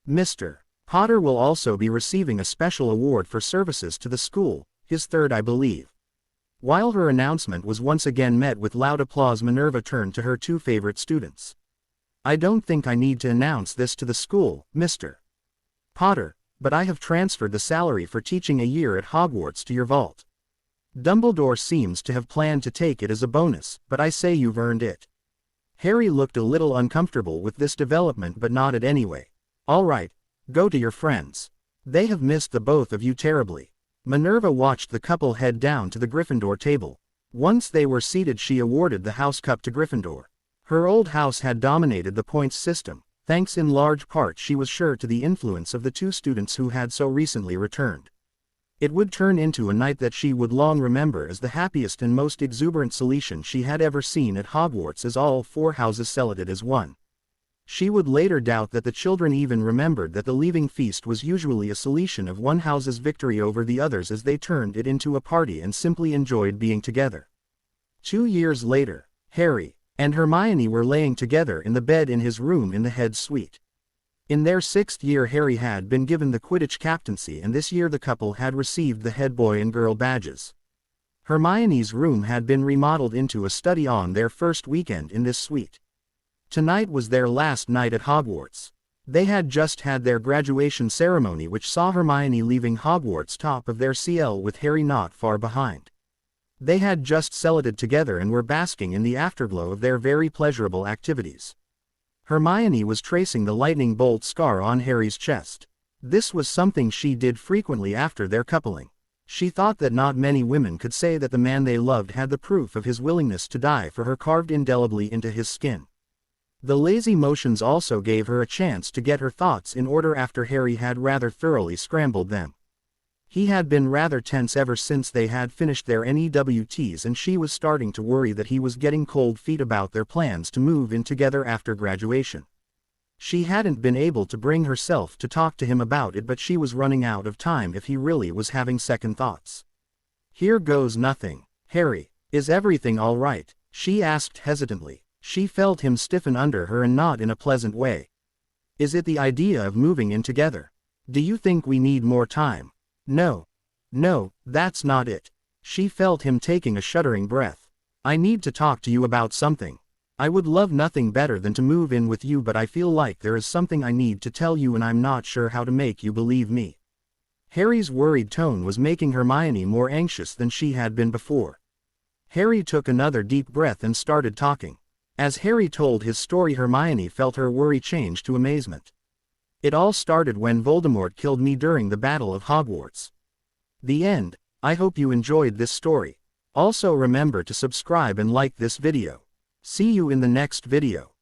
Mr. Potter will also be receiving a special award for services to the school, his third, I believe. While her announcement was once again met with loud applause, Minerva turned to her two favorite students. I don't think I need to announce this to the school, Mr. Potter, but I have transferred the salary for teaching a year at Hogwarts to your vault. Dumbledore seems to have planned to take it as a bonus, but I say you've earned it. Harry looked a little uncomfortable with this development but nodded anyway. All right, go to your friends. They have missed the both of you terribly. Minerva watched the couple head down to the Gryffindor table. Once they were seated, she awarded the house cup to Gryffindor. Her old house had dominated the points system, thanks in large part, she was sure, to the influence of the two students who had so recently returned. It would turn into a night that she would long remember as the happiest and most exuberant selection she had ever seen at Hogwarts, as all four houses celebrated as one. She would later doubt that the children even remembered that the leaving feast was usually a selection of one house's victory over the others, as they turned it into a party and simply enjoyed being together. 2 years later, Harry and Hermione were laying together in the bed in his room in the head suite. In their 6th year, Harry had been given the Quidditch captaincy, and this year the couple had received the head boy and girl badges. Hermione's room had been remodeled into a study on their first weekend in this suite. Tonight was their last night at Hogwarts. They had just had their graduation ceremony, which saw Hermione leaving Hogwarts top of their CL with Harry not far behind. They had just celebrated together and were basking in the afterglow of their very pleasurable activities. Hermione was tracing the lightning bolt scar on Harry's chest. This was something she did frequently after their coupling. She thought that not many women could say that the man they loved had the proof of his willingness to die for her carved indelibly into his skin. The lazy motions also gave her a chance to get her thoughts in order after Harry had rather thoroughly scrambled them. He had been rather tense ever since they had finished their NEWTs, and she was starting to worry that he was getting cold feet about their plans to move in together after graduation. She hadn't been able to bring herself to talk to him about it, but she was running out of time if he really was having second thoughts. Here goes nothing. Harry, is everything all right? She asked hesitantly. She felt him stiffen under her and nod in a pleasant way. Is it the idea of moving in together? Do you think we need more time? No, that's not it. She felt him taking a shuddering breath. I need to talk to you about something. I would love nothing better than to move in with you, but I feel like there is something I need to tell you and I'm not sure how to make you believe me. Harry's worried tone was making Hermione more anxious than she had been before. Harry took another deep breath and started talking. As Harry told his story, Hermione felt her worry change to amazement. It all started when Voldemort killed me during the Battle of Hogwarts. The end. I hope you enjoyed this story. Also remember to subscribe and like this video. See you in the next video.